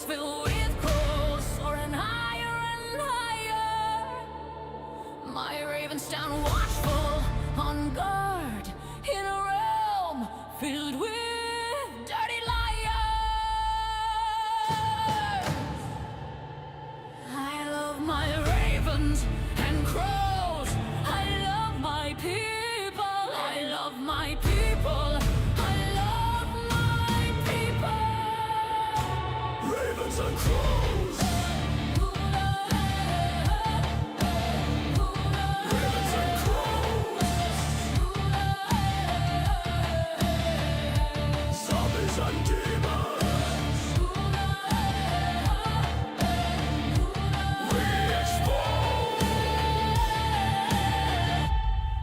filled with crows, soaring higher and higher. My ravens stand watchful, on guard, in a realm filled with dirty liars. I love my ravens and crows. I love my people. I love my people. I love my people. Ravens and crows. Ravens and crows. Zombies and demons. We expose.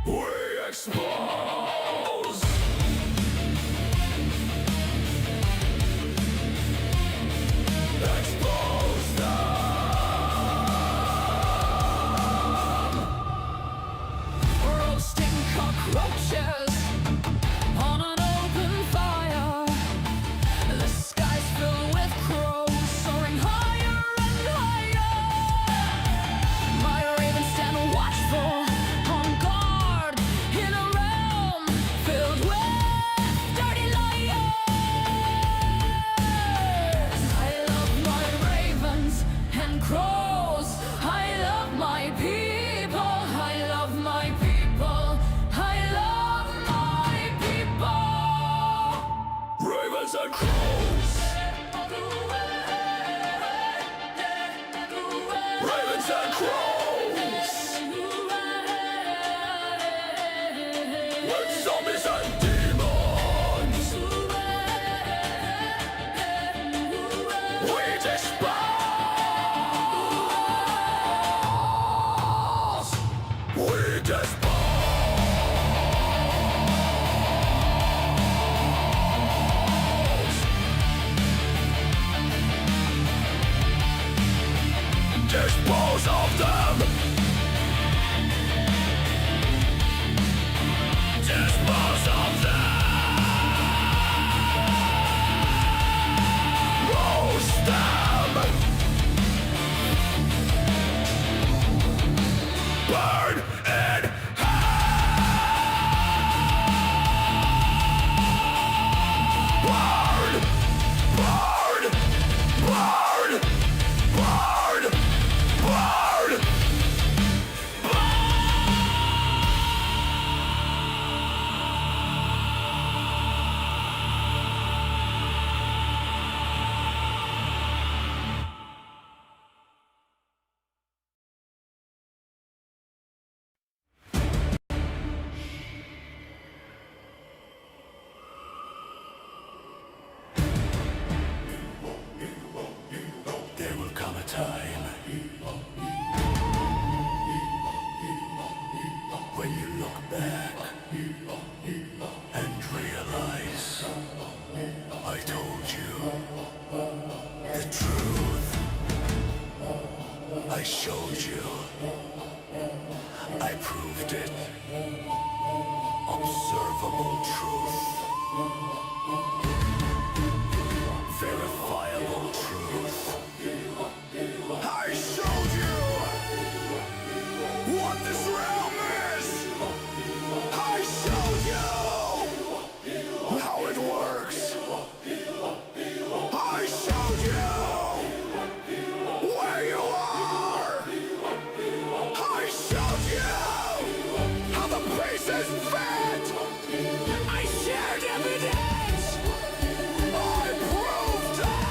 We expose. Expose them. Roasting cockroaches on an open fire. The sky's filled with crows, soaring higher and higher. My ravens stand watchful, on guard, in a realm filled with dirty liars. I love my ravens and crows. I love my people. I love my people. I love my people. Ravens and crows. Ravens and crows. With zombies and demons. We dispose. We dispose. Dispose of them. Dispose of them. Roast them. Burn in hell. Burn. Burn. Burn. Burn. Burn. There will come a time when you look back and realize I told you the truth. I showed you. I proved it. Observable truth. Verifiable truth. I showed you what this realm is. I showed you how it works. I showed you where you are. I showed you how the pieces fit. I shared evidence. I proved it.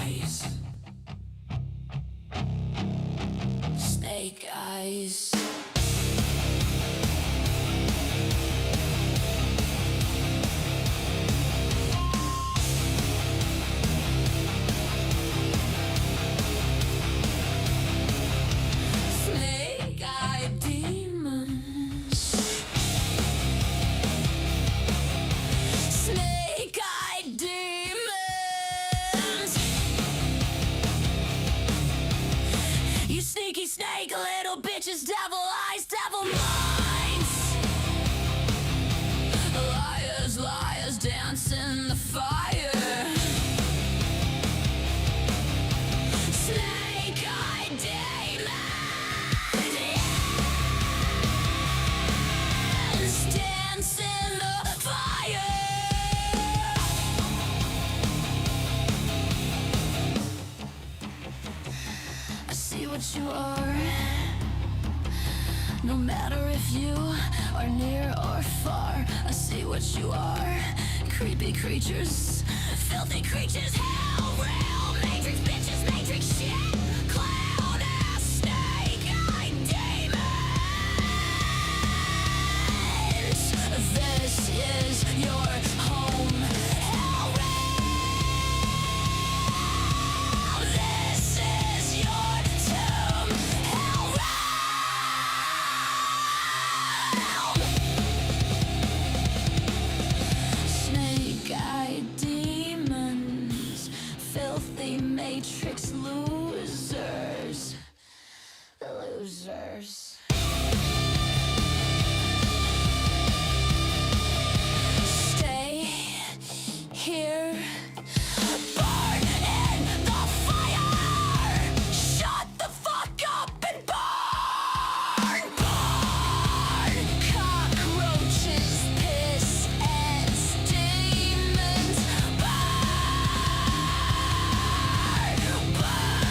eyes. Snake eyes. Snake-eyed demons. Snake-eyed demons. You sneaky snake, little bitches, devil eyes, devil minds. Liars, liars, dance in the fire. Snake-eyed demons. Yes, dance in the fire. I see what you are. No matter if you are near or far, I see what you are. Creepy creatures, filthy creatures, hell real matrix bitches, matrix shit, clown ass snake-eyed demons. This is your home, hell realm. This is your tomb, hell realm. Snake-eyed demons, filthy matrix losers, losers. Stay here, burn in the fire. Shut the fuck up and burn, burn. Cockroaches, piss ants, demons, burn, burn, burn.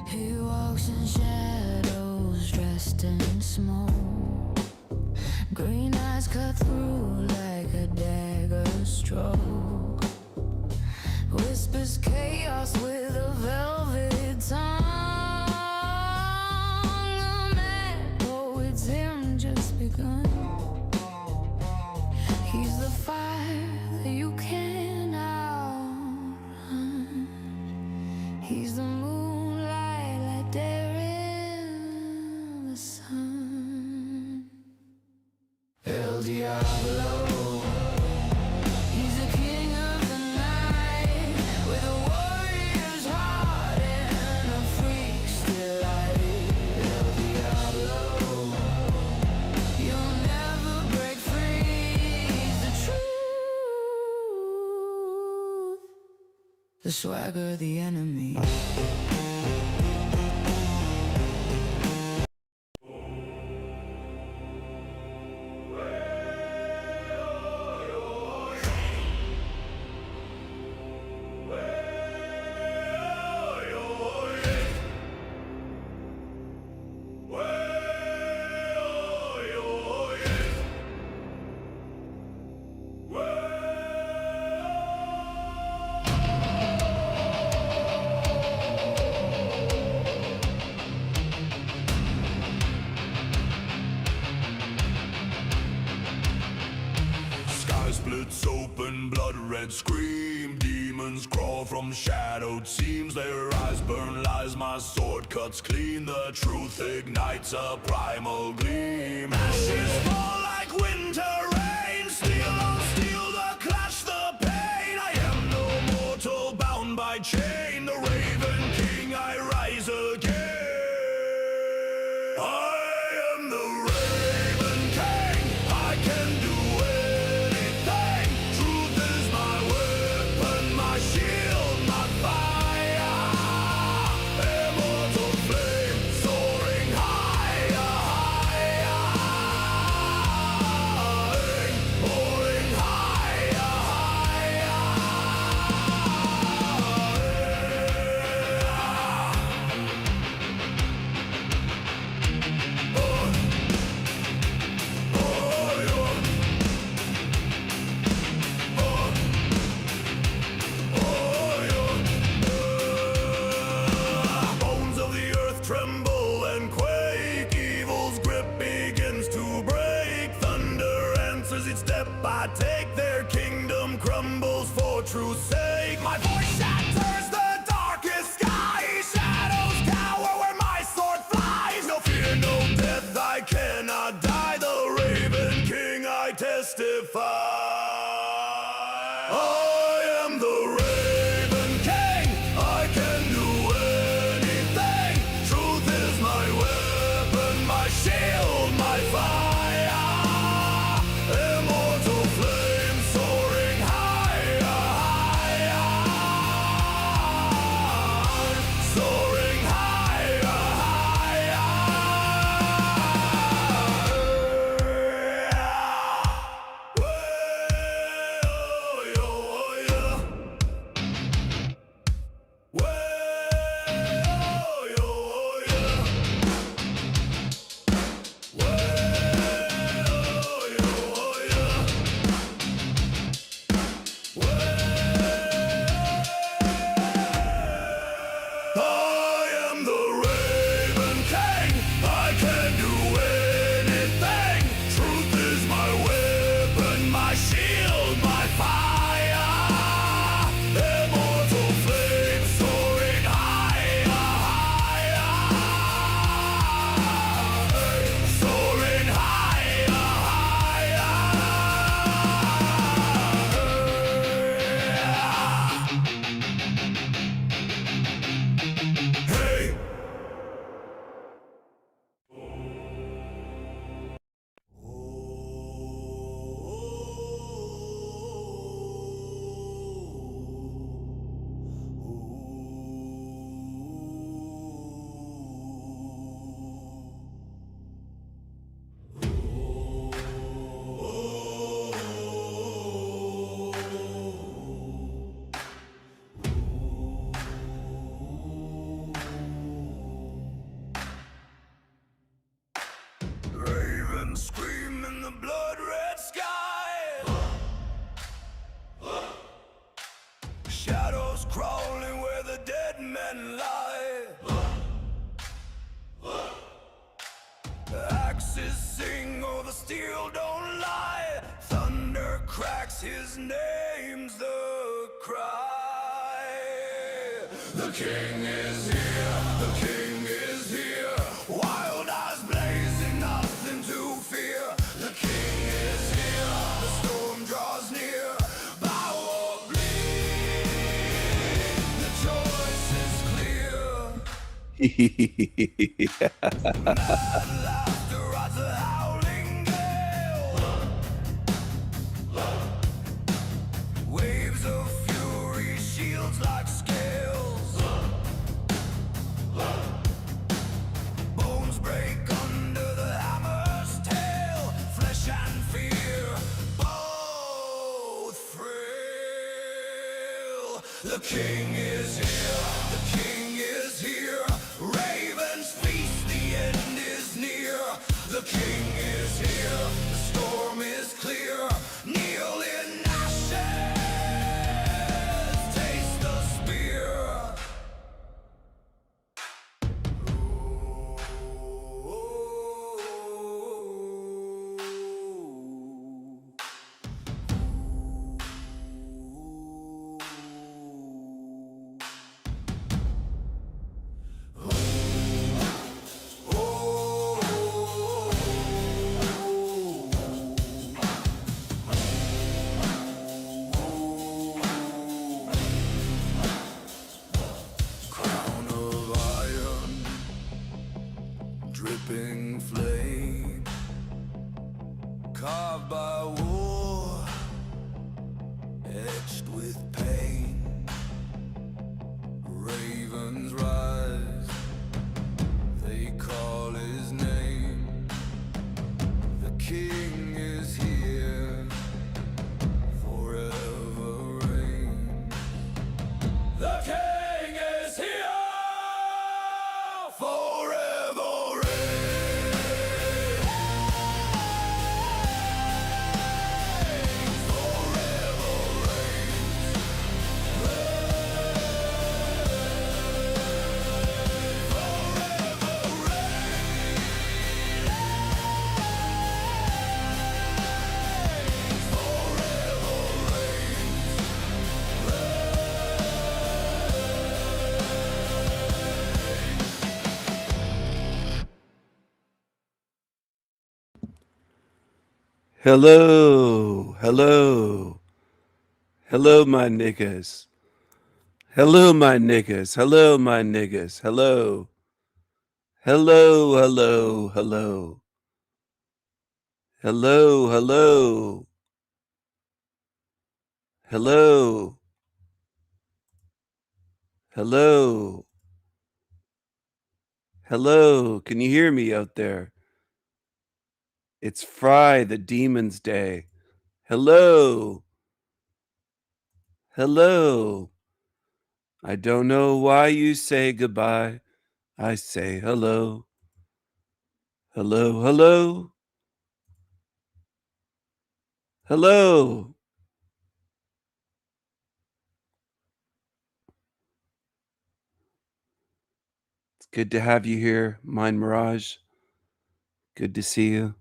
He walks in shadows, dressed in smoke. Green eyes cut through like a dagger stroke. Whispers chaos with a velvet tongue. A mad poet's hymn just begun. He's the fire that you can't outrun. He's the moonlight like there in the sun. El Diablo. He's the king of the night, with a warrior's heart and a freak's delight. El Diablo. You'll never break free. He's the truth, the swagger, the enemy. Splits open, blood red scream. Demons crawl from shadowed seams. Their eyes burn lies, my sword cuts clean. The truth ignites a primal gleam. Ashes fall like winter rain. Steel on steel, the clash, the pain. I am no mortal bound by chain. The Raven King, I rise again. I sake. My voice shatters the darkest sky. Shadows cower where my sword flies. No fear, no death, I cannot die. The Raven King, I testify. I am the Raven King. I can do anything. Truth is my weapon, my shield, my fire. Immortal flame soaring higher, higher. Soaring higher, higher. I am the Raven King. I can do anything. Truth is my weapon, my shield, my fire. Immortal flame soaring higher, higher. Soaring higher, higher. Hey! Ravens scream in the blood-red sky. Shadows crawling where the dead men lie. Axes sing, oh the steel don't lie. Thunder cracks, his name's the cry. The king is here, the king is here. Wild eyes blazing, nothing to fear. The king is here, the storm draws near. Bow or bleed, the choice is clear. Mad laughter rides a howling gale. Waves of fury, shields like scales. Bones break under the hammer's tail. Flesh and fear both frail. The king is here, the king is here. Ravens feast, the end is near. The king is here, the storm is clear. Kneel in ashes, taste the spear. Crown of iron, dripping flame, carved by war, etched with pain. Ravens rise, they call his name. The king is here, forever reign. The king is here, forever reign. Forever reign. Hello, hello, hello, my niggas. Hello, my niggas. Hello, my niggas. Hello, hello, hello, hello, hello, hello, hello, hello, hello. Can you hear me out there? It's Fry the Demon's Day. Hello, hello. I don't know why you say goodbye. I say hello, hello, hello, hello. It's good to have you here, Mind Mirage. Good to see you.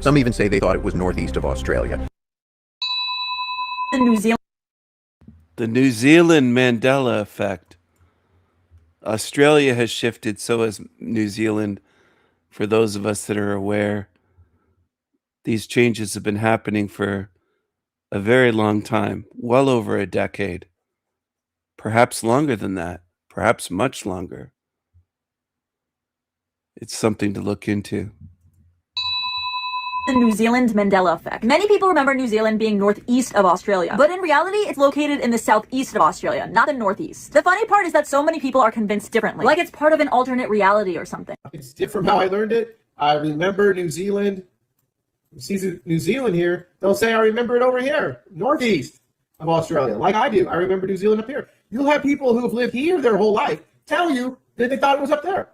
Some even say they thought it was northeast of Australia. The New Zealand Mandela effect. Australia has shifted, so has New Zealand. For those of us that are aware, these changes have been happening for a very long time, well over a decade, perhaps longer than that, perhaps much longer. It's something to look into. The New Zealand Mandela effect. Many people remember New Zealand being northeast of Australia, but in reality, it's located in the southeast of Australia, not the northeast. The funny part is that so many people are convinced differently, like it's part of an alternate reality or something. It's different how I learned it. I remember New Zealand. See New Zealand here. They'll say I remember it over here, northeast of Australia, like I do. I remember New Zealand up here. You'll have people who have lived here their whole life tell you that they thought it was up there.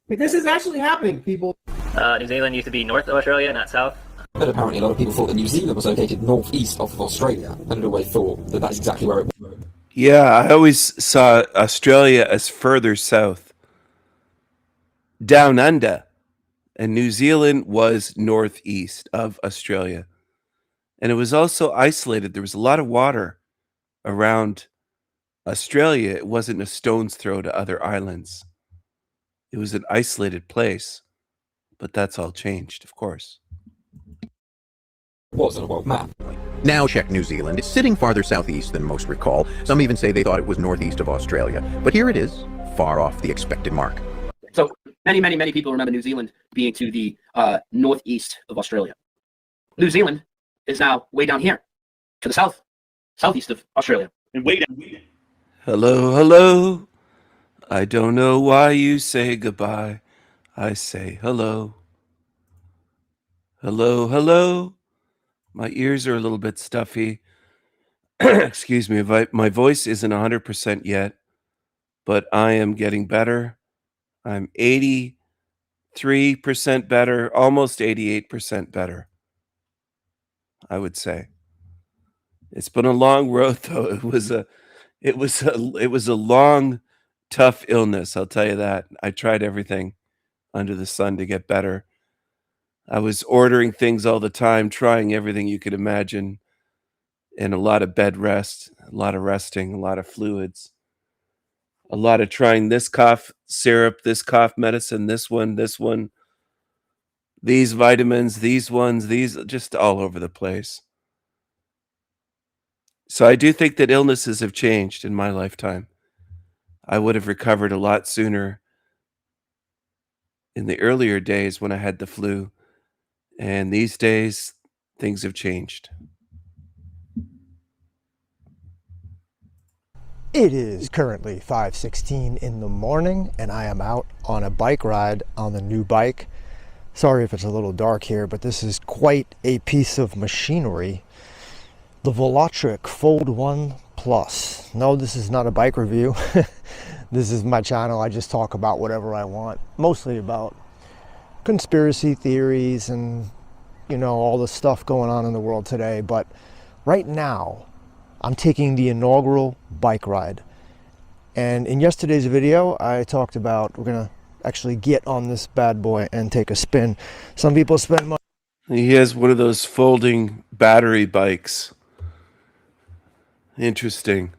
But this is actually happening, people. New Zealand used to be north of Australia, not south. But apparently a lot of people thought that New Zealand was located northeast of Australia, and always thought that that's exactly where it was. Yeah, I always saw Australia as further south, down under, and New Zealand was northeast of Australia. And it was also isolated. There was a lot of water around Australia. It wasn't a stone's throw to other islands. It was an isolated place, but that's all changed, of course. It was on a world map. Now check New Zealand. It's sitting farther southeast than most recall. Some even say they thought it was northeast of Australia. But here it is, far off the expected mark. So many people remember New Zealand being to the northeast of Australia. New Zealand is now way down here to the southeast of Australia. And way down. Hello, hello. I don't know why you say goodbye. I say hello. Hello, hello. My ears are a little bit stuffy. Excuse me, my voice isn't 100% yet, but I am getting better. I'm 83% better, almost 88% better, I would say. It's been a long road, though. It was a long, tough illness, I'll tell you that. I tried everything under the sun to get better. I was ordering things all the time, trying everything you could imagine, and a lot of bed rest, a lot of resting, a lot of fluids, a lot of trying this cough syrup, this cough medicine, this one, these vitamins, these ones, these, just all over the place. So I do think that illnesses have changed in my lifetime. I would have recovered a lot sooner in the earlier days when I had the flu. And these days, things have changed. It is currently 5:16 in the morning, and I am out on a bike ride on the new bike. Sorry if it's a little dark here, but this is quite a piece of machinery. The Velotric Fold 1 Plus. No, this is not a bike review. This is my channel. I just talk about whatever I want, mostly about conspiracy theories and, you know, all the stuff going on in the world today. But right now, I'm taking the inaugural bike ride. And in yesterday's video, I talked about we're gonna actually get on this bad boy and take a spin. Some people spend money. He has one of those folding battery bikes. Interesting.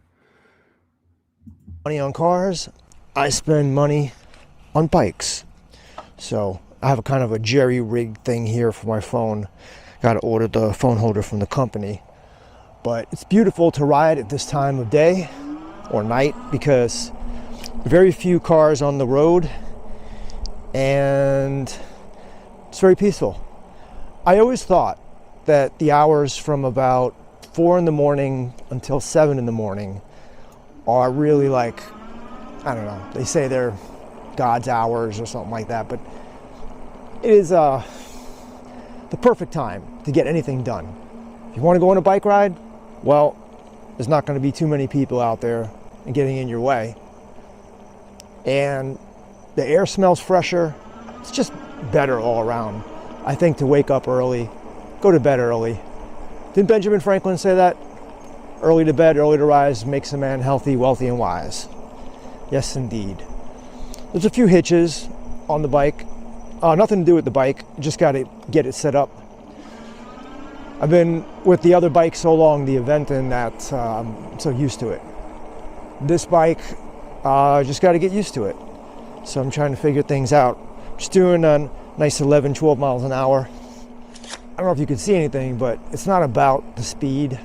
Money on cars. I spend money on bikes. So I have a kind of a jerry-rigged thing here for my phone. Got to order the phone holder from the company. But it's beautiful to ride at this time of day or night because very few cars on the road and it's very peaceful. I always thought that the hours from about 4 in the morning until 7 in the morning are really like, I don't know, they say they're God's hours or something like that, but it is the perfect time to get anything done. If you want to go on a bike ride, well, there's not going to be too many people out there and getting in your way. And the air smells fresher. It's just better all around. I think to wake up early, go to bed early. Didn't Benjamin Franklin say that? Early to bed, early to rise makes a man healthy, wealthy, and wise. Yes, indeed. There's a few hitches on the bike. Nothing to do with the bike, just got to get it set up. I've been with the other bike so long, the Aventon, that I'm so used to it. This bike, just got to get used to it. So I'm trying to figure things out. Just doing a nice 11, 12 miles an hour. I don't know if you can see anything, but it's not about the speed.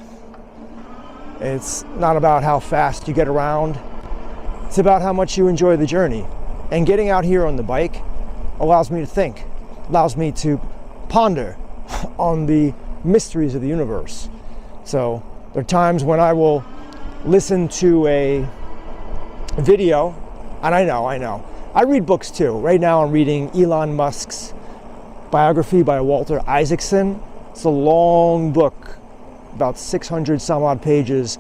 It's not about how fast you get around. It's about how much you enjoy the journey. And getting out here on the bike allows me to think, allows me to ponder on the mysteries of the universe. So there are times when I will listen to a video, and I know, I read books too. Right now I'm reading Elon Musk's biography by Walter Isaacson. It's a long book, about 600 some odd pages.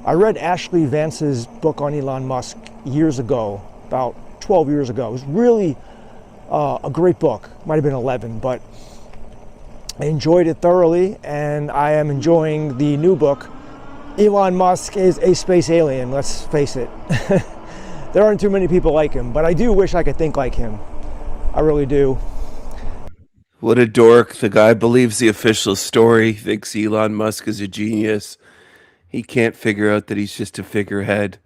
I read Ashley Vance's book on Elon Musk years ago, about 12 years ago. It was really a great book. Might have been 11, but I enjoyed it thoroughly, and I am enjoying the new book. Elon Musk is a space alien, let's face it. There aren't too many people like him, but I do wish I could think like him. I really do. What a dork. The guy believes the official story, thinks Elon Musk is a genius. He can't figure out that he's just a figurehead.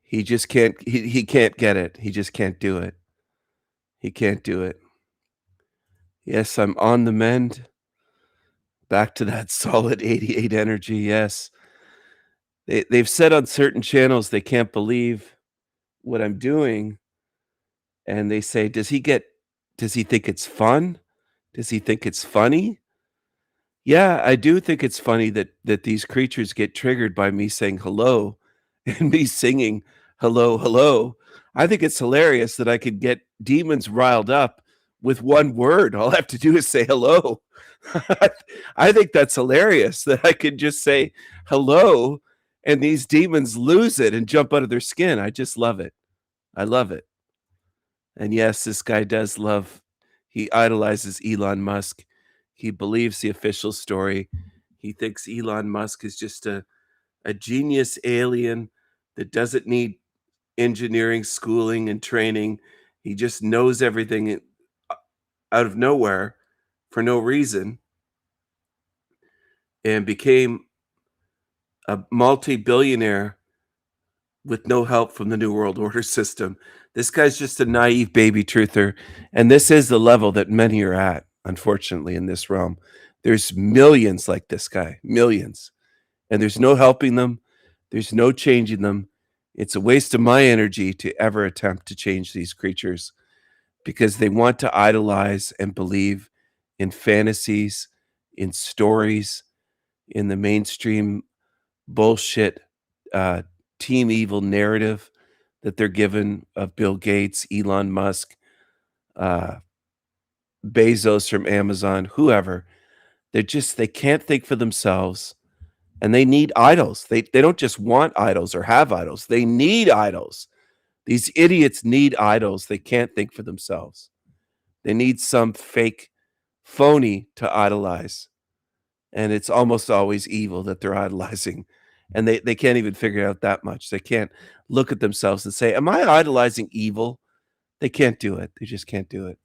He just can't, he can't get it. He just can't do it. He can't do it. Yes, I'm on the mend. Back to that solid 88 energy, yes. They've said on certain channels they can't believe what I'm doing. And they say, does he think it's fun? Does he think it's funny? Yeah, I do think it's funny that these creatures get triggered by me saying hello and me singing hello, hello. I think it's hilarious that I could get demons riled up with one word. All I have to do is say hello. I think that's hilarious that I could just say hello and these demons lose it and jump out of their skin. I just love it. I love it. And yes, this guy does love, he idolizes Elon Musk. He believes the official story. He thinks Elon Musk is just a genius alien that doesn't need engineering, schooling, and training. He just knows everything out of nowhere for no reason and became a multi-billionaire with no help from the New World Order system. This guy's just a naive baby truther. And this is the level that many are at, unfortunately, in this realm. There's millions like this guy, millions. And there's no helping them. There's no changing them. It's a waste of my energy to ever attempt to change these creatures because they want to idolize and believe in fantasies, in stories, in the mainstream bullshit team evil narrative that they're given of Bill Gates, Elon Musk, Bezos from Amazon, whoever. They can't think for themselves, and they need idols. They don't just want idols or have idols. They need idols. These idiots need idols. They can't think for themselves. They need some fake phony to idolize. And it's almost always evil that they're idolizing. And they can't even figure out that much. They can't look at themselves and say, am I idolizing evil? They can't do it. They just can't do it.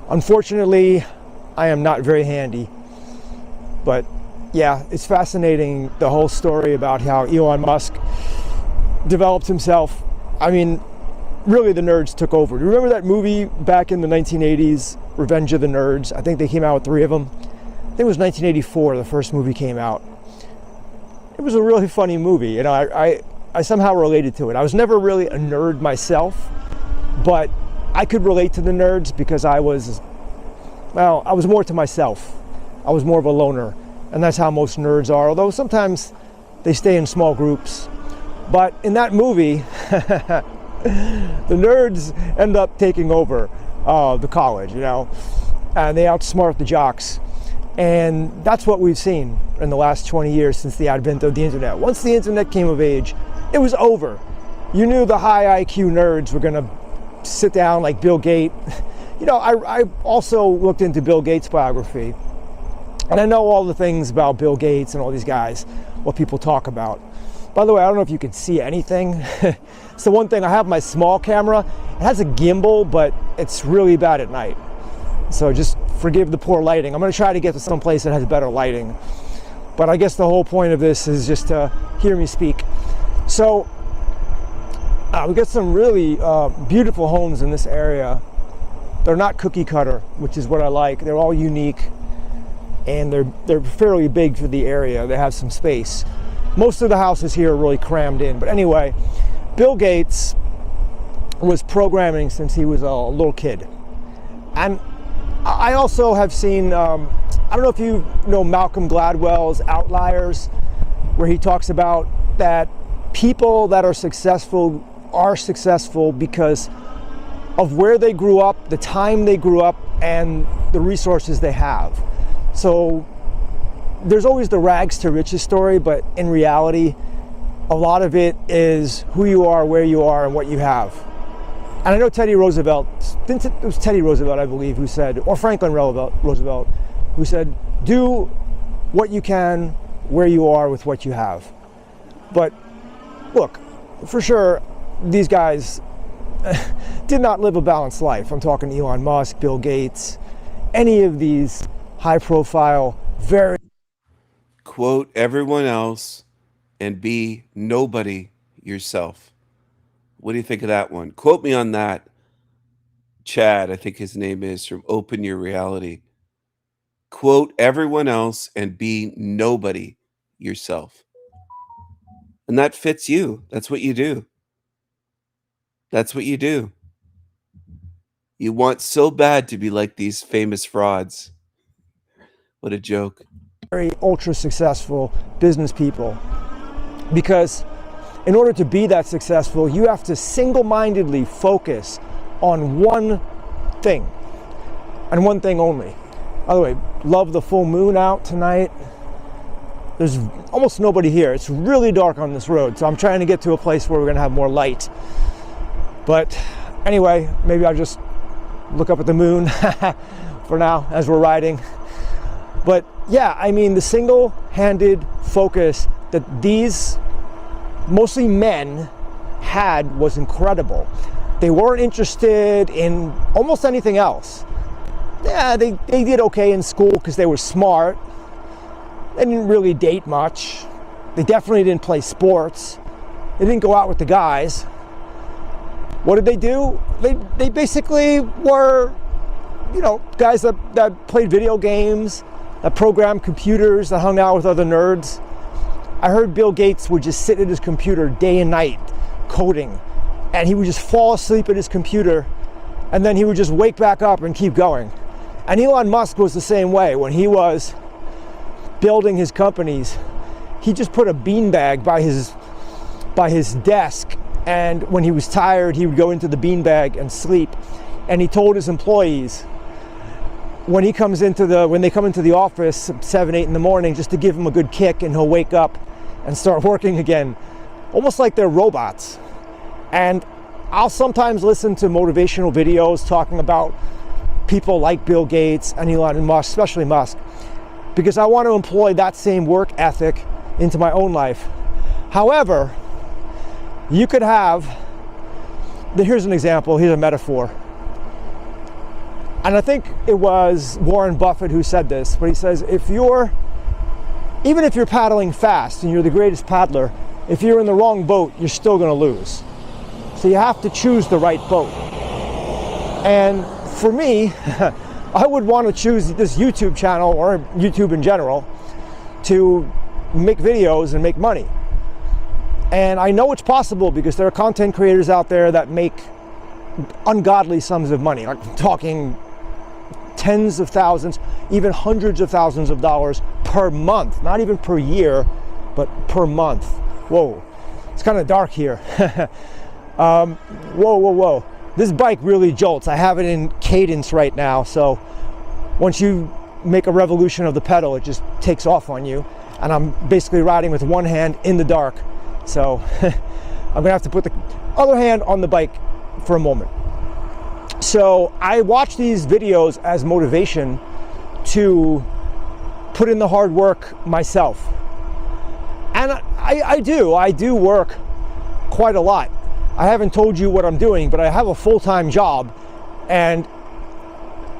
Unfortunately, I am not very handy. But yeah, it's fascinating, the whole story about how Elon Musk developed himself. I mean, really the nerds took over. Do you remember that movie back in the 1980s, Revenge of the Nerds? I think they came out with 3 of them. I think it was 1984, the first movie came out. It was a really funny movie. You know, I somehow related to it. I was never really a nerd myself, but I could relate to the nerds because I was more to myself. I was more of a loner, and that's how most nerds are, although sometimes they stay in small groups. But in that movie, the nerds end up taking over the college, you know, and they outsmart the jocks. And that's what we've seen in the last 20 years since the advent of the internet. Once the internet came of age, it was over. You knew the high IQ nerds were gonna sit down like Bill Gates. You know, I also looked into Bill Gates' biography, and I know all the things about Bill Gates and all these guys, what people talk about. By the way, I don't know if you can see anything. So one thing, I have my small camera. It has a gimbal, but it's really bad at night. So just forgive the poor lighting. I'm gonna try to get to some place that has better lighting. But I guess the whole point of this is just to hear me speak. So we got some really beautiful homes in this area. They're not cookie cutter, which is what I like. They're all unique, and they're fairly big for the area. They have some space. Most of the houses here are really crammed in. But anyway, Bill Gates was programming since he was a little kid. And I also have seen, I don't know if you know Malcolm Gladwell's Outliers, where he talks about that people that are successful because of where they grew up, the time they grew up, and the resources they have. So there's always the rags to riches story, but in reality, a lot of it is who you are, where you are, and what you have. And I know Teddy Roosevelt, it was Teddy Roosevelt, I believe, who said, or Franklin Roosevelt, who said, do what you can, where you are, with what you have. But look, for sure, these guys did not live a balanced life. I'm talking Elon Musk, Bill Gates, any of these high-profile, very... Quote everyone else and be nobody yourself. What do you think of that one? Quote me on that. Chad, I think his name is, from Open Your Reality. Quote everyone else and be nobody yourself. And that fits you. That's what you do. That's what you do. You want so bad to be like these famous frauds. What a joke. Very ultra successful business people, because in order to be that successful, you have to single-mindedly focus on one thing and one thing only. By the way, love the full moon out tonight. There's almost nobody here. It's really dark on this road, so I'm trying to get to a place where we're gonna have more light. But anyway, maybe I'll just look up at the moon for now as we're riding. But yeah, I mean, the single-handed focus that these mostly men had was incredible. They weren't interested in almost anything else. Yeah, they did okay in school because they were smart. They didn't really date much. They definitely didn't play sports. They didn't go out with the guys. What did they do? They basically were, you know, guys that played video games, that programmed computers, that hung out with other nerds. I heard Bill Gates would just sit at his computer day and night coding, and he would just fall asleep at his computer, and then he would just wake back up and keep going. And Elon Musk was the same way. When he was building his companies, he just put a beanbag by his desk, and when he was tired, he would go into the beanbag and sleep. And he told his employees, when they come into the office 7, 8 in the morning, just to give him a good kick, and he'll wake up and start working again, almost like they're robots. And I'll sometimes listen to motivational videos talking about people like Bill Gates and Elon Musk, especially Musk, because I want to employ that same work ethic into my own life. However, you could have, here's an example, here's a metaphor. And I think it was Warren Buffett who said this, but he says, even if you're paddling fast and you're the greatest paddler, if you're in the wrong boat, you're still going to lose. So you have to choose the right boat. And for me, I would want to choose this YouTube channel, or YouTube in general, to make videos and make money. And I know it's possible because there are content creators out there that make ungodly sums of money. I'm talking tens of thousands, even hundreds of thousands of dollars per month, not even per year, but per month. Whoa, it's kind of dark here. Whoa. This bike really jolts. I have it in cadence right now, so once you make a revolution of the pedal, it just takes off on you. And I'm basically riding with one hand in the dark. So I'm gonna have to put the other hand on the bike for a moment. So I watch these videos as motivation to put in the hard work myself. And I do work quite a lot. I haven't told you what I'm doing, but I have a full-time job, and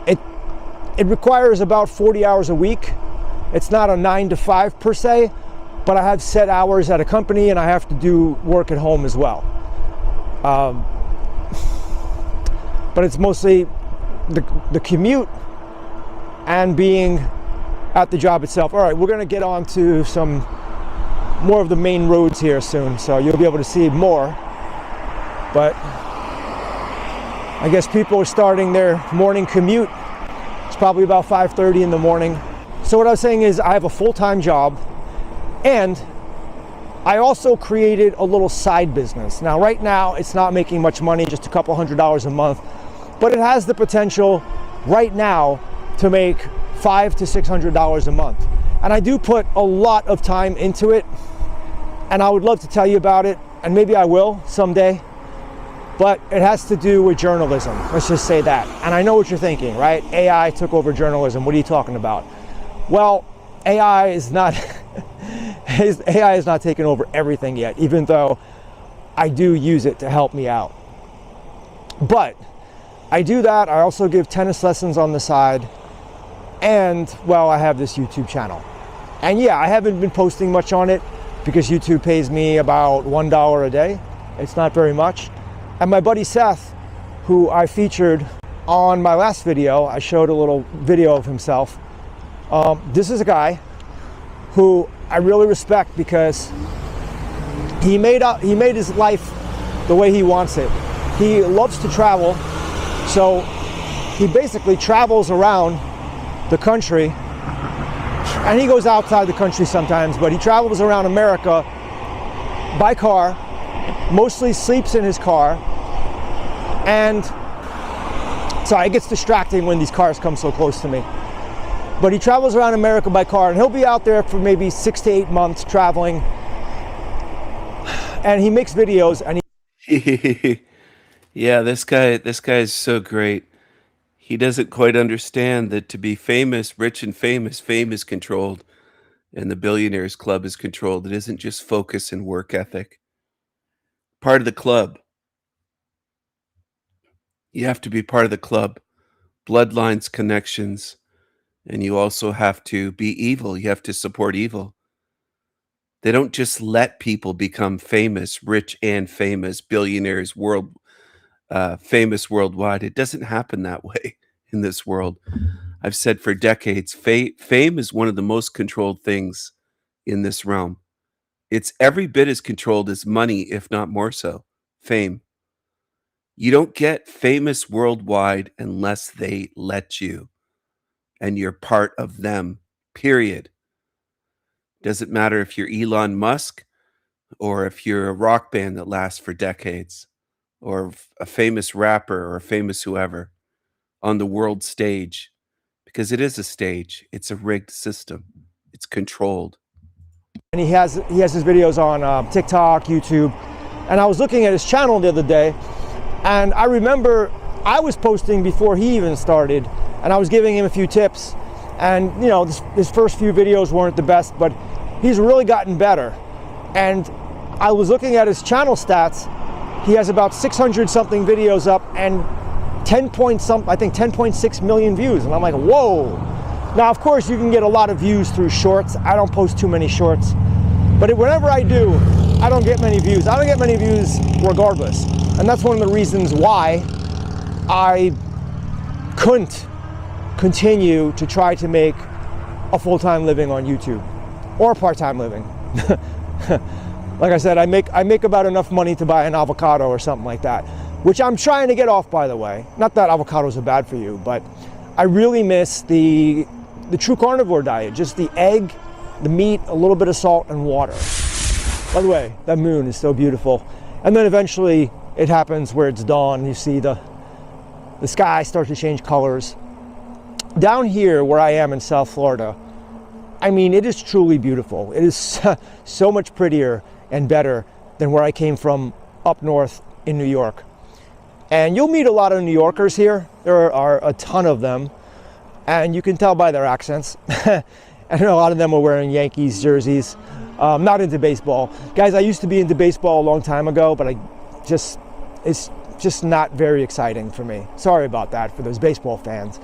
it requires about 40 hours a week. It's not a 9 to 5 per se, but I have set hours at a company, and I have to do work at home as well. But it's mostly the commute and being at the job itself. All right, we're gonna get on to some more of the main roads here soon, so you'll be able to see more. But I guess people are starting their morning commute. It's probably about 5:30 in the morning. So what I was saying is I have a full-time job, and I also created a little side business. Now, right now, it's not making much money, just a couple $100s a month, but it has the potential right now to make $500 to $600 a month. And I do put a lot of time into it, and I would love to tell you about it, and maybe I will someday, but it has to do with journalism. Let's just say that. And I know what you're thinking, right? AI took over journalism. What are you talking about? Well, AI is not AI is not taking over everything yet, even though I do use it to help me out. But I do that. I also give tennis lessons on the side, and well, I have this YouTube channel. And yeah, I haven't been posting much on it because YouTube pays me about $1 a day. It's not very much. And my buddy Seth, who I featured on my last video, I showed a little video of himself. This is a guy who I really respect because he made his life the way he wants it. He loves to travel, so he basically travels around the country, and he goes outside the country sometimes, but he travels around America by car, mostly sleeps in his car, and sorry, it gets distracting when these cars come so close to me. But he travels around America by car, and he'll be out there for maybe 6 to 8 months traveling, and he makes videos, and he yeah, this guy is so great. He doesn't quite understand that to be famous, rich and famous, fame is controlled, and the billionaires club is controlled. It isn't just focus and work ethic. Part of the club. You have to be part of the club. Bloodlines, connections, and you also have to be evil. You have to support evil. They don't just let people become famous, rich and famous, billionaires, famous worldwide. It doesn't happen that way in this world. I've said for decades, fame is one of the most controlled things in this realm. It's every bit as controlled as money, if not more so. Fame. You don't get famous worldwide unless they let you, and you're part of them, period. Doesn't matter if you're Elon Musk or if you're a rock band that lasts for decades, or a famous rapper or a famous whoever on the world stage, because it is a stage. It's a rigged system. It's controlled. he has his videos on TikTok, YouTube, and I was looking at his channel the other day, and I remember I was posting before he even started, and I was giving him a few tips, and you know, his first few videos weren't the best, but he's really gotten better. And I was looking at his channel stats. He has about 600 something videos up and 10.6 million views, and I'm like, whoa. Now of course you can get a lot of views through shorts. I don't post too many shorts, but whenever I do, I don't get many views. I don't get many views regardless. And that's one of the reasons why I couldn't continue to try to make a full-time living on YouTube or a part-time living. Like I said, I make about enough money to buy an avocado or something like that, which I'm trying to get off, by the way. Not that avocados are bad for you, but I really miss the true carnivore diet, just the egg, the meat, a little bit of salt and water. By the way, that moon is so beautiful. And then eventually it happens where it's dawn, you see the sky start to change colors. Down here where I am in South Florida, I mean, it is truly beautiful. It is so much prettier and better than where I came from up north in New York. And you'll meet a lot of New Yorkers here. There are a ton of them, and you can tell by their accents. And a lot of them are wearing Yankees jerseys. Not into baseball. Guys, I used to be into baseball a long time ago, but it's just not very exciting for me. Sorry about that for those baseball fans.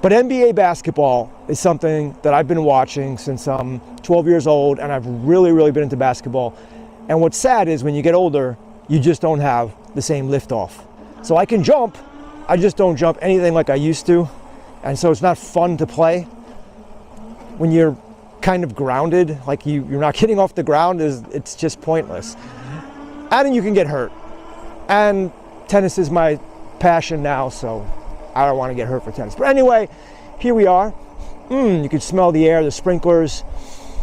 But NBA basketball is something that I've been watching since I'm 12 years old, and I've really, really been into basketball. And what's sad is when you get older, you just don't have the same liftoff. So I can jump, I just don't jump anything like I used to. And so it's not fun to play. When you're kind of grounded, like you're not getting off the ground, it's just pointless. And you can get hurt. And tennis is my passion now, so I don't want to get hurt for tennis. But anyway, here we are. You can smell the air, the sprinklers.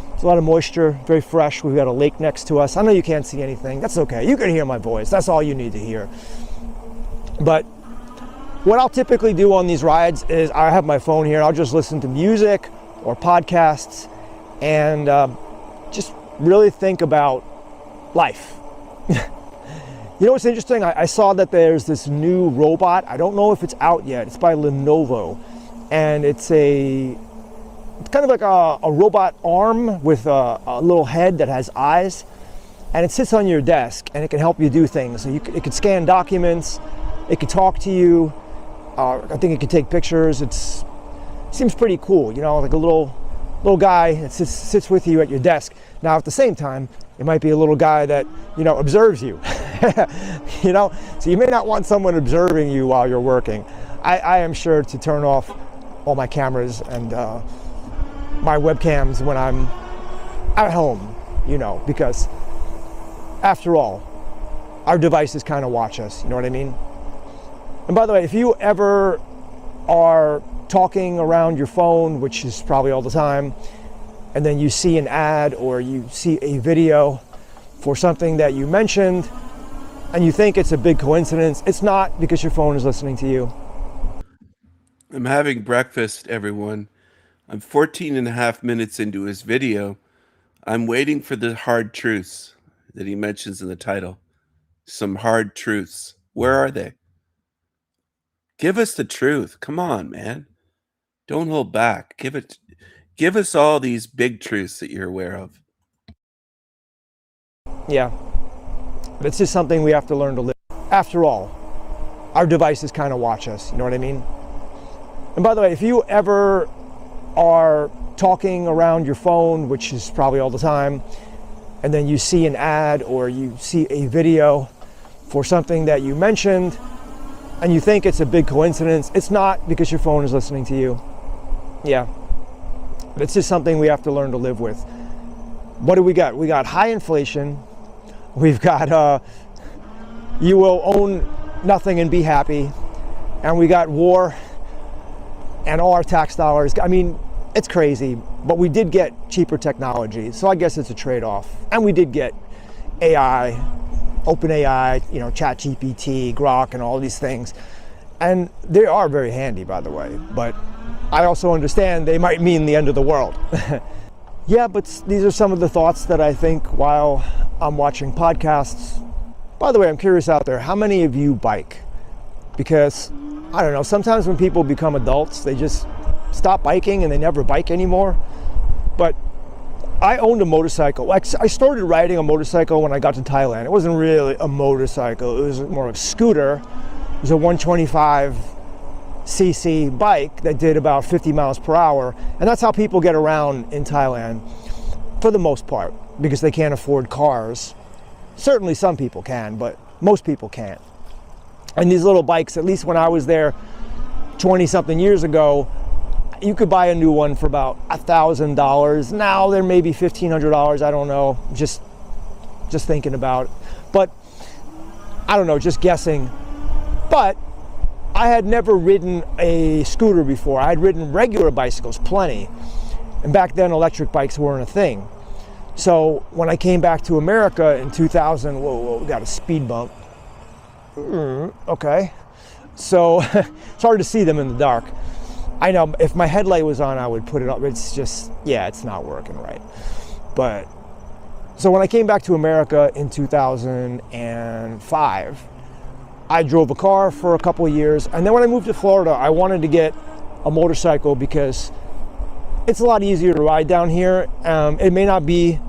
There's a lot of moisture, very fresh. We've got a lake next to us. I know you can't see anything. That's okay. You can hear my voice. That's all you need to hear. But what I'll typically do on these rides is I have my phone here. I'll just listen to music or podcasts and just really think about life. You know what's interesting? I saw that there's this new robot. I don't know if it's out yet. It's by Lenovo. And it's kind of like a robot arm with a little head that has eyes. And it sits on your desk and it can help you do things. So it can scan documents. It can talk to you. I think it can take pictures. It seems pretty cool, you know, like a little guy that sits with you at your desk. Now, at the same time, it might be a little guy that, you know, observes you. You know, so you may not want someone observing you while you're working. I am sure to turn off all my cameras and my webcams when I'm at home, you know, because after all, our devices kind of watch us, you know what I mean? And by the way, if you ever are talking around your phone, which is probably all the time, and then you see an ad or you see a video for something that you mentioned, and you think it's a big coincidence, it's not, because your phone is listening to you. I'm having breakfast, everyone. I'm 14 and a half minutes into his video. I'm waiting for the hard truths that he mentions in the title. Some hard truths. Where are they? Give us the truth. Come on, man. Don't hold back. Give us all these big truths that you're aware of. Yeah. It's just something we have to learn to live. After all, our devices kind of watch us, you know what I mean? And by the way, if you ever are talking around your phone, which is probably all the time, and then you see an ad or you see a video for something that you mentioned, and you think it's a big coincidence, it's not, because your phone is listening to you. Yeah. It's just something we have to learn to live with. What do we got? We got high inflation. We've got you will own nothing and be happy. And we got war and all our tax dollars. I mean, it's crazy, but we did get cheaper technology. So I guess it's a trade-off. And we did get AI, OpenAI, you know, ChatGPT, Grok, and all these things. And they are very handy, by the way. But I also understand they might mean the end of the world. Yeah, but these are some of the thoughts that I think while I'm watching podcasts. By the way, I'm curious out there, how many of you bike? Because, I don't know, sometimes when people become adults, they just stop biking and they never bike anymore. But I owned a motorcycle. I started riding a motorcycle when I got to Thailand. It wasn't really a motorcycle. It was more of a scooter. It was a 125cc bike that did about 50 miles per hour. And that's how people get around in Thailand. for the most part, because they can't afford cars. Certainly some people can, but most people can't. And these little bikes, at least when I was there 20 something years ago, you could buy a new one for about $1,000. Now they're maybe $1,500. I don't know. Just thinking about it. But I don't know, just guessing. But I had never ridden a scooter before. I had ridden regular bicycles, plenty. And back then electric bikes weren't a thing. So when I came back to America in 2000, whoa, we got a speed bump. Okay. So it's hard to see them in the dark. I know if my headlight was on, I would put it up. It's just, yeah, it's not working right. But so when I came back to America in 2005, I drove a car for a couple of years. And then when I moved to Florida, I wanted to get a motorcycle because it's a lot easier to ride down here. It may not be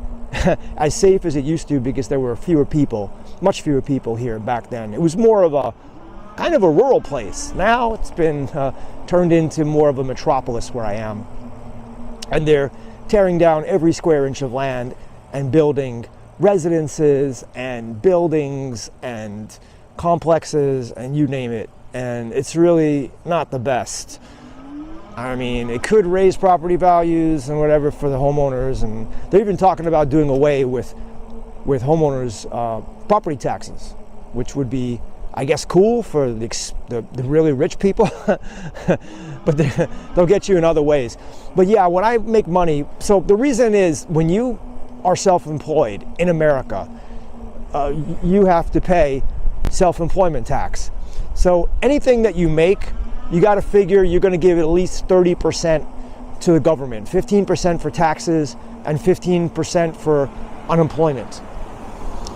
as safe as it used to because there were much fewer people here back then. It was more of a kind of a rural place. Now it's been turned into more of a metropolis where I am. And they're tearing down every square inch of land and building residences and buildings and complexes and you name it. And it's really not the best. I mean, it could raise property values and whatever for the homeowners, and they're even talking about doing away with homeowners' property taxes, which would be, I guess, cool for the really rich people, but they'll get you in other ways. But yeah, when I make money, so the reason is when you are self-employed in America, you have to pay self-employment tax. So anything that you make, you got to figure you're going to give at least 30% to the government, 15% for taxes and 15% for unemployment.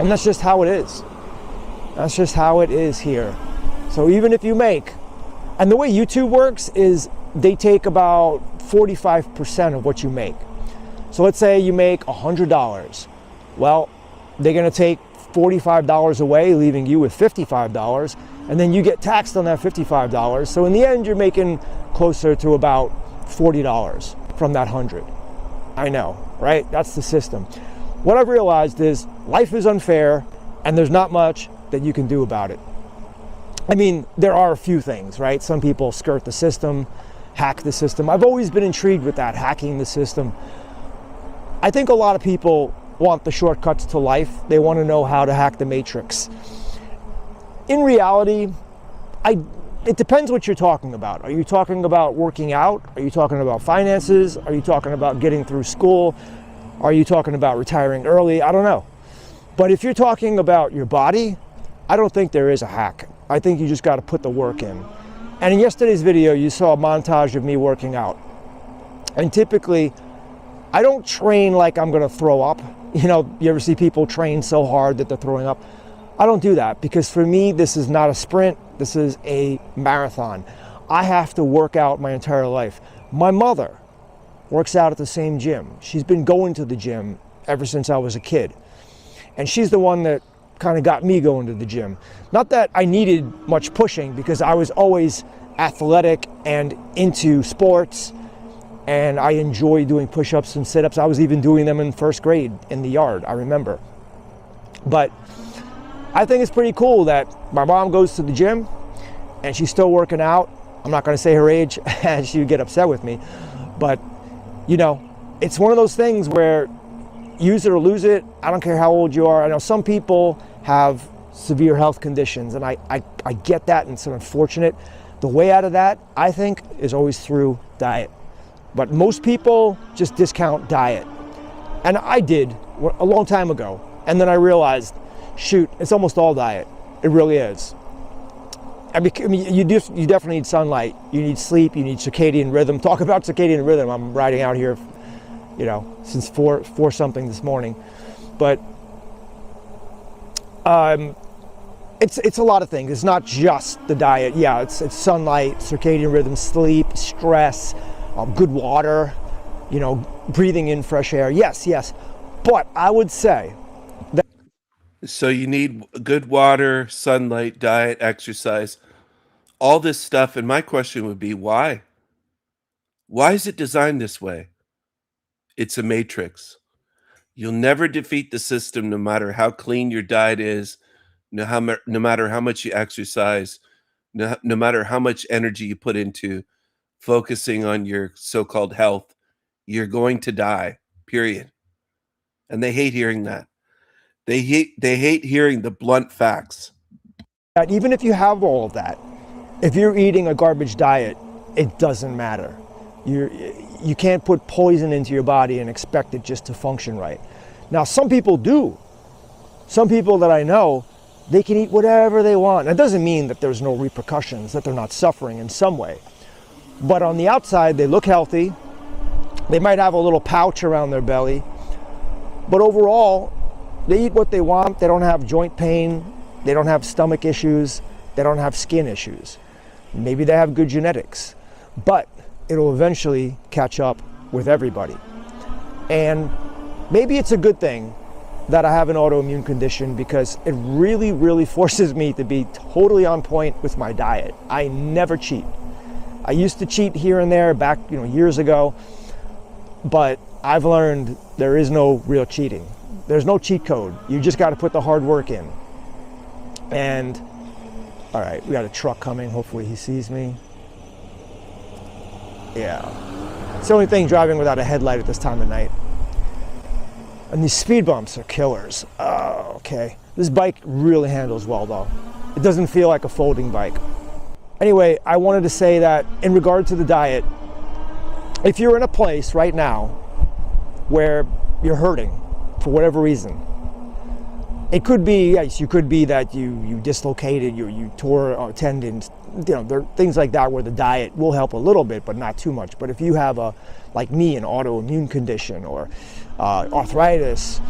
And that's just how it is. That's just how it is here. So even if you make, and the way YouTube works is they take about 45% of what you make. So let's say you make $100. Well, they're going to take $45 away, leaving you with $55. And then you get taxed on that $55. So in the end, you're making closer to about $40 from that 100. I know, right? That's the system. What I've realized is life is unfair and there's not much that you can do about it. I mean, there are a few things, right? Some people skirt the system, hack the system. I've always been intrigued with that, hacking the system. I think a lot of people want the shortcuts to life. They want to know how to hack the matrix. In reality, it depends what you're talking about. Are you talking about working out? Are you talking about finances? Are you talking about getting through school? Are you talking about retiring early? I don't know. But if you're talking about your body, I don't think there is a hack. I think you just got to put the work in. And in yesterday's video, you saw a montage of me working out. And typically, I don't train like I'm going to throw up. You know, you ever see people train so hard that they're throwing up? I don't do that because for me, this is not a sprint. This is a marathon. I have to work out my entire life. My mother works out at the same gym. She's been going to the gym ever since I was a kid. And she's the one that kind of got me going to the gym. Not that I needed much pushing because I was always athletic and into sports. And I enjoy doing push-ups and sit-ups. I was even doing them in first grade in the yard, I remember. But I think it's pretty cool that my mom goes to the gym and she's still working out. I'm not going to say her age and she would get upset with me. But, you know, it's one of those things where use it or lose it. I don't care how old you are. I know some people have severe health conditions and I get that and it's unfortunate. The way out of that, I think, is always through diet. But most people just discount diet. And I did a long time ago. And then I realized, shoot, it's almost all diet. It really is. I mean, you definitely need sunlight. You need sleep. You need circadian rhythm. Talk about circadian rhythm. I'm riding out here, you know, since 4 something this morning. But it's a lot of things. It's not just the diet. Yeah, it's sunlight, circadian rhythm, sleep, stress, good water, you know, breathing in fresh air. Yes. But I would say that. So you need good water, sunlight, diet, exercise, all this stuff. And my question would be, why? Why is it designed this way? It's a matrix. You'll never defeat the system no matter how clean your diet is, no matter how much you exercise, no matter how much energy you put into focusing on your so-called health. You're going to die, period. And they hate hearing that. They hate hearing the blunt facts. That even if you have all of that, if you're eating a garbage diet, it doesn't matter. You can't put poison into your body and expect it just to function right. Now, some people do. Some people that I know, they can eat whatever they want. That doesn't mean that there's no repercussions, that they're not suffering in some way. But on the outside, they look healthy. They might have a little pouch around their belly. But overall, they eat what they want. They don't have joint pain. They don't have stomach issues. They don't have skin issues. Maybe they have good genetics. But it'll eventually catch up with everybody. And maybe it's a good thing that I have an autoimmune condition, because it really, really forces me to be totally on point with my diet. I never cheat. I used to cheat here and there back, years ago, but I've learned there is no real cheating. There's no cheat code. You just got to put the hard work in. And all right, we got a truck coming. Hopefully he sees me. Yeah. It's the only thing driving without a headlight at this time of night. And these speed bumps are killers. Oh, okay. This bike really handles well though. It doesn't feel like a folding bike. Anyway, I wanted to say that in regard to the diet, if you're in a place right now where you're hurting for whatever reason, it could be, yes, you could be that you dislocated, you tore tendons, there are things like that where the diet will help a little bit, but not too much. But if you have like me, an autoimmune condition or arthritis,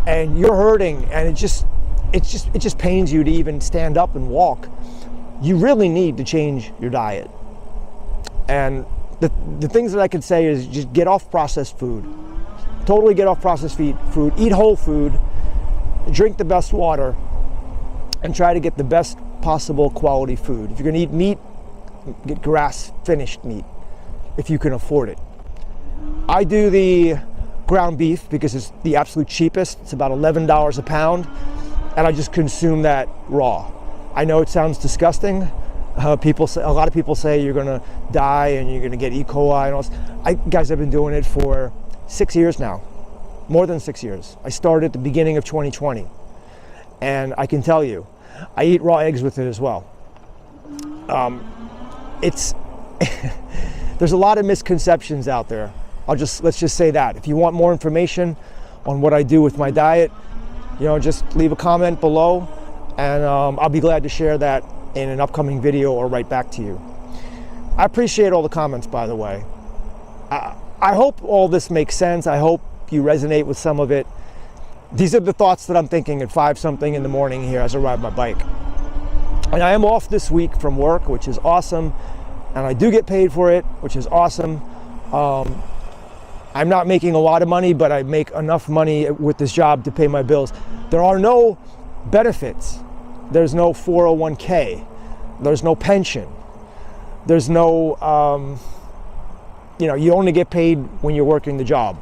and you're hurting, and it just pains you to even stand up and walk, you really need to change your diet. And the things that I could say is just get off processed food. Totally get off processed food. Eat whole food. Drink the best water. And try to get the best possible quality food. If you're going to eat meat, get grass-finished meat, if you can afford it. I do the ground beef because it's the absolute cheapest. It's about $11 a pound. And I just consume that raw. I know it sounds disgusting. A lot of people say you're gonna die and you're gonna get E. coli and all this. Guys, I've been doing it for 6 years now, more than 6 years. I started at the beginning of 2020, and I can tell you, I eat raw eggs with it as well. There's a lot of misconceptions out there. Let's just say that. If you want more information on what I do with my diet, just leave a comment below, and I'll be glad to share that in an upcoming video or right back to you. I appreciate all the comments, by the way. I hope all this makes sense. I hope you resonate with some of it. These are the thoughts that I'm thinking at 5-something in the morning here as I ride my bike. And I am off this week from work, which is awesome. And I do get paid for it, which is awesome. I'm not making a lot of money, but I make enough money with this job to pay my bills. There are no benefits. There's no 401k. There's no pension. There's no, you only get paid when you're working the job.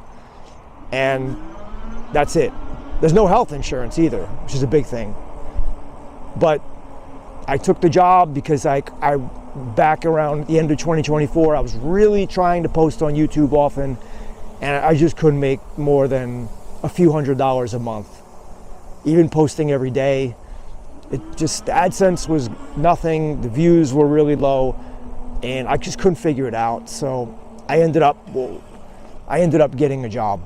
And that's it. There's no health insurance either, which is a big thing. But I took the job because I back around the end of 2024, I was really trying to post on YouTube often, and I just couldn't make more than a few $100s a month. Even posting every day, the AdSense was nothing, the views were really low, and I just couldn't figure it out. So I ended up getting a job.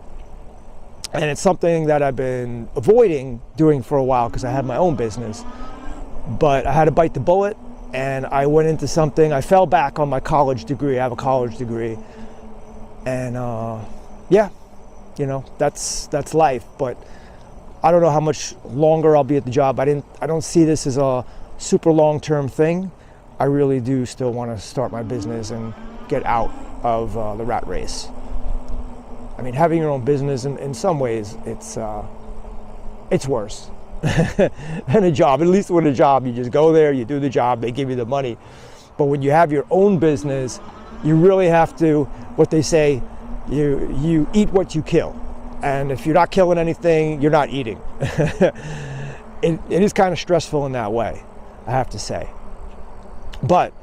And it's something that I've been avoiding doing for a while because I had my own business. But I had to bite the bullet, and I went into something. I fell back on my college degree. I have a college degree. And that's life. But I don't know how much longer I'll be at the job. I don't see this as a super long-term thing. I really do still want to start my business and get out of the rat race. I mean, having your own business, in some ways, it's worse than a job. At least with a job, you just go there, you do the job, they give you the money. But when you have your own business, you really have to, what they say, you eat what you kill. And if you're not killing anything, you're not eating. It is kind of stressful in that way, I have to say. But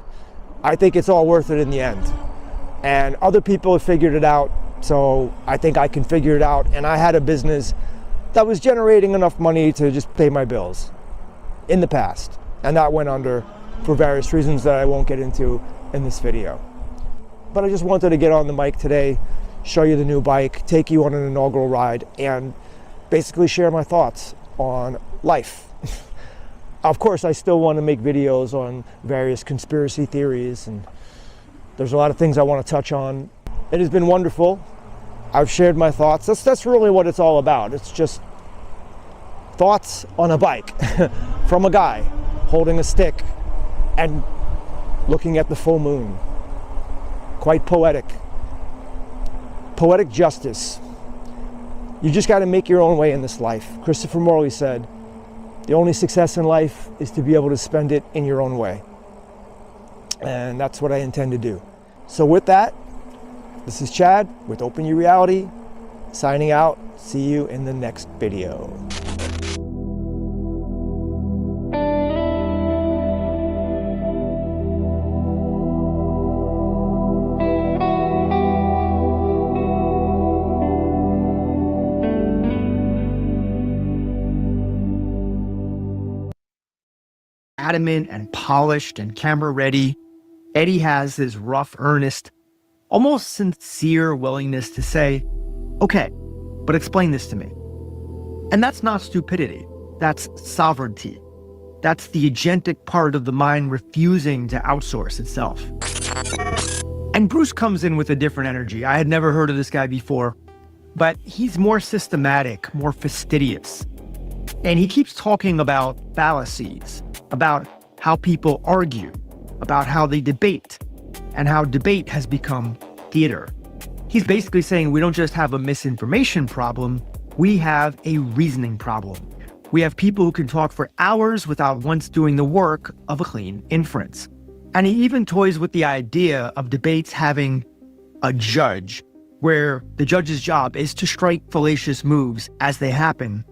I think it's all worth it in the end. And other people have figured it out, so I think I can figure it out. And I had a business that was generating enough money to just pay my bills in the past. And that went under for various reasons that I won't get into in this video. But I just wanted to get on the mic today, show you the new bike, take you on an inaugural ride, and basically share my thoughts on life. Of course, I still want to make videos on various conspiracy theories, and there's a lot of things I want to touch on. It has been wonderful. I've shared my thoughts. That's really what it's all about. It's just thoughts on a bike from a guy holding a stick and looking at the full moon. Quite poetic. Poetic justice. You just got to make your own way in this life. Christopher Morley said, the only success in life is to be able to spend it in your own way. And that's what I intend to do. So with that, this is Chad with Open Your Reality, signing out. See you in the next video. Adamant and polished and camera ready, Eddie has this rough, earnest, almost sincere willingness to say, okay, but explain this to me. And that's not stupidity. That's sovereignty. That's the agentic part of the mind refusing to outsource itself. And Bruce comes in with a different energy. I had never heard of this guy before, but he's more systematic, more fastidious. And he keeps talking about fallacies, about how people argue, about how they debate, and how debate has become theater. He's basically saying we don't just have a misinformation problem, we have a reasoning problem. We have people who can talk for hours without once doing the work of a clean inference. And he even toys with the idea of debates having a judge, where the judge's job is to strike fallacious moves as they happen,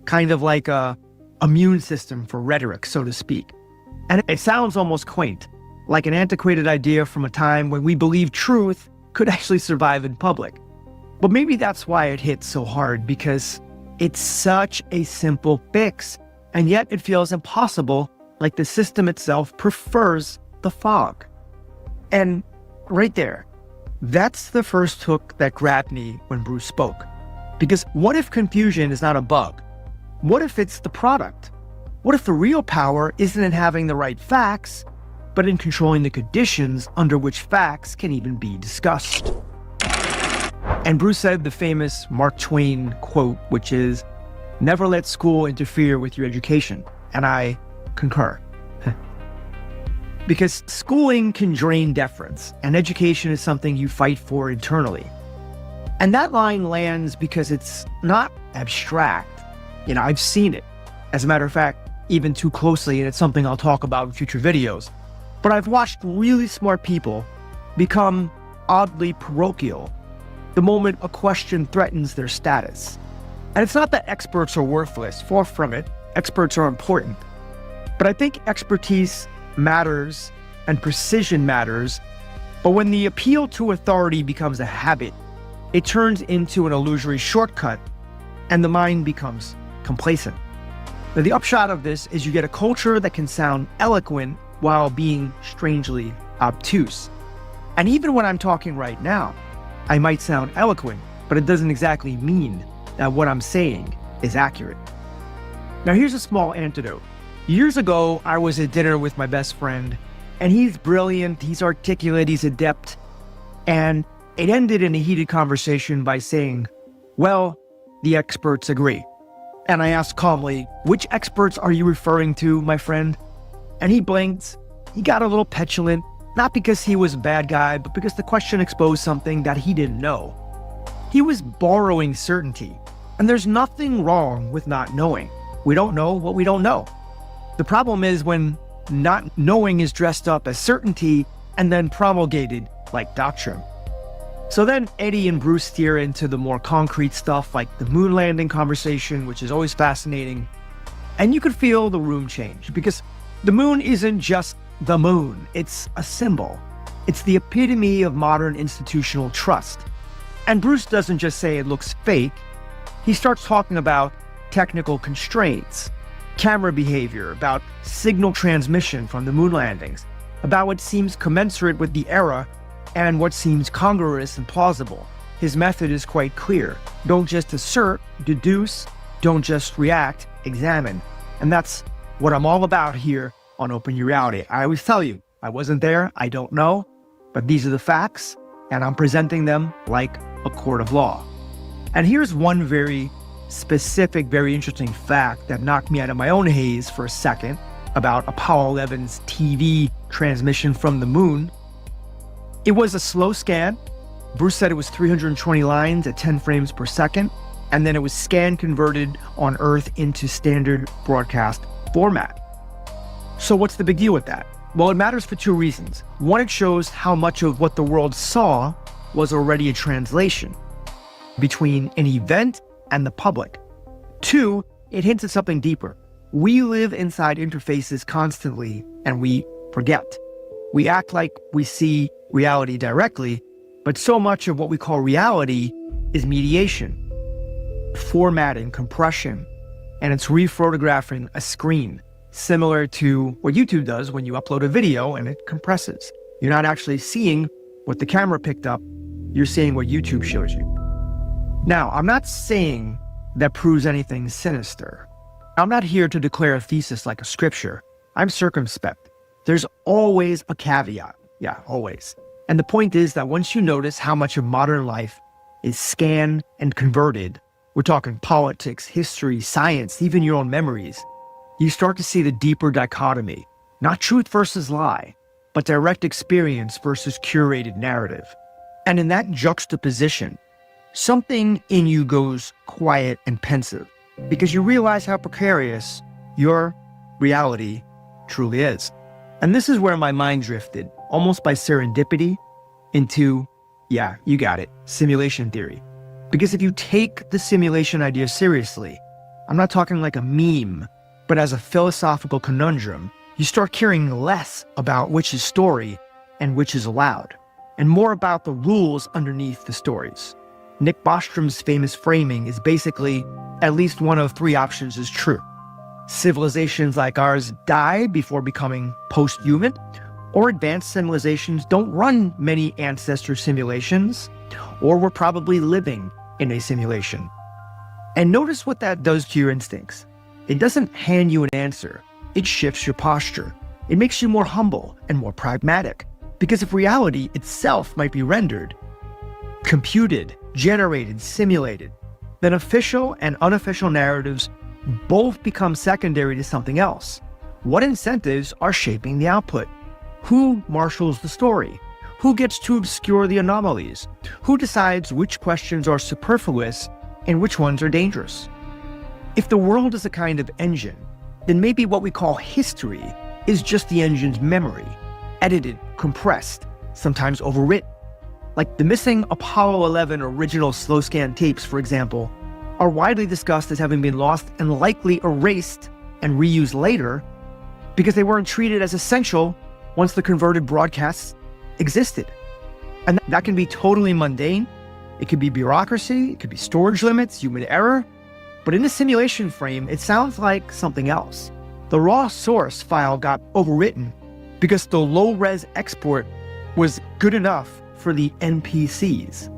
kind of like a immune system for rhetoric, so to speak. And it sounds almost quaint, like an antiquated idea from a time when we believed truth could actually survive in public. But maybe that's why it hits so hard, because it's such a simple fix, and yet it feels impossible, like the system itself prefers the fog. And right there, that's the first hook that grabbed me when Bruce spoke. Because what if confusion is not a bug? What if it's the product? What if the real power isn't in having the right facts, but in controlling the conditions under which facts can even be discussed? And Bruce said the famous Mark Twain quote, which is, "Never let school interfere with your education." And I concur. Because schooling can drain deference, and education is something you fight for internally. And that line lands because it's not abstract. You know, I've seen it. As a matter of fact, even too closely, and it's something I'll talk about in future videos. But I've watched really smart people become oddly parochial the moment a question threatens their status. And it's not that experts are worthless, far from it. Experts are important. But I think expertise matters and precision matters. But when the appeal to authority becomes a habit, it turns into an illusory shortcut and the mind becomes complacent. Now, the upshot of this is you get a culture that can sound eloquent while being strangely obtuse. And even when I'm talking right now, I might sound eloquent, but it doesn't exactly mean that what I'm saying is accurate. Now, here's a small antidote. Years ago, I was at dinner with my best friend, and he's brilliant, he's articulate, he's adept, and it ended in a heated conversation by saying, "Well, the experts agree." And I asked calmly, "Which experts are you referring to, my friend?" And he blinked. He got a little petulant, not because he was a bad guy, but because the question exposed something that he didn't know. He was borrowing certainty, and there's nothing wrong with not knowing. We don't know what we don't know. The problem is when not knowing is dressed up as certainty and then promulgated like doctrine. So then Eddie and Bruce steer into the more concrete stuff like the moon landing conversation, which is always fascinating. And you could feel the room change because the moon isn't just the moon, it's a symbol. It's the epitome of modern institutional trust. And Bruce doesn't just say it looks fake, he starts talking about technical constraints, camera behavior, about signal transmission from the moon landings, about what seems commensurate with the era and what seems congruous and plausible. His method is quite clear. Don't just assert, deduce, don't just react, examine. And that's what I'm all about here on Open Your Reality. I always tell you, I wasn't there, I don't know, but these are the facts, and I'm presenting them like a court of law. And here's one very specific, very interesting fact that knocked me out of my own haze for a second about Apollo 11's TV transmission from the moon. It was a slow scan. Bruce said it was 320 lines at 10 frames per second, and then it was scan converted on Earth into standard broadcast format. So what's the big deal with that? Well, it matters for two reasons. One, it shows how much of what the world saw was already a translation between an event and the public. Two, it hints at something deeper. We live inside interfaces constantly, and we forget. We act like we see reality directly, but so much of what we call reality is mediation, formatting, compression, and it's rephotographing a screen, similar to what YouTube does when you upload a video and it compresses. You're not actually seeing what the camera picked up, you're seeing what YouTube shows you. Now, I'm not saying that proves anything sinister. I'm not here to declare a thesis like a scripture. I'm circumspect. There's always a caveat. Yeah, always. And the point is that once you notice how much of modern life is scanned and converted, we're talking politics, history, science, even your own memories, you start to see the deeper dichotomy, not truth versus lie, but direct experience versus curated narrative. And in that juxtaposition, something in you goes quiet and pensive because you realize how precarious your reality truly is. And this is where my mind drifted, almost by serendipity, into, yeah, you got it, simulation theory. Because if you take the simulation idea seriously, I'm not talking like a meme, but as a philosophical conundrum, you start caring less about which is story and which is allowed, and more about the rules underneath the stories. Nick Bostrom's famous framing is basically at least one of three options is true. Civilizations like ours die before becoming post-human, or advanced civilizations don't run many ancestor simulations, or we're probably living in a simulation. And notice what that does to your instincts. It doesn't hand you an answer, it shifts your posture. It makes you more humble and more pragmatic. Because if reality itself might be rendered, computed, generated, simulated, then official and unofficial narratives both become secondary to something else. What incentives are shaping the output? Who marshals the story? Who gets to obscure the anomalies? Who decides which questions are superfluous and which ones are dangerous? If the world is a kind of engine, then maybe what we call history is just the engine's memory, edited, compressed, sometimes overwritten. Like the missing Apollo 11 original slow scan tapes, for example, are widely discussed as having been lost and likely erased and reused later because they weren't treated as essential once the converted broadcasts existed. And that can be totally mundane. It could be bureaucracy, it could be storage limits, human error. But in the simulation frame, it sounds like something else. The raw source file got overwritten because the low-res export was good enough for the NPCs.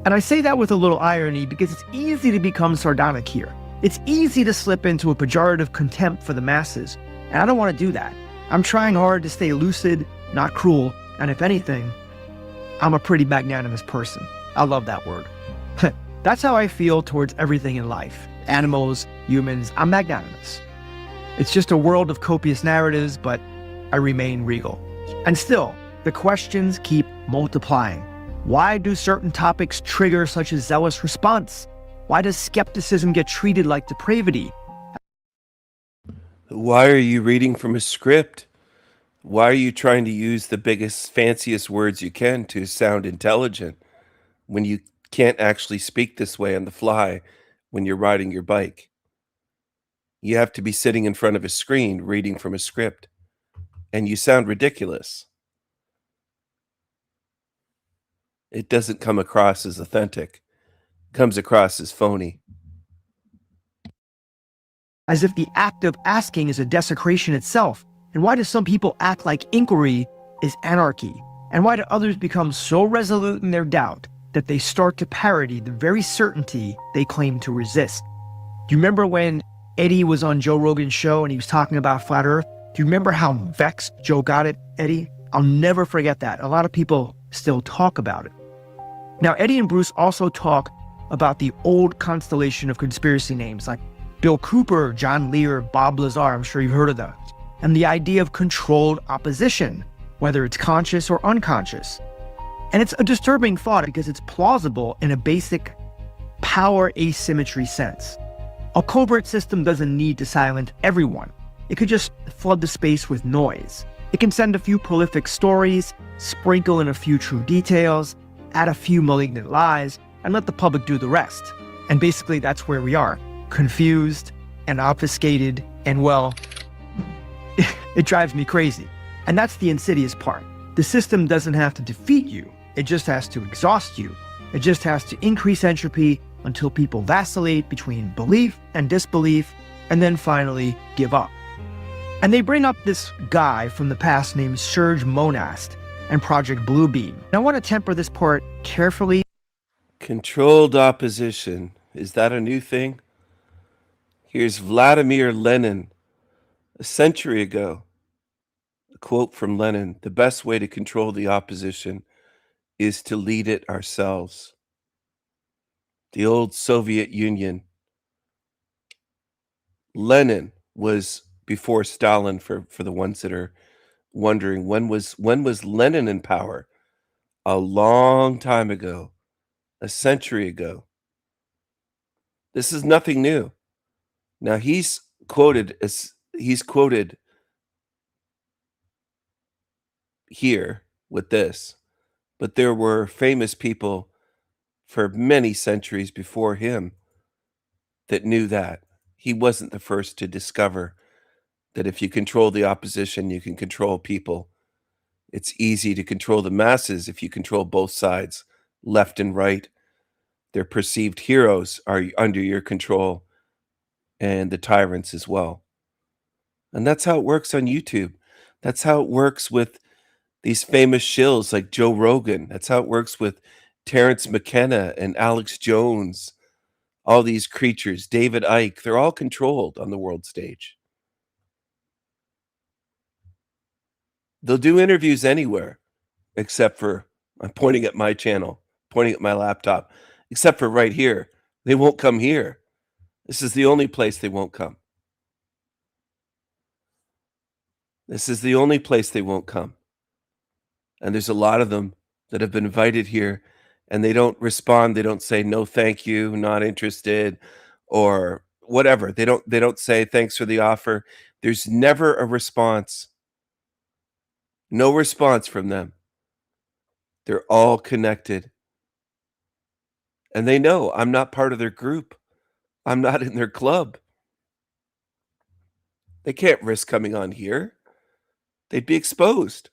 And I say that with a little irony because it's easy to become sardonic here. It's easy to slip into a pejorative contempt for the masses, and I don't want to do that. I'm trying hard to stay lucid, not cruel, and if anything, I'm a pretty magnanimous person. I love that word. That's how I feel towards everything in life. Animals, humans, I'm magnanimous. It's just a world of copious narratives, but I remain regal. And still, the questions keep multiplying. Why do certain topics trigger such a zealous response? Why does skepticism get treated like depravity? Why are you reading from a script? Why are you trying to use the biggest, fanciest words you can to sound intelligent? when you can't actually speak this way on the fly when you're riding your bike. You have to be sitting in front of a screen reading from a script, and you sound ridiculous. It doesn't come across as authentic. It comes across as phony. As if the act of asking is a desecration itself. And why do some people act like inquiry is anarchy? And why do others become so resolute in their doubt that they start to parody the very certainty they claim to resist? Do you remember when Eddie was on Joe Rogan's show and he was talking about flat Earth? Do you remember how vexed Joe got it, Eddie? I'll never forget that. A lot of people still talk about it. Now, Eddie and Bruce also talk about the old constellation of conspiracy names like Bill Cooper, John Lear, Bob Lazar. I'm sure you've heard of those. And the idea of controlled opposition, whether it's conscious or unconscious. And it's a disturbing thought because it's plausible in a basic power asymmetry sense. A covert system doesn't need to silence everyone. It could just flood the space with noise. It can send a few prolific stories, sprinkle in a few true details, add a few malignant lies, and let the public do the rest. And basically that's where we are, confused and obfuscated, and well, it drives me crazy. And that's the insidious part. The system doesn't have to defeat you. It just has to exhaust you. It just has to increase entropy until people vacillate between belief and disbelief, and then finally give up. And they bring up this guy from the past named Serge Monast and Project Bluebeam. And I want to temper this part carefully. Controlled opposition. Is that a new thing? Here's Vladimir Lenin, a century ago. A quote from Lenin: "The best way to control the opposition is to lead it ourselves." The old Soviet Union. Lenin was before Stalin, for the ones that are wondering, when was Lenin in power? A long time ago, a century ago. This is nothing new. Now he's quoted here with this, but there were famous people for many centuries before him that knew that. He wasn't the first to discover that if you control the opposition, you can control people. It's easy to control the masses if you control both sides, left and right. Their perceived heroes are under your control, and the tyrants as well. And that's how it works on YouTube. That's how it works with these famous shills like Joe Rogan. That's how it works with Terrence McKenna and Alex Jones. All these creatures, David Icke, they're all controlled on the world stage. They'll do interviews anywhere, except for, I'm pointing at my channel, pointing at my laptop, except for right here. They won't come here. This is the only place they won't come. This is the only place they won't come. And there's a lot of them that have been invited here, and they don't respond. They don't say, no, thank you, not interested, or whatever. They don't say, thanks for the offer. There's never a response. No response from them. They're all connected. And they know I'm not part of their group. I'm not in their club. They can't risk coming on here. They'd be exposed.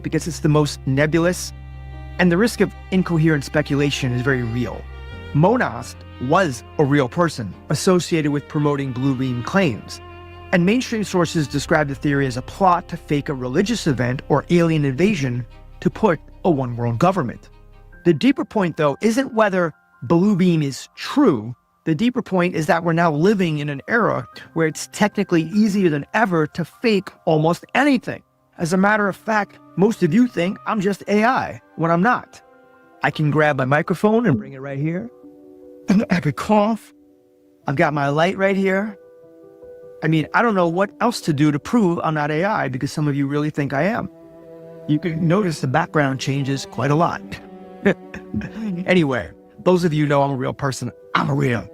Because it's the most nebulous, and the risk of incoherent speculation is very real. Monast was a real person associated with promoting Bluebeam claims, and mainstream sources describe the theory as a plot to fake a religious event or alien invasion to put a one-world government. The deeper point, though, isn't whether Bluebeam is true. The deeper point is that we're now living in an era where it's technically easier than ever to fake almost anything. As a matter of fact, most of you think I'm just AI when I'm not. I can grab my microphone and bring it right here. I could cough. I've got my light right here. I mean, I don't know what else to do to prove I'm not AI, because some of you really think I am. You can notice the background changes quite a lot. Anyway, those of you know I'm a real person. I'm real.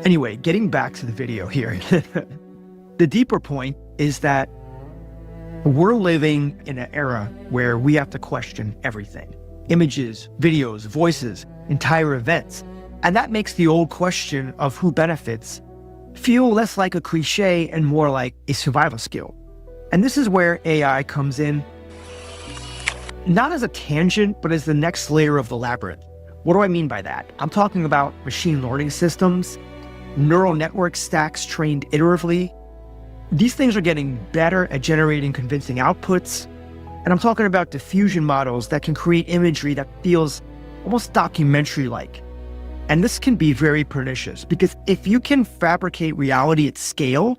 Anyway, getting back to the video here. the deeper point is that we're living in an era where we have to question everything. Images, videos, voices, entire events. And that makes the old question of who benefits feel less like a cliche and more like a survival skill. And this is where AI comes in, not as a tangent, but as the next layer of the labyrinth. What do I mean by that? I'm talking about machine learning systems, neural network stacks trained iteratively. These things are getting better at generating convincing outputs. And I'm talking about diffusion models that can create imagery that feels almost documentary-like. And this can be very pernicious because if you can fabricate reality at scale,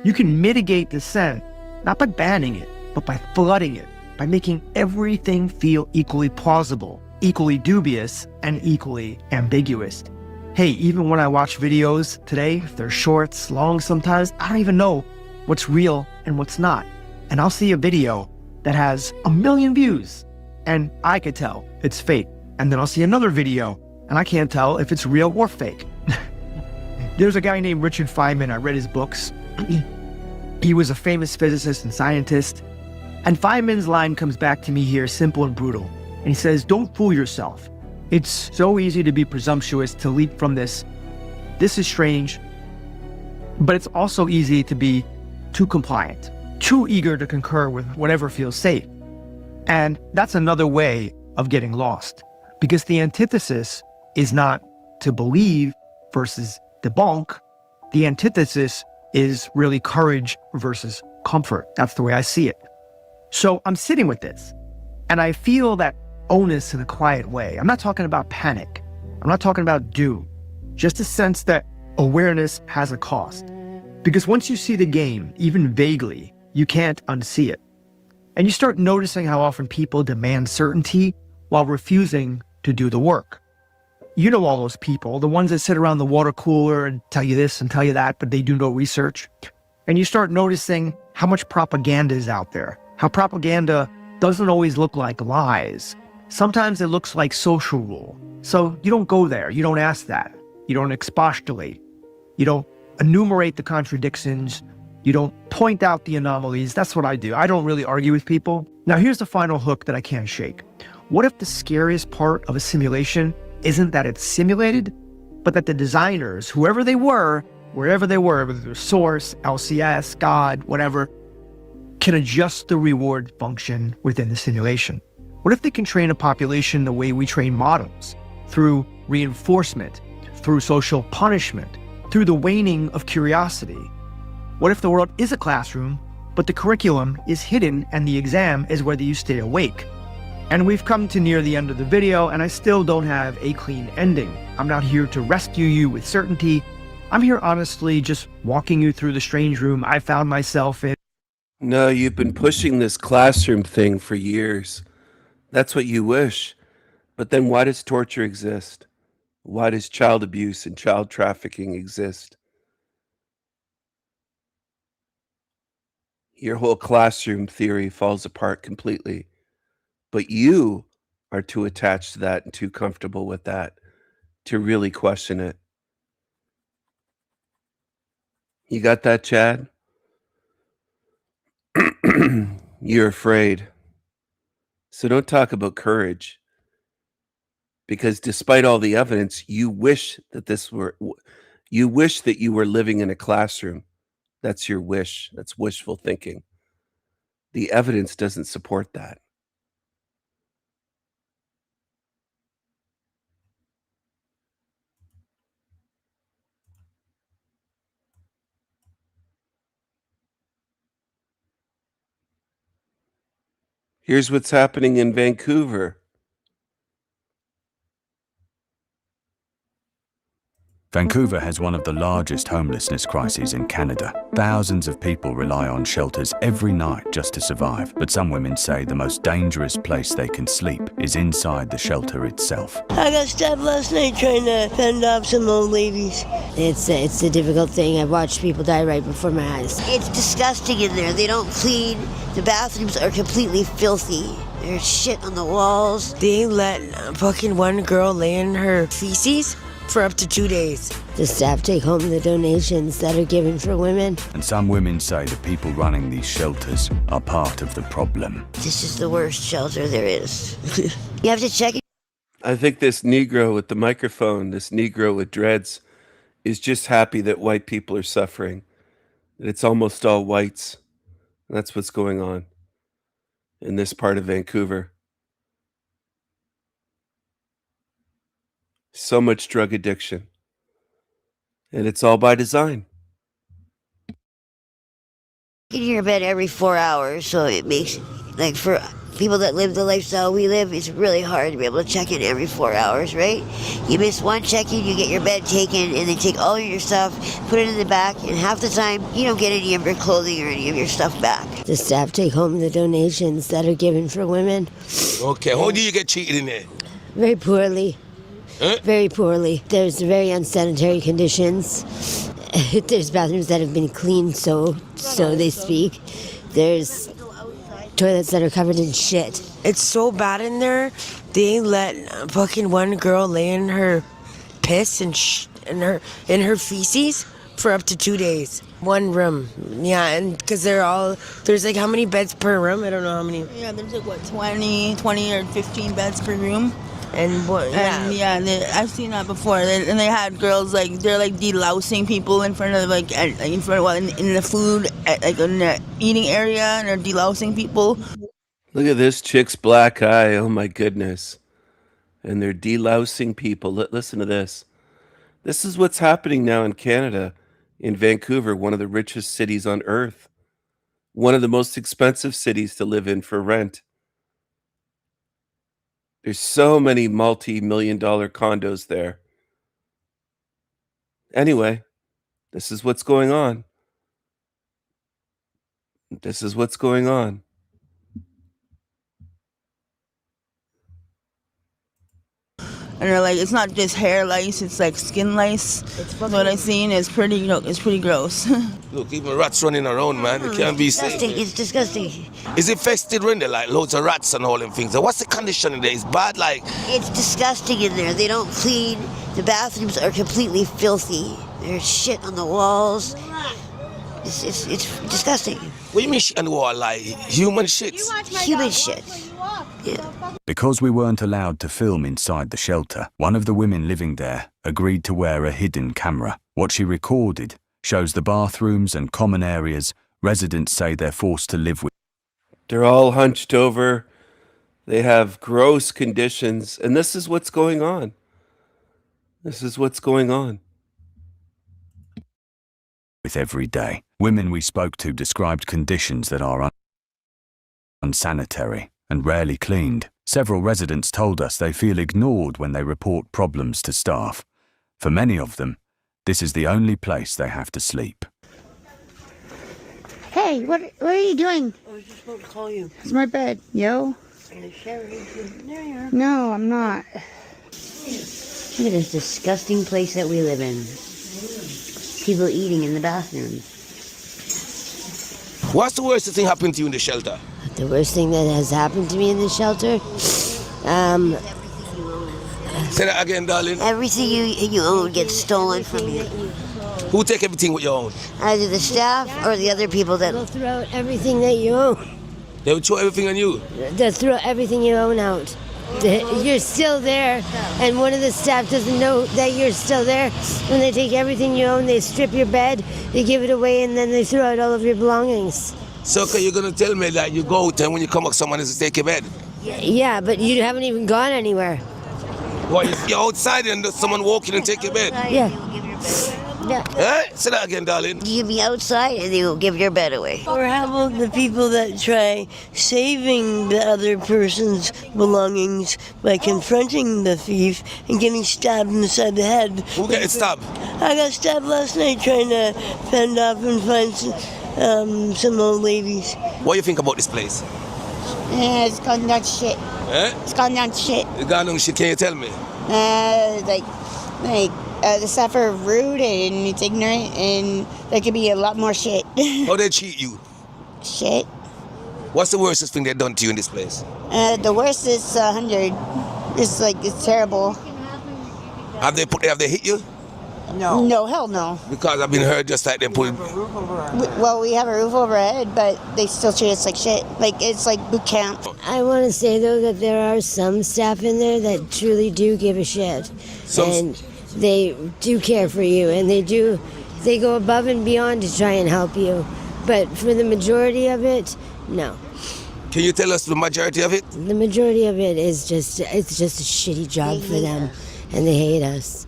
you can mitigate dissent, not by banning it, but by flooding it, by making everything feel equally plausible, equally dubious, and equally ambiguous. Hey, even when I watch videos today, if they're shorts, long sometimes, I don't even know what's real and what's not. And I'll see a video that has 1 million views, and I could tell it's fake. And then I'll see another video, and I can't tell if it's real or fake. There's a guy named Richard Feynman. I read his books. He was a famous physicist and scientist. And Feynman's line comes back to me here, simple and brutal. And he says, don't fool yourself. It's so easy to be presumptuous, to leap from this is strange. But it's also easy to be too compliant, too eager to concur with whatever feels safe. And that's another way of getting lost. Because the antithesis is not to believe versus debunk. The antithesis is really courage versus comfort. That's the way I see it. So I'm sitting with this, and I feel that onus in a quiet way. I'm not talking about panic. I'm not talking about doom. Just a sense that awareness has a cost. Because once you see the game, even vaguely, you can't unsee it. And you start noticing how often people demand certainty while refusing to do the work. You know all those people, the ones that sit around the water cooler and tell you this and tell you that, but they do no research. And you start noticing how much propaganda is out there, how propaganda doesn't always look like lies. Sometimes it looks like social rule. So you don't go there, you don't ask that, you don't expostulate, you don't enumerate the contradictions, you don't point out the anomalies. That's what I do. I don't really argue with people. Now here's the final hook that I can't shake. What if the scariest part of a simulation isn't that it's simulated, but that the designers, whoever they were, wherever they were, whether they're Source, LCS, God, whatever, can adjust the reward function within the simulation? What if they can train a population the way we train models, through reinforcement, through social punishment, through the waning of curiosity? What if the world is a classroom, but the curriculum is hidden and the exam is whether you stay awake? And we've come to near the end of the video, and I still don't have a clean ending. I'm not here to rescue you with certainty. I'm here honestly just walking you through the strange room I found myself in. No, you've been pushing this classroom thing for years. That's what you wish. But then why does torture exist? Why does child abuse and child trafficking exist? Your whole classroom theory falls apart completely. But you are too attached to that and too comfortable with that to really question it. You got that, Chad? You're afraid. So don't talk about courage. Because despite all the evidence, you wish that you were living in a classroom. That's your wish. That's wishful thinking. The evidence doesn't support that. Here's what's happening in Vancouver. Vancouver has one of the largest homelessness crises in Canada. Thousands of people rely on shelters every night just to survive, but some women say the most dangerous place they can sleep is inside the shelter itself. I got stabbed last night trying to fend off some old ladies. It's a difficult thing. I've watched people die right before my eyes. It's disgusting in there. They don't clean. The bathrooms are completely filthy. There's shit on the walls. They let fucking one girl lay in her feces. for up to 2 days. The staff take home the donations that are given for women. And some women say the people running these shelters are part of the problem. This is the worst shelter there is. You have to check it. I think this Negro with the microphone, this Negro with dreads, is just happy that white people are suffering. That it's almost all whites. And that's what's going on in this part of Vancouver. So much drug addiction. And it's all by design. In your bed every 4 hours, so it makes, like, for people that live the lifestyle we live, it's really hard to be able to check in every 4 hours, right? You miss one check-in, you get your bed taken, and they take all your stuff, put it in the back, and half the time, you don't get any of your clothing or any of your stuff back. The staff take home the donations that are given for women. Okay, how do you get treated in there? Very poorly. Huh? Very poorly. There's very unsanitary conditions. There's bathrooms that have been cleaned, so they speak. There's toilets that are covered in shit. It's so bad in there. They let fucking one girl lay in her piss and in her feces for up to 2 days. One room. Yeah, and because there's like how many beds per room? I don't know how many. Yeah, there's like what, 20 or 15 beds per room. And what? Yeah, I've seen that before. And they had girls like they're like delousing people in front of in the food like in the eating area, and they're delousing people. Look at this chick's black eye. Oh my goodness. And they're delousing people. Listen to this. This is what's happening now in Canada, in Vancouver, one of the richest cities on earth. One of the most expensive cities to live in for rent. There's so many multi-million-dollar condos there. Anyway, this is what's going on. This is what's going on. And they're like, it's not just hair lice, it's like skin lice. What I've seen is pretty gross. Look, even rats running around, man. It can't be safe. It's disgusting. Is it infested when there, like loads of rats and all them things? What's the condition in there? It's bad, like. It's disgusting in there. They don't clean. The bathrooms are completely filthy. There's shit on the walls. It's disgusting. What do you mean shit on the wall? Like human shit? Human shit. Yeah. Because we weren't allowed to film inside the shelter, one of the women living there agreed to wear a hidden camera. What she recorded shows the bathrooms and common areas residents say they're forced to live with. They're all hunched over. They have gross conditions. And this is what's going on. This is what's going on. With every day, women we spoke to described conditions that are unsanitary and rarely cleaned. Several residents told us they feel ignored when they report problems to staff. For many of them, this is the only place they have to sleep. Hey, what are you doing? I was just about to call you. It's my bed, yo. There you are. No, I'm not. Look at this disgusting place that we live in. People eating in the bathrooms. What's the worst thing happened to you in the shelter? The worst thing that has happened to me in the shelter? Say that again, darling. Everything you own gets stolen from you. Who take everything with your own? Either the staff or the other people that will throw out everything that you own. They will throw everything on you? They'll throw everything you own out. You're still there, and one of the staff doesn't know that you're still there. When they take everything you own, they strip your bed, they give it away, and then they throw out all of your belongings. So, okay, you're going to tell me that you go out and when you come back, someone has to take your bed? Yeah, but you haven't even gone anywhere. What, you're outside and there's someone walking and take your bed? Yeah. Yeah. Say that again, darling. You can be outside and they will give your bed away. Or how about the people that try saving the other person's belongings by confronting the thief and getting stabbed inside the head? Who got stabbed? I got stabbed last night trying to fend off and find some old ladies. What do you think about this place? Yeah, it's gone down to shit. It's gone down to shit. It's gone down to shit, can you tell me? The staff are rude and it's ignorant, and there could be a lot more shit. How they cheat you? Shit. What's the worstest thing they've done to you in this place? The worst is 100. It's terrible. Have they hit you? No. No, hell no. Because I've been heard just like they put. Well, we have a roof over our head, but they still treat us like shit. Like, it's like boot camp. I want to say, though, that there are some staff in there that truly do give a shit. And they do care for you, and they go above and beyond to try and help you. But for the majority of it, no. Can you tell us the majority of it? The majority of it is just a shitty job for them, and they hate us.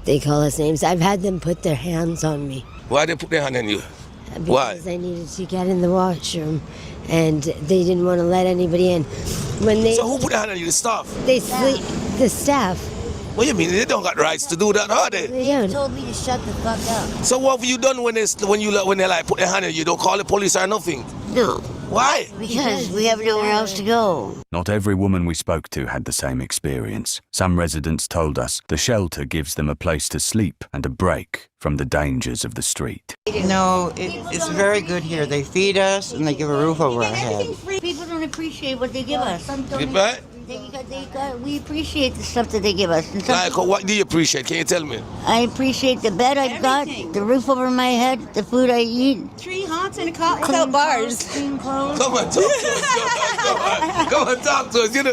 They call us names. I've had them put their hands on me. Why they put their hand on you? Because I needed to get in the washroom, and they didn't want to let anybody in. So who put their hand on you? The staff? They sleep. The staff. What do you mean? They don't got rights to do that, are they? They told me to shut the fuck up. So what have you done when they like put their hand on you? You don't call the police or nothing? No. Why? Because we have nowhere else to go. Not every woman we spoke to had the same experience. Some residents told us the shelter gives them a place to sleep and a break from the dangers of the street. No, it's very good here. They feed us and they give a roof over our head. People don't appreciate what they give us. Right? We appreciate the stuff that they give us. Like, what do you appreciate? Can you tell me? I appreciate the bed I've got, the roof over my head, the food I eat. 3 hots and a cot without bars. Clean clothes. Come on, talk to us. Come on, talk to us. You know,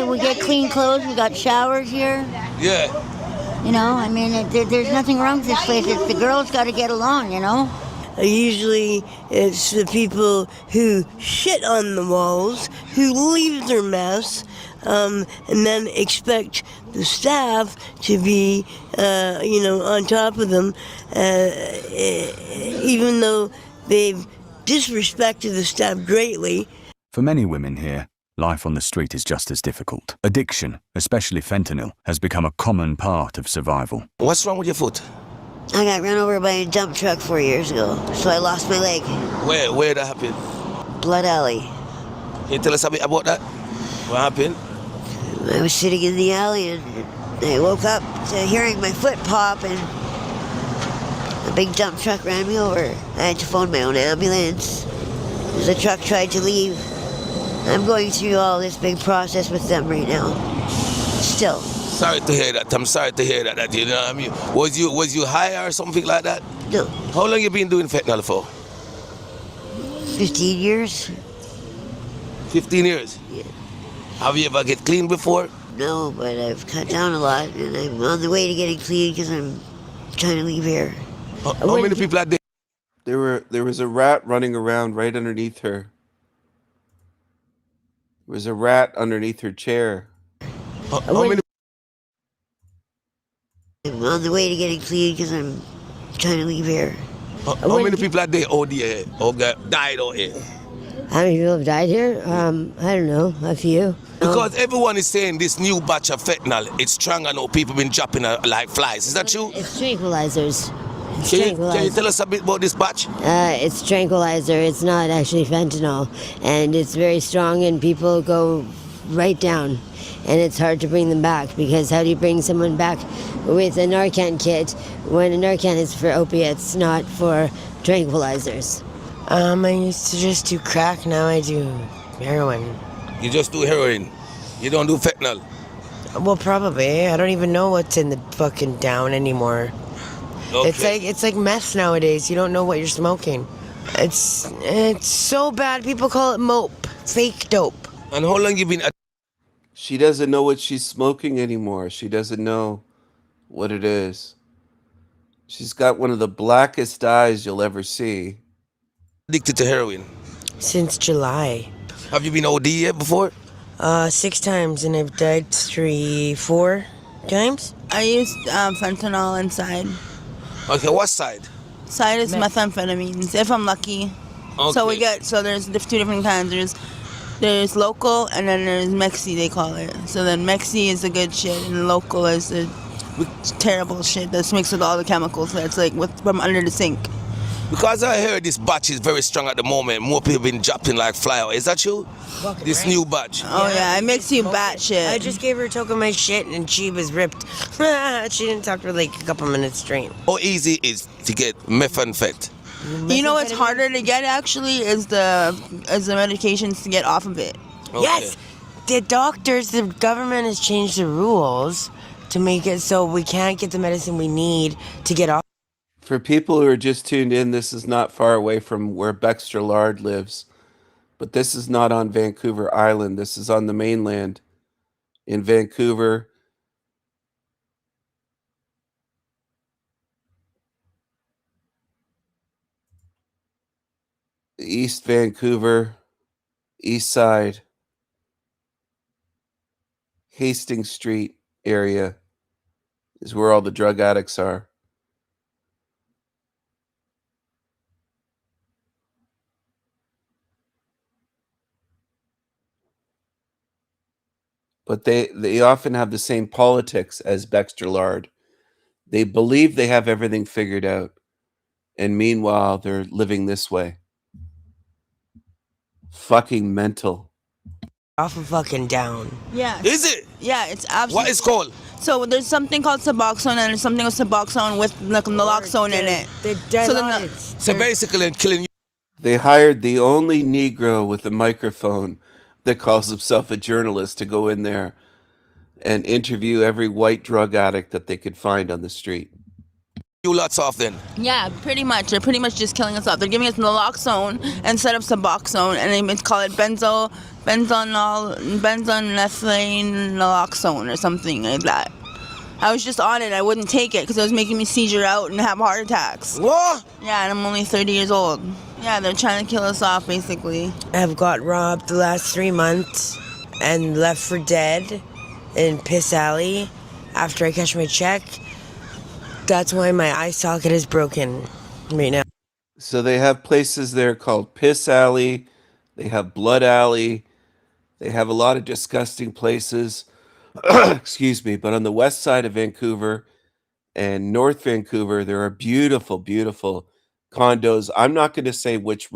we get clean clothes. We got showers here. Yeah. You know, I mean, there's nothing wrong with this place. It's the girls got to get along, you know. Usually it's the people who shit on the walls, who leave their mess, and then expect the staff to be, on top of them, even though they've disrespected the staff greatly. For many women here, life on the street is just as difficult. Addiction, especially fentanyl, has become a common part of survival. What's wrong with your foot? I got run over by a dump truck 4 years ago, so I lost my leg. Where that happened? Blood Alley. Can you tell us a bit about that? What happened? I was sitting in the alley and I woke up to hearing my foot pop and a big dump truck ran me over. I had to phone my own ambulance because the truck tried to leave. I'm going through all this big process with them right now. Still. Sorry to hear that. I'm sorry to hear that. You know what I mean? Was you high or something like that? No. How long you been doing fentanyl for? 15 years. 15 years? Yeah. Have you ever get clean before? No, but I've cut down a lot, and I'm on the way to getting clean because I'm trying to leave here. How many people are there? There was a rat running around right underneath her. There was a rat underneath her chair. How many? I'm on the way to getting clean because I'm trying to leave here. How many people are there died out here? How many people have died here? I don't know, a few. Because everyone is saying this new batch of fentanyl, it's strong. I know people been dropping like flies. Is that true? It's tranquilizers. Can you tell us a bit about this batch? It's tranquilizer. It's not actually fentanyl. And it's very strong and people go right down. And it's hard to bring them back because how do you bring someone back with a Narcan kit when a Narcan is for opiates, not for tranquilizers? I used to just do crack, now I do heroin. You just do heroin? You don't do fentanyl? Well, probably. I don't even know what's in the fucking down anymore. Okay. It's like meth nowadays. You don't know what you're smoking. It's so bad. People call it mope. Fake dope. And how long you been? She doesn't know what she's smoking anymore. She doesn't know what it is. She's got one of the blackest eyes you'll ever see. Addicted to heroin? Since July. Have you been OD yet before? 6 times, and I've died 4 times. I used fentanyl inside. Okay, what side? Side is methamphetamines, if I'm lucky. Okay. So there's 2 different kinds. There's local and then there's Mexi, they call it. So then Mexi is the good shit and local is the terrible shit that's mixed with all the chemicals that's like from under the sink. Because I heard this batch is very strong at the moment. More people been dropping like fly. Is that true? This new batch. Oh yeah, it makes you bat shit. I just gave her a toke of my shit and she was ripped. She didn't talk for like a couple minutes straight. How easy is to get methamphetamine? You know what's harder to get actually is the medications to get off of it. Okay. Yes, the doctors, the government has changed the rules to make it so we can't get the medicine we need to get off. For people who are just tuned in, this is not far away from where Baxter Lard lives, but this is not on Vancouver Island. This is on the mainland in Vancouver. East Vancouver, East Side, Hastings Street area is where all the drug addicts are. But they often have the same politics as Baxter Lard. They believe they have everything figured out, and meanwhile, they're living this way. Fucking mental. Off and fucking down. Yeah. Is it? Yeah, it's absolutely. What is called? So there's something called Suboxone and there's something with Suboxone with naloxone in it. They're dead So on then it. So basically, killing you. They hired the only Negro with a microphone that calls himself a journalist to go in there and interview every white drug addict that they could find on the street. You lots off then. Yeah, pretty much. They're pretty much just killing us off. They're giving us naloxone instead of Suboxone, and they call it benzonethylene naloxone or something like that. I was just on it. I wouldn't take it because it was making me seizure out and have heart attacks. What? Yeah, and I'm only 30 years old. Yeah, they're trying to kill us off, basically. I've got robbed the last 3 months and left for dead in Piss Alley after I catch my check. That's why my eye socket is broken right now. So they have places there called Piss Alley. They have Blood Alley. They have a lot of disgusting places. Excuse me. But on the west side of Vancouver and North Vancouver, there are beautiful, beautiful condos. I'm not going to say which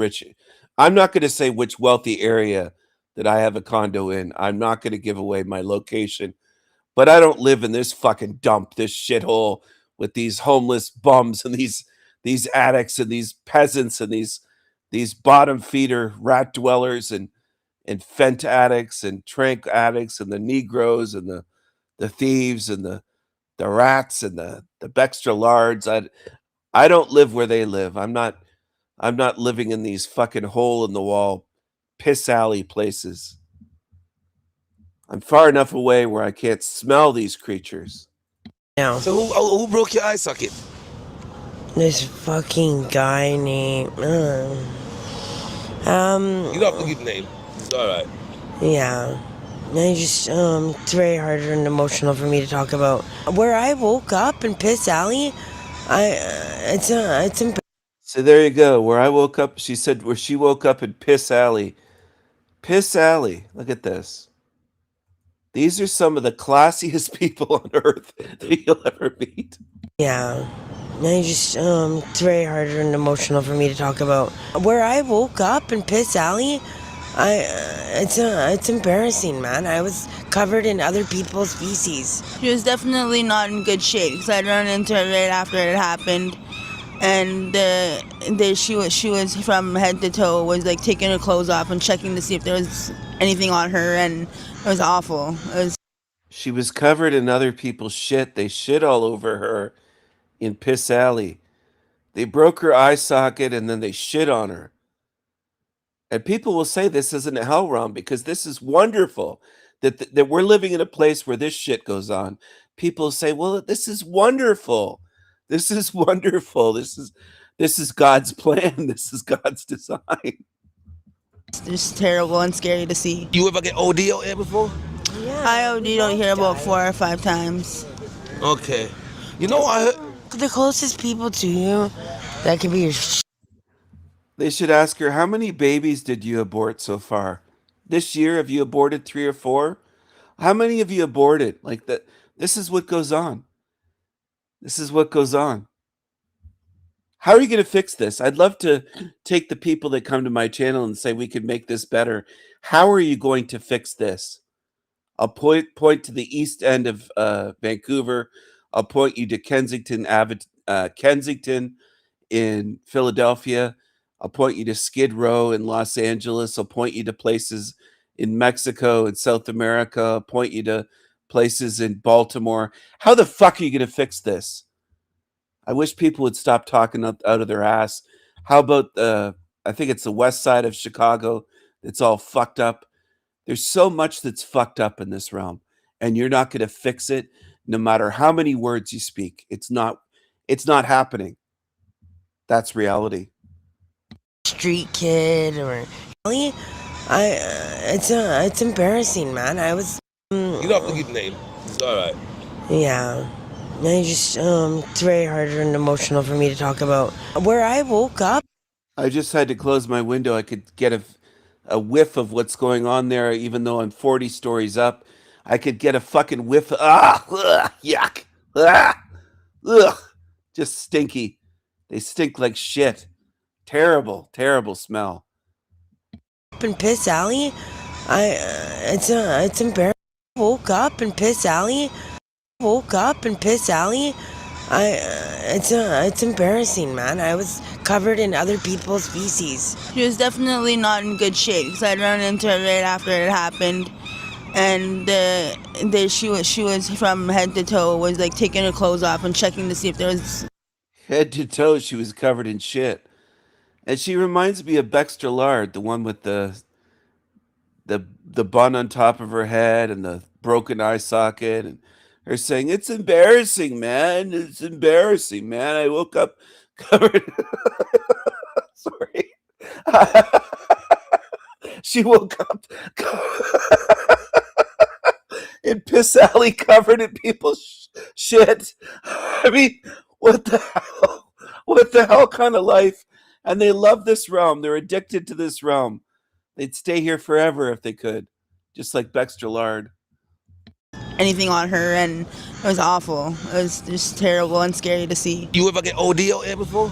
wealthy area that I have a condo in. I'm not going to give away my location. But I don't live in this fucking dump, this shithole with these homeless bums and these addicts and these peasants and these bottom feeder rat dwellers and fent addicts and trank addicts and the Negroes and the thieves and the rats and the Baxter Lards. I don't live where they live. I'm not living in these fucking hole in the wall piss alley places. I'm far enough away where I can't smell these creatures. Now. So who broke your eye socket? This fucking guy named You don't have to give the name. It's alright. yeah. I just it's very hard and emotional for me to talk about. Where I woke up in Piss Alley, it's embarrassing. So there you go. Where I woke up, she said where she woke up in Piss Alley. Piss Alley. Look at this. These are some of the classiest people on earth that you'll ever meet. Yeah. I just it's very hard and emotional for me to talk about. Where I woke up in Piss Alley, it's embarrassing, man. I was covered in other people's feces. She was definitely not in good shape because I'd run into her right after it happened. And she was from head to toe, was like taking her clothes off and checking to see if there was anything on her, and it was awful. She was covered in other people's shit. They shit all over her in Piss Alley. They broke her eye socket and then they shit on her. And people will say this isn't a hell realm because this is wonderful that we're living in a place where this shit goes on. People say, well, this is wonderful. This is wonderful. This is God's plan. This is God's design. It's just terrible and scary to see. You ever get OD out here before? Yeah. I OD'd out here about 4 or 5 times. Okay. You know, I heard the closest people to you that can be your They should ask her, how many babies did you abort so far? This year, have you aborted 3 or 4? How many have you aborted? Like that. This is what goes on. This is what goes on. How are you going to fix this? I'd love to take the people that come to my channel and say we could make this better. How are you going to fix this? I'll point to the east end of Vancouver. I'll point you to Kensington in Philadelphia. I'll point you to Skid Row in Los Angeles. I'll point you to places in Mexico and South America. I'll point you to places in Baltimore. How the fuck are you going to fix this? I wish people would stop talking out of their ass. How about I think it's the west side of Chicago. It's all fucked up. There's so much that's fucked up in this realm, and you're not going to fix it no matter how many words you speak. It's not happening. That's reality. Street kid or it's embarrassing, man. I was You don't have to give the name. It's all right. yeah. It's very hard and emotional for me to talk about. Where I woke up, I just had to close my window. I could get a whiff of what's going on there, even though I'm 40 stories up. I could get a fucking whiff. Yuck. Ugh, just stinky. They stink like shit. Terrible, terrible smell. in Piss Alley, it's embarrassing. Woke up in Piss Alley. It's embarrassing, man. I was covered in other people's feces. She was definitely not in good shape because I ran into her right after it happened, and she was from head to toe, was like taking her clothes off and checking to see if there was head to toe. She was covered in shit, and she reminds me of Bextra Lard, the one with the bun on top of her head and the broken eye socket, and her saying, "It's embarrassing, man. It's embarrassing, man. I woke up covered." Sorry. She woke up in Piss Alley covered in people's shit. I mean, what the hell? What the hell kind of life? And they love this realm. They're addicted to this realm. They'd stay here forever if they could, just like Bextra Lard. anything on her, and it was awful. It was just terrible and scary to see. You ever get OD out here before?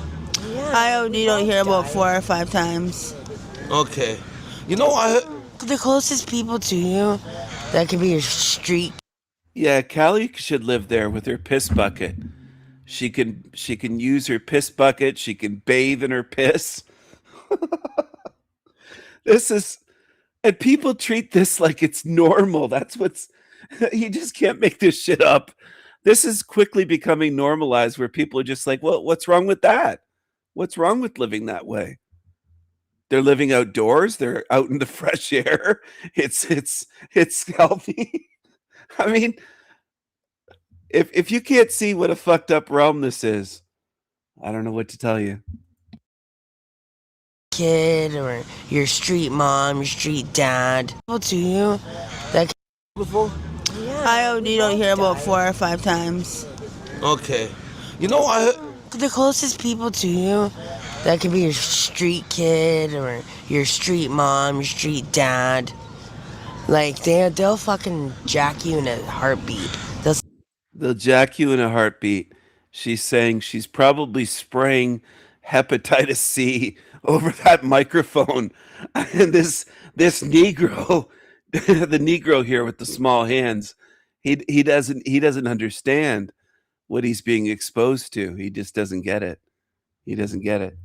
Yeah, I OD'd out here about 4 or 5 times. Okay. You know, I heard the closest people to you that could be your street. Yeah, Callie should live there with her piss bucket. She can use her piss bucket. She can bathe in her piss. And people treat this like it's normal. You just can't make this shit up. This is quickly becoming normalized where people are just like, well, what's wrong with that? What's wrong with living that way? They're living outdoors. They're out in the fresh air. It's healthy. I mean, if you can't see what a fucked up realm this is, I don't know what to tell you. Kid or your street mom, your street dad. People to you that before? Yeah, I OD'd out here about 4 or 5 times. Okay. You know, I heard the closest people to you that could be your street kid or your street mom, your street dad. Like they'll fucking jack you in a heartbeat. They'll jack you in a heartbeat. She's saying she's probably spraying hepatitis C over that microphone. And this Negro, the Negro here with the small hands, he doesn't understand what he's being exposed to. He just doesn't get it. He doesn't get it.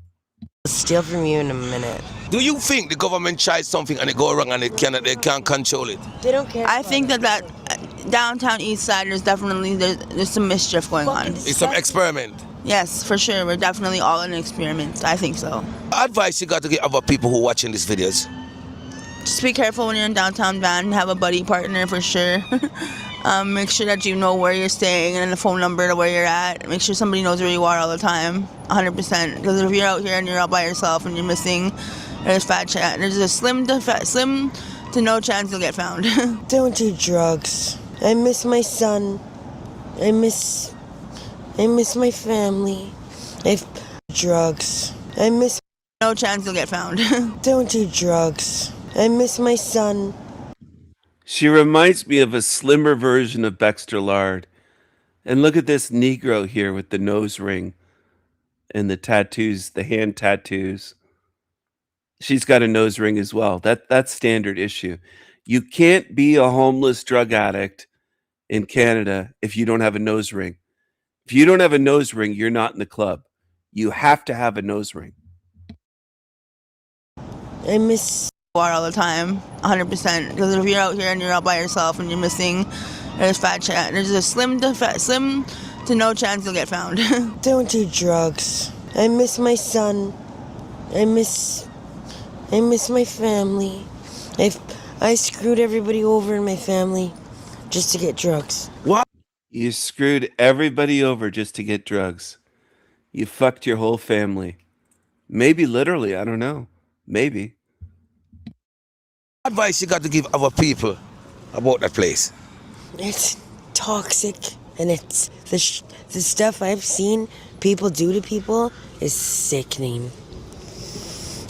Steal from you in a minute. Do you think the government tries something and it go wrong and they can't control it? They don't care. I think that downtown east side there's definitely there's some mischief going on. It's some experiment. Yes, for sure. We're definitely all in experiments. I think so. Advice you got to give other people who are watching these videos. Just be careful when you're in downtown van. Have a buddy partner for sure. Make sure that you know where you're staying and the phone number to where you're at. Make sure somebody knows where you are all the time, 100%. Because if you're out here and you're out by yourself and you're missing, there's a slim to no chance you'll get found. Don't do drugs. I miss my son. I miss my family. Drugs. I miss. No chance you'll get found. Don't do drugs. I miss my son. She reminds me of a slimmer version of Bextra Lard. And look at this Negro here with the nose ring and the tattoos, the hand tattoos. She's got a nose ring as well. That's standard issue. You can't be a homeless drug addict in Canada if you don't have a nose ring. If you don't have a nose ring, you're not in the club. You have to have a nose ring. I miss all the time, 100%. Because if you're out here and you're out by yourself and you're missing, There's a slim to no chance you'll get found. Don't do drugs. I miss my son. I miss my family. I screwed everybody over in my family just to get drugs. What? You screwed everybody over just to get drugs. You fucked your whole family. Maybe literally, I don't know. Maybe. Advice you got to give other people about that place? It's toxic, and it's the stuff I've seen people do to people is sickening.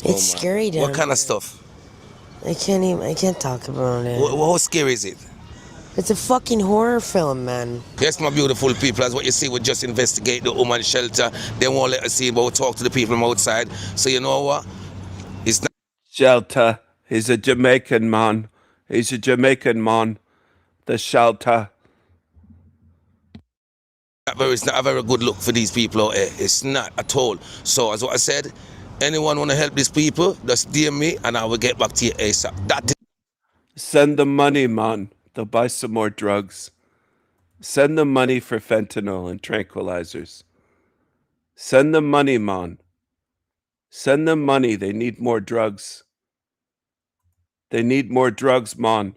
It's scary down What kind there. of stuff? I can't talk about it. How scary is it? It's a fucking horror film, man. Yes, my beautiful people, as what you see, we just investigate the woman's shelter. They won't let us see, but we'll talk to the people from outside. So you know what? It's not Shelter. He's a Jamaican man. He's a Jamaican man. The shelter. It's not a very good look for these people out here. It's not at all. So as what I said, anyone want to help these people, just DM me and I will get back to you ASAP. Send them money, man. They'll buy some more drugs. Send them money for fentanyl and tranquilizers. Send them money, man. Send them money. They need more drugs. They need more drugs, man.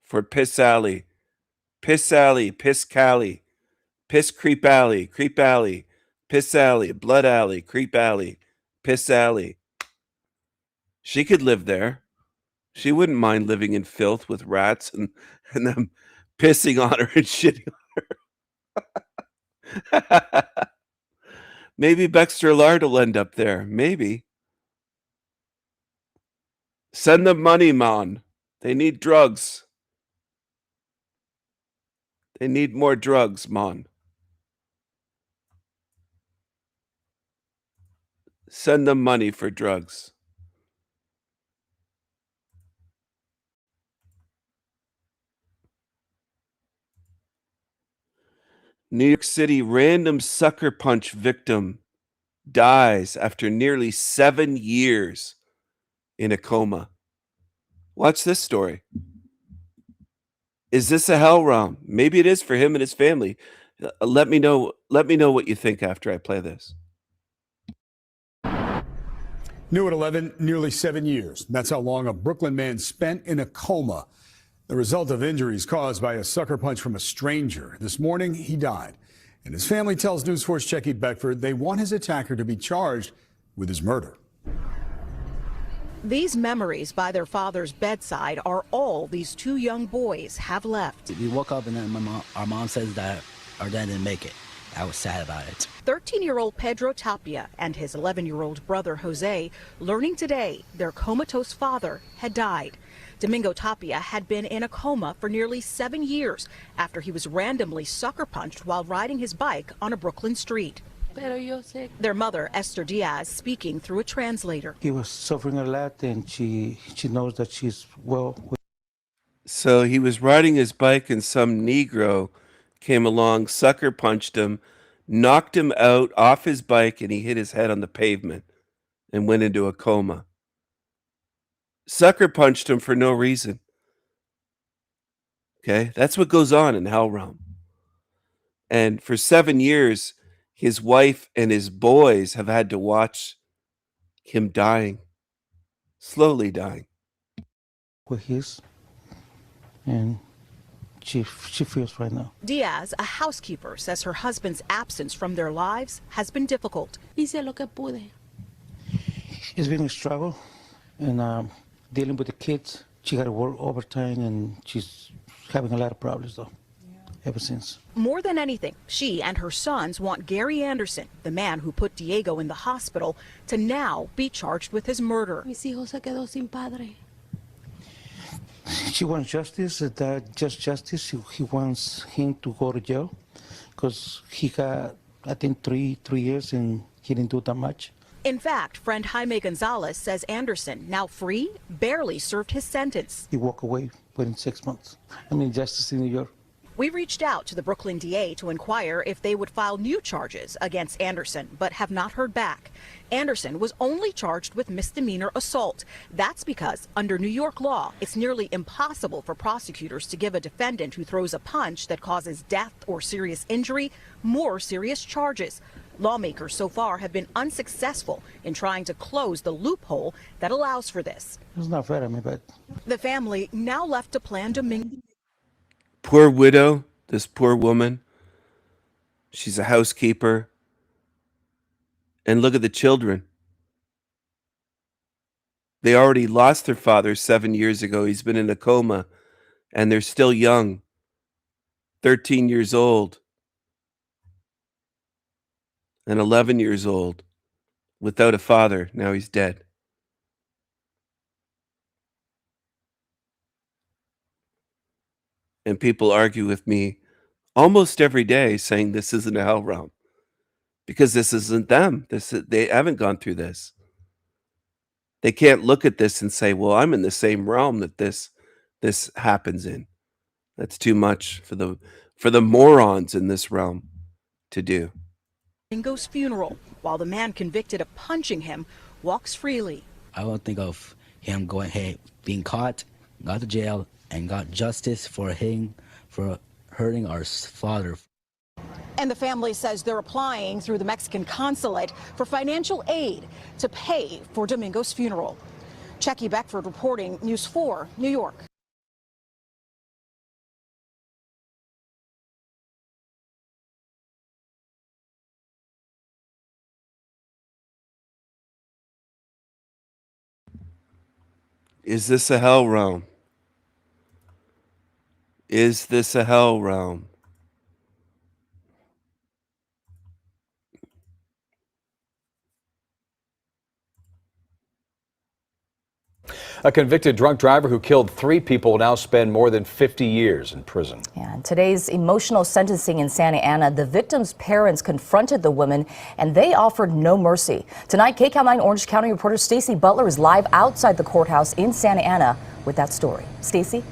For Piss Alley. Piss Alley. Piss Cali. Piss Creep Alley. Creep Alley. Piss Alley. Blood Alley. Creep Alley. Piss Alley. She could live there. She wouldn't mind living in filth with rats and them pissing on her and shitting on her. Maybe Baxter Lard will end up there. Maybe. Send them money, man. They need drugs. They need more drugs, man. Send them money for drugs. New York City random sucker punch victim dies after nearly 7 years in a coma. Watch this story. Is this a hell realm? Maybe it is for him and his family. Let me know what you think after I play this. New at 11, nearly 7 years. That's how long a Brooklyn man spent in a coma. The result of injuries caused by a sucker punch from a stranger. This morning, he died. And his family tells News 4's Checky Beckford they want his attacker to be charged with his murder. These memories by their father's bedside are all these two young boys have left. We woke up and then our mom says that our dad didn't make it. I was sad about it. 13-year-old Pedro Tapia and his 11-year-old brother Jose learning today their comatose father had died. Domingo Tapia had been in a coma for nearly 7 years after he was randomly sucker punched while riding his bike on a Brooklyn street. Their mother, Esther Diaz, speaking through a translator. He was suffering a lot and she knows that she's well. So he was riding his bike and some Negro came along, sucker punched him, knocked him out off his bike, and he hit his head on the pavement and went into a coma. Sucker punched him for no reason. Okay, that's what goes on in Hell Realm. And for 7 years, his wife and his boys have had to watch him dying, slowly dying. Where he is, and she feels right now. Diaz, a housekeeper, says her husband's absence from their lives has been difficult. It's been a struggle, and dealing with the kids. She got to work overtime, and she's having a lot of problems, though, ever since. More than anything, she and her sons want Gary Anderson, the man who put Diego in the hospital, to now be charged with his murder. She wants justice, just justice. He wants him to go to jail because he got, I think, three years and he didn't do that much. In fact, friend Jaime Gonzalez says Anderson, now free, barely served his sentence. He walked away within 6 months. I mean, justice in New York. We reached out to the Brooklyn DA to inquire if they would file new charges against Anderson, but have not heard back. Anderson was only charged with misdemeanor assault. That's because under New York law, it's nearly impossible for prosecutors to give a defendant who throws a punch that causes death or serious injury more serious charges. Lawmakers so far have been unsuccessful in trying to close the loophole that allows for this. It's not fair to me, but The family now left to plan Domingo. Poor widow, this poor woman. She's a housekeeper. And look at the children. They already lost their father 7 years ago. He's been in a coma, and they're still young, 13 years old and 11 years old, without a father. Now he's dead. And people argue with me almost every day saying this isn't a hell realm because this isn't them. They haven't gone through this. They can't look at this and say, well, I'm in the same realm that this happens in. That's too much for the morons in this realm to do. Domingo's funeral, while the man convicted of punching him walks freely. I don't think of him going, hey, being caught, got to jail, and got justice for hurting our father. And the family says they're applying through the Mexican consulate for financial aid to pay for Domingo's funeral. Jackie Beckford reporting, News 4, New York. Is this a hell realm? Is this a hell realm? A convicted drunk driver who killed 3 people will now spend more than 50 years in prison. Yeah, in today's emotional sentencing in Santa Ana, the victim's parents confronted the woman and they offered no mercy. Tonight, KCAL 9 Orange County reporter Stacey Butler is live outside the courthouse in Santa Ana with that story. Stacey?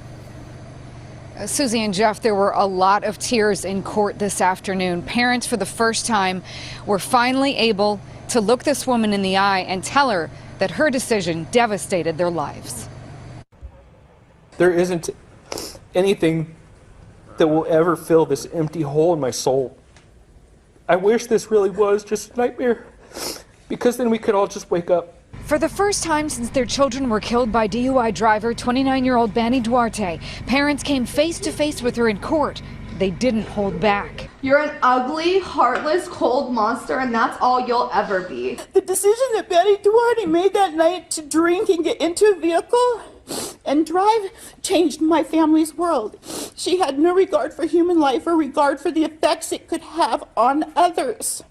Susie and Jeff, there were a lot of tears in court this afternoon. Parents, for the first time, were finally able to look this woman in the eye and tell her that her decision devastated their lives. There isn't anything that will ever fill this empty hole in my soul. I wish this really was just a nightmare, because then we could all just wake up. For the first time since their children were killed by DUI driver 29-year-old Benny Duarte, parents came face to face with her in court. They didn't hold back. You're an ugly, heartless, cold monster, and that's all you'll ever be. The decision that Betty Duarte made that night to drink and get into a vehicle and drive changed my family's world. She had no regard for human life or regard for the effects it could have on others.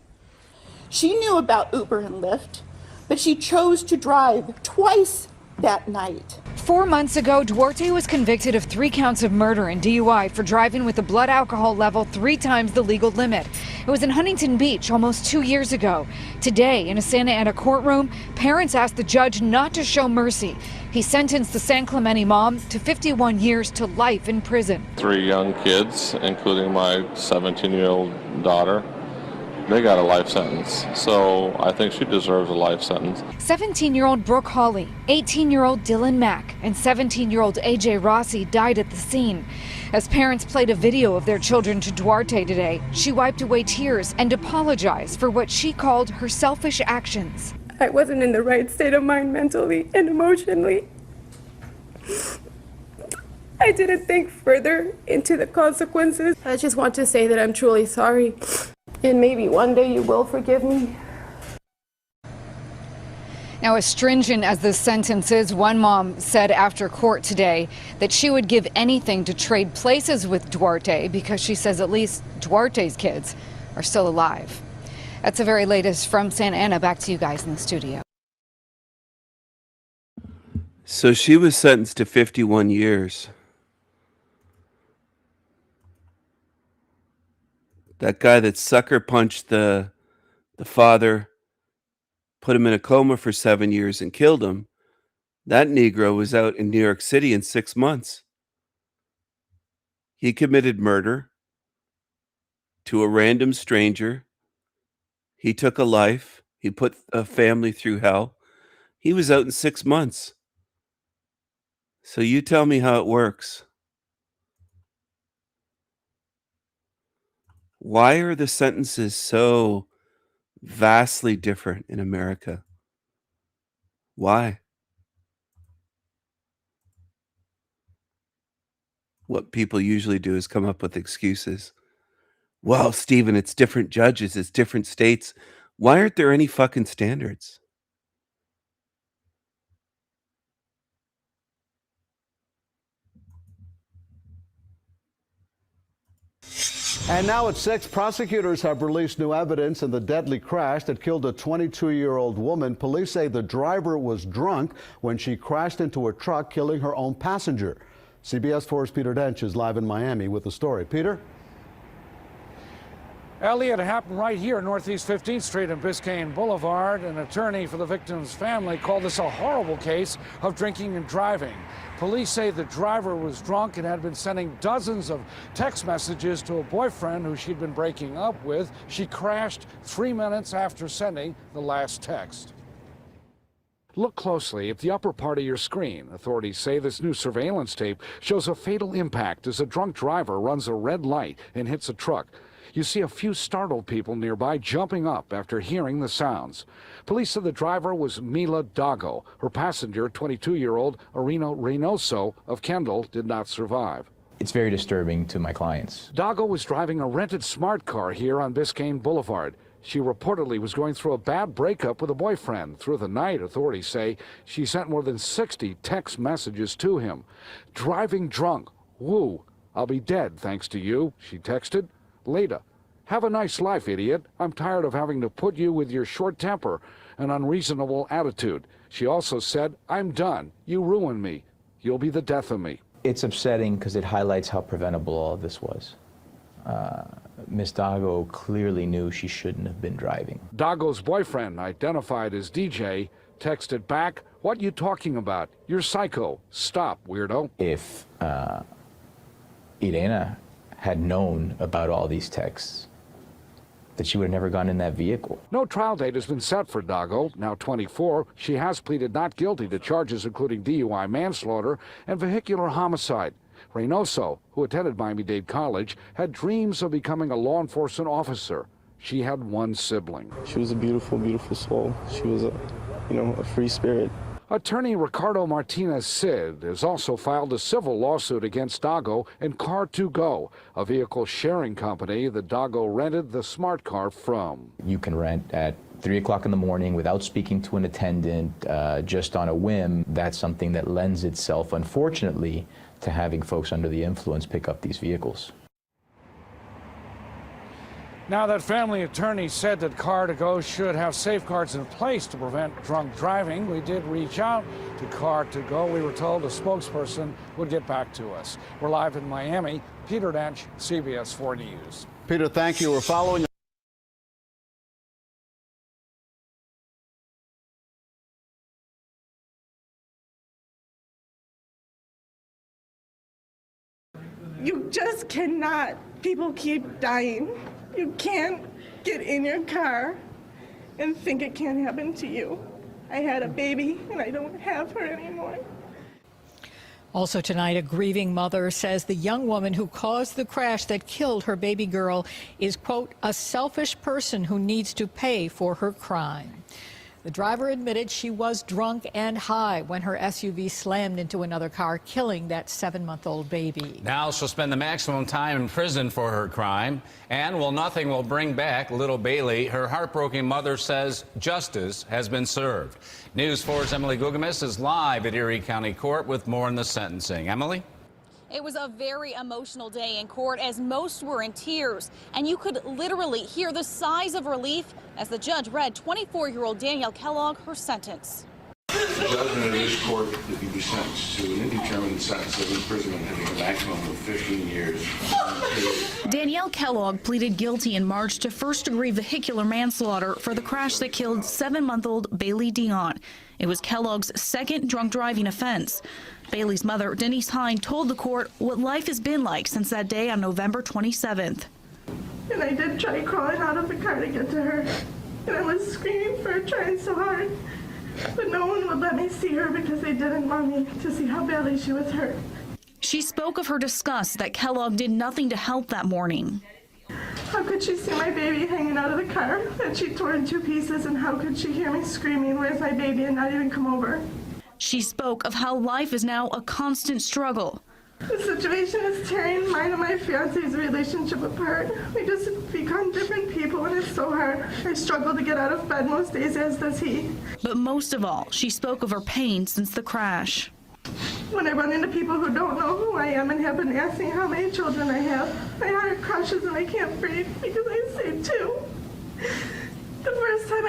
She knew about Uber and Lyft, but she chose to drive twice that night. 4 months ago, Duarte was convicted of 3 counts of murder and DUI for driving with a blood alcohol level 3 times the legal limit. It was in Huntington Beach almost 2 years ago. Today, in a Santa Ana courtroom, parents asked the judge not to show mercy. He sentenced the San Clemente mom to 51 years to life in prison. 3 young kids, including my 17-year-old daughter. They got a life sentence, so I think she deserves a life sentence. 17-year-old Brooke Hawley, 18-year-old Dylan Mack, and 17-year-old AJ Rossi died at the scene. As parents played a video of their children to Duarte today, she wiped away tears and apologized for what she called her selfish actions. I wasn't in the right state of mind mentally and emotionally. I didn't think further into the consequences. I just want to say that I'm truly sorry. And maybe one day you will forgive me. Now, as stringent as this sentence is, one mom said after court today that she would give anything to trade places with Duarte because she says at least Duarte's kids are still alive. That's the very latest from Santa Ana. Back to you guys in the studio. So she was sentenced to 51 years. That guy that sucker punched the father, put him in a coma for 7 years and killed him, that Negro was out in New York City in 6 months. He committed murder to a random stranger. He took a life. He put a family through hell. He was out in 6 months. So you tell me how it works. Why are the sentences so vastly different in America? Why? What people usually do is come up with excuses. Well, Stephen, it's different judges, it's different states. Why aren't there any fucking standards? And now at 6, prosecutors have released new evidence in the deadly crash that killed a 22-year-old woman. Police say the driver was drunk when she crashed into a truck, killing her own passenger. CBS 4's Peter Dench is live in Miami with the story. Peter? Elliot, it happened right here, Northeast 15th Street and Biscayne Boulevard. An attorney for the victim's family called this a horrible case of drinking and driving. Police say the driver was drunk and had been sending dozens of text messages to a boyfriend who she'd been breaking up with. She crashed 3 minutes after sending the last text. Look closely at the upper part of your screen. Authorities say this new surveillance tape shows a fatal impact as a drunk driver runs a red light and hits a truck. You see a few startled people nearby jumping up after hearing the sounds. Police said the driver was Mila Dago. Her passenger, 22-year-old Arino Reynoso of Kendall, did not survive. It's very disturbing to my clients. Dago was driving a rented smart car here on Biscayne Boulevard. She reportedly was going through a bad breakup with a boyfriend. Through the night, authorities say she sent more than 60 text messages to him. Driving drunk. Woo, I'll be dead thanks to you, she texted. Later, have a nice life, idiot. I'm tired of having to put you with your short temper and unreasonable attitude. She also said, I'm done. You ruined me. You'll be the death of me. It's upsetting because it highlights how preventable all of this was. Miss Dago clearly knew she shouldn't have been driving. Dago's boyfriend, identified as DJ, texted back, what you talking about? You're psycho. Stop, weirdo. If Irena had known about all these texts, that she would have never gone in that vehicle. No trial date has been set for Dago, now 24. She has pleaded not guilty to charges including DUI manslaughter and vehicular homicide. Reynoso, who attended Miami-Dade College, had dreams of becoming a law enforcement officer. She had one sibling. She was a beautiful, beautiful soul. She was a free spirit. Attorney Ricardo Martinez Cid has also filed a civil lawsuit against Dago and Car2Go, a vehicle sharing company that Dago rented the smart car from. You can rent at 3 o'clock in the morning without speaking to an attendant, just on a whim. That's something that lends itself, unfortunately, to having folks under the influence pick up these vehicles. Now, that family attorney said that Car2Go should have safeguards in place to prevent drunk driving. We did reach out to Car2Go. We were told a spokesperson would get back to us. We're live in Miami. Peter Dench, CBS 4 News. Peter, thank you. We're following. You just cannot. People keep dying. You can't get in your car and think it can't happen to you. I had a baby and I don't have her anymore. Also tonight, a grieving mother says the young woman who caused the crash that killed her baby girl is, quote, a selfish person who needs to pay for her crime. The driver admitted she was drunk and high when her SUV slammed into another car, killing that 7-month-old baby. Now she'll spend the maximum time in prison for her crime. And while nothing will bring back little Bailey, her heartbroken mother says justice has been served. News 4's Emily Gugamis is live at Erie County Court with more on the sentencing. Emily? It was a very emotional day in court as most were in tears, and you could literally hear the sighs of relief as the judge read 24-year-old Danielle Kellogg her sentence. The judgment of this court that you be sentenced to an indeterminate sentence of imprisonment having a maximum of 15 years. Danielle Kellogg pleaded guilty in March to first-degree vehicular manslaughter for the crash that killed 7-month-old Bailey Dion. It was Kellogg's second drunk driving offense. Bailey's mother, Denise Hine, told the court what life has been like since that day on November 27th. And I did try crawling out of the car to get to her. And I was screaming for her, trying so hard. But no one would let me see her because they didn't want me to see how badly she was hurt. She spoke of her disgust that Kellogg did nothing to help that morning. How could she see my baby hanging out of the car that she tore in 2 pieces, and how could she hear me screaming, "Where's my baby?" and not even come over? She spoke of how life is now a constant struggle. The situation is tearing mine and my fiance's relationship apart. We just become different people, and it's so hard. I struggle to get out of bed most days, as does he. But most of all, she spoke of her pain since the crash. When I run into people who don't know who I am and have been asking how many children I have, my heart crushes and I can't breathe because I say 2. The first time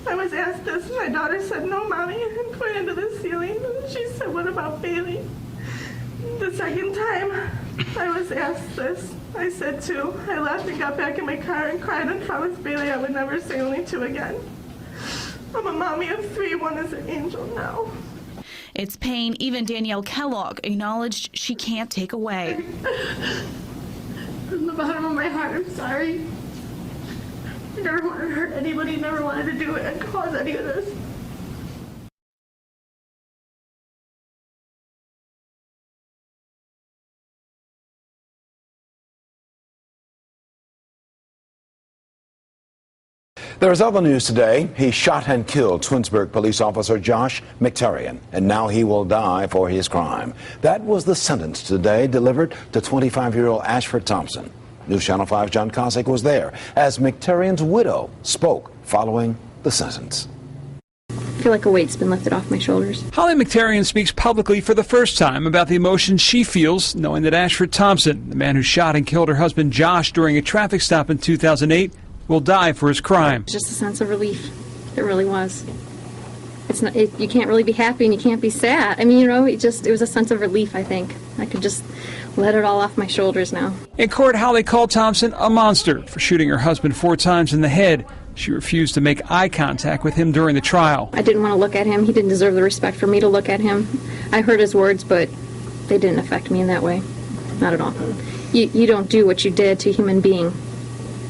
I was asked this, my daughter said, "No, Mommy," and pointed to the ceiling. And she said, "What about Bailey?" The second time I was asked this, I said 2. I left and got back in my car and cried and promised Bailey I would never say only 2 again. I'm a mommy of 3. 1 is an angel now. It's pain even Danielle Kellogg acknowledged she can't take away. From the bottom of my heart, I'm sorry. I never wanted to hurt anybody, never wanted to do it and cause any of this. There is other news today. He shot and killed Twinsburg police officer Josh McTarian, and now he will die for his crime. That was the sentence today delivered to 25-year-old Ashford Thompson. News Channel 5's John Cossack was there as McTarian's widow spoke following the sentence. I feel like a weight's been lifted off my shoulders. Holly McTarian speaks publicly for the first time about the emotions she feels knowing that Ashford Thompson, the man who shot and killed her husband Josh during a traffic stop in 2008, will die for his crime. Just a sense of relief. It really was. It's not. You can't really be happy and you can't be sad. I mean, you know, it was a sense of relief. I think I could just let it all off my shoulders now. In court, Holly called Thompson a monster for shooting her husband 4 times in the head. She refused to make eye contact with him during the trial. I didn't want to look at him. He didn't deserve the respect for me to look at him. I heard his words, but they didn't affect me in that way. Not at all. You don't do what you did to a human being.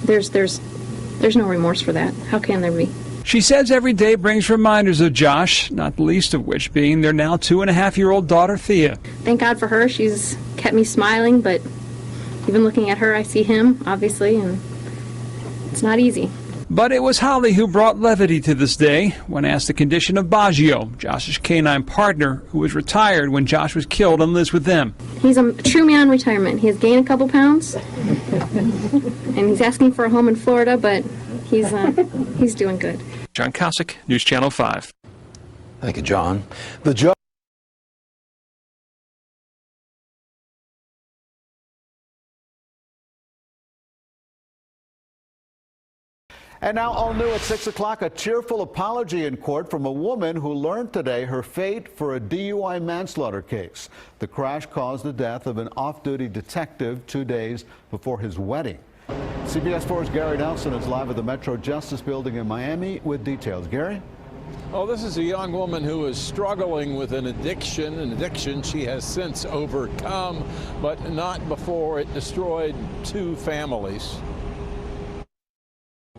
There's no remorse for that. How can there be? She says every day brings reminders of Josh, not the least of which being their now 2.5-year-old daughter, Thea. Thank God for her. She's kept me smiling, but even looking at her, I see him, obviously, and it's not easy. But it was Holly who brought levity to this day when asked the condition of Baggio, Josh's canine partner, who was retired when Josh was killed and lives with them. He's a true man in retirement. He has gained a couple pounds, and he's asking for a home in Florida, but he's doing good. John Cossack, News Channel 5. Thank you, John. The judge And now all new at 6 o'clock, a tearful apology in court from a woman who learned today her fate for a DUI manslaughter case. The crash caused the death of an off-duty detective 2 days before his wedding. CBS 4's Gary Nelson is live at the Metro Justice Building in Miami with details. Gary? Oh, this is a young woman who is struggling with an addiction she has since overcome, but not before it destroyed 2 families.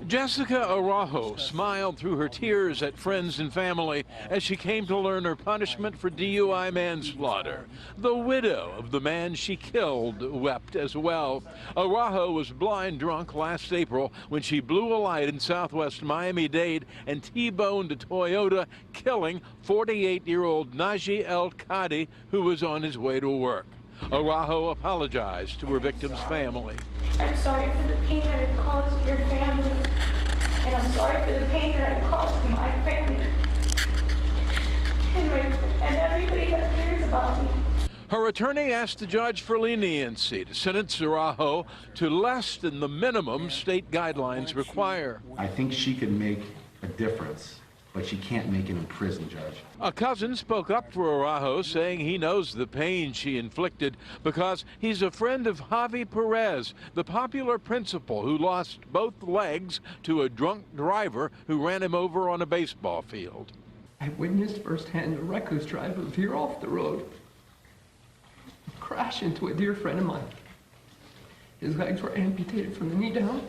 Jessica Araujo smiled through her tears at friends and family as she came to learn her punishment for DUI manslaughter. The widow of the man she killed wept as well. Araujo was blind drunk last April when she blew a light in southwest Miami-Dade and T-boned a Toyota, killing 48-year-old Najee El-Kadi, who was on his way to work. Araujo apologized to her victim's family. I'm sorry for the pain that it caused your family, and I'm sorry for the pain that it caused my family, and everybody that cares about me. Her attorney asked the judge for leniency to sentence Araujo to less than the minimum state guidelines require. I think she could make a difference, but she can't make it in prison, Judge. A cousin spoke up for Araujo, saying he knows the pain she inflicted because he's a friend of Javi Perez, the popular principal who lost both legs to a drunk driver who ran him over on a baseball field. I witnessed firsthand a reckless driver veer off the road, crash into a dear friend of mine. His legs were amputated from the knee down.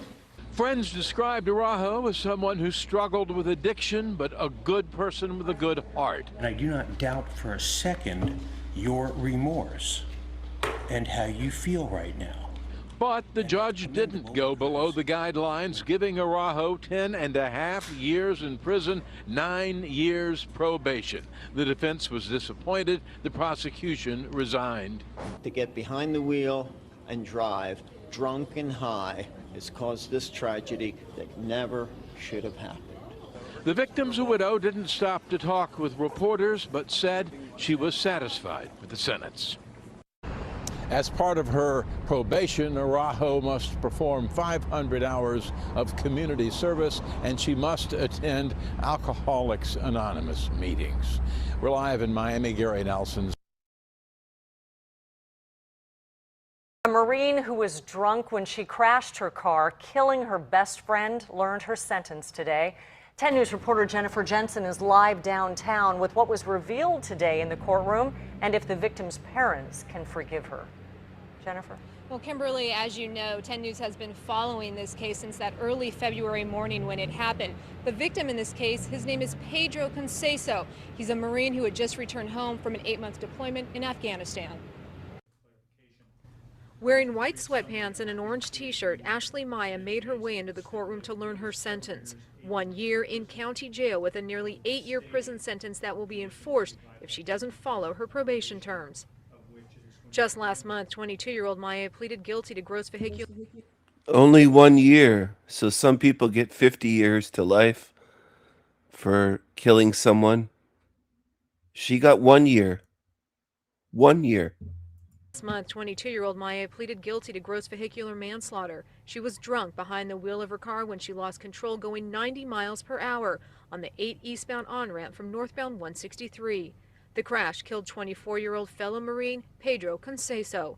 Friends described Araujo as someone who struggled with addiction, but a good person with a good heart. And I do not doubt for a second your remorse and how you feel right now. But the judge didn't go below the guidelines, giving Araujo 10.5 years in prison, 9 years probation. The defense was disappointed. The prosecution resigned. To get behind the wheel and drive drunk and high has caused this tragedy that never should have happened. The victim's widow didn't stop to talk with reporters, but said she was satisfied with the sentence. As part of her probation, Araujo must perform 500 hours of community service, and she must attend Alcoholics Anonymous meetings. We're live in Miami. Gary Nelson. A Marine who was drunk when she crashed her car, killing her best friend, learned her sentence today. 10 News reporter Jennifer Jensen is live downtown with what was revealed today in the courtroom and if the victim's parents can forgive her. Jennifer? Well, Kimberly, as you know, 10 News has been following this case since that early February morning when it happened. The victim in this case, his name is Pedro Conceição. He's a Marine who had just returned home from an 8-month deployment in Afghanistan. Wearing white sweatpants and an orange t-shirt, Ashley Maya made her way into the courtroom to learn her sentence. 1 year in county jail with a nearly 8-year prison sentence that will be enforced if she doesn't follow her probation terms. Just last month, 22-year-old Maya pleaded guilty to gross vehicular. Only 1 year. So some people get 50 years to life for killing someone. She got 1 year. 1 year. Last month, 22-year-old Maya pleaded guilty to gross vehicular manslaughter. She was drunk behind the wheel of her car when she lost control going 90 miles per hour on the 8 eastbound on-ramp from northbound 163. The crash killed 24-year-old fellow Marine Pedro Conceição.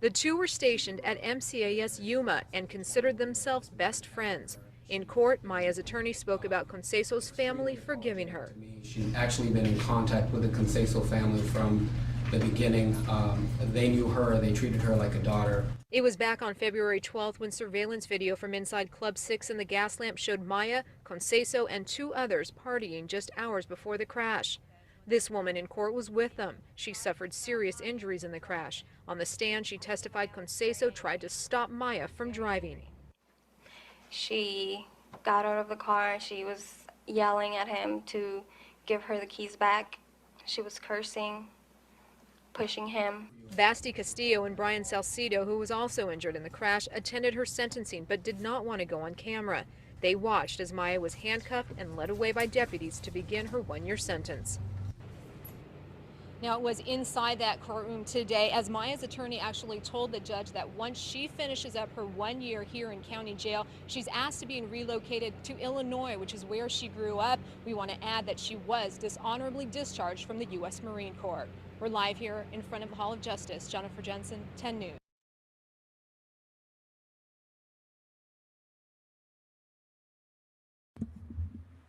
The two were stationed at MCAS Yuma and considered themselves best friends. In court, Maya's attorney spoke about Conceição's family forgiving her. She'd actually been in contact with the Conceição family from the beginning. They knew her, they treated her like a daughter. It was back on February 12th when surveillance video from inside Club 6 in the gas lamp showed Maya, Conceição, and 2 others partying just hours before the crash. This woman in court was with them. She suffered serious injuries in the crash. On the stand, she testified Conceição tried to stop Maya from driving. She got out of the car. She was yelling at him to give her the keys back. She was cursing, pushing him. Basti Castillo and Brian Salcido, who was also injured in the crash, attended her sentencing but did not want to go on camera. They watched as Maya was handcuffed and led away by deputies to begin her 1-year sentence. Now, it was inside that courtroom today as Maya's attorney actually told the judge that once she finishes up her 1 year here in county jail, she's asked to be relocated to Illinois, which is where she grew up. We want to add that she was dishonorably discharged from the U.S. Marine Corps. We're live here in front of the Hall of Justice. Jennifer Jensen, 10 News.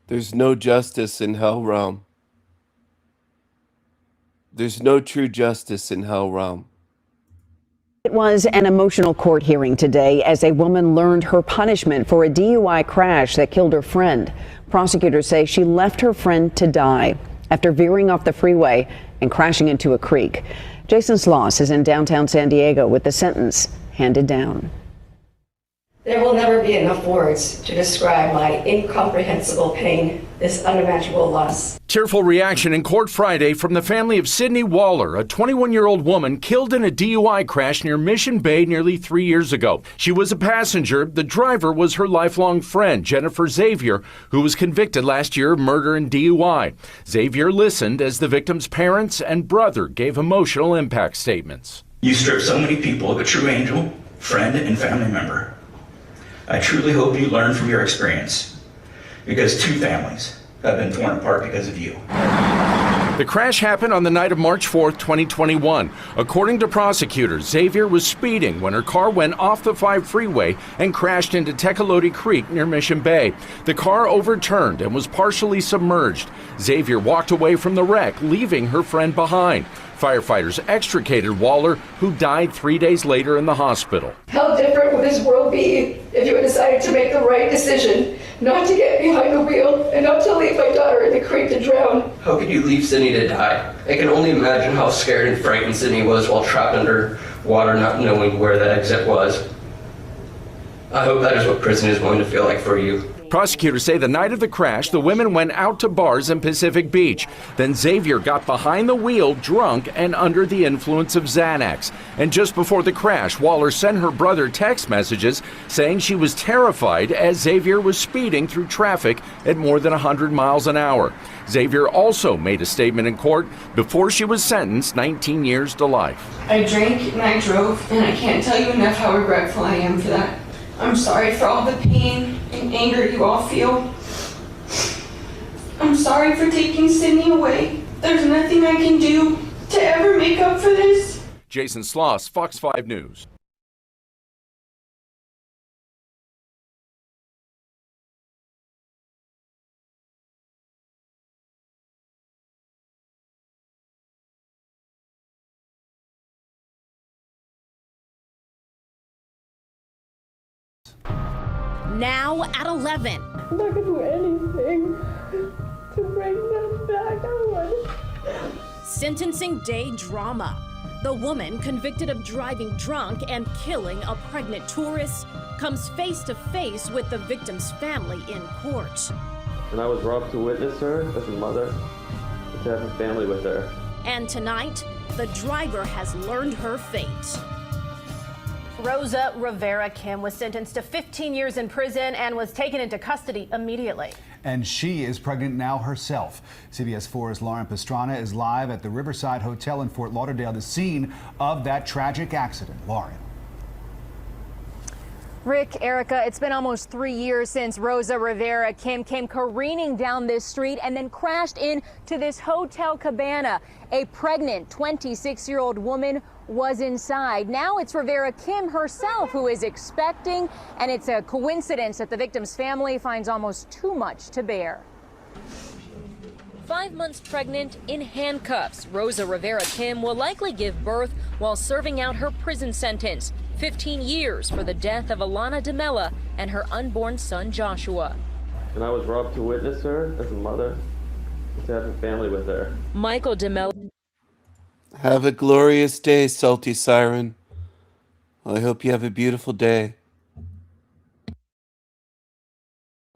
There's no justice in hell realm. There's no true justice in hell realm. It was an emotional court hearing today as a woman learned her punishment for a DUI crash that killed her friend. Prosecutors say she left her friend to die after veering off the freeway and crashing into a creek. Jason Sloss is in downtown San Diego with the sentence handed down. There will never be enough words to describe my incomprehensible pain, this unimaginable loss. Tearful reaction in court Friday from the family of Sydney Waller, a 21-year-old woman killed in a DUI crash near Mission Bay nearly 3 years ago. She was a passenger. The driver was her lifelong friend, Jennifer Xavier, who was convicted last year of murder and DUI. Xavier listened as the victim's parents and brother gave emotional impact statements. You stripped so many people of a true angel, friend, and family member. I truly hope you learn from your experience, because 2 families have been torn apart because of you. The crash happened on the night of March 4th, 2021. According to prosecutors, Xavier was speeding when her car went off the 5 freeway and crashed into Tecolote Creek near Mission Bay. The car overturned and was partially submerged. Xavier walked away from the wreck, leaving her friend behind. Firefighters extricated Waller, who died 3 days later in the hospital. How different would this world be if you had decided to make the right decision, not to get behind the wheel and not to leave my daughter in the creek to drown? How could you leave Sydney to die? I can only imagine how scared and frightened Sydney was while trapped under water, not knowing where the exit was. I hope that is what prison is going to feel like for you. Prosecutors say the night of the crash, the women went out to bars in Pacific Beach. Then Xavier got behind the wheel, drunk and under the influence of Xanax. And just before the crash, Waller sent her brother text messages saying she was terrified as Xavier was speeding through traffic at more than 100 miles an hour. Xavier also made a statement in court before she was sentenced 19 years to life. I drank and I drove, and I can't tell you enough how regretful I am for that. I'm sorry for all the pain and anger you all feel. I'm sorry for taking Sydney away. There's nothing I can do to ever make up for this. Jason Sloss, Fox 5 News. Now at 11. I'm not gonna do anything to bring them back. I would. Sentencing day drama. The woman convicted of driving drunk and killing a pregnant tourist comes face to face with the victim's family in court. And I was robbed to witness her as a mother, to have a family with her. And tonight, the driver has learned her fate. Rosa Rivera Kim was sentenced to 15 years in prison and was taken into custody immediately. And she is pregnant now herself. CBS 4's Lauren Pastrana is live at the Riverside Hotel in Fort Lauderdale, the scene of that tragic accident. Lauren. Rick, Erica, it's been almost 3 years since Rosa Rivera Kim came careening down this street and then crashed into this hotel cabana. A pregnant 26-year-old woman was inside. Now it's Rivera Kim herself who is expecting, and it's a coincidence that the victim's family finds almost too much to bear. 5 months pregnant in handcuffs, Rosa Rivera Kim will likely give birth while serving out her prison sentence. 15 years for the death of Alana DeMella and her unborn son Joshua. And I was robbed to witness her as a mother, to have a family with her. Michael DeMella. Have a glorious day, Salty Siren. I hope you have a beautiful day.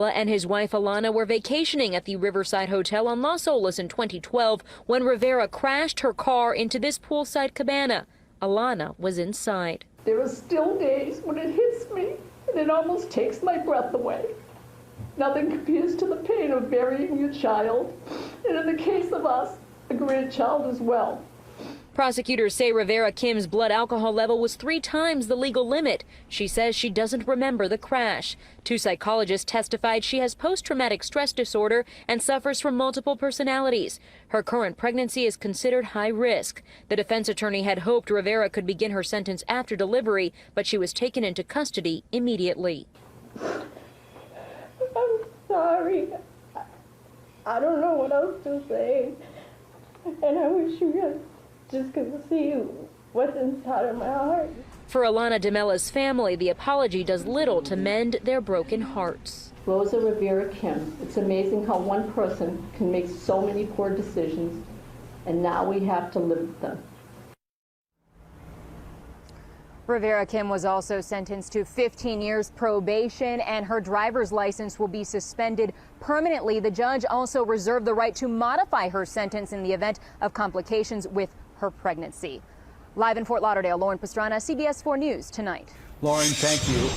And his wife Alana were vacationing at the Riverside Hotel on Las Olas in 2012 when Rivera crashed her car into this poolside cabana. Alana was inside. There are still days when it hits me and it almost takes my breath away. Nothing compares to the pain of burying your child, and in the case of us, a grandchild as well. Prosecutors say Rivera Kim's blood alcohol level was 3 times the legal limit. She says she doesn't remember the crash. 2 psychologists testified she has post-traumatic stress disorder and suffers from multiple personalities. Her current pregnancy is considered high risk. The defense attorney had hoped Rivera could begin her sentence after delivery, but she was taken into custody immediately. I'm sorry. I don't know what else to say. And I wish you guys just could see what's inside of my heart. For Alana DeMella's family, the apology does little to mend their broken hearts. Rosa Rivera Kim, it's amazing how one person can make so many poor decisions, and now we have to live with them. Rivera Kim was also sentenced to 15 years probation, and her driver's license will be suspended permanently. The judge also reserved the right to modify her sentence in the event of complications with her pregnancy. Live in Fort Lauderdale, Lauren Pastrana, CBS 4 News Tonight. Lauren, thank you.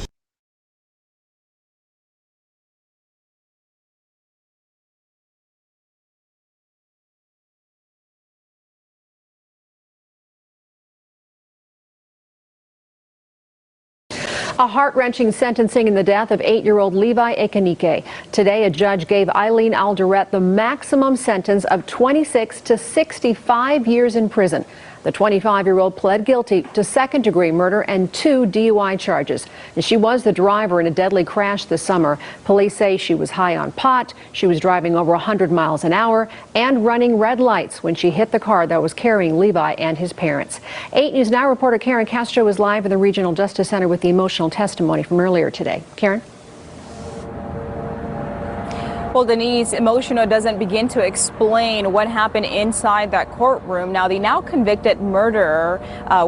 A heart-wrenching sentencing in the death of 8-year-old Levi Ekenike. Today, a judge gave Eileen Alderette the maximum sentence of 26 to 65 years in prison. The 25-year-old pled guilty to second-degree murder and 2 DUI charges. She was the driver in a deadly crash this summer. Police say she was high on pot, she was driving over 100 miles an hour, and running red lights when she hit the car that was carrying Levi and his parents. 8 News Now reporter Karen Castro is live in the Regional Justice Center with the emotional testimony from earlier today. Karen? Well, Denise, emotional doesn't begin to explain what happened inside that courtroom. Now, the now convicted murderer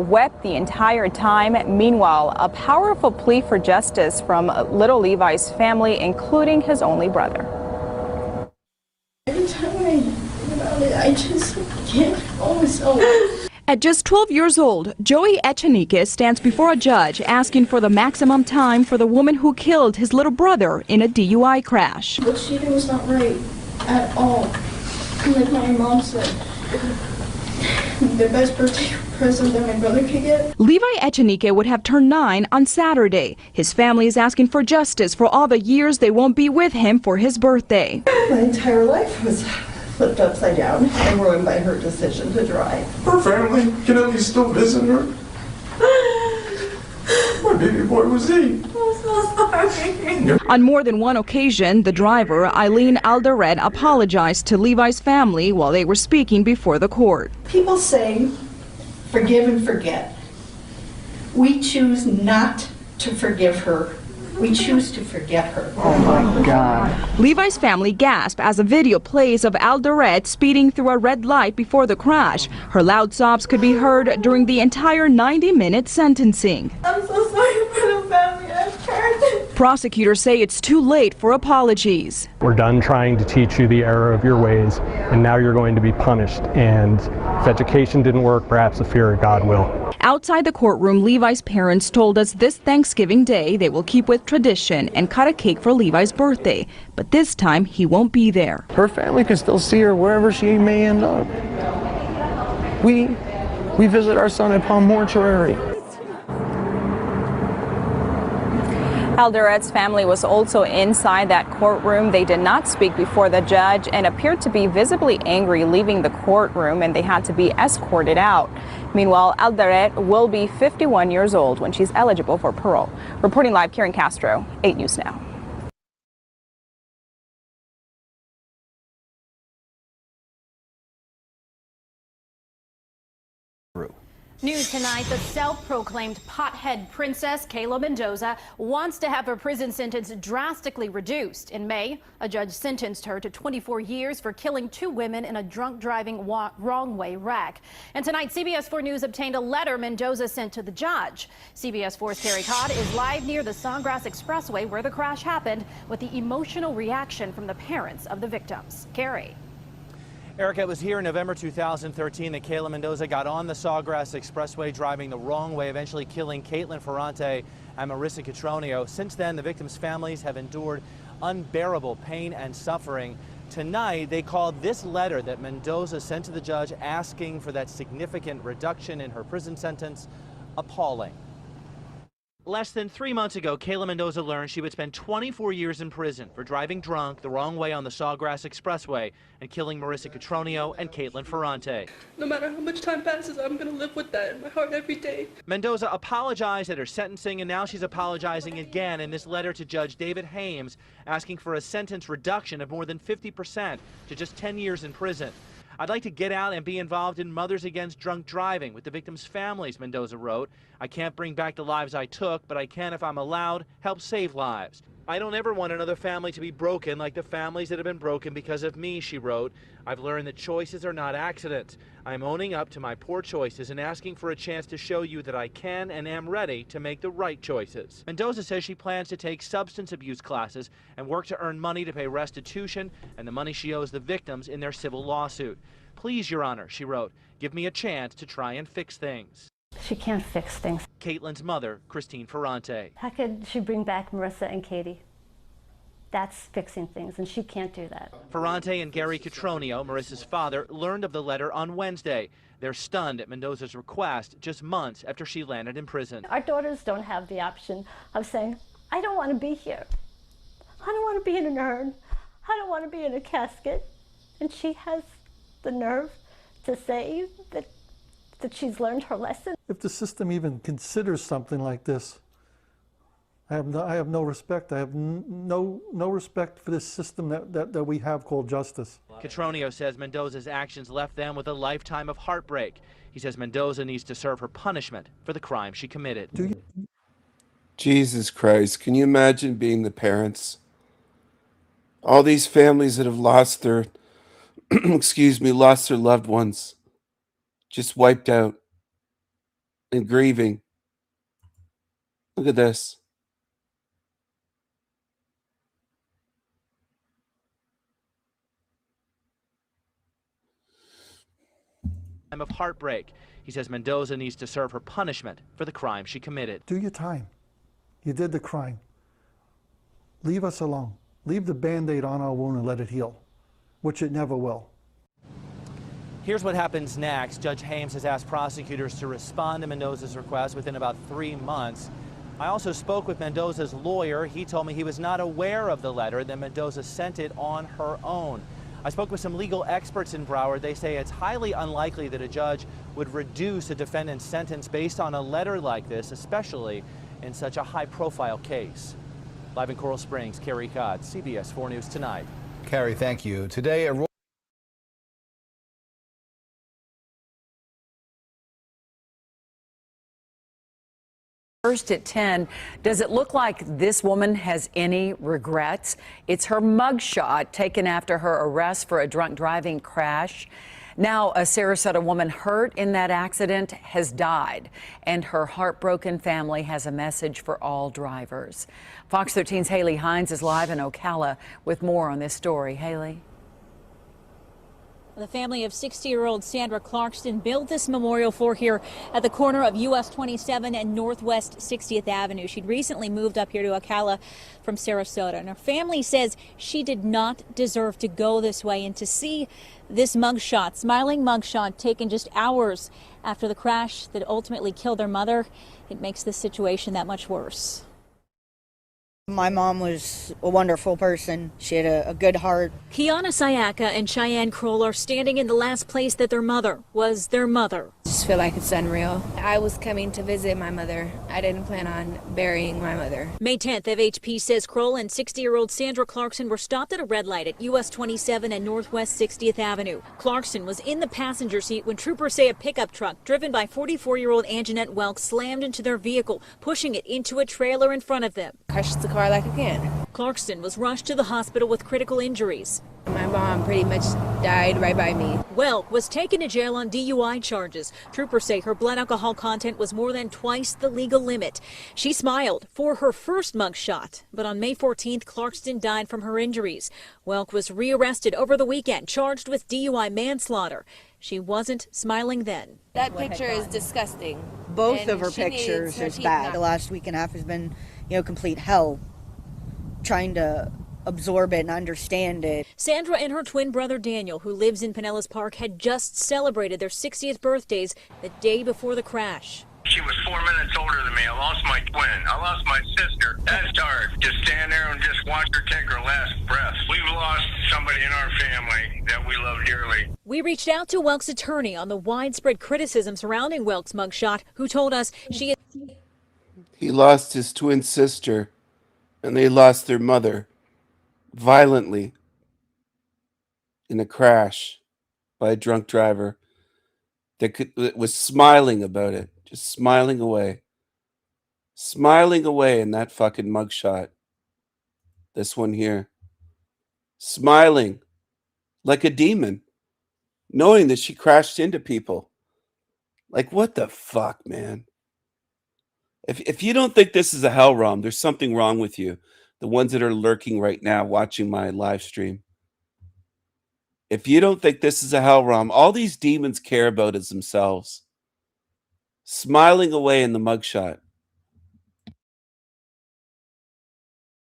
wept the entire time. Meanwhile, a powerful plea for justice from little Levi's family, including his only brother. Every time I think about it, I just can't almost At just 12 years old, Joey Echenike stands before a judge asking for the maximum time for the woman who killed his little brother in a DUI crash. What she did was not right at all. Like my mom said, the best birthday present that my brother could get. Levi Echenike would have turned 9 on Saturday. His family is asking for justice for all the years they won't be with him for his birthday. My entire life was flipped upside down and ruined by her decision to drive. Her family can at least still visit her. My baby boy was 8. I'm so sorry. On more than one occasion, the driver, Eileen Alderette, apologized to Levi's family while they were speaking before the court. People say, forgive and forget. We choose not to forgive her. We choose to forget her. Oh my God. Levi's family gasped as a video plays of Alderette speeding through a red light before the crash. Her loud sobs could be heard during the entire 90-minute sentencing. I'm so sorry for the family I've hurt. Prosecutors say it's too late for apologies. We're done trying to teach you the error of your ways, and now you're going to be punished. And if education didn't work, perhaps the fear of God will. Outside the courtroom, Levi's parents told us this Thanksgiving Day they will keep with tradition and cut a cake for Levi's birthday. But this time, he won't be there. Her family can still see her wherever she may end up. We visit our son at Palm Mortuary. Alderette's family was also inside that courtroom. They did not speak before the judge and appeared to be visibly angry leaving the courtroom, and they had to be escorted out. Meanwhile, Alderette will be 51 years old when she's eligible for parole. Reporting live, Karen Castro, 8 News Now. News tonight, the self-proclaimed pothead princess, Kayla Mendoza, wants to have her prison sentence drastically reduced. In May, a judge sentenced her to 24 years for killing 2 women in a drunk driving wrong-way wreck. And tonight, CBS 4 News obtained a letter Mendoza sent to the judge. CBS 4's Carrie Codd is live near the Sawgrass Expressway where the crash happened with the emotional reaction from the parents of the victims. Carrie. Erica, it was here in November 2013 that Kayla Mendoza got on the Sawgrass Expressway driving the wrong way, eventually killing Caitlin Ferrante and Marissa Catronio. Since then, the victims' families have endured unbearable pain and suffering. Tonight, they called this letter that Mendoza sent to the judge asking for that significant reduction in her prison sentence appalling. Less than 3 months ago, Kayla Mendoza learned she would spend 24 years in prison for driving drunk the wrong way on the Sawgrass Expressway and killing Marissa Catronio and Caitlin Ferrante. No matter how much time passes, I'm going to live with that in my heart every day. Mendoza apologized at her sentencing, and now she's apologizing again in this letter to Judge David Hames, asking for a sentence reduction of more than 50% to just 10 years in prison. I'd like to get out and be involved in Mothers Against Drunk Driving with the victims' families, Mendoza wrote. I can't bring back the lives I took, but I can, if I'm allowed, help save lives. I don't ever want another family to be broken like the families that have been broken because of me, she wrote. I've learned that choices are not accidents. I'm owning up to my poor choices and asking for a chance to show you that I can and am ready to make the right choices. Mendoza says she plans to take substance abuse classes and work to earn money to pay restitution and the money she owes the victims in their civil lawsuit. Please, Your Honor, she wrote, give me a chance to try and fix things. She can't fix things. Caitlin's mother, Christine Ferrante. How could she bring back Marissa and Katie? that's fixing things, and she can't do that. Ferrante and Gary Catronio, Marissa's father, learned of the letter on Wednesday. They're stunned at Mendoza's request just months after she landed in prison. Our daughters don't have the option of saying, I don't want to be here. I don't want to be in an urn. I don't want to be in a casket. And she has the nerve to say that she's learned her lesson. If the system even considers something like this, I have no respect. I have no respect for this system that we have called justice. Catronio says Mendoza's actions left them with a lifetime of heartbreak. He says Mendoza needs to serve her punishment for the crime she committed. Jesus Christ, can you imagine being the parents? All these families that have lost their, lost their loved ones, just wiped out and grieving. Look at this. Of heartbreak. He says Mendoza needs to serve her punishment for the crime she committed. Do your time. You did the crime. Leave us alone. Leave the Band-Aid on our wound and let it heal, which it never will. Here's what happens next. Judge Hames has asked prosecutors to respond to Mendoza's request within about 3 months. I also spoke with Mendoza's lawyer. He told me he was not aware of the letter, that Mendoza sent it on her own. I spoke with some legal experts in Broward. They say it's highly unlikely that a judge would reduce a defendant's sentence based on a letter like this, especially in such a high-profile case. Live in Coral Springs, Kerry Codd, CBS 4 News Tonight. Kerry, thank you. Today, a First at 10, does it look like this woman has any regrets? It's her mugshot taken after her arrest for a drunk driving crash. Now, a Sarasota woman hurt in that accident has died, and her heartbroken family has a message for all drivers. Fox 13's Haley Hines is live in Ocala with more on this story. Haley. The family of 60-year-old Sandra Clarkston built this memorial for her at the corner of US 27 and Northwest 60th Avenue. She'd recently moved up here to Ocala from Sarasota, and her family says she did not deserve to go this way. And to see this mugshot, smiling mugshot, taken just hours after the crash that ultimately killed their mother, it makes this situation that much worse. My mom was a wonderful person. She had a good heart. Kiana Sayaka and Cheyenne Kroll are standing in the last place that their mother was their mother. I just feel like it's unreal. I was coming to visit my mother. I didn't plan on burying my mother. May 10th, FHP says Kroll and 60-year-old Sandra Clarkson were stopped at a red light at US 27 and Northwest 60th Avenue. Clarkson was in the passenger seat when troopers say a pickup truck driven by 44-year-old Anjanette Welk slammed into their vehicle, pushing it into a trailer in front of them. Crushed the car like a can. Clarkson was rushed to the hospital with critical injuries. My mom pretty much died right by me. Welk was taken to jail on DUI charges. Troopers say her blood alcohol content was more than twice the legal limit. She smiled for her first mugshot, but on May 14th, Clarkston died from her injuries. Welk was rearrested over the weekend, charged with DUI manslaughter. She wasn't smiling then. That picture is disgusting. Both of her pictures is bad. The last week and a half has been, complete hell. Trying to absorb it and understand it. Sandra and her twin brother Daniel, who lives in Pinellas Park, had just celebrated their 60th birthdays the day before the crash. She was 4 minutes older than me. I lost my twin. I lost my sister. That's hard. Just stand there and just watch her take her last breath. We've lost somebody in our family that we love dearly. We reached out to Welk's attorney on the widespread criticism surrounding Welk's mugshot, who told us He lost his twin sister, and they lost their mother violently in a crash by a drunk driver that was smiling about it, just smiling away in that fucking mugshot. This one here, smiling like a demon, knowing that she crashed into people. Like, what the fuck, man? If you don't think this is a hell realm, there's something wrong with you. The ones that are lurking right now watching my live stream. If you don't think this is a hell realm, all these demons care about is themselves. Smiling away in the mugshot.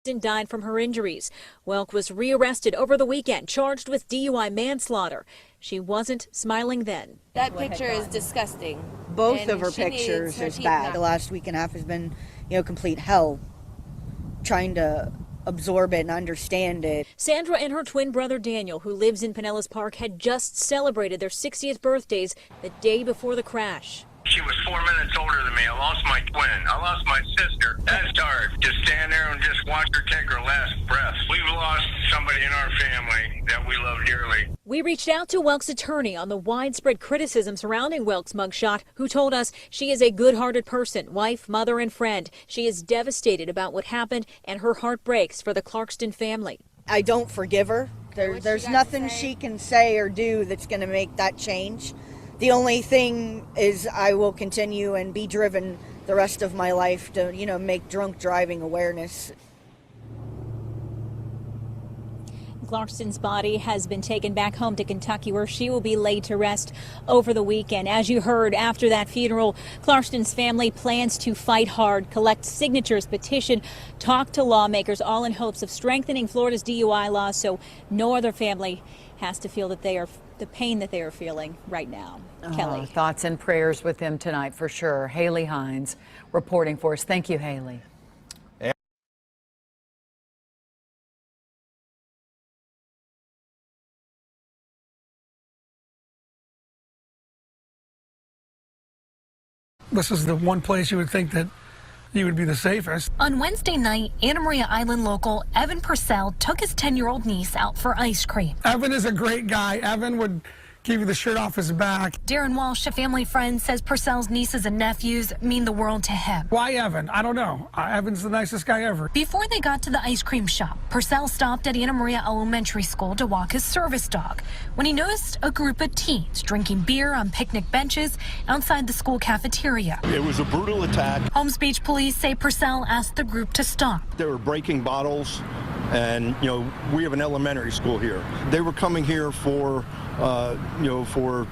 Died from her injuries. Welk was rearrested over the weekend, charged with DUI manslaughter. She wasn't smiling then. That picture is disgusting. Both And of her she needs pictures her is teeth bad. knocked. The last week and a half has been, complete hell. Trying to absorb it and understand it. Sandra and her twin brother Daniel, who lives in Pinellas Park, had just celebrated their 60th birthdays the day before the crash. She was 4 minutes older than me. I lost my twin. I lost my sister. That's hard. To stand there and just watch her take her last breath. We've lost somebody in our family that we love dearly. We reached out to Welk's attorney on the widespread criticism surrounding Welk's mugshot, who told us she is a good-hearted person, wife, mother, and friend. She is devastated about what happened, and her heart breaks for the Clarkston family. I don't forgive her. There's nothing she can say or do that's going to make that change. The only thing is I will continue and be driven the rest of my life to, make drunk driving awareness. Clarkston's body has been taken back home to Kentucky, where she will be laid to rest over the weekend. As you heard, after that funeral, Clarkston's family plans to fight hard, collect signatures, petition, talk to lawmakers, all in hopes of strengthening Florida's DUI laws so no other family has to feel that the pain that they are feeling right now. Kelly. Thoughts and prayers with them tonight for sure. Haley Hines reporting for us. Thank you, Haley. This is the one place you would think that you would be the safest. On Wednesday night, Anna Maria Island local Evan Purcell took his 10-year-old niece out for ice cream. Evan is a great guy. Evan would give you the shirt off his back. Darren Walsh, a family friend, says Purcell's nieces and nephews mean the world to him. Why Evan? I don't know. Evan's the nicest guy ever. Before they got to the ice cream shop, Purcell stopped at Anna Maria Elementary School to walk his service dog when he noticed a group of teens drinking beer on picnic benches outside the school cafeteria. It was a brutal attack. Holmes Beach police say Purcell asked the group to stop. They were breaking bottles, and we have an elementary school here. They were coming here for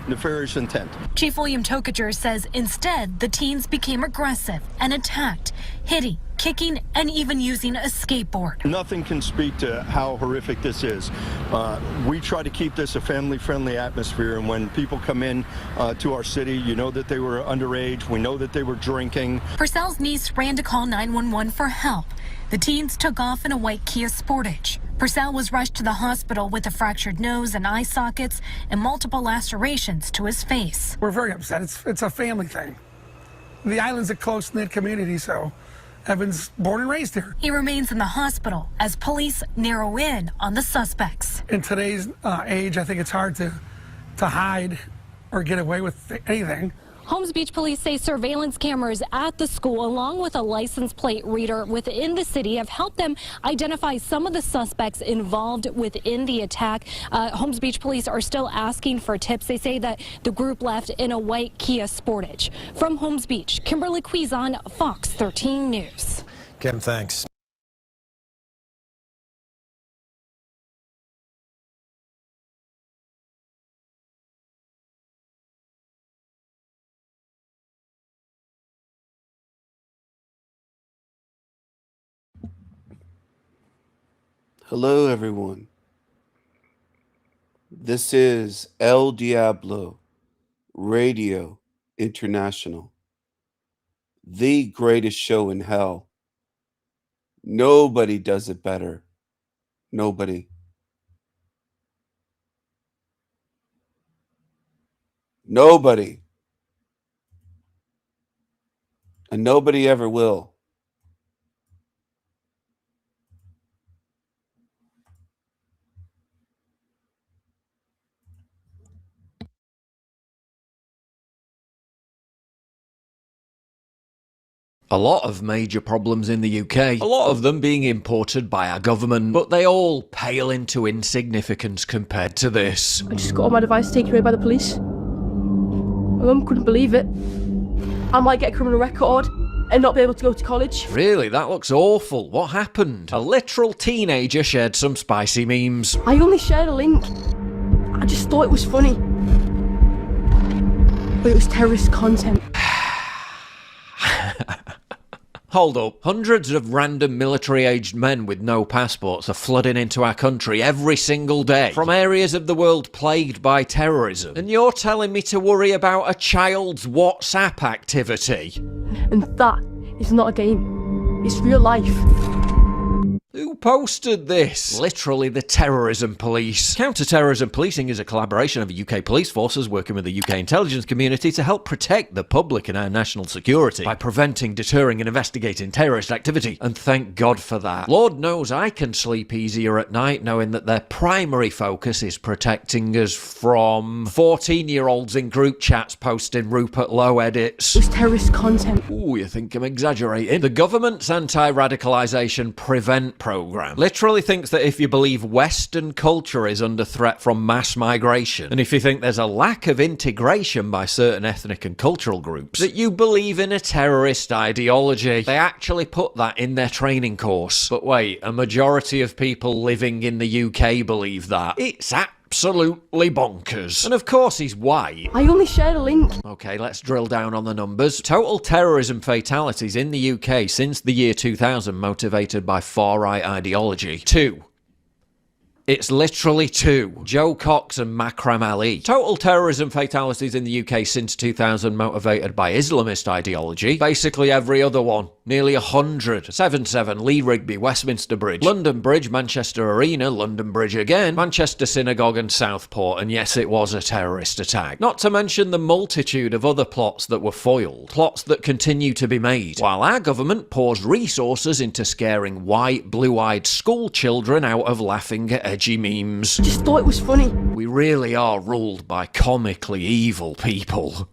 nefarious intent. Chief William Tokajer says instead the teens became aggressive and attacked, hitting, kicking, and even using a skateboard. Nothing can speak to how horrific this is. We try to keep this a family-friendly atmosphere, and when people come in to our city, you know that they were underage, we know that they were drinking. Purcell's niece ran to call 911 for help. The teens took off in a white Kia Sportage. Purcell was rushed to the hospital with a fractured nose and eye sockets and multiple lacerations to his face. We're very upset. It's a family thing. The island's a close-knit community, so Evan's born and raised here. He remains in the hospital as police narrow in on the suspects. In today's age, I think it's hard to hide or get away with anything. Holmes Beach police say surveillance cameras at the school, along with a license plate reader within the city, have helped them identify some of the suspects involved within the attack. Holmes Beach police are still asking for tips. They say that the group left in a white Kia Sportage. From Holmes Beach, Kimberly Quizon, Fox 13 News. Kim, thanks. Hello, everyone. This is El Diablo Radio International, the greatest show in hell. Nobody does it better. Nobody. Nobody. And nobody ever will. A lot of major problems in the UK, a lot of them being imported by our government, but they all pale into insignificance compared to this. I just got all my devices taken away by the police. My mum couldn't believe it. I might get a criminal record and not be able to go to college. Really, that looks awful. What happened? A literal teenager shared some spicy memes. I only shared a link. I just thought it was funny. But it was terrorist content. Hold up. Hundreds of random military-aged men with no passports are flooding into our country every single day from areas of the world plagued by terrorism. And you're telling me to worry about a child's WhatsApp activity? And that is not a game. It's real life. Who posted this? Literally the terrorism police. Counter-terrorism policing is a collaboration of UK police forces working with the UK intelligence community to help protect the public and our national security by preventing, deterring and investigating terrorist activity. And thank God for that. Lord knows I can sleep easier at night knowing that their primary focus is protecting us from 14-year-olds in group chats posting Rupert Lowe edits. It's terrorist content. Ooh, you think I'm exaggerating? The government's anti-radicalisation prevent program literally thinks that if you believe Western culture is under threat from mass migration, and if you think there's a lack of integration by certain ethnic and cultural groups, that you believe in a terrorist ideology. They actually put that in their training course. But wait, a majority of people living in the UK believe that. It's absolutely bonkers. And of course he's white. I only shared a link. Okay, let's drill down on the numbers. Total terrorism fatalities in the UK since the year 2000 motivated by far-right ideology. 2. It's literally 2. Joe Cox and Makram Ali. Total terrorism fatalities in the UK since 2000 motivated by Islamist ideology. Basically every other one. Nearly 100. 7-7, Lee Rigby, Westminster Bridge. London Bridge, Manchester Arena, London Bridge again, Manchester Synagogue and Southport. And yes, it was a terrorist attack. Not to mention the multitude of other plots that were foiled. Plots that continue to be made. While our government pours resources into scaring white, blue-eyed school children out of laughing at edgy memes. I just thought it was funny. We really are ruled by comically evil people.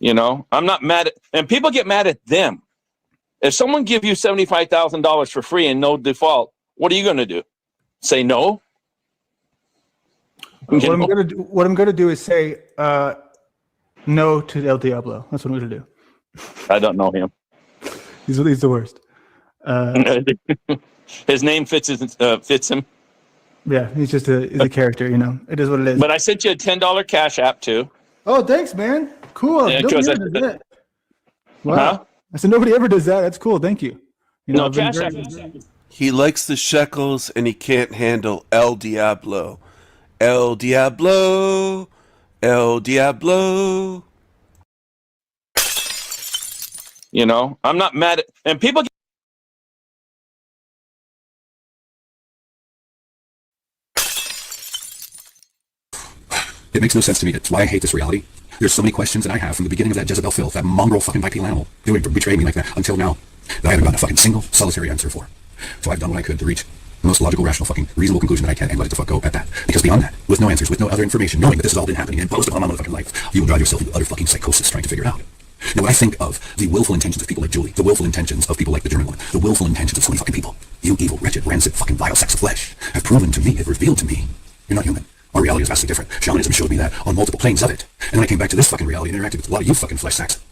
You know, I'm not mad at, and people get mad at them. If someone give you $75,000 for free and no default, what are you going to do? Say no? What I'm going to do is say no to El Diablo. That's what I'm going to do. I don't know him. He's the worst. His name fits him. Yeah, he's a character, you know. It is what it is. But I sent you a $10 Cash App too. Oh, thanks, man. Cool. Yeah, Nobody ever does that. Wow. Huh? I said nobody ever does that. That's cool. Thank you. No, Cash App. He likes the shekels and he can't handle El Diablo. El Diablo. El Diablo. You know, I'm not mad at, and people get, it makes no sense to me. It's why I hate this reality. There's so many questions that I have from the beginning of that Jezebel filth, that mongrel fucking bipedal animal who betrayed me like that until now, that I haven't gotten a fucking single solitary answer for. So I've done what I could to reach the most logical, rational, fucking reasonable conclusion that I can and let it the fuck go at that. Because beyond that, with no answers, with no other information, knowing that this has all been happening and imposed upon my motherfucking life, you will drive yourself into utter fucking psychosis trying to figure it out. Now, when I think of the willful intentions of people like Julie, the willful intentions of people like the German woman, the willful intentions of so many fucking people, you evil, wretched, rancid, fucking vile sacks of flesh, have proven to me, have revealed to me, you're not human. Our reality is vastly different. Shamanism showed me that on multiple planes of it. And when I came back to this fucking reality and interacted with a lot of you fucking flesh sacks,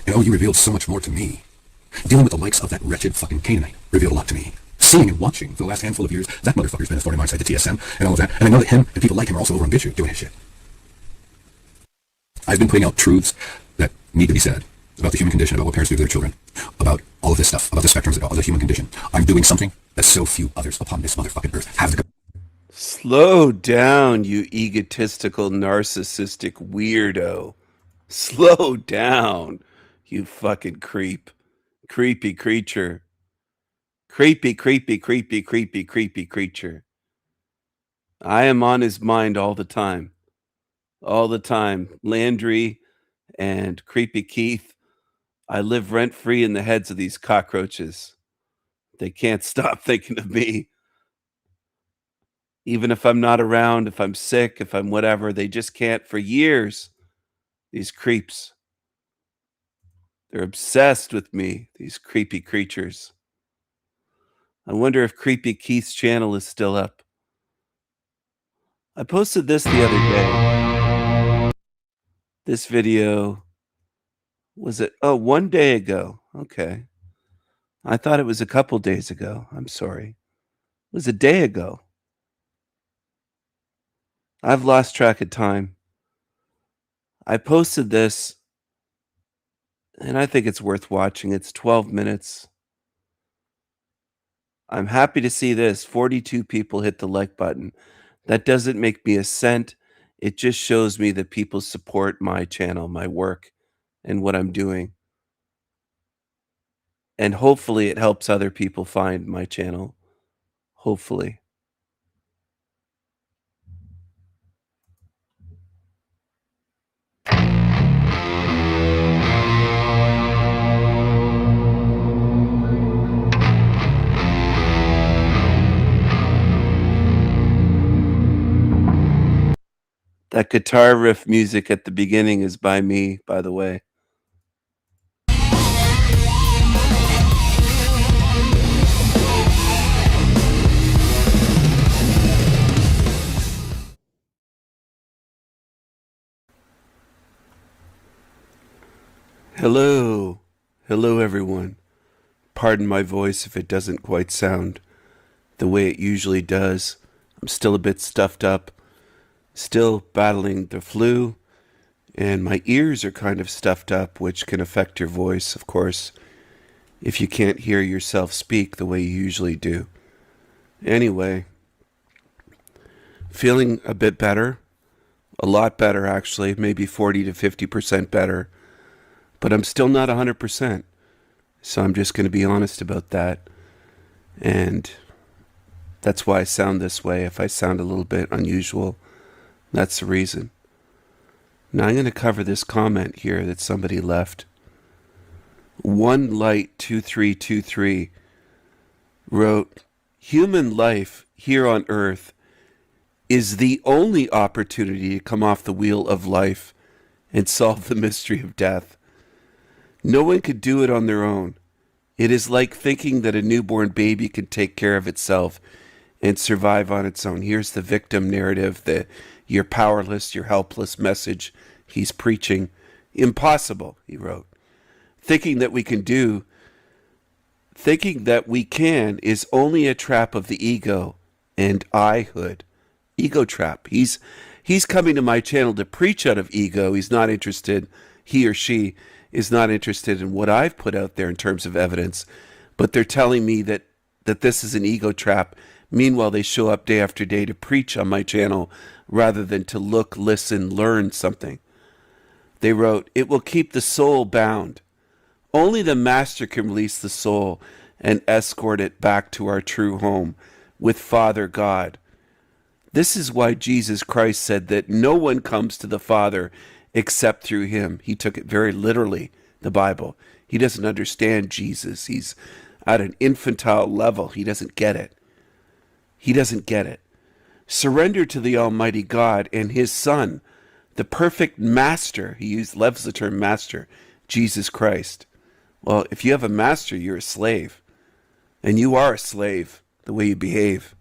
you know, you revealed so much more to me. Dealing with the likes of that wretched fucking Canaanite revealed a lot to me. Seeing and watching for the last handful of years, that motherfucker's been a thorn in my side, the TSM, and all of that. And I know that him and people like him are also over on Bitchute doing his shit. I've been putting out truths that need to be said about the human condition, about what parents do to their children, about all of this stuff, about the spectrums of the human condition. I'm doing something that so few others upon this motherfucking earth have the. Slow down, you egotistical, narcissistic weirdo. Slow down, you fucking creep. Creepy creature. Creepy, creepy, creepy, creepy, creepy creature. I am on his mind all the time. All the time. Landry and Creepy Keith. I live rent-free in the heads of these cockroaches. They can't stop thinking of me. Even if I'm not around, if I'm sick, if I'm whatever, they just can't for years. These creeps. They're obsessed with me, these creepy creatures. I wonder if Creepy Keith's channel is still up. I posted this the other day. This video Was it? Oh, 1 day ago. Okay. I thought it was a couple days ago. I'm sorry. It was a day ago. I've lost track of time. I posted this, and I think it's worth watching. It's 12 minutes. I'm happy to see this. 42 people hit the like button. That doesn't make me a cent. It just shows me that people support my channel, my work, and what I'm doing. And hopefully it helps other people find my channel. Hopefully. That guitar riff music at the beginning is by me, by the way. Hello. Hello, everyone. Pardon my voice if it doesn't quite sound the way it usually does. I'm still a bit stuffed up, still battling the flu, and my ears are kind of stuffed up, which can affect your voice, of course, if you can't hear yourself speak the way you usually do. Anyway, feeling a bit better, a lot better actually, maybe 40 to 50% better, but I'm still not 100%. So I'm just going to be honest about that. And that's why I sound this way. If I sound a little bit unusual, that's the reason. Now I'm going to cover this comment here that somebody left. One Light 2323 wrote, "Human life here on earth is the only opportunity to come off the wheel of life and solve the mystery of death. No one could do it on their own. It is like thinking that a newborn baby can take care of itself and survive on its own." Here's the victim narrative, the "you're powerless, you're helpless" message he's preaching. Impossible, he wrote. Thinking that we can is only a trap of the ego and I-hood. Ego trap. He's coming to my channel to preach out of ego. He's not interested, he or she is not interested in what I've put out there in terms of evidence, but they're telling me that this is an ego trap. Meanwhile, they show up day after day to preach on my channel rather than to look, listen, learn something. They wrote, "It will keep the soul bound. Only the master can release the soul and escort it back to our true home with Father God. This is why Jesus Christ said that no one comes to the Father except through him." He took it very literally, the Bible. He doesn't understand Jesus. He's at an infantile level. He doesn't get it. He doesn't get it. Surrender to the Almighty God and his Son, the perfect master. He loves the term master, Jesus Christ. Well, if you have a master, you're a slave. And you are a slave, the way you behave.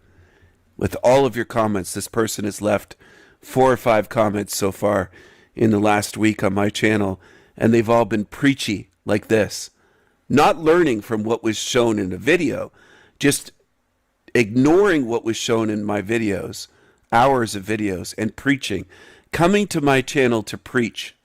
With all of your comments, this person has left 4 or 5 comments so far in the last week on my channel, and they've all been preachy like this. Not learning from what was shown in a video, just ignoring what was shown in my videos, hours of videos, and preaching. Coming to my channel to preach.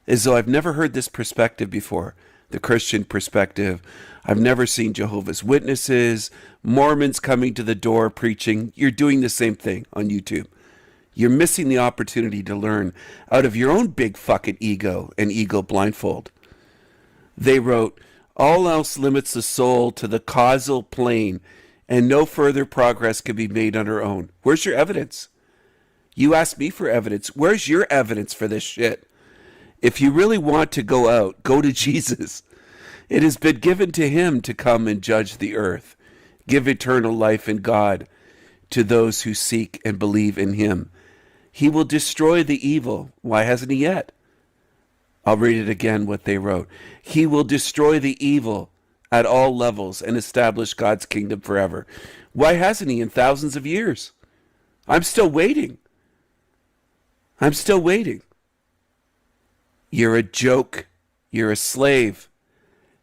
As though I've never heard this perspective before, the Christian perspective. I've never seen Jehovah's Witnesses, Mormons coming to the door preaching. You're doing the same thing on YouTube. You're missing the opportunity to learn out of your own big fucking ego and ego blindfold. They wrote, "All else limits the soul to the causal plane, and no further progress can be made on our own." Where's your evidence? You asked me for evidence. Where's your evidence for this shit? If you really want to go out, go to Jesus. It has been given to him to come and judge the earth, give eternal life in God to those who seek and believe in him. He will destroy the evil. Why hasn't he yet? I'll read it again, what they wrote. He will destroy the evil at all levels and establish God's kingdom forever. Why hasn't he in thousands of years? I'm still waiting. I'm still waiting. You're a joke. You're a slave.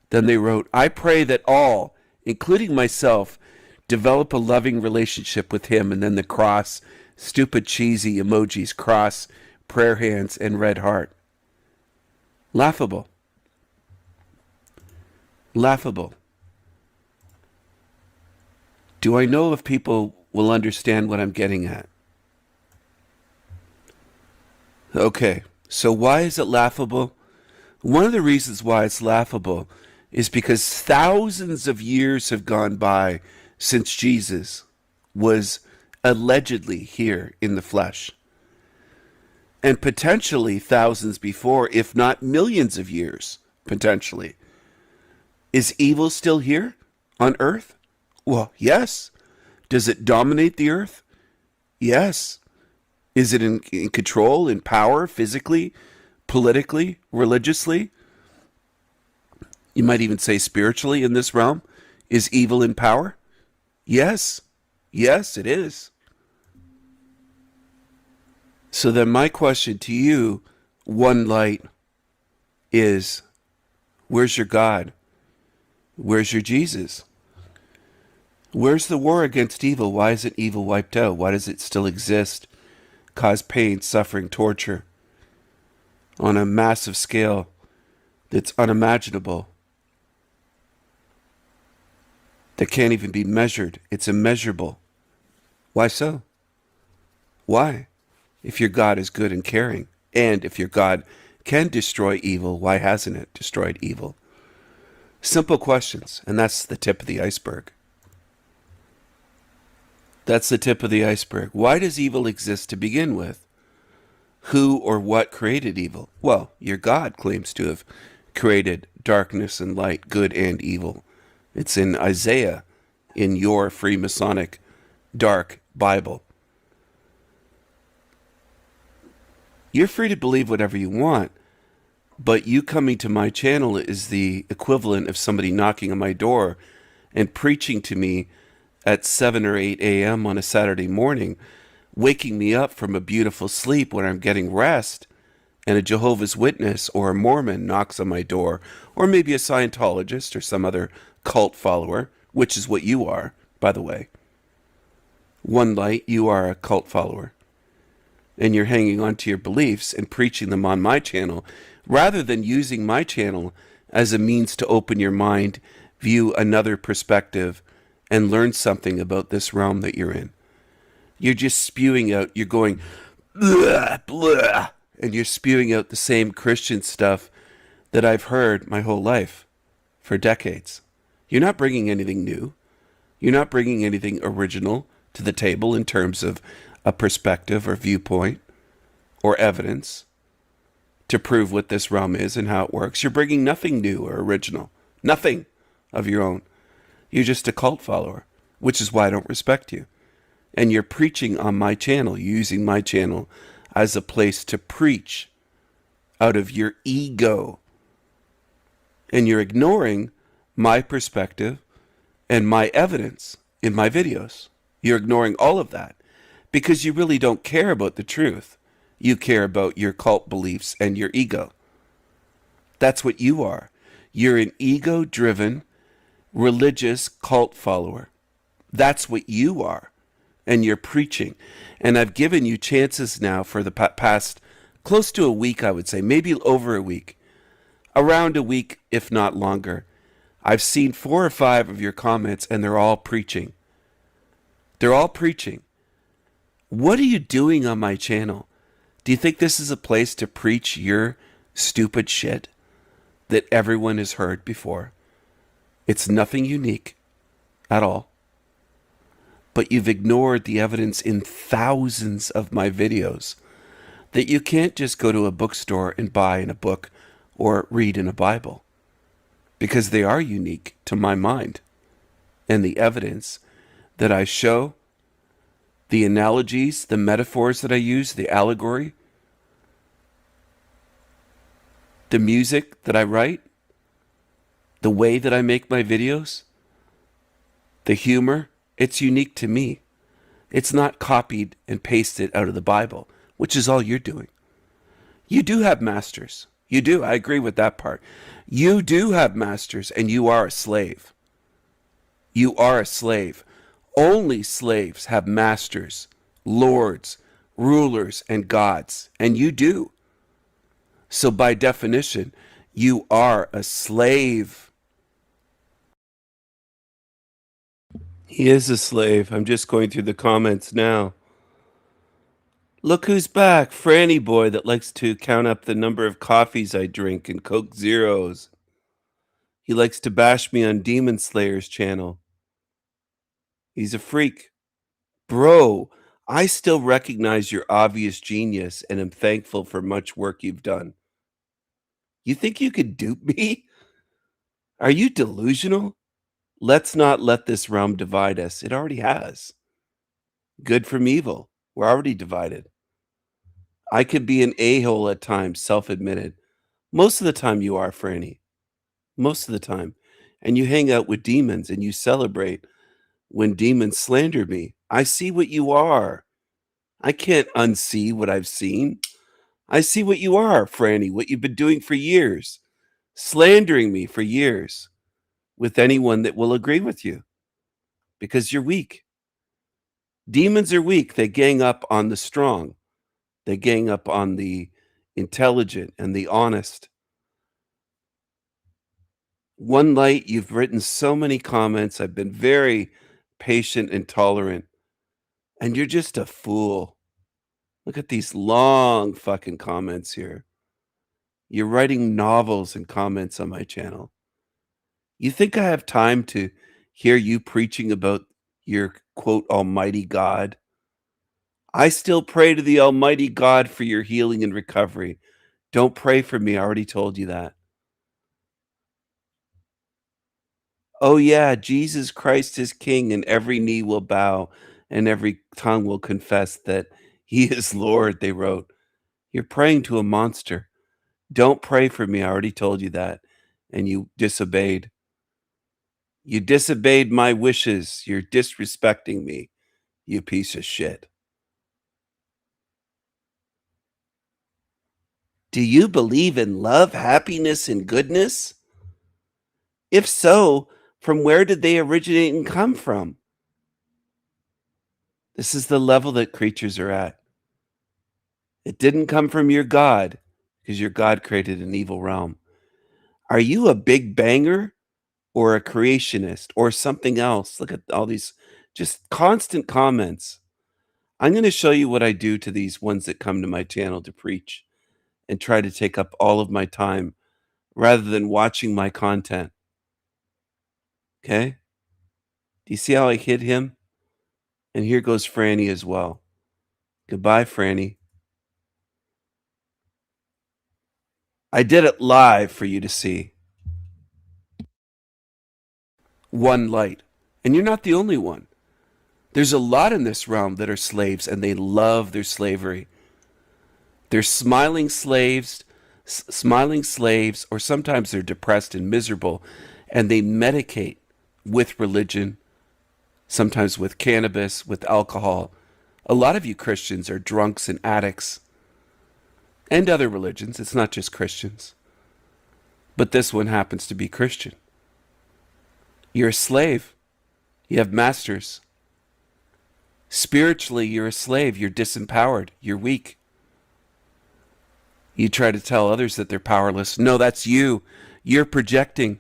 Then they wrote, I pray that all, including myself, develop a loving relationship with him. And then the cross, stupid cheesy emojis, cross, prayer hands, and red heart. Laughable. Laughable. Do I know if people will understand what I'm getting at? Okay, so why is it laughable? One of the reasons why it's laughable is because thousands of years have gone by since Jesus was allegedly here in the flesh. And potentially thousands before, if not millions of years, potentially. Is evil still here on earth? Well, yes. Does it dominate the earth? Yes. Is it in control, in power, physically, politically, religiously? You might even say spiritually in this realm. Is evil in power? Yes. Yes, it is. So then my question to you, One Light, is where's your God? Where's your Jesus? Where's the war against evil? Why isn't evil wiped out? Why does it still exist? Cause pain, suffering, torture on a massive scale that's unimaginable, that can't even be measured. It's immeasurable. Why so? Why? If your God is good and caring, and if your God can destroy evil, why hasn't it destroyed evil? Simple questions, and that's the tip of the iceberg. That's the tip of the iceberg. Why does evil exist to begin with? Who or what created evil? Well, your God claims to have created darkness and light, good and evil. It's in Isaiah, in your Freemasonic dark Bible. You're free to believe whatever you want, but you coming to my channel is the equivalent of somebody knocking on my door and preaching to me at 7 or 8 a.m. on a Saturday morning, waking me up from a beautiful sleep when I'm getting rest, and a Jehovah's Witness or a Mormon knocks on my door, or maybe a Scientologist or some other cult follower, which is what you are, by the way. One Light, you are a cult follower. And you're hanging on to your beliefs and preaching them on my channel, rather than using my channel as a means to open your mind, view another perspective, and learn something about this realm that you're in. You're just spewing out, you're going, blah, blah, and you're spewing out the same Christian stuff that I've heard my whole life for decades. You're not bringing anything new. You're not bringing anything original to the table in terms of a perspective or viewpoint or evidence to prove what this realm is and how it works. You're bringing nothing new or original, nothing of your own. You're just a cult follower, which is why I don't respect you. And you're preaching on my channel, using my channel as a place to preach out of your ego. And you're ignoring my perspective and my evidence in my videos. You're ignoring all of that because you really don't care about the truth. You care about your cult beliefs and your ego. That's what you are. You're an ego-driven, religious cult follower. That's what you are. And you're preaching. And I've given you chances now for the past close to a week, I would say, maybe over a week, around a week, if not longer. I've seen 4 or 5 of your comments, and they're all preaching. They're all preaching. What are you doing on my channel? Do you think this is a place to preach your stupid shit that everyone has heard before? It's nothing unique at all. But you've ignored the evidence in thousands of my videos that you can't just go to a bookstore and buy in a book or read in a Bible, because they are unique to my mind. And the evidence that I show, the analogies, the metaphors that I use, the allegory, the music that I write, the way that I make my videos, the humor, it's unique to me. It's not copied and pasted out of the Bible, which is all you're doing. You do have masters. You do. I agree with that part. You do have masters, and you are a slave. You are a slave. Only slaves have masters, lords, rulers, and gods, and you do. So by definition, you are a slave. He is a slave. I'm just going through the comments now. Look who's back, Franny boy that likes to count up the number of coffees I drink and Coke Zeros. He likes to bash me on Demon Slayer's channel. He's a freak. Bro, I still recognize your obvious genius and am thankful for much work you've done. You think you could dupe me? Are you delusional? Let's not let this realm divide us. It already has. Good from evil. We're already divided. I could be an a-hole at times, self-admitted. Most of the time you are, Franny. Most of the time. And you hang out with demons and you celebrate when demons slander me. I see what you are. I can't unsee what I've seen. I see what you are, Franny, what you've been doing for years. Slandering me for years with anyone that will agree with you. Because you're weak. Demons are weak. They gang up on the strong. They gang up on the intelligent and the honest. One Light, you've written so many comments. I've been very patient and tolerant. And you're just a fool. Look at these long fucking comments here. You're writing novels and comments on my channel. You think I have time to hear you preaching about your, quote, almighty God? I still pray to the almighty God for your healing and recovery. Don't pray for me. I already told you that. Oh yeah, Jesus Christ is King, and every knee will bow and every tongue will confess that he is Lord, they wrote. You're praying to a monster. Don't pray for me. I already told you that. And you disobeyed. You disobeyed my wishes. You're disrespecting me, you piece of shit. Do you believe in love, happiness, and goodness? If so, from where did they originate and come from? This is the level that creatures are at. It didn't come from your God, because your God created an evil realm. Are you a big banger or a creationist or something else? Look at all these just constant comments. I'm going to show you what I do to these ones that come to my channel to preach and try to take up all of my time rather than watching my content. Okay? Do you see how I hit him? And here goes Franny as well. Goodbye, Franny. I did it live for you to see. One Light. And you're not the only one. There's a lot in this realm that are slaves, and they love their slavery. They're smiling slaves, or sometimes they're depressed and miserable, and they medicate with religion, sometimes with cannabis, with alcohol. A lot of you Christians are drunks and addicts, and other religions. It's not just Christians. But this one happens to be Christian. You're a slave. You have masters. Spiritually, you're a slave. You're disempowered. You're weak. You try to tell others that they're powerless. No, that's you. You're projecting.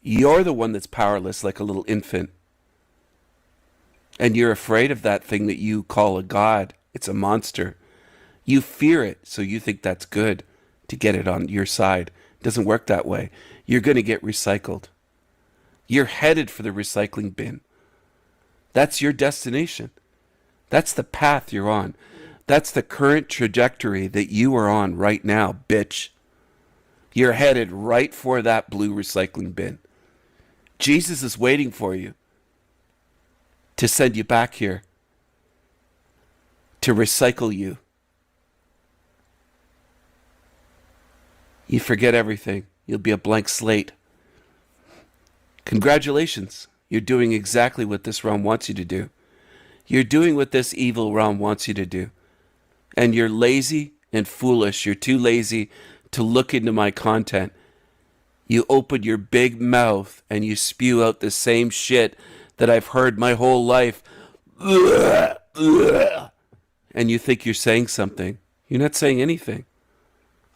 You're the one that's powerless like a little infant. And you're afraid of that thing that you call a god. It's a monster. You fear it, so you think that's good to get it on your side. It doesn't work that way. You're going to get recycled. You're headed for the recycling bin. That's your destination. That's the path you're on. That's the current trajectory that you are on right now, bitch. You're headed right for that blue recycling bin. Jesus is waiting for you to send you back here, to recycle you. You forget everything. You'll be a blank slate. Congratulations. You're doing exactly what this realm wants you to do. You're doing what this evil realm wants you to do. And you're lazy and foolish. You're too lazy to look into my content, you open your big mouth and you spew out the same shit that I've heard my whole life. And you think you're saying something. You're not saying anything.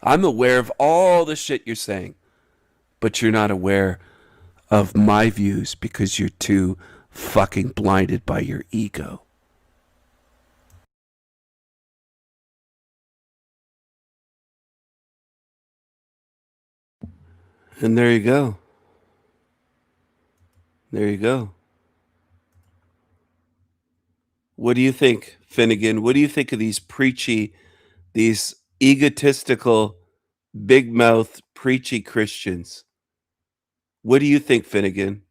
I'm aware of all the shit you're saying, but you're not aware of my views because you're too fucking blinded by your ego. And there you go. There you go. What do you think, Finnegan? What do you think of these preachy, these egotistical, big mouth, preachy Christians? What do you think, Finnegan?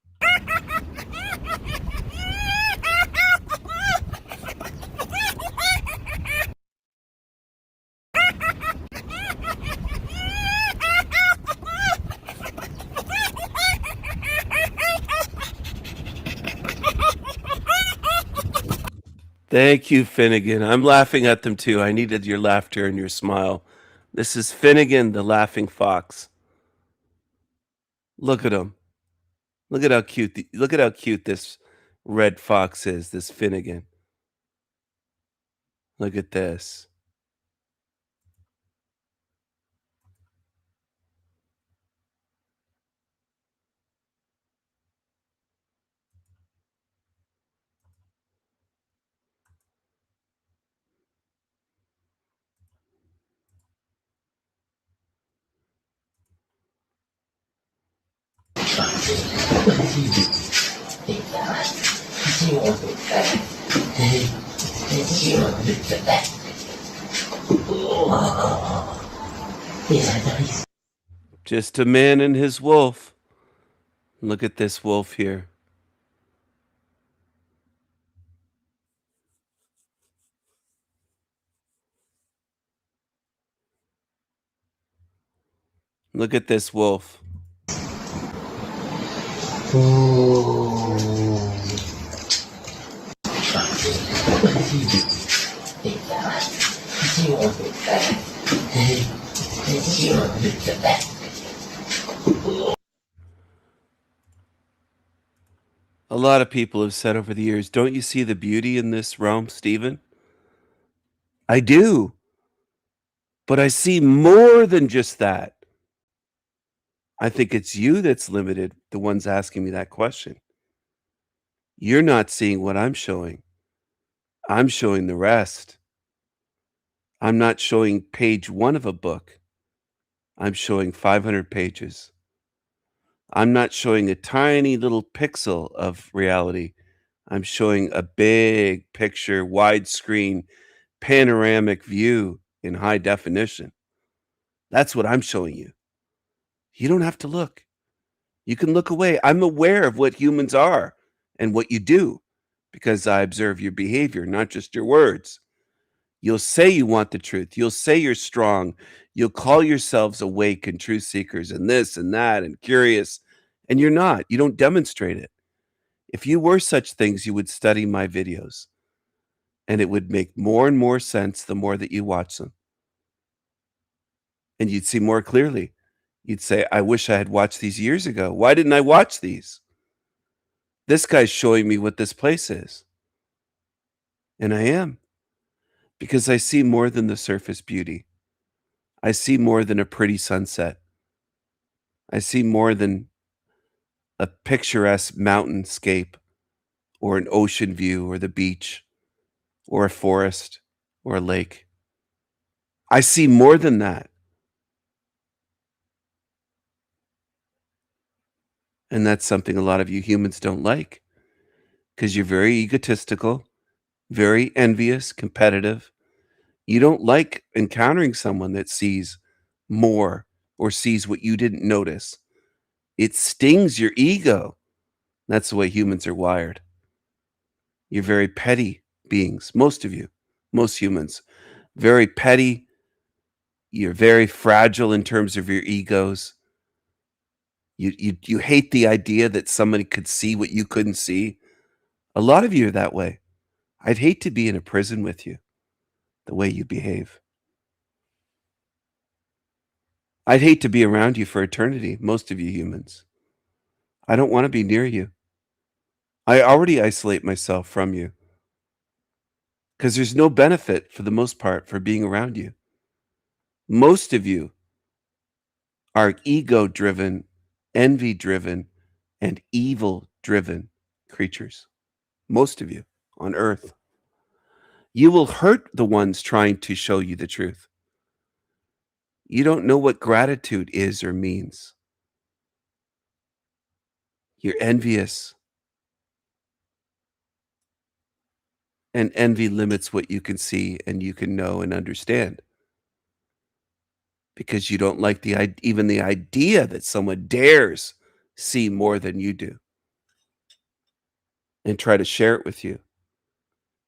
Thank you, Finnegan. I'm laughing at them too. I needed your laughter and your smile. This is Finnegan, the laughing fox. Look at him. Look at how cute. Look at how cute this red fox is. This Finnegan. Look at this. Just a man and his wolf. Look at this wolf here. Look at this wolf. A lot of people have said over the years, don't you see the beauty in this realm, Stephen? I do. But I see more than just that. I think it's you that's limited, the ones asking me that question. You're not seeing what I'm showing. I'm showing the rest. I'm not showing page 1 of a book. I'm showing 500 pages. I'm not showing a tiny little pixel of reality. I'm showing a big picture, widescreen, panoramic view in high definition. That's what I'm showing you. You don't have to look. You can look away. I'm aware of what humans are and what you do because I observe your behavior, not just your words. You'll say you want the truth. You'll say you're strong. You'll call yourselves awake and truth seekers and this and that and curious. And you're not. You don't demonstrate it. If you were such things, you would study my videos. And it would make more and more sense the more that you watch them. And you'd see more clearly. You'd say, I wish I had watched these years ago. Why didn't I watch these? This guy's showing me what this place is. And I am. Because I see more than the surface beauty. I see more than a pretty sunset. I see more than a picturesque mountainscape or an ocean view or the beach or a forest or a lake. I see more than that. And that's something a lot of you humans don't like because you're very egotistical, very envious, competitive. You don't like encountering someone that sees more or sees what you didn't notice. It stings your ego. That's the way humans are wired. You're very petty beings, most of you, most humans. Very petty. You're very fragile in terms of your egos. You hate the idea that somebody could see what you couldn't see. A lot of you are that way. I'd hate to be in a prison with you, the way you behave. I'd hate to be around you for eternity, most of you humans. I don't want to be near you. I already isolate myself from you because there's no benefit for the most part for being around you. Most of you are ego-driven, envy-driven, and evil-driven creatures. Most of you on earth. You will hurt the ones trying to show you the truth. You don't know what gratitude is or means. You're envious. And envy limits what you can see and you can know and understand. Because you don't like even the idea that someone dares see more than you do and try to share it with you.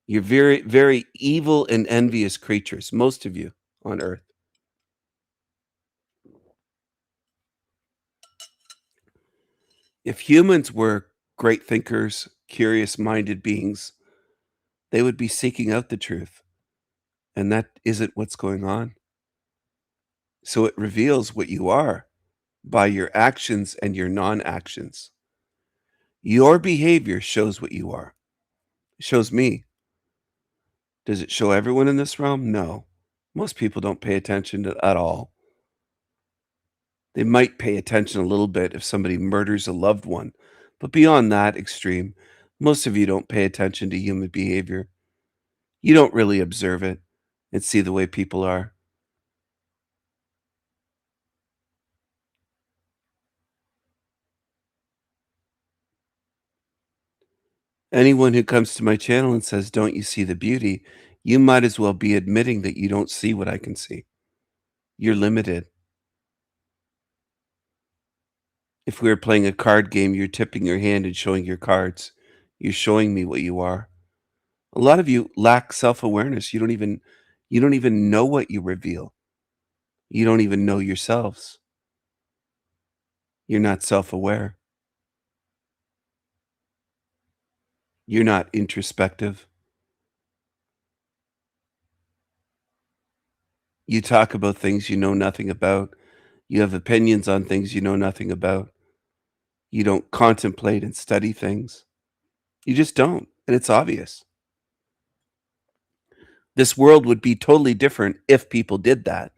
You're very, very evil and envious creatures, most of you on earth. If humans were great thinkers, curious-minded beings, they would be seeking out the truth. And that isn't what's going on. So it reveals what you are by your actions and your non-actions. Your behavior shows what you are. It shows me. Does it show everyone in this realm? No. Most people don't pay attention to at all. They might pay attention a little bit if somebody murders a loved one. But beyond that extreme, most of you don't pay attention to human behavior. You don't really observe it and see the way people are. Anyone who comes to my channel and says, "Don't you see the beauty?" you might as well be admitting that you don't see what I can see. You're limited. If we were playing a card game, you're tipping your hand and showing your cards. You're showing me what you are. A lot of you lack self-awareness. You don't even know what you reveal. You don't even know yourselves. You're not self-aware. You're not introspective. You talk about things you know nothing about. You have opinions on things you know nothing about. You don't contemplate and study things. You just don't, and it's obvious. This world would be totally different if people did that,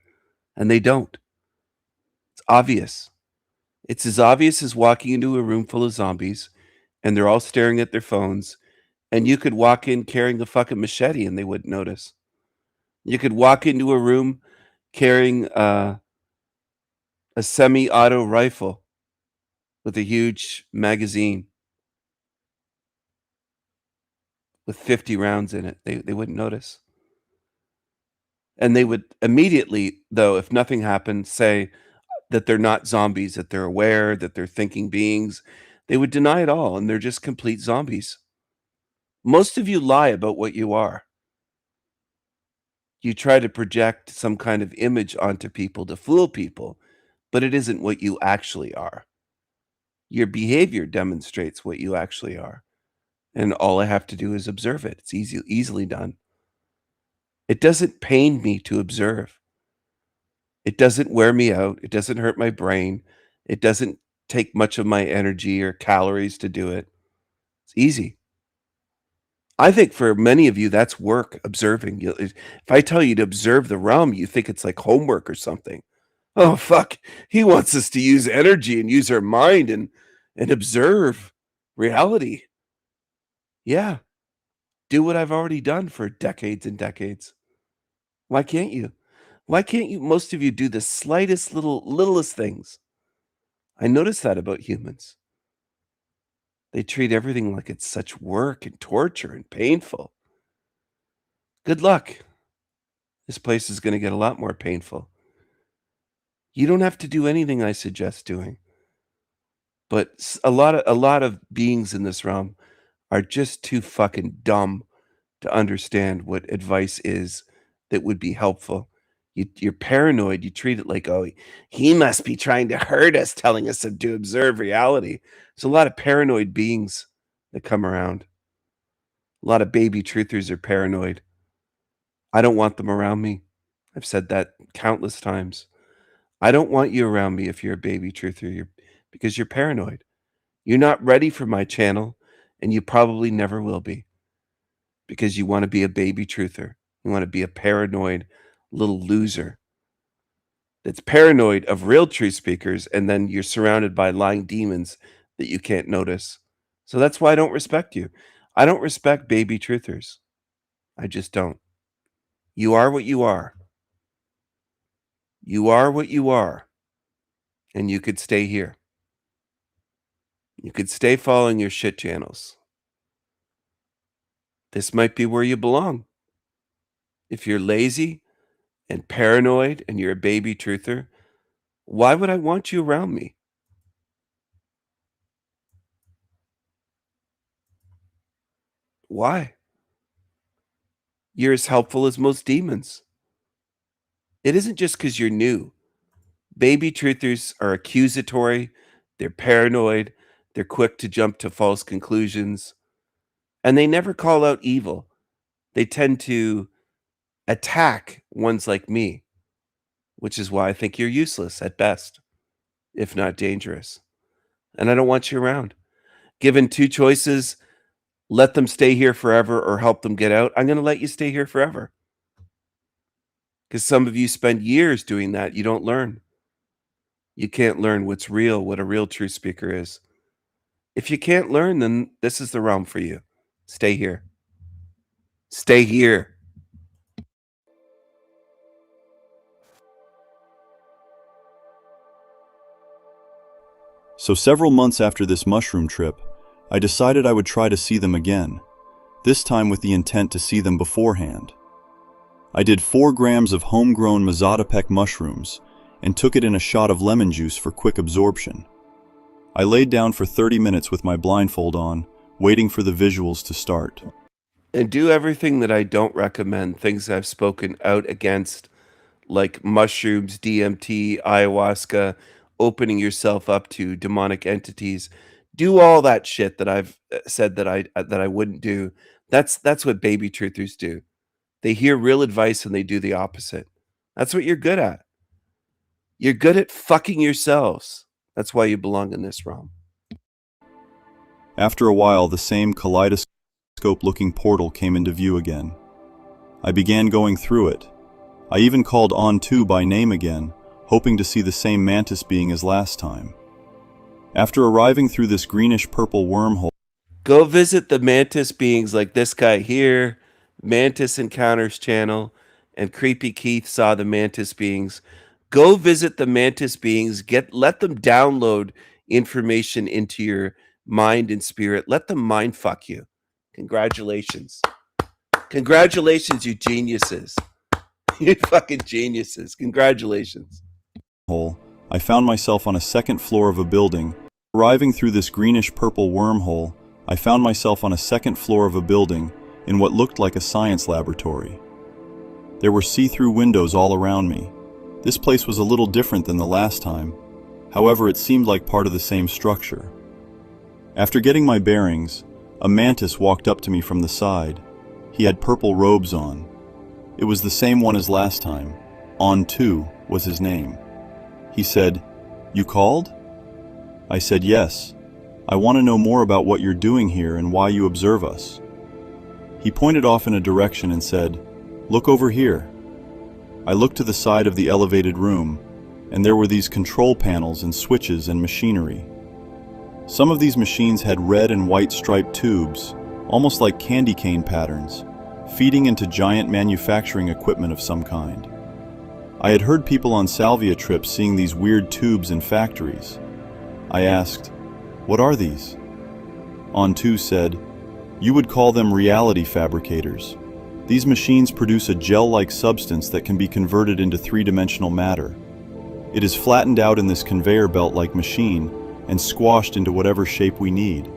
and they don't. It's obvious. It's as obvious as walking into a room full of zombies, and they're all staring at their phones, and you could walk in carrying a fucking machete and they wouldn't notice. You could walk into a room carrying a semi-auto rifle with a huge magazine with 50 rounds in it. They wouldn't notice. And they would immediately, though, if nothing happened, say that they're not zombies, that they're aware, that they're thinking beings. They would deny it all, and they're just complete zombies. Most of you lie about what you are. You try to project some kind of image onto people to fool people, but it isn't what you actually are. Your behavior demonstrates what you actually are. And all I have to do is observe it. It's easily done. It doesn't pain me to observe. It doesn't wear me out. It doesn't hurt my brain. It doesn't take much of my energy or calories to do it. It's easy. I think for many of you, that's work, observing. If I tell you to observe the realm, you think it's like homework or something. Oh, fuck. He wants us to use energy and use our mind and observe reality. Yeah. Do what I've already done for decades and decades. Why can't you? Why can't you, most of you, do the slightest littlest things? I notice that about humans. They treat everything like it's such work and torture and painful. Good luck. This place is going to get a lot more painful. You don't have to do anything I suggest doing. But a lot of beings in this realm are just too fucking dumb to understand what advice is that would be helpful. You're paranoid. You treat it like, oh, he must be trying to hurt us, telling us to observe reality. There's a lot of paranoid beings that come around. A lot of baby truthers are paranoid. I don't want them around me. I've said that countless times. I don't want you around me if you're a baby truther, because you're paranoid. You're not ready for my channel, and you probably never will be, because you want to be a baby truther. You want to be a paranoid little loser that's paranoid of real truth speakers, and then you're surrounded by lying demons that you can't notice. So that's why I don't respect you. I don't respect baby truthers. I just don't. You are what you are. You are what you are. And you could stay here. You could stay following your shit channels. This might be where you belong. If you're lazy and paranoid and you're a baby truther, why would I want you around me? Why? You're as helpful as most demons. It isn't just because you're new. Baby truthers are accusatory, they're paranoid, they're quick to jump to false conclusions, and they never call out evil. They tend to attack ones like me, which is why I think you're useless at best, if not dangerous. And I don't want you around. Given two choices, let them stay here forever or help them get out, I'm going to let you stay here forever. Because some of you spend years doing that. You don't learn. You can't learn what's real, what a real truth speaker is. If you can't learn, then this is the realm for you. Stay here. Stay here. So several months after this mushroom trip, I decided I would try to see them again, this time with the intent to see them beforehand. I did 4 grams of homegrown Mazatepec mushrooms and took it in a shot of lemon juice for quick absorption. I laid down for 30 minutes with my blindfold on, waiting for the visuals to start. And do everything that I don't recommend, things I've spoken out against, like mushrooms, DMT, ayahuasca, opening yourself up to demonic entities. Do all that shit that I've said that I wouldn't do. That's what baby truthers do. They hear real advice and they do the opposite. That's what you're good at. You're good at fucking yourselves. That's why you belong in this realm. After a while, the same kaleidoscope-looking portal came into view again. I began going through it. I even called On2 by name again, hoping to see the same mantis being as last time. After arriving through this greenish-purple wormhole, go visit the mantis beings like this guy here, Mantis Encounters channel, and Creepy Keith saw the mantis beings. Go visit the mantis beings. Let them download information into your mind and spirit. Let them mind fuck you. Congratulations. Congratulations, you geniuses. You fucking geniuses. Congratulations. I found myself on a second floor of a building. Arriving through this greenish-purple wormhole, I found myself on a second floor of a building in what looked like a science laboratory. There were see-through windows all around me. This place was a little different than the last time. However, it seemed like part of the same structure. After getting my bearings, a mantis walked up to me from the side. He had purple robes on. It was the same one as last time. On2 was his name. He said, "You called?" I said, "Yes. I want to know more about what you're doing here and why you observe us." He pointed off in a direction and said, "Look over here." I looked to the side of the elevated room, and there were these control panels and switches and machinery. Some of these machines had red and white striped tubes, almost like candy cane patterns, feeding into giant manufacturing equipment of some kind. I had heard people on salvia trips seeing these weird tubes in factories. I asked, "What are these?" On2 said, "You would call them reality fabricators. These machines produce a gel-like substance that can be converted into three-dimensional matter. It is flattened out in this conveyor belt-like machine and squashed into whatever shape we need.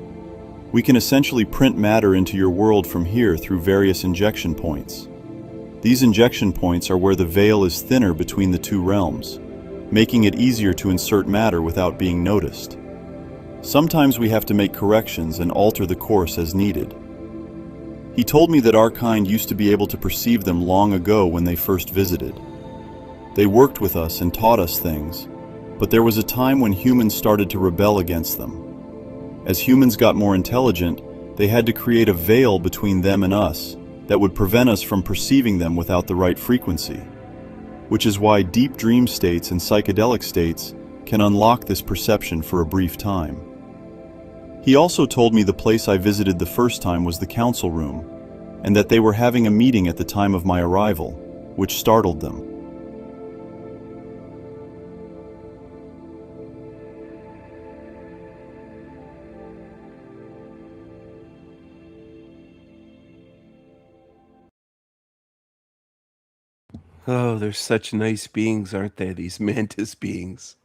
We can essentially print matter into your world from here through various injection points. These injection points are where the veil is thinner between the two realms, making it easier to insert matter without being noticed. Sometimes we have to make corrections and alter the course as needed." He told me that our kind used to be able to perceive them long ago when they first visited. They worked with us and taught us things, but there was a time when humans started to rebel against them. As humans got more intelligent, they had to create a veil between them and us that would prevent us from perceiving them without the right frequency, which is why deep dream states and psychedelic states can unlock this perception for a brief time. He also told me the place I visited the first time was the council room, and that they were having a meeting at the time of my arrival, which startled them. Oh, they're such nice beings, aren't they? These mantis beings.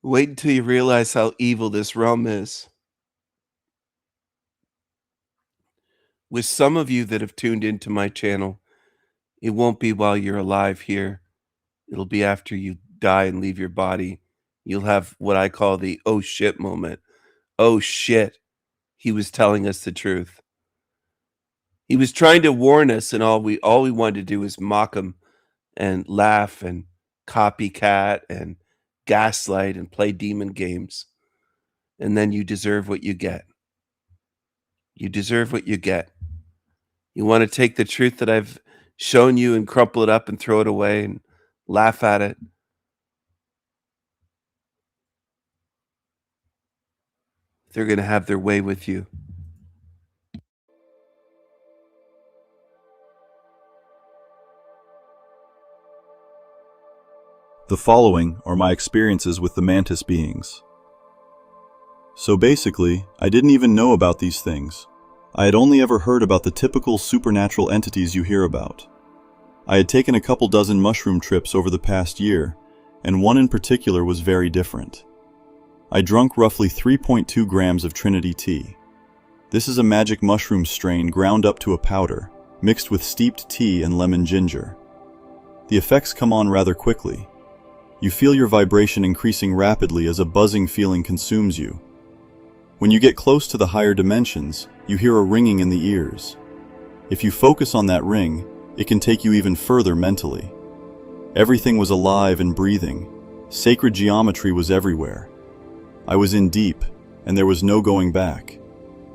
Wait until you realize how evil this realm is. With some of you that have tuned into my channel, it won't be while you're alive here. It'll be after you die and leave your body. You'll have what I call the oh shit moment. Oh shit, he was telling us the truth. He was trying to warn us, and all we wanted to do was mock him and laugh and copycat and gaslight and play demon games. And then you deserve what you get. You deserve what you get. You want to take the truth that I've shown you and crumple it up and throw it away and laugh at it. They're going to have their way with you. The following are my experiences with the mantis beings. So basically, I didn't even know about these things. I had only ever heard about the typical supernatural entities you hear about. I had taken a couple dozen mushroom trips over the past year, and one in particular was very different. I drank roughly 3.2 grams of Trinity tea. This is a magic mushroom strain ground up to a powder, mixed with steeped tea and lemon ginger. The effects come on rather quickly. You feel your vibration increasing rapidly as a buzzing feeling consumes you. When you get close to the higher dimensions, you hear a ringing in the ears. If you focus on that ring, it can take you even further mentally. Everything was alive and breathing. Sacred geometry was everywhere. I was in deep, and there was no going back.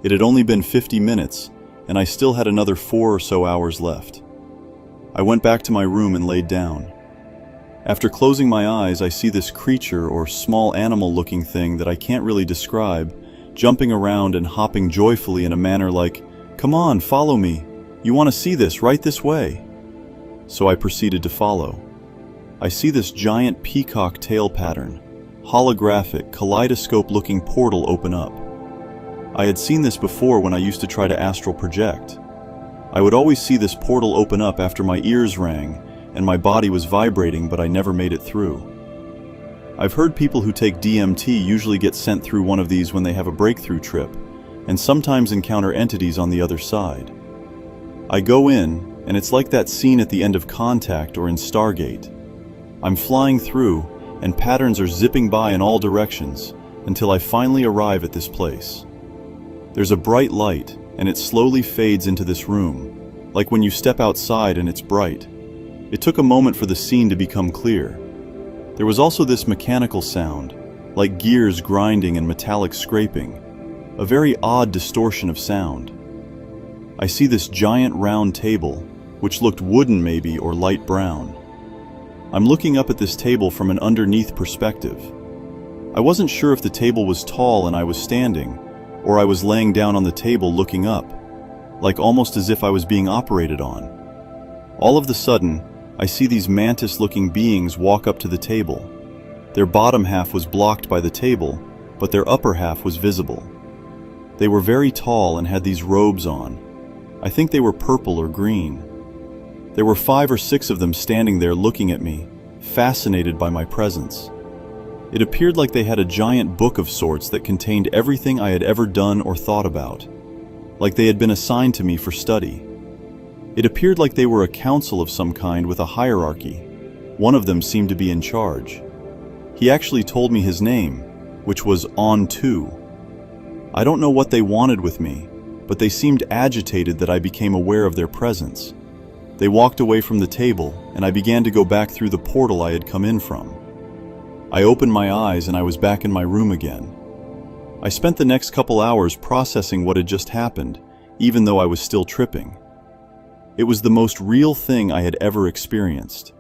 It had only been 50 minutes, and I still had another 4 or so hours left. I went back to my room and laid down. After closing my eyes, I see this creature or small animal-looking thing that I can't really describe, jumping around and hopping joyfully in a manner like, "Come on, follow me. You want to see this, right this way." So I proceeded to follow. I see this giant peacock tail pattern, holographic, kaleidoscope-looking portal open up. I had seen this before when I used to try to astral project. I would always see this portal open up after my ears rang, and my body was vibrating, but I never made it through. I've heard people who take DMT usually get sent through one of these when they have a breakthrough trip, and sometimes encounter entities on the other side. I go in, and it's like that scene at the end of Contact or in Stargate. I'm flying through, and patterns are zipping by in all directions, until I finally arrive at this place. There's a bright light, and it slowly fades into this room, like when you step outside and it's bright. It took a moment for the scene to become clear. There was also this mechanical sound, like gears grinding and metallic scraping, a very odd distortion of sound. I see this giant round table, which looked wooden maybe or light brown. I'm looking up at this table from an underneath perspective. I wasn't sure if the table was tall and I was standing, or I was laying down on the table looking up, like almost as if I was being operated on. All of a sudden, I see these mantis-looking beings walk up to the table. Their bottom half was blocked by the table, but their upper half was visible. They were very tall and had these robes on. I think they were purple or green. There were 5 or 6 of them standing there looking at me, fascinated by my presence. It appeared like they had a giant book of sorts that contained everything I had ever done or thought about, like they had been assigned to me for study. It appeared like they were a council of some kind with a hierarchy. One of them seemed to be in charge. He actually told me his name, which was on 2. I don't know what they wanted with me, but they seemed agitated that I became aware of their presence. They walked away from the table, and I began to go back through the portal I had come in from. I opened my eyes and I was back in my room again. I spent the next couple hours processing what had just happened, even though I was still tripping. It was the most real thing I had ever experienced.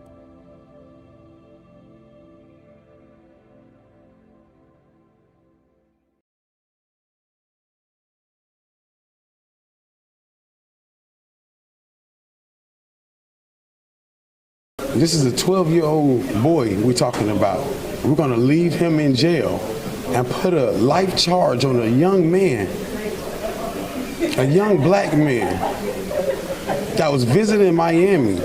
This is a 12-year-old boy we're talking about. We're going to leave him in jail and put a life charge on a young man, a young black man that was visiting Miami.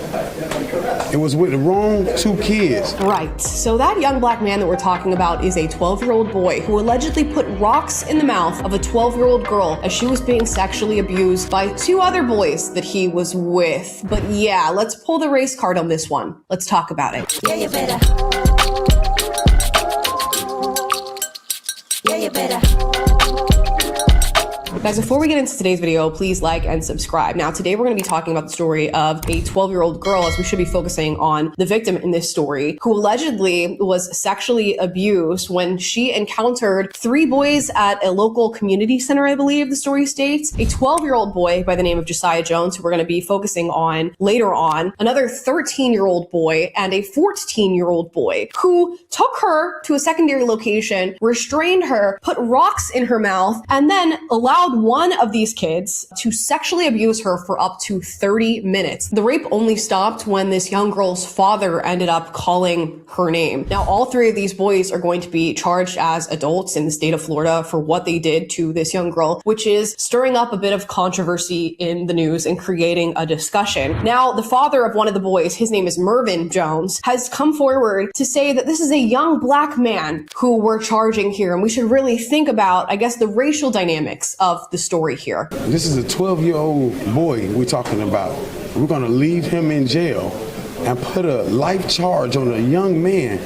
It was with the wrong 2 kids. Right. So that young black man that we're talking about is a 12-year-old boy who allegedly put rocks in the mouth of a 12-year-old girl as she was being sexually abused by 2 other boys that he was with. But yeah, let's pull the race card on this one. Let's talk about it. Yeah, you better. Yeah, you better. Guys, before we get into today's video, please like and subscribe. Now, today we're going to be talking about the story of a 12-year-old girl, as we should be focusing on the victim in this story, who allegedly was sexually abused when she encountered 3 boys at a local community center, I believe the story states. A 12-year-old boy by the name of Josiah Jones, who we're going to be focusing on later on, another 13-year-old boy, and a 14-year-old boy who took her to a secondary location, restrained her, put rocks in her mouth, and then allowed one of these kids to sexually abuse her for up to 30 minutes. The rape only stopped when this young girl's father ended up calling her name. Now, all 3 of these boys are going to be charged as adults in the state of Florida for what they did to this young girl, which is stirring up a bit of controversy in the news and creating a discussion. Now, the father of one of the boys, his name is Mervyn Jones, has come forward to say that this is a young black man who we're charging here, and we should really think about, I guess, the racial dynamics of the story here. This is a 12-year-old boy we're talking about. We're going to leave him in jail and put a life charge on a young man,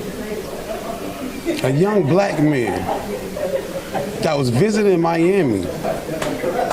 a young black man that was visiting Miami.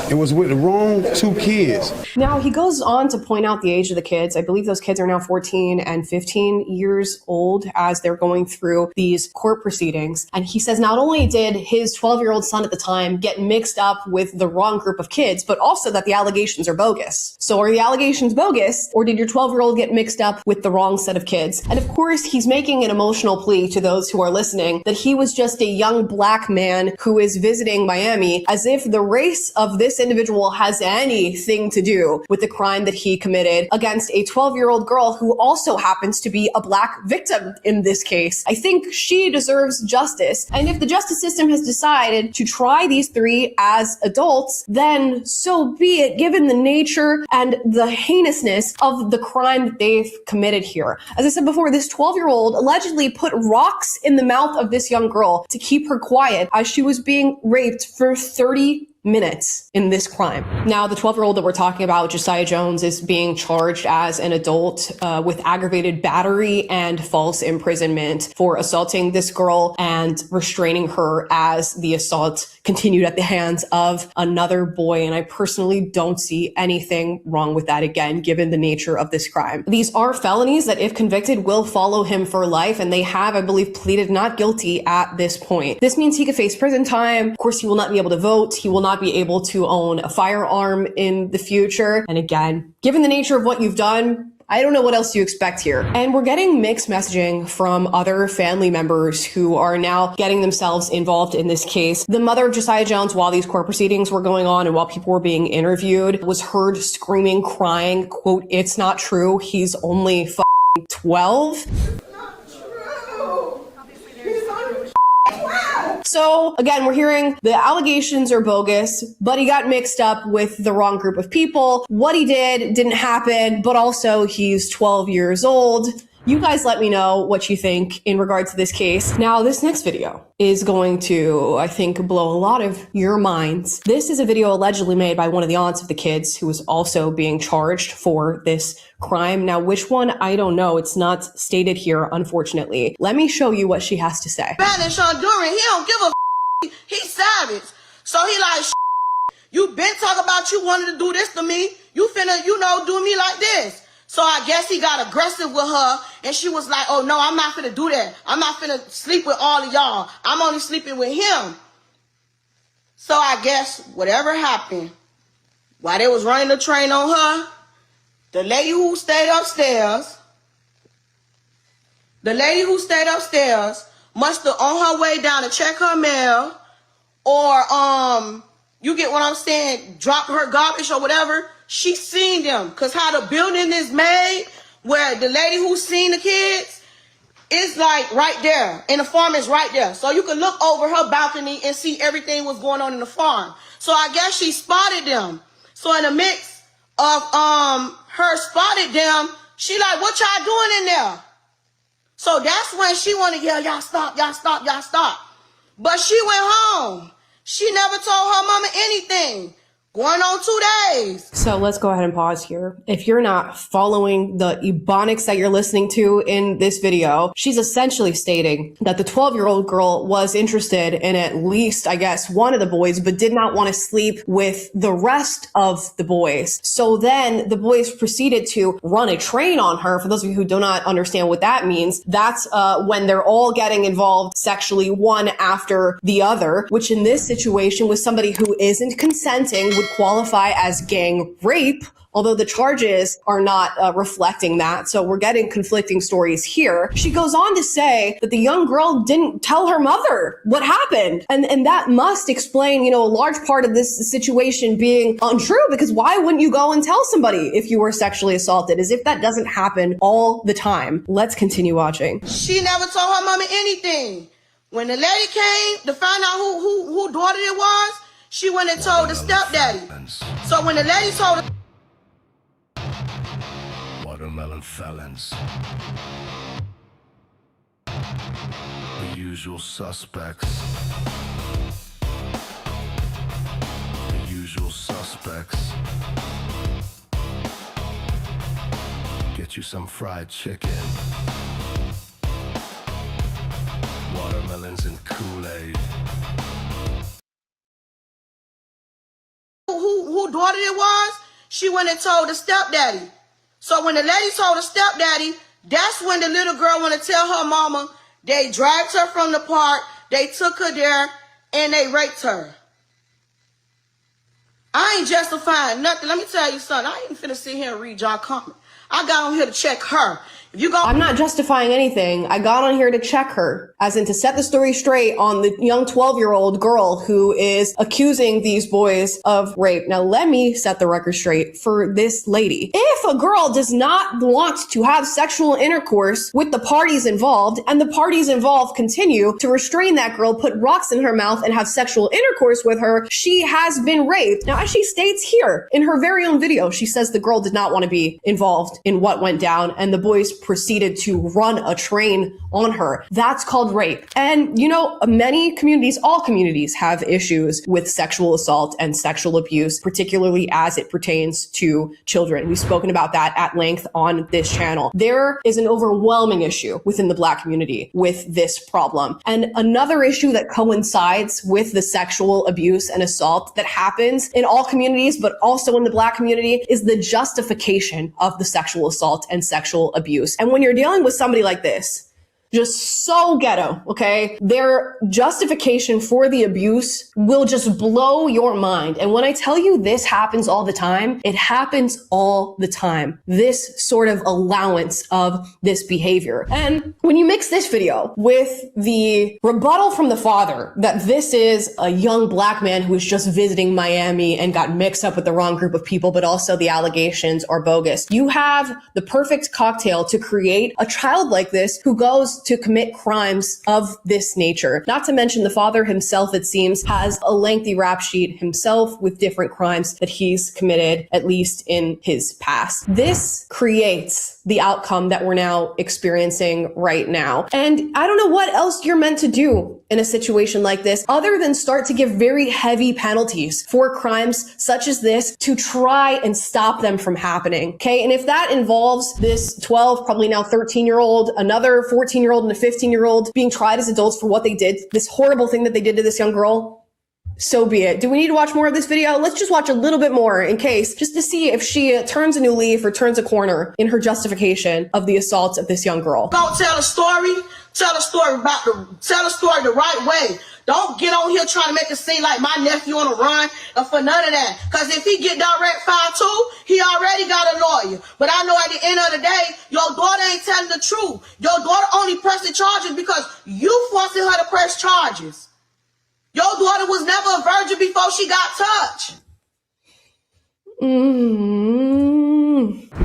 It was with the wrong 2 kids. Now, he goes on to point out the age of the kids. I believe those kids are now 14 and 15 years old as they're going through these court proceedings. And he says not only did his 12-year-old son at the time get mixed up with the wrong group of kids, but also that the allegations are bogus. So are the allegations bogus, or did your 12-year-old get mixed up with the wrong set of kids? And of course, he's making an emotional plea to those who are listening that he was just a young black man who is visiting Miami, as if the race of this individual has anything to do with the crime that he committed against a 12-year-old girl who also happens to be a black victim in this case. I think she deserves justice. And if the justice system has decided to try these 3 as adults, then so be it, given the nature and the heinousness of the crime that they've committed here. As I said before, this 12-year-old allegedly put rocks in the mouth of this young girl to keep her quiet as she was being raped for 30 minutes in this crime. Now, the 12-year-old that we're talking about, Josiah Jones, is being charged as an adult with aggravated battery and false imprisonment for assaulting this girl and restraining her as the assault continued at the hands of another boy. And I personally don't see anything wrong with that, again, given the nature of this crime. These are felonies that, if convicted, will follow him for life, and they have, I believe, pleaded not guilty at this point. This means he could face prison time. Of course, he will not be able to vote. He will not be able to own a firearm in the future. And again, given the nature of what you've done, I don't know what else you expect here. And we're getting mixed messaging from other family members who are now getting themselves involved in this case. The mother of Josiah Jones, while these court proceedings were going on and while people were being interviewed, was heard screaming, crying, quote, "It's not true. He's only 12. So again, we're hearing the allegations are bogus, but he got mixed up with the wrong group of people. What he did didn't happen, but also he's 12 years old. You guys let me know what you think in regard to this case. Now, this next video is going to, I think, blow a lot of your minds. This is a video allegedly made by one of the aunts of the kids who is also being charged for this crime. Now, which one? I don't know. It's not stated here, unfortunately. Let me show you what she has to say. Spanish Honduran, he don't give a He's savage. So he like, you been talking about you wanted to do this to me. You finna, do me like this. So I guess he got aggressive with her, and she was like, oh no, I'm not finna do that. I'm not finna sleep with all of y'all. I'm only sleeping with him. So I guess whatever happened, while they was running the train on her, the lady who stayed upstairs must have on her way down to check her mail, or you get what I'm saying, drop her garbage or whatever. She seen them, cause how the building is made, where the lady who seen the kids is like right there, and the farm is right there. So you can look over her balcony and see everything was going on in the farm. So I guess she spotted them. So in the mix of her spotted them, she like, what y'all doing in there? So that's when she wanted to yell, y'all stop, y'all stop, y'all stop. But she went home. She never told her mama anything. Going on 2 days. So let's go ahead and pause here. If you're not following the ebonics that you're listening to in this video, she's essentially stating that the 12-year-old girl was interested in at least, I guess, one of the boys, but did not want to sleep with the rest of the boys. So then the boys proceeded to run a train on her. For those of you who do not understand what that means, that's when they're all getting involved sexually, one after the other, which in this situation with somebody who isn't consenting would qualify as gang rape, although the charges are not reflecting that. So we're getting conflicting stories here. She goes on to say that the young girl didn't tell her mother what happened. And that must explain, a large part of this situation being untrue, because why wouldn't you go and tell somebody if you were sexually assaulted, as if that doesn't happen all the time? Let's continue watching. She never told her mama anything. When the lady came to find out who daughter it was, she went and told the stepdaddy. So when the lady told her... Watermelon felons. The usual suspects. The usual suspects. Get you some fried chicken. Watermelons and Kool-Aid. Who daughter it was, she went and told the stepdaddy. So when the lady told the stepdaddy, that's when the little girl went to tell her mama. They dragged her from the park, they took her there, and they raped her. I ain't justifying nothing. Let me tell you something. I ain't finna sit here and read y'all comment. I got on here to check her. I'm not justifying anything. I got on here to check her, as in to set the story straight on the young 12-year-old girl who is accusing these boys of rape. Now, let me set the record straight for this lady. If a girl does not want to have sexual intercourse with the parties involved, and the parties involved continue to restrain that girl, put rocks in her mouth, and have sexual intercourse with her, she has been raped. Now, as she states here in her very own video, she says the girl did not want to be involved in what went down, and the boys proceeded to run a train on her. That's called rape. And many communities, all communities, have issues with sexual assault and sexual abuse, particularly as it pertains to children. We've spoken about that at length on this channel. There is an overwhelming issue within the Black community with this problem. And another issue that coincides with the sexual abuse and assault that happens in all communities, but also in the Black community, is the justification of the sexual assault and sexual abuse. And when you're dealing with somebody like this, just so ghetto, okay? Their justification for the abuse will just blow your mind. And when I tell you this happens all the time, it happens all the time. This sort of allowance of this behavior. And when you mix this video with the rebuttal from the father that this is a young Black man who was just visiting Miami and got mixed up with the wrong group of people, but also the allegations are bogus, you have the perfect cocktail to create a child like this who goes to commit crimes of this nature. Not to mention the father himself, it seems, has a lengthy rap sheet himself with different crimes that he's committed, at least in his past. This creates the outcome that we're now experiencing right now. And I don't know what else you're meant to do in a situation like this, other than start to give very heavy penalties for crimes such as this to try and stop them from happening. Okay. And if that involves this 12, probably now 13-year-old, another 14-year-old 13-year-old and a 15-year-old being tried as adults for what they did, this horrible thing that they did to this young girl, so be it. Do we need to watch more of this video? Let's just watch a little bit more in case, just to see if she turns a new leaf or turns a corner in her justification of the assault of this young girl. Don't tell a story. Tell a story the right way. Don't get on here trying to make it seem like my nephew on a run or for none of that. Because if he get direct fine too, he already got a lawyer. But I know at the end of the day, your daughter ain't telling the truth. Your daughter only pressing charges because you forcing her to press charges. Your daughter was never a virgin before she got touched.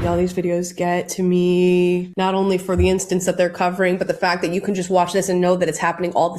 Y'all, these videos get to me, not only for the instance that they're covering, but the fact that you can just watch this and know that it's happening all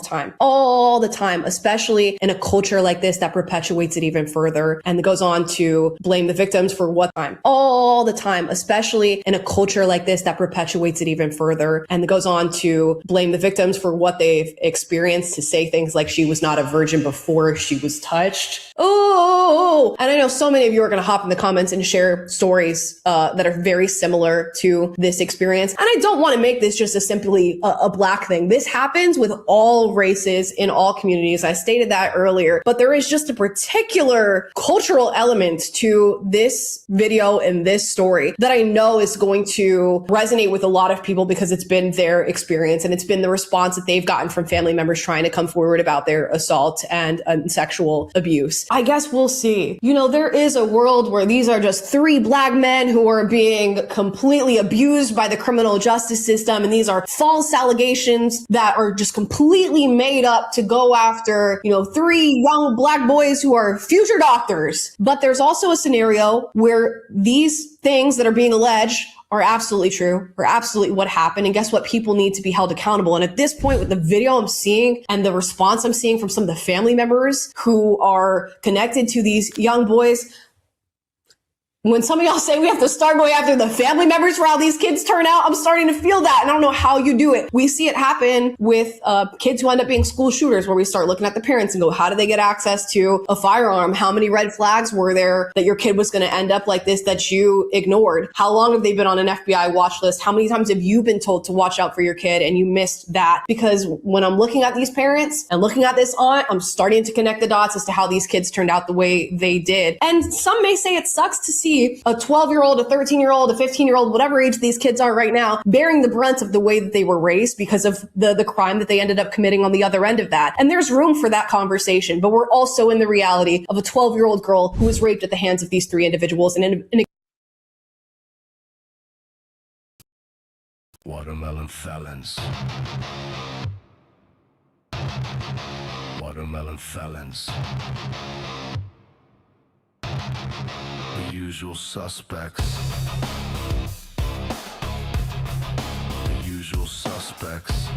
the time, especially in a culture like this that perpetuates it even further and goes on to blame the victims for what time. All the time, especially in a culture like this that perpetuates it even further and goes on to blame the victims for what they've experienced, to say things like she was not a virgin before she was touched. Oh, and I know so many of you are going to hop in the comments and share stories that are very similar to this experience. And I don't want to make this just simply a black thing. This happens with all races in all communities. I stated that earlier, but there is just a particular cultural element to this video and this story that I know is going to resonate with a lot of people because it's been their experience and it's been the response that they've gotten from family members trying to come forward about their assault and sexual abuse. I guess we'll see. You know, there is a world where these are just three black men who are being completely abused by the criminal justice system, and these are false allegations that are just completely made up to go after, you know, three young black boys who are future doctors. But there's also a scenario where these things that are being alleged are absolutely true, or absolutely what happened. And guess what? People need to be held accountable. And at this point, with the video I'm seeing and the response I'm seeing from some of the family members who are connected to these young boys, when some of y'all say we have to start going after the family members for how these kids turn out, I'm starting to feel that. And I don't know how you do it. We see it happen with kids who end up being school shooters, where we start looking at the parents and go, how did they get access to a firearm? How many red flags were there that your kid was going to end up like this that you ignored? How long have they been on an FBI watch list? How many times have you been told to watch out for your kid and you missed that? Because when I'm looking at these parents and looking at this aunt, I'm starting to connect the dots as to how these kids turned out the way they did. And some may say it sucks to see a 12-year-old, a 13-year-old, a 15-year-old, whatever age these kids are right now, bearing the brunt of the way that they were raised because of the crime that they ended up committing on the other end of that. And there's room for that conversation, but we're also in the reality of a 12-year-old girl who was raped at the hands of these three individuals. And Watermelon felons. Watermelon felons. The usual suspects. The usual suspects.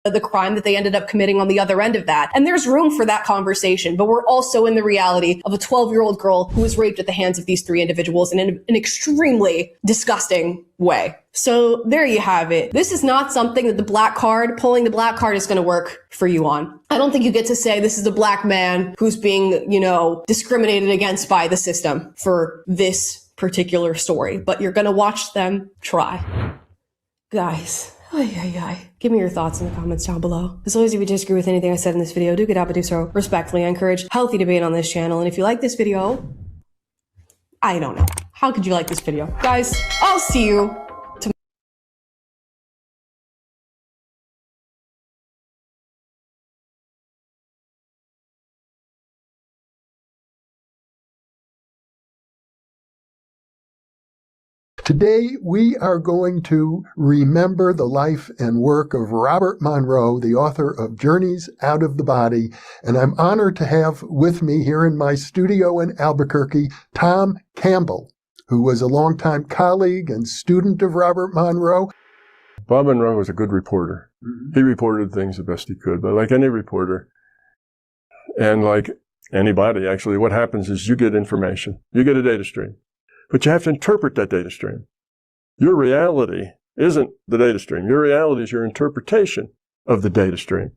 the crime that they ended up committing on the other end of that. And there's room for that conversation, but we're also in the reality of a 12-year-old girl who was raped at the hands of these three individuals in an extremely disgusting way. So there you have it. This is not something that pulling the black card is going to work for you on. I don't think you get to say this is a black man who's being, discriminated against by the system for this particular story, but you're going to watch them try. Guys. Give me your thoughts in the comments down below. As always, if you disagree with anything I said in this video, do get out, but do so respectfully. I encourage healthy debate on this channel. And if you like this video, I don't know. How could you like this video? Guys, I'll see you Today, we are going to remember the life and work of Robert Monroe, the author of Journeys Out of the Body. And I'm honored to have with me here in my studio in Albuquerque, Tom Campbell, who was a longtime colleague and student of Robert Monroe. Bob Monroe was a good reporter. He reported things the best he could, but like any reporter, and like anybody, actually, what happens is you get information. You get a data stream. But you have to interpret that data stream. Your reality isn't the data stream. Your reality is your interpretation of the data stream.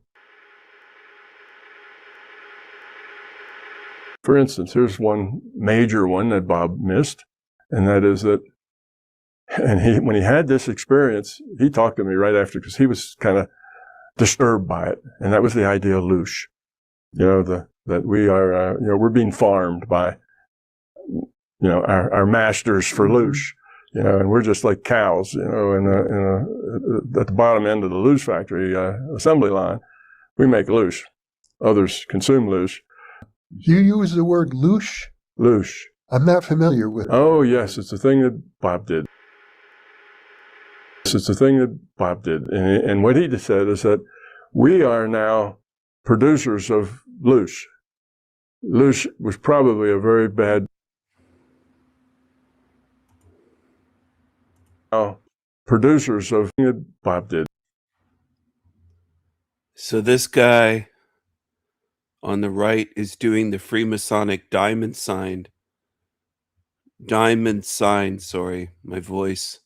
For instance, here's one major one that Bob missed. And that is that, and when he had this experience, he talked to me right after because he was kind of disturbed by it. And that was the idea of loosh. That we are, we're being farmed by, our masters for loosh, and we're just like cows, at the bottom end of the loosh factory assembly line. We make loosh. Others consume loosh. You use the word loosh? Loosh. I'm not familiar with it. Oh, yes. It's a thing that Bob did. It's a thing that Bob did. And what he just said is that we are now producers of loosh. Loosh was probably a very bad producers of that Bob did. So this guy on the right is doing the Freemasonic diamond sign. Sorry, my voice.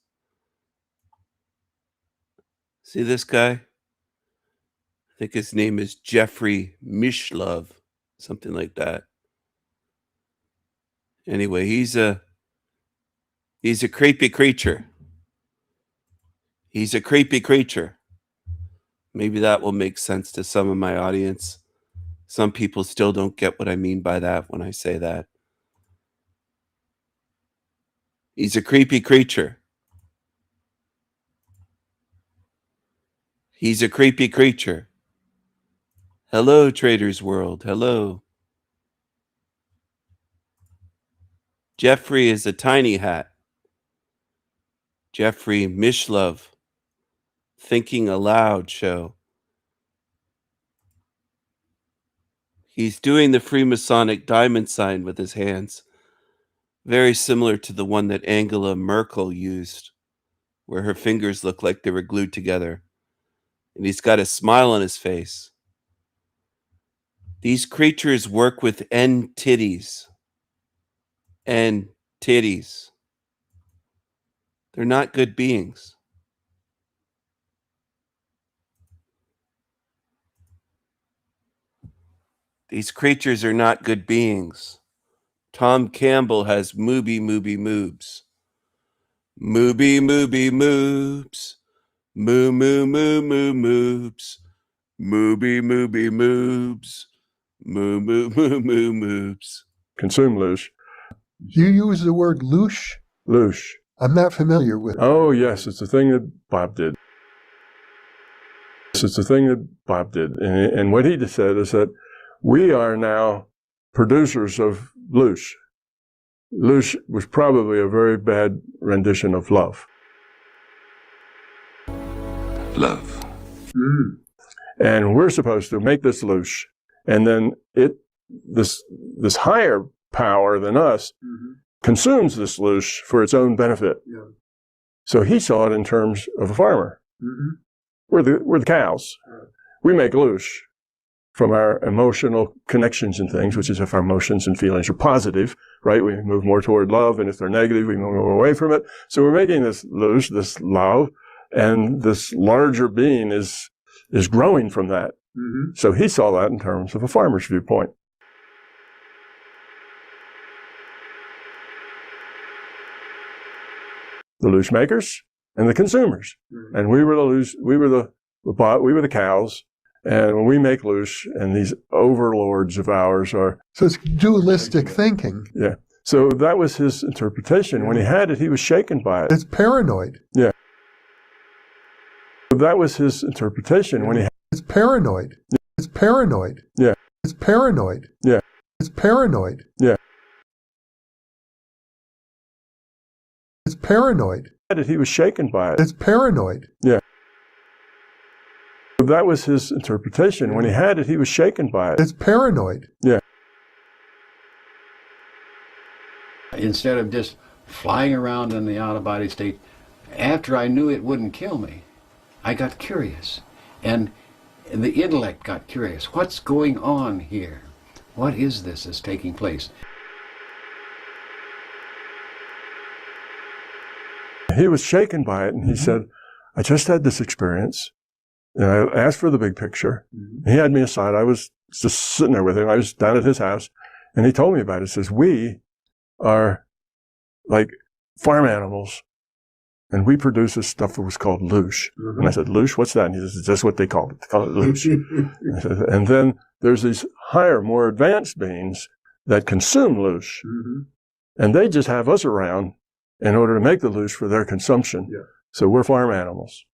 See this guy? I think his name is Jeffrey Mishlove, something like that. Anyway, he's a creepy creature. He's a creepy creature. Maybe that will make sense to some of my audience. Some people still don't get what I mean by that when I say that. He's a creepy creature. He's a creepy creature. Hello, Trader's World. Hello. Jeffrey is a tiny hat. Jeffrey Mishlove. Thinking Aloud show. He's doing the Freemasonic diamond sign with his hands. Very similar to the one that Angela Merkel used, where her fingers look like they were glued together. And he's got a smile on his face. These creatures work with entities. Entities. They're not good beings. These creatures are not good beings. Tom Campbell has moobie moobs. Moobie moobs. Moo moo moo moo moobs. Moobie moobs. Moo moo moo moo moobs. Consume loosh. You use the word loosh? Loosh. I'm not familiar with it. Oh, yes. It's a thing that Bob did. It's a thing that Bob did. And what he just said is that we are now producers of loosh. Loosh was probably a very bad rendition of love. Love. And we're supposed to make this loosh, and then this higher power than us consumes this loosh for its own benefit. Yeah. So he saw it in terms of a farmer. We're the cows. We make loosh from our emotional connections and things, which is if our emotions and feelings are positive, right? We move more toward love, and if they're negative, we move away from it. So we're making this loosh, this love, and this larger being is growing from that. So he saw that in terms of a farmer's viewpoint. The loosh makers and the consumers, and we were the cows. And when we make loosh, and these overlords of ours are... So it's dualistic thinking. Yeah. So that was his interpretation. When he had it, he was shaken by it. It's paranoid. Yeah. That was his interpretation. When he had It's paranoid. It's paranoid. Yeah. It's paranoid. Yeah. It's paranoid. Yeah. It's paranoid. He was shaken by it. It's paranoid. Yeah. That was his interpretation. When he had it, he was shaken by it. It's paranoid. Yeah. Instead of just flying around in the out-of-body state, after I knew it wouldn't kill me, I got curious. And the intellect got curious. What's going on here? What is this that's taking place? He was shaken by it, and he said, I just had this experience. And I asked for the big picture. He had me aside. I was just sitting there with him. I was down at his house, and he told me about it. He says, we are like farm animals, and we produce this stuff that was called loosh. And I said, loosh, what's that? And he says, that's what they call it. They call it loosh. I said, and then there's these higher, more advanced beings that consume loosh. And they just have us around in order to make the loosh for their consumption. So we're farm animals.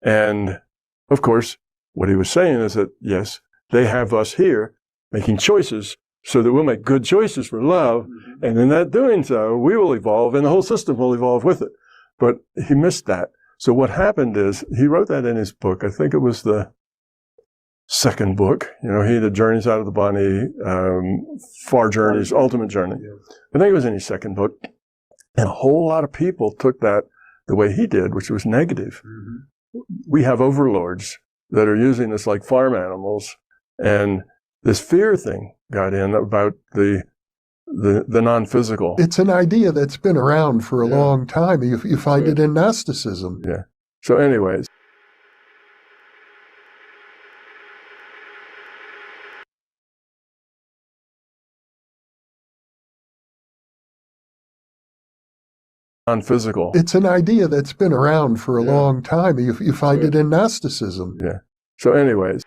And of course, what he was saying is that, yes, they have us here making choices so that we'll make good choices for love. And in that doing so, we will evolve and the whole system will evolve with it. But he missed that. So what happened is he wrote that in his book. I think it was the second book. You know, he did Journeys Out of the Body, Far Journeys, Ultimate Journey. I think it was in his second book. And a whole lot of people took that the way he did, which was negative. We have overlords that are using us like farm animals. And this fear thing got in about the non-physical. It's an idea that's been around for a long time. You find it in Gnosticism. Yeah. So anyways. Non-physical. It's an idea that's been around for a long time. You find it in Gnosticism. Yeah. So anyways.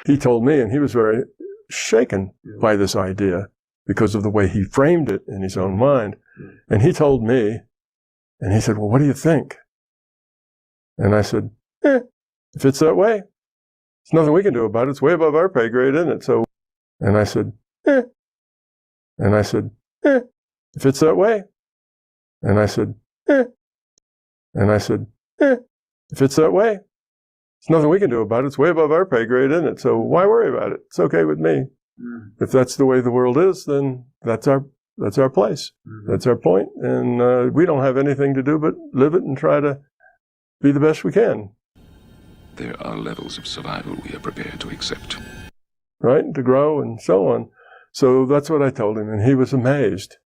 He told me, and he was very shaken by this idea because of the way he framed it in his own mind. And he told me, and he said, well, what do you think? And I said, if it's that way, there's nothing we can do about it. It's way above our pay grade, isn't it? So, and I said, and I said, if it's that way. And I said, and I said, if it's that way, there's nothing we can do about it. It's way above our pay grade, isn't it? So why worry about it? It's okay with me. If that's the way the world is, then that's our place. That's our point. And we don't have anything to do but live it and try to be the best we can. There are levels of survival we are prepared to accept. Right? To grow and so on. So that's what I told him, and he was amazed.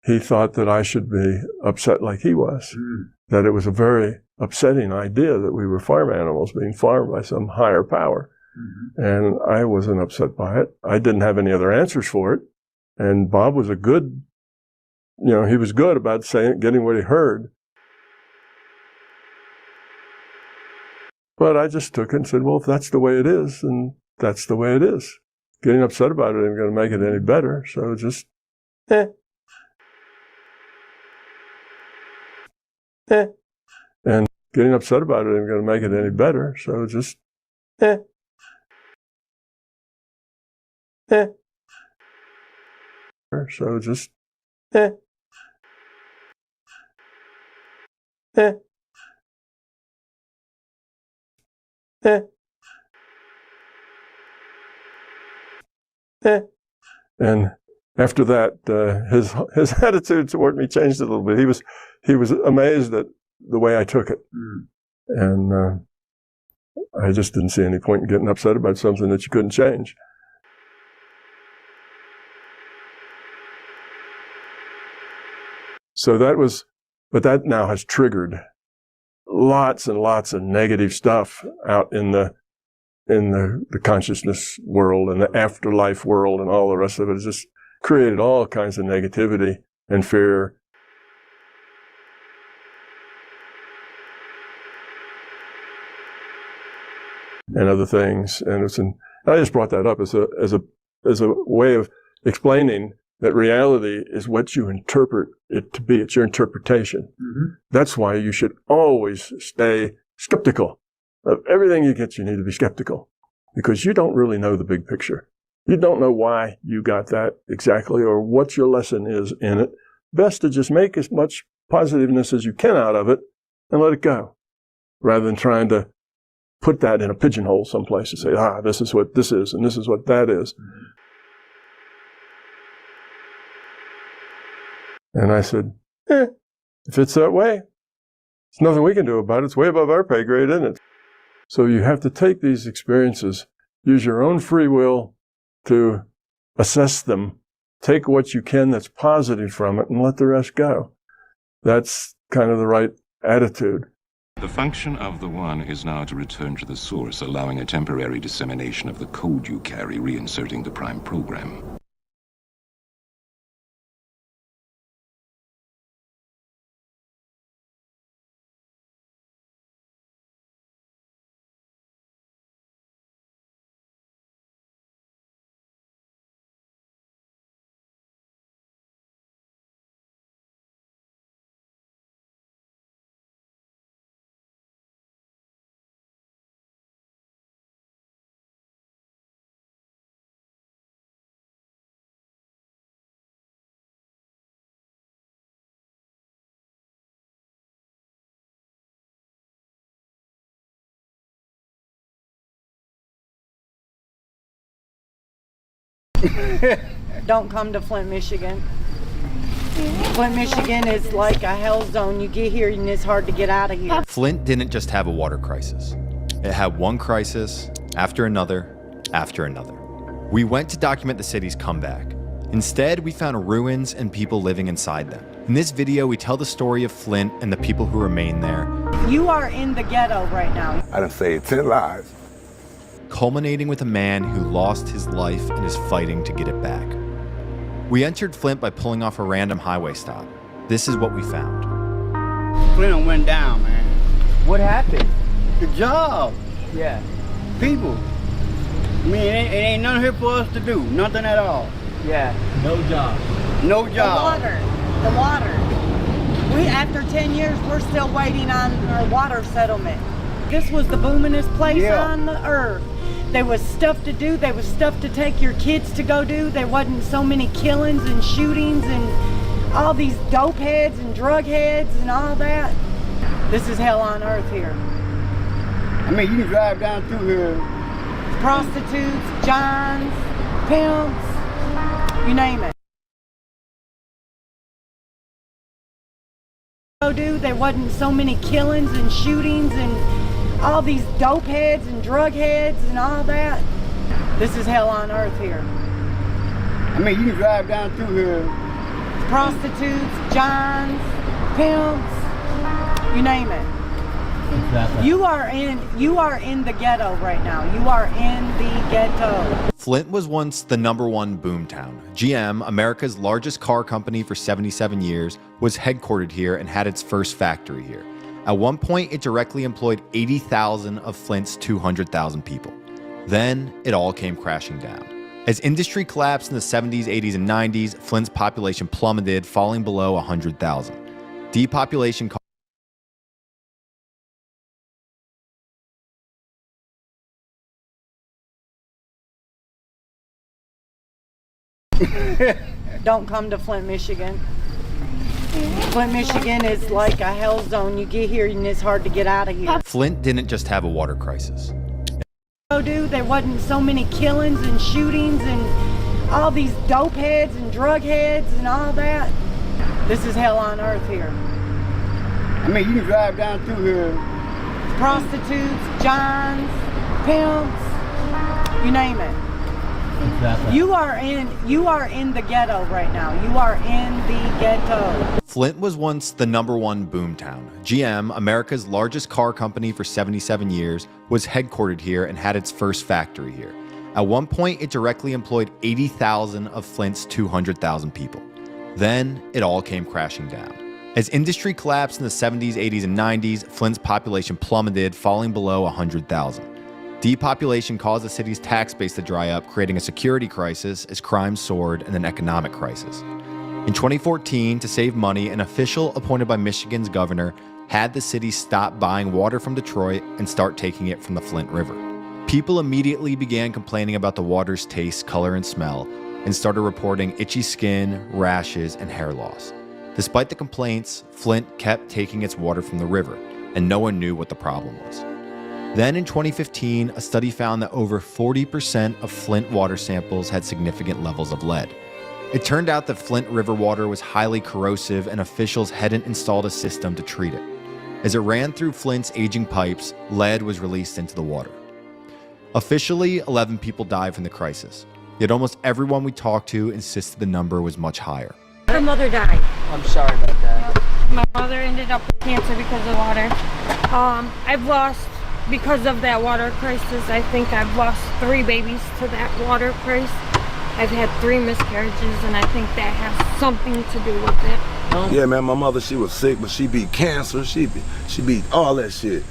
He thought that I should be upset like he was, that it was a very upsetting idea that we were farm animals being farmed by some higher power. And I wasn't upset by it. I didn't have any other answers for it. And Bob was he was good about getting what he heard. But I just took it and said, well, if that's the way it is, then that's the way it is. Getting upset about it ain't going to make it any better. So just, And getting upset about it ain't going to make it any better. So just, So just, And after that, his attitude toward me changed a little bit. He was amazed at the way I took it, and I just didn't see any point in getting upset about something that you couldn't change. So but that now has triggered lots and lots of negative stuff out in the consciousness world and the afterlife world and all the rest of it. It's just created all kinds of negativity and fear. And other things. And I just brought that up as a way of explaining that reality is what you interpret it to be. It's your interpretation. That's why you should always stay skeptical. Of everything you get, you need to be skeptical, because you don't really know the big picture. You don't know why you got that exactly or what your lesson is in it. Best to just make as much positiveness as you can out of it and let it go, rather than trying to put that in a pigeonhole someplace and say, this is what this is and this is what that is. And I said, if it's that way, there's nothing we can do about it. It's way above our pay grade, isn't it? So you have to take these experiences, use your own free will to assess them, take what you can that's positive from it, and let the rest go. That's kind of the right attitude. The function of the one is now to return to the source, allowing a temporary dissemination of the code you carry, reinserting the prime program. Don't come to Flint, Michigan. Flint, Michigan is like a hell zone. You get here and it's hard to get out of here. Flint didn't just have a water crisis. It had one crisis after another after another. We went to document the city's comeback. Instead, we found ruins and people living inside them. In this video, we tell the story of Flint and the people who remain there. You are in the ghetto right now. I done saved 10 lives. Culminating with a man who lost his life and is fighting to get it back. We entered Flint by pulling off a random highway stop. This is what we found. Flint went down, man. What happened? The job. Yeah. People. I mean, it ain't nothing here for us to do. Nothing at all. Yeah. No job. No job. The water. We, after 10 years, we're still waiting on our water settlement. This was the boomingest place on the earth. There was stuff to do. There was stuff to take your kids to go do. There wasn't so many killings and shootings and all these dope heads and drug heads and all that. This is hell on earth here. I mean, you can drive down through here. Prostitutes, johns, pimps, you name it. There wasn't so many killings and shootings and all these dope heads and drug heads and all that. This is hell on earth here. I mean, you can drive down through here. Prostitutes, johns, pimps, you name it. Exactly. You are in the ghetto right now. You are in the ghetto. Flint was once the #1 boomtown. GM, America's largest car company for 77 years, was headquartered here and had its first factory here. At one point, it directly employed 80,000 of Flint's 200,000 people. Then, it all came crashing down. As industry collapsed in the 70s, 80s, and 90s, Flint's population plummeted, falling below 100,000. Depopulation Don't come to Flint, Michigan. Flint, Michigan is like a hell zone. You get here and it's hard to get out of here. Flint didn't just have a water crisis. There wasn't so many killings and shootings and all these dope heads and drug heads and all that. This is hell on earth here. I mean, you can drive down through here. Prostitutes, johns, pimps, you name it. Exactly. You are in the ghetto right now. You are in the ghetto. Flint was once the #1 boomtown. GM, America's largest car company for 77 years, was headquartered here and had its first factory here. At one point, it directly employed 80,000 of Flint's 200,000 people. Then, it all came crashing down. As industry collapsed in the 70s, 80s, and 90s, Flint's population plummeted, falling below 100,000. Depopulation caused the city's tax base to dry up, creating a security crisis as crime soared and an economic crisis. In 2014, to save money, an official appointed by Michigan's governor had the city stop buying water from Detroit and start taking it from the Flint River. People immediately began complaining about the water's taste, color, and smell, and started reporting itchy skin, rashes, and hair loss. Despite the complaints, Flint kept taking its water from the river, and no one knew what the problem was. Then in 2015, a study found that over 40% of Flint water samples had significant levels of lead. It turned out that Flint River water was highly corrosive and officials hadn't installed a system to treat it. As it ran through Flint's aging pipes, lead was released into the water. Officially, 11 people died from the crisis, yet almost everyone we talked to insisted the number was much higher. Her mother died. I'm sorry about that. My mother ended up with cancer because of water. I've lost, because of that water crisis, I think I've lost 3 babies to that water crisis. I've had 3 miscarriages, and I think that has something to do with it. Yeah, man, my mother, she was sick, but she beat cancer, she beat all that shit.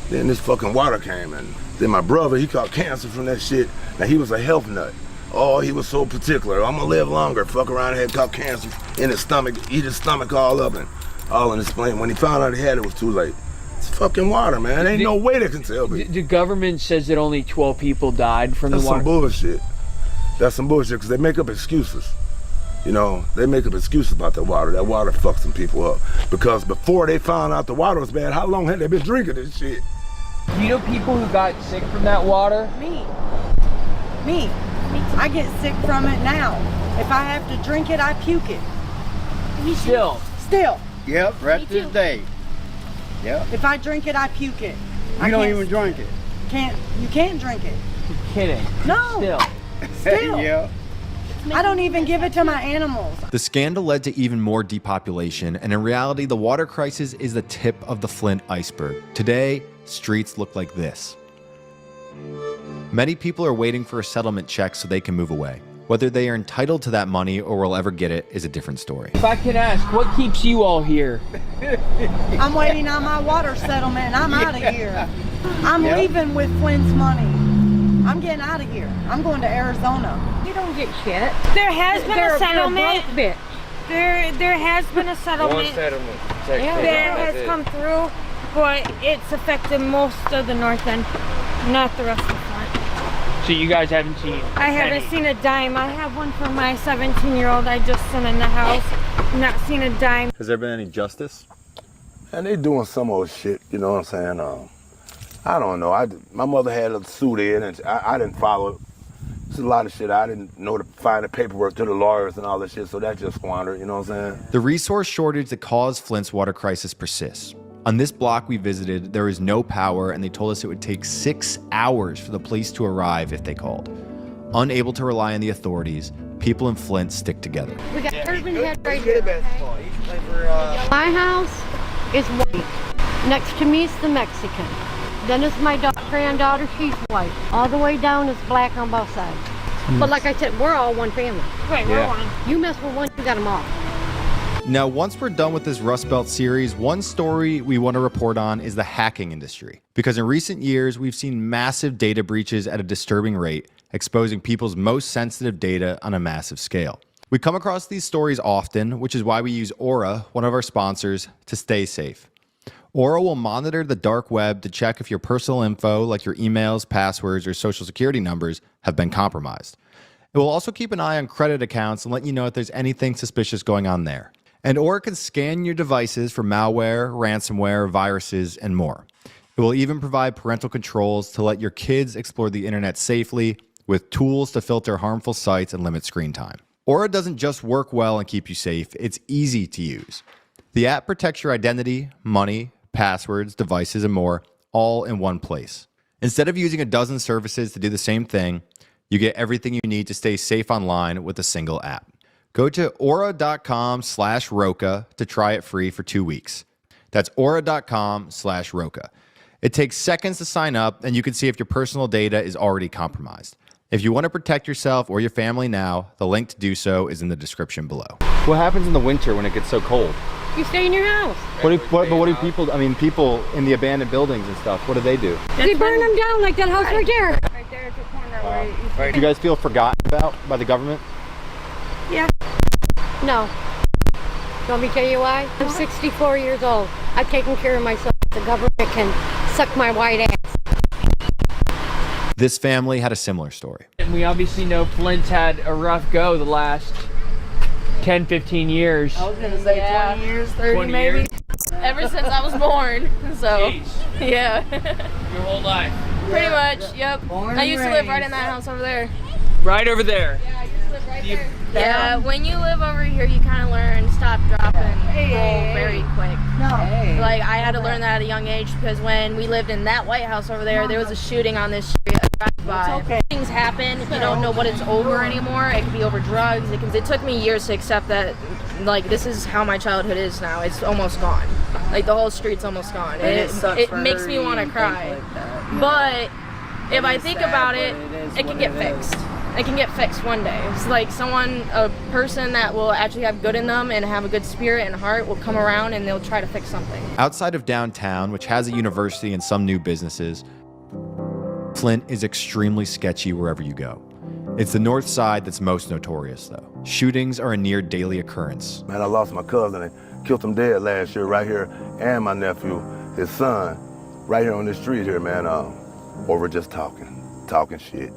Then this fucking water came, and then my brother, he caught cancer from that shit. Now, he was a health nut. Oh, he was so particular. I'm gonna live longer. Fuck around and had caught cancer in his stomach, eat his stomach all up, and all in his spleen. When he found out he had it, it was too late. It's fucking water, man. Ain't no way they can tell me. The government says that only 12 people died from the water. That's some bullshit. That's some bullshit, because they make up excuses. You know, they make up excuses about the water. That water fucks some people up. Because before they found out the water was bad, how long had they been drinking this shit? Do you know people who got sick from that water? Me. I get sick from it now. If I have to drink it, I puke it. Still. Yep, right to this day. Yep. If I drink it, I puke it. You don't even drink it. You can't drink it. You're kidding. No. Still. Yeah. I don't even give it to my animals. The scandal led to even more depopulation, and in reality, the water crisis is the tip of the Flint iceberg. Today, streets look like this. Many people are waiting for a settlement check so they can move away. Whether they are entitled to that money or will ever get it is a different story. If I could ask, what keeps you all here? I'm waiting on my water settlement and I'm out of here. I'm leaving with Flint's money. I'm getting out of here. I'm going to Arizona. You don't get shit. There has been a settlement. There has been a settlement. One settlement. That has come through, but it's affected most of the north end, not the rest of the front. So you guys haven't seen I haven't seen a dime. I have one for my 17-year-old I just sent in the house. Not seen a dime. Has there been any justice? And they doing some old shit, you know what I'm saying? I don't know. My mother had a suit in, and I didn't follow it. There's a lot of shit I didn't know to find the paperwork to the lawyers and all that shit, so that just squandered, you know what I'm saying? The resource shortage that caused Flint's water crisis persists. On this block we visited, there is no power, and they told us it would take 6 hours for the police to arrive if they called. Unable to rely on the authorities, people in Flint stick together. We got Turban Head right here. My house is white. Next to me is the Mexican. Then is my granddaughter, she's white. All the way down is black on both sides. But like I said, we're all one family. Right, we're one. You mess with one, you got them all. Now, once we're done with this Rust Belt series, one story we want to report on is the hacking industry. Because in recent years, we've seen massive data breaches at a disturbing rate, exposing people's most sensitive data on a massive scale. We come across these stories often, which is why we use Aura, one of our sponsors, to stay safe. Aura will monitor the dark web to check if your personal info, like your emails, passwords, or social security numbers, have been compromised. It will also keep an eye on credit accounts and let you know if there's anything suspicious going on there. And Aura can scan your devices for malware, ransomware, viruses, and more. It will even provide parental controls to let your kids explore the internet safely, with tools to filter harmful sites and limit screen time. Aura doesn't just work well and keep you safe, it's easy to use. The app protects your identity, money, passwords, devices, and more, all in one place. Instead of using a dozen services to do the same thing, you get everything you need to stay safe online with a single app. Go to aura.com/Roca to try it free for 2 weeks. That's aura.com/Roca. It takes seconds to sign up, and you can see if your personal data is already compromised. If you want to protect yourself or your family now, the link to do so is in the description below. What happens in the winter when it gets so cold? You stay in your house. What do people, I mean, people in the abandoned buildings and stuff, what do they do? They burn them down like that house right there. Right there at the corner where Do you guys feel forgotten about by the government? Yeah. No. You want me to tell you why? I'm 64 years old. I've taken care of myself. The government can suck my white ass. This family had a similar story. And we obviously know Flint's had a rough go the last 10, 15 years. I was going to say 20 years, 30 20 maybe. years? Ever since I was born, so Jeez. yeah. Your whole life? Pretty much, yep. I used to live right in that house over there. Right over there? Yeah, I used to live right there. Yeah, when you live over here, you kind of learn stop, drop, and roll very quick. No. Like, I had to learn that at a young age because when we lived in that White House over there, there was a shooting on this street. Drive-by. Things happen. You don't know what it's over anymore. It could be over drugs. It took me years to accept that Like, this is how my childhood is now. It's almost gone. Like, the whole street's almost gone. And It makes me want to cry. But if I think about it, it can get fixed. It can get fixed one day. It's like a person that will actually have good in them and have a good spirit and heart will come around and they'll try to fix something. Outside of downtown, which has a university and some new businesses, Flint is extremely sketchy wherever you go. It's the north side that's most notorious, though. Shootings are a near daily occurrence. Man, I lost my cousin and killed him dead last year right here, and my nephew, his son, right here on this street here, man, over just talking shit.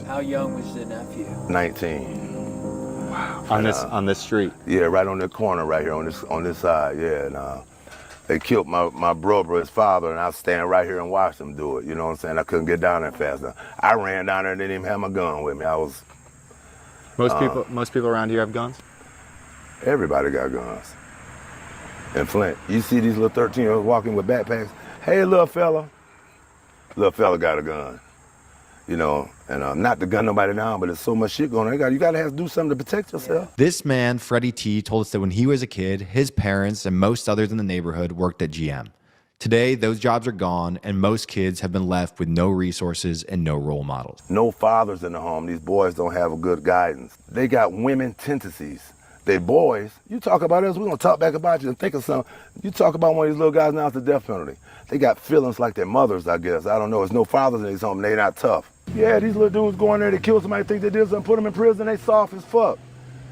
How young was the nephew? 19. Wow. On this street? Yeah, right on the corner right here on this side, yeah. And they killed my brother, his father, and I was standing right here and watched them do it. You know what I'm saying? I couldn't get down there fast enough. I ran down there and didn't even have my gun with me. Most people around here have guns? Everybody got guns. In Flint, you see these little 13-year-olds walking with backpacks. Hey, little fella got a gun. You know, and not to gun nobody down, but there's so much shit going on. You gotta have to do something to protect yourself. This man, Freddie T, told us that when he was a kid, his parents and most others in the neighborhood worked at GM. Today, those jobs are gone, and most kids have been left with no resources and no role models. No fathers in the home. These boys don't have a good guidance. They got women tendencies. They boys, you talk about us, we're gonna talk back about you and think of something. You talk about one of these little guys now, it's the death penalty. They got feelings like their mothers, I guess. I don't know. There's no fathers in these homes. They not tough. Yeah, these little dudes go in there, they kill somebody, think they did something, put them in prison, they soft as fuck.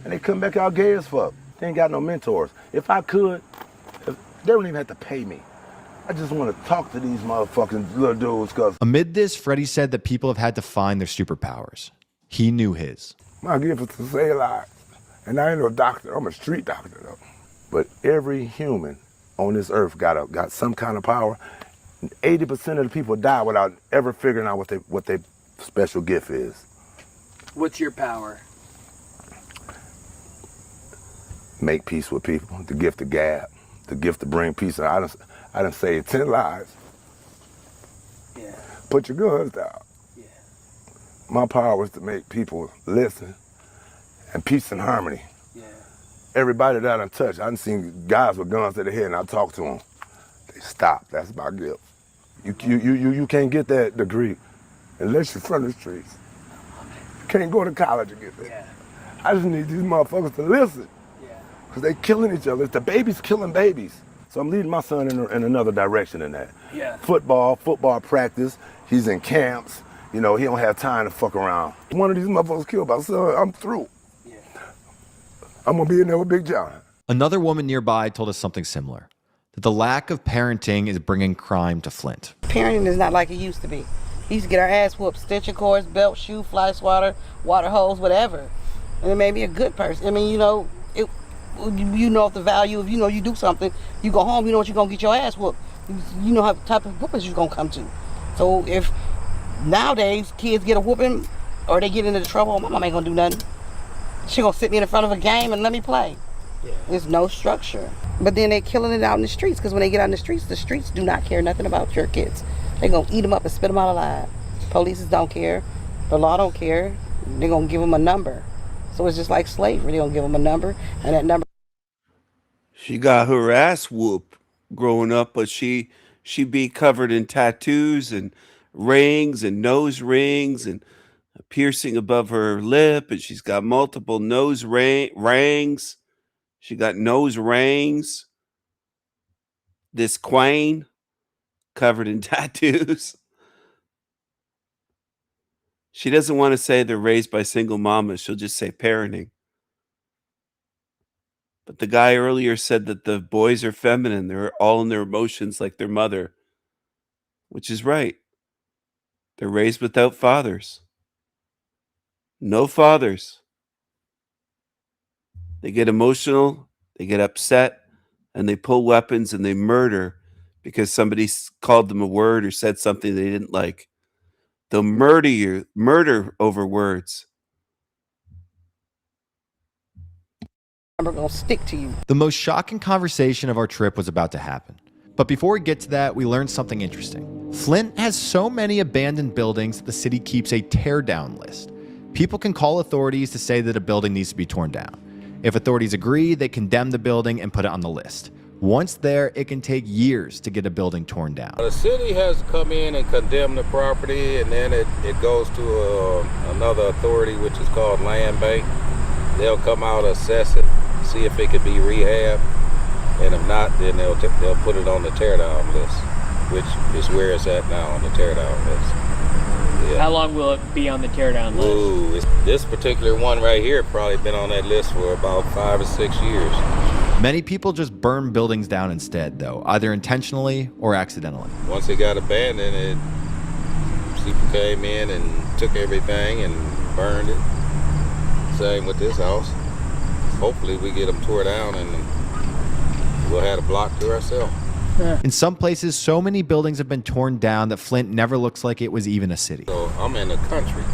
And they come back out gay as fuck. They ain't got no mentors. If I could, they don't even have to pay me. I just want to talk to these motherfucking little dudes, because... Amid this, Freddie said that people have had to find their superpowers. He knew his. My gift is to save lives. And I ain't no doctor. I'm a street doctor, though. But every human on this earth got some kind of power. 80% of the people die without ever figuring out what their special gift is. What's your power? Make peace with people. The gift to gab. The gift to bring peace. I done saved 10 lives. Yeah. Put your guns down. Yeah. My power was to make people listen and peace and harmony. Yeah. Everybody that I touched, I done seen guys with guns to the head and I talked to them. They stopped. That's my gift. You can't get that degree unless you're from the streets. You can't go to college and get that. Yeah. I just need these motherfuckers to listen. Yeah. Because they killing each other. It's the babies killing babies. So I'm leading my son in another direction in that. Yeah. Football practice. He's in camps. You know, he don't have time to fuck around. One of these motherfuckers killed my son, I'm through. Yeah. I'm gonna be in there with Big John. Another woman nearby told us something similar, that the lack of parenting is bringing crime to Flint. Parenting is not like it used to be. We used to get our ass whooped, stitching cords, belt, shoe, fly swatter, water hose, whatever. And it made me a good person. I mean, you know the value of, you do something, you go home, you know what you're gonna get your ass whooped. You know how type of whoopings you're gonna come to. So if nowadays kids get a whooping or they get into trouble, my mom ain't gonna do nothing. She gonna sit me in front of a game and let me play. Yeah. There's no structure. But then they killing it out in the streets, because when they get out in the streets do not care nothing about your kids. They gonna eat them up and spit them out alive. Police don't care. The law don't care. They're gonna give them a number. So it's just like slavery. They're gonna give them a number, and that number. She got her ass whooped growing up, but she be covered in tattoos and rings and nose rings and a piercing above her lip, and she's got multiple nose rings. She got nose rings. This queen covered in tattoos. She doesn't want to say they're raised by single mamas. She'll just say parenting. But the guy earlier said that the boys are feminine. They're all in their emotions like their mother, which is right. They're raised without fathers. No fathers. They get emotional, they get upset, and they pull weapons and they murder because somebody called them a word or said something they didn't like. They'll murder over words. I'm gonna stick to you. The most shocking conversation of our trip was about to happen. But before we get to that, we learned something interesting. Flint has so many abandoned buildings that the city keeps a tear down list. People can call authorities to say that a building needs to be torn down. If authorities agree, they condemn the building and put it on the list. Once there, it can take years to get a building torn down. The city has to come in and condemn the property, and then it goes to another authority, which is called Land Bank. They'll come out, assess it, see if it could be rehabbed, and if not, then they'll put it on the tear down list, which is where it's at now, on the tear down list. Yeah. How long will it be on the tear down list? Ooh, this particular one right here probably been on that list for about 5 or 6 years. Many people just burn buildings down instead, though, either intentionally or accidentally. Once it got abandoned, people came in and took everything and burned it. Same with this house. Hopefully we get them tore down and we'll have the block to ourselves. In some places, so many buildings have been torn down that Flint never looks like it was even a city. So I'm in the country,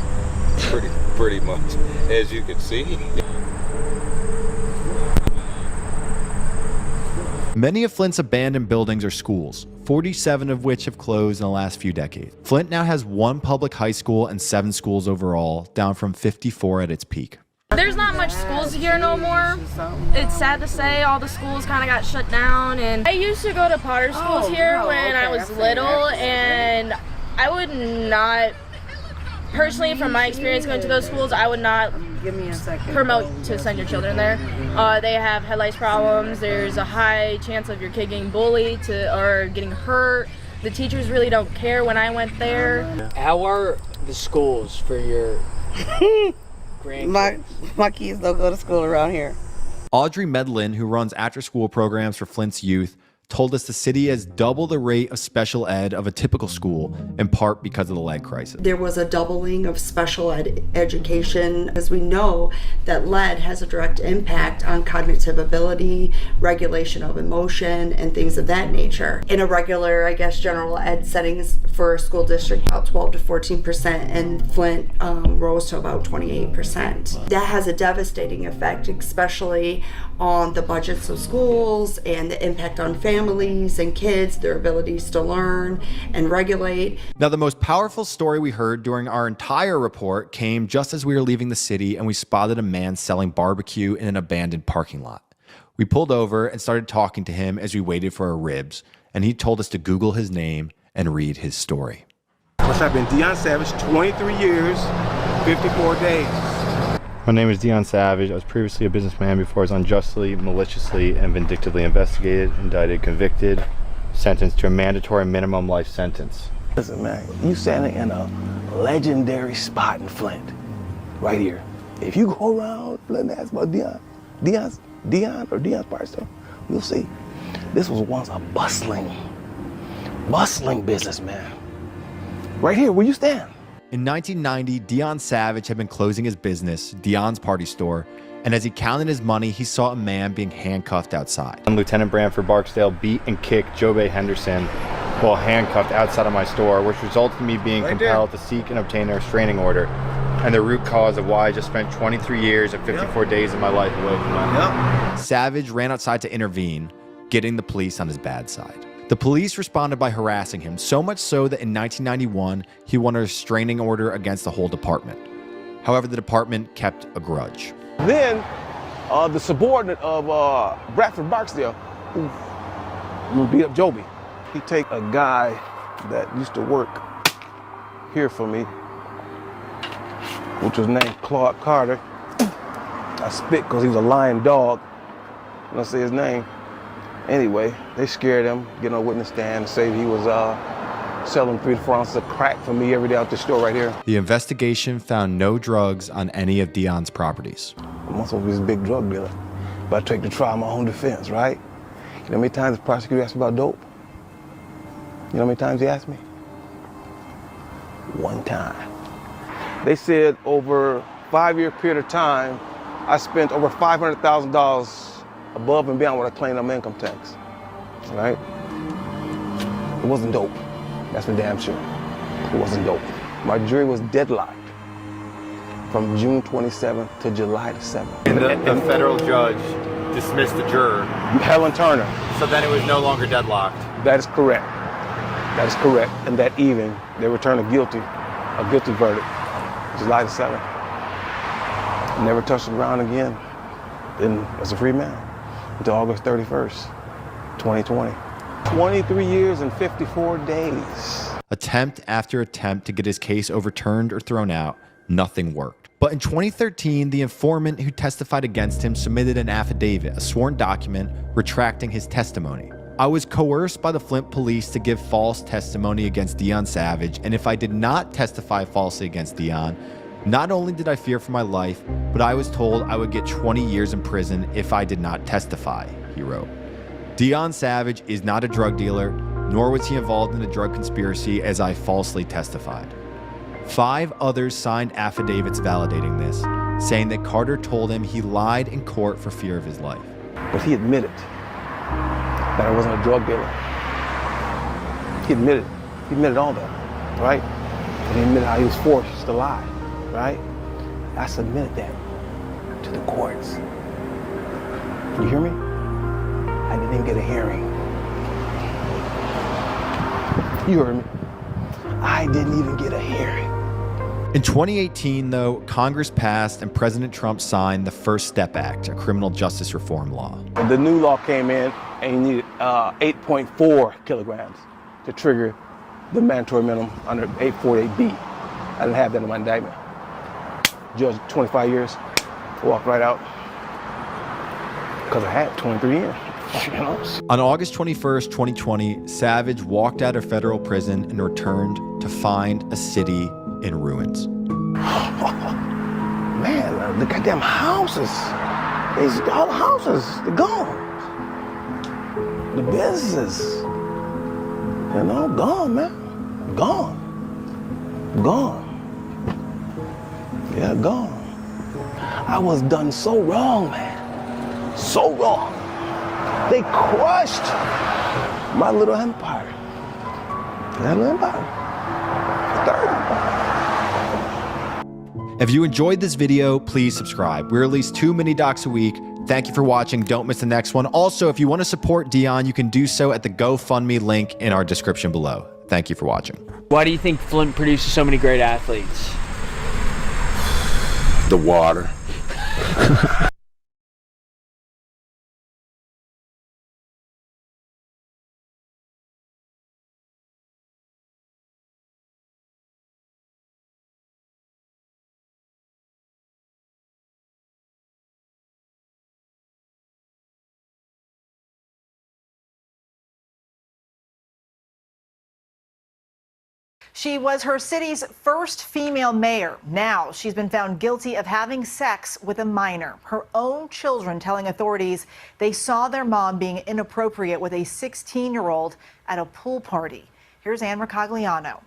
pretty much, as you can see. Many of Flint's abandoned buildings are schools, 47 of which have closed in the last few decades. Flint now has 1 public high school and 7 schools overall, down from 54 at its peak. There's not much schools here no more. It's sad to say, all the schools kind of got shut down. And I used to go to Potter schools here when I was little, and I would not, personally from my experience going to those schools, I would not promote to send your children there. They have head lice problems. There's a high chance of your kid getting bullied or getting hurt. The teachers really don't care when I went there. How are the schools for your My kids don't go to school around here. Audrey Medlin, who runs after-school programs for Flint's youth, told us the city has double the rate of special ed of a typical school, in part because of the lead crisis. There was a doubling of special ed education, as we know that lead has a direct impact on cognitive ability, regulation of emotion, and things of that nature. In a regular, general ed settings for a school district, about 12 to 14%, and Flint rose to about 28%. That has a devastating effect, especially on the budgets of schools and the impact on families and kids, their abilities to learn and regulate. Now, the most powerful story we heard during our entire report came just as we were leaving the city and we spotted a man selling barbecue in an abandoned parking lot. We pulled over and started talking to him as we waited for our ribs, and he told us to Google his name and read his story. What's happening? Deion Savage, 23 years, 54 days. My name is Deion Savage. I was previously a businessman before I was unjustly, maliciously, and vindictively investigated, indicted, convicted, sentenced to a mandatory minimum life sentence. Listen, man, you standing in a legendary spot in Flint, right here. If you go around Flint and ask about Deion's Barstow, you'll see. This was once a bustling business, man. Right here, where you stand. In 1990, Deion Savage had been closing his business, Deion's Party Store, and as he counted his money, he saw a man being handcuffed outside. Lieutenant Branford Barksdale beat and kicked Joe Bay Henderson while handcuffed outside of my store, which resulted in me being compelled to seek and obtain a restraining order, and the root cause of why I just spent 23 years and 54 days of my life away from him. Savage ran outside to intervene, getting the police on his bad side. The police responded by harassing him, so much so that in 1991, he won a restraining order against the whole department. However, the department kept a grudge. Then, the subordinate of Bradford Barksdale, who beat up Joby, he take a guy that used to work here for me, which was named Claude Carter. I spit because he was a lying dog. I don't say his name. Anyway, they scared him, get on a witness stand, and say he was selling 3 to 4 ounces of crack for me every day out the store right here. The investigation found no drugs on any of Deion's properties. I'm also this big drug dealer, but I take the trial in my own defense, right? You know how many times the prosecutor asked me about dope? You know how many times he asked me? 1 time. They said over a 5-year period of time, I spent over $500,000 above and beyond what I claimed on my income tax, right? It wasn't dope. That's for damn sure. It wasn't dope. My jury was deadlocked from June 27th to July the 7th. And the federal judge dismissed the juror. Helen Turner. So then it was no longer deadlocked. That is correct. That is correct. And that evening, they returned a guilty verdict, July the 7th. Never touched the ground again. then as a free man until August 31st, 2020. 23 years and 54 days. Attempt after attempt to get his case overturned or thrown out, nothing worked. But in 2013, the informant who testified against him submitted an affidavit, a sworn document, retracting his testimony. I was coerced by the Flint police to give false testimony against Deon Savage, and if I did not testify falsely against Deon, not only did I fear for my life, but I was told I would get 20 years in prison if I did not testify, he wrote. Deon Savage is not a drug dealer, nor was he involved in a drug conspiracy as I falsely testified. 5 others signed affidavits validating this, saying that Carter told him he lied in court for fear of his life. But he admitted that I wasn't a drug dealer. He admitted all that, right? And he admitted how he was forced to lie, right? I submitted that to the courts. You hear me? I didn't even get a hearing. You heard me. I didn't even get a hearing. In 2018, though, Congress passed and President Trump signed the First Step Act, a criminal justice reform law. The new law came in and you needed 8.4 kilograms to trigger the mandatory minimum under 848B. I didn't have that in my indictment. Judge, 25 years, walked right out because I had 23 years. On August 21st, 2020, Savage walked out of federal prison and returned to find a city in ruins. Man, the goddamn houses. All the houses, they're gone. The businesses, gone, man. Gone. Yeah, gone. I was done so wrong, man. So wrong. They crushed my little empire. That little empire. 30. If you enjoyed this video, please subscribe. We release 2 mini docs a week. Thank you for watching. Don't miss the next one. Also, if you want to support Deon, you can do so at the GoFundMe link in our description below. Thank you for watching. Why do you think Flint produces so many great athletes? The water. She was her city's first female mayor. Now she's been found guilty of having sex with a minor. Her own children telling authorities they saw their mom being inappropriate with a 16-year-old at a pool party. Here's Ann Mercogliano.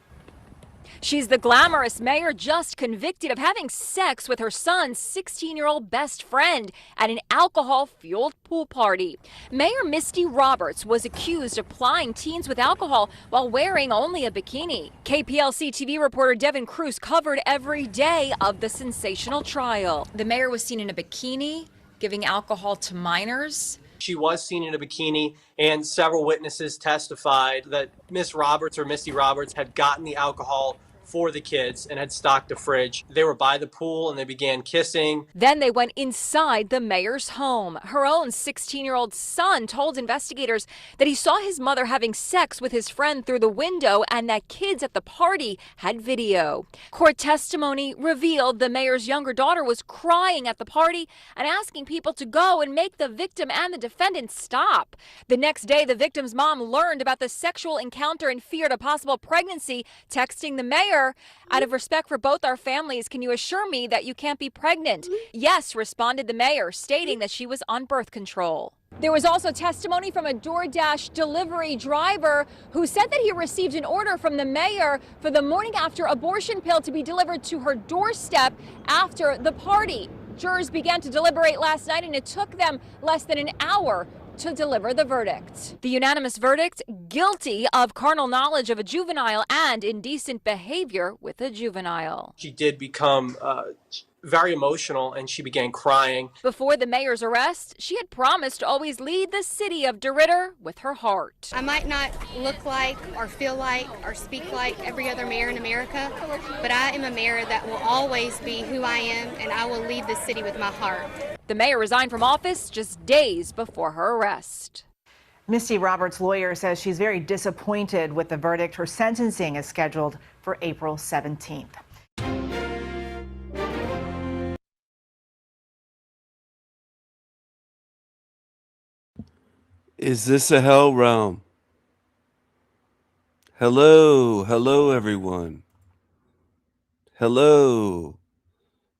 She's the glamorous mayor just convicted of having sex with her son's 16-year-old best friend at an alcohol-fueled pool party. Mayor Misty Roberts was accused of plying teens with alcohol while wearing only a bikini. KPLC TV reporter Devin Cruz covered every day of the sensational trial. The mayor was seen in a bikini, giving alcohol to minors. She was seen in a bikini, and several witnesses testified that Miss Roberts or Misty Roberts had gotten the alcohol for the kids and had stocked the fridge. They were by the pool and they began kissing. Then they went inside the mayor's home. Her own 16-year-old son told investigators that he saw his mother having sex with his friend through the window and that kids at the party had video. Court testimony revealed the mayor's younger daughter was crying at the party and asking people to go and make the victim and the defendant stop. The next day, the victim's mom learned about the sexual encounter and feared a possible pregnancy, texting the mayor, "Out of respect for both our families, can you assure me that you can't be pregnant?" "Yes," responded the mayor, stating that she was on birth control. There was also testimony from a DoorDash delivery driver who said that he received an order from the mayor for the morning after abortion pill to be delivered to her doorstep after the party. Jurors began to deliberate last night, and it took them less than an hour to deliver the verdict. The unanimous verdict: guilty of carnal knowledge of a juvenile and indecent behavior with a juvenile. She did become very emotional and she began crying. Before the mayor's arrest, she had promised to always lead the city of DeRidder with her heart. I might not look like or feel like or speak like every other mayor in America, but I am a mayor that will always be who I am, and I will lead the city with my heart. The mayor resigned from office just days before her arrest. Misty Roberts' lawyer says she's very disappointed with the verdict. Her sentencing is scheduled for April 17th. Is this a hell realm? Hello, hello everyone. Hello,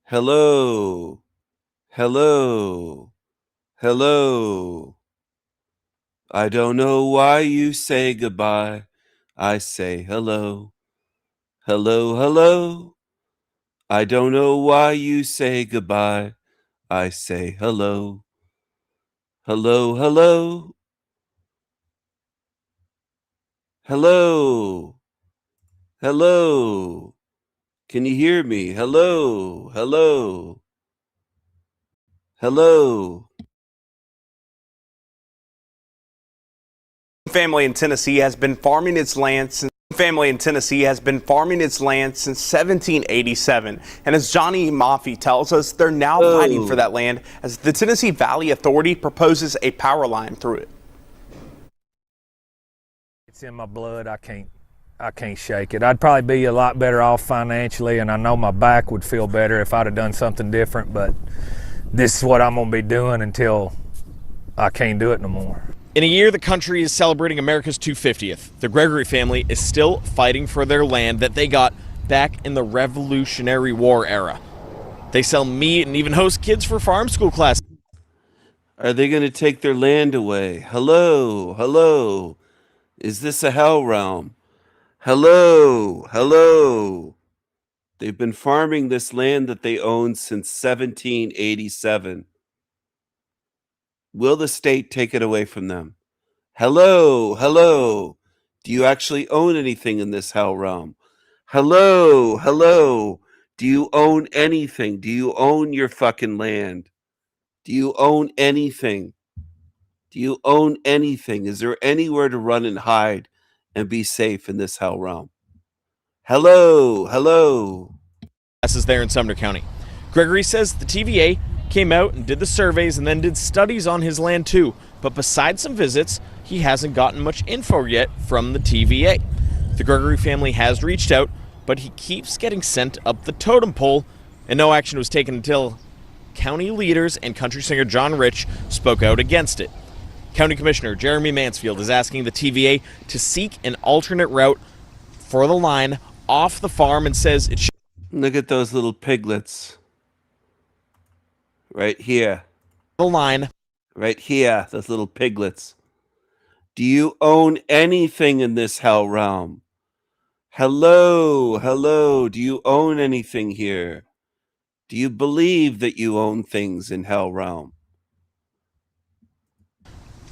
hello, hello, hello. I don't know why you say goodbye. I say hello, hello, hello. I don't know why you say goodbye. I say hello, hello, hello, hello, hello. Can you hear me? Hello, hello, hello. Family in Tennessee has been farming its land since 1787. And as Johnny Maffey tells us, they're now fighting for that land as the Tennessee Valley Authority proposes a power line through it. It's in my blood. I can't shake it. I'd probably be a lot better off financially, and I know my back would feel better if I'd have done something different, but this is what I'm going to be doing until I can't do it no more. In a year the country is celebrating America's 250th, the Gregory family is still fighting for their land that they got back in the Revolutionary War era. They sell meat and even host kids for farm school classes. Are they going to take their land away? Hello, hello. Is this a hell realm? Hello, hello. They've been farming this land that they own since 1787. Will the state take it away from them? Hello, hello. Do you actually own anything in this hell realm? Hello, hello. Do you own anything? Do you own your fucking land? Do you own anything? Do you own anything? Is there anywhere to run and hide and be safe in this hell realm? Hello, hello. Classes there in Sumner County. Gregory says the TVA came out and did the surveys and then did studies on his land too. But besides some visits, he hasn't gotten much info yet from the TVA. The Gregory family has reached out, but he keeps getting sent up the totem pole, and no action was taken until county leaders and country singer John Rich spoke out against it. County Commissioner Jeremy Mansfield is asking the TVA to seek an alternate route for the line off the farm and says it should. Look at those little piglets. Right here. The line. Right here, those little piglets. Do you own anything in this hell realm? Hello, hello. Do you own anything here? Do you believe that you own things in hell realm?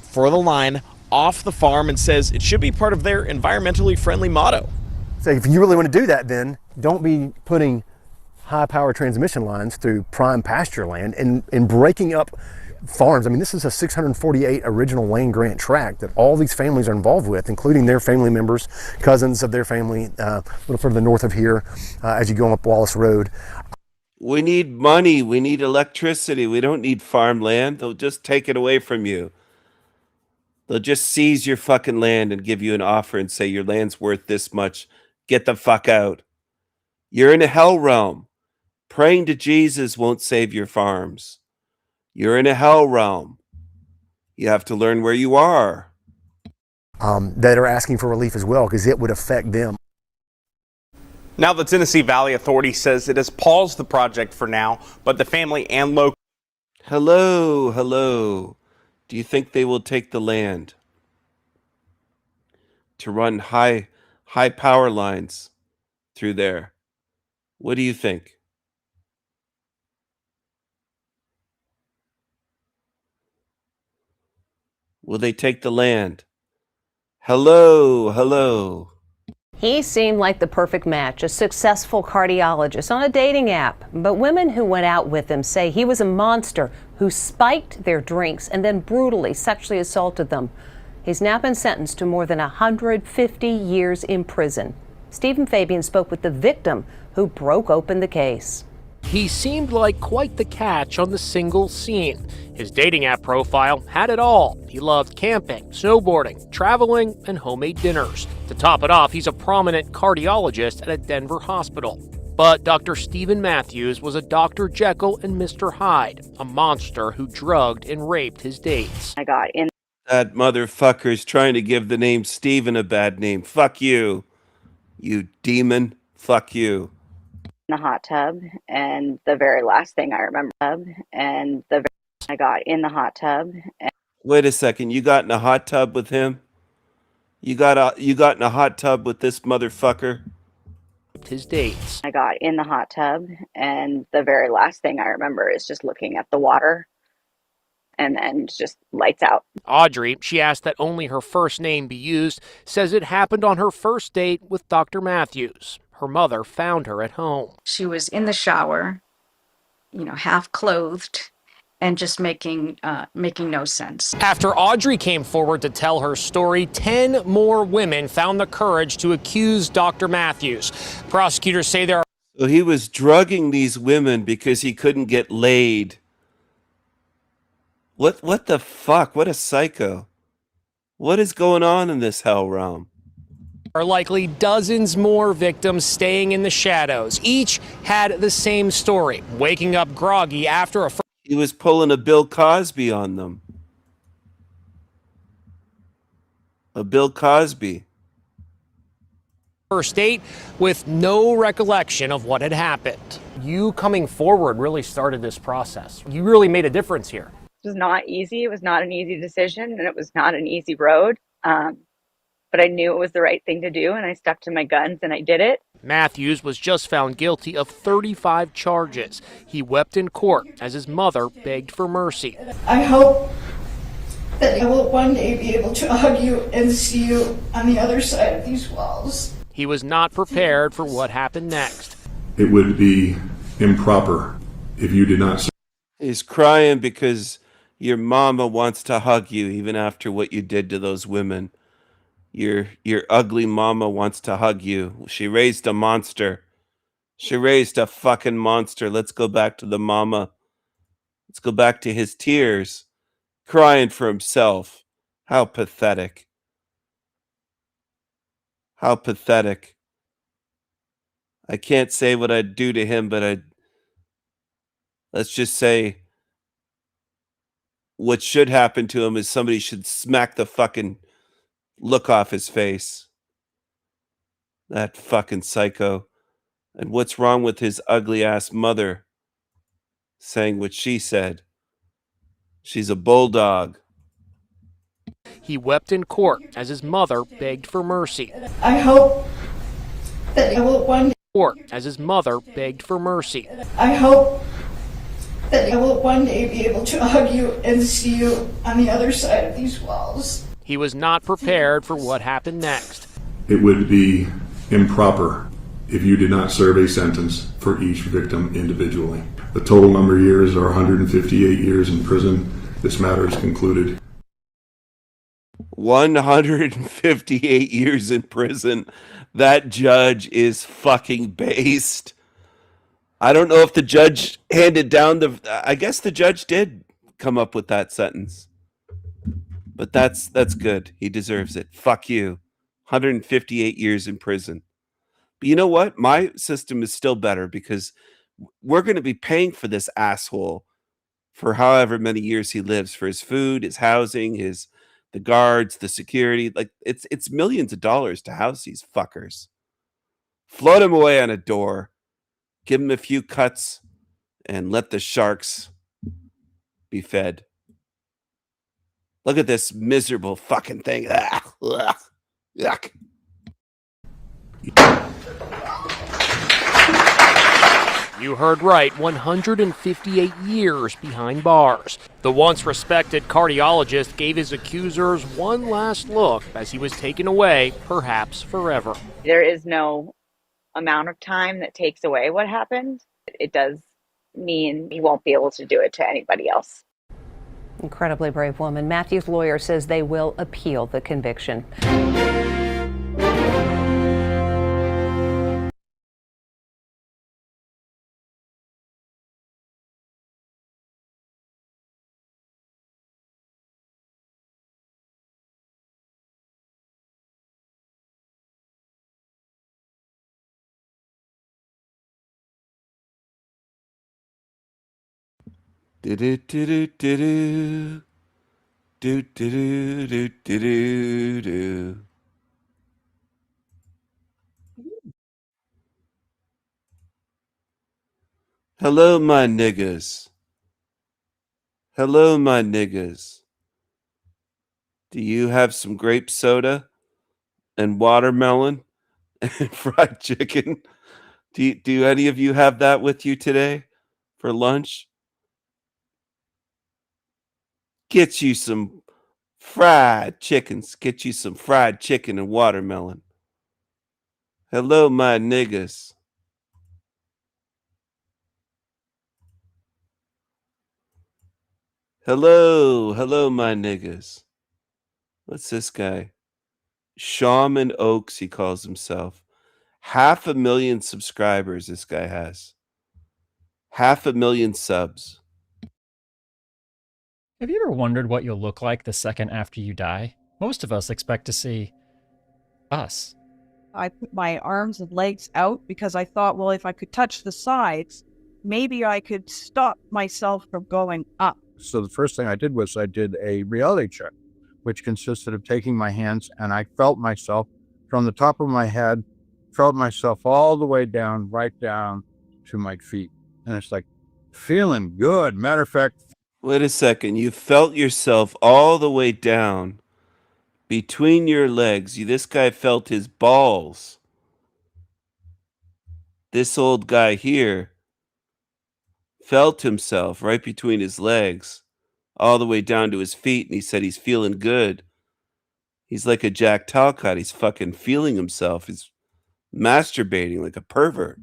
For the line off the farm and says it should be part of their environmentally friendly motto. So if you really want to do that, then don't be putting high power transmission lines through prime pasture land and breaking up farms. I mean, this is a 648 original land grant tract that all these families are involved with, including their family members, cousins of their family, a little further north of here as you go up Wallace Road. We need money. We need electricity. We don't need farmland. They'll just take it away from you. They'll just seize your fucking land and give you an offer and say your land's worth this much. Get the fuck out. You're in a hell realm. Praying to Jesus won't save your farms. You're in a hell realm. You have to learn where you are. That are asking for relief as well, because it would affect them. Now the Tennessee Valley Authority says it has paused the project for now, but the family and local. Hello, hello. Do you think they will take the land to run high power lines through there? What do you think? Will they take the land? Hello, hello. He seemed like the perfect match, a successful cardiologist on a dating app. But women who went out with him say he was a monster who spiked their drinks and then brutally sexually assaulted them. He's now been sentenced to more than 150 years in prison. Stephen Fabian spoke with the victim who broke open the case. He seemed like quite the catch on the single scene. His dating app profile had it all. He loved camping, snowboarding, traveling, and homemade dinners. To top it off, he's a prominent cardiologist at a Denver hospital. But Dr. Stephen Matthews was a Dr. Jekyll and Mr. Hyde, a monster who drugged and raped his dates. I got in That motherfucker's trying to give the name Steven a bad name. Fuck you, you demon. Fuck you. the hot tub, and the very last thing I remember, I got in the hot tub. And Wait a second. You got in a hot tub with him? You got in a hot tub with this motherfucker? His dates. I got in the hot tub, and the very last thing I remember is just looking at the water, and then just lights out. Audrey, she asked that only her first name be used, says it happened on her first date with Dr. Matthews. Her mother found her at home. She was in the shower, half clothed, and just making no sense. After Audrey came forward to tell her story, 10 more women found the courage to accuse Dr. Matthews. Prosecutors say there are... So he was drugging these women because he couldn't get laid. What the fuck? What a psycho. What is going on in this hell realm? Are likely dozens more victims staying in the shadows. Each had the same story, waking up groggy after a... He was pulling a Bill Cosby on them. A Bill Cosby. First date with no recollection of what had happened. You coming forward really started this process. You really made a difference here. It was not easy. It was not an easy decision, and it was not an easy road. But I knew it was the right thing to do, and I stuck to my guns, and I did it. Matthews was just found guilty of 35 charges. He wept in court as his mother begged for mercy. I hope that I will one day be able to hug you and see you on the other side of these walls. He was not prepared for what happened next. It would be improper if you did not... He's crying because your mama wants to hug you even after what you did to those women. Your ugly mama wants to hug you. She raised a monster. She raised a fucking monster. Let's go back to the mama. Let's go back to his tears, crying for himself. How pathetic. How pathetic. I can't say what I'd do to him, but let's just say what should happen to him is somebody should smack the fucking look off his face. That fucking psycho. And what's wrong with his ugly ass mother saying what she said? She's a bulldog. He wept in court as his mother begged for mercy. I hope that I will one day... As his mother begged for mercy. I hope that I will one day be able to hug you and see you on the other side of these walls. He was not prepared for what happened next. It would be improper if you did not serve a sentence for each victim individually. The total number of years are 158 years in prison. This matter is concluded. 158 years in prison. That judge is fucking based. I don't know if the judge handed down I guess the judge did come up with that sentence. But that's good. He deserves it. Fuck you. 158 years in prison. But you know what? My system is still better because we're going to be paying for this asshole for however many years he lives, for his food, his housing, the guards, the security. Like it's millions of dollars to house these fuckers. Float him away on a door. Give him a few cuts and let the sharks be fed. Look at this miserable fucking thing. Yuck. You heard right, 158 years behind bars. The once respected cardiologist gave his accusers one last look as he was taken away, perhaps forever. There is no amount of time that takes away what happened. It does mean he won't be able to do it to anybody else. Incredibly brave woman. Matthew's lawyer says they will appeal the conviction. Do do do do do do do do do do do do. Hello, my niggas. Hello, my niggas. Do you have some grape soda and watermelon and fried chicken? Do any of you have that with you today for lunch? Get you some fried chickens. Get you some fried chicken and watermelon. Hello, my niggas. Hello, my niggas. What's this guy? Shaman Oaks, he calls himself. 500,000 subscribers this guy has. 500,000 subs. Have you ever wondered what you'll look like the second after you die? Most of us expect to see us. I put my arms and legs out because I thought, well, if I could touch the sides, maybe I could stop myself from going up. So the first thing I did was I did a reality check, which consisted of taking my hands and I felt myself from the top of my head, felt myself all the way down, right down to my feet. And it's like feeling good. Matter of fact, Wait a second. You felt yourself all the way down between your legs. This guy felt his balls. This old guy here felt himself right between his legs, all the way down to his feet, and he said he's feeling good. He's like a Jack Talcott. He's fucking feeling himself. He's masturbating like a pervert.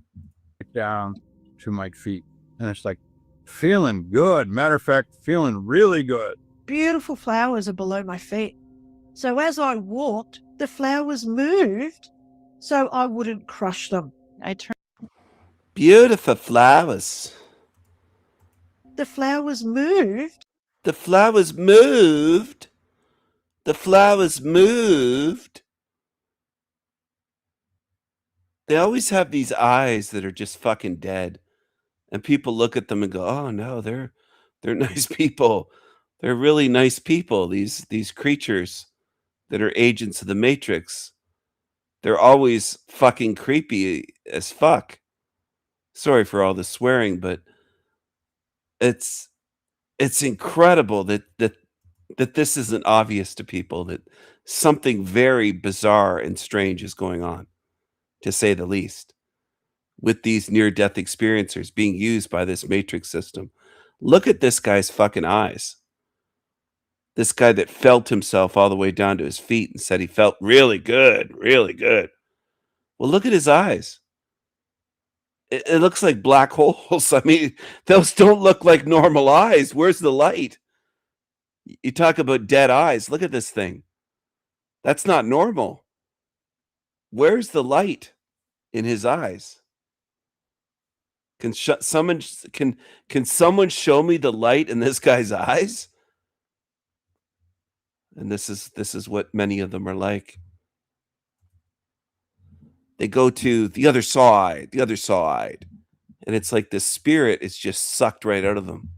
down to my feet. And it's like feeling good. Matter of fact, feeling really good. Beautiful flowers are below my feet. So as I walked, the flowers moved so I wouldn't crush them. I turned. Beautiful flowers. The flowers moved. The flowers moved. The flowers moved. They always have these eyes that are just fucking dead. And people look at them and go, "Oh no, they're nice people. They're really nice people, these creatures that are agents of the Matrix. They're always fucking creepy as fuck." Sorry for all the swearing, but it's incredible that this isn't obvious to people, that something very bizarre and strange is going on, to say the least, with these near-death experiencers being used by this Matrix system. Look at this guy's fucking eyes. This guy that felt himself all the way down to his feet and said he felt really good, really good. Well, look at his eyes. It looks like black holes. I mean, those don't look like normal eyes. Where's the light? You talk about dead eyes. Look at this thing. That's not normal. Where's the light in his eyes? Can someone show me the light in this guy's eyes? And this is what many of them are like. They go to the other side, and it's like the spirit is just sucked right out of them.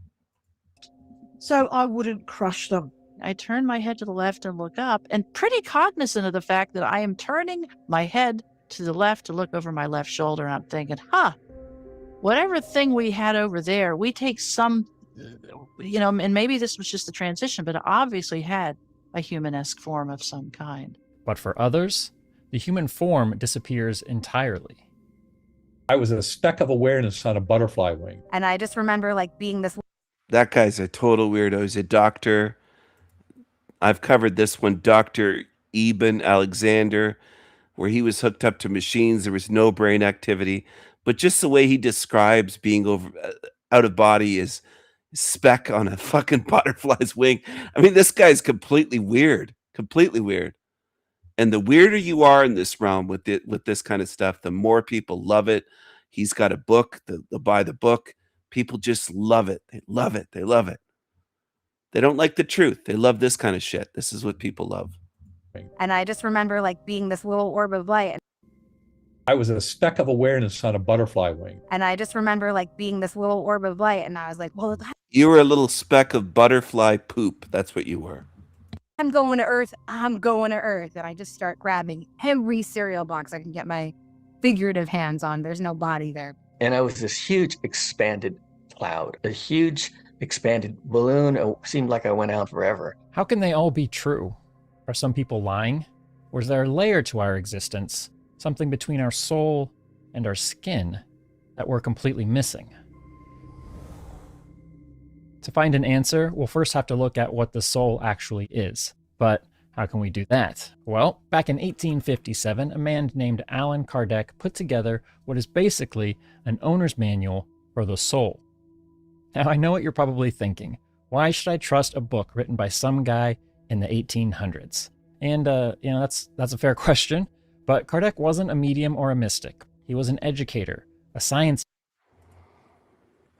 So I wouldn't crush them. I turn my head to the left and look up, and pretty cognizant of the fact that I am turning my head to the left to look over my left shoulder. And I'm thinking, whatever thing we had over there, we take some, and maybe this was just a transition, but it obviously had a human-esque form of some kind. But for others, the human form disappears entirely. I was a speck of awareness on a butterfly wing. And I just remember being this. That guy's a total weirdo. He's a doctor. I've covered this one, Dr. Eben Alexander, where he was hooked up to machines. There was no brain activity. But just the way he describes being out of body is speck on a fucking butterfly's wing. I mean, this guy's completely weird. Completely weird. And the weirder you are in this realm with this kind of stuff, the more people love it. He's got a book. They'll buy the book. People just love it. They love it. They love it. They don't like the truth. They love this kind of shit. This is what people love. And I just remember being this little orb of light. I was a speck of awareness on a butterfly wing. And I just remember like being this little orb of light, and I was like, well, You were a little speck of butterfly poop. That's what you were. I'm going to Earth. I'm going to Earth. And I just start grabbing every cereal box I can get my figurative hands on. There's no body there. And I was this huge expanded cloud, a huge expanded balloon. It seemed like I went out forever. How can they all be true? Are some people lying? Or is there a layer to our existence, something between our soul and our skin, that we're completely missing? To find an answer, we'll first have to look at what the soul actually is. But how can we do that? Well, back in 1857, a man named Allan Kardec put together what is basically an owner's manual for the soul. Now, I know what you're probably thinking. Why should I trust a book written by some guy in the 1800s? And, that's a fair question. But Kardec wasn't a medium or a mystic. He was an educator, a science.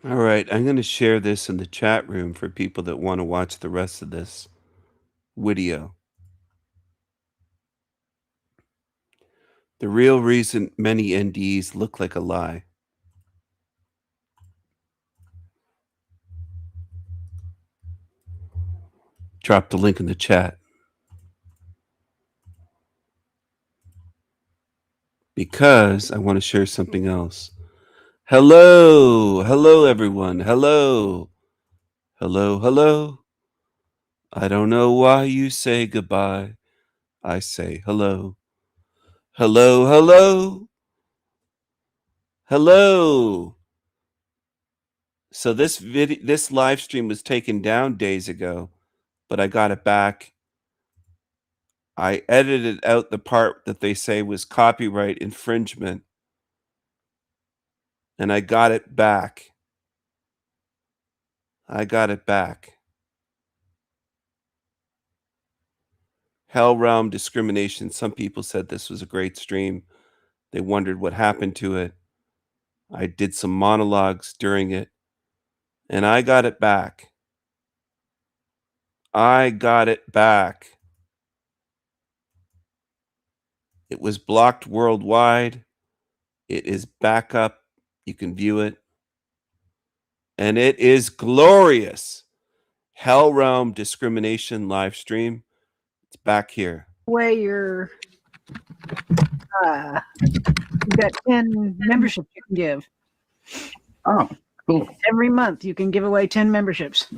All right, I'm going to share this in the chat room for people that want to watch the rest of this video. The real reason many NDEs look like a lie. Drop the link in the chat. Because I want to share something else. Hello. Hello, everyone. Hello. Hello, hello. I don't know why you say goodbye. I say hello. Hello, hello. Hello. So this live stream was taken down days ago, but I got it back. I edited out the part that they say was copyright infringement, and I got it back. I got it back. Hell Realm discrimination. Some people said this was a great stream. They wondered what happened to it. I did some monologues during it, and I got it back. I got it back. It was blocked worldwide. It is back up. You can view it. And it is glorious. Hell Realm discrimination live stream. It's back here. Way you're you've got 10 memberships you can give. Oh, cool. Every month you can give away 10 memberships.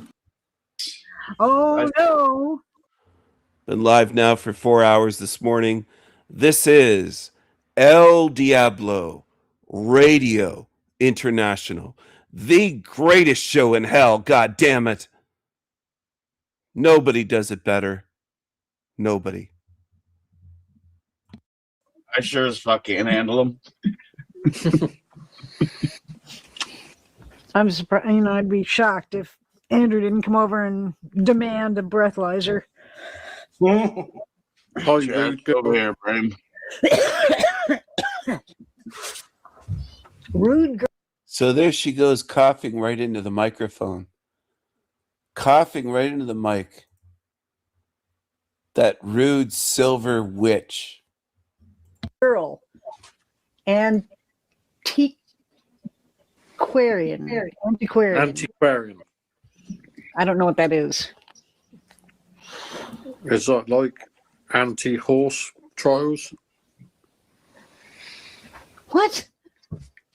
Oh no. Been live now for 4 hours this morning. This is El Diablo Radio International. The greatest show in hell, god damn it. Nobody does it better. Nobody. I sure as fuck can't handle them. I'm surprised, I'd be shocked if Andrew didn't come over and demand a breathalyzer. Oh, you over here, Bram. Rude girl. So there she goes, coughing right into the microphone. Coughing right into the mic. That rude silver witch. Girl. Antiquarian. Antiquarian. I don't know what that is. Is that like anti-horse trials? What?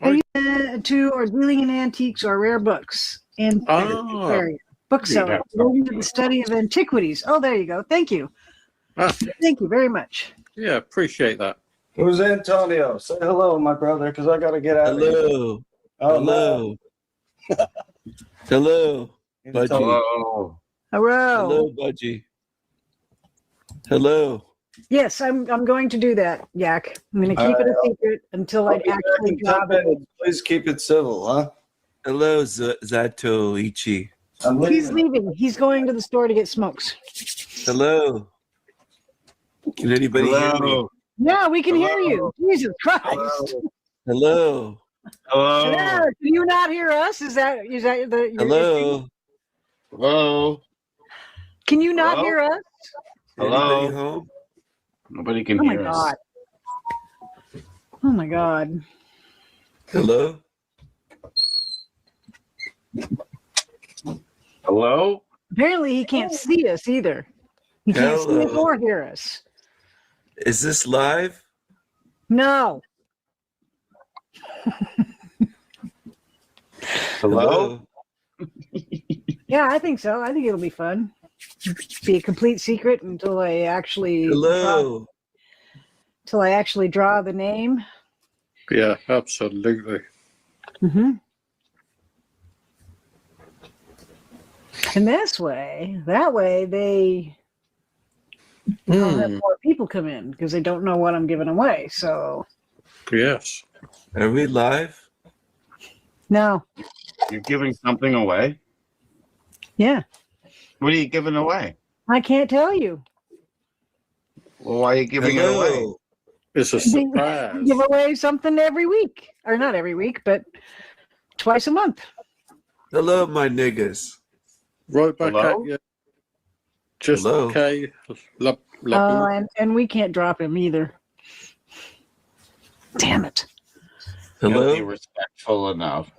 Are you to or dealing in antiques or rare books? Antiquarian. Bookseller. Relating to the study of antiquities. Oh, there you go. Thank you. Thank you very much. Yeah, appreciate that. Who's Antonio? Say hello, my brother, because I got to get out of here. Hello. Hello. Hello. Budgie. Hello. Hello. Hello, Budgie. Hello. Yes, I'm going to do that, Yak. I'm going to keep it a secret until I actually job it. Please keep it civil, huh? Hello, Zato Ichi. He's leaving. He's going to the store to get smokes. Hello. Can anybody hear me? Yeah, we can hear you. Jesus Christ. Hello. Hello. Yeah, can you not hear us? Is that the Hello. Hello. Can you not hear us? Hello. Anybody home? Nobody can Oh my hear us. God. Oh my God. Hello? Hello? Apparently he can't see us either. He can't see us Hello. or hear us. Is this live? No. Hello? Yeah, I think so. I think it'll be fun. Be a complete secret until I actually Hello. draw the name. Yeah, absolutely. Mm-hmm. And that way they I'll have more people come in because they don't know what I'm giving away. So Yes. Are we live? no. You're giving something away? Yeah. What are you giving away? I can't tell you. Well, why are you giving it away? It's a surprise. Give away something every week. Or not every week, but twice a month. Hello, my niggas. Right back Hello? at you. Just Hello. okay. And we can't drop him either. Damn it. Hello? Be respectful enough.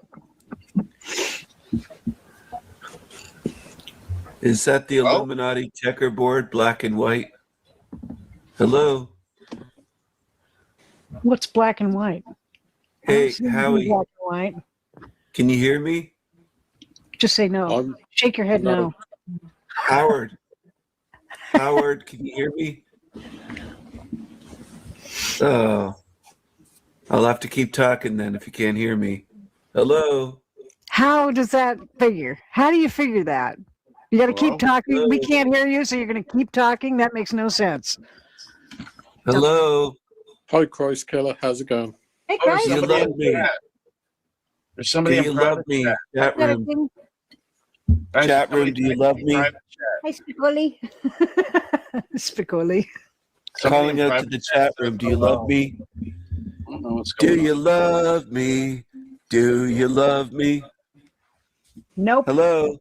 Is that the Illuminati checkerboard, black and white? Hello? What's black and white? Hey, I don't see Howie. black and white. Can you hear me? Just say no. Shake your head no. Howard. Howard, can you hear me? Oh. I'll have to keep talking then if you can't hear me. Hello? How does that figure? How do you figure that? You got to keep talking. Hello? We can't hear you, so you're going to keep talking. That makes no sense. Hello? Hi, Christ Killer. How's it going? Hey, Oh, there's guys. Do you somebody love in me? chat. There's somebody Do in you love private me? chat. Chat room. Guys, Chat room, somebody do you typed love in me? private chat. Hi, Spicoli. Spicoli. Somebody Calling in out to private the chat room. Do you love me? I don't know what's Do going you on. love me? Do you love me? Nope. Hello?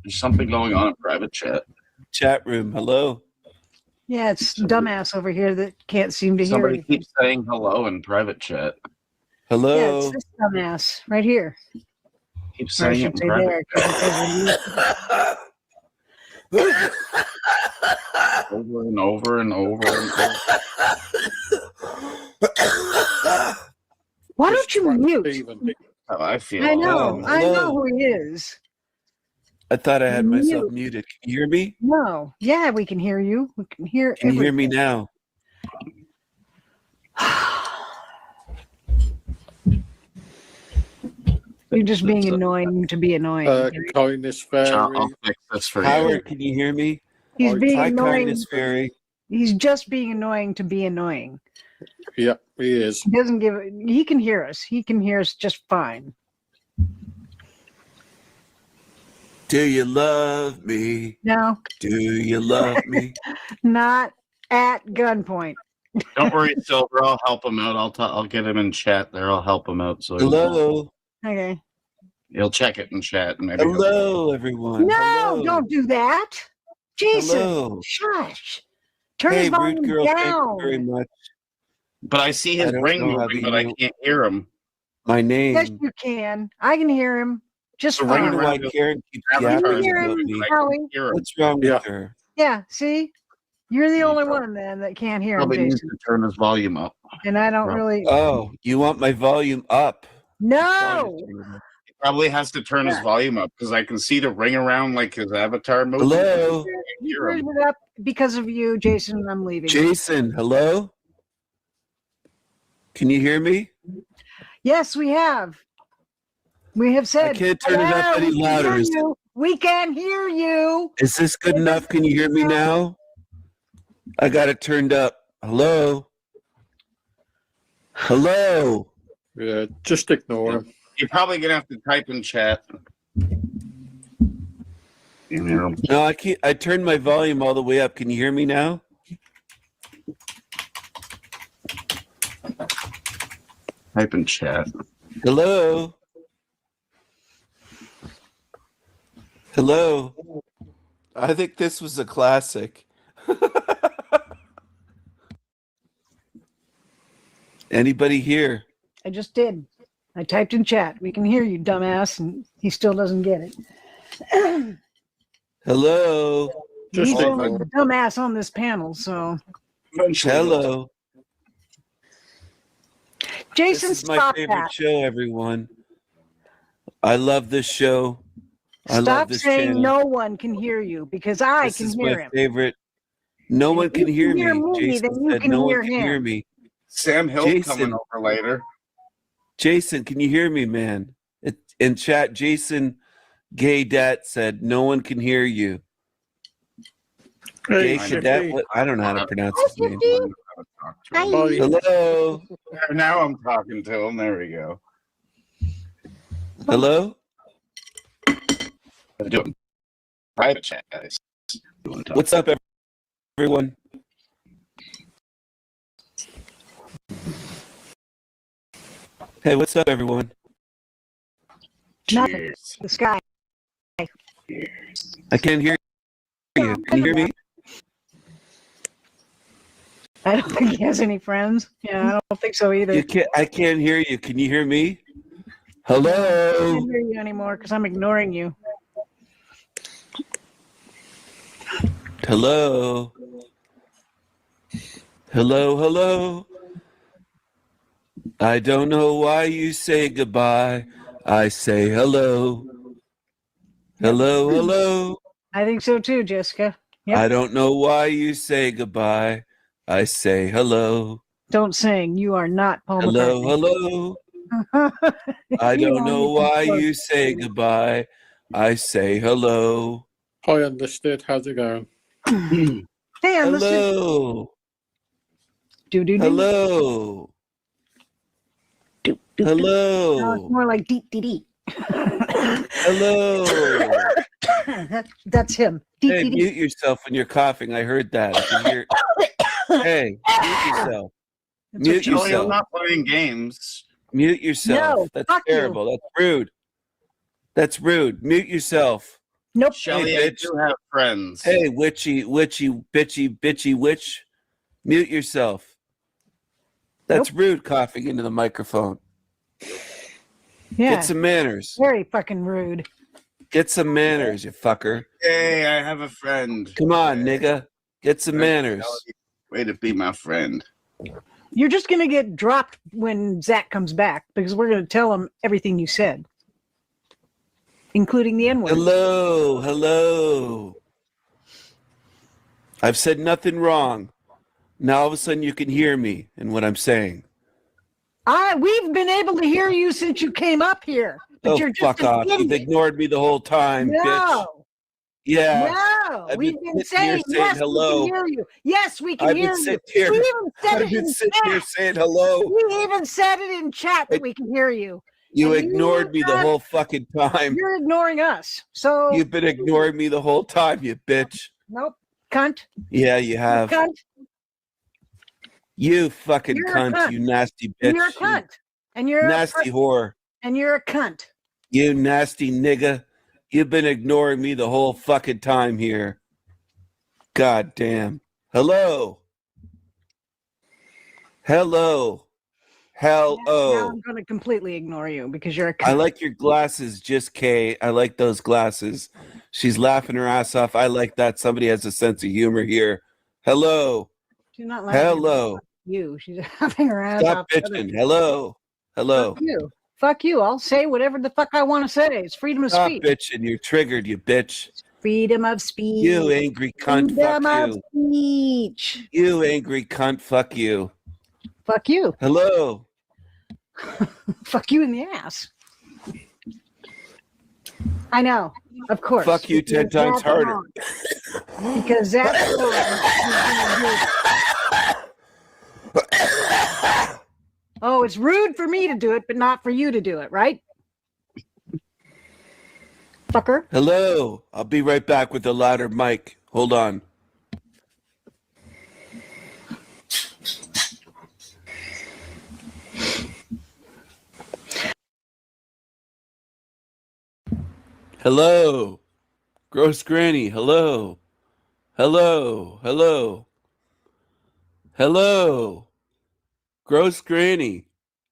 There's something going on in private chat. Chat room. Hello? Yeah, it's dumbass over here that can't seem to hear Somebody anything. keeps saying hello in private chat. Yeah, it's Hello? this dumbass right here. Keeps Or I saying it should in say private there. chat. Over and over and over and over. Why don't you mute? How I feel. I know. Oh, I know hello. who he is. I thought I had myself Mute. muted. Can you hear me? No. Yeah, we can hear you. We can hear Can you hear me everything. now? You're just being annoying to be annoying. Kindness Fairy. I'll fix this for Howard, you. can you hear me? He's being Hi, annoying. kindness fairy. He's just being annoying to be annoying. Yeah, he is. He doesn't give. He can hear us. He can hear us just fine. Do you love me? No, Do you love me? not at gunpoint. Don't worry, Silver. I'll help him out. I'll get him in chat there. I'll help him out. So Hello? Okay. he'll check it in chat. And maybe Hello, everyone. No, Hello. don't do that. Jason, Hello. shush. Turn Hey, his volume rude girl, thank you down. very much. But I see his I don't ring know how moving, to but I use can't hear him. my name. Yes, you can. I can hear him just The I ring fine. don't know why around his Karen keeps avatar yapping is hear about him, me. moving, but I Howie? can't hear him. What's wrong with her? Yeah, see? You're the He only probably- one then that can't hear him, Probably needs Jason. to turn his volume up. And I don't really. Oh, you want my volume up? No. He probably has to turn his volume up because I can see the ring around like his avatar moving. Hello? He turns it up because of you, Jason. I'm leaving. Jason, hello? Can you hear me? Yes, we have. We have said. I can't turn it up "Hello, any we can louder. hear Is, you. We can hear you. is this good enough? Can you hear me now? I got it turned up. Hello? Hello? Yeah, just ignore him. You're probably gonna have to type in chat. No, I can't. I turned my volume all the way up. Can you hear me now? Type in chat. Hello? Hello? I think this was a classic. Anybody here? I just did. I typed in chat. We can hear you, dumbass, and he still doesn't get it. Hello. He's the only dumbass on this panel, so. Hello. Jason, This is my stop favorite that. show, everyone. I love this show. I love Stop this saying channel. no one can hear you because I This can is hear my him. favorite. No And one if you can hear me. me, Jason then you said can no hear one can him. hear me. Sam Hill's coming over later. Jason, can you hear me, man? In chat, Jason Gay Dat said no one can hear you. Hey, Gay Cadet? What? I don't know how to pronounce his name. Hello. Now I'm talking to him. There we go. Hello. I'm doing private chat, guys. What's up, everyone? Hey, what's up, everyone? Nothing. The sky. I can't hear you. Can you hear me? I don't think he has any friends. Yeah, I don't think so either. I can't hear you. Can you hear me? I Hello. can't hear you anymore because I'm ignoring you. Hello. Hello, hello. I don't know why you say goodbye. I say hello. Hello, hello. I think so too, Jessica. Yep. I don't know why you say goodbye. I say hello. Don't sing. You are not Paul Hello, McCartney. hello. I You don't are know Nick why McCartney. you say goodbye. I say hello. I understood. How's it going? Hey, I'm listening. Hello. Do. Hello. Hello. No, it's more like deep, deep, deep. Hello. That's him. Deep, Hey, deep, mute yourself when you're coughing. I heard that. I can hear. Hey, mute yourself. Mute Joey, I'm yourself. not playing games. Mute yourself. No, That's fuck you. terrible. That's rude. That's rude. Mute yourself. Nope. Shelly, Hey, I bitch. do have friends. Hey, bitchy, bitchy witch. Mute yourself. That's rude coughing into the microphone. Yeah. Get some manners. Very fucking rude. Get some manners, you fucker. Hey, I have a friend. Come on, nigga. Get some manners. Way to be my friend. You're just going to get dropped when Zach comes back because we're going to tell him everything you said, including the N-word. Hello, hello. I've said nothing wrong. Now all of a sudden you can hear me and what I'm saying. We've been able to hear you since you came up here. But Oh, you're just fuck an off. You've idiot. ignored me the whole time, bitch. No. Yeah. No. I've We've been been sitting here saying, saying yes, hello. we can hear you. Yes, we can I've hear been you. sitting here. We even said I've it been in sitting here chat. saying hello. We even said it in chat that we can hear you. You And ignored me the whole fucking time. You're ignoring us. So You've been ignoring me the whole time, you bitch. nope. Cunt. Yeah, you have. Cunt. You fucking You're a cunt, cunt. you nasty bitch. You're a cunt. And you're Nasty whore. And you're a cunt. You nasty nigga. You've been ignoring me the whole fucking time here. God damn. Hello. Hello. Now Hello. I'm going to completely ignore you because you're a cunt. I like your glasses, just Kay. I like those glasses. She's laughing her ass off. I like that. Somebody has a sense of humor here. Hello. She's not laughing. Hello. At you. She's having her ass Stop off. to other bitching. people. Hello. Hello. Fuck you. Fuck you. I'll say whatever the fuck I want to say. It's freedom of Stop speech. bitching. You're triggered, you bitch. Freedom of speech. You angry cunt. Freedom Fuck of you. speech. You angry cunt. Fuck you. Fuck you. Hello. Fuck you in the ass. I know. Of course. Fuck you 10 times that's harder. wrong. Because that's Oh, it's rude for me to do it, but not for you to do it, right? Fucker. Hello. I'll be right back with a louder mic. Hold on. Hello. Gross Granny. Hello. Hello. Hello. Hello. Gross granny.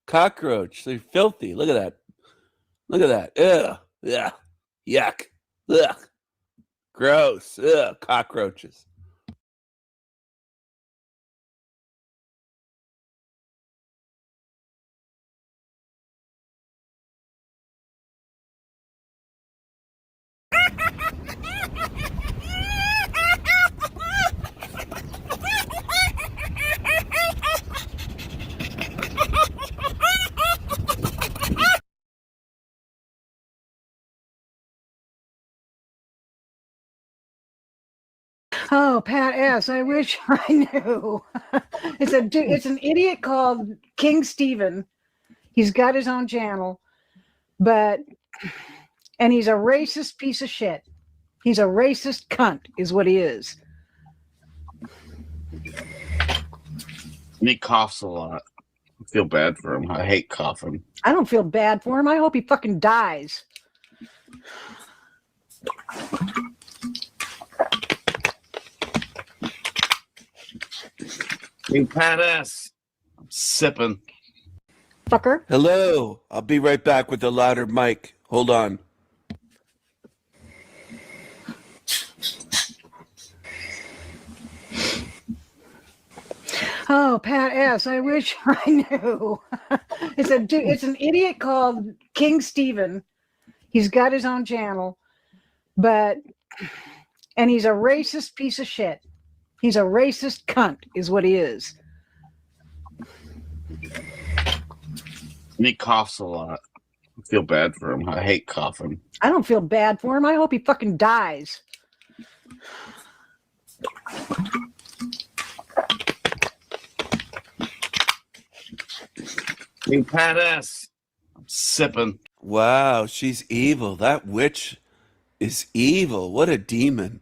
Cockroach. They're filthy. Look at that. Look at that. Ugh. Yeah. Yuck. Ugh. Gross. Ugh. Cockroaches. Oh, Pat S. I wish I knew. It's an idiot called King Stephen. He's got his own channel, and he's a racist piece of shit. He's a racist cunt, is what he is. He coughs a lot. I feel bad for him. I hate coughing. I don't feel bad for him. I hope he fucking dies. Hey, Pat S. I'm sipping. Fucker. Hello. I'll be right back with a louder mic. Hold on. Oh, Pat S. I wish I knew. It's an idiot called King Stephen. He's got his own channel, and he's a racist piece of shit. He's a racist cunt, is what he is. He coughs a lot. I feel bad for him. I hate coughing. I don't feel bad for him. I hope he fucking dies. Hey, Pat S. I'm sipping. Wow, she's evil. That witch is evil. What a demon.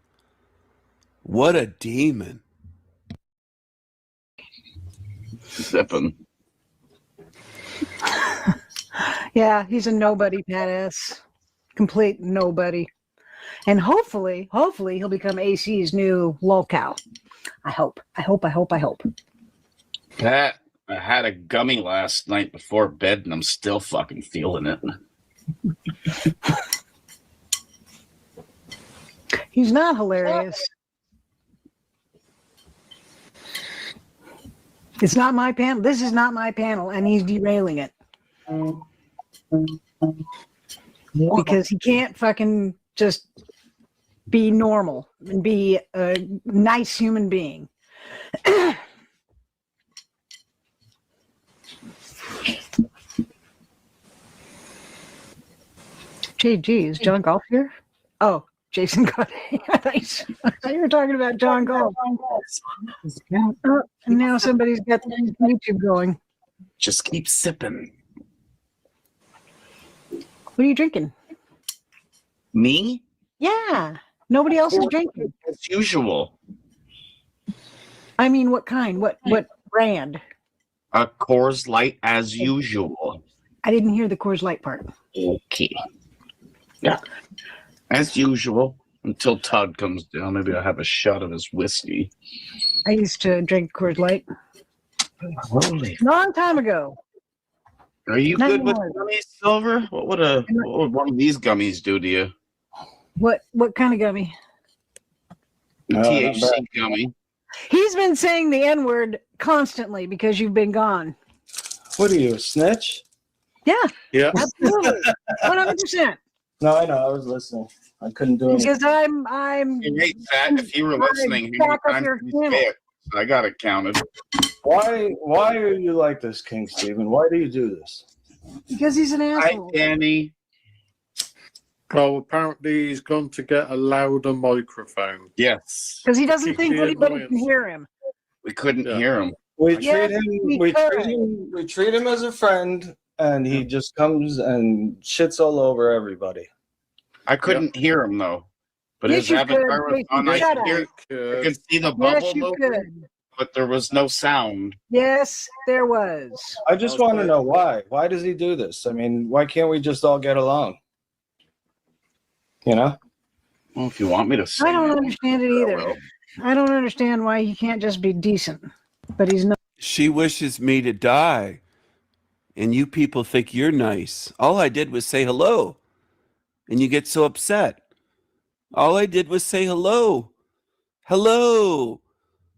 What a demon. Sipping. Yeah, he's a nobody, Pat S. Complete nobody. And hopefully he'll become AC's new lolcow. I hope. Pat, I had a gummy last night before bed, and I'm still fucking feeling it. He's not hilarious. It's not my panel. This is not my panel, and he's derailing it. Because he can't fucking just be normal and be a nice human being. JG, is John Golf here? Oh, Jason got it. I thought you were talking about John Golf. Oh, and now somebody's got YouTube going. Just keep sipping. What are you drinking? Me? Yeah. Nobody else is drinking. As usual. I mean, what kind? What brand? A Coors Light as usual. I didn't hear the Coors Light part. Okay. Yeah. As usual. Until Todd comes down, maybe I'll have a shot of his whiskey. I used to drink Coors Light. Holy. Long time ago. Are you Not good with anymore. gummies, Silver? What would one of these gummies do to you? What kind of gummy? THC gummy. He's been saying the N-word constantly because you've been gone. What are you, a snitch? Yeah. Yeah. Absolutely. 100%. No, I know. I was listening. I couldn't do it. Because I'm Hey, Zach, if you were listening, back up your channel. I got it counted. Why are you like this, King Stephen? Why do you do this? Because he's an asshole. Hi, Danny. Well, apparently he's gone to get a louder microphone. Yes. Because he doesn't Keep think the anybody can annoyance. hear him. We couldn't hear him. We Yes, we treat him as a friend, and he just comes and shits all over everybody. I couldn't hear him though, but Yes, his you avatar could, was on. Jason, shut I could see the bubble Yes, you moving, could. but there was no sound. Yes, there was. I just want to know why. Why does he do this? I mean, why can't we just all get along? You know? Well, if you want me to sing, I don't understand it either. I don't understand why he can't just be decent, but he's not. She wishes me to die, and you people think you're nice. All I did was say hello, and you get so upset. All I did was say hello. Hello.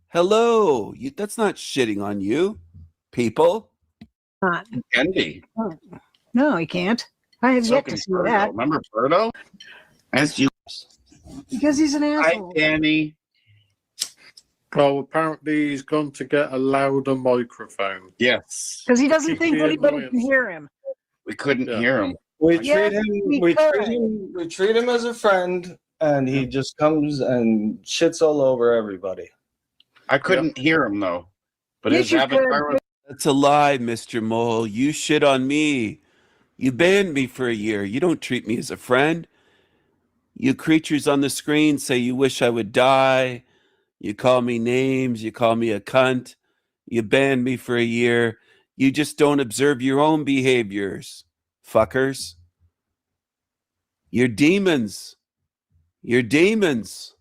Hello. That's not shitting on you, people. Not. Can be. Oh, no, he can't. I have So yet can to see Birdo. that. Remember Birdo? As you. Because he's an Hi, asshole. Danny. Well, apparently he's gone to get a louder microphone. Yes. Because he doesn't Keep think the anybody can annoyance. hear him. We couldn't hear him. We Yes, treat him. we We could. treat him. We treat him as a friend, and he just comes and shits all over everybody. I couldn't hear him though. But Yes, his you avatar could. was. That's a lie, Mr. Mole. You shit on me. You banned me for a year. You don't treat me as a friend. You creatures on the screen say you wish I would die. You call me names. You call me a cunt. You banned me for a year. You just don't observe your own behaviors, fuckers. You're demons. You're demons.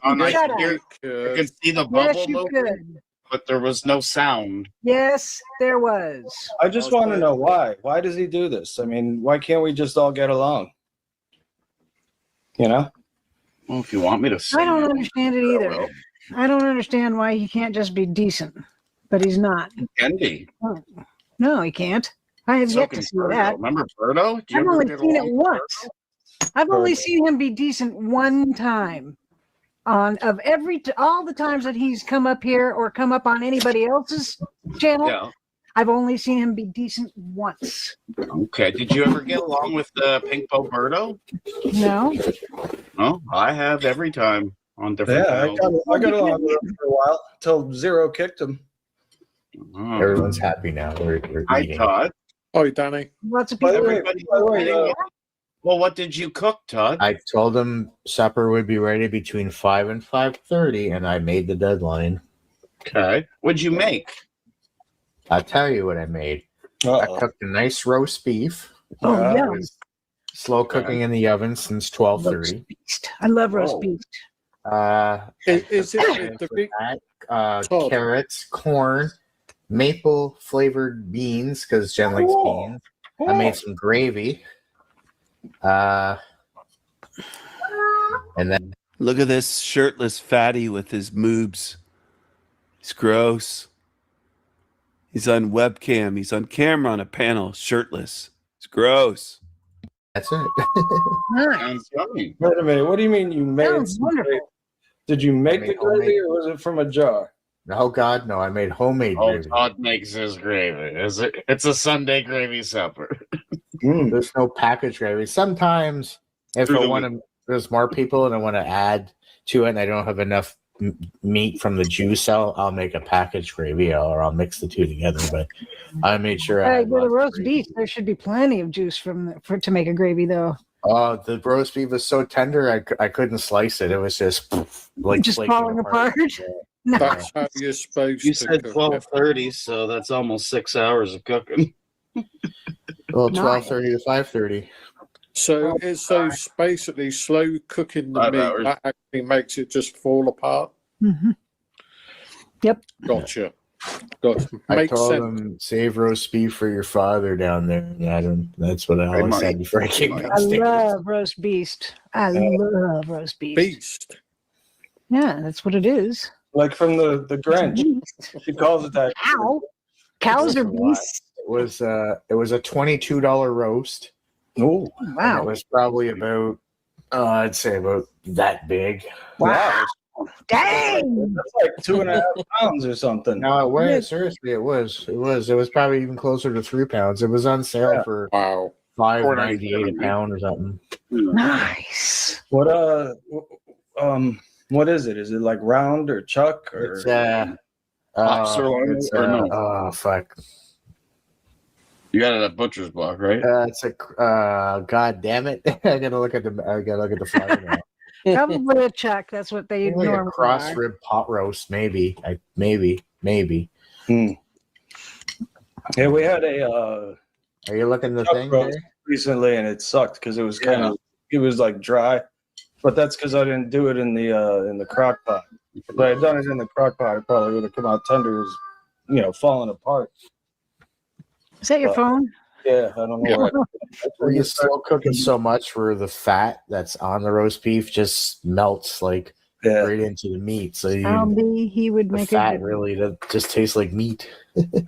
Oh, no, Shut I up. could see the Yes, bubble you moving, could. but there was no sound. Yes, there was. I just want to know why. Why does he do this? I mean, why can't we just all get along? You know? Well, if you want me to say I don't it, understand it I either. will. I don't understand why he can't just be decent, but he's not. He can be. Oh, no, he can't. I have So yet can to see Birdo. that. Remember Birdo? Do you I've ever only get seen it along with once. I've only seen him be decent one time. On of all the times that he's come up here or come up on anybody else's channel, Yeah. I've only seen him be decent once. Okay. Did you ever get along with Pink Bo Birdo? No. No, I have every time on different Yeah, channels. I got along with him for a while until Zero kicked him. Oh. Everyone's happy now. We're Hi, eating. Todd. Hi, Danny. Lots of By people. the way, Everybody by the way, eating. Well, what did you cook, Todd? I told them supper would be ready between 5 and 5:30, and I made the deadline. Okay. What'd you make? I'll tell you what I made. I cooked a nice roast beef. Oh, It yeah. was slow cooking in the oven since 12:30. I love roast Whoa. beef. Is it the big Todd? Carrots, corn, maple flavored beans because Jen likes beans. I made some gravy. And then Look at this shirtless fatty with his moobs. He's gross. He's on webcam. He's on camera on a panel, shirtless. It's gross. that's it. Nice. Sounds yummy. Wait a minute. What do you mean you made Sounds some wonderful. gravy? Did you make I the made gravy homemade. or was it from a jar? Oh God, no! I made homemade Oh, gravy. Todd makes his gravy. Is it? It's a Sunday gravy supper. There's no package gravy. Sometimes, if Through I the want to, there's more people and I want to add to it, and I don't have enough meat from the juice. I'll make a package gravy, or I'll mix the two together. But I made sure I had With a lots of roast gravy. beef, there should be plenty of juice to make a gravy, though. Oh, the roast beef was so tender, I couldn't slice it. It was just like Just flaking falling apart. No. That's how you're supposed You to said cook. 12:30, so that's almost 6 hours of cooking. Well, Nice. 12:30 to 5:30. So it's basically slow cooking the 5 meat hours. that actually makes it just fall apart. Mm-hmm. Yep. Gotcha. I Makes told sense. him save roast beef for your father down there. And that's what I Hey, always Mike. said before I came I downstairs. love roast beef. I love roast beef. Beast. Yeah, that's what it is. Like from the Grinch. Beast. She calls it that. Cow. Cows are It was beasts. It was a $22 roast. Oh, And Wow. it was probably about I'd say about that big. wow. Dang. That's like 2.5 pounds or something. No, it was seriously. It was probably even closer to 3 pounds. It was on sale for Wow. $5.98 a pound or something. Nice. What what is it? Is it like round or chuck or? It's sirloin or no? Oh fuck! You got it at Butcher's Block, right? It's a god damn it! I gotta look at the flyer now. Probably a chuck. That's what they Like a normally cross are. rib pot roast, maybe. Maybe. Yeah, we had a. Are you looking the chuck thing roast there? recently, and it sucked because it was it was like dry, but that's because I didn't do it in the crock pot. If I had done it in the crock pot, it probably would have come out tender falling apart. Is that your phone? Yeah, I don't know. Where you slow cook it so much where the fat that's on the roast beef just melts like right into the meat. So He would the make fat a good really just tastes like meat.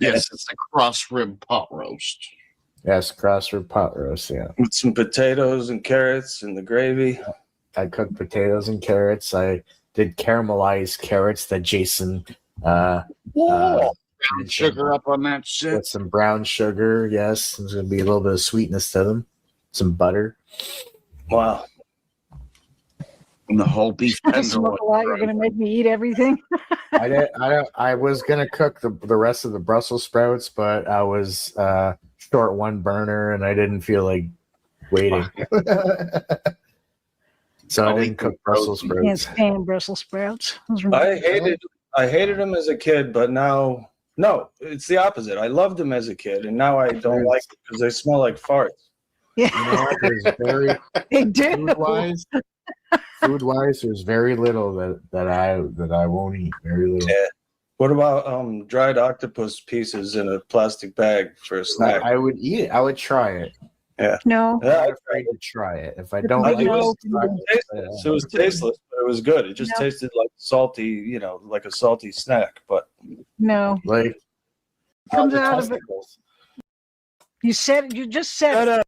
Yes, it's a cross rib pot roast. Yes, cross rib pot roast. Yeah, With some potatoes and carrots and the gravy. I cooked potatoes and carrots. I did caramelized carrots that Jason. Brown sugar up on that shit. With some brown sugar, yes. There's gonna be a little bit of sweetness to them. Some butter. Wow. And the whole beef I smoke a lot. You're going to make me eat everything. I was gonna cook the rest of the Brussels sprouts, but I was short one burner and I didn't feel like waiting. So I didn't cook Brussels I can't sprouts. stand Brussels sprouts. I hated them as a kid, but now no, it's the opposite. I loved them as a kid, and now I don't like them because they smell like farts. Yeah, you know what? There's very they do. Food wise, there's very little that I won't eat. Very little. Yeah. What about dried octopus pieces in a plastic bag for a snack? I would eat it. I would try it. Yeah. No. I'm not afraid to try it. If I don't like it was tasteless, but it was good. It just tasted like salty, like a salty snack. But No. like Comes out of it. You just said it.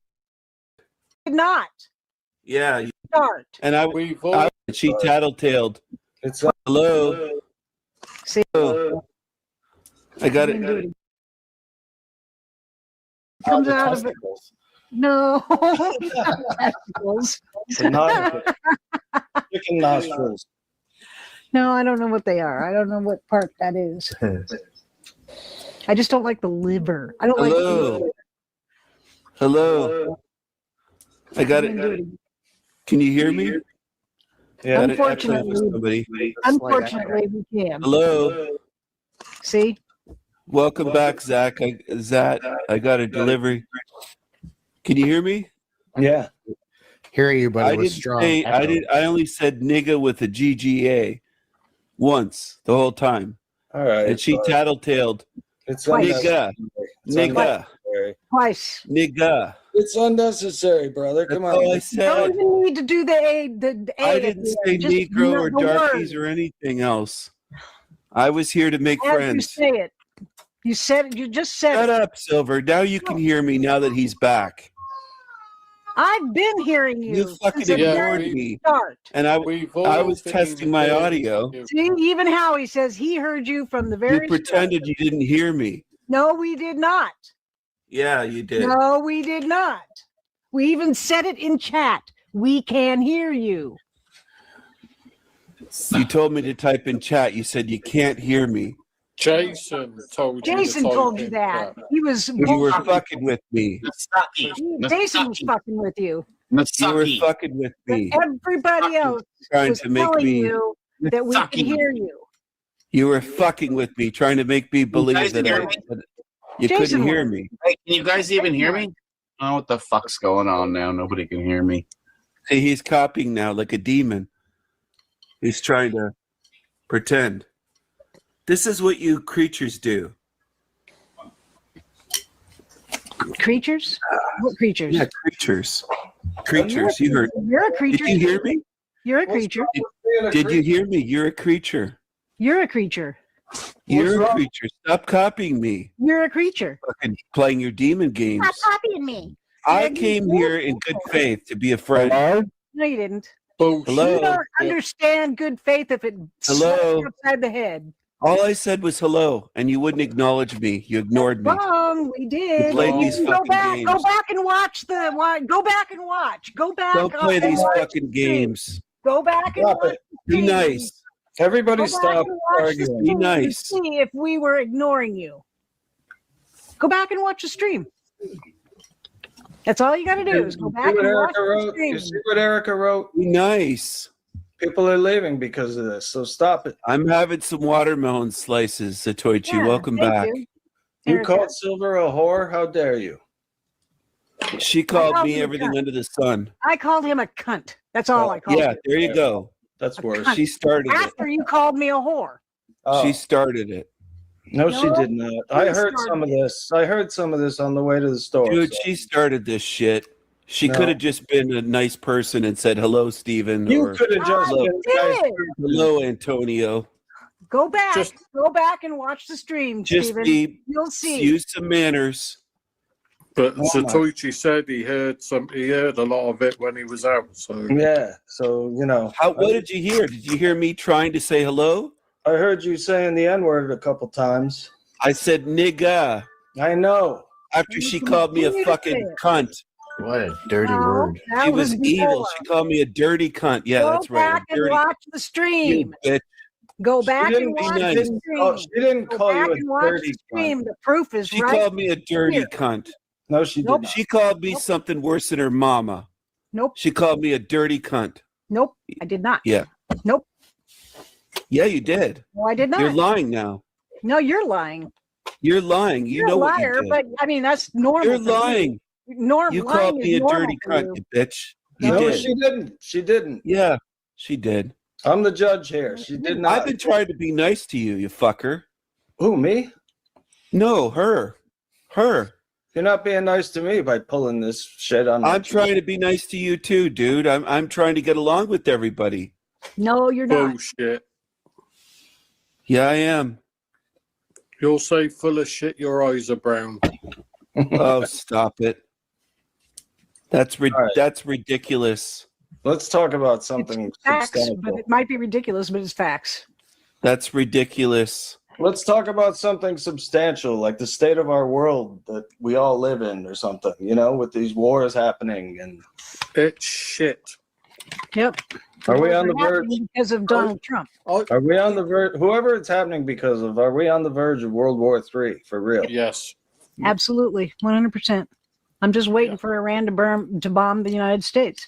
Did not. Yeah. Start. And she tattletaled. It's hello. See. I got it. Comes out of it. No. Testicles. Chicken nostrils. No, I don't know what they are. I don't know what part that is. I just don't like the liver. I don't like the liver. Hello. I got it. Can you hear me? Yeah. Unfortunately, we can. Hello. See? Welcome back, Zach. I got a delivery. Can you hear me? Yeah. Hear you, but I it was didn't strong. say, I only said nigga with a GGA once the whole time. All right. And she tattletaled. It's nigga. Nigga. Twice. Nigga. It's unnecessary, brother. Come on. All I You said. don't even need to do the A. The A I didn't say just Negro or the darkies word. or anything else. I was here to make As friends. you say it. You said it. You just said Shut it. up, Silver. Now you can hear me now that he's back. I've been hearing you. You fucking since the ignored very me. Start. And I was testing my audio. See, even Howie says he heard you from the You very pretended you didn't hear me. No, we did not. Yeah, you did. No, we did not. We even said it in chat. We can hear you. You told me to type in chat. You said you can't hear me. Jason told you. Jason told you that. He was. You were fucking with me. Jason was fucking with you. You were fucking with me. Everybody else Trying was to make telling me. you that we can hear you. You were fucking with me, trying to make me believe guys that hear I, me? that you Jason couldn't hear was. me. Hey, can you guys even hear me? Oh, what the fuck's going on now? Nobody can hear me. See, he's copying now like a demon. He's trying to pretend. This is what you creatures do. Creatures? What creatures? Yeah, creatures. Creatures. You heard. You're a creature. Did you hear me? You're a creature. Did you hear me? You're a creature. You're a creature. You're a creature. Stop copying me. You're a creature. Fucking playing your demon games. Stop copying me. I came here in good faith to be a friend. No, you didn't. Hello? You don't understand good faith if it slaps Hello? you upside the head. All I said was hello, and you wouldn't acknowledge me. You ignored me. Wrong. We did. You played these Go fucking back. games. Go back and watch the. Go back and watch. Go back. Don't play and these watch fucking the stream. games. Go back and watch. the Be stream. nice. Everybody Go back stop and watch the arguing. Be stream to nice. See if we were ignoring you. Go back and watch the stream. That's all you got to do is go back See what and watch Erica the wrote? stream. You see what Erica wrote? Be nice. People are leaving because of this, so stop it. I'm having some watermelon slices, Satoichi. Yeah, Welcome thank back. you. You Erica. called Silver a whore? How dare you? She called called me you a everything cunt. under the sun. I called him a cunt. That's all I called Yeah, him. there you go. That's worse. cunt. She started it. After you called me a whore. Oh, She started it. No, she No, did not. you I heard started some of this. I heard some of this on the way to the store. Dude, so- she started this shit. She No. could have just been a nice person and said hello, Steven. You or could have just hello, been nice. hello, Antonio. Go back. Go back and watch the stream, Just Stephen. You'll see. use some manners. But Oh, Satoichi said he heard a lot of it when he was out. So Yeah, so you know. What did you hear? Did you hear me trying to say hello? I heard you saying the N-word a couple times. I said nigga. I know. After she called me a fucking cunt. What a dirty No, word. that She was evil. before. She called me a dirty cunt. Yeah, Go that's right. back a and dirty watch the stream. bitch. Go back didn't- and watch she the didn't stream. She didn't Go call you back a and watch dirty the stream. cunt. The proof is She right. called me a dirty here. cunt. No, she did Nope. not. She called me something worse than her mama. Nope. She called me a dirty cunt. Nope. I did not. Yeah. Nope. Yeah, you did. No, I did not. You're lying now. No, you're lying. You're lying. You You're know a what liar, you did. but I mean that's normal. You're for you. lying. Lying You called me is a normal dirty for cunt, you. you bitch. You No, did. she didn't. She didn't. Yeah, she did. I'm the judge here. She did not. I've been trying to be nice to you, you fucker. Who, me? No, her. Her. You're not being nice to me by pulling this shit on me. I'm trying to be nice to you too, dude. I'm trying to get along with everybody. No, you're not. bullshit. Yeah, I am. You'll say full of shit. Your eyes are brown. Oh, stop it. That's right. that's ridiculous. Let's talk about something Facts, substantial. but it might be ridiculous, but it's facts. That's ridiculous. Let's talk about something substantial, like the state of our world that we all live in, or something. You know, with these wars happening, and it's shit. Yep. Are we on the They're verge? happening because of Donald Trump? Are we on the verge? Whoever it's happening because of, are we on the verge of World War III for real? Yes. Absolutely, 100%. I'm just waiting for Iran to bomb the United States.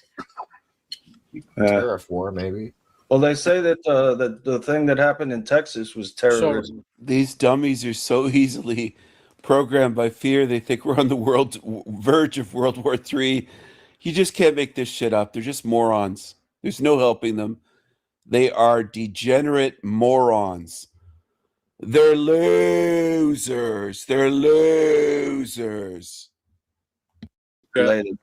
Tariff war, maybe. Well, they say that the thing that happened in Texas was terrorism. These dummies are so easily programmed by fear. They think we're on the verge of World War III. You just can't make this shit up. They're just morons. There's no helping them. They are degenerate morons. They're losers. They're losers. Related.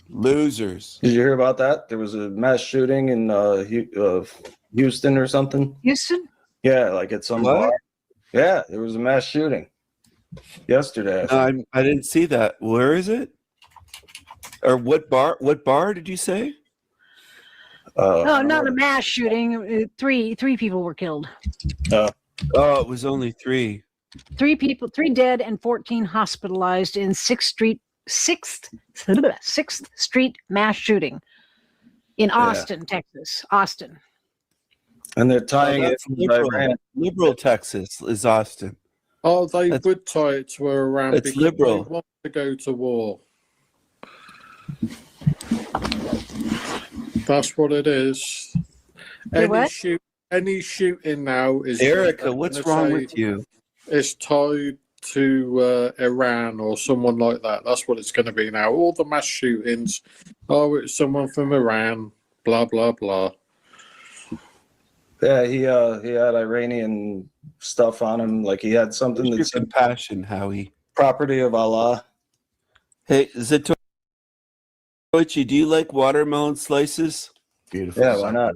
Losers. Did you hear about that? There was a mass shooting in Houston or something. Houston? Yeah, like at some What? bar. Yeah, there was a mass shooting yesterday. I think. I didn't see that. Where is it? Or what bar? What bar did you say? No, not a mass shooting. Three people were killed. Oh, it was only 3. 3 people, 3 dead, and 14 hospitalized in 6th Street mass shooting in Austin, Texas. Austin. And they're tying it That's to liberal. Iran. Liberal Texas is Austin. Oh, they would tie it to Iran it's because liberal. they want to go to war. That's what it is. What? Any shooting now is Erica, what's wrong with you? It's tied to Iran or someone like that. That's what it's going to be now. All the mass shootings. Oh, it's someone from Iran. Blah blah blah. Yeah, he had Iranian stuff on him, like he had something Where's your that's compassion, Howie. property of Allah. Hey, Zatoichi, do you like watermelon slices? Beautiful. Yeah, why not?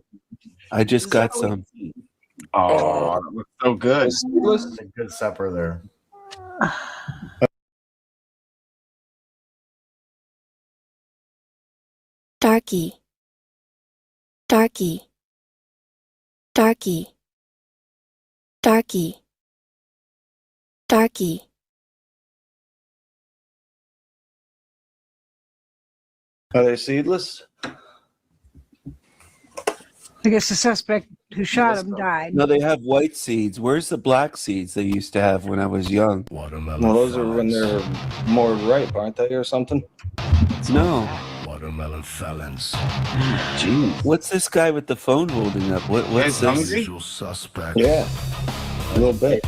I just got some. Oh, that looks so good. It's a good supper there. Darky. Darky. Darky. Darky. Darky. Are they seedless? I guess the suspect who shot him died. No, they have white seeds. Where's the black seeds they used to have when I was young? Watermelon. Well, those are when they're more ripe, aren't they, or something? No. Watermelon felons. Gee, what's this guy with the phone holding up? What's this? Usual suspect. Yeah, a little bit.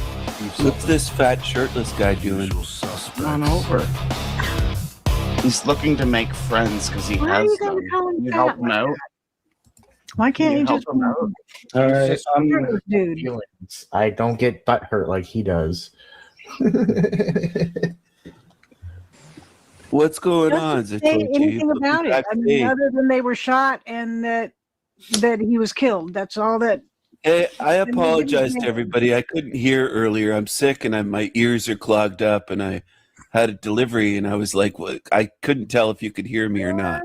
What's this fat shirtless guy doing? Come on over. He's looking to make friends because he Why are has you gonna them. call him Can you fat help him like out? Why can't you just help him out? All He's right, just dude? feelings. I don't get butt hurt like he does. What's going on, Doesn't say Zatoichi? anything Look about at it. that I mean, face. other than they were shot and that he was killed. That's all that. Hey, I and they didn't apologize say- to everybody. I couldn't hear earlier. I'm sick and my ears are clogged up, and I had a delivery, and I was like, well, I couldn't tell if you could hear me or not.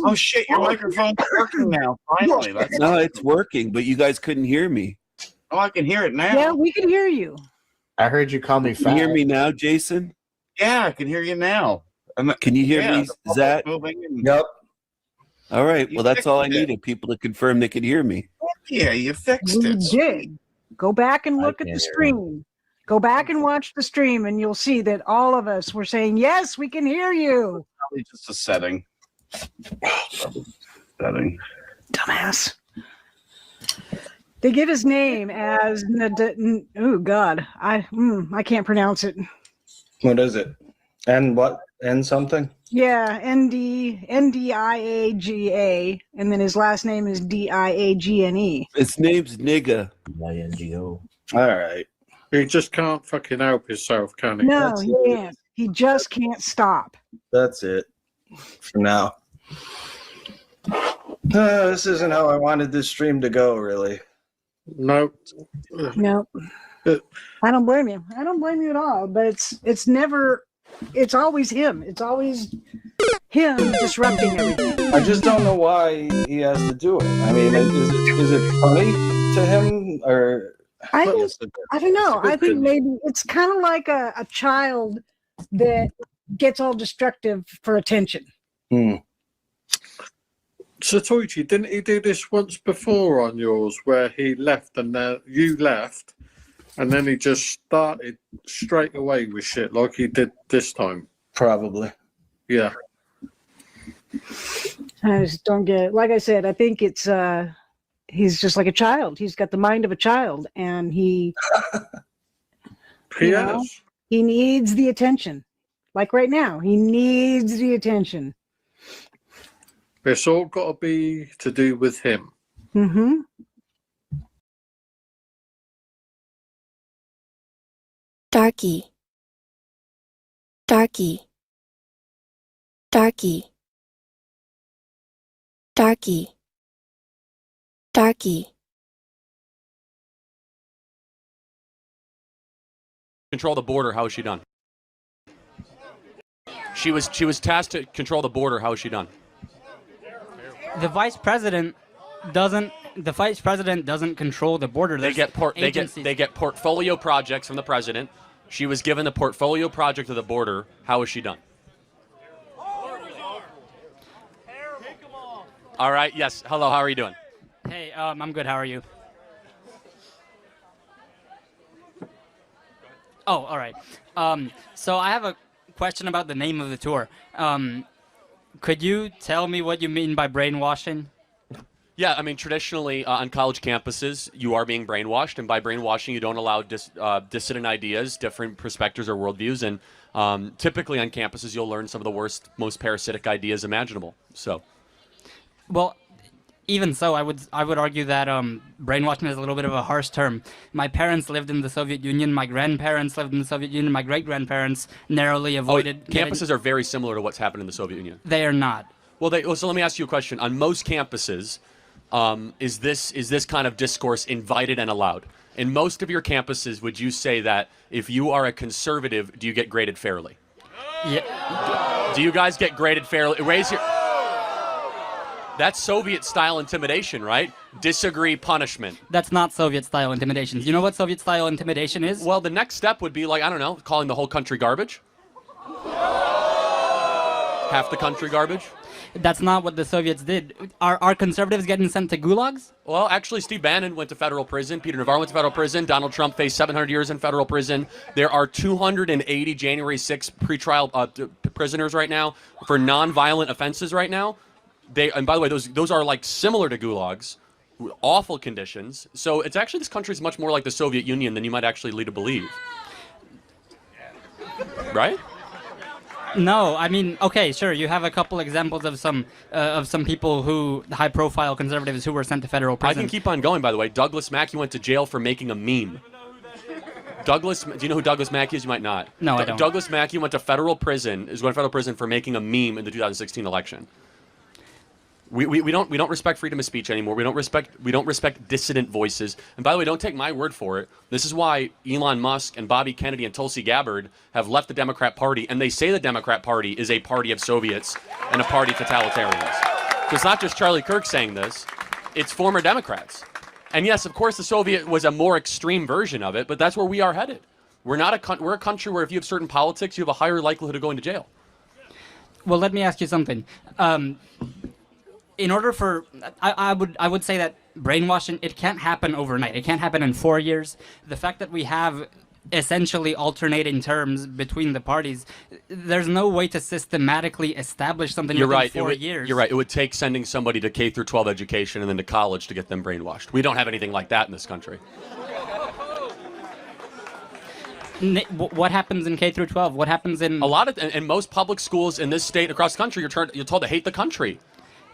Oh shit! Your microphone's working now. Finally, that's No, it's working, but you guys couldn't hear me. Oh, I can hear it now. Yeah, we can hear you. I heard you call me Can you hear fat. me now, Jason? Yeah, I can hear you now. Can you hear me, Zach? Yep. All right. You Well, that's all I fixed it. needed. People to confirm they could hear me. Yeah, you fixed We it. did. Go back and look at the can't hear stream. Go back and watch the stream, and you'll see that all of us were saying, "Yes, we can hear you." Probably just a setting. Setting. Dumbass. They give his name as oh God, I can't pronounce it. What is it? And what? And something? Yeah, Ndiaga, and then his last name is Diagne. His name's Nigga. INGO. All right. He just can't fucking help himself, can he? No, he can't. He just can't stop. That's it for now. This isn't how I wanted this stream to go, really. Nope. No, I don't blame you. I don't blame you at all. But it's never. It's always him. It's always him disrupting everything. I just don't know why he has to do it. I mean, is it funny to him, or I don't know. I think maybe it's kind of like a child that gets all destructive for attention. Satoichi, didn't he do this once before on yours where he left and you left and then he just started straight away with shit like he did this time? Probably. Yeah. I just don't get it. Like I said, I think it's he's just like a child. He's got the mind of a child, and he he needs the attention. Like right now, he needs the attention. It's all got to be to do with him. Mm-hmm. Darky. Darky. Darky. Darky. Darky. Control the border. How is she done? She was tasked to control the border. How is she done? The vice president doesn't control the border. They get portfolio projects from the president. She was given the portfolio project of the border. How is she done? All right. Yes. Hello. How are you doing? Hey, I'm good. How are you? Oh, all right. So I have a question about the name of the tour. Could you tell me what you mean by brainwashing? Yeah, I mean, traditionally on college campuses, you are being brainwashed, and by brainwashing, you don't allow dissident ideas, different perspectives or worldviews, and typically on campuses, you'll learn some of the worst, most parasitic ideas imaginable. So, well, even so, I would argue that brainwashing is a little bit of a harsh term. My parents lived in the Soviet Union. My grandparents lived in the Soviet Union. My great-grandparents narrowly avoided. Campuses are very similar to what's happened in the Soviet Union. They are not. Well, so let me ask you a question. On most campuses, is this kind of discourse invited and allowed? In most of your campuses, would you say that if you are a conservative, do you get graded fairly? Yeah. Do you guys get graded fairly? Raise your... That's Soviet-style intimidation, right? Disagree, punishment. That's not Soviet-style intimidation. You know what Soviet-style intimidation is? Well, the next step would be like, I don't know, calling the whole country garbage. Half the country garbage. That's not what the Soviets did. Are conservatives getting sent to gulags? Well, actually, Steve Bannon went to federal prison. Peter Navarro went to federal prison. Donald Trump faced 700 years in federal prison. There are 280 January 6 pretrial prisoners right now for nonviolent offenses right now. And by the way, those are like similar to gulags, awful conditions. So it's actually, this country is much more like the Soviet Union than you might actually lead to believe. Right? No, I mean, okay, sure. You have a couple examples of some people who high-profile conservatives who were sent to federal prison. I can keep on going. By the way, Douglas Mackey went to jail for making a meme. Do you know who Douglas Mackey is? You might not. No, I don't. Douglas Mackey went to federal prison. Is going to federal prison for making a meme in the 2016 election. We don't respect freedom of speech anymore. We don't respect dissident voices. And by the way, don't take my word for it. This is why Elon Musk and Bobby Kennedy and Tulsi Gabbard have left the Democrat Party, and they say the Democrat Party is a party of Soviets and a party of totalitarians. So it's not just Charlie Kirk saying this; it's former Democrats. And yes, of course, the Soviet was a more extreme version of it, but that's where we are headed. We're a country where if you have certain politics, you have a higher likelihood of going to jail. Well, let me ask you something. In order for, I would say that brainwashing, it can't happen overnight. It can't happen in 4 years. The fact that we have essentially alternating terms between the parties, there's no way to systematically establish something within 4 years. You're right. It would take sending somebody to K through 12 education and then to college to get them brainwashed. We don't have anything like that in this country. What happens in K through 12? What happens in in most public schools in this state across the country? You're told to hate the country.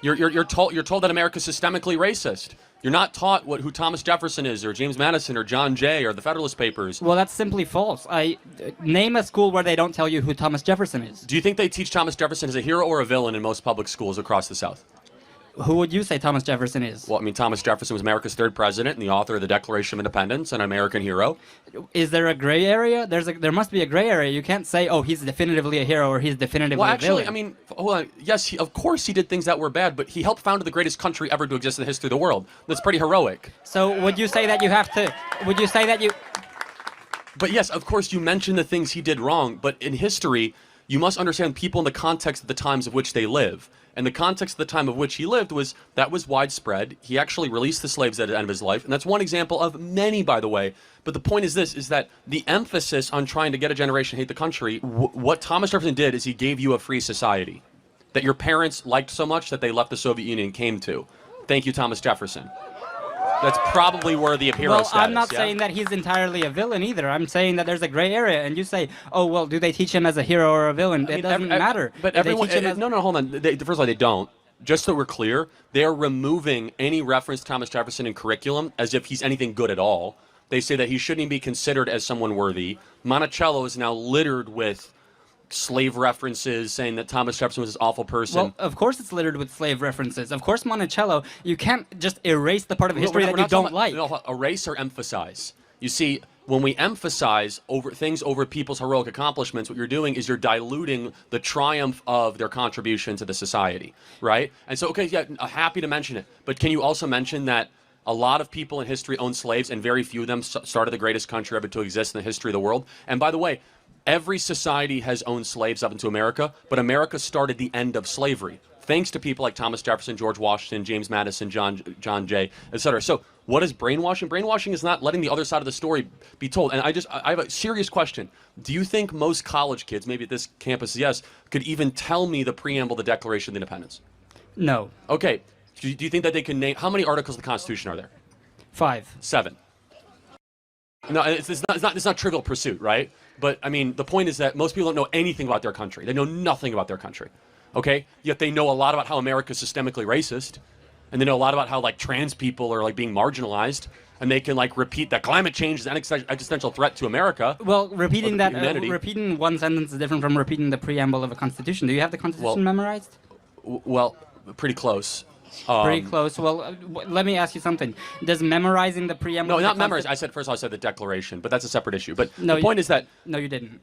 You're told that America's systemically racist. You're not taught who Thomas Jefferson is, or James Madison, or John Jay, or the Federalist Papers. Well, that's simply false. Name a school where they don't tell you who Thomas Jefferson is. Do you think they teach Thomas Jefferson as a hero or a villain in most public schools across the South? Who would you say Thomas Jefferson is? Well, I mean, Thomas Jefferson was America's third president and the author of the Declaration of Independence and an American hero. Is there a gray area? There must be a gray area. You can't say, oh, he's definitively a hero or he's definitively a villain. I mean, hold on. Yes, of course he did things that were bad, but he helped found the greatest country ever to exist in the history of the world. That's pretty heroic. So would you say that you have to, But yes, of course you mention the things he did wrong, but in history, you must understand people in the context of the times of which they live. And the context of the time of which he lived was widespread. He actually released the slaves at the end of his life. And that's one example of many, by the way. But the point is this, is that the emphasis on trying to get a generation to hate the country, what Thomas Jefferson did is he gave you a free society that your parents liked so much that they left the Soviet Union and came to. Thank you, Thomas Jefferson. That's probably worthy of hero status. I'm not saying that he's entirely a villain either. I'm saying that there's a gray area, and you say, "Oh, well, do they teach him as a hero or a villain?" It doesn't matter. But everyone, no, hold on. First of all, they don't. Just so we're clear, they're removing any reference to Thomas Jefferson in curriculum as if he's anything good at all. They say that he shouldn't even be considered as someone worthy. Monticello is now littered with slave references, saying that Thomas Jefferson was this awful person. Well, of course it's littered with slave references. Of course Monticello, you can't just erase the part of history that you don't like. No, erase or emphasize. You see, when we emphasize over people's heroic accomplishments, what you're doing is you're diluting the triumph of their contribution to the society, right? And so, okay, yeah, happy to mention it. But can you also mention that a lot of people in history owned slaves, and very few of them started the greatest country ever to exist in the history of the world? And by the way, every society has owned slaves up into America, but America started the end of slavery, thanks to people like Thomas Jefferson, George Washington, James Madison, John Jay, etc. So what is brainwashing? Brainwashing is not letting the other side of the story be told. And I have a serious question. Do you think most college kids, maybe at this campus, yes, could even tell me the preamble of the Declaration of Independence? No. Okay. Do you think that they can name, how many articles of the Constitution are there? 5. 7. No, it's not Trivial Pursuit, right? But I mean, the point is that most people don't know anything about their country. They know nothing about their country. Okay? Yet they know a lot about how America is systemically racist, and they know a lot about how like trans people are like being marginalized, and they can like repeat that climate change is an existential threat to America. Well, repeating repeating one sentence is different from repeating the preamble of a constitution. Do you have the Constitution memorized? Well, pretty close. Pretty close. Well, let me ask you something. Does memorizing the preamble? No, not memorize. I said I said the Declaration, but that's a separate issue. But no, the point is that no, you didn't.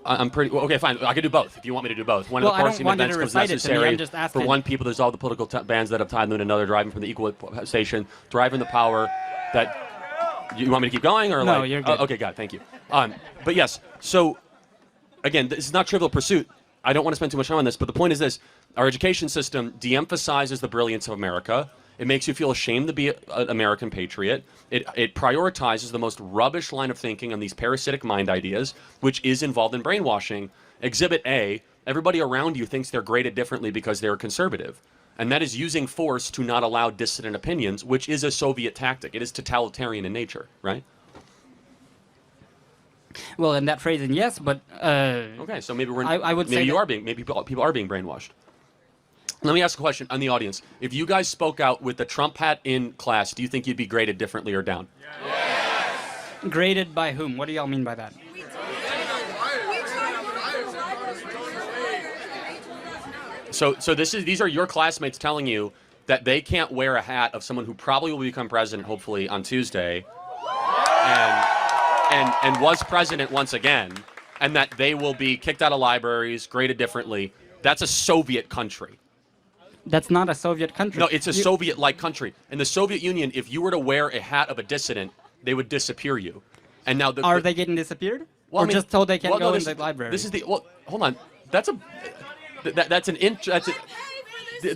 I'm pretty okay. Fine, I can do both if you want me to do both. One of the coercing events was necessary for one people to dissolve the political bands that have tied them to another, driving from the equal station, driving the power that. You want me to keep going or no? Like, You're good. Okay, God, thank you. But yes, so again, this is not Trivial Pursuit. I don't want to spend too much time on this, but the point is this. Our education system de-emphasizes the brilliance of America. It makes you feel ashamed to be an American patriot. It prioritizes the most rubbish line of thinking on these parasitic mind ideas, which is involved in brainwashing. Exhibit A, everybody around you thinks they're graded differently because they're conservative. And that is using force to not allow dissident opinions, which is a Soviet tactic. It is totalitarian in nature, right? Well, in that phrasing, yes, but okay, so maybe I would maybe say you that- are being people are being brainwashed. Let me ask a question on the audience. If you guys spoke out with the Trump hat in class, do you think you'd be graded differently or down? Graded by whom? What do y'all mean by that? So these are your classmates telling you that they can't wear a hat of someone who probably will become president, hopefully on Tuesday, and was president once again, and that they will be kicked out of libraries, graded differently. That's a Soviet country. That's not a Soviet country. No, it's a Soviet-like country. In the Soviet Union, if you were to wear a hat of a dissident, they would disappear you. And now Are they getting disappeared? Well, or I mean, just told they can't well, no, go this in the library? This is the hold on. That's a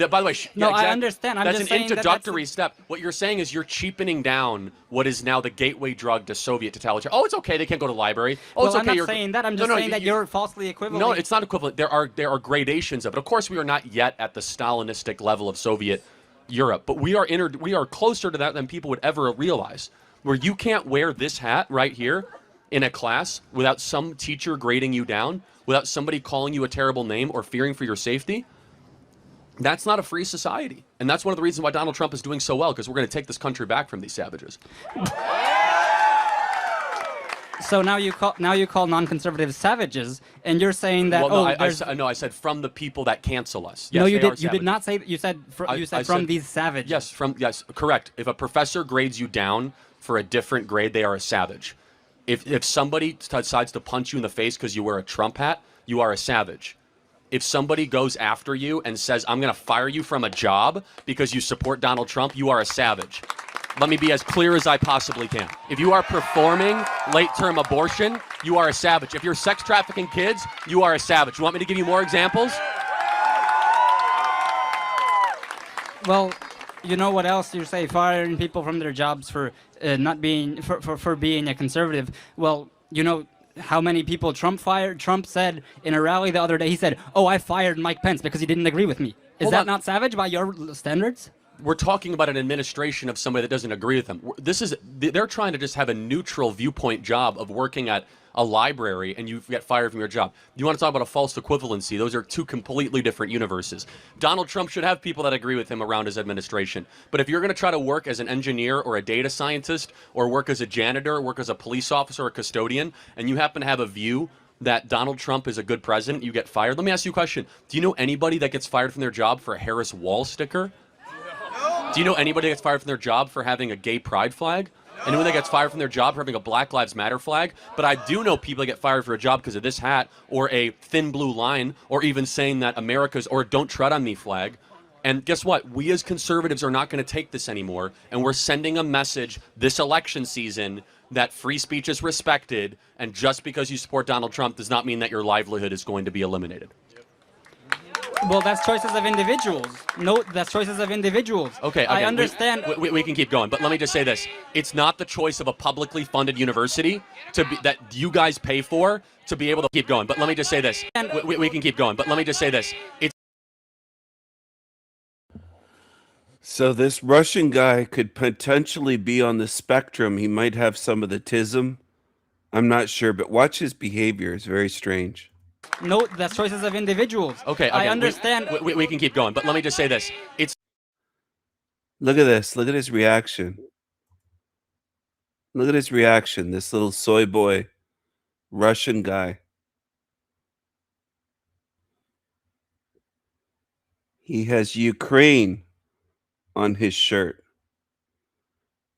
by the way, No, exactly. I understand. I'm that's just an saying that introductory step. What you're saying is you're cheapening down what is now the gateway drug to Soviet totalitarian. Oh, it's okay. They can't go to the library. Oh, well, it's okay. I'm not saying that. I'm just saying that you're falsely equivalent. No, it's not equivalent. There are gradations of it. Of course, we are not yet at the Stalinistic level of Soviet Europe, but we are closer to that than people would ever realize. Where you can't wear this hat right here in a class without some teacher grading you down, without somebody calling you a terrible name or fearing for your safety. That's not a free society. And that's one of the reasons why Donald Trump is doing so well, because we're going to take this country back from these savages. So now you call non-conservatives savages, and you're saying that I said from the people that cancel us. Yes, no, you they are did. You did not say. You said. You said from these savages. Yes, correct. If a professor grades you down for a different grade, they are a savage. If somebody decides to punch you in the face because you wear a Trump hat, you are a savage. If somebody goes after you and says, I'm going to fire you from a job because you support Donald Trump, you are a savage. Let me be as clear as I possibly can. If you are performing late-term abortion, you are a savage. If you're sex trafficking kids, you are a savage. You want me to give you more examples? Well, you know what else you say? Firing people from their jobs for not being for being a conservative. Well, you know how many people Trump fired? Trump said in a rally the other day, he said, "Oh, I fired Mike Pence because he didn't agree with me." Is that not savage by your standards? We're talking about an administration of somebody that doesn't agree with them. They're trying to just have a neutral viewpoint job of working at a library, and you get fired from your job. You want to talk about a false equivalency? Those are two completely different universes. Donald Trump should have people that agree with him around his administration. But if you're going to try to work as an engineer or a data scientist or work as a janitor, work as a police officer or custodian, and you happen to have a view that Donald Trump is a good president, you get fired. Let me ask you a question. Do you know anybody that gets fired from their job for a Harris Wall sticker? Do you know anybody that gets fired from their job for having a gay pride flag? Anyone that gets fired from their job for having a Black Lives Matter flag? But I do know people that get fired for a job because of this hat or a thin blue line or even saying that America's or don't tread on me flag. And guess what? We as conservatives are not going to take this anymore. And we're sending a message this election season that free speech is respected. And just because you support Donald Trump does not mean that your livelihood is going to be eliminated. Well, that's choices of individuals. No, that's choices of individuals. Okay, I understand. We can keep going, but let me just say this: it's not the choice of a publicly funded university that you guys pay for to be able to keep going. But let me just say this: we can keep going, but let me just say this: it's. So this Russian guy could potentially be on the spectrum. He might have some of the tism. I'm not sure, but watch his behavior. It's very strange. No, that's choices of individuals. Okay, I understand. We can keep going, but let me just say this: it's. Look at this. Look at his reaction. Look at his reaction. This little soy boy, Russian guy. He has Ukraine on his shirt.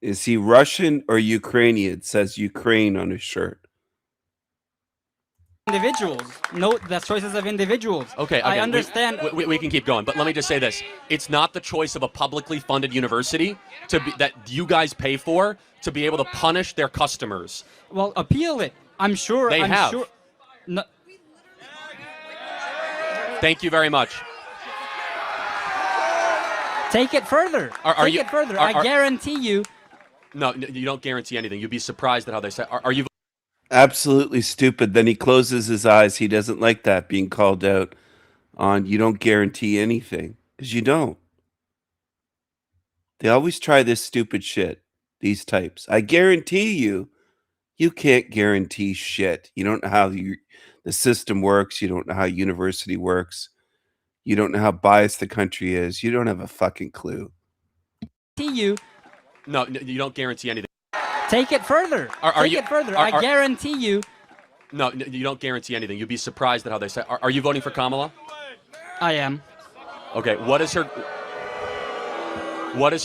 Is he Russian or Ukrainian? It says Ukraine on his shirt. Individuals. No, that's choices of individuals. Okay, I understand. We can keep going, but let me just say this: it's not the choice of a publicly funded university that you guys pay for to be able to punish their customers. Well, appeal it. I'm sure. They have. Sure. No. Thank you very much. Take it further. Take it further. I guarantee you. No, you don't guarantee anything. You'd be surprised at how they say. Are you? Absolutely stupid. Then he closes his eyes. He doesn't like that being called out on. You don't guarantee anything because you don't. They always try this stupid shit. These types. I guarantee you You can't guarantee shit. You don't know how the system works. You don't know how university works. You don't know how biased the country is. You don't have a fucking clue. You No, you don't guarantee anything. take it further. Take it further. I guarantee you. No, you don't guarantee anything. You'd be surprised at how they say. Are you voting for Kamala? I am. Okay. What is her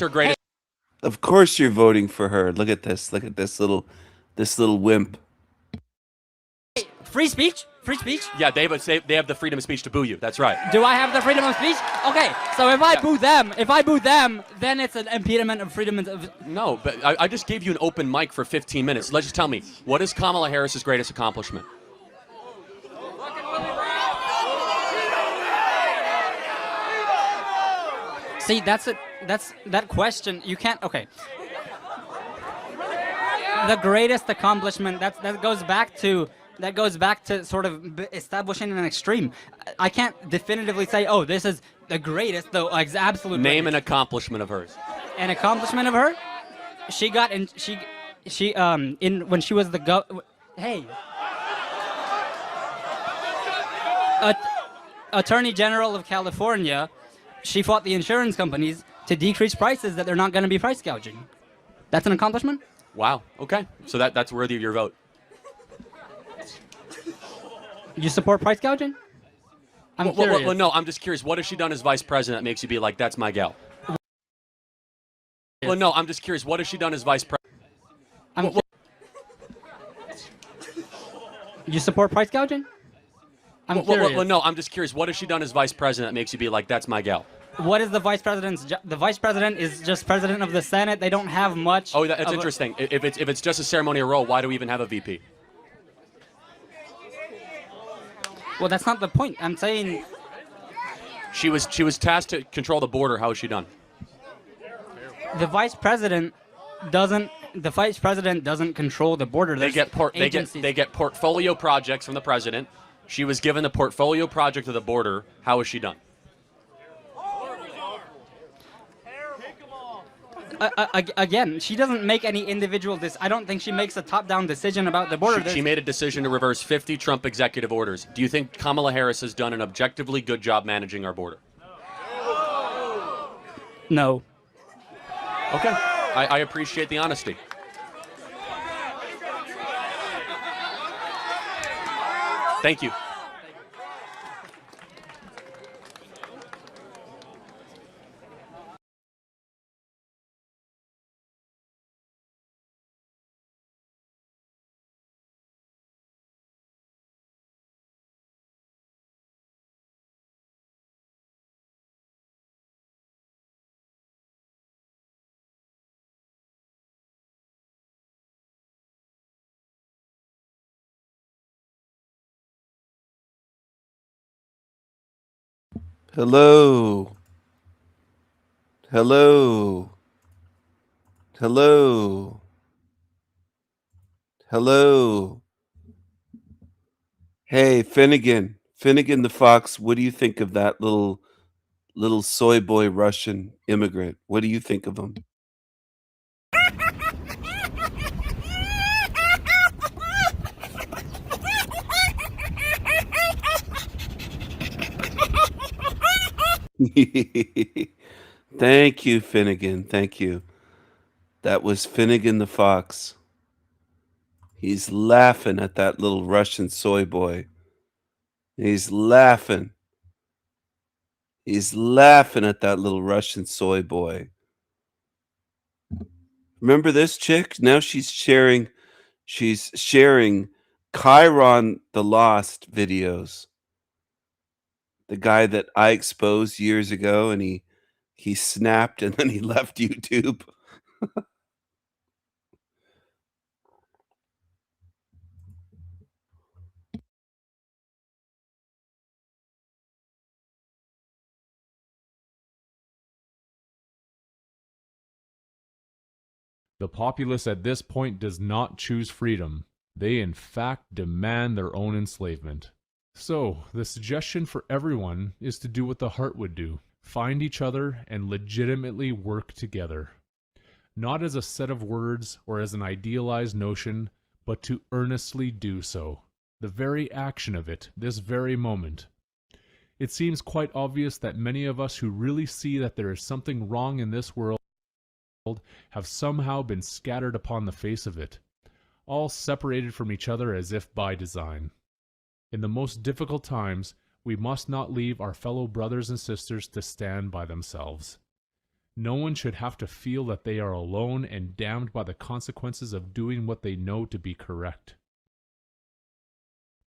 greatest? Of course you're voting for her. Look at this. Look at this little wimp. Free speech? Free speech? Yeah, they have the freedom of speech to boo you. That's right. Do I have the freedom of speech? Okay, so if I boo them, then it's an impediment of freedom of... No, but I just gave you an open mic for 15 minutes. Let's just tell me, what is Kamala Harris's greatest accomplishment? See, that question, you can't... Okay. The greatest accomplishment, that goes back to sort of establishing an extreme. I can't definitively say, oh, this is the greatest, though, absolute. Name greatest. an accomplishment of hers. An accomplishment of her? She got in. She in when she was the Hey. Attorney General of California. She fought the insurance companies to decrease prices that they're not going to be price gouging. That's an accomplishment. Wow. Okay. So that's worthy of your vote. You support price gouging? I'm curious. Well, no, I'm just curious. What has she done as vice president that makes you be like, that's my gal? Well, no, I'm just curious. What has she done as vice president? You support price gouging? I'm curious. Well, no, I'm just curious. What has she done as vice president that makes you be like, that's my gal? What is the vice president's job? The vice president is just president of the Senate. They don't have much. Oh, that's interesting. If it's just a ceremonial role, why do we even have a VP? Well, that's not the point. I'm saying she was tasked to control the border. How is she done? The vice president doesn't control the border. They get portfolio projects from the president. She was given the portfolio project of the border. How is she done? Again, she doesn't make any individual. I don't think she makes a top-down decision about the border. She made a decision to reverse 50 Trump executive orders. Do you think Kamala Harris has done an objectively good job managing our border? No. Okay. I appreciate the honesty. Thank you. Hello. Hello. Hello. Hello. Hey, Finnegan the Fox, what do you think of that little soy boy Russian immigrant? What do you think of him? Thank you, Finnegan. Thank you. That was Finnegan the Fox. He's laughing at that little Russian soy boy. He's laughing. He's laughing at that little Russian soy boy. Remember this chick? Now she's sharing Chiron the Lost videos. The guy that I exposed years ago, and he snapped and then he left YouTube. The populace at this point does not choose freedom. They in fact demand their own enslavement. So, the suggestion for everyone is to do what the heart would do. Find each other and legitimately work together. Not as a set of words or as an idealized notion, but to earnestly do so. The very action of it, this very moment. It seems quite obvious that many of us who really see that there is something wrong in this world have somehow been scattered upon the face of it, all separated from each other as if by design. In the most difficult times, we must not leave our fellow brothers and sisters to stand by themselves. No one should have to feel that they are alone and damned by the consequences of doing what they know to be correct.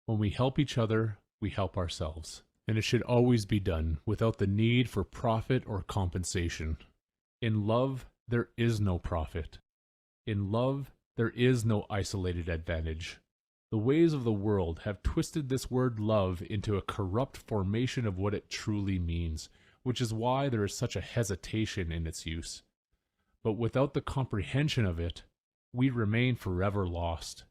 When we help each other, we help ourselves. And it should always be done without the need for profit or compensation. In love, there is no profit. In love, there is no isolated advantage. The ways of the world have twisted this word love into a corrupt formation of what it truly means, which is why there is such a hesitation in its use. But without the comprehension of it, we remain forever lost.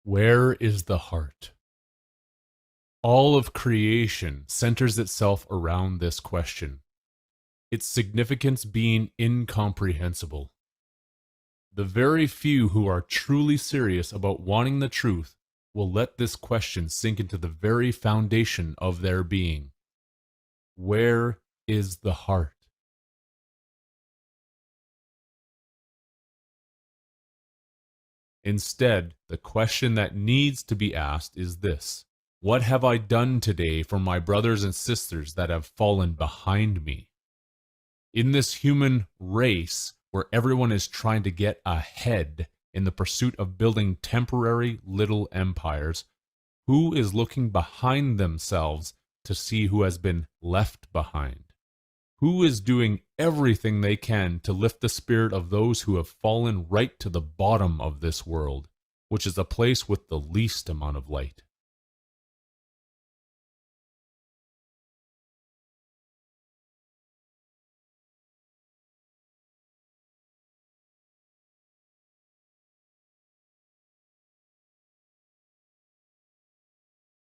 Where is the heart? All of creation centers itself around this question, its significance being incomprehensible. The very few who are truly serious about wanting the truth will let this question sink into the very foundation of their being. Where is the heart? Instead, the question that needs to be asked is this: what have I done today for my brothers and sisters that have fallen behind me? In this human race where everyone is trying to get ahead in the pursuit of building temporary little empires, who is looking behind themselves to see who has been left behind? Who is doing everything they can to lift the spirit of those who have fallen right to the bottom of this world, which is a place with the least amount of light?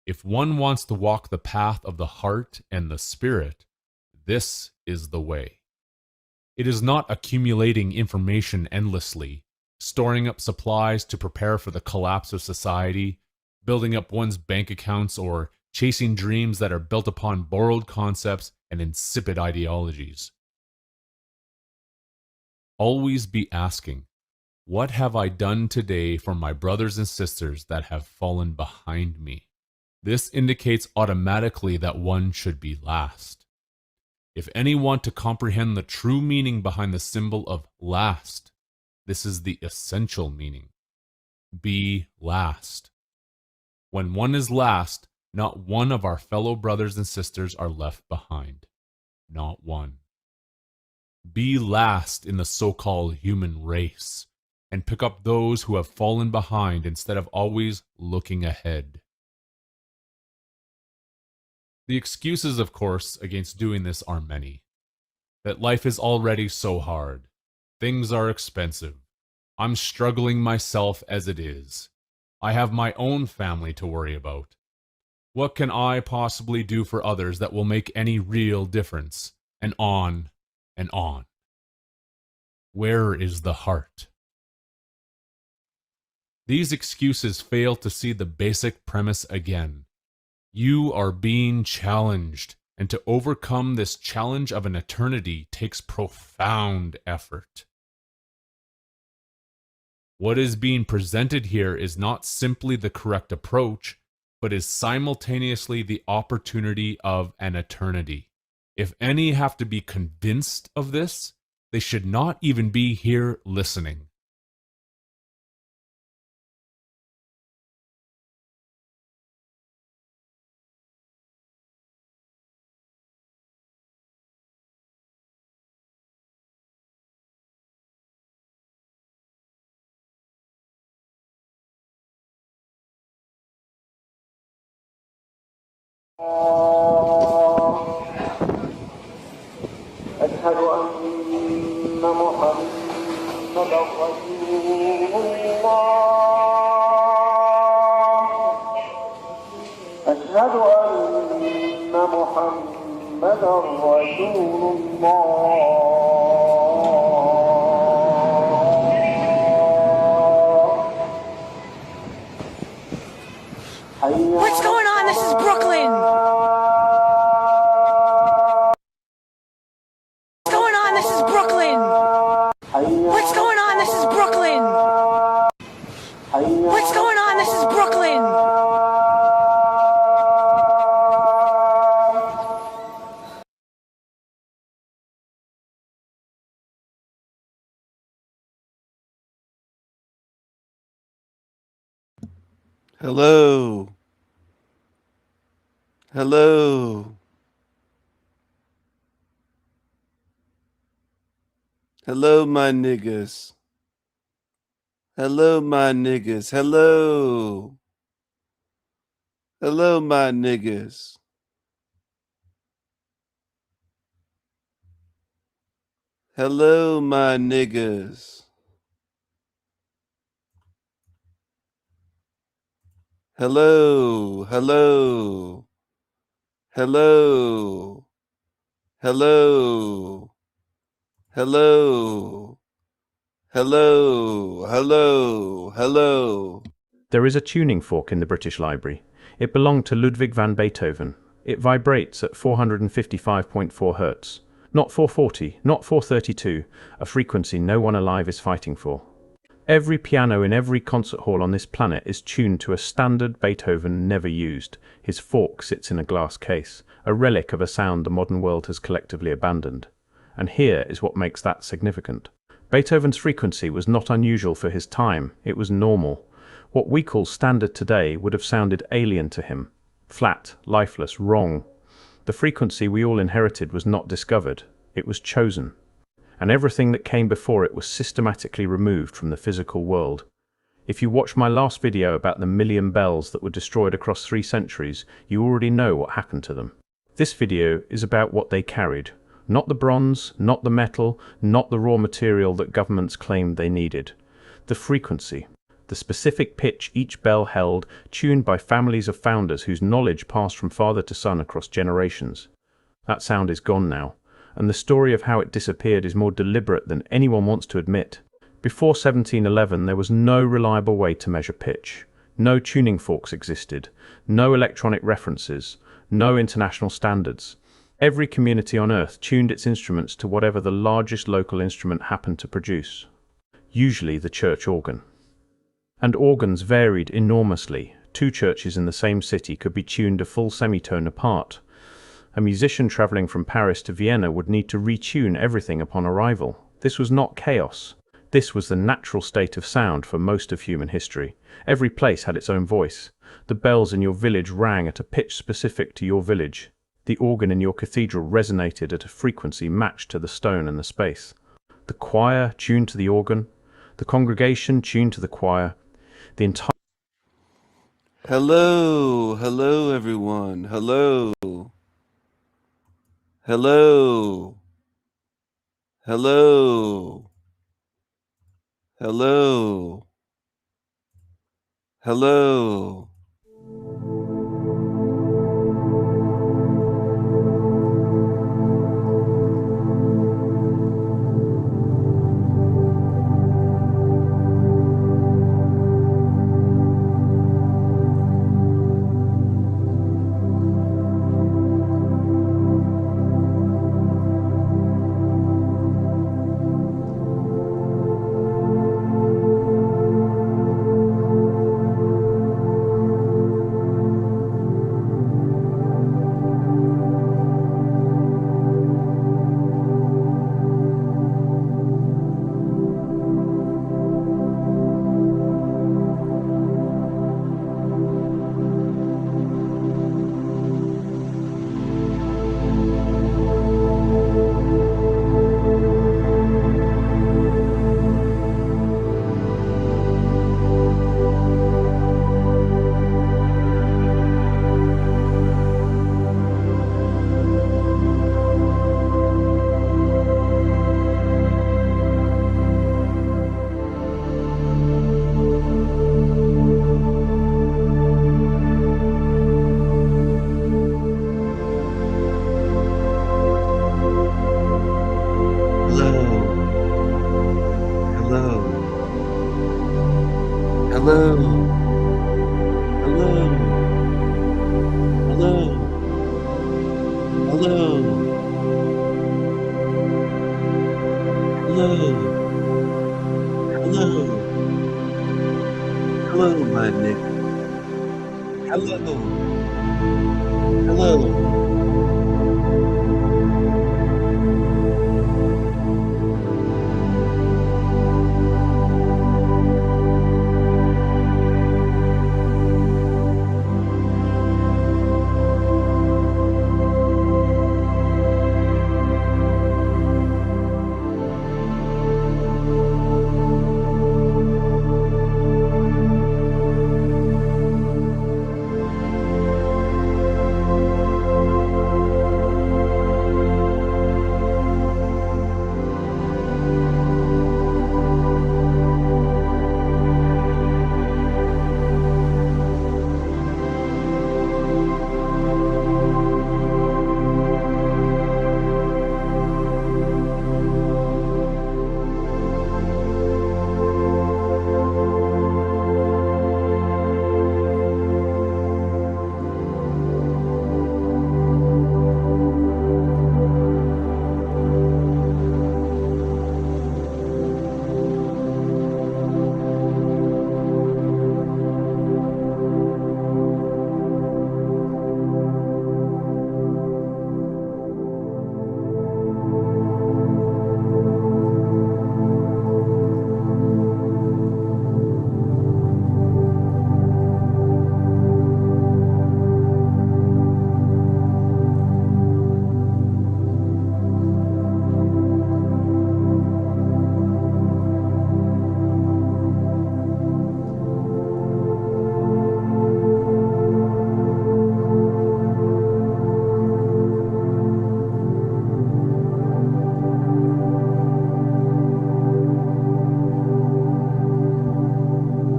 If one wants to walk the path of the heart and the spirit, this is the way. It is not accumulating information endlessly, storing up supplies to prepare for the collapse of society, building up one's bank accounts, or chasing dreams that are built upon borrowed concepts and insipid ideologies. Always be asking, what have I done today for my brothers and sisters that have fallen behind me? This indicates automatically that one should be last. If any want to comprehend the true meaning behind the symbol of last, this is the essential meaning. Be last. When one is last, not one of our fellow brothers and sisters are left behind. Not one. Be last in the so-called human race, and pick up those who have fallen behind instead of always looking ahead. The excuses, of course, against doing this are many. That life is already so hard. Things are expensive. I'm struggling myself as it is. I have my own family to worry about. What can I possibly do for others that will make any real difference? And on and on. Where is the heart? These excuses fail to see the basic premise again. You are being challenged, and to overcome this challenge of an eternity takes profound effort. What is being presented here is not simply the correct approach, but is simultaneously the opportunity of an eternity. If any have to be convinced of this, they should not even be here listening. أشهد أن محمدا أشهد أن محمدا رسول الله. What's going on? This is Brooklyn. What's going on? This is Brooklyn. What's going on? This is Brooklyn. What's going on? This is Brooklyn. Hello. Hello. Hello, my niggas. Hello, my niggas. Hello. Hello, my niggas. Hello, my niggas. Hello, hello. Hello. Hello. Hello. Hello. Hello. Hello. There is a tuning fork in the British Library. It belonged to Ludwig van Beethoven. It vibrates at 455.4 Hz. Not 440, not 432, a frequency no one alive is fighting for. Every piano in every concert hall on this planet is tuned to a standard Beethoven never used. His fork sits in a glass case, a relic of a sound the modern world has collectively abandoned. And here is what makes that significant. Beethoven's frequency was not unusual for his time, it was normal. What we call standard today would have sounded alien to him. Flat, lifeless, wrong. The frequency we all inherited was not discovered, it was chosen. And everything that came before it was systematically removed from the physical world. If you watch my last video about the 1,000,000 bells that were destroyed across 3 centuries, you already know what happened to them. This video is about what they carried. Not the bronze, not the metal, not the raw material that governments claimed they needed. The frequency. The specific pitch each bell held, tuned by families of founders whose knowledge passed from father to son across generations. That sound is gone now, and the story of how it disappeared is more deliberate than anyone wants to admit. Before 1711 there was no reliable way to measure pitch. No tuning forks existed, no electronic references, no international standards. Every community on Earth tuned its instruments to whatever the largest local instrument happened to produce. Usually the church organ. And organs varied enormously. 2 churches in the same city could be tuned a full semitone apart. A musician travelling from Paris to Vienna would need to retune everything upon arrival. This was not chaos. This was the natural state of sound for most of human history. Every place had its own voice. The bells in your village rang at a pitch specific to your village. The organ in your cathedral resonated at a frequency matched to the stone and the space. The choir tuned to the organ. The congregation tuned to the choir. The entire... Hello. Hello, everyone. Hello. Hello. Hello. Hello. Hello. Hello. Hello. Hello, my nigga. Hello. Hello.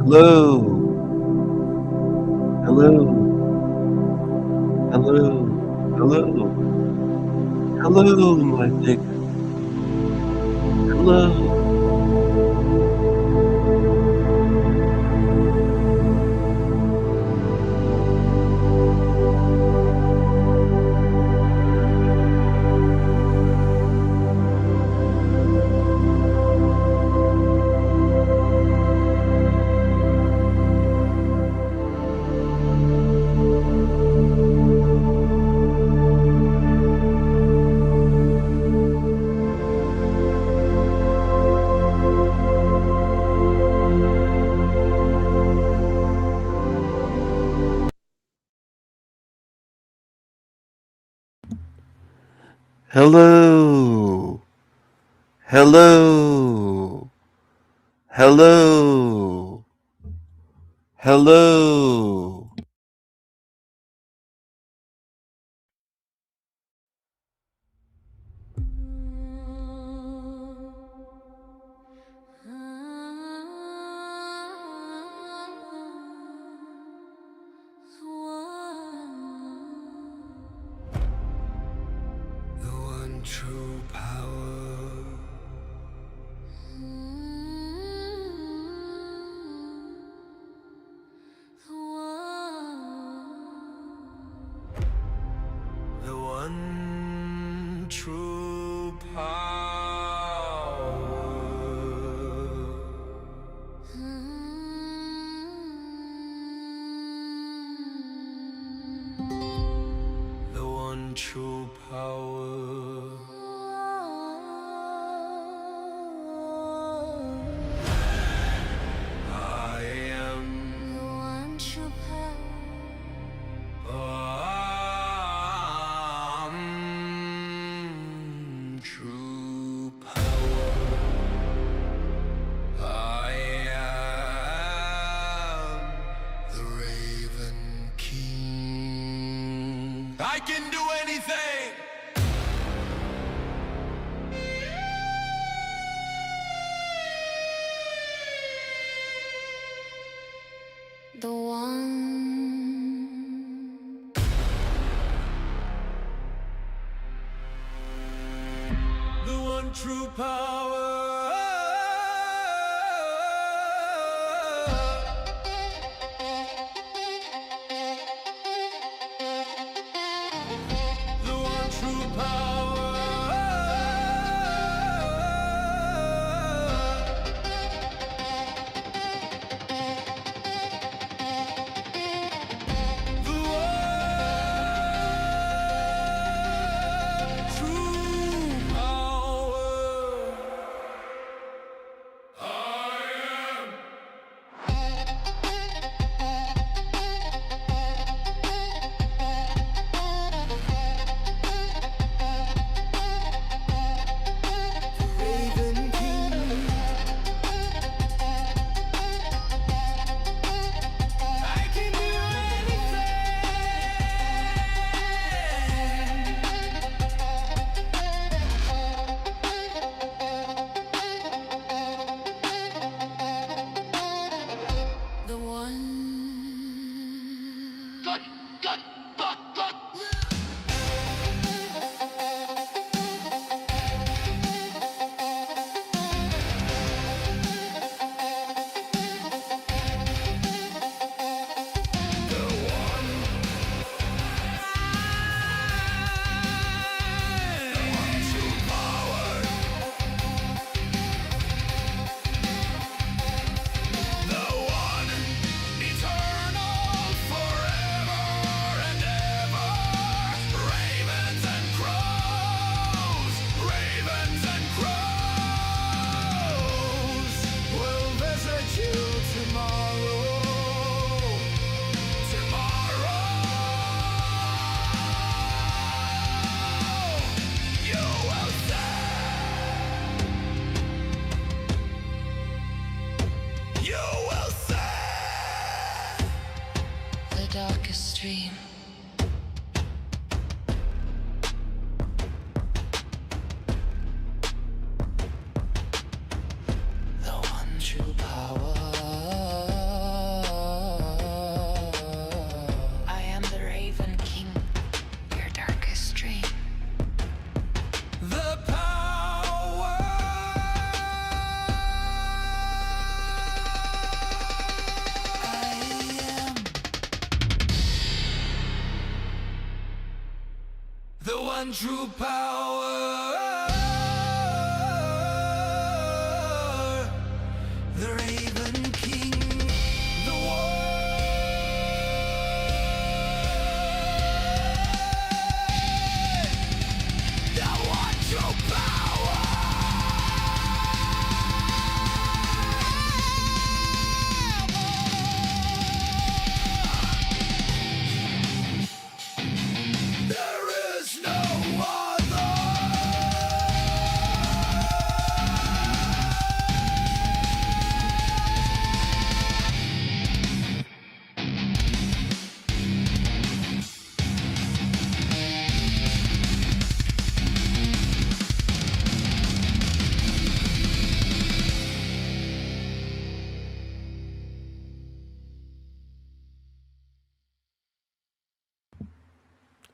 Hello. Hello. Hello. Hello. Hello, my nigga. Hello. Hello. Hello. Hello. Hello. The one true power. The one true power. The one true power. I am the one true true power. I am the Raven King. I can do anything. The one true power. The one true power. stream. The one true power. I am the Raven King, your darkest dream. The power. I am the one true power. The Raven King. The one true power. There is no other.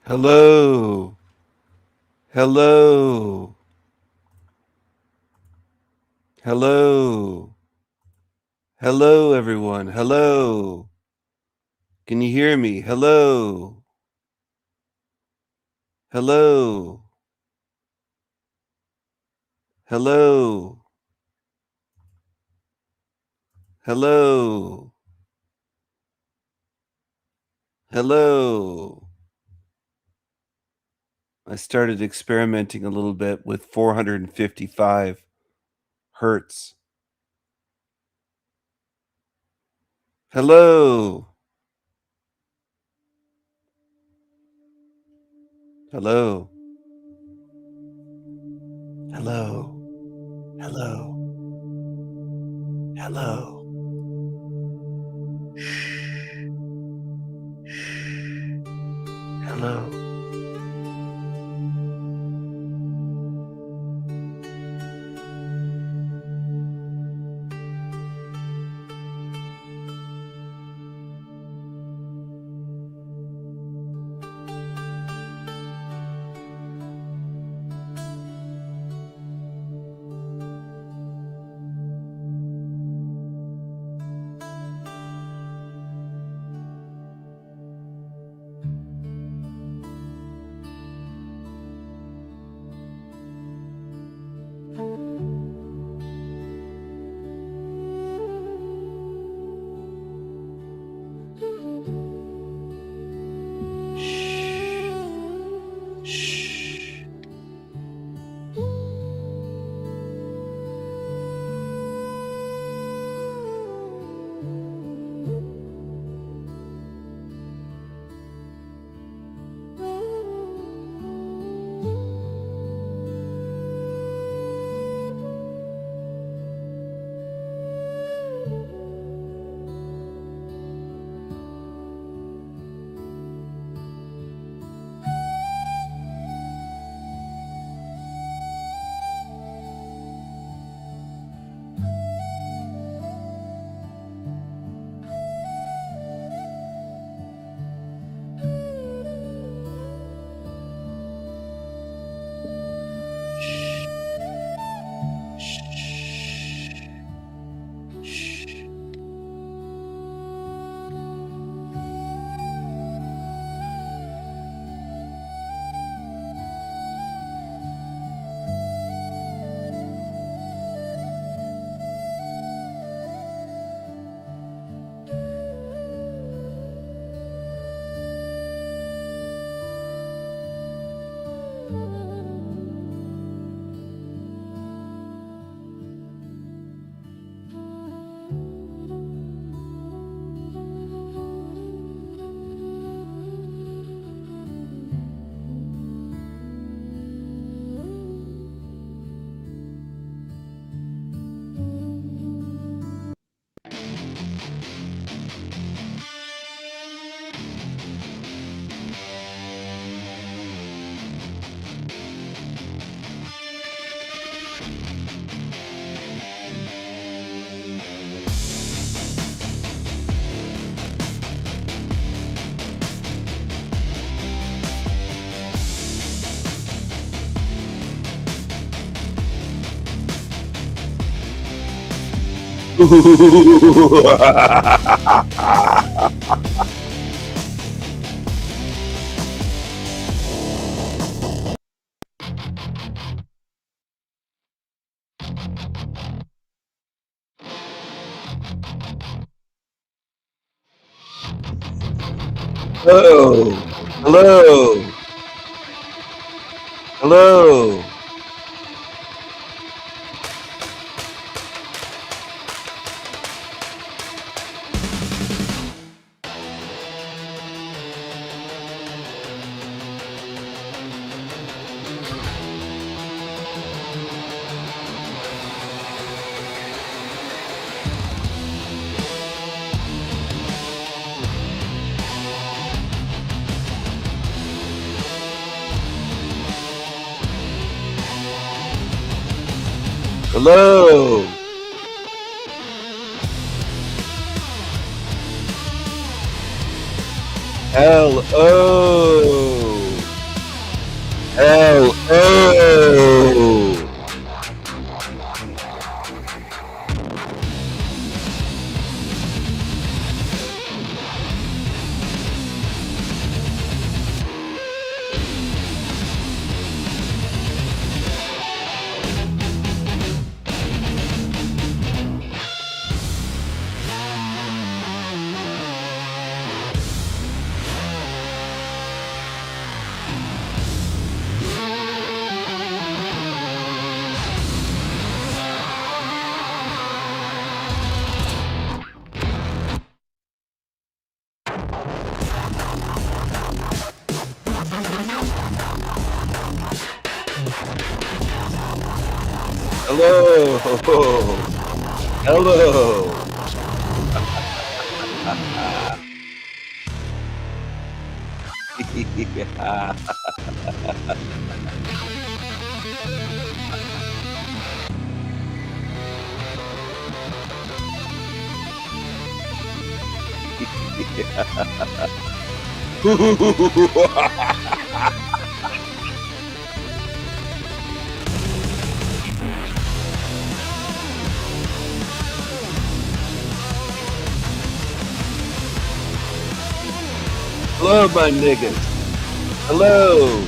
Hello. Hello. Hello. Hello, everyone. Hello. Can you hear me? Hello. Hello. Hello. Hello. Hello. I started experimenting a little bit with 455 hertz. Hello. Hello. Hello. Hello. Hello. Hello. Hello. Hello. Hello. Hello. Hello. Hello. Hello. Hello. Yeah. Hello, my niggas. Hello.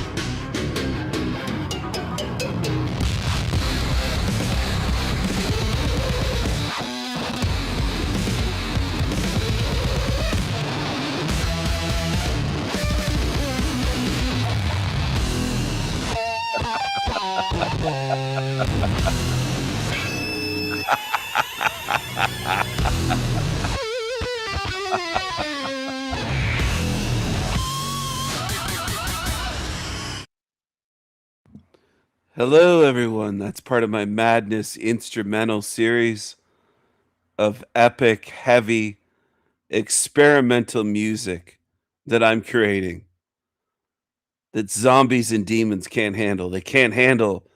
Hello, everyone. That's part of my Madness instrumental series of epic, heavy, experimental music that I'm creating that zombies and demons can't handle. They can't handle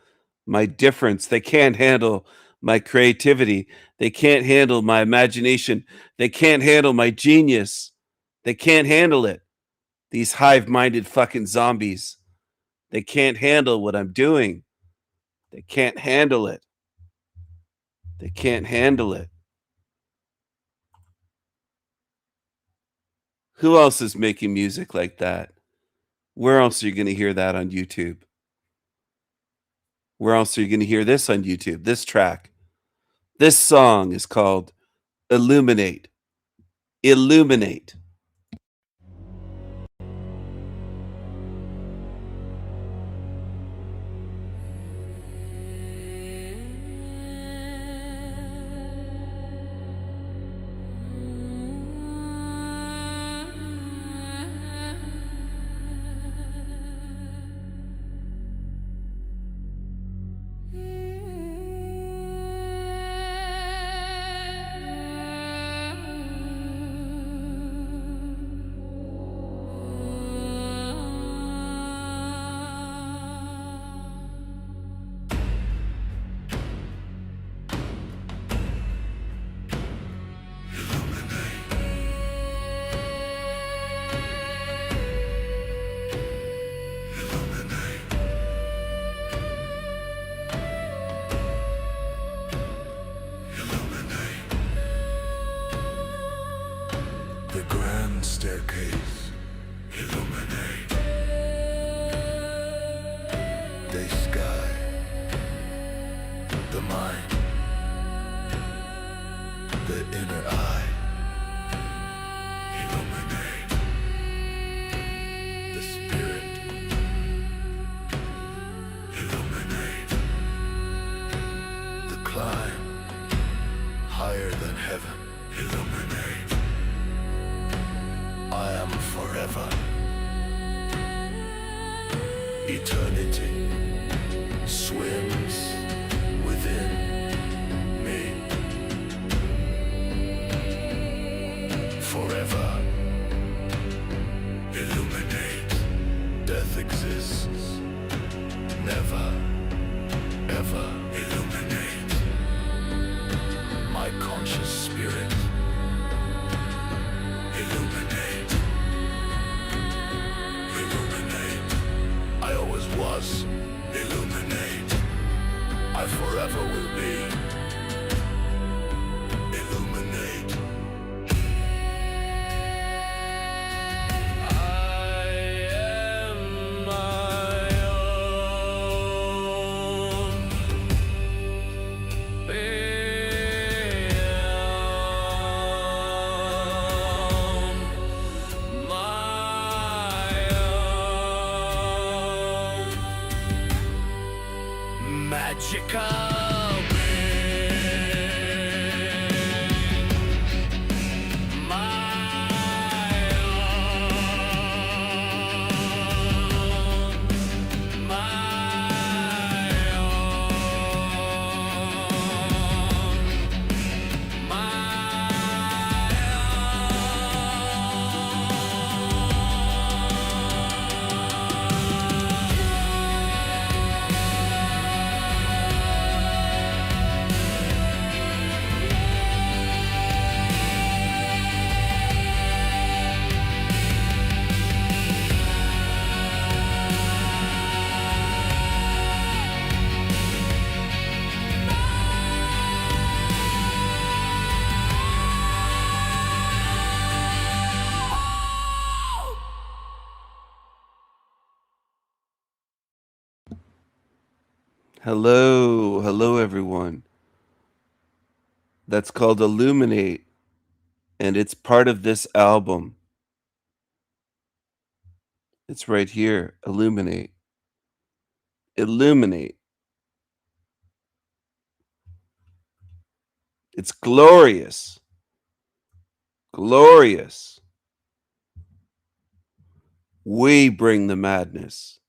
my difference. They can't handle my creativity. They can't handle my imagination. They can't handle my genius. They can't handle it. These hive-minded fucking zombies. They can't handle what I'm doing. They can't handle it. They can't handle it. Who else is making music like that? Where else are you going to hear that on YouTube? Where else are you going to hear this on YouTube? This track. This song is called Illuminate. Illuminate. staircase, illuminate. Day sky, the mind, the inner eye. Illuminate the spirit. Illuminate the climb higher than heaven. Illuminate. I am forever. Eternity swims within me. Forever. Illuminate. Death exists. Never, ever. Illuminate. My conscious spirit. Illuminate. Illuminate. I always was. Illuminate. I forever will be. Illuminate. I am my own beyond my own magical Hello everyone. That's called Illuminate, and it's part of this album. It's right here, Illuminate. Illuminate. It's glorious. Glorious. We bring the madness.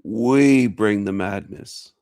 We bring the madness.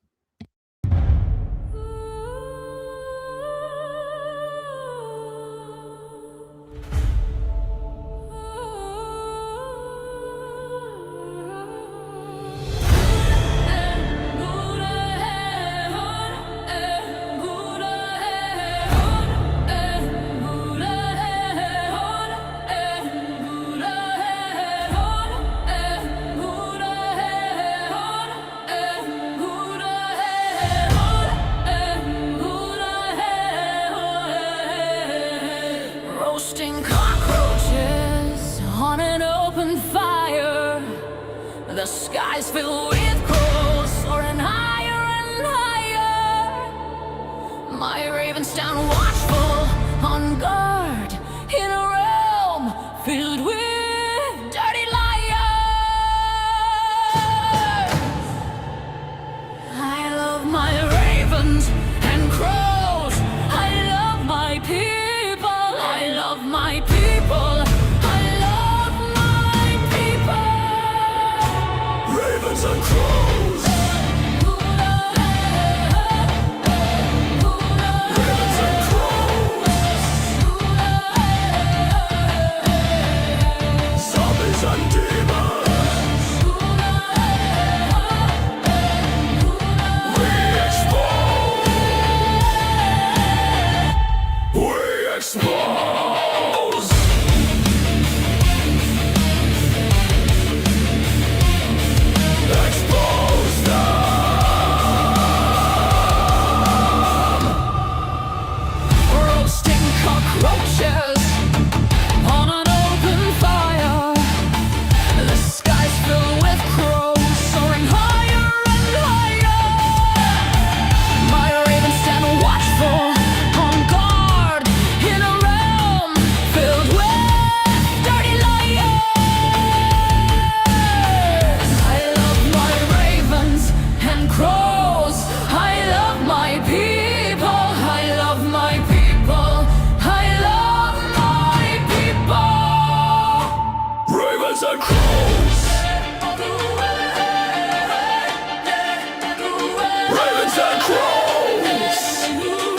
Roasting cockroaches on an open fire. The skies filled with crows soaring higher and higher. My ravens stand watchful on guard in a realm filled with dirty liars. I love my ravens and crows. I love my people. I love my people. I love my people. Ravens and crows. Ravens and crows. Zombies and demons. We expose.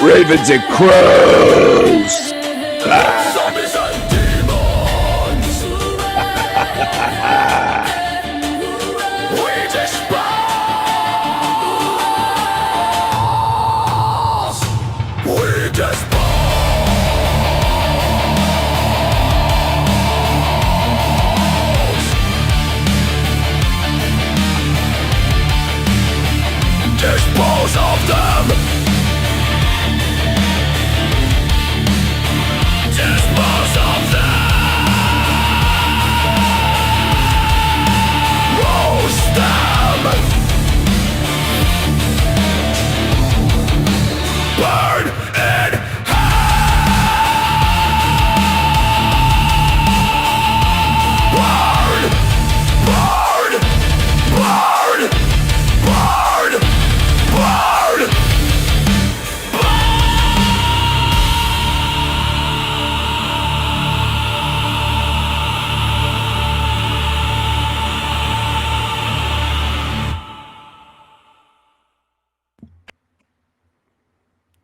ravens and crows. Zombies and demons. We dispose. We dispose. Dispose of them. Dispose of them. Roast them. Burn in hell. Burn. Burn. Burn. Burn. Burn.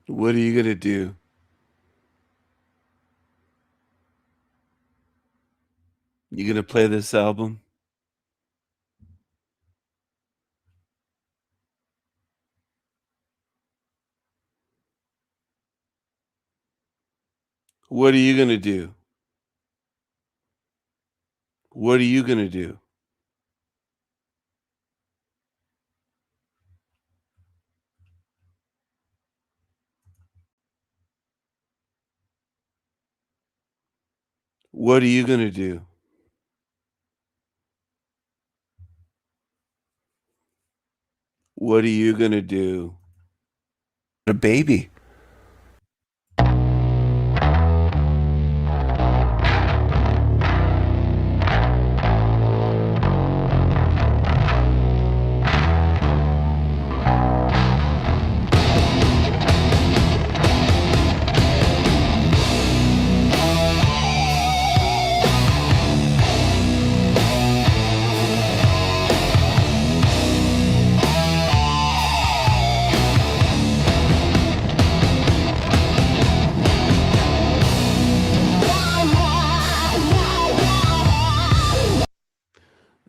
What are you going to do? You going to play this album? What are you going to do? What are you going to do? What are you going to do? What are you going to do? A baby.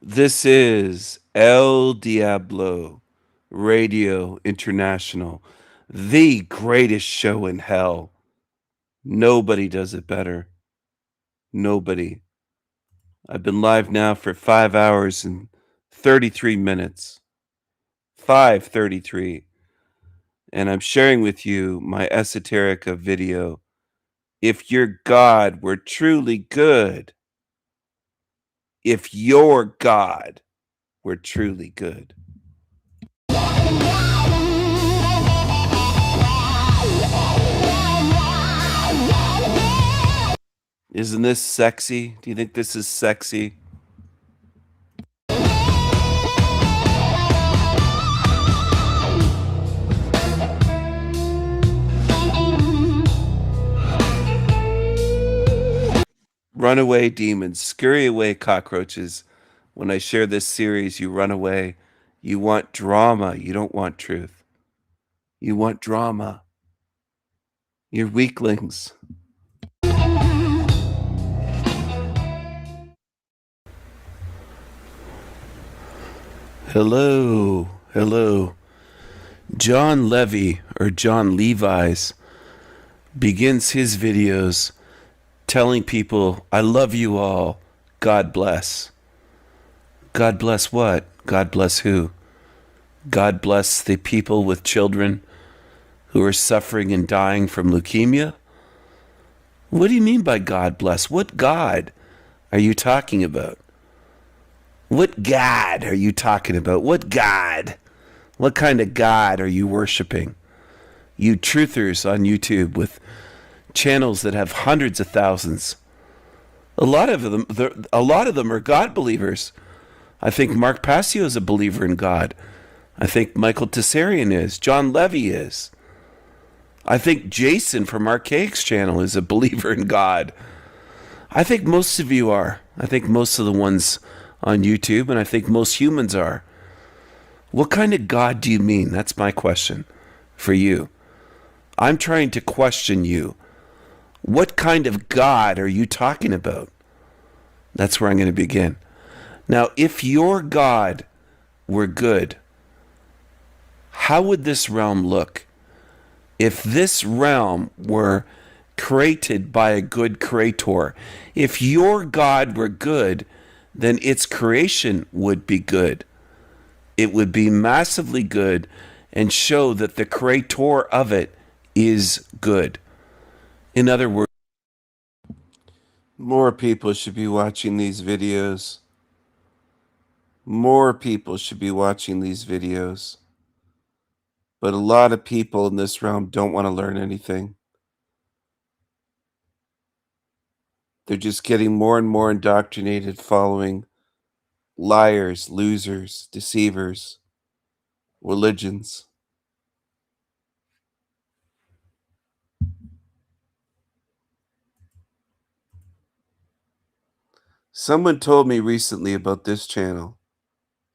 This is El Diablo Radio International, the greatest show in hell. Nobody does it better. Nobody. I've been live now for 5 hours and 33 minutes. 5:33. And I'm sharing with you my esoterica video. If your God were truly good, if your God were truly good. Isn't this sexy? Do you think this is sexy? Run away, demons. Scurry away, cockroaches. When I share this series, you run away. You want drama. You don't want truth. You want drama. You're weaklings. Hello. Hello. John Levy, or John Levi's, begins his videos telling people, I love you all. God bless. God bless what? God bless who? God bless the people with children who are suffering and dying from leukemia? What do you mean by God bless? What God are you talking about? What God are you talking about? What God? What kind of God are you worshiping? You truthers on YouTube with channels that have hundreds of thousands. A lot of them are God believers. I think Mark Passio is a believer in God. I think Michael Tessarian is. John Levy is. I think Jason from Archaic's channel is a believer in God. I think most of you are. I think most of the ones on YouTube, and I think most humans are. What kind of God do you mean? That's my question for you. I'm trying to question you. What kind of God are you talking about? That's where I'm going to begin. Now, if your God were good, how would this realm look? If this realm were created by a good creator, if your God were good, then its creation would be good. It would be massively good and show that the creator of it is good. In other words, more people should be watching these videos. More people should be watching these videos. But a lot of people in this realm don't want to learn anything. They're just getting more and more indoctrinated following liars, losers, deceivers, religions. Someone told me recently about this channel.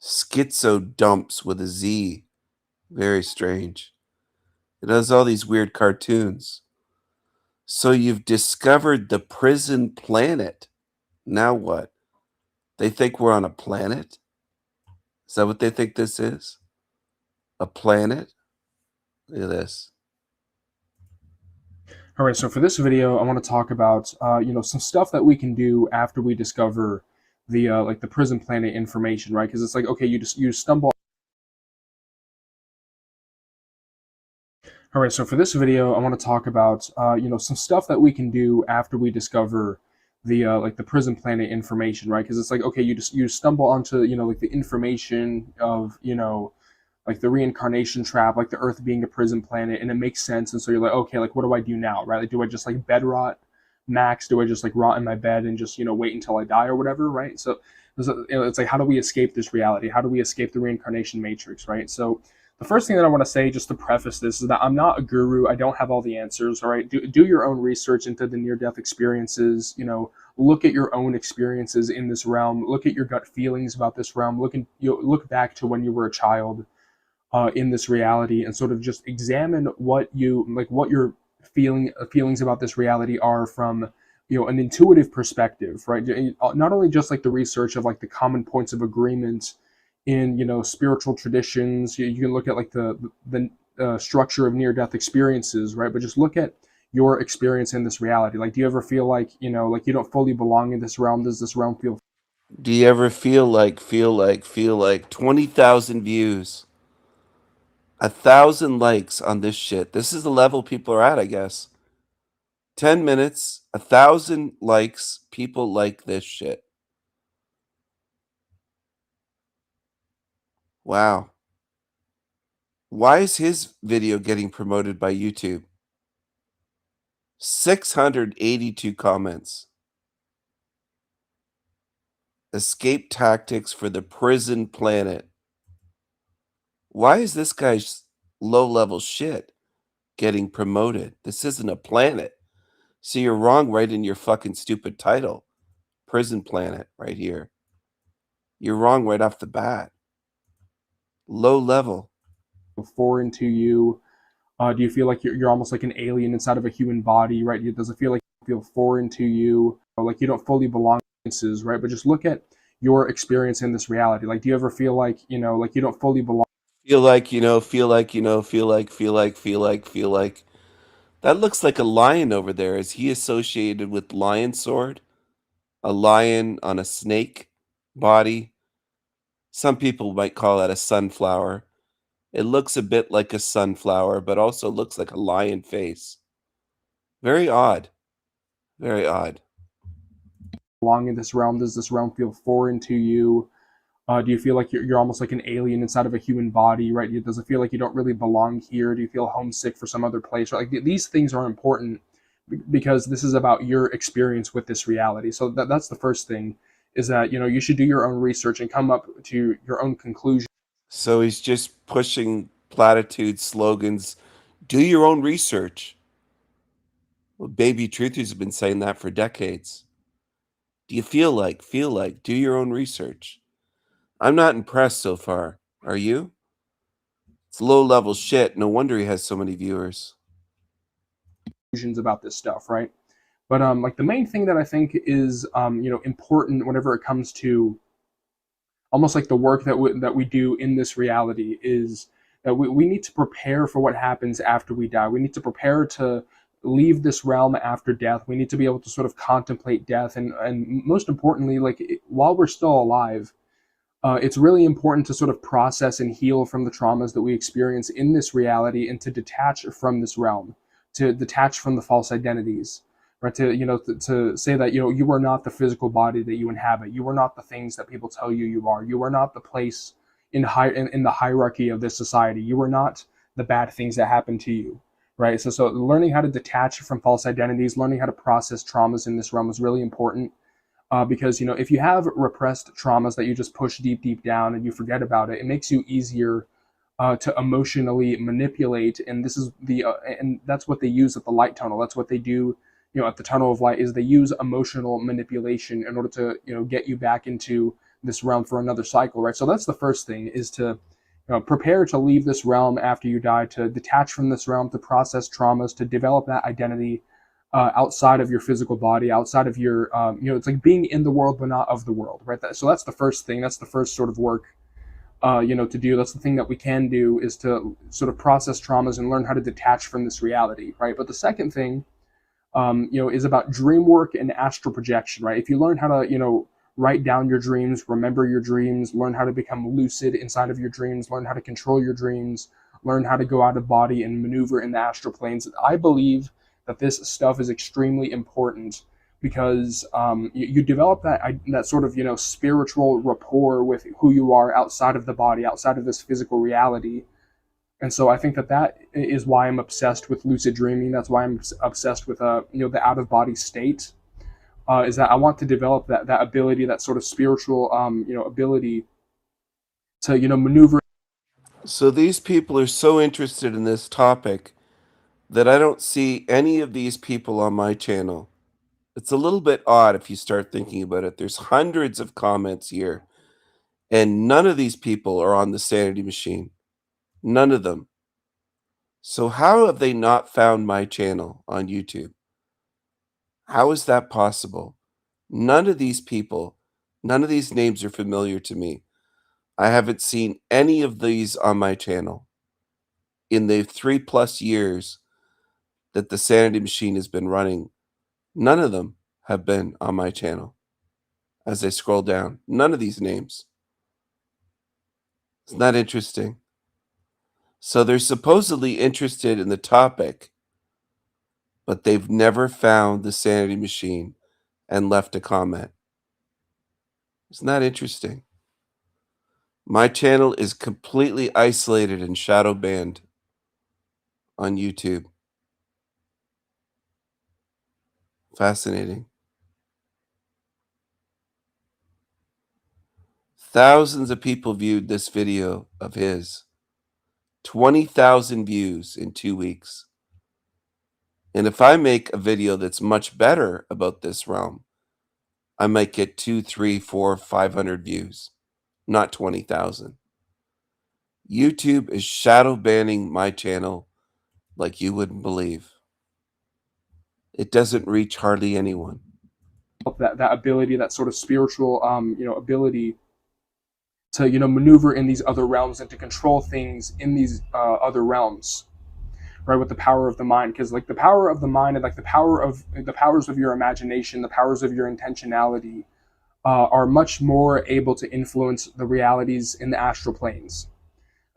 Schizo Dumps with a Z. Very strange. It has all these weird cartoons. So you've discovered the prison planet. Now what? They think we're on a planet? Is that what they think this is? A planet? Look at this. All right, so for this video, I want to talk about some stuff that we can do after we discover the like the prison planet information, right? Because it's like, okay, you stumble. All right, so for this video, I want to talk about some stuff that we can do after we discover the like the prison planet information, right? Because it's like, okay, you stumble onto like the information of like the reincarnation trap, like the Earth being a prison planet, and it makes sense. And so you're like, okay, like what do I do now, right? Like, do I just like bed rot, max? Do I just like rot in my bed and just wait until I die or whatever, right? So it's like, how do we escape this reality? How do we escape the reincarnation matrix, right? So the first thing that I want to say, just to preface this, is that I'm not a guru. I don't have all the answers. All right, do your own research into the near-death experiences. Look at your own experiences in this realm. Look at your gut feelings about this realm. Look back to when you were a child. In this reality, and sort of just examine what your feelings about this reality are from an intuitive perspective, right? Not only just like the research of like the common points of agreement in spiritual traditions. You can look at like the structure of near-death experiences, right? But just look at your experience in this reality. Like, do you ever feel like like you don't fully belong in this realm? Does this realm feel? Do you ever feel like 20,000 views? 1,000 likes on this shit. This is the level people are at, I guess. 10 minutes, 1,000 likes. People like this shit. Wow. Why is his video getting promoted by YouTube? 682 comments. Escape tactics for the prison planet. Why is this guy's low-level shit getting promoted? This isn't a planet. So you're wrong right in your fucking stupid title. Prison planet right here. You're wrong right off the bat. Low level. Foreign to you? Do you feel like you're almost like an alien inside of a human body, right? Does it feel like you feel foreign to you? Or like you don't fully belong, right? But just look at your experience in this reality. Like, do you ever feel like like you don't fully belong? Feel like, feel like. That looks like a lion over there. Is he associated with lion sword? A lion on a snake body? Some people might call that a sunflower. It looks a bit like a sunflower, but also looks like a lion face. Very odd. Very odd. Belong in this realm? Does this realm feel foreign to you? Do you feel like you're almost like an alien inside of a human body, right? Does it feel like you don't really belong here? Do you feel homesick for some other place? Right? Like, these things are important because this is about your experience with this reality. So that's the first thing, is that you should do your own research and come up to your own conclusion. So he's just pushing platitudes, slogans. Do your own research. Well, baby truthers have been saying that for decades. Do you feel like, do your own research. I'm not impressed so far. Are you? It's low level shit. No wonder he has so many viewers. about this stuff, right? But like the main thing that I think is important whenever it comes to almost like the work that we do in this reality is that we need to prepare for what happens after we die. We need to prepare to leave this realm after death. We need to be able to sort of contemplate death, and most importantly, like while we're still alive, it's really important to sort of process and heal from the traumas that we experience in this reality, and to detach from this realm, to detach from the false identities, right? To say that you are not the physical body that you inhabit. You are not the things that people tell you you are. You are not the place in the hierarchy of this society. You are not the bad things that happen to you, right? So learning how to detach from false identities, learning how to process traumas in this realm is really important. Because if you have repressed traumas that you just push deep down and you forget about it, it makes you easier to emotionally manipulate. And this is and that's what they use at the light tunnel. That's what they do, at the tunnel of light, is they use emotional manipulation in order to get you back into this realm for another cycle, right? So that's the first thing, is to prepare to leave this realm after you die, to detach from this realm, to process traumas, to develop that identity outside of your physical body, outside of your, it's like being in the world but not of the world, right? So that's the first thing. That's the first sort of work, to do. That's the thing that we can do, is to sort of process traumas and learn how to detach from this reality, right? But the second thing, is about dream work and astral projection, right? If you learn how to, write down your dreams, remember your dreams, learn how to become lucid inside of your dreams, learn how to control your dreams, learn how to go out of body and maneuver in the astral planes. I believe that this stuff is extremely important, because you develop that sort of spiritual rapport with who you are outside of the body, outside of this physical reality. And so I think that is why I'm obsessed with lucid dreaming. That's why I'm obsessed with the out of body state. Is that I want to develop that ability, that sort of spiritual ability to maneuver. So these people are so interested in this topic that I don't see any of these people on my channel. It's a little bit odd if you start thinking about it. There's hundreds of comments here, and none of these people are on the Sanity Machine. None of them. So how have they not found my channel on YouTube? How is that possible? None of these people, none of these names are familiar to me. I haven't seen any of these on my channel in the 3+ years that the Sanity Machine has been running. None of them have been on my channel. As I scroll down, none of these names. Isn't that interesting? So they're supposedly interested in the topic, but they've never found the Sanity Machine and left a comment. Isn't that interesting? My channel is completely isolated and shadow banned on YouTube. Fascinating. Thousands of people viewed this video of his. 20,000 views in 2 weeks. And if I make a video that's much better about this realm, I might get 2, 3, 4, 500 views, not 20,000. YouTube is shadow banning my channel like you wouldn't believe. It doesn't reach hardly anyone. That ability, that sort of spiritual, ability to maneuver in these other realms and to control things in these other realms, right? With the power of the mind, because like the power of the mind and like the powers of your imagination, the powers of your intentionality, are much more able to influence the realities in the astral planes.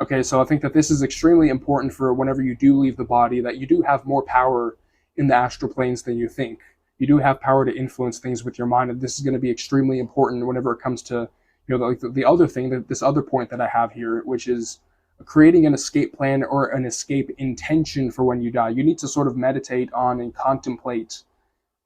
Okay, so I think that this is extremely important for whenever you do leave the body, that you do have more power in the astral planes than you think. You do have power to influence things with your mind, and this is going to be extremely important whenever it comes to the other thing, that this other point that I have here, which is creating an escape plan or an escape intention for when you die. You need to sort of meditate on and contemplate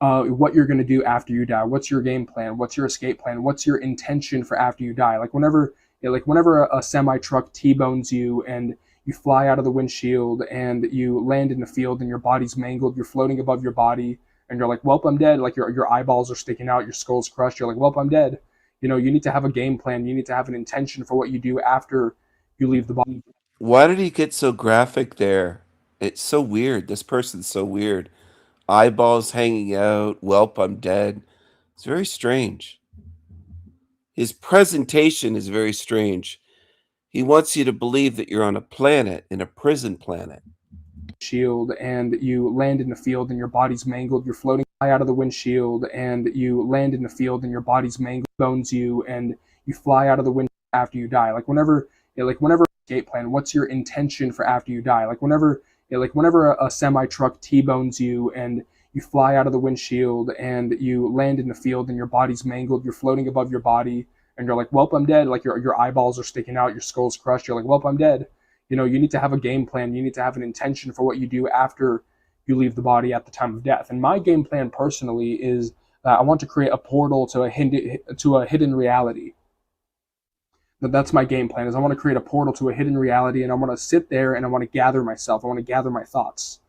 what you're going to do after you die. What's your game plan? What's your escape plan? What's your intention for after you die? Like whenever a semi truck T-bones you and you fly out of the windshield and you land in the field and your body's mangled, you're floating above your body and you're like, "Welp, I'm dead." Like your eyeballs are sticking out, your skull's crushed. You're like, "Welp, I'm dead." You need to have a game plan. You need to have an intention for what you do after you leave the body. Why did he get so graphic there? It's so weird. This person's so weird. eyeballs hanging out, "Welp, I'm dead." It's very strange. His presentation is very strange. He wants you to believe that you're on a planet, in a prison planet. Shield, and you land in the field and your body's mangled, you're floating high out of the windshield, and you land in the field and your body's mangled, bones you, and you fly out of the windshield after you die. Like whenever escape plan, what's your intention for after you die? Like whenever a semi truck T-bones you and you fly out of the windshield and you land in the field and your body's mangled, you're floating above your body, and you're like, "Welp, I'm dead." Like your eyeballs are sticking out, your skull's crushed. You're like, "Welp, I'm dead." You know, you need to have a game plan. You need to have an intention for what you do after you leave the body at the time of death. And my game plan personally is that I want to create a portal to a hidden reality. That's my game plan. Is I want to create a portal to a hidden reality, and I want to sit there and I want to gather myself. I want to gather my thoughts.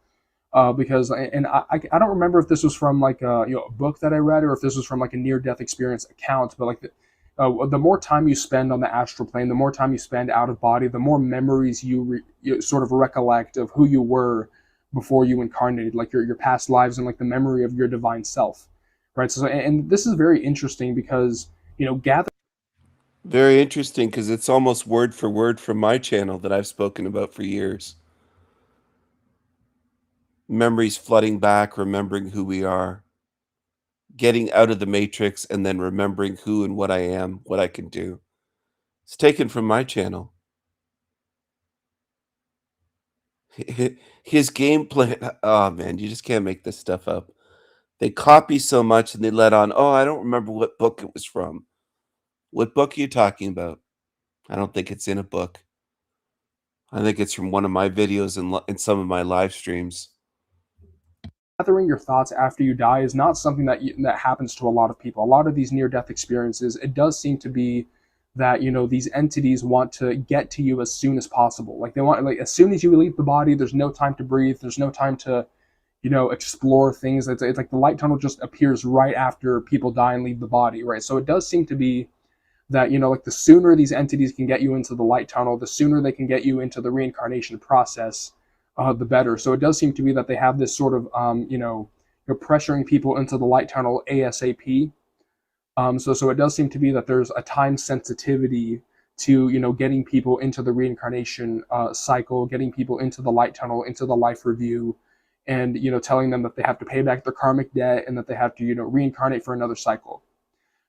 Because I don't remember if this was from like a book that I read or if this was from like a near-death experience account, but like the more time you spend on the astral plane, the more time you spend out of body, the more memories you sort of recollect of who you were before you incarnated, like your past lives and like the memory of your divine self, right? So, and this is very interesting because Very interesting, because it's almost word for word from my channel that I've spoken about for years. Memories flooding back, remembering who we are, getting out of the matrix, and then remembering who and what I am, what I can do. It's taken from my channel. His game plan, oh man, you just can't make this stuff up. They copy so much and they let on, "Oh, I don't remember what book it was from." What book are you talking about? I don't think it's in a book. I think it's from one of my videos in some of my live streams. gathering your thoughts after you die is not something that happens to a lot of people. A lot of these near-death experiences, it does seem to be that these entities want to get to you as soon as possible. Like they want, like as soon as you leave the body, there's no time to breathe. There's no time to explore things. It's like the light tunnel just appears right after people die and leave the body, right? So it does seem to be that like the sooner these entities can get you into the light tunnel, the sooner they can get you into the reincarnation process, the better. So it does seem to be that they have this sort of pressuring people into the light tunnel ASAP. So it does seem to be that there's a time sensitivity to getting people into the reincarnation cycle, getting people into the light tunnel, into the life review, and telling them that they have to pay back their karmic debt and that they have to reincarnate for another cycle.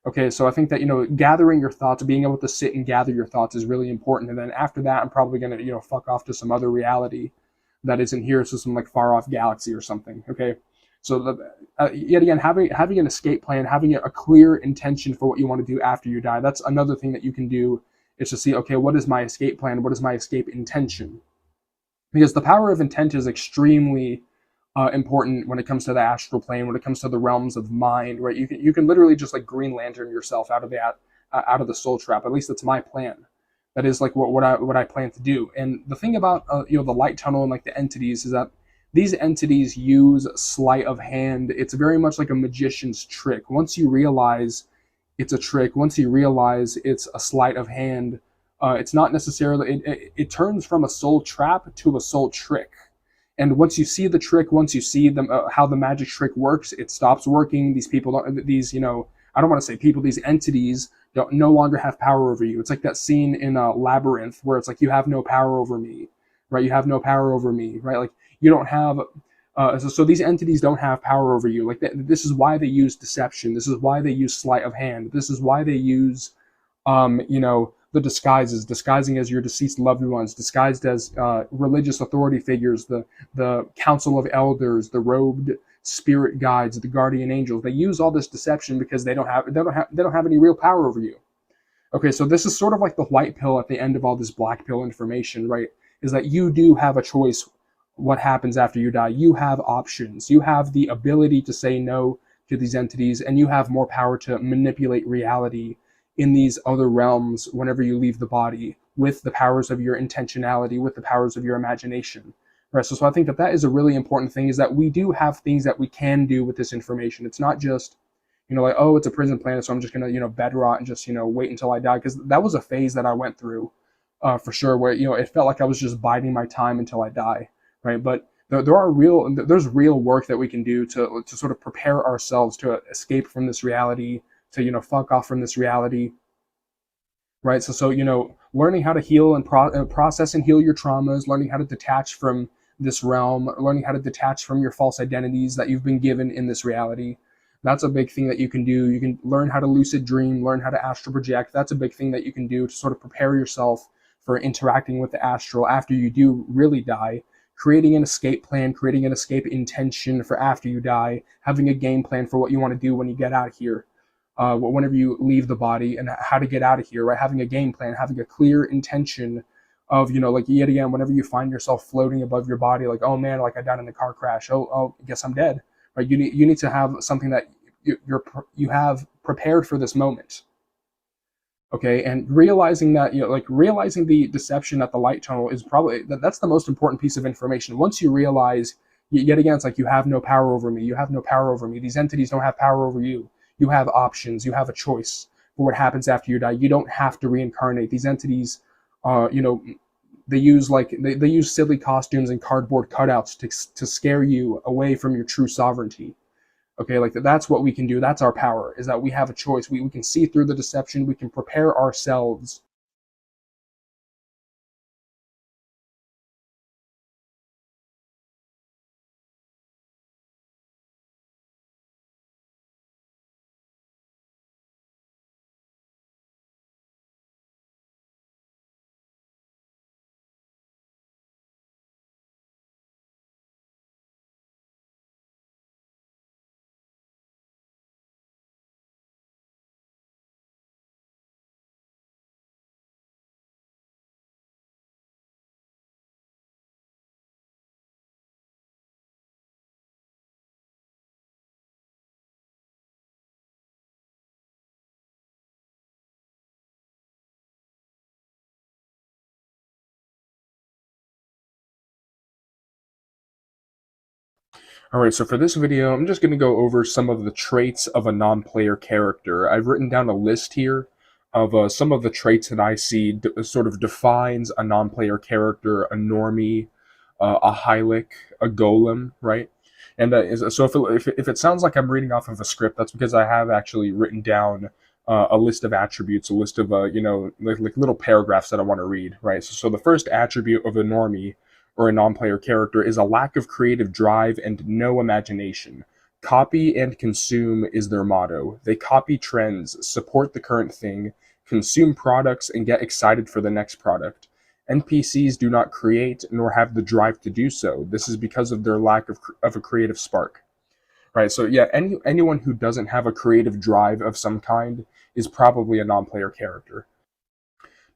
Okay, so I think that gathering your thoughts, being able to sit and gather your thoughts is really important. And then after that, I'm probably gonna fuck off to some other reality that isn't here, so some like far off galaxy or something. Okay, so yet again, having an escape plan, having a clear intention for what you want to do after you die, that's another thing that you can do, is to see, okay, what is my escape plan? What is my escape intention? Because the power of intent is extremely important when it comes to the astral plane, when it comes to the realms of mind, right? You can literally just like Green Lantern yourself out of the soul trap. At least that's my plan. That is like what I plan to do. And the thing about the light tunnel and like the entities is that these entities use sleight of hand. It's very much like a magician's trick. Once you realize it's a trick, once you realize it's a sleight of hand, it's not necessarily, it turns from a soul trap to a soul trick. And once you see the trick, once you see them, how the magic trick works, it stops working. These people, I don't want to say people, these entities no longer have power over you. It's like that scene in Labyrinth where it's like, you have no power over me, right? You have no power over me, right? Like you don't have, so these entities don't have power over you. Like this is why they use deception. This is why they use sleight of hand. This is why they use, the disguises, disguising as your deceased loved ones, disguised as religious authority figures, the council of elders, the robed spirit guides, the guardian angels. They use all this deception because they don't have any real power over you. Okay, so this is sort of like the white pill at the end of all this black pill information, right? Is that you do have a choice what happens after you die. You have options. You have the ability to say no to these entities, and you have more power to manipulate reality in these other realms whenever you leave the body, with the powers of your intentionality, with the powers of your imagination. Right. So I think that is a really important thing, is that we do have things that we can do with this information. It's not just, like, oh, it's a prison planet, so I'm just going to, bed rot and just, wait until I die. Because that was a phase that I went through for sure, where, it felt like I was just biding my time until I die. Right. But there's real work that we can do to sort of prepare ourselves to escape from this reality, to fuck off from this reality, right? So learning how to heal and process and heal your traumas, learning how to detach from this realm, learning how to detach from your false identities that you've been given in this reality. That's a big thing that you can do. You can learn how to lucid dream, learn how to astral project. That's a big thing that you can do to sort of prepare yourself for interacting with the astral after you do really die. Creating an escape plan, creating an escape intention for after you die, having a game plan for what you want to do when you get out of here, whenever you leave the body, and how to get out of here, right? Having a game plan, having a clear intention of, like, yet again, whenever you find yourself floating above your body, like, oh man, like I died in a car crash, oh, I guess I'm dead, right? You need to have something that you have prepared for this moment. Okay, and realizing that, realizing the deception at the light tunnel is probably, that's the most important piece of information. Once you realize, yet again, it's like, you have no power over me, you have no power over me, these entities don't have power over you. You have options, you have a choice for what happens after you die. You don't have to reincarnate. These entities, they use silly costumes and cardboard cutouts to scare you away from your true sovereignty. Okay, like that's what we can do. That's our power, is that we have a choice. We can see through the deception. We can prepare ourselves. Alright, so for this video, I'm just going to go over some of the traits of a non-player character. I've written down a list here of some of the traits that I see sort of defines a non-player character, a normie, a Hylic, a golem, right? And so if it sounds like I'm reading off of a script, that's because I have actually written down a list of attributes, a list of, like little paragraphs that I want to read, right? So the first attribute of a normie, or a non-player character, is a lack of creative drive and no imagination. Copy and consume is their motto. They copy trends, support the current thing, consume products, and get excited for the next product. NPCs do not create nor have the drive to do so. This is because of their lack of a creative spark. Right, so yeah, anyone who doesn't have a creative drive of some kind is probably a non-player character.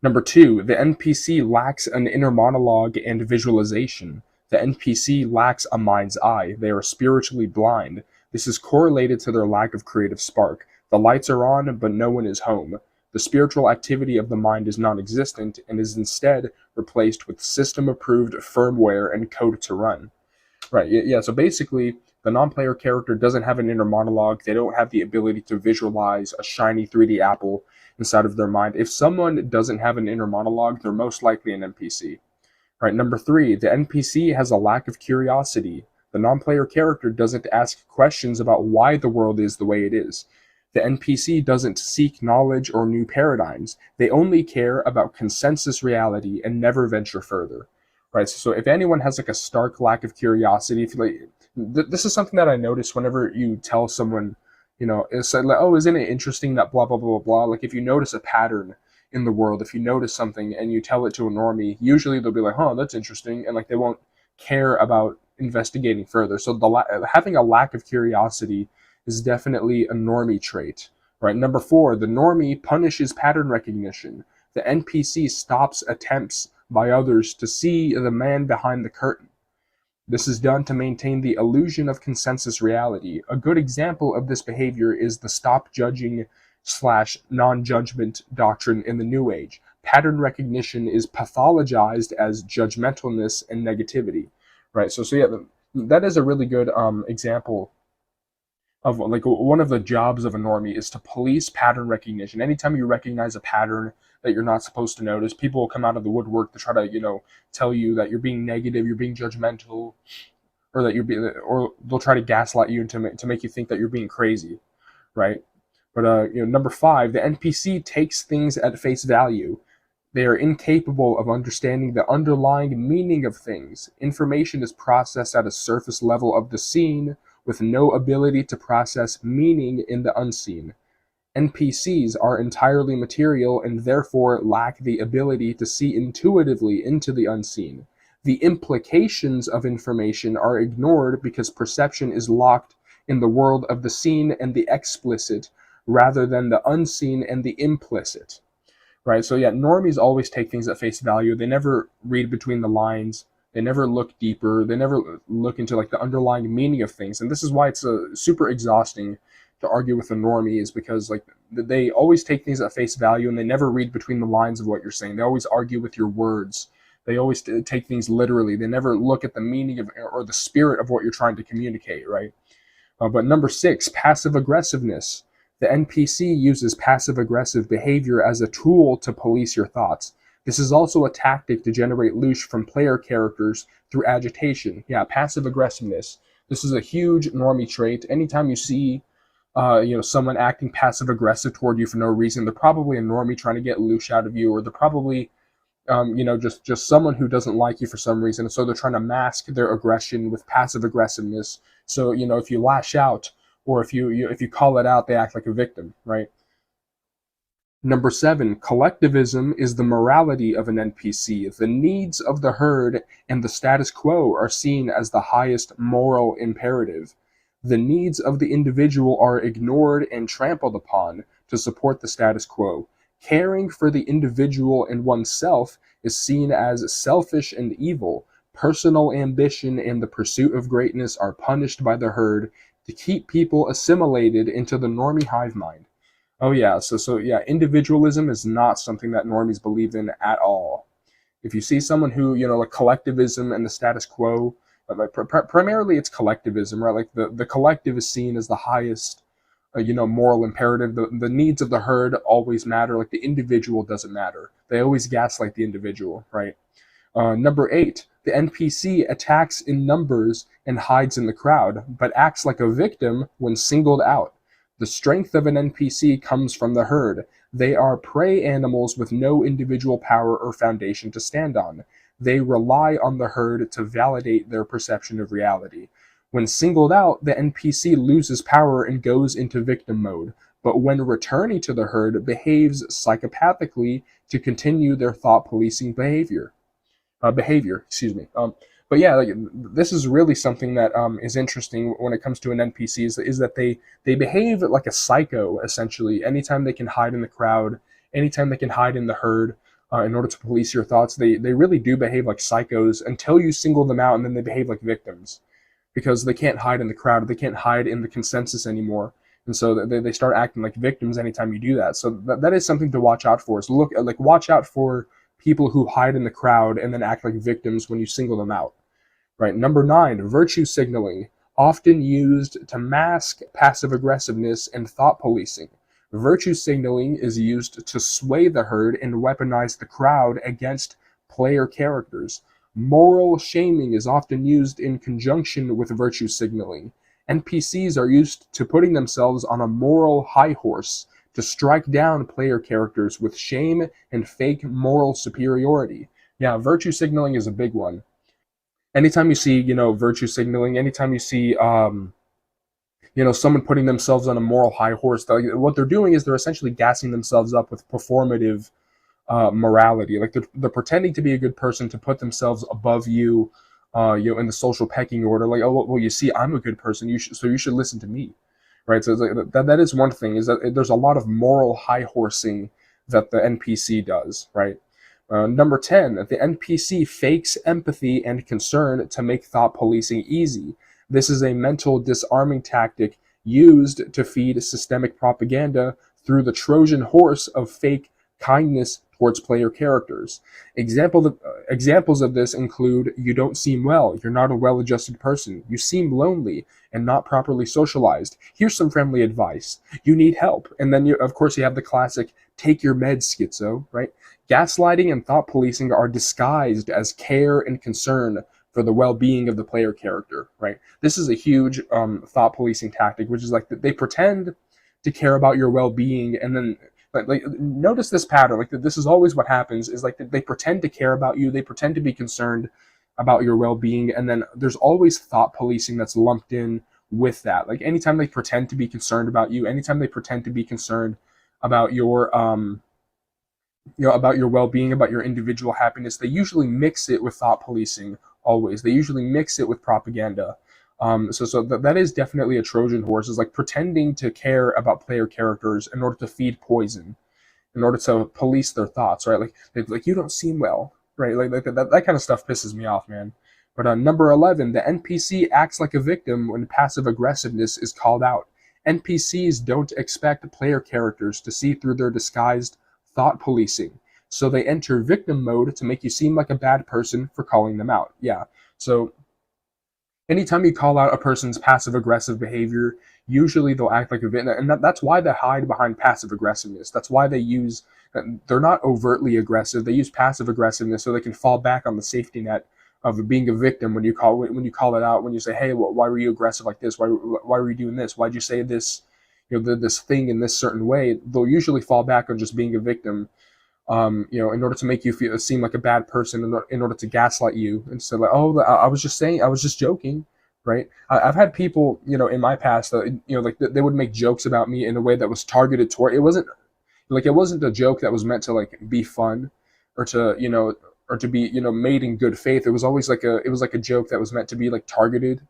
Number 2, the NPC lacks an inner monologue and visualization. The NPC lacks a mind's eye. They are spiritually blind. This is correlated to their lack of creative spark. The lights are on, but no one is home. The spiritual activity of the mind is non-existent and is instead replaced with system-approved firmware and code to run. Right, yeah, so basically, the non-player character doesn't have an inner monologue. They don't have the ability to visualize a shiny 3D apple inside of their mind. If someone doesn't have an inner monologue, they're most likely an NPC. Right, number 3, the NPC has a lack of curiosity. The non-player character doesn't ask questions about why the world is the way it is. The NPC doesn't seek knowledge or new paradigms. They only care about consensus reality and never venture further. Right, so if anyone has like a stark lack of curiosity, if this is something that I notice whenever you tell someone, it's like, oh, isn't it interesting that blah, blah, blah, blah, blah. Like, if you notice a pattern in the world, if you notice something and you tell it to a normie, usually they'll be like, oh, that's interesting, and like they won't care about investigating further. So having a lack of curiosity is definitely a normie trait. Right, number 4, the normie punishes pattern recognition. The NPC stops attempts by others to see the man behind the curtain. This is done to maintain the illusion of consensus reality. A good example of this behavior is the stop judging / non-judgment doctrine in the New Age. Pattern recognition is pathologized as judgmentalness and negativity. Right, so yeah, that is a really good example of, like, one of the jobs of a normie is to police pattern recognition. Anytime you recognize a pattern that you're not supposed to notice, people will come out of the woodwork to try to, tell you that you're being negative, you're being judgmental, or that you're being, or they'll try to gaslight you to make you think that you're being crazy, right? But number 5, the NPC takes things at face value. They are incapable of understanding the underlying meaning of things. Information is processed at a surface level of the scene, with no ability to process meaning in the unseen. NPCs are entirely material and therefore lack the ability to see intuitively into the unseen. The implications of information are ignored because perception is locked in the world of the seen and the explicit, rather than the unseen and the implicit. Right? So yeah, normies always take things at face value. They never read between the lines. They never look deeper. They never look into like the underlying meaning of things. And this is why it's super exhausting to argue with a normie, is because like they always take things at face value and they never read between the lines of what you're saying. They always argue with your words. They always take things literally. They never look at the meaning of or the spirit of what you're trying to communicate, right? But number 6, passive aggressiveness. The NPC uses passive-aggressive behavior as a tool to police your thoughts. This is also a tactic to generate louche from player characters through agitation. Yeah, passive-aggressiveness. This is a huge normie trait. Anytime you see someone acting passive-aggressive toward you for no reason, they're probably a normie trying to get louche out of you, or they're probably just someone who doesn't like you for some reason. So they're trying to mask their aggression with passive-aggressiveness. So, if you lash out, or if you call it out, they act like a victim, right? Number 7, collectivism is the morality of an NPC. The needs of the herd and the status quo are seen as the highest moral imperative. The needs of the individual are ignored and trampled upon to support the status quo. Caring for the individual and oneself is seen as selfish and evil. Personal ambition and the pursuit of greatness are punished by the herd to keep people assimilated into the normie hive mind. Oh yeah, so yeah, individualism is not something that normies believe in at all. If you see someone who, like collectivism and the status quo, primarily it's collectivism, right? Like the collective is seen as the highest, moral imperative. The needs of the herd always matter. Like the individual doesn't matter. They always gaslight the individual, right? Number 8, the NPC attacks in numbers and hides in the crowd, but acts like a victim when singled out. The strength of an NPC comes from the herd. They are prey animals with no individual power or foundation to stand on. They rely on the herd to validate their perception of reality. When singled out, the NPC loses power and goes into victim mode, but when returning to the herd, behaves psychopathically to continue their thought-policing behavior. But yeah, like this is really something that is interesting when it comes to an NPC is that they behave like a psycho essentially. Anytime they can hide in the crowd, anytime they can hide in the herd, in order to police your thoughts, they really do behave like psychos until you single them out, and then they behave like victims because they can't hide in the crowd, they can't hide in the consensus anymore, and so they start acting like victims anytime you do that. So that is something to watch out for. So watch out for people who hide in the crowd and then act like victims when you single them out. Right. Number 9, virtue signaling, often used to mask passive aggressiveness and thought policing. Virtue signaling is used to sway the herd and weaponize the crowd against player characters. Moral shaming is often used in conjunction with virtue signaling. NPCs are used to putting themselves on a moral high horse to strike down player characters with shame and fake moral superiority. Yeah, virtue signaling is a big one. Anytime you see, virtue signaling, anytime you see, someone putting themselves on a moral high horse, what they're doing is they're essentially gassing themselves up with performative morality. Like they're pretending to be a good person to put themselves above you, in the social pecking order. Like, oh, well, you see, I'm a good person, so you should listen to me. Right, so it's like, that is one thing, is that there's a lot of moral high horsing that the NPC does, right? Number 10, the NPC fakes empathy and concern to make thought policing easy. This is a mental disarming tactic used to feed systemic propaganda through the Trojan horse of fake kindness towards player characters. Examples of this include: you don't seem well, you're not a well-adjusted person, you seem lonely and not properly socialized, here's some friendly advice, you need help. And then, of course, you have the classic, take your meds, schizo, right? Gaslighting and thought policing are disguised as care and concern for the well-being of the player character, right? This is a huge thought policing tactic, which is like they pretend to care about your well-being, and then like notice this pattern. Like this is always what happens, is like they pretend to care about you, they pretend to be concerned about your well-being, and then there's always thought policing that's lumped in with that. Like anytime they pretend to be concerned about you, anytime they pretend to be concerned about your about your well-being, about your individual happiness, they usually mix it with thought policing. Always, they usually mix it with propaganda. So that is definitely a Trojan horse, is like pretending to care about player characters in order to feed poison, in order to police their thoughts, right? Like you don't seem well, right? Like that kind of stuff pisses me off, man. But number 11, the NPC acts like a victim when passive aggressiveness is called out. NPCs don't expect player characters to see through their disguised thought policing, so they enter victim mode to make you seem like a bad person for calling them out. Yeah, so anytime you call out a person's passive aggressive behavior, usually they'll act like a victim, and that's why they hide behind passive aggressiveness. That's why they're not overtly aggressive. They use passive aggressiveness so they can fall back on the safety net of being a victim when you call it out. When you say, "Hey, why were you aggressive like this? Why were you doing this? Why'd you say this? This thing in this certain way?" They'll usually fall back on just being a victim, in order to make you seem like a bad person, in order to gaslight you and say like, "Oh, I was just joking," right? I've had people, in my past that, like they would make jokes about me in a way that was targeted toward. It wasn't a joke that was meant to like be fun, or to be made in good faith. It was always like a joke that was meant to be like targeted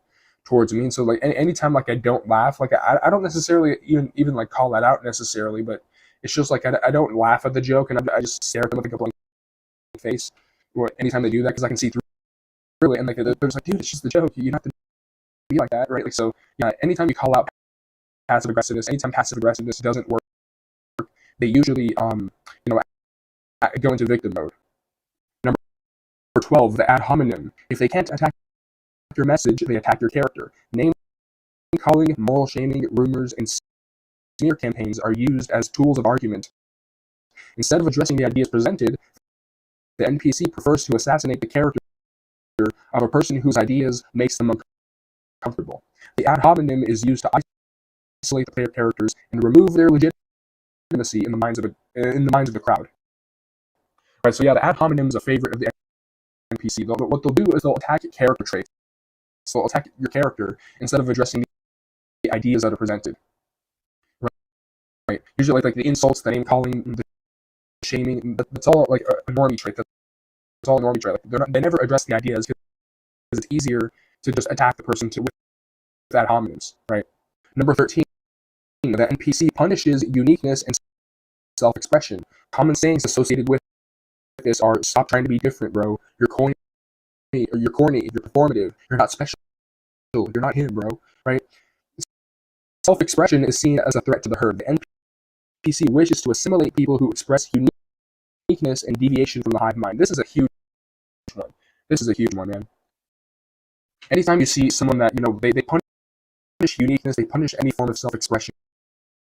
towards me. And so like anytime like I don't laugh, like I don't necessarily even like call that out necessarily, but it's just like I don't laugh at the joke, and I just stare at them with like a blank face. Or anytime they do that, because I can see through it, and like they're just like, "Dude, it's just the joke. You don't have to be like that," right? Like, so yeah, anytime you call out passive aggressiveness, anytime passive aggressiveness doesn't work, they usually go into victim mode. Number 12, the ad hominem. If they can't attack your message, they attack your character. Name calling, moral shaming, rumors, and smear campaigns are used as tools of argument. Instead of addressing the ideas presented, the NPC prefers to assassinate the character of a person whose ideas makes them uncomfortable. The ad hominem is used to isolate the player characters and remove their legitimacy in the minds of the crowd. Right. So yeah, the ad hominem is a favorite of the NPC. What they'll do is they'll attack character traits. So they'll attack your character instead of addressing the ideas that are presented. Right. Usually like the insults, the name calling, the shaming, that's all like a normie trait. That's all a normie trait. Like they never address the ideas because it's easier to just attack the person with ad hominems, right? Number 13, the NPC punishes uniqueness and self-expression. Common sayings associated with this are: "Stop trying to be different, bro. You're corny, you're performative, you're not special, you're not him, bro," right? Self-expression is seen as a threat to the herd. The NPC wishes to assimilate people who express uniqueness and deviation from the hive mind. This is a huge one. This is a huge one, man. Anytime you see someone that, they punish uniqueness, they punish any form of self-expression,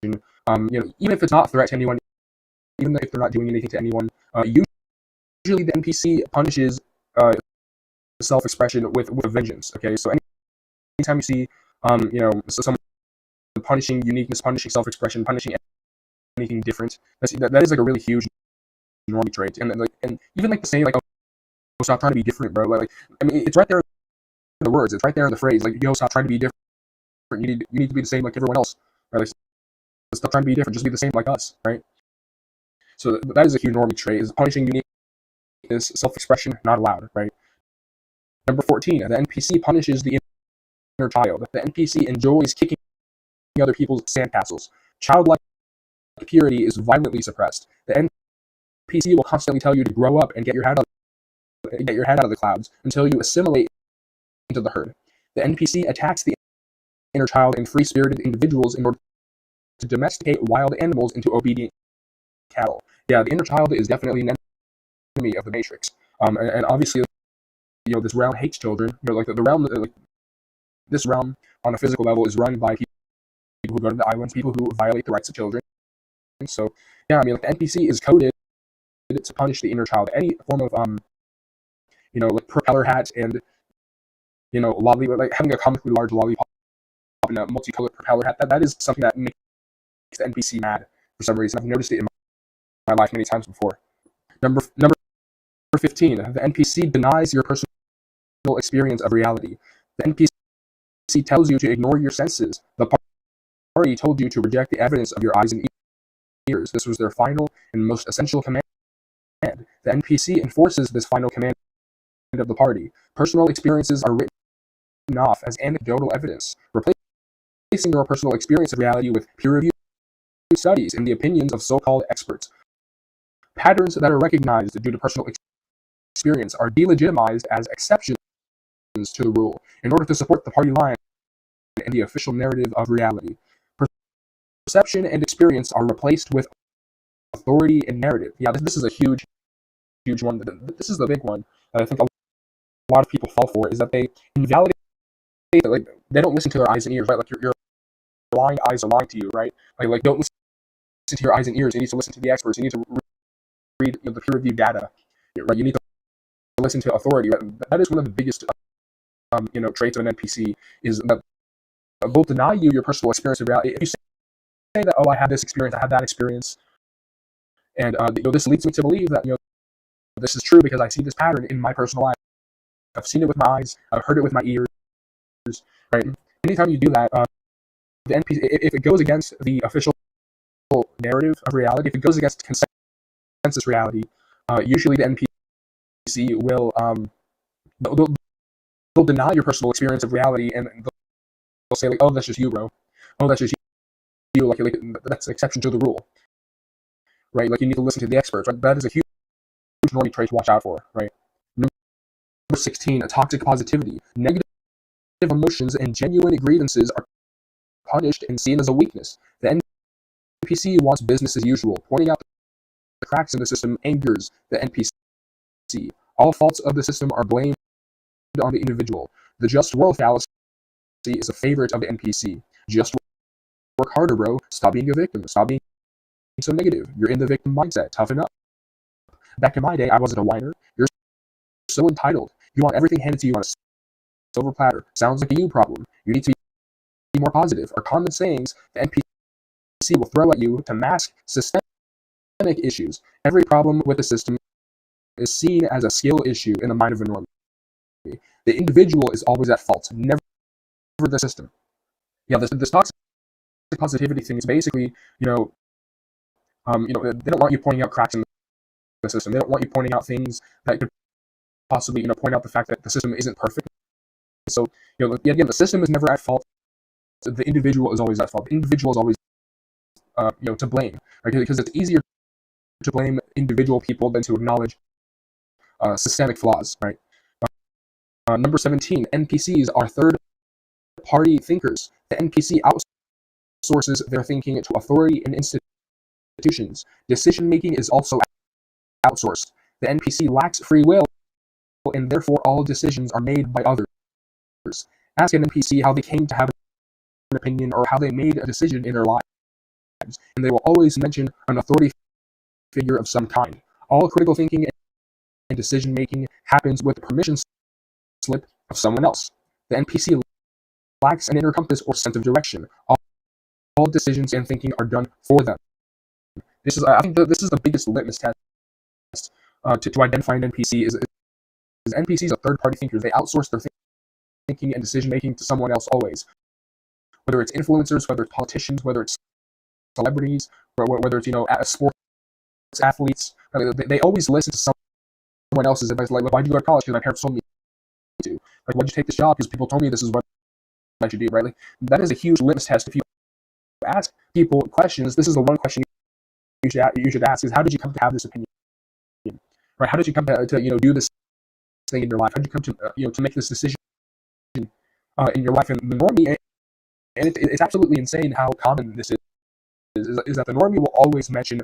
even if it's not a threat to anyone, even if they're not doing anything to anyone, usually the NPC punishes self-expression with a vengeance, okay? So anytime you see, someone punishing uniqueness, punishing self-expression, punishing anything different, that is like a really huge normie trait. And even like the saying like, "Oh, stop trying to be different, bro." Like I mean, it's right there in the words. It's right there in the phrase. Like, "Yo, stop trying to be different. You need to be the same like everyone else." Right? Like, stop trying to be different. Just be the same like us, right? So that is a huge normie trait. Is punishing uniqueness, self-expression not allowed, right? Number 14, the NPC punishes the inner child. The NPC enjoys kicking other people's sandcastles. Childlike purity is violently suppressed. The NPC will constantly tell you to grow up and get your head out of the clouds until you assimilate into the herd. The NPC attacks the inner child and free-spirited individuals in order to domesticate wild animals into obedient cattle. Yeah, the inner child is definitely an enemy of the Matrix. And obviously, this realm hates children. Like the realm, this realm on a physical level is run by people who go to the islands, people who violate the rights of children. So yeah, I mean, like the NPC is coded to punish the inner child. Any form of like propeller hat and like having a comically large lollipop and a multicolored propeller hat. That is something that makes the NPC mad for some reason. I've noticed it in my life many times before. Number 15, the NPC denies your personal experience of reality. The NPC tells you to ignore your senses. The party told you to reject the evidence of your eyes and ears. This was their final and most essential command. The NPC enforces this final command of the party. Personal experiences are written off as anecdotal evidence, replacing your personal experience of reality with peer-reviewed studies and the opinions of so-called experts. Patterns that are recognized due to personal experience are delegitimized as exceptions to the rule in order to support the party line and the official narrative of reality. Perception and experience are replaced with authority and narrative. Yeah, this is a huge one. This is the big one that I think a lot of people fall for, is that they invalidate, like, they don't listen to their eyes and ears, right? Like, your lying eyes are lying to you, right? Like don't listen to your eyes and ears. You need to listen to the experts. You need to read the peer-reviewed data, right? You need to listen to authority. Right? That is one of the biggest traits of an NPC, is that they'll deny you your personal experience of reality. If you say that, oh, I have this experience, I have that experience, and this leads me to believe that this is true because I see this pattern in my personal life. I've seen it with my eyes, I've heard it with my ears, right? Anytime you do that, the NPC, if it goes against the official narrative of reality, if it goes against consensus reality, usually the NPC will they'll deny your personal experience of reality, and they'll say, like, oh, that's just you, bro. Oh, that's just you. Like that's an exception to the rule, right? Like, you need to listen to the experts, right? That is a huge normie trait to watch out for, right? Number 16, toxic positivity. Negative emotions and genuine grievances are punished and seen as a weakness. The NPC wants business as usual. Pointing out the cracks in the system angers the NPC. All faults of the system are blamed on the individual. The just world fallacy is a favorite of the NPC. Just work harder, bro. Stop being a victim. Stop being so negative. You're in the victim mindset. Toughen up. Back in my day, I wasn't a whiner. You're so entitled. You want everything handed to you on a silver platter. Sounds like a you problem. You need to be more positive. Are common sayings the NPC will throw at you to mask systemic issues. Every problem with the system is seen as a skill issue in the mind of a normie. The individual is always at fault, never the system. Yeah, this toxic positivity thing is basically, they don't want you pointing out cracks in the system. They don't want you pointing out things that could possibly, point out the fact that the system isn't perfect. So, again, the system is never at fault. The individual is always at fault. The individual is always, to blame, right? Because it's easier to blame individual people than to acknowledge systemic flaws, right? Number 17, NPCs are third-party thinkers. The NPC outsources their thinking to authority and institutions. Decision-making is also outsourced. The NPC lacks free will, and therefore all decisions are made by others. Ask an NPC how they came to have an opinion or how they made a decision in their lives, and they will always mention an authority figure of some kind. All critical thinking and decision-making happens with the permission slip of someone else. The NPC lacks an inner compass or sense of direction. All decisions and thinking are done for them. I think this is the biggest litmus test to identify an NPC is NPCs are third-party thinkers. They outsource their thinking and decision-making to someone else always. Whether it's influencers, whether it's politicians, whether it's celebrities, or whether it's sports athletes, they always listen to someone else's advice. Like, why'd you go to college? Because my parents told me to. Like, why'd you take this job? Because people told me this is what I should do, right? Like, that is a huge litmus test. If you ask people questions, this is the one question you should ask: is how did you come to have this opinion? Right? How did you come to do this thing in your life? How did you come to to make this decision in your life? And the normie, and it's absolutely insane how common this is that the normie will always mention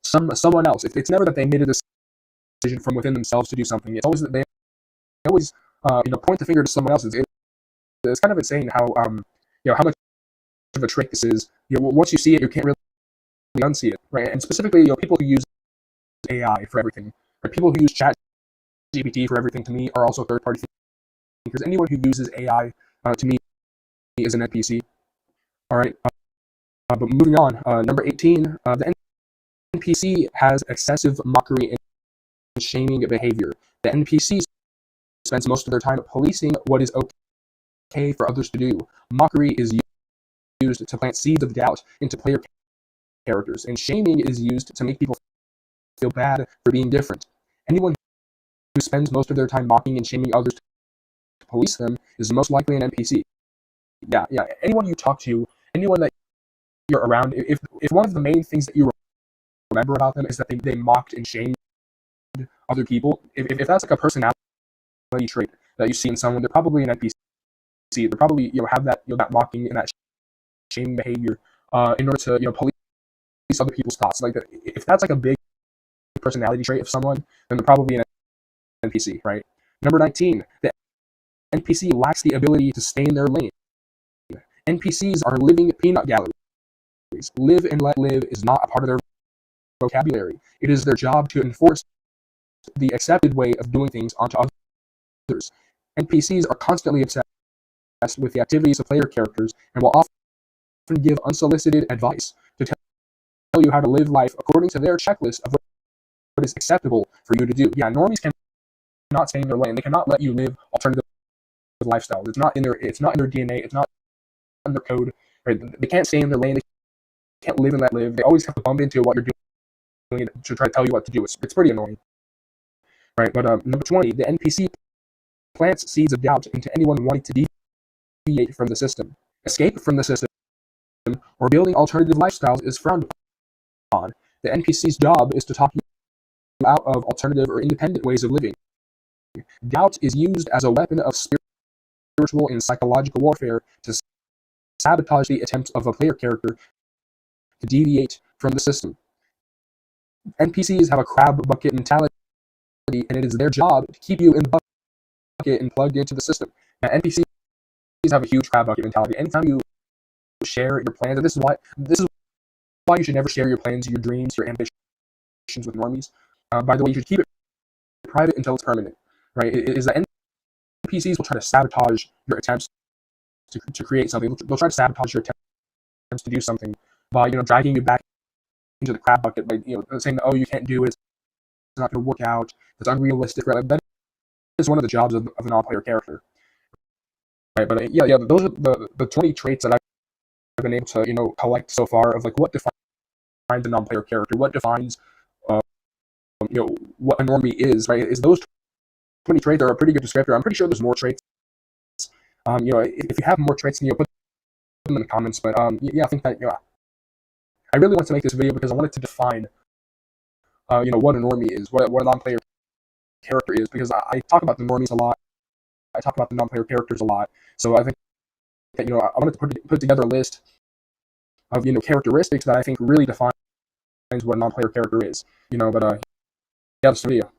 someone else. It's never that they made a decision from within themselves to do something. It's always that they always point the finger to someone else. It's kind of insane how how much of a trick this is. Once you see it, you can't really unsee it, right? And specifically, people who use AI for everything, right? People who use Chat GPT for everything, to me, are also third-party because anyone who uses AI to me is an NPC. All right. But moving on, number 18, the NPC has excessive mockery and shaming behavior. The NPC spends most of their time policing what is okay for others to do. Mockery is used to plant seeds of doubt into player characters, and shaming is used to make people feel bad for being different. Anyone who spends most of their time mocking and shaming others to police them is most likely an NPC. Yeah. Anyone you talk to, anyone that you're around, if one of the main things that you remember about them is that they mocked and shamed other people, if that's like a personality trait that you see in someone, they're probably an NPC. They're probably have that that mocking and that shaming behavior in order to police other people's thoughts. Like if that's like a big personality trait of someone, then they're probably an NPC, right? Number 19, the NPC lacks the ability to stay in their lane. NPCs are living peanut galleries. Live and let live is not a part of their vocabulary. It is their job to enforce the accepted way of doing things onto others. NPCs are constantly obsessed with the activities of player characters and will often give unsolicited advice to tell you how to live life according to their checklist of what is acceptable for you to do. Yeah, normies cannot stay in their lane. They cannot let you live alternative lifestyles. It's not in their DNA. It's not in their code. Right? They can't stay in their lane. They can't live and let live. They always have to bump into what you're doing to try to tell you what to do. It's pretty annoying. Right? But number 20, the NPC plants seeds of doubt into anyone wanting to deviate from the system. Escape from the system or building alternative lifestyles is frowned upon. The NPC's job is to talk you out of alternative or independent ways of living. Doubt is used as a weapon of spiritual and psychological warfare to sabotage the attempts of a player character to deviate from the system. NPCs have a crab bucket mentality, and it is their job to keep you in the bucket and plugged into the system. Now, NPCs have a huge crab bucket mentality. Anytime you share your plans, and this is why you should never share your plans, your dreams, your ambitions with normies. By the way, you should keep it private until it's permanent. Right? It is that NPCs will try to sabotage your attempts to create something. They'll try to sabotage your attempts to do something by dragging you back into the crab bucket by saying that, oh, you can't do it, it's not going to work out, it's unrealistic. Right? Like, that is one of the jobs of a non-player character. Right? But those are the 20 traits that I've been able to collect so far of like what defines a non-player character, what defines what a normie is. Right? Is those 20 traits are a pretty good descriptor. I'm pretty sure there's more traits. If you have more traits, put them in the comments. But I think that I really wanted to make this video because I wanted to define what a normie is, what a non-player character is, because I talk about the normies a lot. I talk about the non-player characters a lot. So I think that I wanted to put together a list of characteristics that I think really defines what a non-player character is. But that's the video.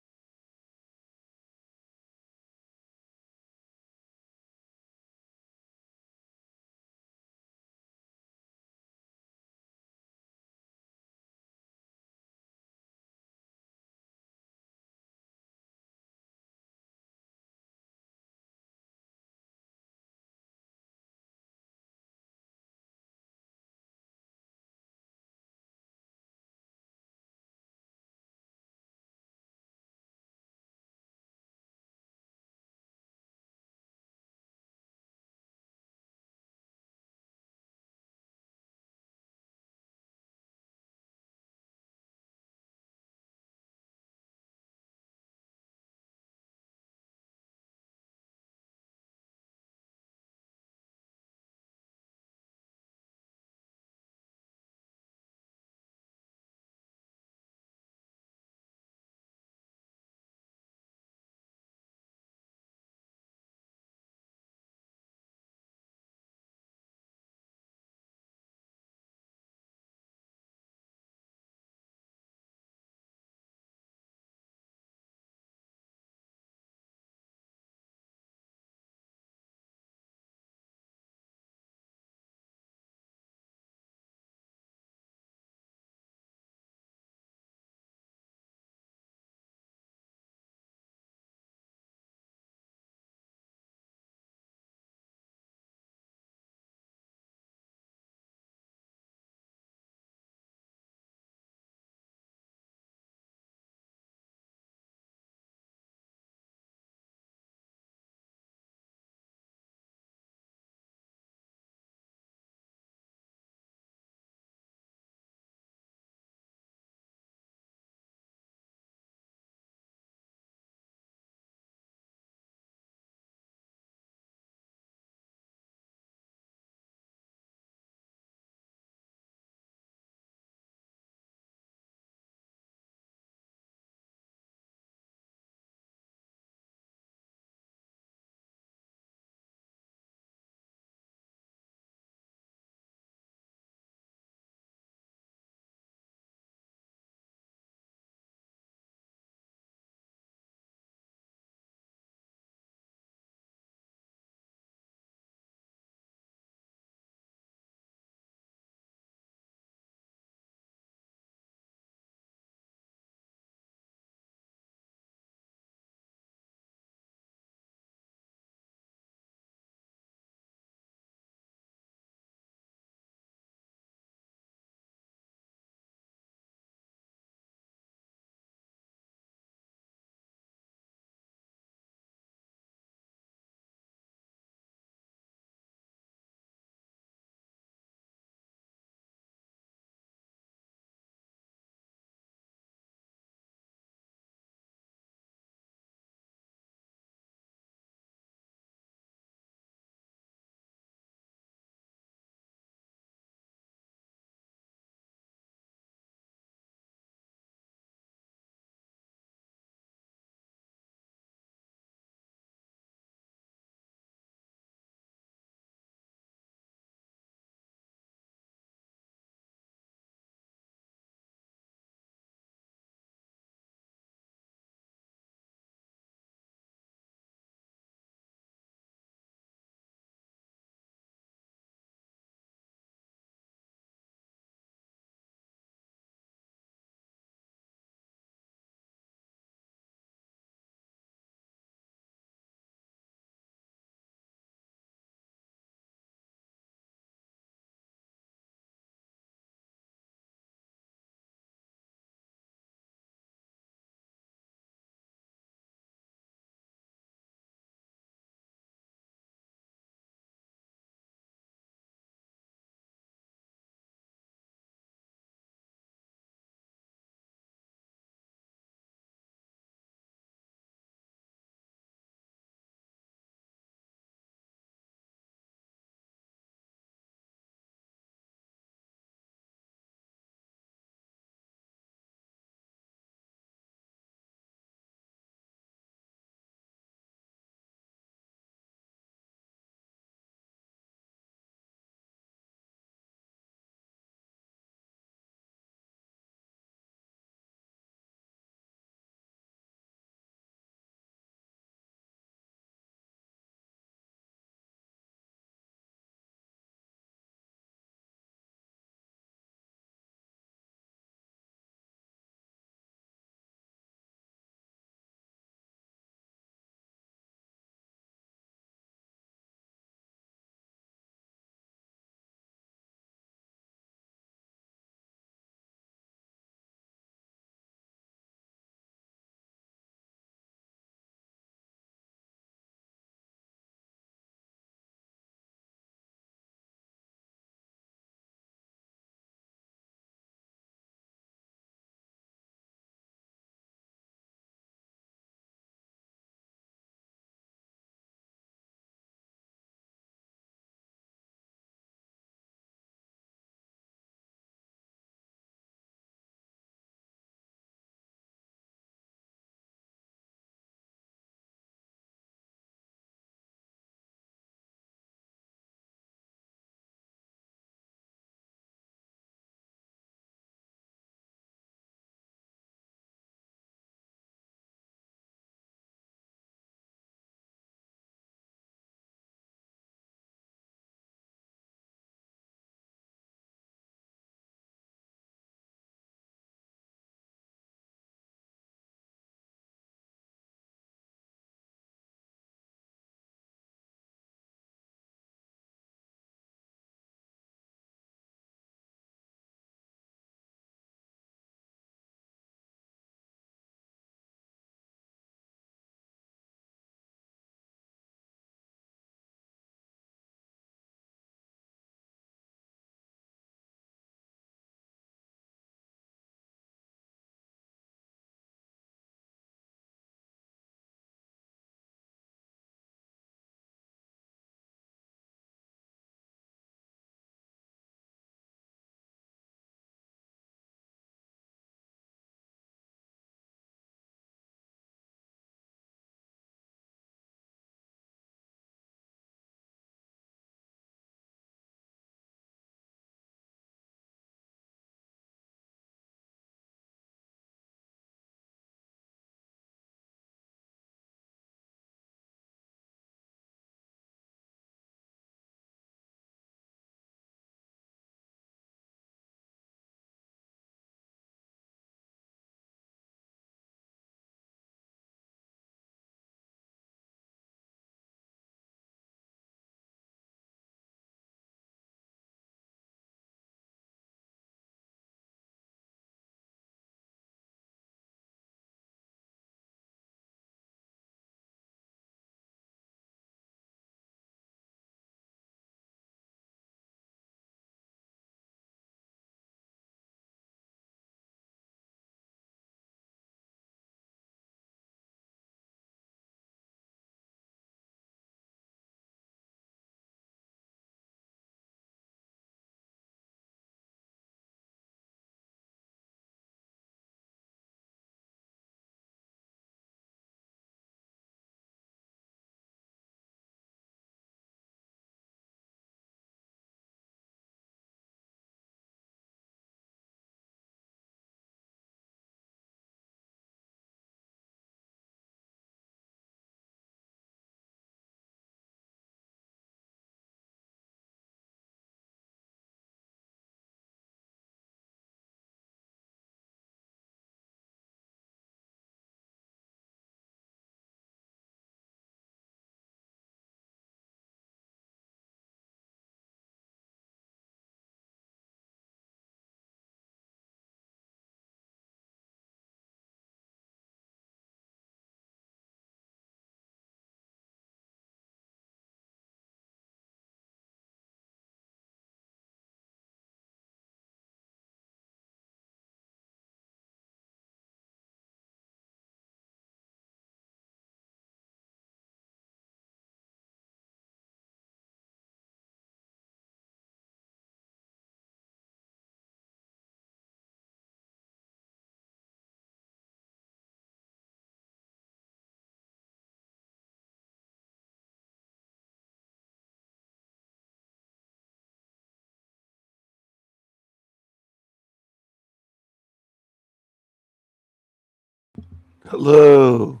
Hello.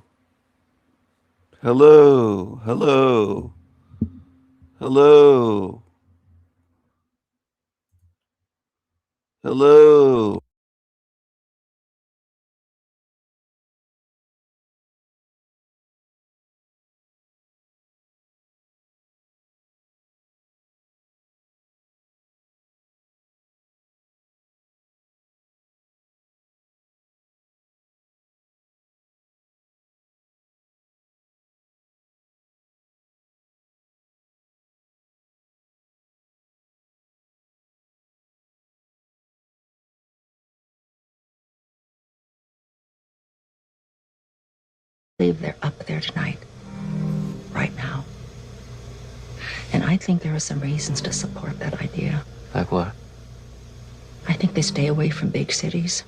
Hello. Hello. Hello. Hello. believe they're up there tonight, right now. And I think there are some reasons to support that idea. Like what? I think they stay away from big cities.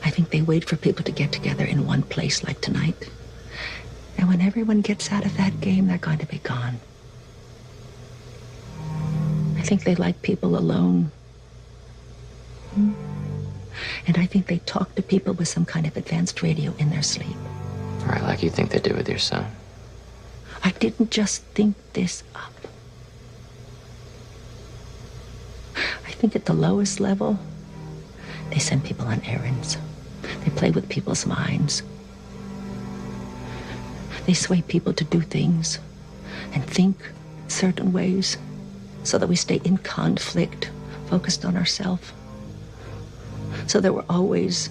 I think they wait for people to get together in one place like tonight. And when everyone gets out of that game, they're going to be gone. I think they like people alone. And I think they talk to people with some kind of advanced radio in their sleep. Right, like you think they did with your son. I didn't just think this up. I think at the lowest level, they send people on errands. They play with people's minds. They sway people to do things and think certain ways so that we stay in conflict, focused on ourselves. So that we're always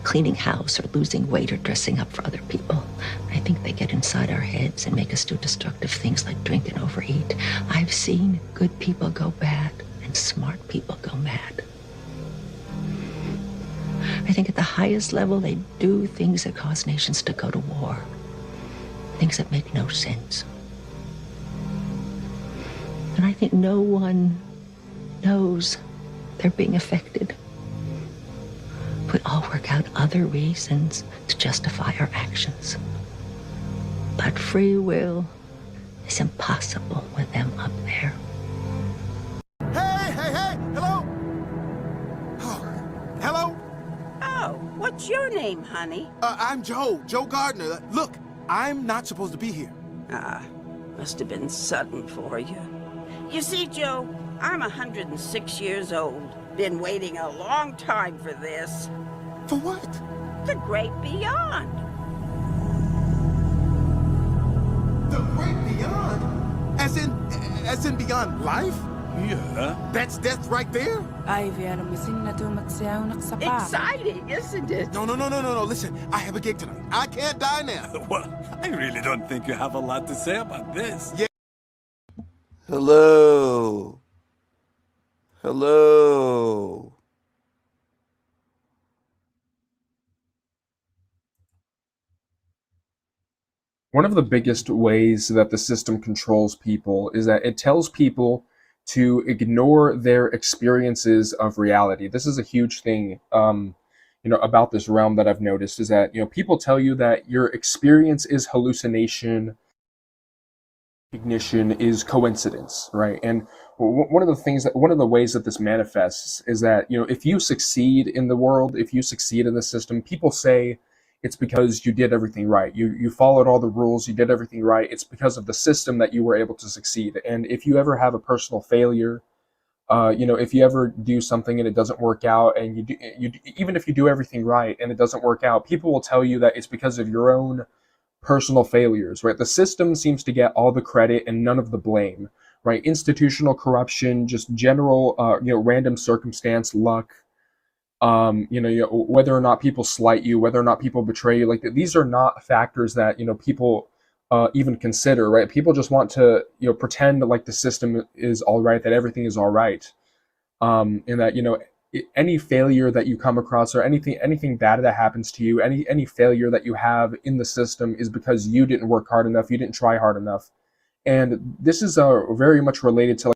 cleaning house or losing weight or dressing up for other people. I think they get inside our heads and make us do destructive things like drink and overeat. I've seen good people go bad and smart people go mad. I think at the highest level, they do things that cause nations to go to war. Things that make no sense. And I think no one knows they're being affected. We all work out other reasons to justify our actions. But free will is impossible with them up there. Hey, hello? Oh, hello? Oh, what's your name, honey? I'm Joe Gardner. Look, I'm not supposed to be here. Must have been sudden for you. You see, Joe, I'm 106 years old. Been waiting a long time for this. For what? The great beyond. The great beyond? As in beyond life? Yeah. That's death right there? Exciting, isn't it? No. Listen, I have a gig tonight. I can't die now. Well, I really don't think you have a lot to say about this. Yeah. Hello. Hello. One of the biggest ways that the system controls people is that it tells people to ignore their experiences of reality. This is a huge thing, about this realm that I've noticed is that, people tell you that your experience is hallucination, recognition is coincidence, right? And one of the ways that this manifests is that, if you succeed in the world, if you succeed in the system, people say, it's because you did everything right. You followed all the rules. You did everything right. It's because of the system that you were able to succeed. And if you ever have a personal failure, if you ever do something and it doesn't work out, and even if you do everything right and it doesn't work out, people will tell you that it's because of your own personal failures, right? The system seems to get all the credit and none of the blame, right? Institutional corruption, just general, random circumstance, luck. Whether or not people slight you, whether or not people betray you, like these are not factors that people even consider, right? People just want to pretend like the system is all right, that everything is all right, and that any failure that you come across or anything bad that happens to you, any failure that you have in the system is because you didn't work hard enough, you didn't try hard enough, and this is very much related to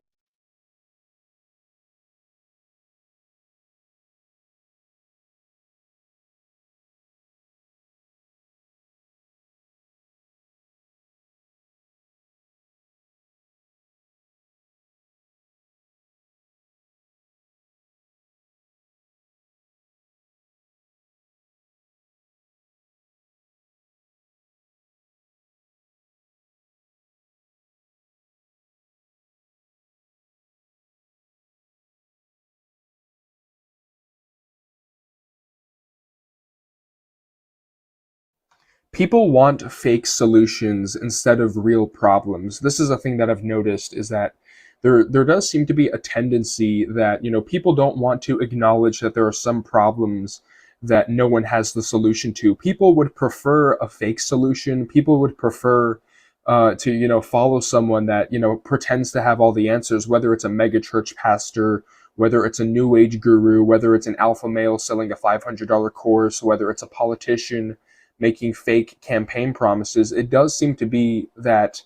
people want fake solutions instead of real problems. This is a thing that I've noticed, is that there does seem to be a tendency that, people don't want to acknowledge that there are some problems that no one has the solution to. People would prefer a fake solution. People would prefer to follow someone that pretends to have all the answers, whether it's a mega church pastor, whether it's a new age guru, whether it's an alpha male selling a $500 course, whether it's a politician making fake campaign promises. It does seem to be that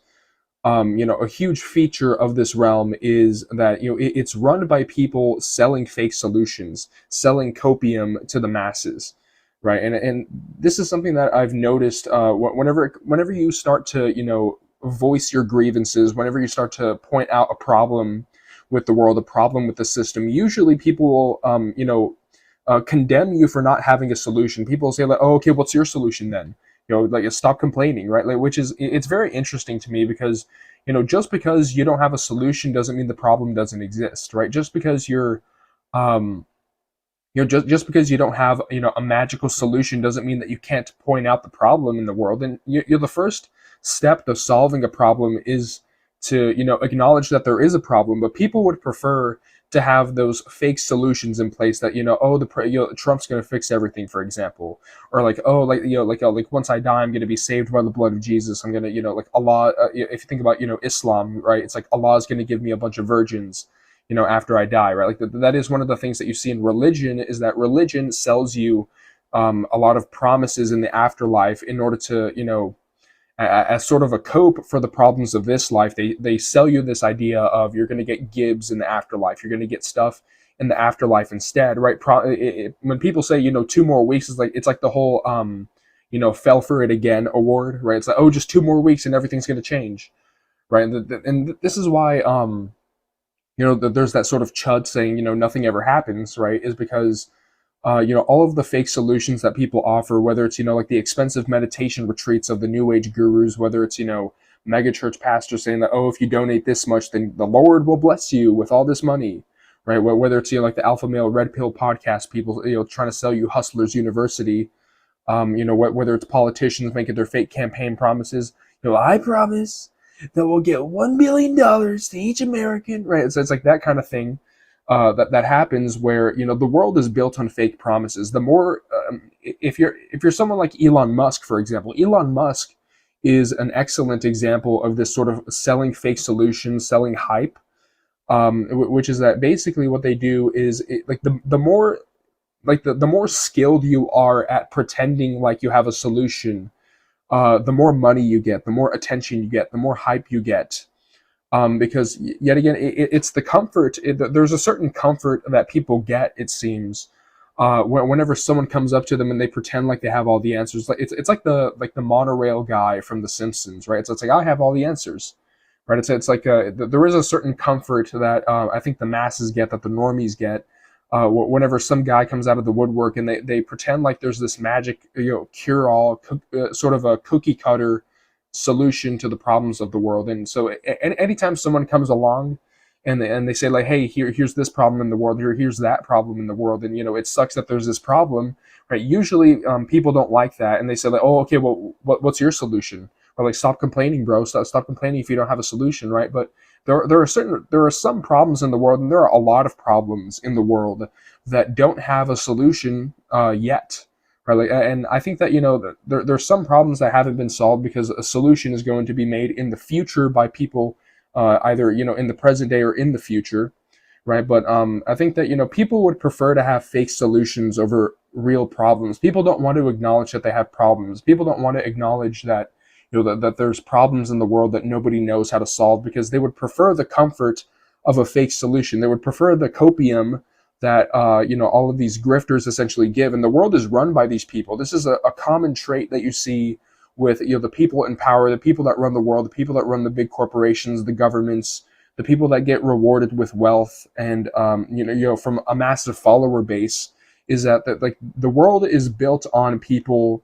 a huge feature of this realm is that it's run by people selling fake solutions, selling copium to the masses, right? And this is something that I've noticed whenever you start to voice your grievances, whenever you start to point out a problem with the world, a problem with the system. Usually, people will condemn you for not having a solution. People say like, "Oh, okay, what's your solution then?" Like, stop complaining, right? Like, it's very interesting to me because, just because you don't have a solution doesn't mean the problem doesn't exist, right? Just because just because you don't have, a magical solution doesn't mean that you can't point out the problem in the world. And the first step to solving a problem is to, acknowledge that there is a problem. But people would prefer to have those fake solutions in place that Trump's going to fix everything, for example, or like once I die I'm going to be saved by the blood of Jesus. I'm going to like Allah. If you think about Islam, right? It's like Allah is going to give me a bunch of virgins, after I die, right? Like that is one of the things that you see in religion, is that religion sells you a lot of promises in the afterlife in order to as sort of a cope for the problems of this life. They sell you this idea of you're going to get gibs in the afterlife. You're going to get stuff in the afterlife instead, right? When people say 2 more weeks, it's like the whole fell for it again award, right? It's like, oh, just 2 more weeks and everything's going to change, right? And this is why there's that sort of chud saying nothing ever happens, right? Is because all of the fake solutions that people offer, whether it's, like the expensive meditation retreats of the new age gurus, whether it's, mega church pastors saying that, oh, if you donate this much, then the Lord will bless you with all this money, right? Whether it's, like the alpha male red pill podcast people, trying to sell you Hustlers University, whether it's politicians making their fake campaign promises, I promise that we'll get $1 billion to each American, right? So it's like that kind of thing. That happens where the world is built on fake promises. The more if you're someone like Elon Musk, for example, Elon Musk is an excellent example of this sort of selling fake solutions, selling hype, which is that basically what they do is the more skilled you are at pretending like you have a solution, the more money you get, the more attention you get, the more hype you get. Because yet again, it's the comfort. There's a certain comfort that people get, it seems, whenever someone comes up to them and they pretend like they have all the answers. Like it's like the monorail guy from The Simpsons, right? So it's like, I have all the answers, right? It's like there is a certain comfort that I think the masses get, that the normies get, whenever some guy comes out of the woodwork and they pretend like there's this magic cure-all, sort of a cookie cutter solution to the problems of the world. And so anytime someone comes along and they say like, hey, here's this problem in the world, here's that problem in the world, and it sucks that there's this problem, right? Usually people don't like that, and they say like, oh, okay, well, what's your solution? Or like, stop complaining, bro. Stop complaining if you don't have a solution, right? But there are some problems in the world, and there are a lot of problems in the world that don't have a solution yet. Right? And I think that there's some problems that haven't been solved because a solution is going to be made in the future by people, either in the present day or in the future, right? But I think that people would prefer to have fake solutions over real problems. People don't want to acknowledge that they have problems. People don't want to acknowledge that that there's problems in the world that nobody knows how to solve, because they would prefer the comfort of a fake solution. They would prefer the copium that all of these grifters essentially give. And the world is run by these people. This is a common trait that you see with the people in power, the people that run the world, the people that run the big corporations, the governments, the people that get rewarded with wealth and from a massive follower base, is that like the world is built on people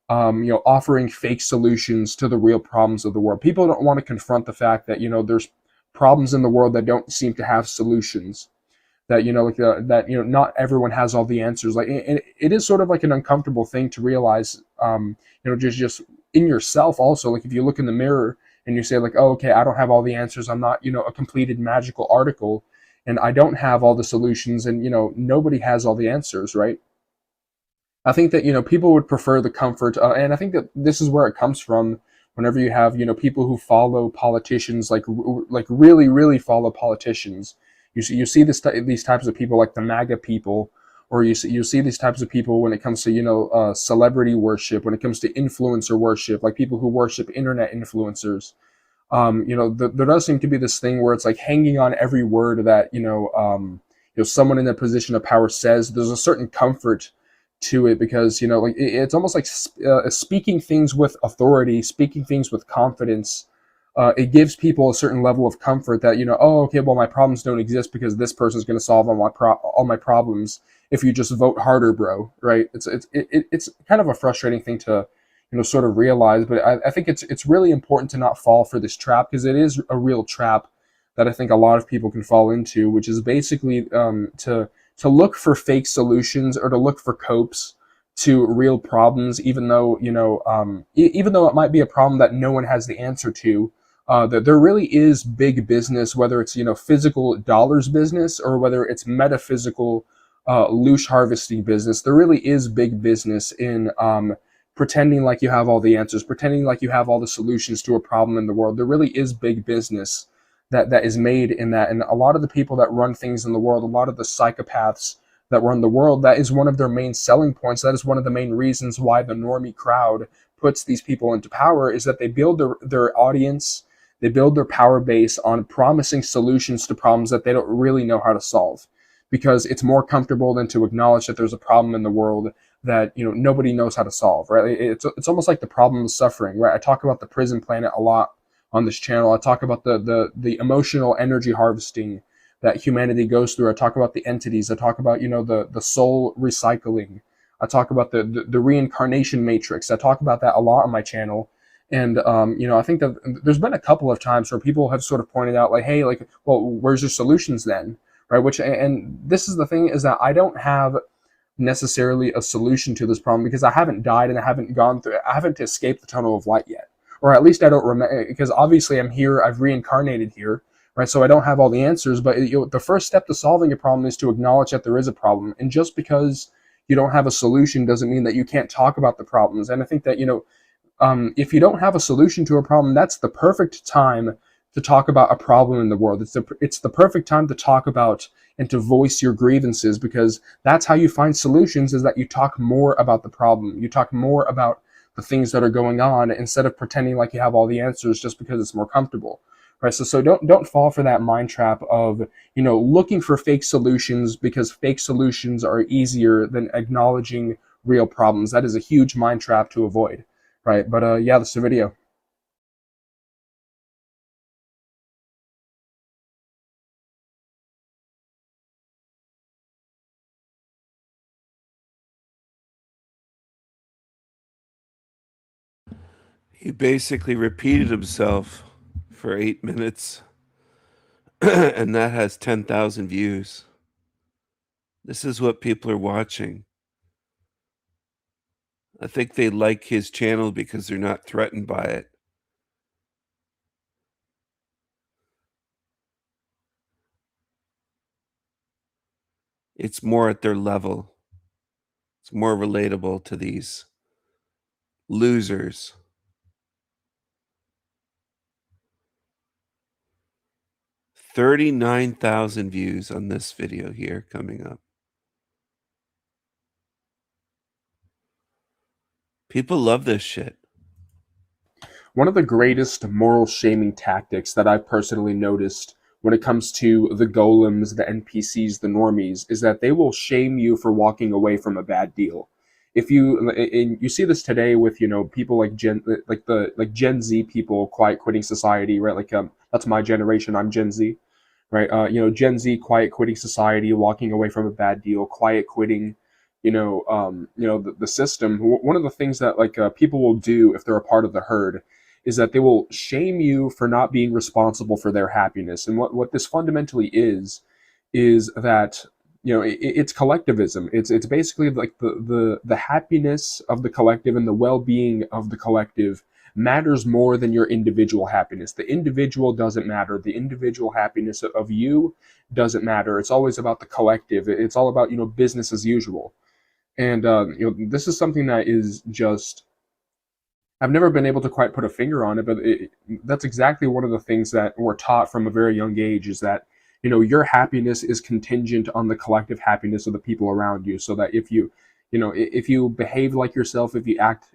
offering fake solutions to the real problems of the world. People don't want to confront the fact that there's problems in the world that don't seem to have solutions. That not everyone has all the answers. Like it is sort of like an uncomfortable thing to realize. Just in yourself also. Like if you look in the mirror and you say like, oh, okay, I don't have all the answers. I'm not, a completed magical article, and I don't have all the solutions, and nobody has all the answers, right? I think that people would prefer the comfort, and I think that this is where it comes from. Whenever you have people who follow politicians, like really really follow politicians, you see these types of people like the MAGA people, or you see these types of people when it comes to celebrity worship, when it comes to influencer worship, like people who worship internet influencers. There does seem to be this thing where it's like hanging on every word that someone in a position of power says. There's a certain comfort to it because like it's almost like speaking things with authority, speaking things with confidence. It gives people a certain level of comfort that oh, okay, well, my problems don't exist because this person's going to solve all my problems if you just vote harder, bro. Right? It's kind of a frustrating thing to sort of realize, but I think it's really important to not fall for this trap, because it is a real trap that I think a lot of people can fall into, which is basically to look for fake solutions or to look for copes to real problems, even though even though it might be a problem that no one has the answer to. That there really is big business, whether it's physical dollars business or whether it's metaphysical loosh harvesting business. There really is big business in pretending like you have all the answers, pretending like you have all the solutions to a problem in the world. There really is big business that is made in that. And a lot of the people that run things in the world, a lot of the psychopaths that run the world, that is one of their main selling points. That is one of the main reasons why the normie crowd puts these people into power, is that they build their audience, they build their power base on promising solutions to problems that they don't really know how to solve, because it's more comfortable than to acknowledge that there's a problem in the world that nobody knows how to solve, right? It's almost like the problem of suffering, right? I talk about the prison planet a lot on this channel. I talk about the emotional energy harvesting that humanity goes through. I talk about the entities. I talk about the soul recycling. I talk about the reincarnation matrix. I talk about that a lot on my channel. And I think that there's been a couple of times where people have sort of pointed out like, hey, like, well, where's your solutions then, right? And this is the thing, is that I don't have necessarily a solution to this problem, because I haven't died and I haven't escaped the tunnel of light yet, or at least I don't remember, because obviously I'm here, I've reincarnated here, right? So I don't have all the answers, but the first step to solving a problem is to acknowledge that there is a problem. And just because you don't have a solution doesn't mean that you can't talk about the problems. And I think that if you don't have a solution to a problem, that's the perfect time to talk about a problem in the world. It's the perfect time to talk about and to voice your grievances, because that's how you find solutions, is that you talk more about the problem. You talk more about the things that are going on, instead of pretending like you have all the answers just because it's more comfortable, right? So don't fall for that mind trap of looking for fake solutions, because fake solutions are easier than acknowledging real problems. That is a huge mind trap to avoid, right? But yeah, that's the video. He basically repeated himself for 8 minutes, and that has 10,000 views. This is what people are watching. I think they like his channel because they're not threatened by it. It's more at their level. It's more relatable to these losers. 39,000 views on this video here coming up. People love this shit. One of the greatest moral shaming tactics that I've personally noticed when it comes to the golems, the NPCs, the normies, is that they will shame you for walking away from a bad deal. If you see this today with people like Gen Z people, quiet quitting society, right? Like that's my generation. I'm Gen Z, right? Gen Z, quiet quitting society, walking away from a bad deal, quiet quitting. The system. One of the things that people will do if they're a part of the herd is that they will shame you for not being responsible for their happiness. And what this fundamentally is that it's collectivism. It's basically like the happiness of the collective and the well-being of the collective matters more than your individual happiness. The individual doesn't matter. The individual happiness of you doesn't matter. It's always about the collective. It's all about, business as usual. And this is something that is just, I've never been able to quite put a finger on it, but that's exactly one of the things that we're taught from a very young age, is that your happiness is contingent on the collective happiness of the people around you. So that if you behave like yourself, if you act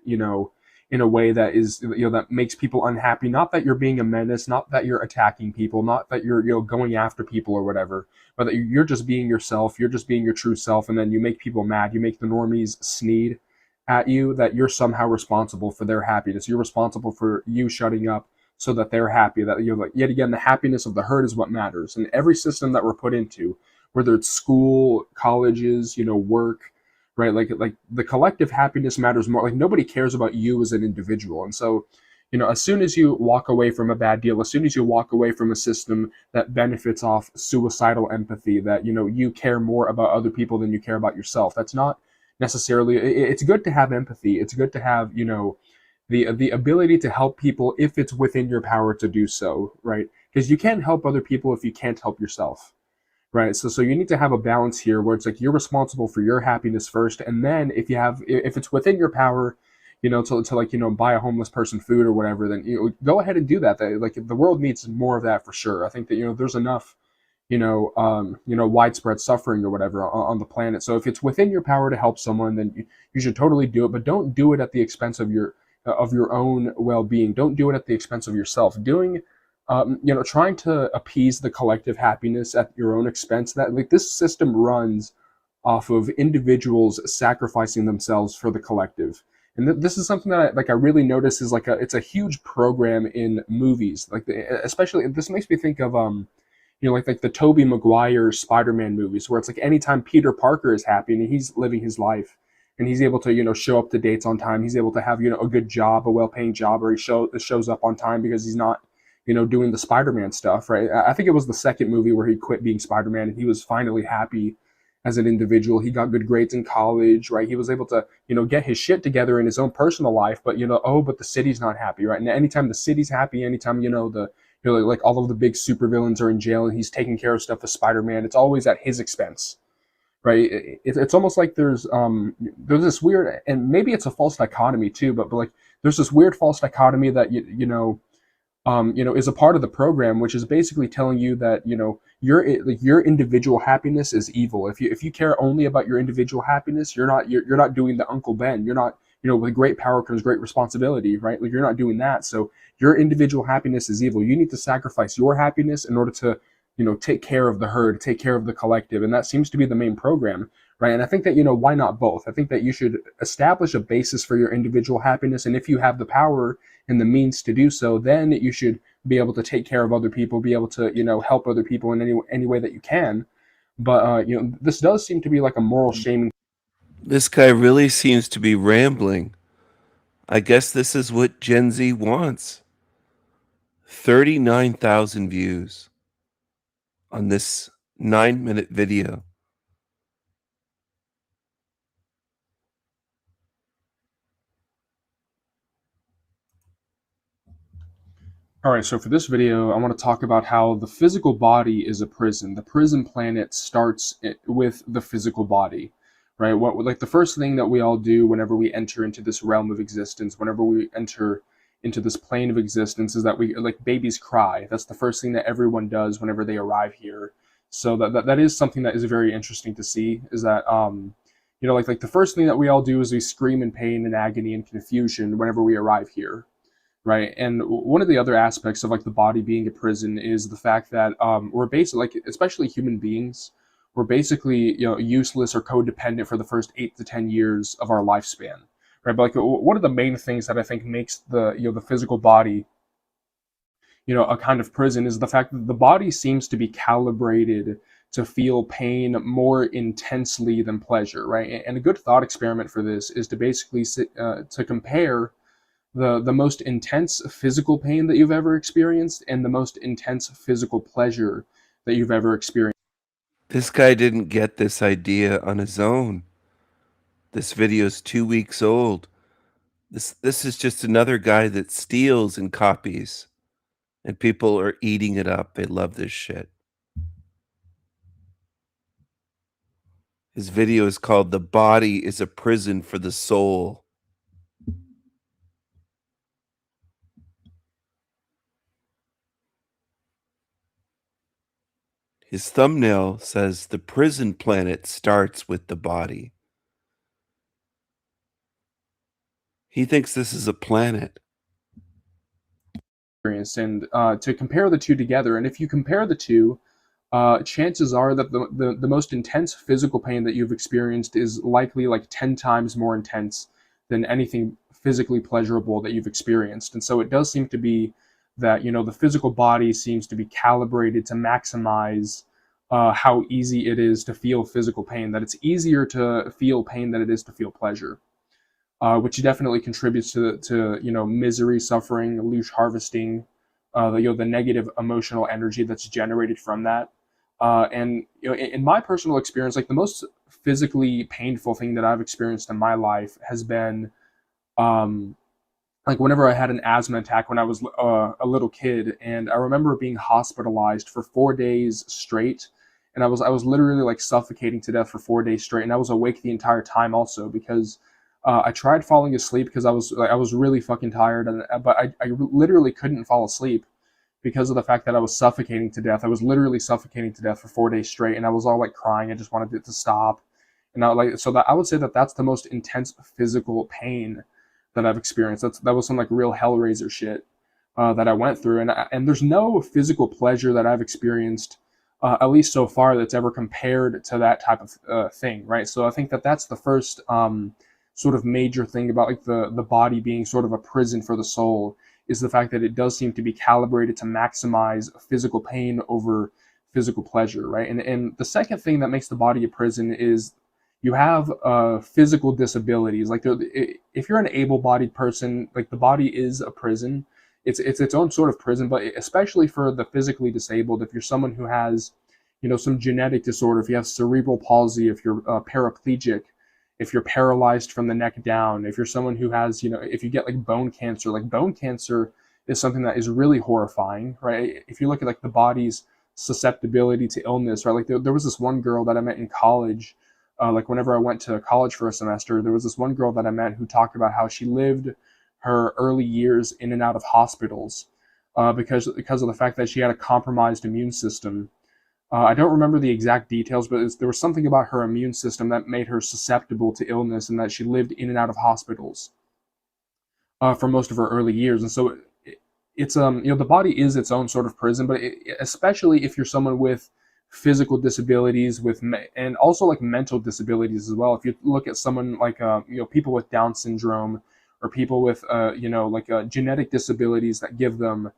in a way that is that makes people unhappy, not that you're being a menace, not that you're attacking people, not that you're going after people or whatever, but that you're just being yourself, you're just being your true self, and then you make people mad, you make the normies sneed at you, that you're somehow responsible for their happiness. You're responsible for you shutting up so that they're happy. That yet again, the happiness of the herd is what matters. And every system that we're put into, whether it's school, colleges, work, right? Like the collective happiness matters more. Like nobody cares about you as an individual. And so, as soon as you walk away from a bad deal, as soon as you walk away from a system that benefits off suicidal empathy, that you care more about other people than you care about yourself, that's not necessarily. It's good to have empathy. It's good to have the ability to help people if it's within your power to do so, right? Because you can't help other people if you can't help yourself. Right. So you need to have a balance here where it's like you're responsible for your happiness first. And then if it's within your power, to buy a homeless person food or whatever, then, go ahead and do that. Like the world needs more of that for sure. I think that, there's enough, widespread suffering or whatever on the planet. So if it's within your power to help someone, then you should totally do it, but don't do it at the expense of your own well-being. Don't do it at the expense of yourself. Trying to appease the collective happiness at your own expense, that like this system runs off of individuals sacrificing themselves for the collective. And this is something that I really notice is it's a huge program in movies. Especially this makes me think of like the Tobey Maguire Spider-Man movies, where it's like anytime Peter Parker is happy and he's living his life and he's able to show up to dates on time, he's able to have a good job, a well-paying job, or he shows up on time because he's not doing the Spider-Man stuff, right? I think it was the second movie where he quit being Spider-Man and he was finally happy as an individual. He got good grades in college, right? He was able to, get his shit together in his own personal life, but but the city's not happy, right? And anytime the city's happy, anytime like all of the big supervillains are in jail and he's taking care of stuff with Spider-Man, it's always at his expense, right? It's almost like there's this weird, and maybe it's a false dichotomy too, but like there's this weird false dichotomy that is a part of the program, which is basically telling you that your individual happiness is evil. If you care only about your individual happiness, you're not doing the Uncle Ben. You're not with great power comes great responsibility, right? Like you're not doing that. So your individual happiness is evil. You need to sacrifice your happiness in order to take care of the herd, take care of the collective, and that seems to be the main program, right? And I think that why not both? I think that you should establish a basis for your individual happiness, and if you have the power and the means to do so, then you should be able to take care of other people, be able to help other people in any way that you can. But this does seem to be like a moral shaming. This guy really seems to be rambling. I guess this is what Gen Z wants. 39,000 views on this 9-minute video. All right, so for this video, I want to talk about how the physical body is a prison. The prison planet starts with the physical body, right? Like the first thing that we all do whenever we enter into this realm of existence, whenever we enter into this plane of existence, is that we, like, babies cry. That's the first thing that everyone does whenever they arrive here. So that is something that is very interesting to see, is that like the first thing that we all do is we scream in pain and agony and confusion whenever we arrive here. Right. And one of the other aspects of like the body being a prison is the fact that we're basically, like, especially human beings, we're basically useless or codependent for the first 8 to 10 years of our lifespan. Right. But like one of the main things that I think makes the physical body a kind of prison is the fact that the body seems to be calibrated to feel pain more intensely than pleasure. Right. And a good thought experiment for this is to basically to compare the most intense physical pain that you've ever experienced and the most intense physical pleasure that you've ever experienced. This guy didn't get this idea on his own. This video's 2 weeks old. This is just another guy that steals and copies, and people are eating it up. They love this shit. His video is called "The Body is a Prison for the Soul." His thumbnail says the prison planet starts with the body. He thinks this is a planet. And to compare the two together, and if you compare the two, chances are that the most intense physical pain that you've experienced is likely like 10 times more intense than anything physically pleasurable that you've experienced. And so it does seem to be that, you know, the physical body seems to be calibrated to maximize how easy it is to feel physical pain, that it's easier to feel pain than it is to feel pleasure. Which definitely contributes to you know, misery, suffering, leash harvesting, the negative emotional energy that's generated from that. And you know, in my personal experience, like the most physically painful thing that I've experienced in my life has been, like whenever I had an asthma attack when I was a little kid, and I remember being hospitalized for 4 days straight, and I was literally like suffocating to death for 4 days straight, and I was awake the entire time also because I tried falling asleep because I was really fucking tired, but I literally couldn't fall asleep because of the fact that I was suffocating to death. I was literally suffocating to death for 4 days straight, and I was all like crying. I just wanted it to stop, and I would say that that's the most intense physical pain that I've experienced. That was some like real Hellraiser shit that I went through, and there's no physical pleasure that I've experienced, at least so far, that's ever compared to that type of thing, right? So I think that that's the first sort of major thing about like the body being sort of a prison for the soul, is the fact that it does seem to be calibrated to maximize physical pain over physical pleasure, right? And the second thing that makes the body a prison is you have physical disabilities. Like if you're an able-bodied person, like the body is a prison. It's its own sort of prison, but especially for the physically disabled, if you're someone who has, you know, some genetic disorder, if you have cerebral palsy, if you're paraplegic, if you're paralyzed from the neck down, if you're someone who has, you know, if you get like bone cancer is something that is really horrifying, right? If you look at like the body's susceptibility to illness, right? Like there was this one girl that I met in college, like whenever I went to college for a semester, there was this one girl that I met who talked about how she lived her early years in and out of hospitals because of the fact that she had a compromised immune system. I don't remember the exact details, but there was something about her immune system that made her susceptible to illness, and that she lived in and out of hospitals for most of her early years. And so it's you know, the body is its own sort of prison, but especially if you're someone with physical disabilities, and also like mental disabilities as well. If you look at someone like you know, people with Down syndrome, or people with you know, like genetic disabilities that give them,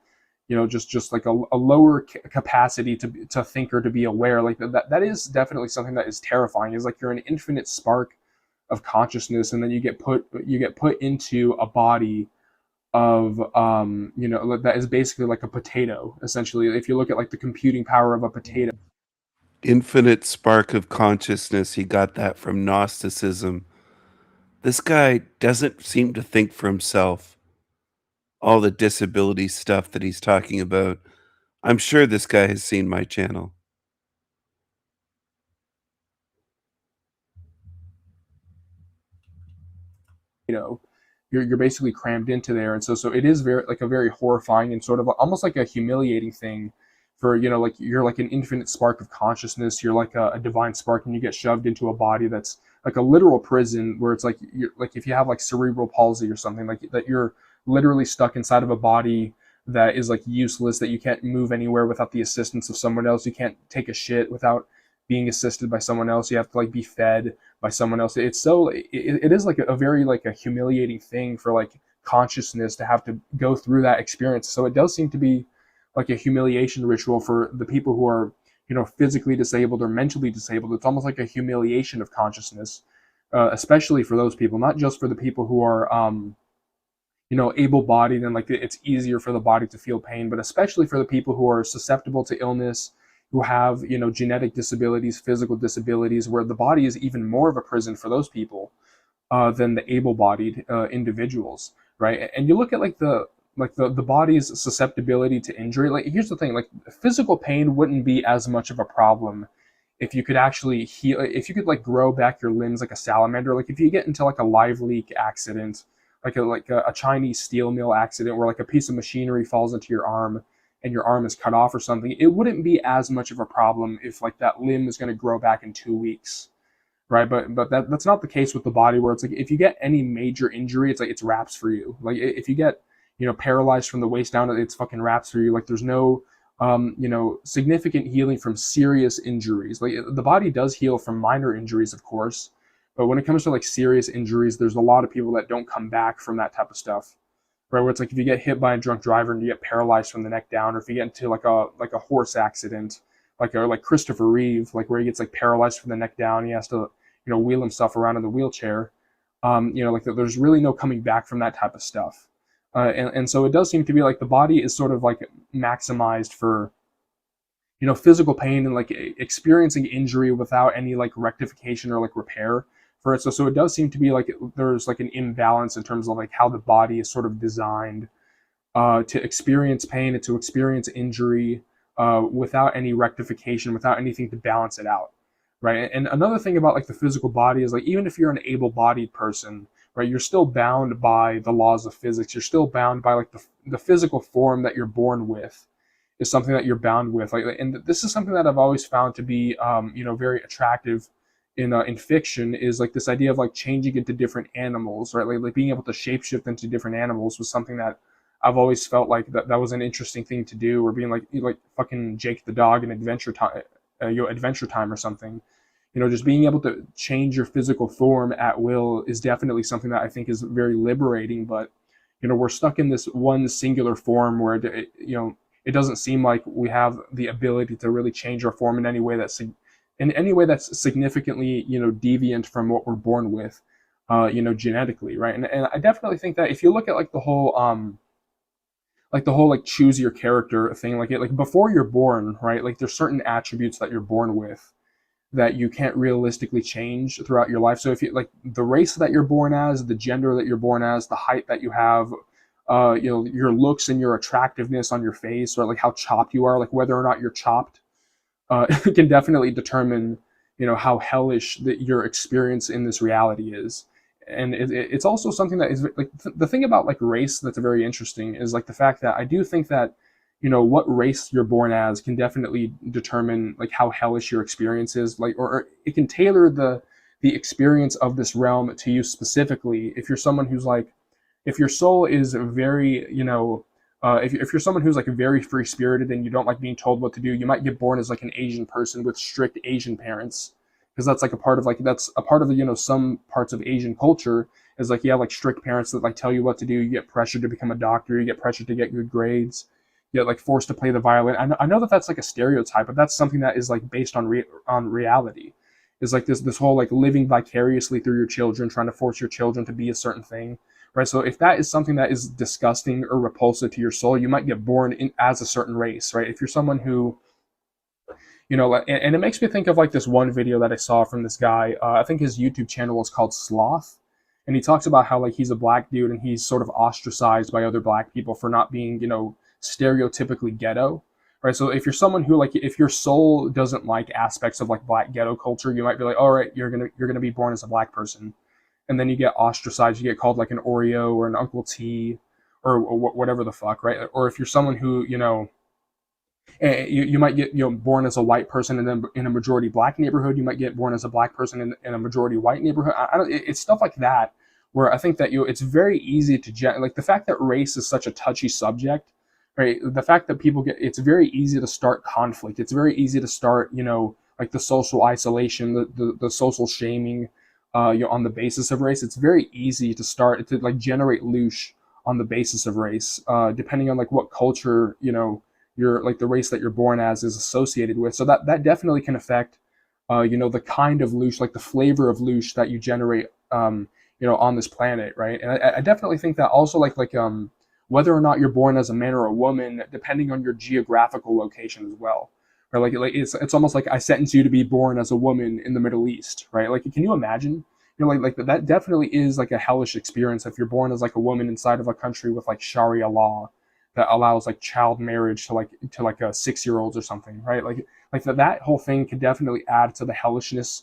you know, just like a lower capacity to think or to be aware, like that is definitely something that is terrifying. Is like you're an infinite spark of consciousness, and then you get put into a body of you know, that is basically like a potato, essentially. If you look at like the computing power of a potato. Infinite spark of consciousness. He got that from Gnosticism. This guy doesn't seem to think for himself. All the disability stuff that he's talking about. I'm sure this guy has seen my channel. You know, you're basically crammed into there, and so it is very horrifying and sort of almost like a humiliating thing for, you know, like you're like an infinite spark of consciousness, you're like a divine spark, and you get shoved into a body that's like a literal prison, where it's like you're like, if you have like cerebral palsy or something like that, you're literally stuck inside of a body that is like useless, that you can't move anywhere without the assistance of someone else, you can't take a shit without being assisted by someone else, you have to like be fed by someone else. It's so it is like a very like a humiliating thing for like consciousness to have to go through that experience. So it does seem to be like a humiliation ritual for the people who are, you know, physically disabled or mentally disabled. It's almost like a humiliation of consciousness, especially for those people, not just for the people who are you know, able-bodied and like it's easier for the body to feel pain, but especially for the people who are susceptible to illness, who have, you know, genetic disabilities, physical disabilities, where the body is even more of a prison for those people than the able-bodied individuals, right? And you look at like the body's susceptibility to injury. Like, here's the thing: like, physical pain wouldn't be as much of a problem if you could actually heal, if you could like grow back your limbs like a salamander. Like, if you get into like a live leak accident, like a Chinese steel mill accident where like a piece of machinery falls into your arm and your arm is cut off or something, it wouldn't be as much of a problem if like that limb is going to grow back in 2 weeks, right? But that's not the case with the body, where it's like if you get any major injury, it's like it's wraps for you. Like, if you get, you know, paralyzed from the waist down, it's fucking wraps for you. Like, there's no you know, significant healing from serious injuries. Like, the body does heal from minor injuries, of course, but when it comes to like serious injuries, there's a lot of people that don't come back from that type of stuff, right? Where it's like if you get hit by a drunk driver and you get paralyzed from the neck down, or if you get into like a horse accident, like Christopher Reeve, like where he gets like paralyzed from the neck down, he has to, you know, wheel himself around in the wheelchair. You know, like there's really no coming back from that type of stuff. And so it does seem to be like the body is sort of like maximized for, you know, physical pain and like experiencing injury without any like rectification or like repair for it. So it does seem to be like there's like an imbalance in terms of like how the body is sort of designed to experience pain and to experience injury without any rectification, without anything to balance it out, right? And another thing about like the physical body is like, even if you're an able-bodied person, right, you're still bound by the laws of physics. You're still bound by like the physical form that you're born with is something that you're bound with. Like, and this is something that I've always found to be, you know, very attractive in fiction, is like this idea of like changing into different animals, right? Like being able to shapeshift into different animals was something that I've always felt like that was an interesting thing to do, or being like fucking Jake the dog in Adventure Time, you know, Adventure Time or something. You know, just being able to change your physical form at will is definitely something that I think is very liberating. But, you know, we're stuck in this one singular form where, you know, it doesn't seem like we have the ability to really change our form in any way that's significantly, you know, deviant from what we're born with, you know, genetically, right? And I definitely think that if you look at like the whole like choose your character thing, like before you're born, right? Like there's certain attributes that you're born with that you can't realistically change throughout your life. So if you like the race that you're born as, the gender that you're born as, the height that you have, you know, your looks and your attractiveness on your face, or like how chopped you are, like whether or not you're chopped, it can definitely determine, you know, how hellish your experience in this reality is. And it's also something that is like the thing about like race that's very interesting is like the fact that I do think that, you know, what race you're born as can definitely determine like how hellish your experience is, like, or it can tailor the experience of this realm to you specifically. If you're someone who's like, if your soul is very, you know, if you're someone who's like very free spirited and you don't like being told what to do, you might get born as like an Asian person with strict Asian parents, because that's like a part of like, that's a part of the, you know, some parts of Asian culture is like, yeah, like strict parents that like tell you what to do. You get pressured to become a doctor, you get pressured to get good grades, you get like forced to play the violin. I know that that's like a stereotype, but that's something that is like based on reality. Is like this whole like living vicariously through your children, trying to force your children to be a certain thing, right? So if that is something that is disgusting or repulsive to your soul, you might get born in as a certain race, right? If you're someone who, you know, and it makes me think of like this one video that I saw from this guy. I think his YouTube channel is called Sloth, and he talks about how like he's a black dude and he's sort of ostracized by other black people for not being, you know, stereotypically ghetto, right? So if you're someone who like, if your soul doesn't like aspects of like black ghetto culture, you might be like, all right, you're gonna be born as a black person, and then you get ostracized, you get called like an Oreo or an Uncle T or whatever the fuck, right? Or if you're someone who, you know, you might get, you know, born as a white person, and then in a majority black neighborhood, you might get born as a black person in a majority white neighborhood. It's stuff like that where I think that, you know, it's very easy to like the fact that race is such a touchy subject, right? The fact that people get, it's very easy to start conflict. It's very easy to start, you know, like the social isolation, the social shaming, you know, on the basis of race. It's very easy to start to like generate loosh on the basis of race, depending on like what culture, you know, your like the race that you're born as is associated with. So that definitely can affect, you know, the kind of loosh, like the flavor of loosh that you generate, you know, on this planet, right? And I definitely think that also like whether or not you're born as a man or a woman, depending on your geographical location as well, Or like it's almost like I sentence you to be born as a woman in the Middle East, right? Like, can you imagine? Like that definitely is like a hellish experience if you're born as like a woman inside of a country with like Sharia law that allows like child marriage to like a 6-year-olds or something, right? Like that whole thing could definitely add to the hellishness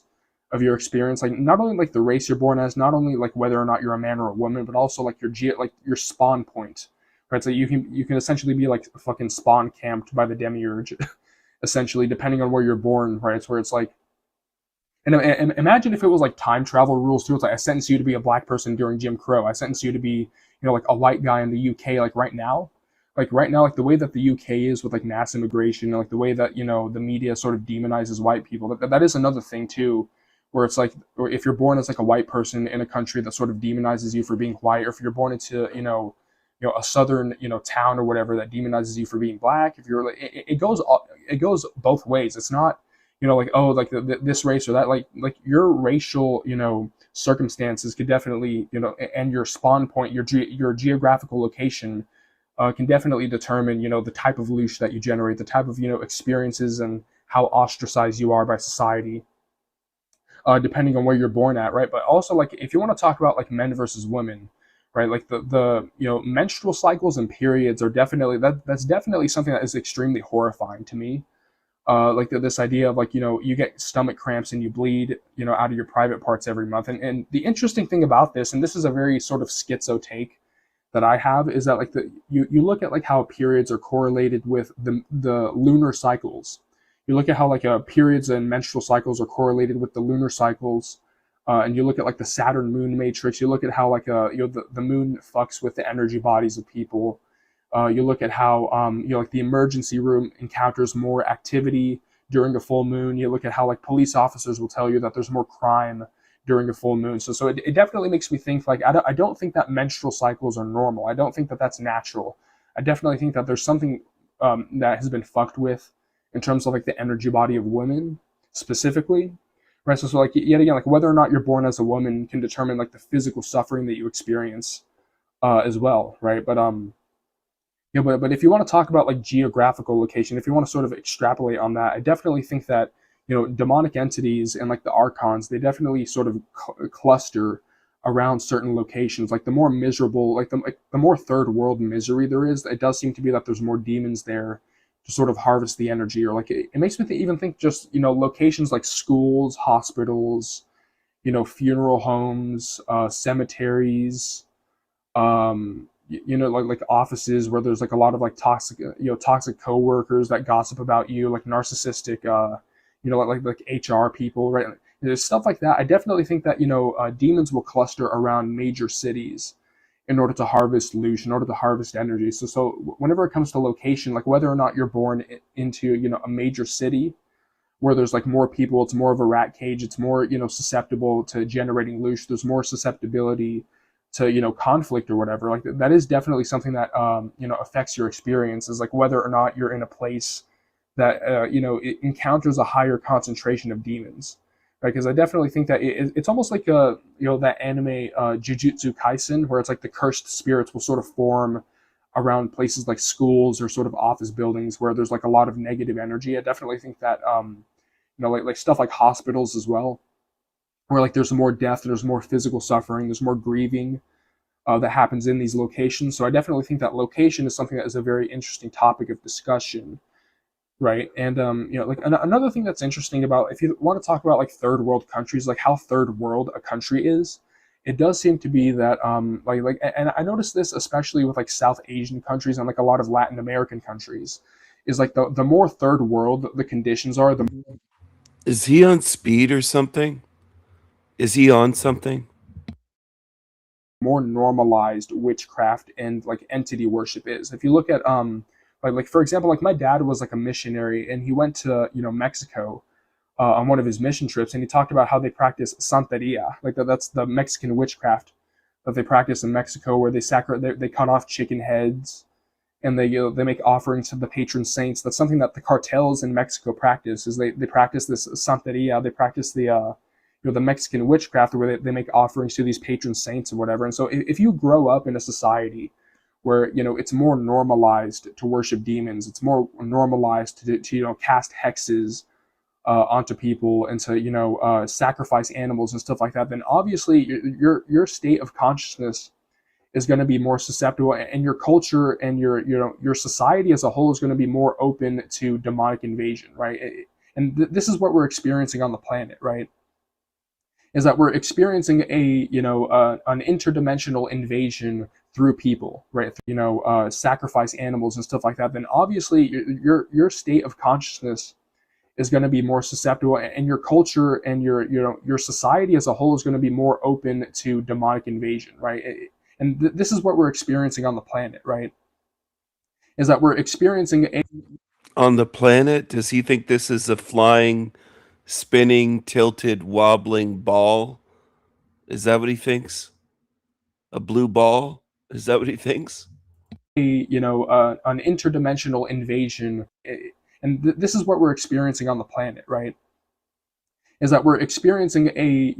of your experience. Like not only like the race you're born as, not only like whether or not you're a man or a woman, but also like your spawn point, right? So you can essentially be like fucking spawn camped by the demiurge, essentially, depending on where you're born, right? It's where it's like, and imagine if it was like time travel rules too. It's like I sentence you to be a black person during Jim Crow. I sentence you to be, like a white guy in the UK, like right now. Like right now, like the way that the UK is with like mass immigration, like the way that, the media sort of demonizes white people, that is another thing too, where it's like, or if you're born as like a white person in a country that sort of demonizes you for being white, or if you're born into, a southern, town or whatever that demonizes you for being black, if you're like, it goes both ways. It's not, like, oh, like this race or that, like your racial, circumstances could definitely, and your spawn point, your geographical location, can definitely determine, the type of loosh that you generate, the type of, experiences and how ostracized you are by society, depending on where you're born at, right? But also, like, if you want to talk about like men versus women, right? Like the menstrual cycles and periods are definitely that's definitely something that is extremely horrifying to me. Like this idea of like, you get stomach cramps and you bleed, out of your private parts every month. And the interesting thing about this, and this is a very sort of schizo take that I have, is that like you look at like how periods are correlated with the lunar cycles. You look at how like periods and menstrual cycles are correlated with the lunar cycles, and you look at like the Saturn moon matrix. You look at how like the moon fucks with the energy bodies of people. You look at how like the emergency room encounters more activity during a full moon. You look at how like police officers will tell you that there's more crime during a full moon. So it definitely makes me think like I don't think that menstrual cycles are normal. I don't think that that's natural. I definitely think that there's something that has been fucked with in terms of like the energy body of women specifically, right? So like yet again, like whether or not you're born as a woman can determine like the physical suffering that you experience as well, right? But but if you want to talk about like geographical location, if you want to sort of extrapolate on that, I definitely think that demonic entities and like the archons, they definitely sort of cluster around certain locations. Like the more miserable, like the more third world misery there is, it does seem to be that there's more demons there to sort of harvest the energy. Or like it makes me even think just locations like schools, hospitals, funeral homes, cemeteries, like offices where there's like a lot of like toxic coworkers that gossip about you, like narcissistic like HR people, right? There's stuff like that. I definitely think that demons will cluster around major cities in order to harvest loosh, in order to harvest energy. So whenever it comes to location, like whether or not you're born into a major city where there's like more people, it's more of a rat cage, it's more susceptible to generating loosh, there's more susceptibility to conflict or whatever. Like that is definitely something that affects your experience, is like whether or not you're in a place that it encounters a higher concentration of demons, right? Because I definitely think that it's almost like that anime Jujutsu Kaisen, where it's like the cursed spirits will sort of form around places like schools or sort of office buildings where there's like a lot of negative energy. I definitely think that like stuff like hospitals as well, where like there's more death, there's more physical suffering, there's more grieving that happens in these locations. So I definitely think that location is something that is a very interesting topic of discussion, right? And like another thing that's interesting about, if you want to talk about like third world countries, like how third world a country is, it does seem to be that like and I noticed this especially with like South Asian countries and like a lot of Latin American countries, is like the more third world the conditions are, the Is he on speed or something? Is he on something? more normalized witchcraft and like entity worship is. If you look at like for example, like my dad was like a missionary and he went to Mexico on one of his mission trips, and he talked about how they practice Santeria, like that's the Mexican witchcraft that they practice in Mexico, where they cut off chicken heads and they make offerings to the patron saints. That's something that the cartels in Mexico practice. Is they practice this Santeria, they practice the the Mexican witchcraft where they make offerings to these patron saints and whatever. And so if you grow up in a society where it's more normalized to worship demons. It's more normalized to cast hexes onto people and to sacrifice animals and stuff like that. Then obviously your state of consciousness is going to be more susceptible, and your culture and your society as a whole is going to be more open to demonic invasion, right? And this is what we're experiencing on the planet, right? Is that we're experiencing an interdimensional invasion through people, right? Sacrifice animals and stuff like that. Then obviously your state of consciousness is going to be more susceptible, and your culture and your society as a whole is going to be more open to demonic invasion, right? And this is what we're experiencing on the planet, right? Is that we're experiencing On the planet, does he think this is a flying, spinning, tilted, wobbling ball? Is that what he thinks? A blue ball? Is that what he thinks? an interdimensional invasion, and this is what we're experiencing on the planet, right? Is that we're experiencing an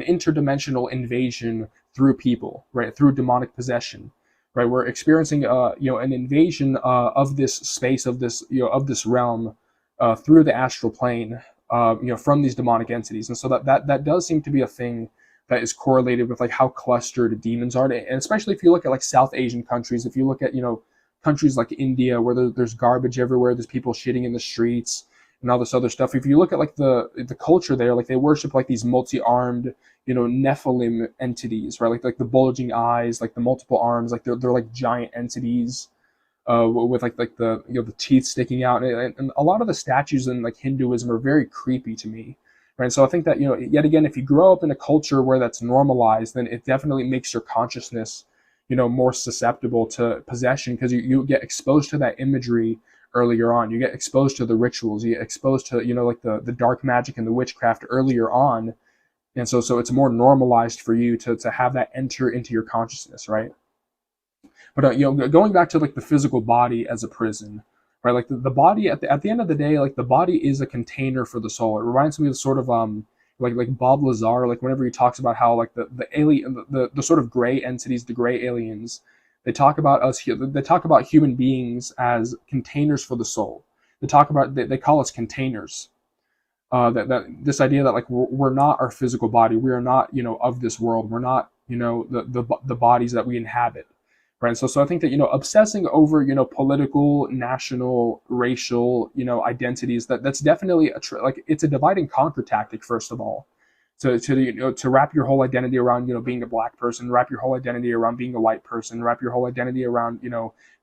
interdimensional invasion through people, right? Through demonic possession, right? We're experiencing an invasion of this space, of this realm, through the astral plane, from these demonic entities. And so that does seem to be a thing that is correlated with like how clustered demons are, and especially if you look at like South Asian countries. If you look at countries like India, where there's garbage everywhere, there's people shitting in the streets and all this other stuff. If you look at like the culture there, like they worship like these multi-armed, Nephilim entities, right? Like the bulging eyes, like the multiple arms, like they're like giant entities, with like the the teeth sticking out, and a lot of the statues in like Hinduism are very creepy to me, right? So I think that yet again, if you grow up in a culture where that's normalized, then it definitely makes your consciousness more susceptible to possession, because you get exposed to that imagery earlier on. You get exposed to the rituals, you get exposed to like the dark magic and the witchcraft earlier on, and so it's more normalized for you to have that enter into your consciousness, right? But going back to like the physical body as a prison, right? Like the body at the end of the day, like the body is a container for the soul. It reminds me of sort of like Bob Lazar, like whenever he talks about how like the alien, the sort of gray entities, the gray aliens, they talk about us. They talk about human beings as containers for the soul. They call us containers. That this idea that like we're not our physical body. We are not of this world. We're not the bodies that we inhabit. Right. So I think that obsessing over political, national, racial identities, that's definitely it's a divide and conquer tactic. First of all, to wrap your whole identity around being a black person, wrap your whole identity around being a white person, wrap your whole identity around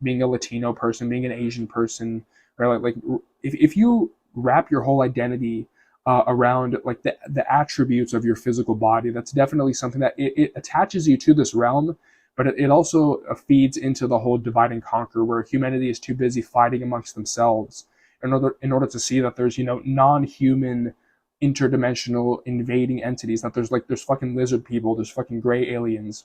being a Latino person, being an Asian person, right? Like if you wrap your whole identity around like the attributes of your physical body, that's definitely something that it attaches you to this realm. But it also feeds into the whole divide and conquer, where humanity is too busy fighting amongst themselves in order to see that there's non-human interdimensional invading entities, that there's fucking lizard people, there's fucking gray aliens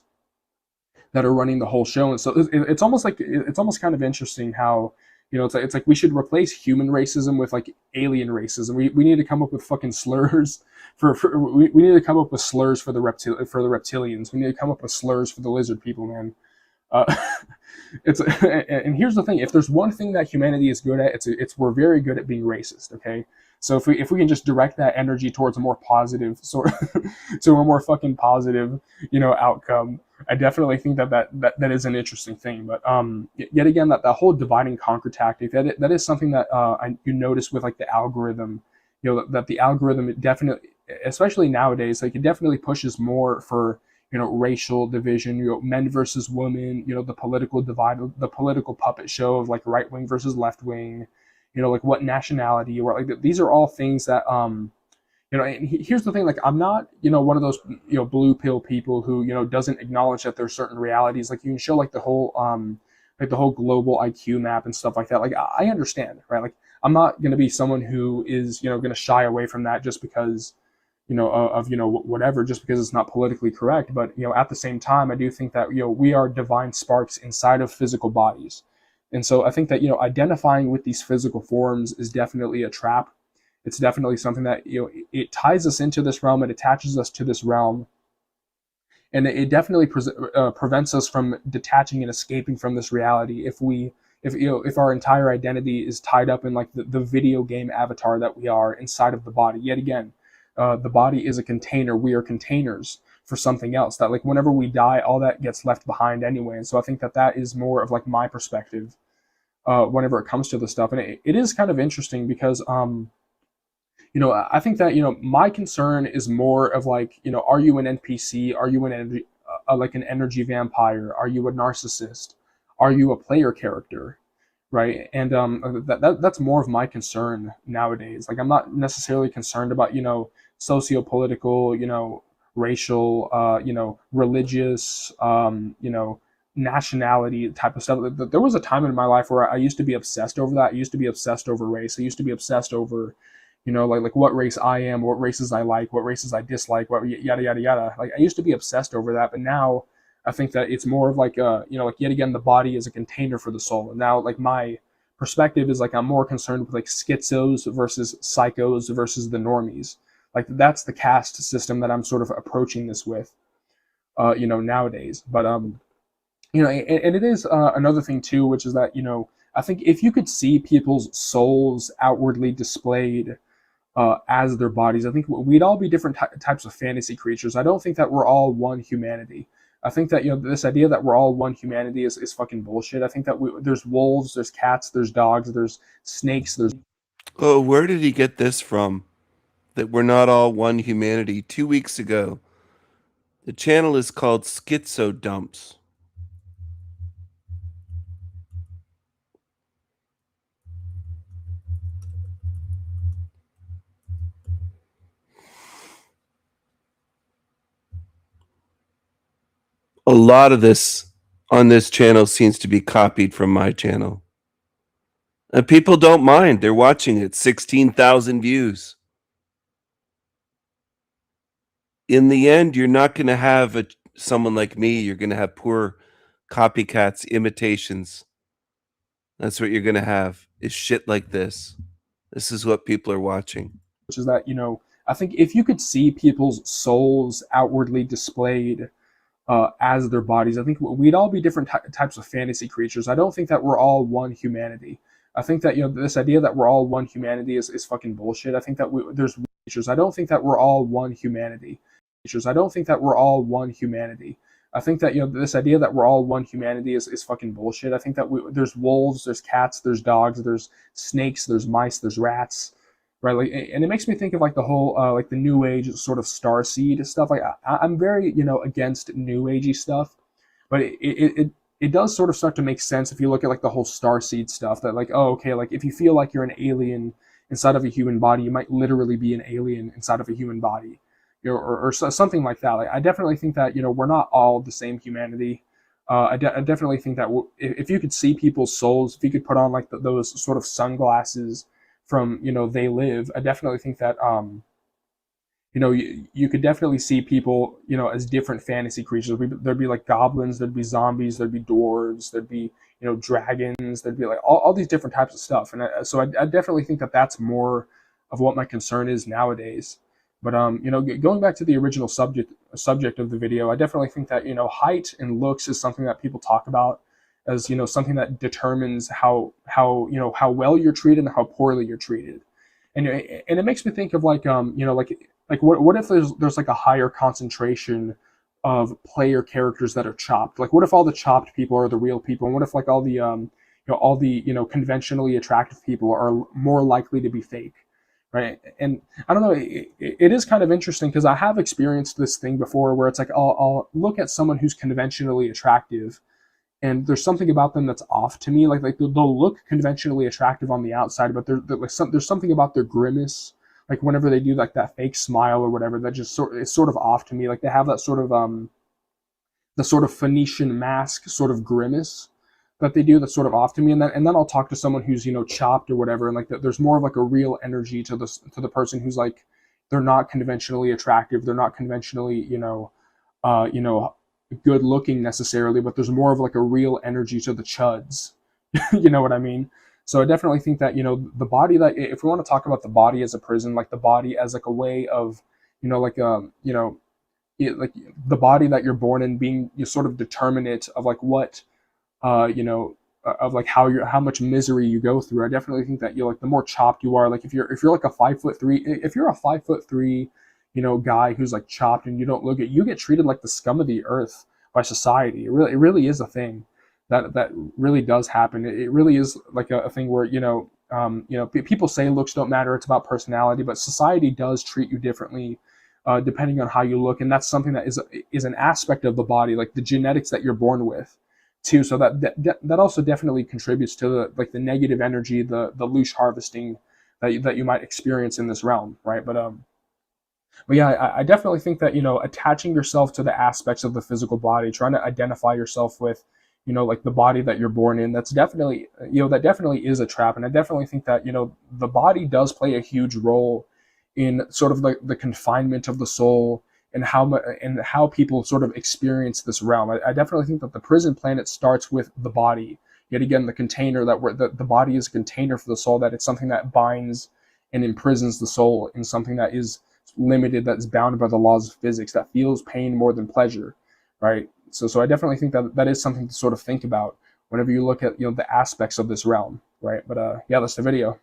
that are running the whole show. And so it's almost kind of interesting how it's like we should replace human racism with like alien racism. We need to come up with fucking slurs we need to come up with slurs for the reptilians. We need to come up with slurs for the lizard people, man. And here's the thing: if there's one thing that humanity is good at, it's we're very good at being racist. Okay, so if we can just direct that energy towards a more positive to a more fucking positive outcome, I definitely think that is an interesting thing. But yet again, that whole divide and conquer tactic, that is something that you notice with like the algorithm. That the algorithm, it definitely, especially nowadays, like it definitely pushes more for racial division, men versus women, the political divide, the political puppet show of like right wing versus left wing, like what nationality, or like these are all things that and here's the thing, like I'm not one of those blue pill people who doesn't acknowledge that there's certain realities. Like you can show like the whole global IQ map and stuff like that. Like I understand, right? Like I'm not going to be someone who is going to shy away from that just because of whatever, just because it's not politically correct. But at the same time, I do think that we are divine sparks inside of physical bodies, and so I think that identifying with these physical forms is definitely a trap. It's definitely something that it ties us into this realm, it attaches us to this realm, and it definitely prevents us from detaching and escaping from this reality if our entire identity is tied up in like the video game avatar that we are inside of the body. Yet again, the body is a container. We are containers for something else, that like whenever we die, all that gets left behind anyway. And so I think that is more of like my perspective whenever it comes to this stuff. And it is kind of interesting because I think that my concern is more of like, are you an NPC? Are you an like an energy vampire? Are you a narcissist? Are you a player character? Right? And that's more of my concern nowadays. Like I'm not necessarily concerned about socio-political, racial, religious, nationality type of stuff. There was a time in my life where I used to be obsessed over that. I used to be obsessed over race. I used to be obsessed over like what race I am, what races I like, what races I dislike, what yada yada yada. Like I used to be obsessed over that, but now I think that it's more of like like yet again, the body is a container for the soul. And now like my perspective is like I'm more concerned with like schizos versus psychos versus the normies. Like that's the caste system that I'm sort of approaching this with, nowadays. But and it is another thing too, which is that I think if you could see people's souls outwardly displayed as their bodies, I think we'd all be different types of fantasy creatures. I don't think that we're all one humanity. I think that this idea that we're all one humanity is fucking bullshit. I think that there's wolves, there's cats, there's dogs, there's snakes, there's. Oh, where did he get this from? That we're not all one humanity. 2 weeks ago, the channel is called Schizo Dumps. A lot of this on this channel seems to be copied from my channel. And people don't mind. They're watching it. 16,000 views. In the end, you're not going to have someone like me. You're going to have poor copycats, imitations. That's what you're going to have, is shit like this. This is what people are watching. Which is that, I think if you could see people's souls outwardly displayed as their bodies, I think we'd all be different types of fantasy creatures. I don't think that we're all one humanity. I think that this idea that we're all one humanity is fucking bullshit. I think that there's creatures. I don't think that we're all one humanity. I don't think that we're all one humanity. I think that this idea that we're all one humanity is fucking bullshit. I think that there's wolves, there's cats, there's dogs, there's snakes, there's mice, there's rats, right? Like, and it makes me think of like the whole like the New Age sort of starseed stuff. Like I'm very against New Agey stuff, but it does sort of start to make sense if you look at like the whole starseed stuff. That like, oh, okay, like if you feel like you're an alien inside of a human body, you might literally be an alien inside of a human body. Or something like that. Like I definitely think that we're not all the same humanity. I definitely think that if you could see people's souls, if you could put on like those sort of sunglasses from They Live, I definitely think that you could definitely see people as different fantasy creatures. There'd be like goblins, there'd be zombies, there'd be dwarves, there'd be dragons, there'd be like all these different types of stuff. And so I definitely think that that's more of what my concern is nowadays. But going back to the original subject of the video, I definitely think that height and looks is something that people talk about as something that determines how well you're treated and how poorly you're treated, and it makes me think of like what if there's like a higher concentration of player characters that are chopped? Like what if all the chopped people are the real people, and what if like all the conventionally attractive people are more likely to be fake? Right. And I don't know, it is kind of interesting because I have experienced this thing before where it's like I'll look at someone who's conventionally attractive and there's something about them that's off to me. Like they'll look conventionally attractive on the outside, but there's something about their grimace, like whenever they do like that fake smile or whatever, that just it's sort of off to me. Like they have that sort of the sort of Phoenician mask sort of grimace that they do that's sort of off to me, and then I'll talk to someone who's chopped or whatever, and like there's more of like a real energy to the person who's like they're not conventionally attractive, they're not conventionally good looking necessarily, but there's more of like a real energy to the chuds. You know what I mean? So I definitely think that the body, that if we want to talk about the body as a prison, like the body as like a way of like the body that you're born in being you sort of determinate of like what you know of like how much misery you go through. I definitely think that like the more chopped you are, like if you're like a 5'3", if you're a 5'3", you know, guy who's like chopped and you don't look at, you get treated like the scum of the earth by society. It really is a thing that really does happen. It really is like a thing where people say looks don't matter, it's about personality, but society does treat you differently depending on how you look, and that's something that is an aspect of the body, like the genetics that you're born with too. So that also definitely contributes to the negative energy, the loosh harvesting that you might experience in this realm, right? But yeah, I definitely think that attaching yourself to the aspects of the physical body, trying to identify yourself with like the body that you're born in, that's definitely that definitely is a trap. And I definitely think that the body does play a huge role in sort of the confinement of the soul and how people sort of experience this realm. I definitely think that the prison planet starts with the body. Yet again, the container the body is a container for the soul, that it's something that binds and imprisons the soul in something that is limited, that's bound by the laws of physics, that feels pain more than pleasure, right? So I definitely think that is something to sort of think about whenever you look at the aspects of this realm, right? But yeah, that's the video.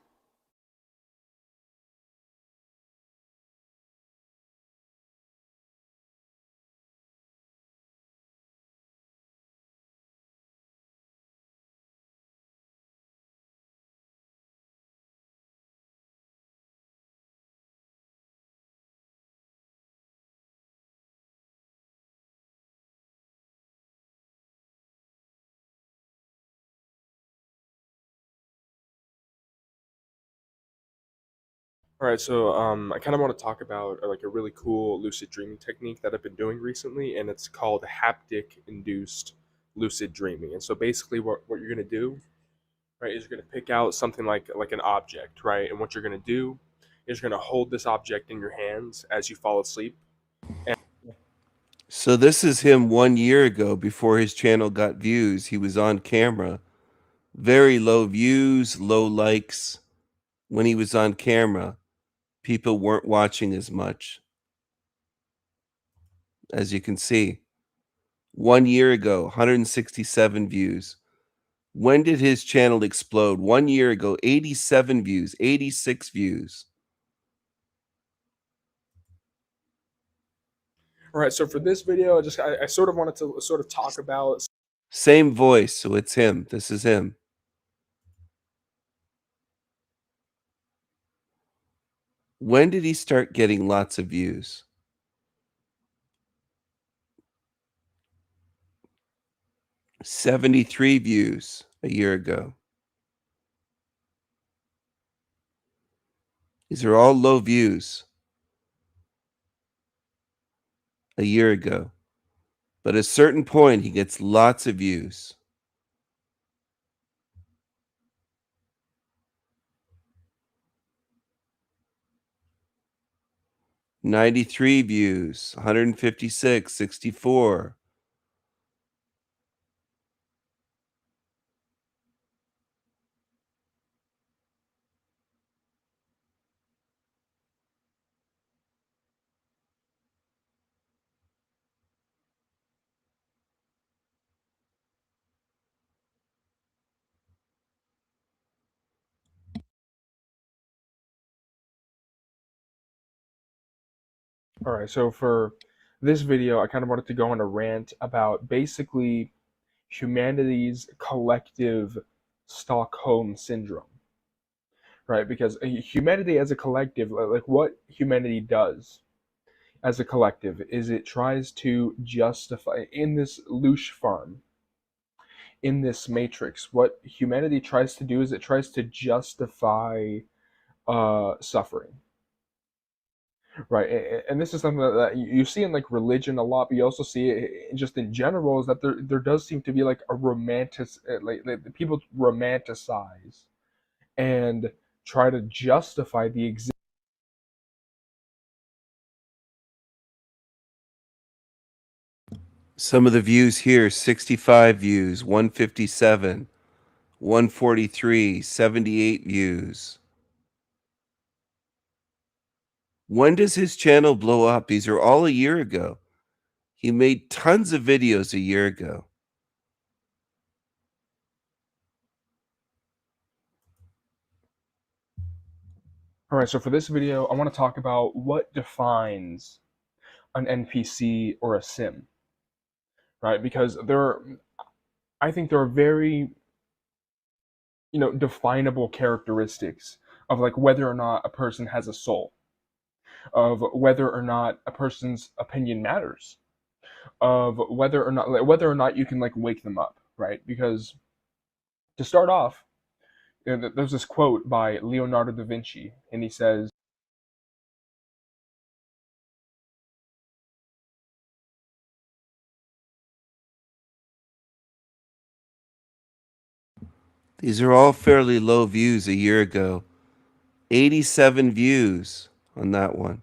All right, so I kind of want to talk about like a really cool lucid dreaming technique that I've been doing recently, and it's called haptic induced lucid dreaming. And so basically, what you're gonna do, right, is you're gonna pick out something like an object, right, and what you're gonna do is you're gonna hold this object in your hands as you fall asleep. So this is him 1 year ago before his channel got views. He was on camera. Very low views, low likes. When he was on camera, people weren't watching as much. As you can see, 1 year ago, 167 views. When did his channel explode? 1 year ago, 87 views, 86 views. All right, so for this video, I sort of wanted to sort of talk about. Same voice, so it's him. This is him. When did he start getting lots of views? $73 views a year ago. These are all low views a year ago. But at a certain point, he gets lots of views. $93 views, 156, 64. All right, so for this video, I kind of wanted to go on a rant about basically humanity's collective Stockholm syndrome, right? Because humanity as a collective, like what humanity does as a collective is it tries to justify in this loosh farm, in this matrix, what humanity tries to do is it tries to justify suffering. Right, and this is something that you see in like religion a lot, but you also see it just in general, is that there does seem to be like a like people romanticize and try to justify the existence. Some of the views here, 65 views, 157, 143, 78 views. When does his channel blow up? These are all a year ago. He made tons of videos a year ago. All right, so for this video, I want to talk about what defines an NPC or a sim, right? Because I think there are very, definable characteristics of like whether or not a person has a soul, of whether or not a person's opinion matters, of whether or not you can like wake them up, right? Because to start off, there's this quote by Leonardo da Vinci, and he says, These are all fairly low views a year ago. 87 views on that one.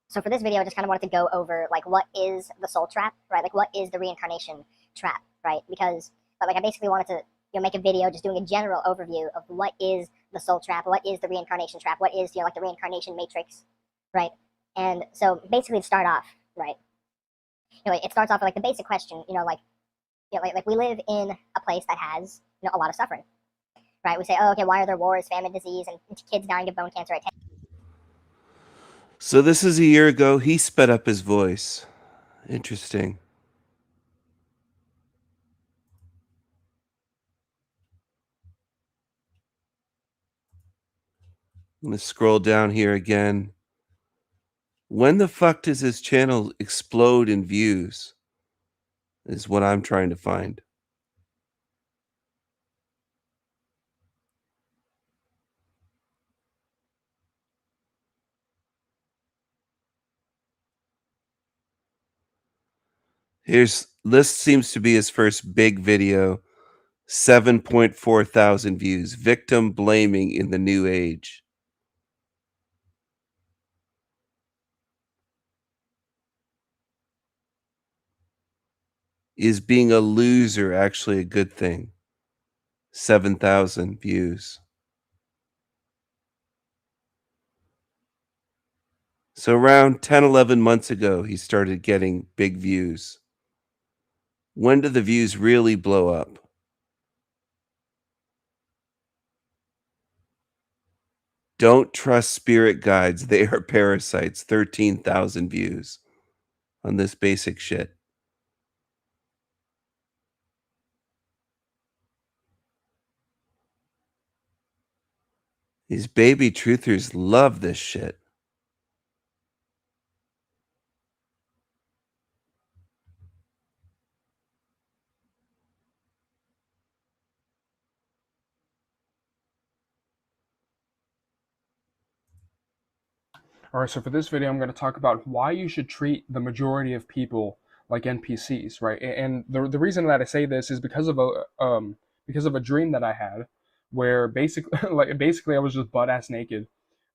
So for this video, I just kind of wanted to go over like what is the soul trap, right? Like what is the reincarnation trap, right? Because like I basically wanted to make a video just doing a general overview of what is the soul trap, what is the reincarnation trap, what is like the reincarnation matrix, right? And so basically to start off, right? It starts off with like the basic question, like we live in a place that has a lot of suffering, right? We say, oh, okay, why are there wars, famine, disease, and kids dying of bone cancer at 10? So this is a year ago. He sped up his voice. Interesting. I'm going to scroll down here again. When the fuck does his channel explode in views? Is what I'm trying to find. This seems to be his first big video. 7.4 thousand views. Victim blaming in the new age. Is being a loser actually a good thing? 7,000 views. So around 10, 11 months ago, he started getting big views. When do the views really blow up? Don't trust spirit guides. They are parasites. 13,000 views on this basic shit. These baby truthers love this shit. all right, so for this video, I'm going to talk about why you should treat the majority of people like NPCs, right? And the reason that I say this is because of a dream that I had, where basically I was just butt ass naked,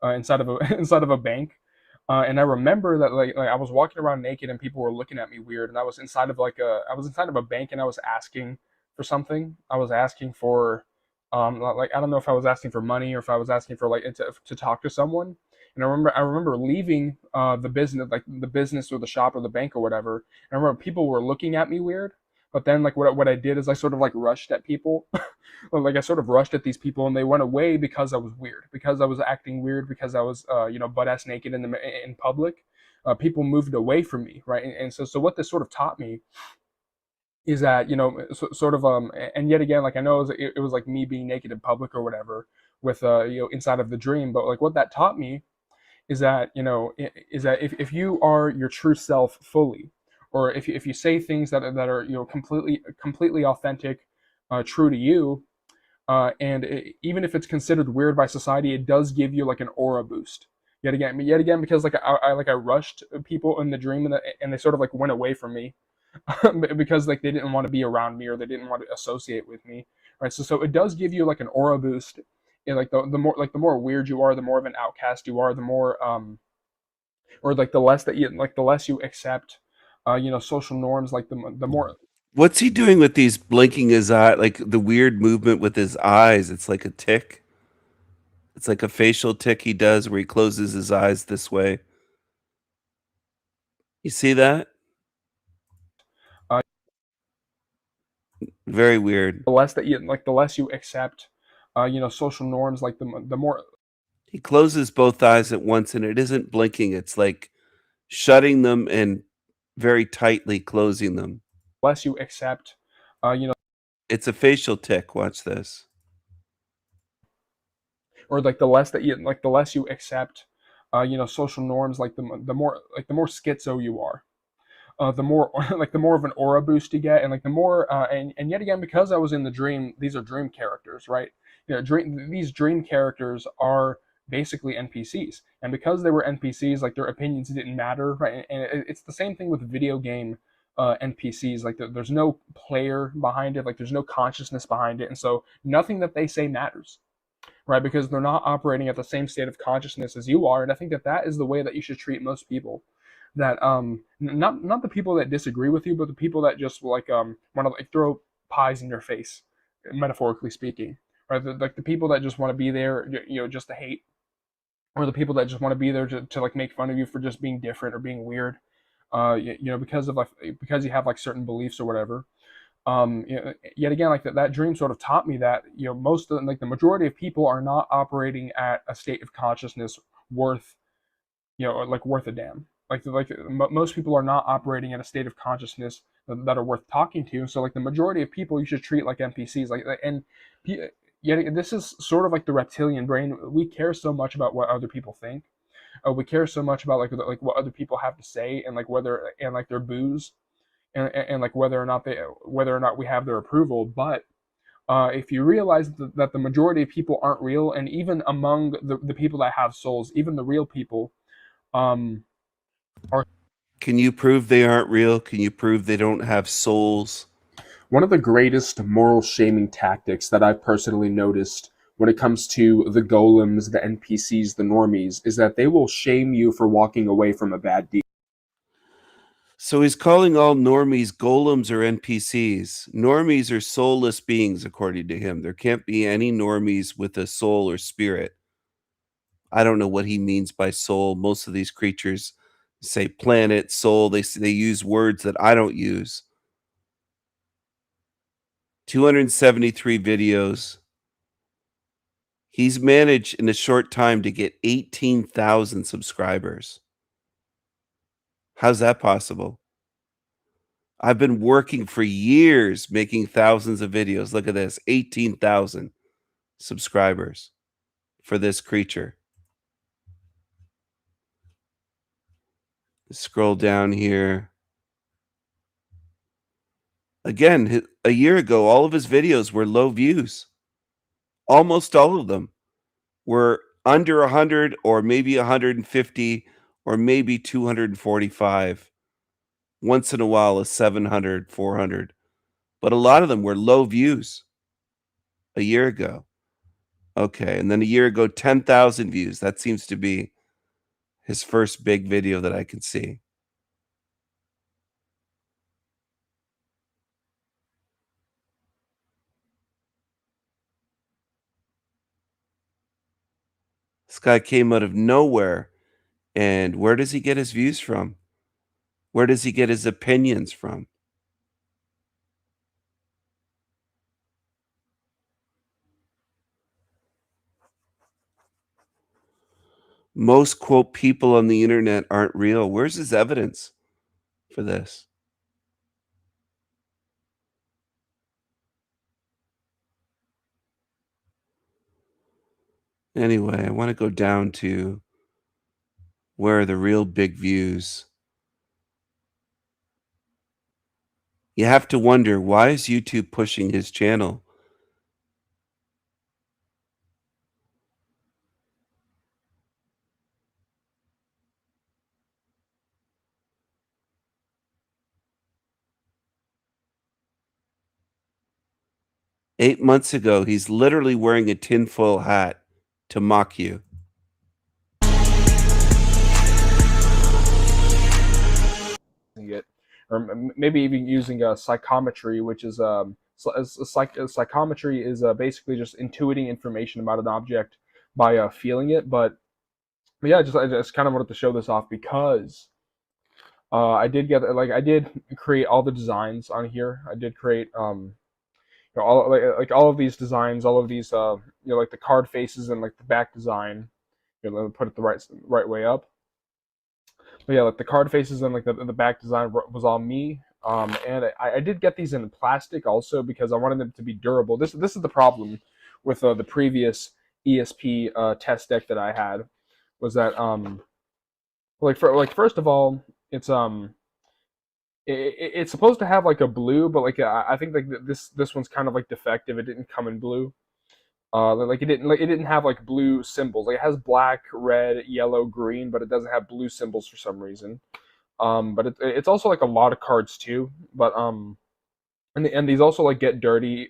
inside of a inside of a bank, and I remember that like I was walking around naked and people were looking at me weird, and I was inside of a bank and I was asking for something. I was asking for, like I don't know if I was asking for money or if I was asking for like to talk to someone. And I remember leaving the business or the shop or the bank or whatever. And I remember people were looking at me weird. But then like what I did is I sort of like rushed at people. Like I sort of rushed at these people and they went away because I was weird, because I was acting weird, because I was butt ass naked in public. People moved away from me, right? And so what this sort of taught me is that and yet again, like I know it was like me being naked in public or whatever with inside of the dream, but like what that taught me is that if you are your true self fully, or if you say things that are completely authentic, true to you, even if it's considered weird by society, it does give you like an aura boost. Yet again, because like I rushed people in the dream and they sort of like went away from me because like they didn't want to be around me or they didn't want to associate with me, right? So it does give you like an aura boost. And like the more weird you are, the more of an outcast you are, the more or like the less you accept social norms, like the more What's he doing with these blinking his eye, like the weird movement with his eyes? It's like a tick. It's like a facial tick he does where he closes his eyes this way. You see that? Very weird. The less that you like, the less you accept, social norms. Like the more He closes both eyes at once, and it isn't blinking. It's like shutting them and very tightly closing them. less you accept, It's a facial tick. Watch this. or like the less that you like, the less you accept, social norms. Like the more schizo you are. The more like the more of an aura boost you get, and like the more and yet again, because I was in the dream, these are dream characters, right? These dream characters are basically NPCs, and because they were NPCs, like their opinions didn't matter, right? And it's the same thing with video game NPCs. Like there's no player behind it, like there's no consciousness behind it, and so nothing that they say matters, right? Because they're not operating at the same state of consciousness as you are. And I think that is the way that you should treat most people. That not the people that disagree with you, but the people that just like want to like throw pies in your face, metaphorically speaking, right? Like the people that just want to be there, just to hate, or the people that just want to be there to like make fun of you for just being different or being weird, because you have like certain beliefs or whatever. Yet again, like that dream sort of taught me that most of like the majority of people are not operating at a state of consciousness worth worth a damn. Most people are not operating at a state of consciousness that are worth talking to. So like the majority of people you should treat like NPCs. And yet this is sort of like the reptilian brain. We care so much about what other people think. We care so much about like what other people have to say, and like whether and like their booze, and like whether or not we have their approval. But if you realize that the majority of people aren't real, and even among the people that have souls, even the real people, Can you prove they aren't real? Can you prove they don't have souls? One of the greatest moral shaming tactics that I've personally noticed when it comes to the golems, the NPCs, the normies, is that they will shame you for walking away from a bad deed. So he's calling all normies golems or NPCs. Normies are soulless beings, according to him. There can't be any normies with a soul or spirit. I don't know what he means by soul. Most of these creatures say planet, soul. They use words that I don't use. 273 videos. He's managed in a short time to get 18,000 subscribers. How's that possible? I've been working for years making thousands of videos. Look at this, 18,000 subscribers for this creature. Scroll down here. Again, a year ago, all of his videos were low views. Almost all of them were under 100 or maybe 150 or maybe 245. Once in a while, a 700, 400. But a lot of them were low views a year ago. Okay, and then a year ago, 10,000 views. That seems to be his first big video that I can see. This guy came out of nowhere. And where does he get his views from? Where does he get his opinions from? Most, quote, people on the internet aren't real. Where's his evidence for this? Anyway, I want to go down to where are the real big views. You have to wonder, why is YouTube pushing his channel? Eight months ago, he's literally wearing a tinfoil hat to mock you. It or maybe even using psychometry, which is psychometry is basically just intuiting information about an object by feeling it. But yeah, I just kind of wanted to show this off because I did create all the designs on here. I did create all like all of these designs, all of these like the card faces and like the back design. Let me put it the right way up. But yeah, like the card faces and like the back design was all me. And I did get these in plastic also because I wanted them to be durable. This is the problem with the previous ESP test deck that I had, was that first of all, it's it's supposed to have like a blue, but like I think like this one's kind of like defective. It didn't come in blue. It didn't have like blue symbols. Like it has black, red, yellow, green, but it doesn't have blue symbols for some reason. But it's also like a lot of cards too. But and these also like get dirty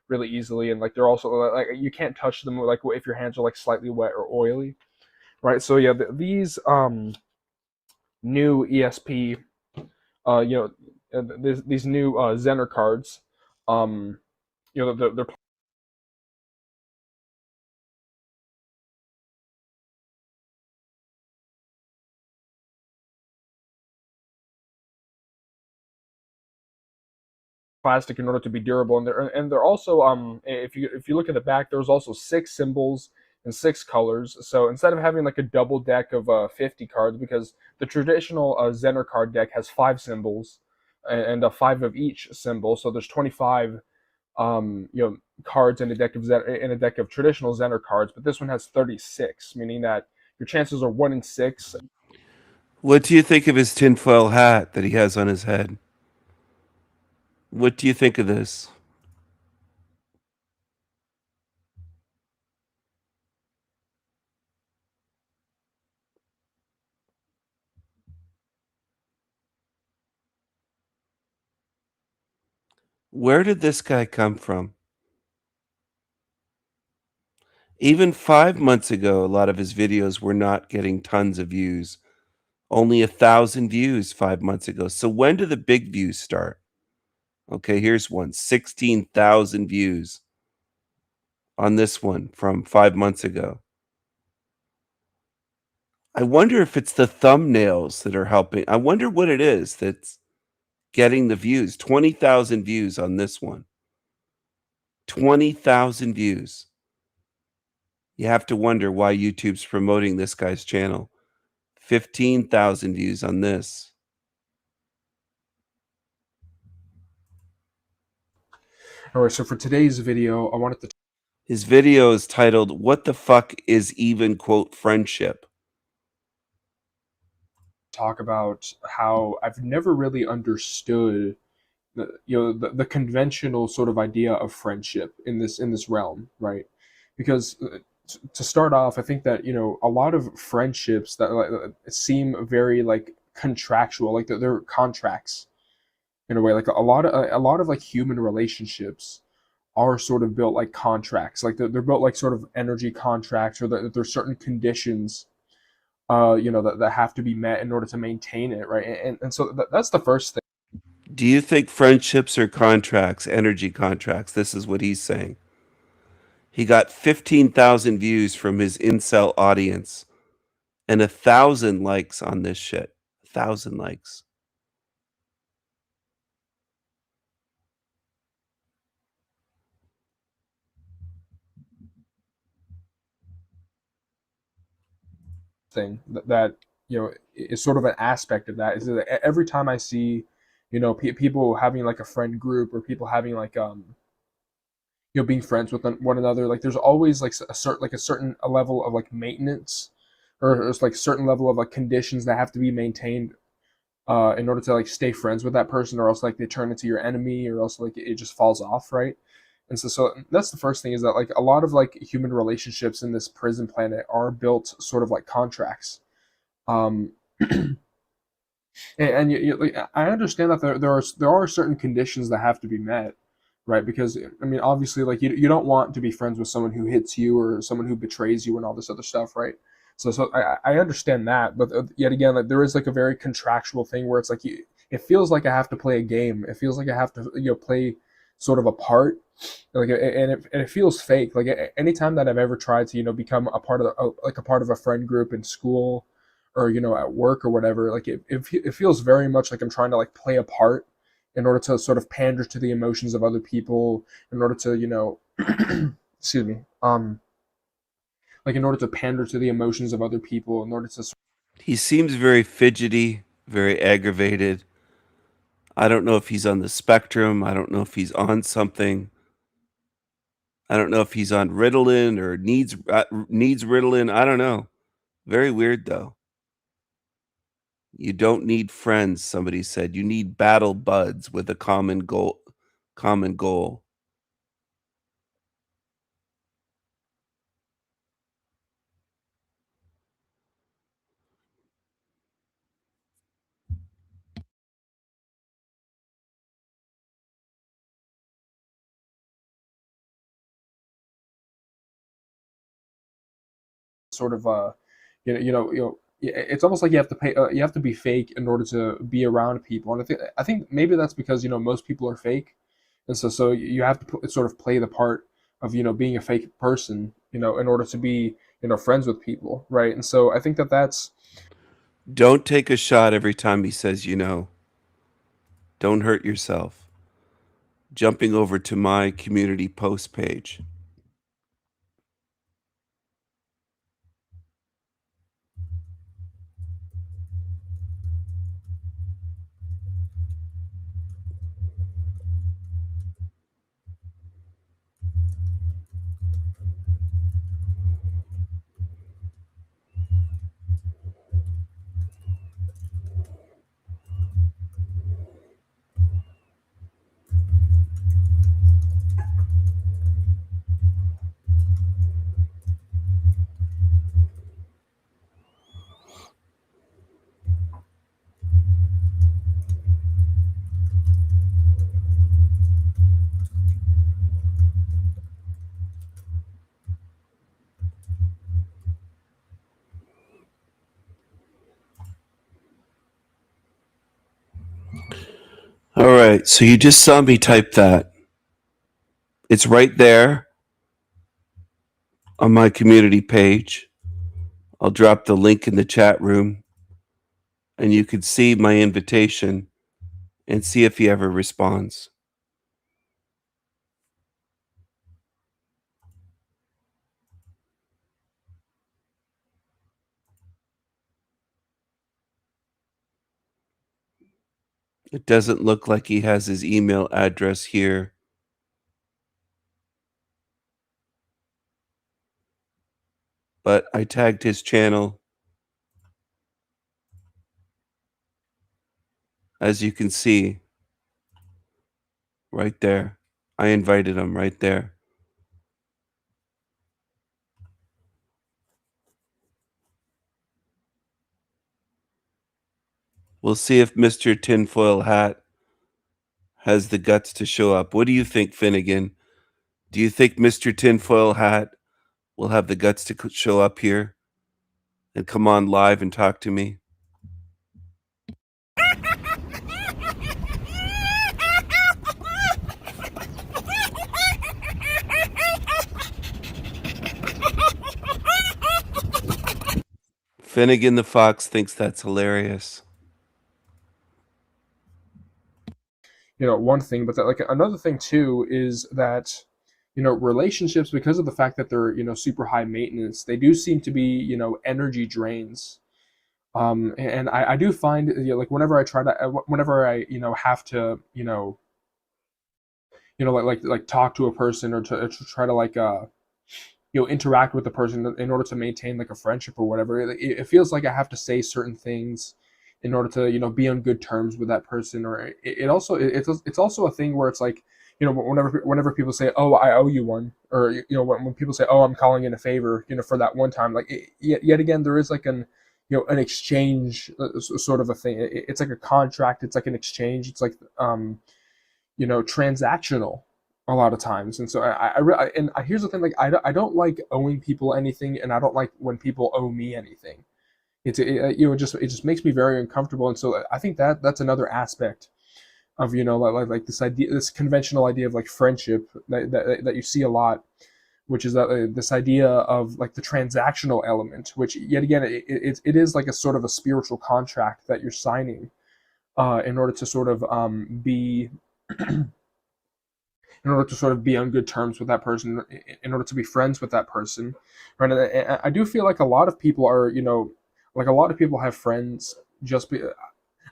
really easily, and like they're also like you can't touch them like if your hands are like slightly wet or oily, right? So yeah, these new ESP these new Zener cards, they're plastic in order to be durable, and they're also if you look at the back, there's also 6 symbols and 6 colors. So instead of having like a double deck of 50 cards, because the traditional Zener card deck has 5 symbols and 5 of each symbol, so there's 25 cards in a deck of traditional Zener cards, but this one has 36, meaning that your chances are 1 in 6. What do you think of his tinfoil hat that he has on his head? What do you think of this? Where did this guy come from? Even 5 months ago, a lot of his videos were not getting tons of views. Only 1,000 views 5 months ago. So when do the big views start? Okay, here's one. 16,000 views on this one from 5 months ago. I wonder if it's the thumbnails that are helping. I wonder what it is that's getting the views. 20,000 views on this one. 20,000 views. You have to wonder why YouTube's promoting this guy's channel. 15,000 views on this. All right, so for today's video, I wanted to His video is titled, "What the fuck is even, quote, friendship?" talk about how I've never really understood the conventional sort of idea of friendship in this realm, right? Because to start off, I think that a lot of friendships that seem very like contractual, like they're contracts in a way. Like a lot of like human relationships are sort of built like contracts, like they're built like sort of energy contracts, or that there's certain conditions that have to be met in order to maintain it, right? And so that's the first thing. Do you think friendships are contracts, energy contracts? This is what he's saying. He got 15,000 views from his incel audience and 1,000 likes on this shit. 1,000 likes. Thing that is sort of an aspect of that is that every time I see people having like a friend group, or people having like being friends with one another, like there's always like a certain level of like maintenance, or there's like certain level of like conditions that have to be maintained in order to like stay friends with that person, or else like they turn into your enemy, or else like it just falls off, right? And so that's the first thing, is that like a lot of like human relationships in this prison planet are built sort of like contracts. And I understand that there are certain conditions that have to be met, right? Because I mean, obviously, like you don't want to be friends with someone who hits you, or someone who betrays you, and all this other stuff, right? So I understand that, but yet again, like there is like a very contractual thing where it's like it feels like I have to play a game. It feels like I have to, play sort of a part, like, and it feels fake. Like anytime that I've ever tried to, become a part of like a part of a friend group in school, or at work or whatever, like it feels very much like I'm trying to like play a part in order to sort of pander to the emotions of other people, in order to, excuse me, like in order to pander to the emotions of other people, in order to. He seems very fidgety, very aggravated. I don't know if he's on the spectrum. I don't know if he's on something. I don't know if he's on Ritalin or needs Ritalin. I don't know. Very weird though. You don't need friends, somebody said. You need battle buds with a common goal. Common goal. Sort of it's almost like you have to pay, you have to be fake in order to be around people. And I think maybe that's because most people are fake, and so you have to sort of play the part of being a fake person, in order to be friends with people, right? And so I think that's. Don't take a shot every time he says don't hurt yourself. Jumping over to my community post page. All right, so you just saw me type that. It's right there on my community page. I'll drop the link in the chat room, and you can see my invitation and see if he ever responds. It doesn't look like he has his email address here. But I tagged his channel. As you can see, right there. I invited him right there. We'll see if Mr. Tinfoil Hat has the guts to show up. What do you think, Finnegan? Do you think Mr. Tinfoil Hat will have the guts to show up here and come on live and talk to me? Finnegan the Fox thinks that's hilarious. One thing, but like another thing too is that relationships, because of the fact that they're super high maintenance, they do seem to be energy drains. And I do find like whenever I have to like talk to a person, or to try to like interact with the person in order to maintain like a friendship or whatever, it feels like I have to say certain things in order to be on good terms with that person. Or it's also a thing where it's like whenever people say, oh, I owe you one, or when people say, oh, I'm calling in a favor for that one time, like yet again there is like an exchange, sort of a thing. It's like a contract, it's like an exchange, it's like transactional a lot of times. And so here's the thing, like I don't like owing people anything, and I don't like when people owe me anything. it just makes me very uncomfortable. And so I think that's another aspect of like this idea, this conventional idea of like friendship that you see a lot, which is that this idea of like the transactional element, which yet again it is like a sort of a spiritual contract that you're signing in order to sort of be in order to sort of be on good terms with that person, in order to be friends with that person, right? And I do feel like a lot of people are, like a lot of people have friends just be.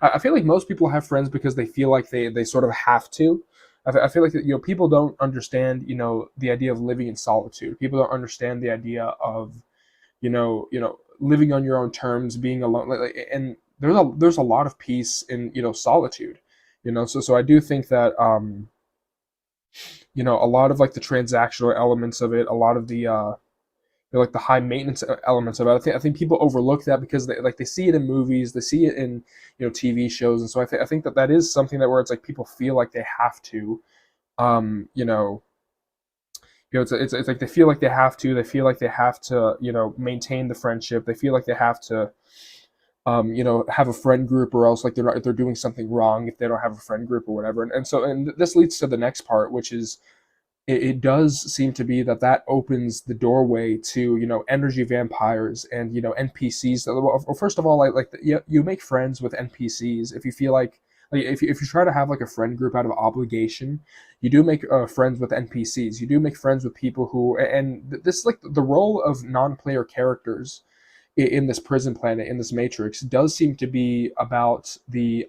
I feel like most people have friends because they feel like they sort of have to. I feel like people don't understand the idea of living in solitude. People don't understand the idea of living on your own terms, being alone, and there's a lot of peace in solitude. So I do think that a lot of like the transactional elements of it, a lot of the like the high maintenance elements of it. I think people overlook that because they see it in movies, they see it in TV shows, and so I think that is something that where it's like people feel like they have to, it's like they feel like they feel like they have to maintain the friendship, they feel like they have to have a friend group, or else like they're doing something wrong if they don't have a friend group or whatever. And this leads to the next part, which is it does seem to be that opens the doorway to energy vampires and NPCs. Well, first of all, you make friends with NPCs if you feel like if you try to have like a friend group out of obligation, you do make friends with NPCs. You do make friends with people who, and this is like the role of non-player characters in this prison planet, in this matrix, does seem to be about the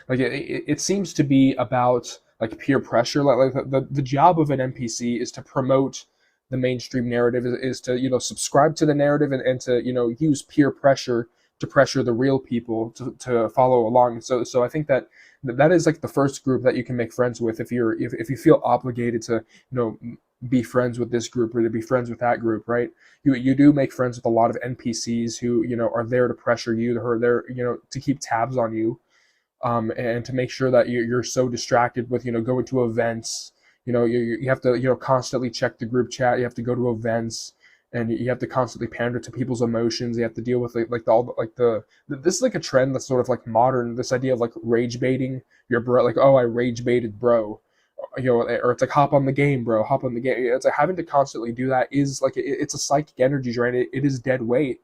it seems to be about like peer pressure. Like the job of an NPC is to promote the mainstream narrative, is to subscribe to the narrative, and to use peer pressure to pressure the real people to follow along. So I think that is like the first group that you can make friends with if you feel obligated to be friends with this group or to be friends with that group, right? You do make friends with a lot of NPCs who are there to pressure you, who are there to keep tabs on you, and to make sure that you're so distracted with going to events. You have to constantly check the group chat. You have to go to events, and you have to constantly pander to people's emotions. You have to deal with this is like a trend that's sort of like modern. This idea of like rage baiting your bro, like, oh, I rage baited bro, or it's like, hop on the game, bro, hop on the game. It's like having to constantly do that is like it's a psychic energy drain. It is dead weight,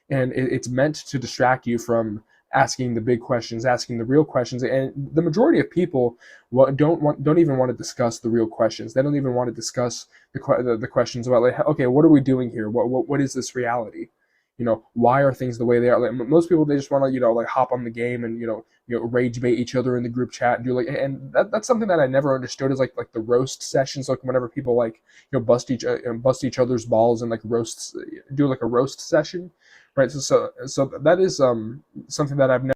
and it's meant to distract you from asking the big questions, asking the real questions. And the majority of people don't even want to discuss the real questions. They don't even want to discuss the questions about like, okay, what are we doing here? What is this reality? Why are things the way they are? Like, most people, they just want to like hop on the game and rage bait each other in the group chat and do like, and that's something that I never understood, is like the roast sessions. Like whenever people like bust each other's balls and like roasts, do like a roast session, right? So that is something that I've never.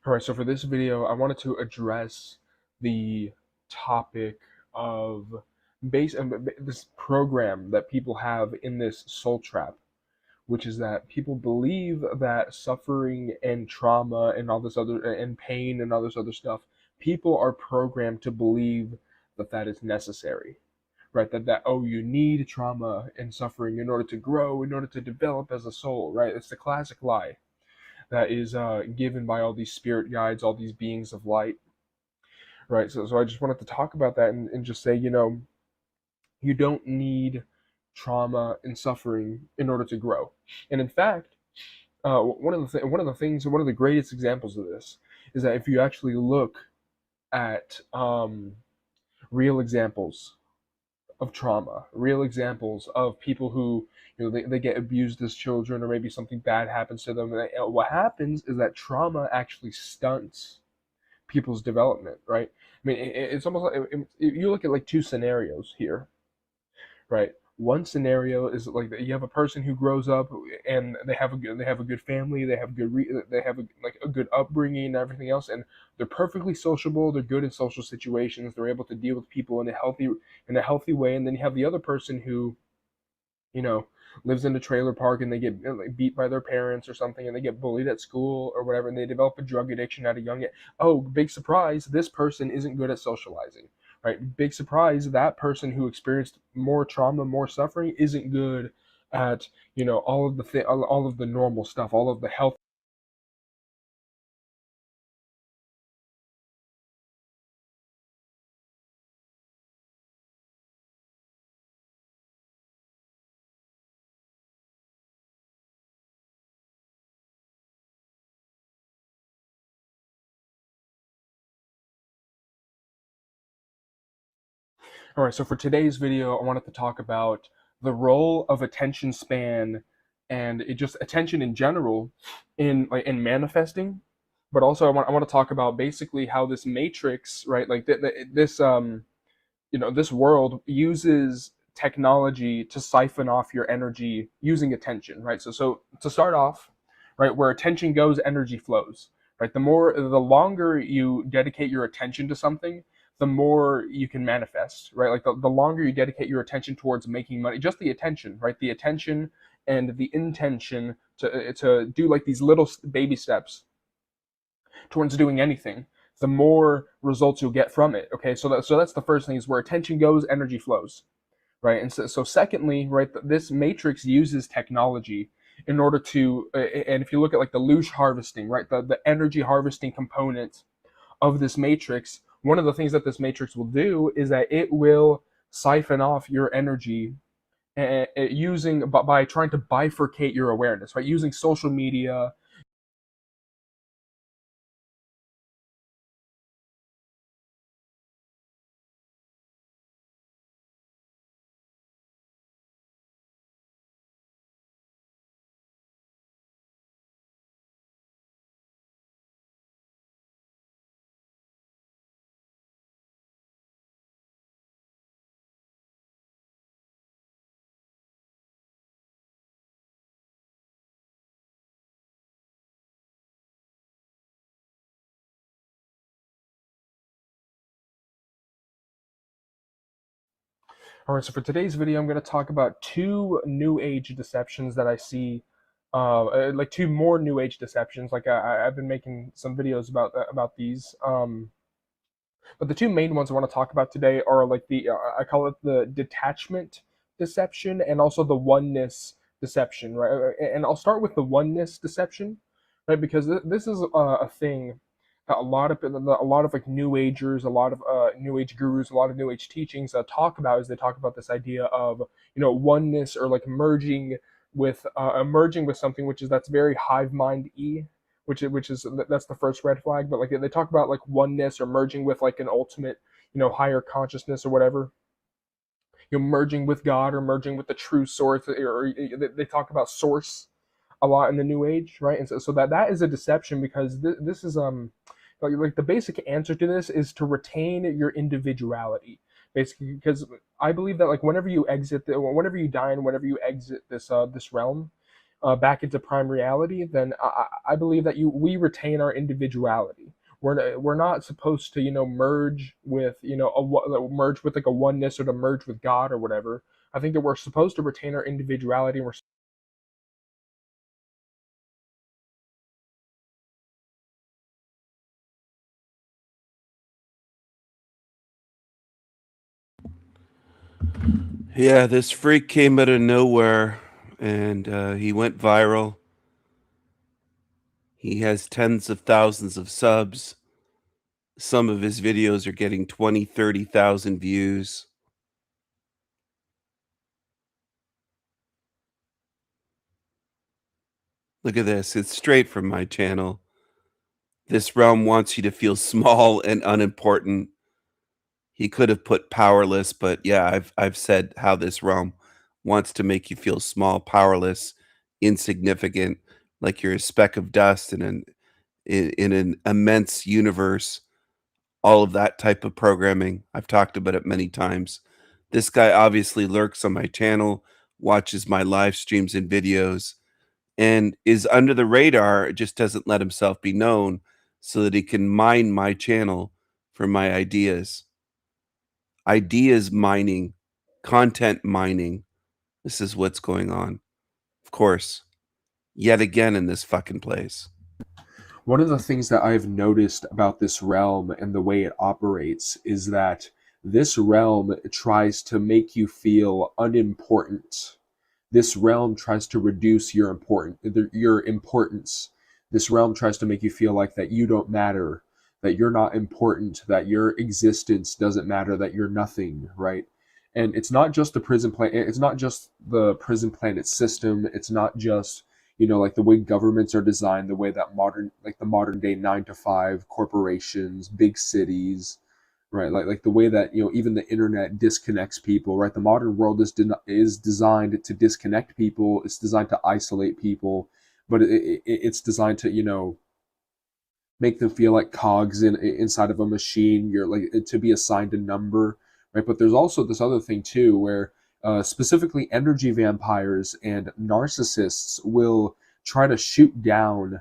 All right, so for this video, I wanted to address the topic of this program that people have in this soul trap, which is that people believe that suffering and trauma and all this other, and pain and all this other stuff, people are programmed to believe that is necessary, right? That oh, you need trauma and suffering in order to grow, in order to develop as a soul, right? It's the classic lie that is given by all these spirit guides, all these beings of light, right? So I just wanted to talk about that and just say, you don't need trauma and suffering in order to grow. And in fact, one of the greatest examples of this is that if you actually look at real examples of trauma, real examples of people who they get abused as children, or maybe something bad happens to them. And what happens is that trauma actually stunts people's development, right? mean, it's almost like you look at like two scenarios here, right? One scenario is like you have a person who grows up and they have a good family, they have they have like a good upbringing and everything else, and they're perfectly sociable, they're good in social situations, they're able to deal with people in a healthy way. And then you have the other person who, you know, lives in a trailer park and they get like, beat by their parents or something, and they get bullied at school or whatever, and they develop a drug addiction at a young age. Oh, big surprise, this person isn't good at socializing, right? Big surprise, that person who experienced more trauma, more suffering, isn't good at, you know, all of the normal stuff, all of the health. All right, so for today's video, I wanted to talk about the role of attention span and just attention in general in manifesting, but also I want to talk about basically how this matrix, right? Like this you know, this world uses technology to siphon off your energy using attention, right? So to start off, right, where attention goes, energy flows, right? The longer you dedicate your attention to something, the more you can manifest, right? Like the longer you dedicate your attention towards making money, just the attention, right? The attention and the intention to do like these little baby steps towards doing anything, the more results you'll get from it. Okay, so that's the first thing, is where attention goes, energy flows, right? And so secondly, right, this matrix uses technology in order to, and if you look at like the loosh harvesting, right, the energy harvesting component of this matrix, one of the things that this matrix will do is that it will siphon off your energy by trying to bifurcate your awareness, right? Using social media. All right, so for today's video, I'm going to talk about two new age deceptions that I see, like two more new age deceptions. Like I've been making some videos about these, but the two main ones I want to talk about today are like I call it the detachment deception and also the oneness deception, right? And I'll start with the oneness deception, right? Because this is a thing that a lot of like new agers, a lot of new age gurus, a lot of new age teachings talk about, is they talk about this idea of, you know, oneness, or like merging with something which is that's very hive mind y, which is that's the first red flag. But like they talk about like oneness or merging with like an ultimate, you know, higher consciousness or whatever, you know, merging with God or merging with the true source, or they talk about source a lot in the new age, right? And so that is a deception, because this is like the basic answer to this is to retain your individuality, basically, because I believe that like whenever you die and whenever you exit this realm, back into prime reality, then I believe that we retain our individuality. We're not supposed to, you know, merge with, you know, merge with like a oneness, or to merge with God or whatever. I think that we're supposed to retain our individuality, and we're Yeah, this freak came out of nowhere, and he went viral. He has tens of thousands of subs. Some of his videos are getting 20, 30,000 views. Look at this. It's straight from my channel. This realm wants you to feel small and unimportant. He could have put powerless, but yeah, I've said how this realm wants to make you feel small, powerless, insignificant, like you're a speck of dust in an immense universe all of that type of programming. I've talked about it many times. This guy obviously lurks on my channel, watches my live streams and videos, and is under the radar, just doesn't let himself be known so that he can mine my channel for my ideas. Ideas mining, content mining. This is what's going on. Of course, yet again in this fucking place. One of the things that I've noticed about this realm and the way it operates is that this realm tries to make you feel unimportant. This realm tries to reduce your importance. This realm tries to make you feel like that you don't matter, that you're not important, that your existence doesn't matter, that you're nothing, right? And it's not just the prison planet. It's not just the prison planet system. It's not just, you know, like the way governments are designed, the way that the modern day 9-to-5 corporations, big cities, right? Like the way that, you know, even the internet disconnects people, right? The modern world is designed to disconnect people. It's designed to isolate people, but it's designed to, you know, make them feel like cogs inside of a machine. You're like to be assigned a number, right? But there's also this other thing too, where specifically energy vampires and narcissists will try to shoot down,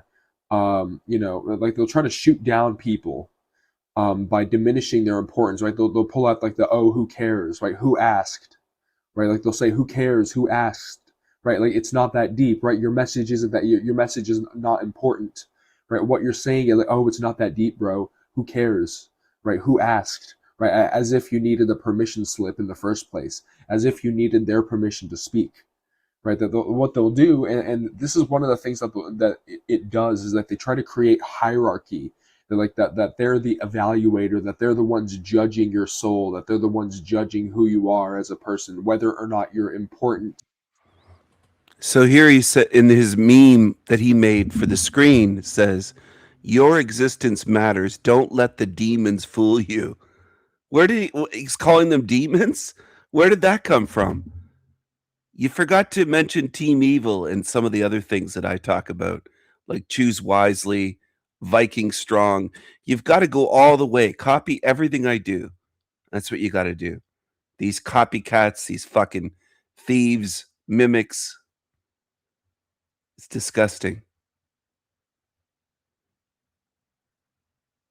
you know, like they'll try to shoot down people by diminishing their importance, right? They'll pull out like the, oh, who cares, right? Who asked, right? Like they'll say, who cares, who asked, right? Like it's not that deep, right? Your message isn't that, your message is not important, right? What you're saying is like, oh, it's not that deep, bro. Who cares, right? Who asked, right? As if you needed a permission slip in the first place, as if you needed their permission to speak, right? What they'll do, and this is one of the things that it does, is that they try to create hierarchy. They're like that they're the evaluator, that they're the ones judging your soul, that they're the ones judging who you are as a person, whether or not you're important. So here he said in his meme that he made for the screen, it says, "Your existence matters. Don't let the demons fool you." Where did he's calling them demons? Where did that come from? You forgot to mention Team Evil and some of the other things that I talk about, like choose wisely, Viking strong. You've got to go all the way. Copy everything I do. That's what you got to do. These copycats, these fucking thieves, mimics. It's disgusting.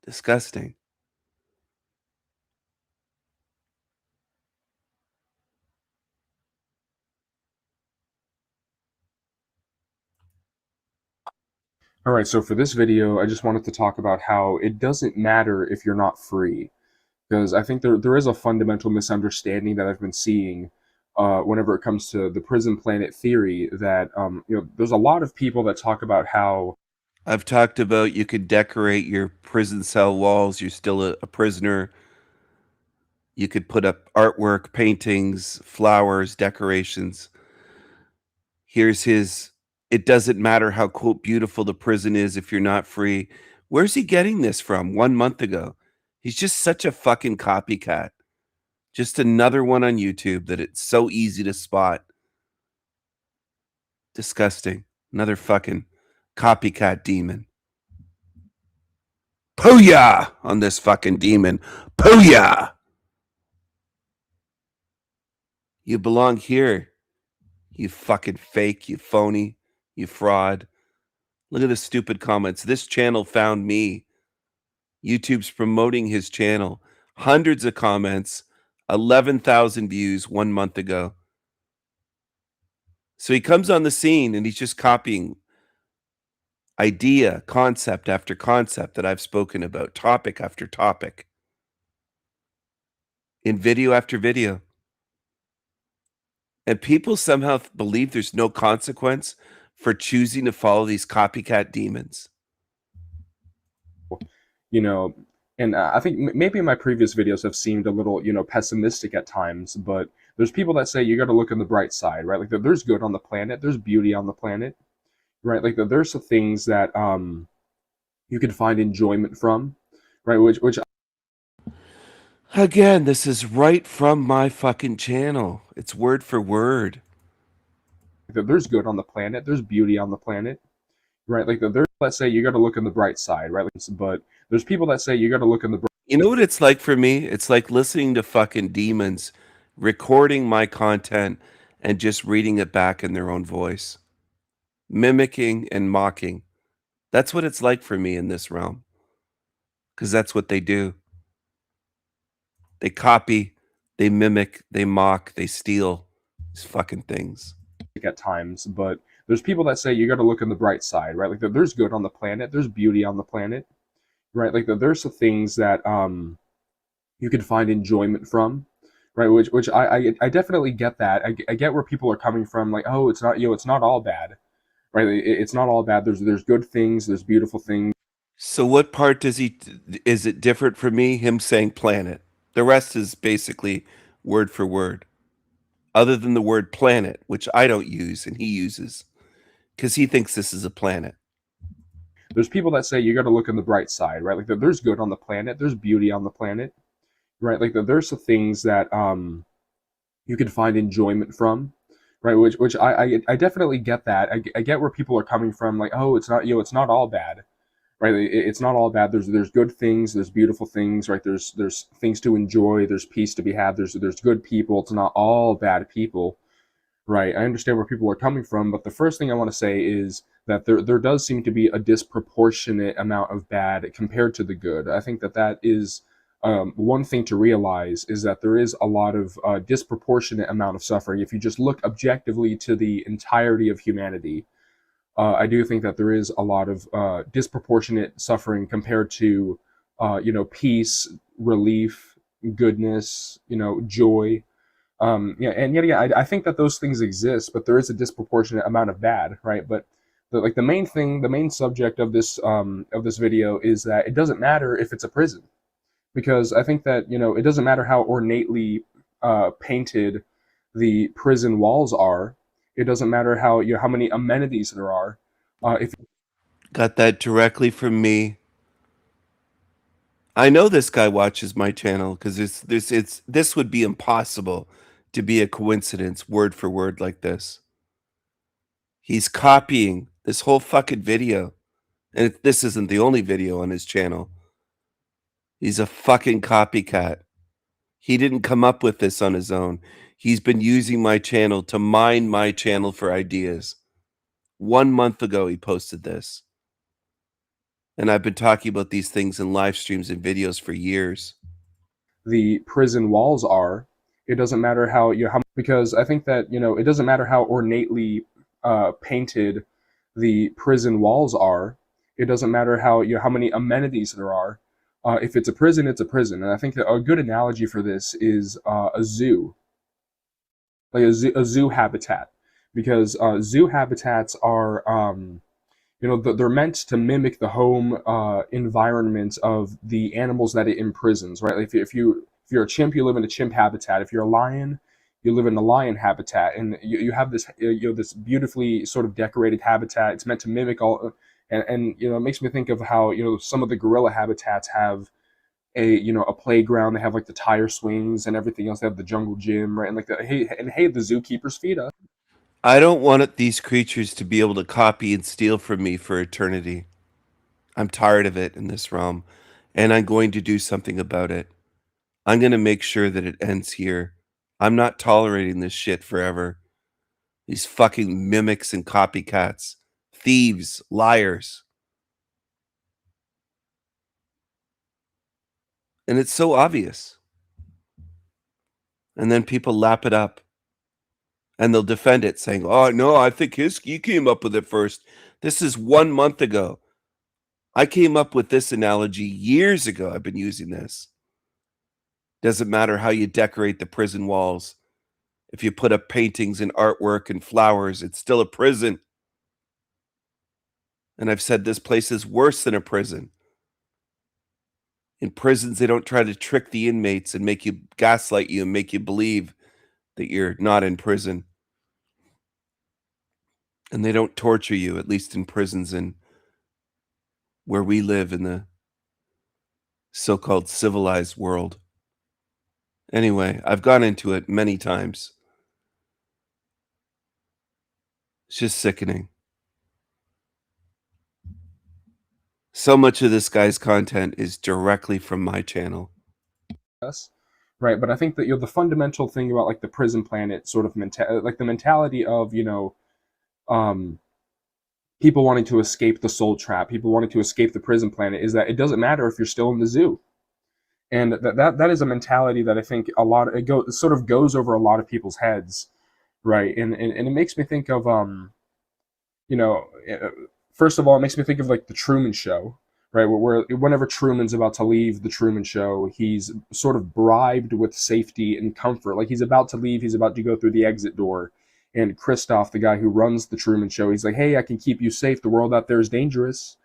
Disgusting. All right, so for this video, I just wanted to talk about how it doesn't matter if you're not free, because I think there is a fundamental misunderstanding that I've been seeing whenever it comes to the prison planet theory, that you know, there's a lot of people that talk about how I've talked about you could decorate your prison cell walls. You're still a prisoner. You could put up artwork, paintings, flowers, decorations. Here's his, it doesn't matter how quote beautiful the prison is if you're not free. Where's he getting this from 1 month ago? He's just such a fucking copycat. Just another one on YouTube that it's so easy to spot. Disgusting. Another fucking copycat demon. Pooyah on this fucking demon. Pooyah! You belong here. You fucking fake, you phony, you fraud. Look at the stupid comments. This channel found me. YouTube's promoting his channel. Hundreds of comments, 11,000 views 1 month ago. So he comes on the scene and he's just copying idea, concept after concept that I've spoken about, topic after topic, in video after video. And people somehow believe there's no consequence for choosing to follow these copycat demons. You know, and I think maybe my previous videos have seemed a little, you know, pessimistic at times, but there's people that say you got to look on the bright side, right? Like there's good on the planet, there's beauty on the planet, right? Like there's some things that you can find enjoyment from, right? Which Again, this is right from my fucking channel. It's word for word. There's good on the planet, there's beauty on the planet, right? Like there's, let's say you got to look on the bright side, right? But there's people that say you got to look on the You know what it's like for me? It's like listening to fucking demons recording my content and just reading it back in their own voice, mimicking and mocking. That's what it's like for me in this realm, because that's what they do. They copy, they mimic, they mock, they steal these fucking things. At times, but there's people that say you got to look on the bright side, right? Like there's good on the planet, there's beauty on the planet, right? Like there's some things that you can find enjoyment from, right? Which I definitely get that. I get where people are coming from. Like, oh, it's not, you know, it's not all bad, right? It's not all bad. There's good things, there's beautiful things. So what part is it different for me, him saying planet? The rest is basically word for word, other than the word planet, which I don't use and he uses, because he thinks this is a planet. There's people that say you got to look on the bright side, right? Like there's good on the planet, there's beauty on the planet, right? Like there's some things that you can find enjoyment from, right? Which I definitely get that. I get where people are coming from. Like, oh, it's not, you know, it's not all bad, right? It's not all bad. There's good things, there's beautiful things, right? There's things to enjoy, there's peace to be had, there's good people. It's not all bad people, right? I understand where people are coming from, but the first thing I want to say is that there does seem to be a disproportionate amount of bad compared to the good. I think that is one thing to realize is that there is a lot of disproportionate amount of suffering. If you just look objectively to the entirety of humanity, I do think that there is a lot of disproportionate suffering compared to, peace, relief, goodness, joy. And yet, I think that those things exist, but there is a disproportionate amount of bad, right? But the main subject of this video is that it doesn't matter if it's a prison, because I think that it doesn't matter how ornately painted the prison walls are. It doesn't matter how how many amenities there are. If Got that directly from me. I know this guy watches my channel because this would be impossible to be a coincidence, word for word like this. He's copying this whole fucking video, and this isn't the only video on his channel. He's a fucking copycat. He didn't come up with this on his own. He's been using my channel to mine my channel for ideas. 1 month ago, he posted this. And I've been talking about these things in live streams and videos for years. The prison walls are, it doesn't matter how because I think that it doesn't matter how ornately painted the prison walls are. It doesn't matter how how many amenities there are. If it's a prison, it's a prison. And I think that a good analogy for this is a zoo, like a zoo habitat, because zoo habitats are they're meant to mimic the home environment of the animals that it imprisons, right? Like if you're a chimp, you live in a chimp habitat. If you're a lion, you live in a lion habitat, and you have this this beautifully sort of decorated habitat. It's meant to mimic all, and it makes me think of how some of the gorilla habitats have a playground. They have like the tire swings and everything else. They have the jungle gym, right? And like hey, the zookeepers feed us. I don't want these creatures to be able to copy and steal from me for eternity. I'm tired of it in this realm, and I'm going to do something about it. I'm going to make sure that it ends here. I'm not tolerating this shit forever. These fucking mimics and copycats, thieves, liars. And it's so obvious. And then people lap it up. And they'll defend it, saying, oh, no, I think he came up with it first. This is 1 month ago. I came up with this analogy years ago. I've been using this. Doesn't matter how you decorate the prison walls. If you put up paintings and artwork and flowers, it's still a prison. And I've said this place is worse than a prison. In prisons, they don't try to trick the inmates and make you gaslight you and make you believe that you're not in prison. And they don't torture you, at least in prisons and where we live in the so-called civilized world. Anyway, I've gone into it many times. It's just sickening. So much of this guy's content is directly from my channel. Right, but I think that the fundamental thing about like the prison planet sort of like the mentality of people wanting to escape the soul trap, people wanting to escape the prison planet, is that it doesn't matter if you're still in the zoo. And that is a mentality that I think it sort of goes over a lot of people's heads, right? And it makes me think of first of all, it makes me think of like the Truman Show, right? Where whenever Truman's about to leave the Truman Show, he's sort of bribed with safety and comfort. Like he's about to leave, he's about to go through the exit door, and Christoph, the guy who runs the Truman Show, he's like, "Hey, I can keep you safe. The world out there is dangerous.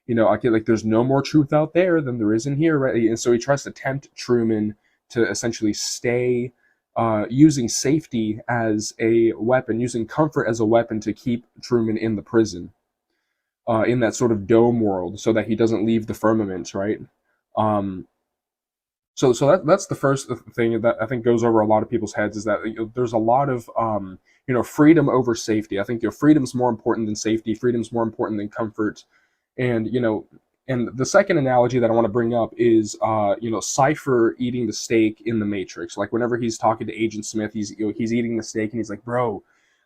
I get like there's no more truth out there than there is in here," right? And so he tries to tempt Truman to essentially stay, using safety as a weapon, using comfort as a weapon to keep Truman in the prison, in that sort of dome world, so that he doesn't leave the firmament, right? So that's the first thing that I think goes over a lot of people's heads, is that there's a lot of freedom over safety. I think freedom's more important than safety. Freedom's more important than comfort. And and the second analogy that I want to bring up is Cypher eating the steak in the Matrix. Like whenever he's talking to Agent Smith, he's eating the steak and he's like, "Bro,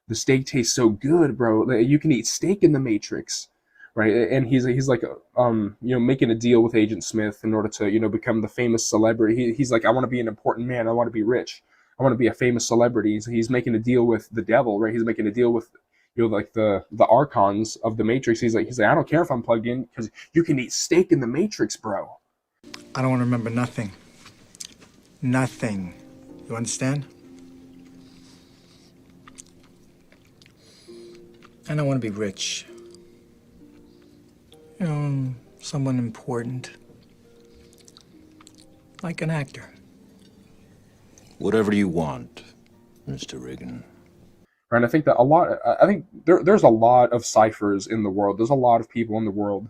the steak tastes so good, bro. You can eat steak in the Matrix." Right, and he's like making a deal with Agent Smith in order to become the famous celebrity. He's like, "I want to be an important man. I want to be rich. I want to be a famous celebrity." So he's making a deal with the devil, right? He's making a deal with like the archons of the Matrix. He's like, "I don't care if I'm plugged in, because you can eat steak in the Matrix, bro." I don't want to remember nothing. Nothing. You understand? And I want to be rich. Someone important. Like an actor. Whatever you want, Mr. Reagan. Right, and I think that there's a lot of ciphers in the world. There's a lot of people in the world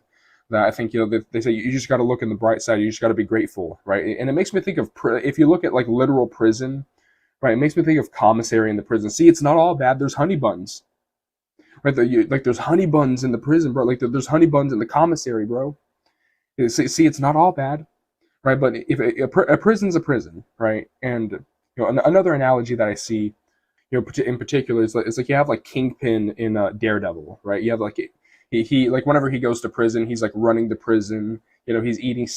that I think they say you just got to look in the bright side. You just got to be grateful, right? And it makes me think of if you look at like literal prison, right? It makes me think of commissary in the prison. See, it's not all bad. There's honey buns, right? There's honey buns in the prison, bro. Like there's honey buns in the commissary, bro. See, it's not all bad, right? But if a prison's a prison, right? And another analogy that I see, in particular, is like you have like Kingpin in Daredevil, right? You have like he like whenever he goes to prison, he's like running the prison. He's eating.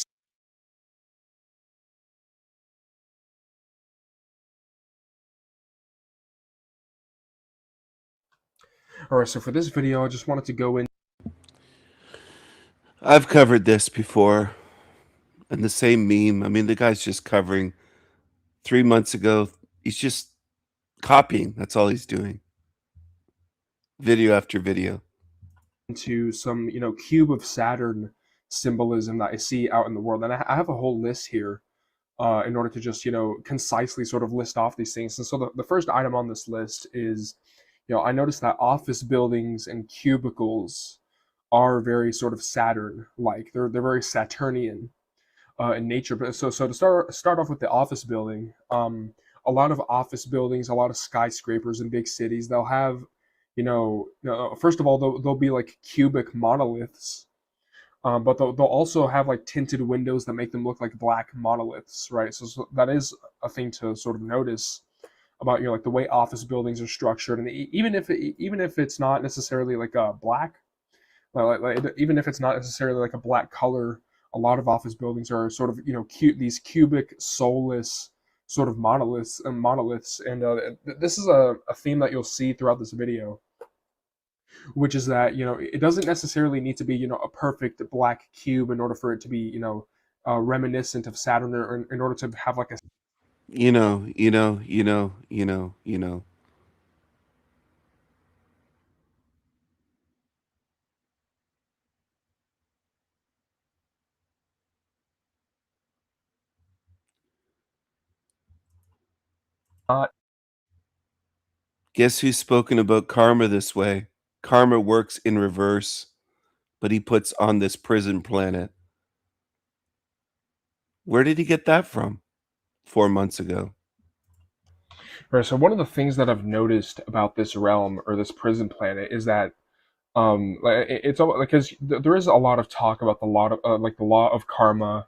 All right, so for this video, I just wanted to go in. I've covered this before, and the same meme. I mean, the guy's just covering 3 months ago. He's just copying. That's all he's doing. Video after video. Into some, cube of Saturn symbolism that I see out in the world. And I have a whole list here in order to just, concisely sort of list off these things. And so the first item on this list is, I noticed that office buildings and cubicles are very sort of Saturn-like. They're very Saturnian in nature. But so to start off with the office building, a lot of office buildings, a lot of skyscrapers in big cities, they'll have, first of all, they'll be like cubic monoliths, but they'll also have like tinted windows that make them look like black monoliths, right? So that is a thing to sort of notice about like the way office buildings are structured. And even if it's not necessarily like a black, even if it's not necessarily like a black color, a lot of office buildings are sort of these cubic, soulless sort of monoliths. And this is a theme that you'll see throughout this video, which is that it doesn't necessarily need to be a perfect black cube in order for it to be reminiscent of Saturn, or in order to have like a Guess who's spoken about karma this way? Karma works in reverse, but he puts on this prison planet. Where did he get that from 4 months ago? Right, so one of the things that I've noticed about this realm, or this prison planet, is that It's almost because there is a lot of talk about the lot of like the law of karma,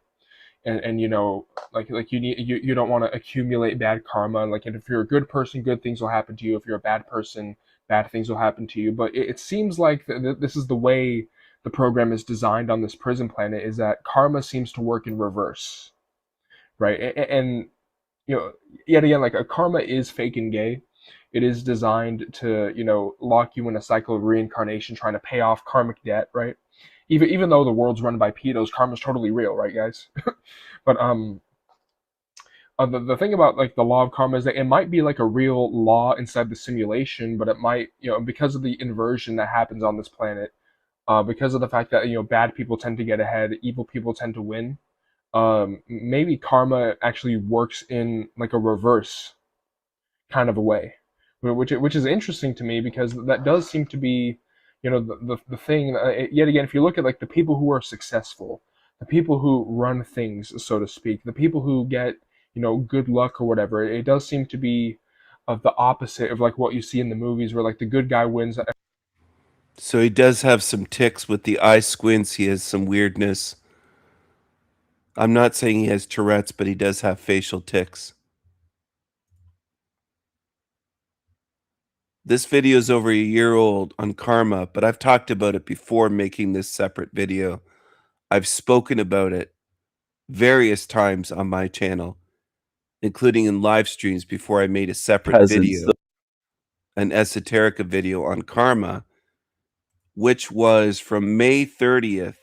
and you know, like you don't want to accumulate bad karma. Like, and if you're a good person, good things will happen to you. If you're a bad person, bad things will happen to you. But it seems like this is the way the program is designed on this prison planet, is that karma seems to work in reverse, right? And you know, yet again, like, a karma is fake and gay. It is designed to, you know, lock you in a cycle of reincarnation, trying to pay off karmic debt, right? Even though the world's run by pedos, karma's totally real, right, guys? But the thing about, like, the law of karma is that it might be like a real law inside the simulation, but it might, you know, because of the inversion that happens on this planet, because of the fact that, you know, bad people tend to get ahead, evil people tend to win. Maybe karma actually works in like a reverse kind of a way, which is interesting to me, because that does seem to be, you know, the thing. Yet again, if you look at like the people who are successful, the people who run things, so to speak, the people who get, you know, good luck or whatever, it does seem to be of the opposite of like what you see in the movies, where like the good guy wins. So he does have some tics with the eye squints. He has some weirdness. I'm not saying he has Tourette's, but he does have facial tics. This video is over a year old on karma, but I've talked about it before making this separate video. I've spoken about it various times on my channel, including in live streams before I made a separate video, an esoterica video on karma, which was from May 30th.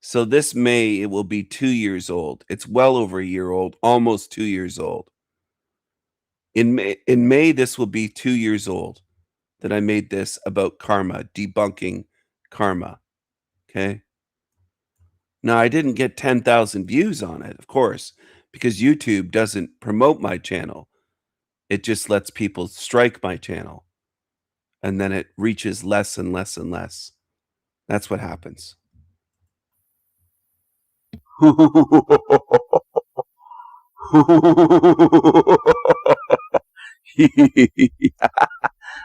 So this May, it will be 2 years old. It's well over a year old, almost 2 years old. In May, this will be 2 years old that I made this about karma, debunking karma. Okay. Now, I didn't get 10,000 views on it, of course, because YouTube doesn't promote my channel. It just lets people strike my channel, and then it reaches less and less and less. That's what happens.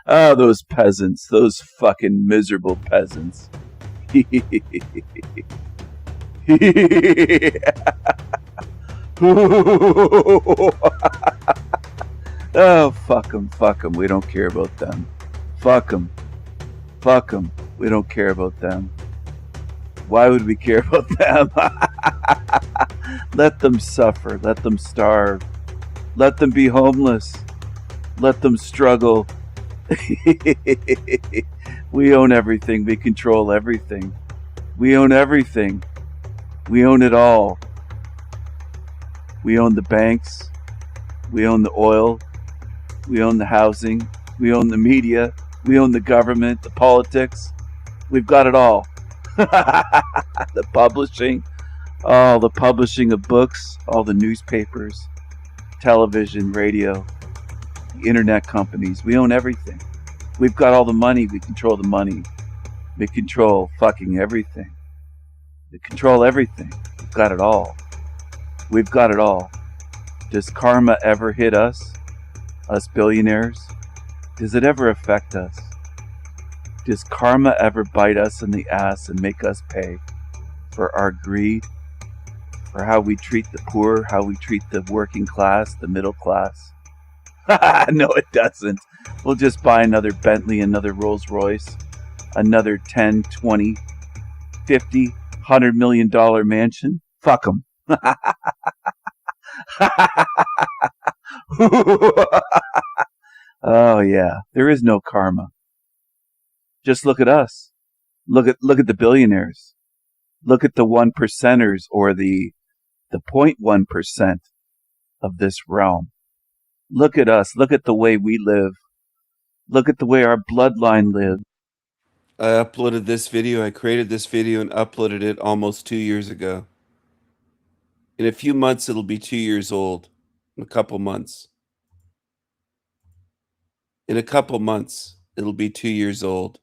Ah, those peasants, those fucking miserable peasants. Oh, fuck them, we don't care about them. Fuck them, we don't care about them. Why would we care about them? Let them suffer, let them starve, let them be homeless, let them struggle. We own everything, we control everything. We own everything. We own it all. We own the banks. We own the oil. We own the housing. We own the media. We own the government, the politics. We've got it all. The publishing. All the publishing of books. All the newspapers. Television, radio. The internet companies. We own everything. We've got all the money. We control the money. We control fucking everything. We control everything. We've got it all. We've got it all. Does karma ever hit us? Us billionaires? Does it ever affect us? Does karma ever bite us in the ass and make us pay for our greed? For how we treat the poor, how we treat the working class, the middle class? No, it doesn't. We'll just buy another Bentley, another Rolls Royce, another 10, 20, 50, $100 million mansion. Fuck them. Oh yeah, there is no karma. Just look at us. Look at the billionaires. Look at the 1%ers, or the 0.1% of this realm. Look at us. Look at the way we live. Look at the way our bloodline lives. I uploaded this video. I created this video and uploaded it almost 2 years ago. In a few months, it'll be 2 years old. In a couple months. In a couple months, it'll be 2 years old.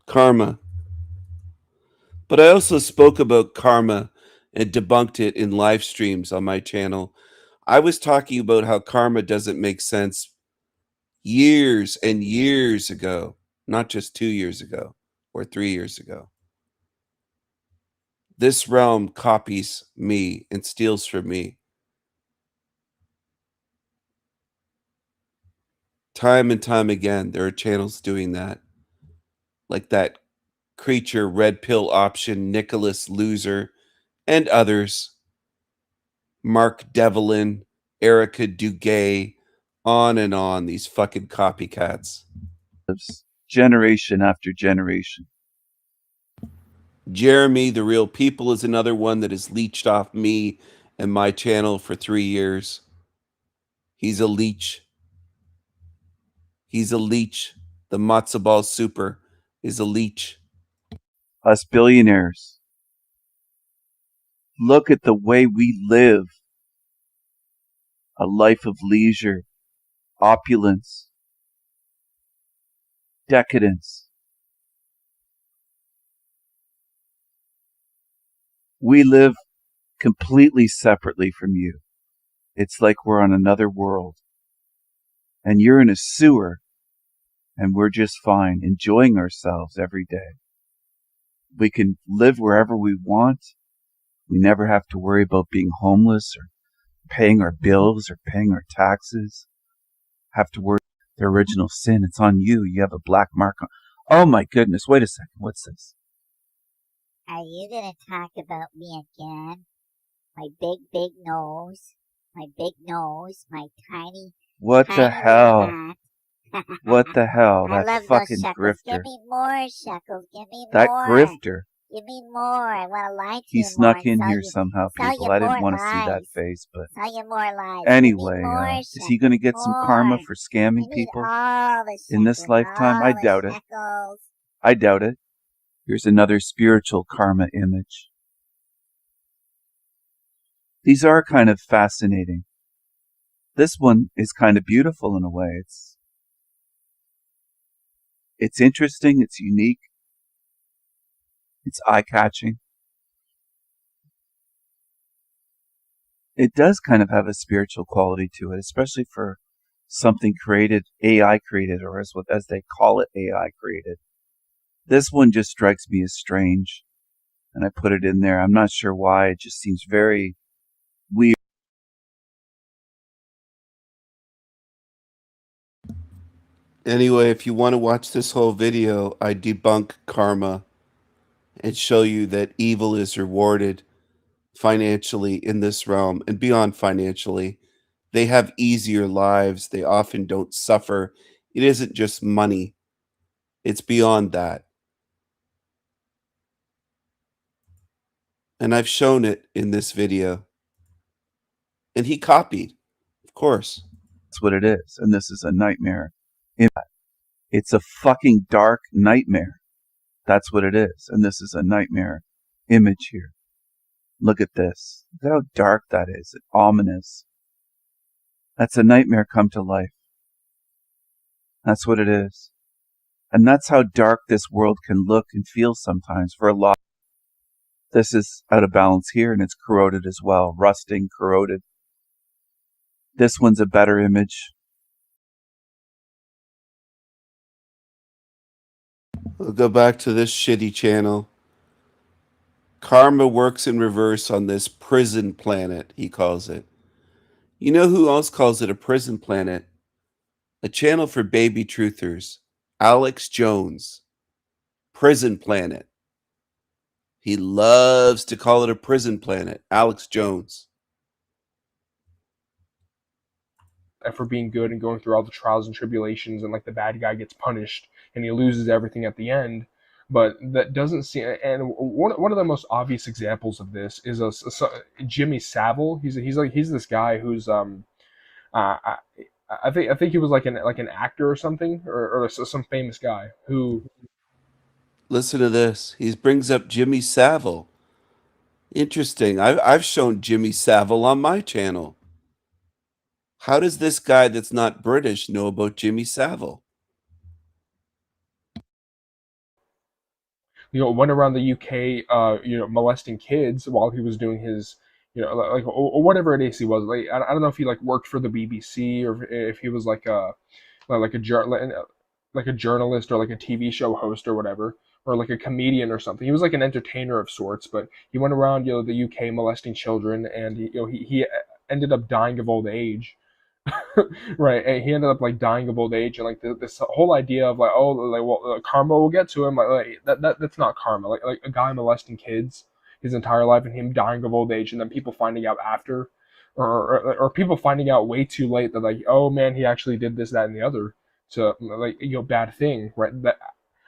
Karma. But I also spoke about karma and debunked it in live streams on my channel. I was talking about how karma doesn't make sense years and years ago, not just 2 years ago or 3 years ago. This realm copies me and steals from me. Time and time again, there are channels doing that. Like that creature, Red Pill Option, Nicholas Loser, and others. Mark Devlin, Erica Dugay, on and on, these fucking copycats. Generation after generation. Jeremy, The Real People, is another one that has leeched off me and my channel for 3 years. He's a leech. He's a leech. The matzo ball super is a leech. Us billionaires. Look at the way we live. A life of leisure, opulence, decadence. We live completely separately from you. It's like we're on another world. And you're in a sewer, and we're just fine, enjoying ourselves every day. We can live wherever we want. We never have to worry about being homeless or paying our bills or paying our taxes. Have to worry the original sin. It's on you. You have a black mark on. Oh my goodness. Wait a second. What's this? Are you gonna talk about me again? My big nose. My big nose. My tiny. What tiny the hell? hat. What the hell? I That love fucking those shekels. grifter. Give me more shekels. Give me That more. grifter. Give me more. I want to lie to He you more. snuck and in sell here you, somehow, sell people. you I didn't more want to see that lies. face, but Sell you more lies. anyway, Give me more is he going to get some karma more. for I scamming need people all the in this shekels. lifetime? All I the doubt it. shekels. I doubt it. Here's another spiritual karma image. These are kind of fascinating. This one is kind of beautiful in a way. It's interesting. It's unique. It's eye-catching. It does kind of have a spiritual quality to it, especially for something created, AI created, or as they call it, AI created. This one just strikes me as strange, and I put it in there. I'm not sure why. It just seems very weird. Anyway, if you want to watch this whole video, I debunk karma and show you that evil is rewarded financially in this realm and beyond financially. They have easier lives. They often don't suffer. It isn't just money. It's beyond that. And I've shown it in this video. And he copied, of course. That's what it is. And this is a nightmare. It's a fucking dark nightmare. That's what it is. And this is a nightmare image here. Look at this. Look how dark that is. It's ominous. That's a nightmare come to life. That's what it is. And that's how dark this world can look and feel sometimes for a lot. This is out of balance here, and it's corroded as well. Rusting, corroded. This one's a better image. We'll go back to this shitty channel. Karma works in reverse on this prison planet, he calls it. You know who else calls it a prison planet? A channel for baby truthers. Alex Jones. Prison planet. He loves to call it a prison planet. Alex Jones. For being good and going through all the trials and tribulations, and like the bad guy gets punished and he loses everything at the end. But that doesn't seem. And one of the most obvious examples of this is Jimmy Savile. He's this guy who's I think he was like an actor or something, or some famous guy who. Listen to this. He brings up Jimmy Savile. Interesting. I've shown Jimmy Savile on my channel. How does this guy that's not British know about Jimmy Savile? Went around the UK, molesting kids while he was doing his, or whatever it is he was. Like, I don't know if he like worked for the BBC or if he was like like like a journalist or like a TV show host or whatever, or like a comedian or something. He was like an entertainer of sorts, but he went around, the UK molesting children, and he ended up dying of old age. Right, and he ended up like dying of old age, and like this whole idea of like, oh, like, well, karma will get to him. Like that's not karma. Like a guy molesting kids his entire life and him dying of old age, and then people finding out after, or people finding out way too late that like, oh man, he actually did this, that, and the other. So like, bad thing, right? That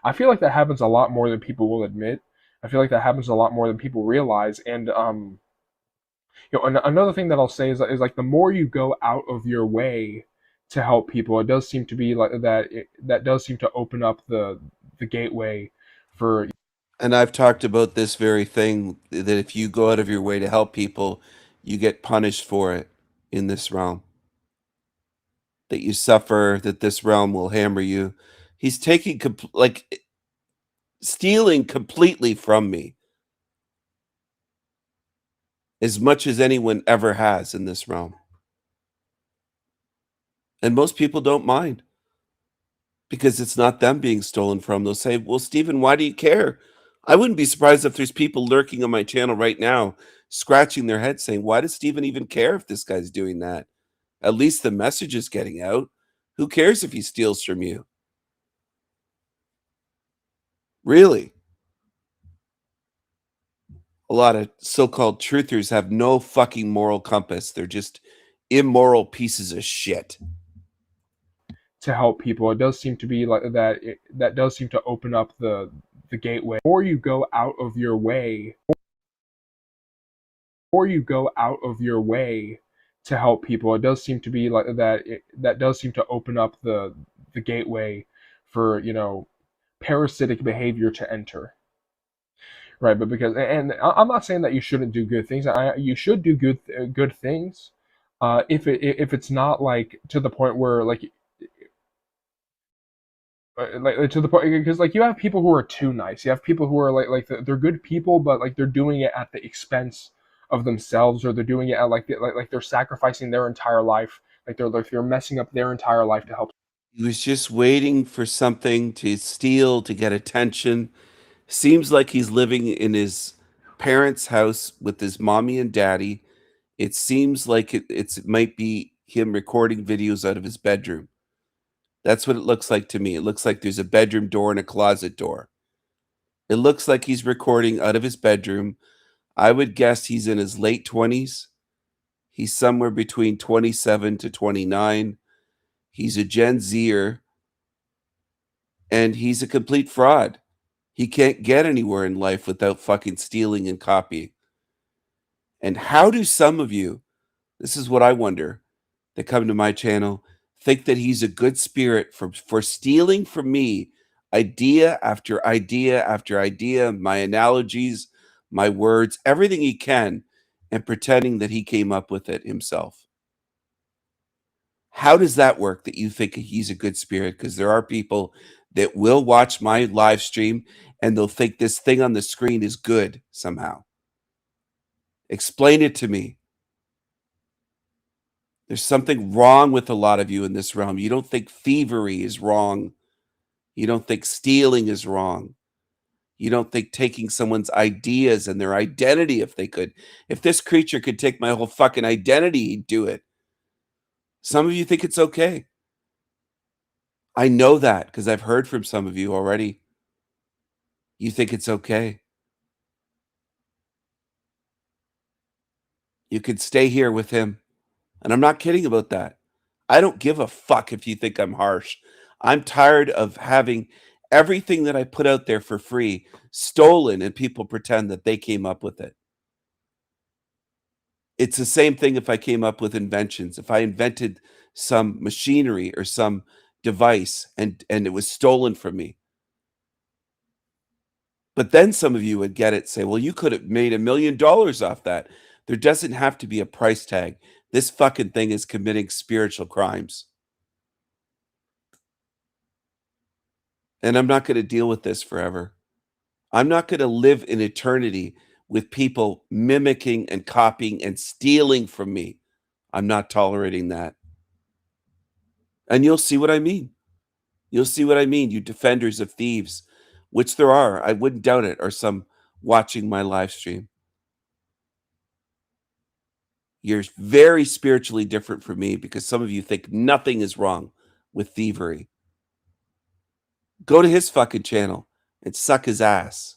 I feel like that happens a lot more than people will admit. I feel like that happens a lot more than people realize, and another thing that I'll say is like the more you go out of your way to help people, it does seem to be like that. That does seem to open up the gateway for. And I've talked about this very thing, that if you go out of your way to help people, you get punished for it in this realm. That you suffer, that this realm will hammer you. He's taking stealing completely from me, as much as anyone ever has in this realm. And most people don't mind, because it's not them being stolen from. They'll say, well, Stephen, why do you care? I wouldn't be surprised if there's people lurking on my channel right now, scratching their head saying, why does Stephen even care if this guy's doing that? At least the message is getting out. Who cares if he steals from you? Really? A lot of so-called truthers have no fucking moral compass. They're just immoral pieces of shit. To help people, it does seem to be like that. That does seem to open up the gateway. The more you go out of your way, to help people, it does seem to be like that. That does seem to open up the gateway for parasitic behavior to enter. Right, but because, and I'm not saying that you shouldn't do good things. You should do good things, if it's not like to the point where like to the point, because like you have people who are too nice. You have people who are they're good people, but like they're doing it at the expense of themselves, or they're doing it at like they're sacrificing their entire life, like they're messing up their entire life to help. He was just waiting for something to steal, to get attention. Seems like he's living in his parents' house with his mommy and daddy. It seems like it might be him recording videos out of his bedroom. That's what it looks like to me. It looks like there's a bedroom door and a closet door. It looks like he's recording out of his bedroom. I would guess he's in his late 20s. He's somewhere between 27 to 29. He's a Gen Zer. And he's a complete fraud. He can't get anywhere in life without fucking stealing and copying. And how do some of you, this is what I wonder, that come to my channel, think that he's a good spirit for stealing from me idea after idea after idea, my analogies, my words, everything he can, and pretending that he came up with it himself? How does that work, that you think he's a good spirit? Because there are people that will watch my live stream and they'll think this thing on the screen is good somehow. Explain it to me. There's something wrong with a lot of you in this realm. You don't think thievery is wrong. You don't think stealing is wrong. You don't think taking someone's ideas and their identity, if they could. If this creature could take my whole fucking identity, he'd do it. Some of you think it's okay. I know that because I've heard from some of you already. You think it's okay. You could stay here with him. And I'm not kidding about that. I don't give a fuck if you think I'm harsh. I'm tired of having everything that I put out there for free stolen and people pretend that they came up with it. It's the same thing if I came up with inventions. If I invented some machinery or some device and it was stolen from me. But then some of you would get it, say, well, you could have made $1 million off that. There doesn't have to be a price tag. This fucking thing is committing spiritual crimes. And I'm not going to deal with this forever. I'm not going to live in eternity with people mimicking and copying and stealing from me. I'm not tolerating that. And you'll see what I mean. You'll see what I mean, you defenders of thieves, which there are. I wouldn't doubt it, are some watching my live stream. You're very spiritually different from me because some of you think nothing is wrong with thievery. Go to his fucking channel and suck his ass.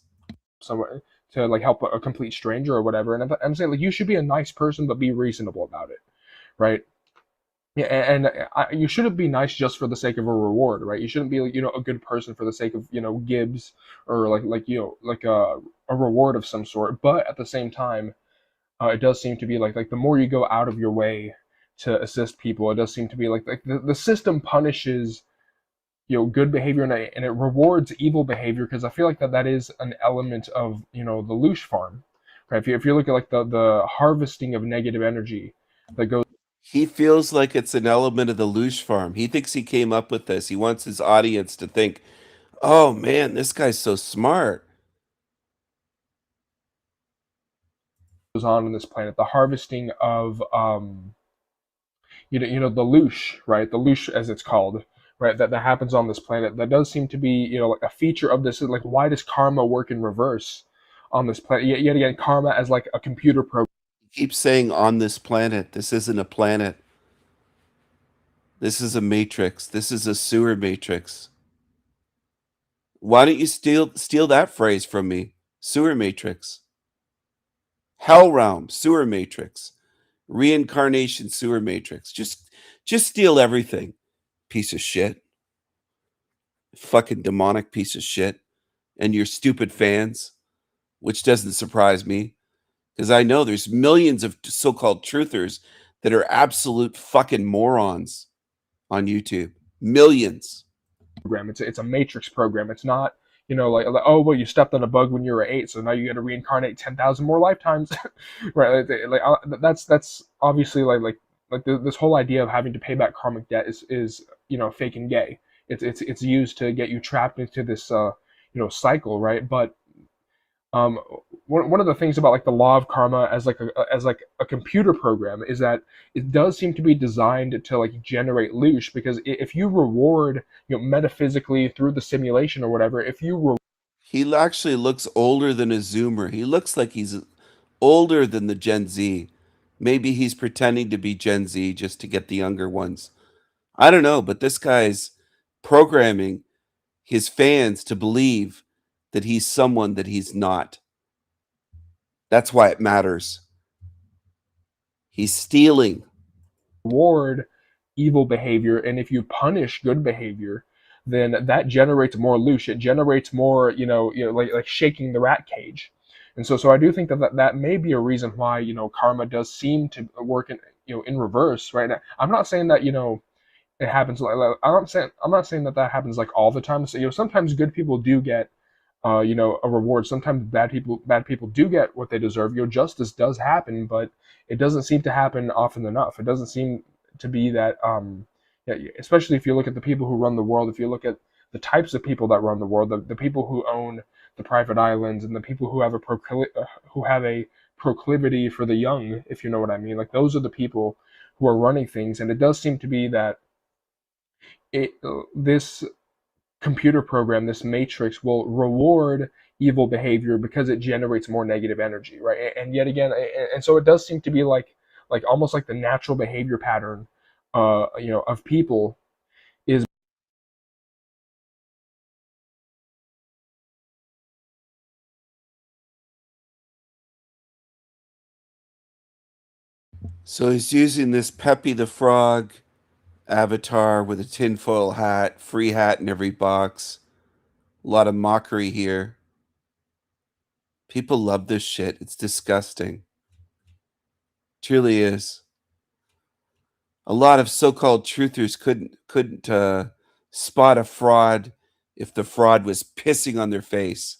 Somewhere to like help a complete stranger or whatever. And I'm saying like you should be a nice person, but be reasonable about it, right? Yeah, and you shouldn't be nice just for the sake of a reward, right? You shouldn't be like, a good person for the sake of gibs or like a reward of some sort. But at the same time, it does seem to be like the more you go out of your way to assist people, it does seem to be like the system punishes good behavior and it rewards evil behavior, because I feel like that is an element of the loosh farm, right? If you look at like the harvesting of negative energy that goes. He feels like it's an element of the loosh farm. He thinks he came up with this. He wants his audience to think, oh man, this guy's so smart. Goes on this planet, the harvesting of the loosh, right? The loosh, as it's called, right? That happens on this planet. That does seem to be like a feature of this. Like, why does karma work in reverse on this planet? Yet again, karma as like a computer program. He keeps saying on this planet. This isn't a planet. This is a matrix. This is a sewer matrix. Why don't you steal that phrase from me? Sewer matrix. Hell realm, sewer matrix. Reincarnation, sewer matrix. Just steal everything. Piece of shit. Fucking demonic piece of shit. And your stupid fans, which doesn't surprise me, because I know there's millions of so-called truthers that are absolute fucking morons on YouTube. Millions. It's a matrix program. It's not like, oh well, you stepped on a bug when you were 8, so now you got to reincarnate 10,000 more lifetimes, right? That's obviously like this whole idea of having to pay back karmic debt is fake and gay. It's used to get you trapped into this cycle, right? But one of the things about like the law of karma as like a computer program is that it does seem to be designed to like generate loosh, because if you reward metaphysically through the simulation or whatever, if you he actually looks older than a Zoomer. He looks like he's older than the Gen Z. Maybe he's pretending to be Gen Z just to get the younger ones. I don't know, but this guy's programming his fans to believe that he's someone that he's not. That's why it matters. He's stealing. Reward evil behavior, and if you punish good behavior, then that generates more loosh. It generates more, like shaking the rat cage. And so I do think that may be a reason why karma does seem to work in reverse, right? Now, I'm not saying that it happens I'm not saying that happens like all the time. So sometimes good people do get a reward. Sometimes bad people do get what they deserve. Justice does happen, but it doesn't seem to happen often enough. It doesn't seem to be that yeah, especially if you look at the people who run the world, if you look at the types of people that run the world, the people who own the private islands, and the people who have a proclivity for the young, if you know what I mean. Like, those are the people who are running things, and it does seem to be that this computer program, this matrix, will reward evil behavior because it generates more negative energy, right? And yet again, and so it does seem to be like almost like the natural behavior pattern of people is. So he's using this Peppy the Frog avatar with a tinfoil hat, free hat in every box. A lot of mockery here. People love this shit. It's disgusting. Truly is. A lot of so-called truthers couldn't spot a fraud if the fraud was pissing on their face.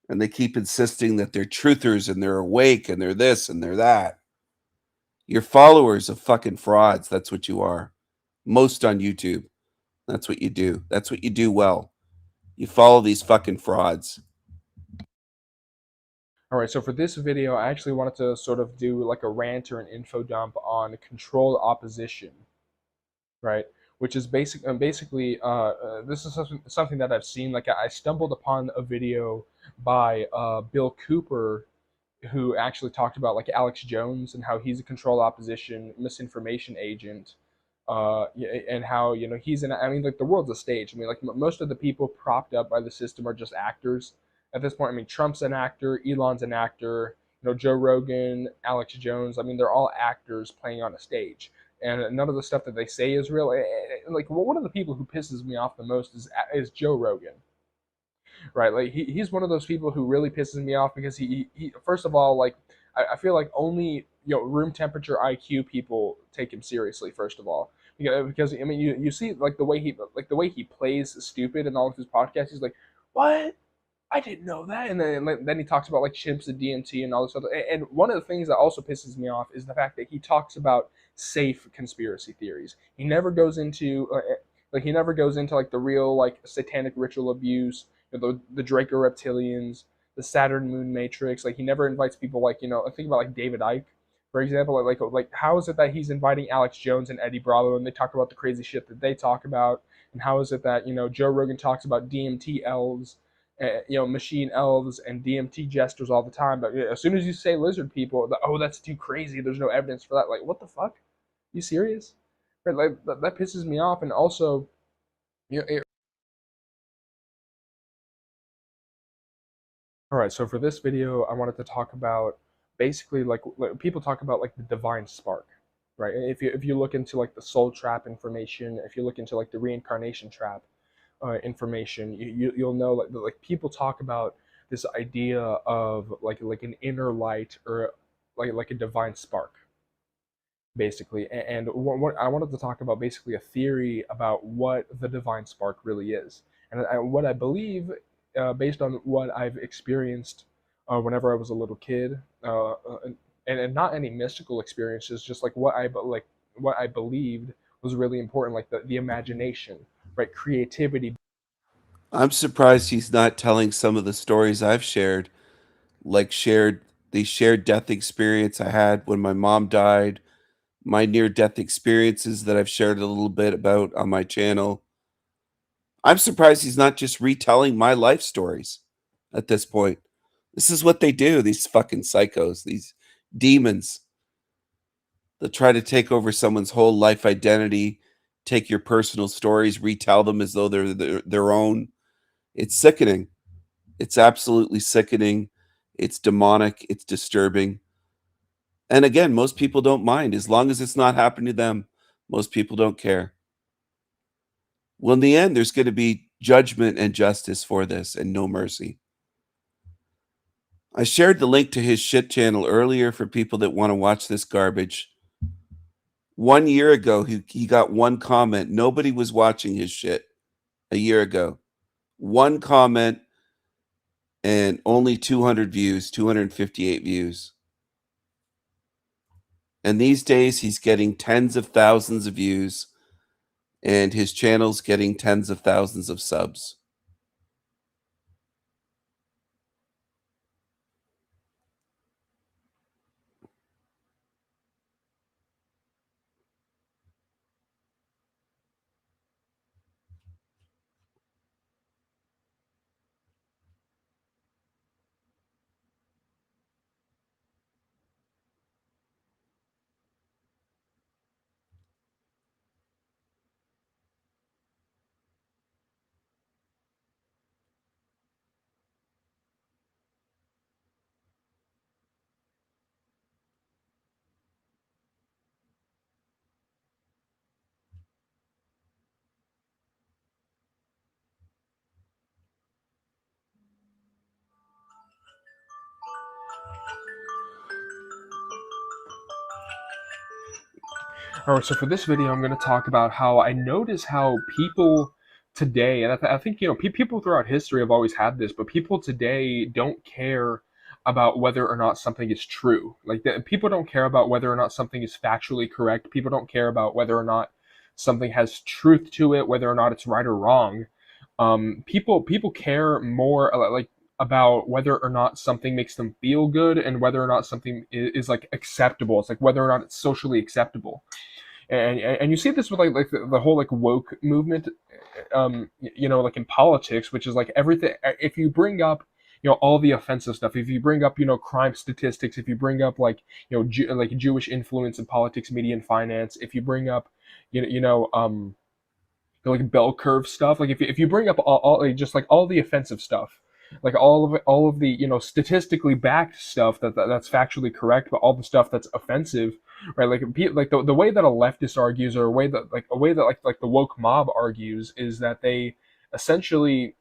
And they keep insisting that they're truthers and they're awake and they're this and they're that. You're followers of fucking frauds. That's what you are. Most on YouTube. That's what you do. That's what you do well. You follow these fucking frauds. All right, so for this video, I actually wanted to sort of do like a rant or an info dump on controlled opposition, right? Which is basically this is something that I've seen. Like I stumbled upon a video by Bill Cooper, who actually talked about like Alex Jones and how he's a controlled opposition misinformation agent, and how he's an. I mean, like the world's a stage. I mean, like most of the people propped up by the system are just actors at this point. I mean, Trump's an actor, Elon's an actor, Joe Rogan, Alex Jones. I mean, they're all actors playing on a stage, and none of the stuff that they say is real. Like one of the people who pisses me off the most is Joe Rogan. Right, like he's one of those people who really pisses me off because he first of all, like I feel like only room temperature IQ people take him seriously. First of all, because I mean you see like the way he plays stupid in all of his podcasts. He's like, what? I didn't know that. And then he talks about like chimps and DMT and all this other. And one of the things that also pisses me off is the fact that he talks about safe conspiracy theories. He never goes into like the real like satanic ritual abuse, the Draco reptilians, the Saturn moon matrix. Like he never invites people like I think about like David Icke, for example. Like how is it that he's inviting Alex Jones and Eddie Bravo and they talk about the crazy shit that they talk about? And how is it that Joe Rogan talks about DMT elves, machine elves and DMT jesters all the time, but as soon as you say lizard people, oh, that's too crazy. There's no evidence for that. Like, what the fuck? You serious? Right, like that pisses me off. And also, all right. So for this video, I wanted to talk about basically like people talk about like the divine spark, right? If you look into like the soul trap information, if you look into like the reincarnation trap information, you'll know like people talk about this idea of like an inner light or like a divine spark, basically. And what I wanted to talk about basically a theory about what the divine spark really is, and what I believe, based on what I've experienced whenever I was a little kid, and not any mystical experiences, just like what I believed was really important, like the imagination, right? Creativity. I'm surprised he's not telling some of the stories I've shared, like the shared death experience I had when my mom died, my near-death experiences that I've shared a little bit about on my channel. I'm surprised he's not just retelling my life stories at this point. This is what they do, these fucking psychos, these demons. They'll try to take over someone's whole life identity, take your personal stories, retell them as though they're their own. It's sickening. It's absolutely sickening. It's demonic. It's disturbing. And again, most people don't mind. As long as it's not happening to them, most people don't care. Well, in the end, there's going to be judgment and justice for this and no mercy. I shared the link to his shit channel earlier for people that want to watch this garbage. 1 year ago, he got one comment. Nobody was watching his shit a year ago. One comment and only 200 views, 258 views. And these days, he's getting tens of thousands of views, and his channel's getting tens of thousands of subs. Alright, so for this video, I'm going to talk about how I notice how people today, and I think, people throughout history have always had this, but people today don't care about whether or not something is true. Like, people don't care about whether or not something is factually correct. People don't care about whether or not something has truth to it, whether or not it's right or wrong. People care more, like, about whether or not something makes them feel good and whether or not something is like acceptable. It's like whether or not it's socially acceptable. And you see this with like the whole like woke movement, like in politics, which is like everything. If you bring up all the offensive stuff, if you bring up crime statistics, if you bring up like like Jewish influence in politics, media, and finance, if you bring up like bell curve stuff, like if you bring up all like, just like all the offensive stuff, like all of the statistically backed stuff that's factually correct, but all the stuff that's offensive, right? Like the way that a leftist argues, or a way that like the woke mob argues, is that they essentially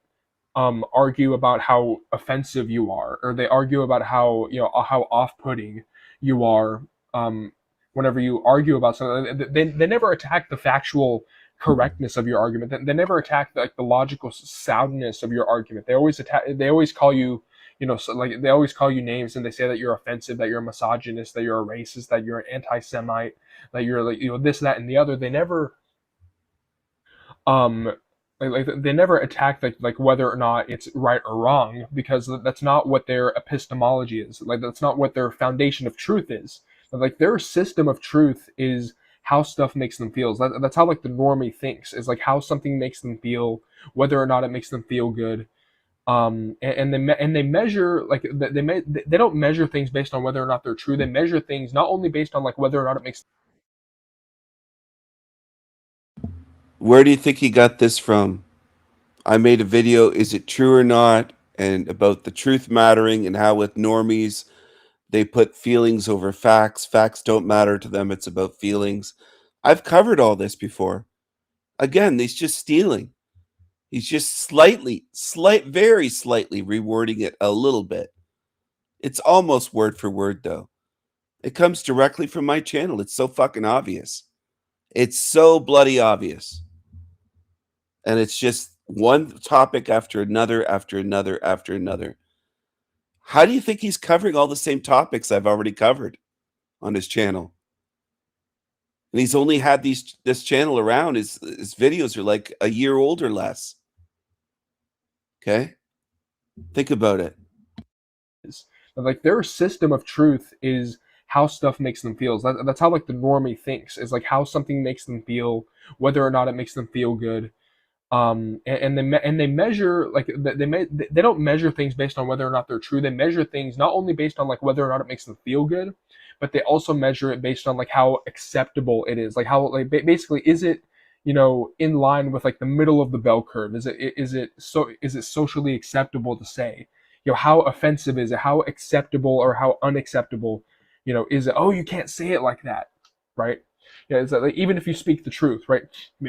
argue about how offensive you are, or they argue about how how off-putting you are. Whenever you argue about something, they never attack the factual correctness of your argument. They never attack the logical soundness of your argument. They always attack. They always call you, they always call you names, and they say that you're offensive, that you're a misogynist, that you're a racist, that you're an anti-Semite, that you're like this, that, and the other. They never they never attack like whether or not it's right or wrong, because that's not what their epistemology is. Like that's not what their foundation of truth is. Like their system of truth is how stuff makes them feel. That's how like the normie thinks, is like how something makes them feel, whether or not it makes them feel good. And they measure like they don't measure things based on whether or not they're true. They measure things not only based on like whether or not it makes. Where do you think he got this from? I made a video, is it true or not? And about the truth mattering, and how with normies, they put feelings over facts. Facts don't matter to them. It's about feelings. I've covered all this before. Again, he's just stealing. He's just very slightly rewording it a little bit. It's almost word for word, though. It comes directly from my channel. It's so fucking obvious. It's so bloody obvious. And it's just one topic after another, after another, after another. How do you think he's covering all the same topics I've already covered on his channel? And he's only had this channel around. His videos are like a year old or less. Okay? Think about it. Like their system of truth is how stuff makes them feel. That's how like the normie thinks, is like how something makes them feel, whether or not it makes them feel good. And they measure like they don't measure things based on whether or not they're true. They measure things not only based on like whether or not it makes them feel good, but they also measure it based on like how acceptable it is. Like how like basically, is it in line with like the middle of the bell curve? Is it socially acceptable to say? How offensive is it? How acceptable or how unacceptable is it? Oh, you can't say it like that, right? Yeah, it's like, even if you speak the truth, right?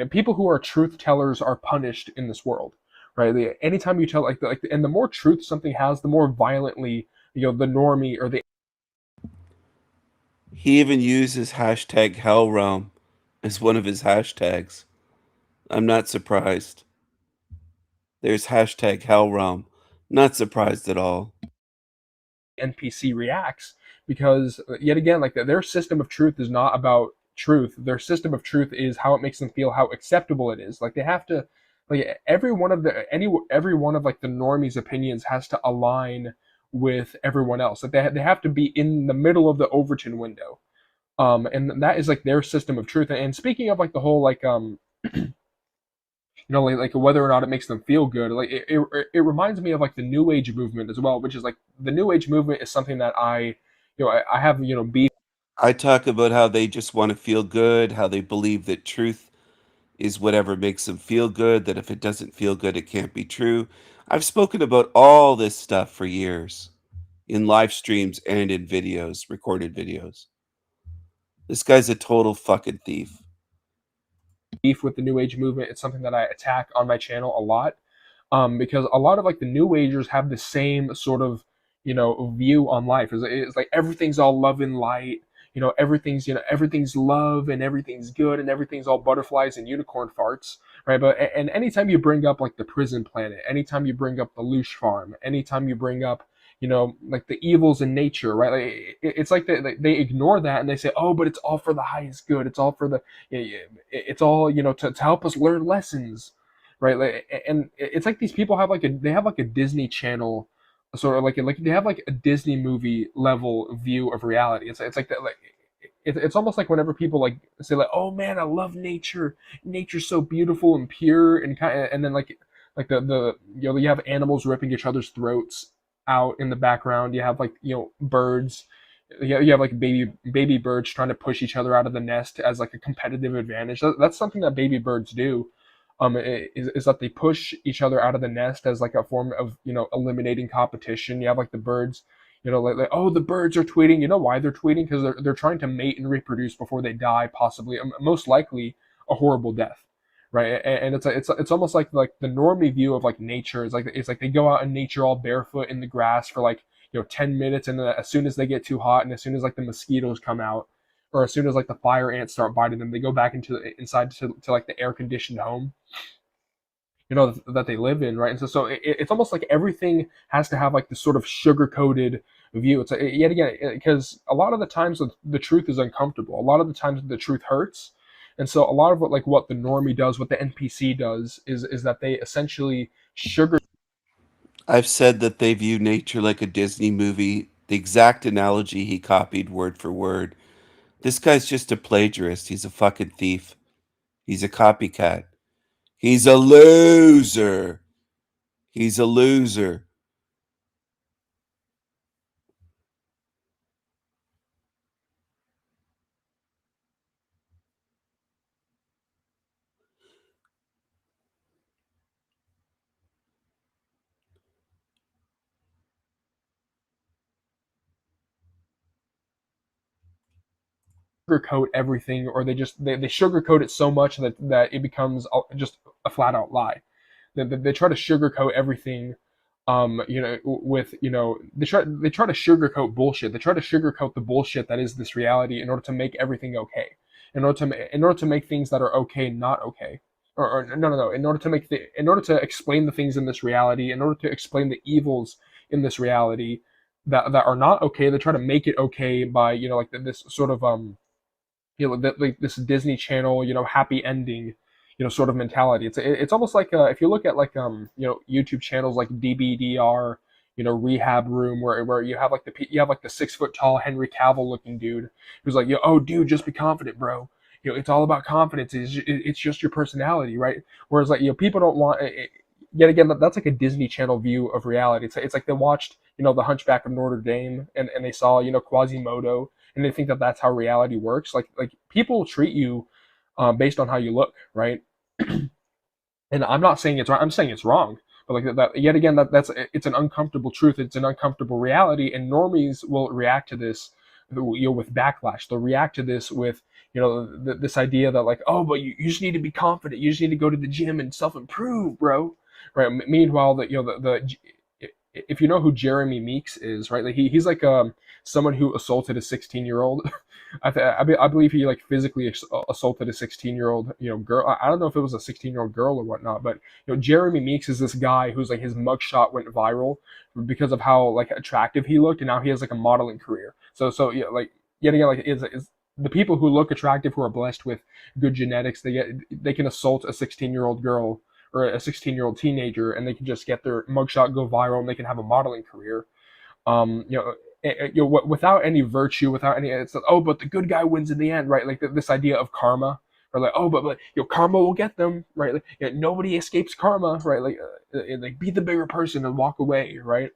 People who are truth tellers are punished in this world, right? Anytime you tell and the more truth something has, the more violently the normie or the. He even uses hashtag hellrealm as one of his hashtags. I'm not surprised. There's hashtag hellrealm. Not surprised at all. NPC reacts, because yet again, like their system of truth is not about truth. Their system of truth is how it makes them feel, how acceptable it is. Like they have to, like every one of like the normies' opinions has to align with everyone else. Like they have to be in the middle of the Overton window, and that is like their system of truth. And speaking of like the whole like like whether or not it makes them feel good, like it reminds me of like the New Age movement as well, which is like the New Age movement is something that I have beef. I talk about how they just want to feel good, how they believe that truth is whatever makes them feel good, that if it doesn't feel good, it can't be true. I've spoken about all this stuff for years in live streams and in videos, recorded videos. This guy's a total fucking thief. Beef with the New Age movement. It's something that I attack on my channel a lot, because a lot of like the New Agers have the same sort of view on life. It's like everything's all love and light. Everything's love and everything's good and everything's all butterflies and unicorn farts, right? But and anytime you bring up like the prison planet, anytime you bring up the Loosh farm, anytime you bring up like the evils in nature, right? Like it's like they ignore that and they say, oh, but it's all for the highest good. It's all for the, it's all to help us learn lessons, right? Like, and it's like these people have like a Disney Channel sort of like they have like a Disney movie level view of reality. It's like that, like it's almost like whenever people like say like, oh man, I love nature, nature's so beautiful and pure, and and then like the you have animals ripping each other's throats out in the background. You have like birds. You have like baby birds trying to push each other out of the nest as like a competitive advantage. That's something that baby birds do. Is that they push each other out of the nest as like a form of eliminating competition. You have like the birds, like oh, the birds are tweeting. You know why they're tweeting? Because they're trying to mate and reproduce before they die, possibly, most likely a horrible death, right? And it's almost like the normie view of like nature is like it's like they go out in nature all barefoot in the grass for like 10 minutes, and then as soon as they get too hot and as soon as like the mosquitoes come out, or as soon as like the fire ants start biting them, they go back inside to like the air conditioned home that they live in, right? And so it's almost like everything has to have like this sort of sugar coated view. It's yet again, because a lot of the times the truth is uncomfortable, a lot of the times the truth hurts. And so a lot of what the normie does, what the NPC does, is that they essentially sugar. I've said that they view nature like a Disney movie, the exact analogy he copied word for word. This guy's just a plagiarist. He's a fucking thief. He's a copycat. He's a loser. He's a loser. Sugarcoat everything, or they sugarcoat it so much that it becomes just a flat out lie. They try to sugarcoat everything, with they try to sugarcoat bullshit. They try to sugarcoat the bullshit that is this reality in order to make everything okay, in order to make things that are okay not okay, or no, in order to explain the things in this reality, in order to explain the evils in this reality that are not okay. They try to make it okay by like this sort of like this Disney Channel, happy ending, sort of mentality. It's almost like if you look at like YouTube channels like DBDR, Rehab Room, where you have like the 6 foot tall Henry Cavill looking dude who's like, oh dude, just be confident, bro. It's all about confidence. It's just your personality, right? Whereas like people don't want. Yet again, that's like a Disney Channel view of reality. It's like they watched the Hunchback of Notre Dame, and they saw Quasimodo, and they think that that's how reality works. Like people treat you based on how you look, right? And I'm not saying it's right. I'm saying it's wrong. But like that, yet again, it's an uncomfortable truth. It's an uncomfortable reality, and normies will react to this, with backlash. They'll react to this with this idea that like, oh, but you just need to be confident. You just need to go to the gym and self improve, bro. Right. Meanwhile, the if you know who Jeremy Meeks is, right? Like he's like someone who assaulted a 16-year-old. I believe he like physically assaulted a 16-year-old girl. I don't know if it was a 16-year-old girl or whatnot, but Jeremy Meeks is this guy who's like his mugshot went viral because of how like attractive he looked, and now he has like a modeling career. So like yet again, like is the people who look attractive, who are blessed with good genetics, they can assault a 16-year-old girl or a 16-year-old teenager, and they can just get their mugshot go viral, and they can have a modeling career. Without any virtue, without any, it's like, oh, but the good guy wins in the end, right? Like this idea of karma, or like, oh, but karma will get them, right? Like, nobody escapes karma, right? Like be the bigger person and walk away, right?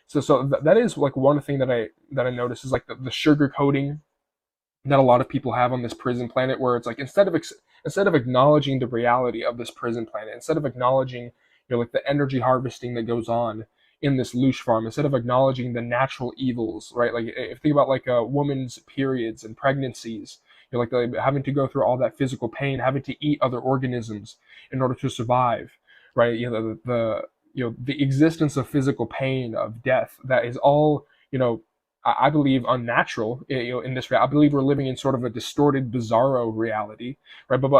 So that is like one thing that I noticed is like the sugar coating that a lot of people have on this prison planet, where it's like instead of acknowledging the reality of this prison planet, instead of acknowledging like the energy harvesting that goes on in this loosh farm, instead of acknowledging the natural evils, right? Like if you think about like a woman's periods and pregnancies, like having to go through all that physical pain, having to eat other organisms in order to survive, right? The existence of physical pain, of death, that is all I believe unnatural. In this, I believe we're living in sort of a distorted, bizarro reality, right? But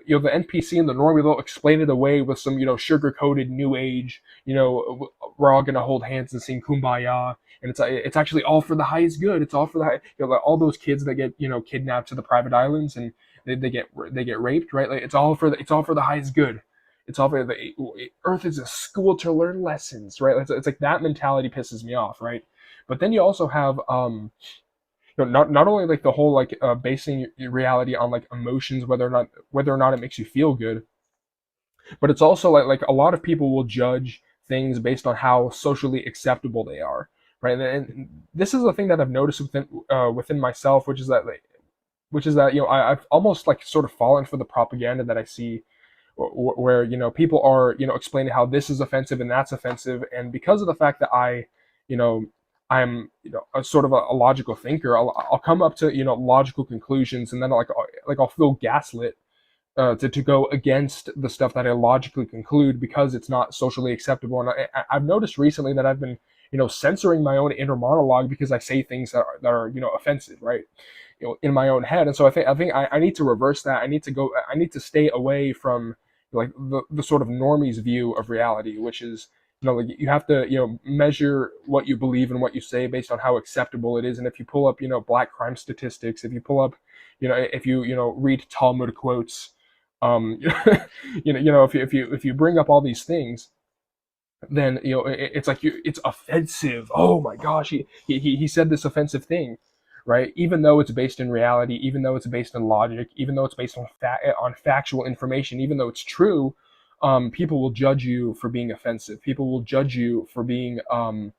the NPC and the normie, they'll explain it away with some sugar-coated new age. We're all gonna hold hands and sing Kumbaya, and it's actually all for the highest good. It's all for the high, like all those kids that get kidnapped to the private islands and they get raped, right? Like it's all for the highest good. It's all for the Earth is a school to learn lessons, right? It's like that mentality pisses me off, right? But then you also have not only like the whole like basing your reality on like emotions, whether or not it makes you feel good, but it's also like a lot of people will judge things based on how socially acceptable they are, right? And this is a thing that I've noticed within myself, which is that I've almost like sort of fallen for the propaganda that I see, where people are explaining how this is offensive and that's offensive, and because of the fact that I'm a sort of a logical thinker, I'll come up to logical conclusions, and then I'll feel gaslit to go against the stuff that I logically conclude because it's not socially acceptable. And I've noticed recently that I've been censoring my own inner monologue because I say things that are offensive, right? In my own head. And so I think I need to reverse that. I need to stay away from like the sort of normies view of reality, which is like you have to measure what you believe and what you say based on how acceptable it is. And if you pull up black crime statistics, if you pull up if you read Talmud quotes, if you bring up all these things, then it's like it's offensive. Oh my gosh, he said this offensive thing, right? Even though it's based in reality, even though it's based in logic, even though it's based on factual information, even though it's true, people will judge you for being offensive. People will judge you for being or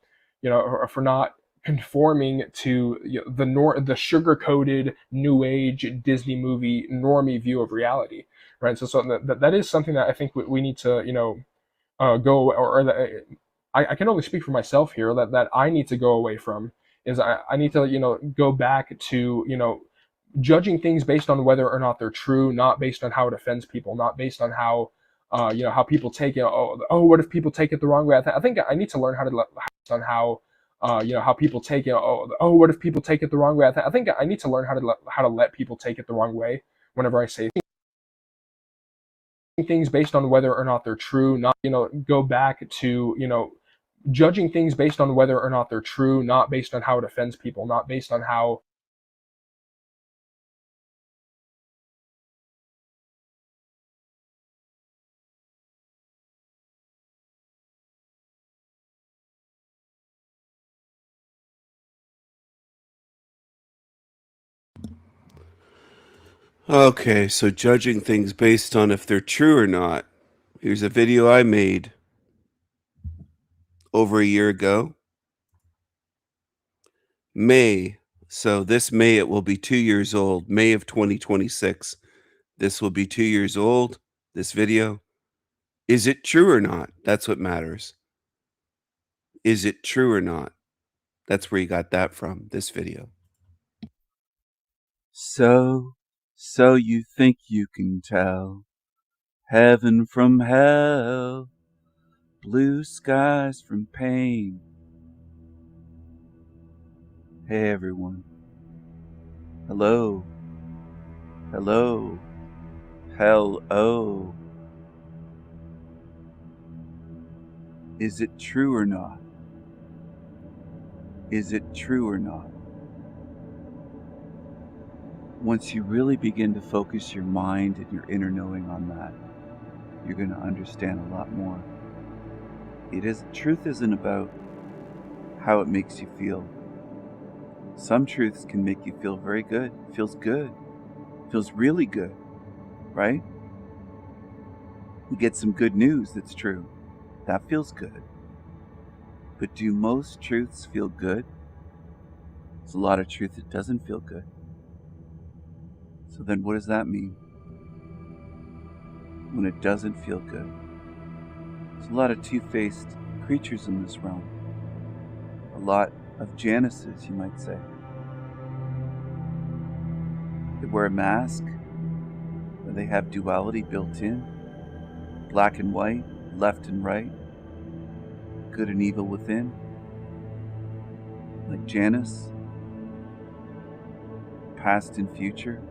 for not conforming to the sugar-coated new age Disney movie normie view of reality, right? So that is something that I think we need to go, or that I can only speak for myself here, that I need to go away from, is I need to go back to judging things based on whether or not they're true, not based on how it offends people, not based on how how people take it. Oh, what if people take it the wrong way? I think I need to learn how to on how how people take it. Oh, what if people take it the wrong way? I think I need to learn how to let people take it the wrong way whenever I say things based on whether or not they're true, not go back to judging things based on whether or not they're true, not based on how it offends people, not based on how Okay, so judging things based on if they're true or not. Here's a video I made over a year ago. May. So this May it will be 2 years old. May of 2026. This will be 2 years old, this video. Is it true or not? That's what matters. Is it true or not? That's where you got that from, this video. So you think you can tell heaven from hell, blue skies from pain. Hey everyone. Hello. Hello. Hello. Is it true or not? Is it true or not? Once you really begin to focus your mind and your inner knowing on that, you're going to understand a lot more. Truth isn't about how it makes you feel. Some truths can make you feel very good. It feels good. It feels really good, right? You get some good news that's true. That feels good. But do most truths feel good? There's a lot of truth that doesn't feel good. So then what does that mean? When it doesn't feel good. There's a lot of two-faced creatures in this realm. A lot of Janices, you might say. They wear a mask, or they have duality built in. Black and white, left and right, good and evil within. Like Janice, past and future.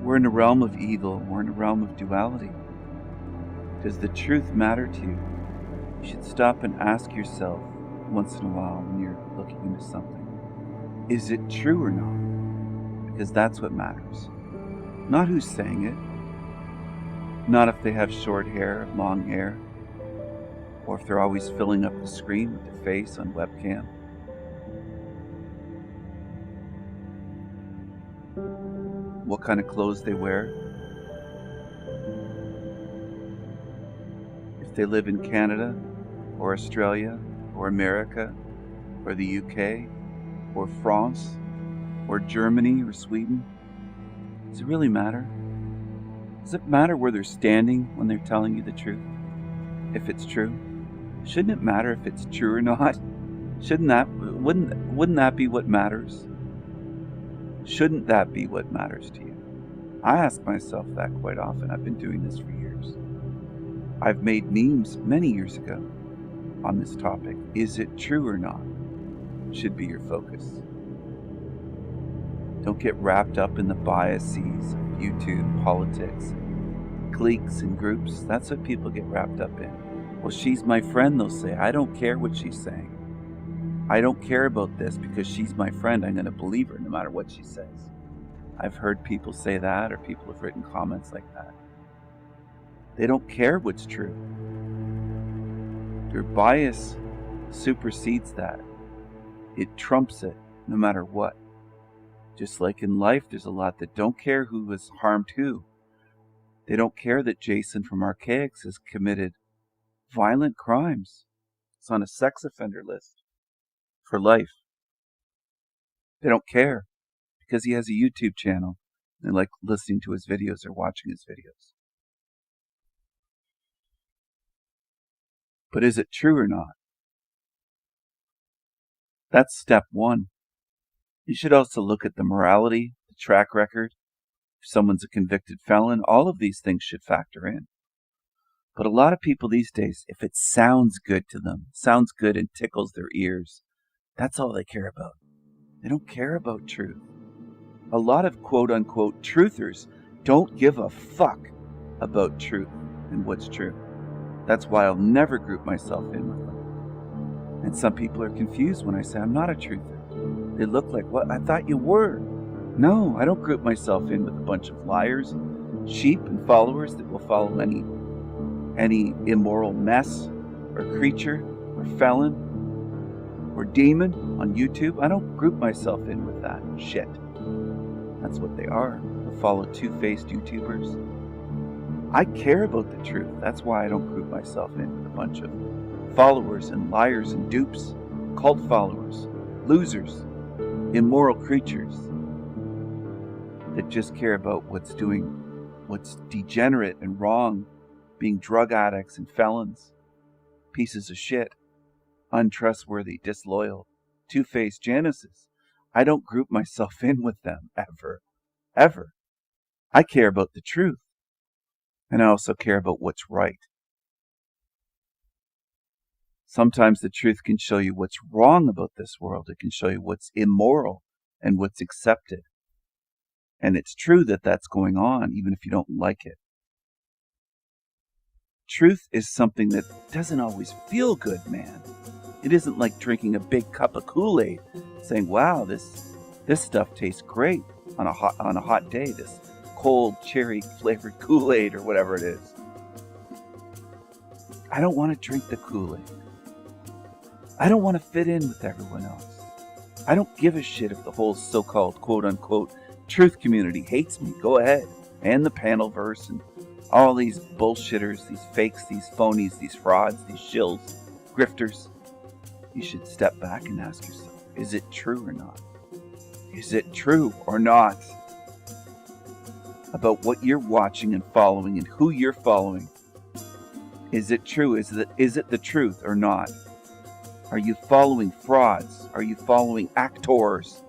We're in a realm of evil, we're in a realm of duality. Does the truth matter to you? You should stop and ask yourself once in a while when you're looking into something. Is it true or not? Because that's what matters. Not who's saying it. Not if they have short hair, long hair, or if they're always filling up the screen with their face on webcam. What kind of clothes they wear. If they live in Canada or Australia or America or the UK or France or Germany or Sweden. Does it really matter? Does it matter where they're standing when they're telling you the truth? If it's true? Shouldn't it matter if it's true or not? Wouldn't that be what matters? Shouldn't that be what matters to you? I ask myself that quite often. I've been doing this for years. I've made memes many years ago on this topic. Is it true or not? Should be your focus. Don't get wrapped up in the biases of YouTube, politics, cliques and groups. That's what people get wrapped up in. Well, she's my friend, they'll say. I don't care what she's saying. I don't care about this because she's my friend. I'm going to believe her no matter what she says. I've heard people say that, or people have written comments like that. They don't care what's true. Your bias supersedes that. It trumps it no matter what. Just like in life, there's a lot that don't care who has harmed who. They don't care that Jason from Archaics has committed violent crimes. It's on a sex offender list for life. They don't care because he has a YouTube channel. They like listening to his videos or watching his videos. But is it true or not? That's step one. You should also look at the morality, the track record. If someone's a convicted felon, all of these things should factor in. But a lot of people these days, if it sounds good to them, sounds good and tickles their ears, that's all they care about. They don't care about truth. A lot of quote-unquote truthers don't give a fuck about truth and what's true. That's why I'll never group myself in with them. And some people are confused when I say I'm not a truther. They look like, what? I thought you were. No, I don't group myself in with a bunch of liars, sheep, and followers that will follow any immoral mess or creature or felon or demon on YouTube. I don't group myself in with that shit. That's what they are. They'll follow two-faced YouTubers. I care about the truth. That's why I don't group myself in with a bunch of followers and liars and dupes, cult followers, losers, immoral creatures that just care about what's degenerate and wrong, being drug addicts and felons, pieces of shit, untrustworthy, disloyal, two-faced Januses. I don't group myself in with them ever. Ever. I care about the truth. And I also care about what's right. Sometimes the truth can show you what's wrong about this world. It can show you what's immoral and what's accepted. And it's true that that's going on, even if you don't like it. Truth is something that doesn't always feel good, man. It isn't like drinking a big cup of Kool-Aid, saying, wow, this stuff tastes great on a hot day, this cold cherry flavored Kool-Aid or whatever it is. I don't want to drink the Kool-Aid. I don't want to fit in with everyone else. I don't give a shit if the whole so-called quote-unquote truth community hates me. Go ahead. And the panel verse and all these bullshitters, these fakes, these phonies, these frauds, these shills, grifters. You should step back and ask yourself, is it true or not? Is it true or not? About what you're watching and following and who you're following. Is it true? Is it the truth or not? Are you following frauds? Are you following actors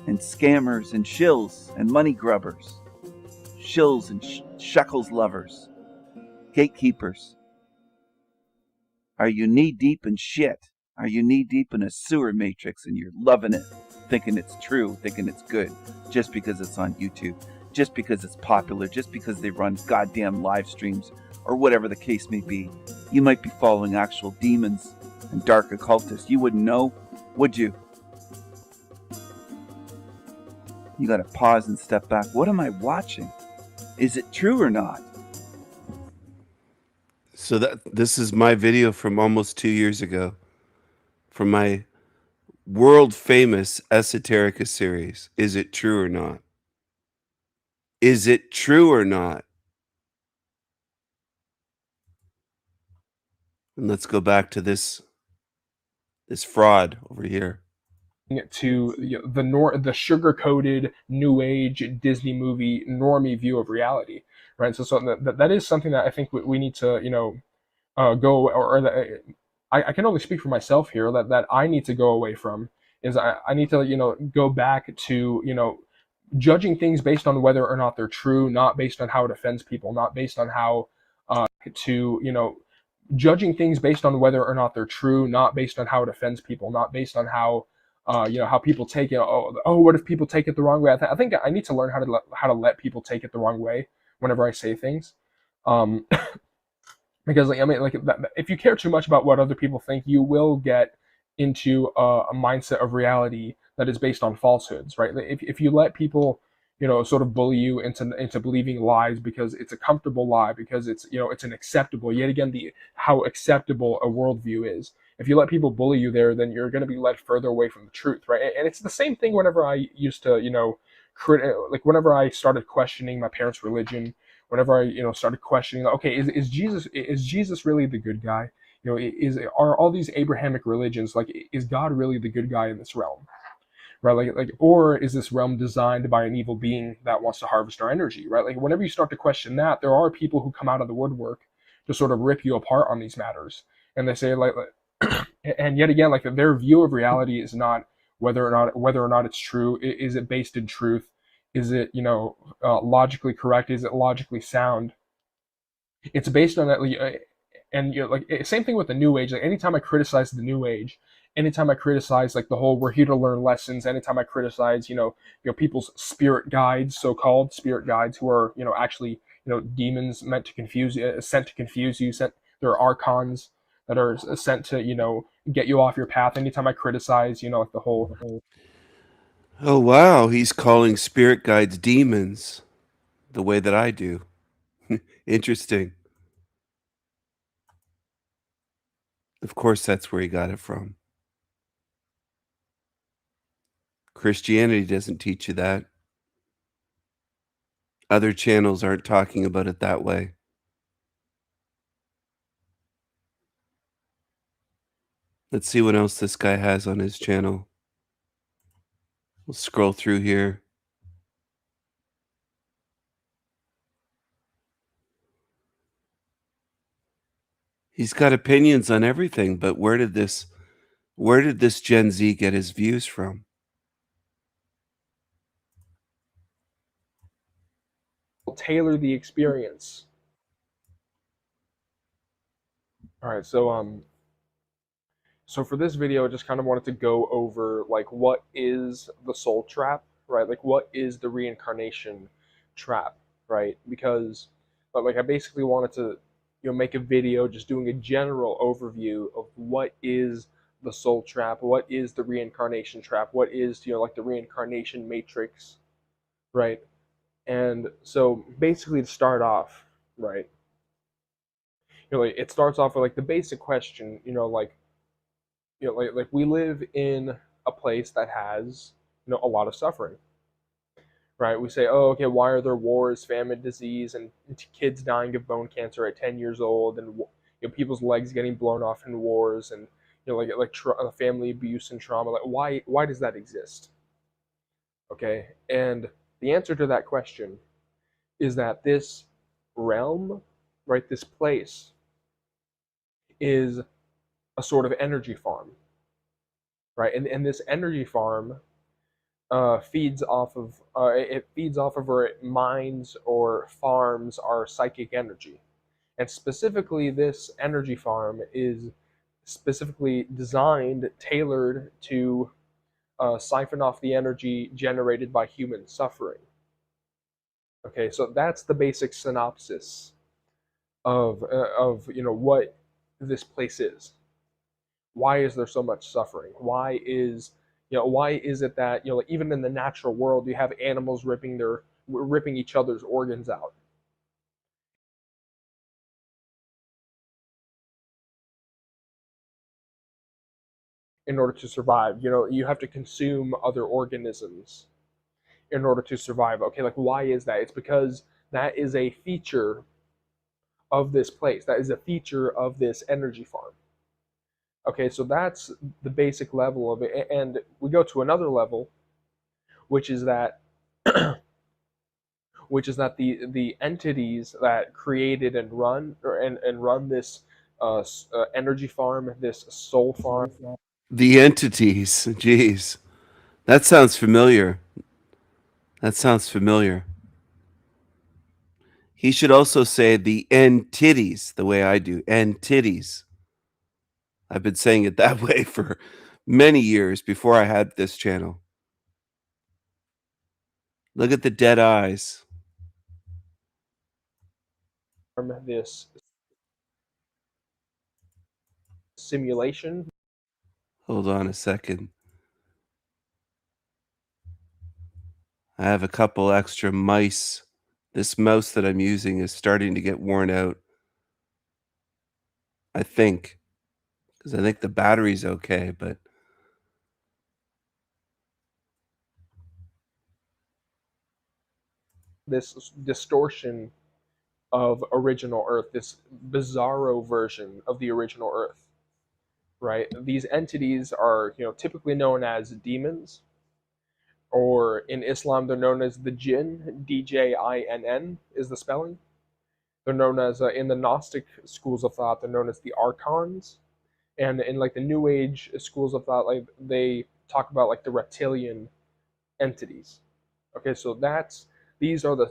and scammers and shills and money grubbers? Shills and shekels lovers, gatekeepers. Are you knee deep in shit? Are you knee deep in a sewer matrix and you're loving it, thinking it's true, thinking it's good, just because it's on YouTube, just because it's popular, just because they run goddamn live streams, or whatever the case may be? You might be following actual demons and dark occultists. You wouldn't know, would you? You gotta pause and step back. What am I watching? Is it true or not? So this is my video from almost 2 years ago, from my world famous Esoterica series. Is it true or not? Is it true or not? And let's go back to this fraud over here. To the sugar coated new age Disney movie normie view of reality, right? So that is something that I think we need to go or that I can only speak for myself here that I need to go away from is I need to go back to judging things based on whether or not they're true, not based on how it offends people, not based on how judging things based on whether or not they're true, not based on how it offends people, not based on how how people take it. Oh, what if people take it the wrong way? I think I need to learn how to let people take it the wrong way whenever I say things. Because if you care too much about what other people think, you will get into a mindset of reality that is based on falsehoods, right? If you let people sort of bully you into believing lies because it's a comfortable lie, because it's an acceptable, yet again, how acceptable a worldview is. If you let people bully you there, then you're going to be led further away from the truth, right? And it's the same thing whenever I used to whenever I started questioning my parents' religion, whenever I started questioning, okay, is Jesus really the good guy? Are all these Abrahamic religions, like, is God really the good guy in this realm? Right, or is this realm designed by an evil being that wants to harvest our energy? Right, like whenever you start to question that, there are people who come out of the woodwork to sort of rip you apart on these matters, and they say and yet again, like their view of reality is not whether or not it's true. Is it based in truth? Is it logically correct? Is it logically sound? It's based on that, and same thing with the New Age. Like anytime I criticize the New Age, anytime I criticize like the whole we're here to learn lessons, anytime I criticize people's spirit guides, so-called spirit guides, who are actually demons meant to confuse you, sent to confuse you, there are archons that are sent to get you off your path. Anytime I criticize like the whole Oh wow, he's calling spirit guides demons the way that I do. Interesting. Of course that's where he got it from. Christianity doesn't teach you that. Other channels aren't talking about it that way. Let's see what else this guy has on his channel. We'll scroll through here. He's got opinions on everything, but where did this Gen Z get his views from? tailor the experience. All right, so for this video, I just kind of wanted to go over like what is the soul trap, right? Like what is the reincarnation trap, right? Because like I basically wanted to make a video just doing a general overview of what is the soul trap, what is the reincarnation trap, what is like the reincarnation matrix, right? And so basically to start off, right? It starts off with like the basic question, like we live in a place that has a lot of suffering, right? We say, oh, okay, why are there wars, famine, disease, and kids dying of bone cancer at 10 years old, and people's legs getting blown off in wars, and family abuse and trauma? Like why does that exist? Okay, and the answer to that question is that this realm, right, this place is a sort of energy farm, right? And this energy farm feeds off of our minds or farms our psychic energy. And specifically, this energy farm is specifically designed, tailored to siphon off the energy generated by human suffering. Okay, so that's the basic synopsis of what this place is. Why is there so much suffering? Why is it that even in the natural world you have animals ripping each other's organs out? in order to survive. You know, you have to consume other organisms in order to survive. Okay, like why is that? It's because that is a feature of this place. That is a feature of this energy farm. Okay, so that's the basic level of it. And we go to another level, which is that the entities that created and run and run this energy farm, this soul farm. The entities. Jeez. That sounds familiar. That sounds familiar. He should also say the entities the way I do. Entities. I've been saying it that way for many years before I had this channel. Look at the dead eyes. This simulation. Hold on a second. I have a couple extra mice. This mouse that I'm using is starting to get worn out. I think. Because I think the battery's okay, but this distortion of original Earth, this bizarro version of the original Earth, right? These entities are, you know, typically known as demons, or in Islam they're known as the jinn. Djinn is the spelling. They're known as in the Gnostic schools of thought, they're known as the archons, and in like the New Age schools of thought, like they talk about like the reptilian entities. Okay, so these are the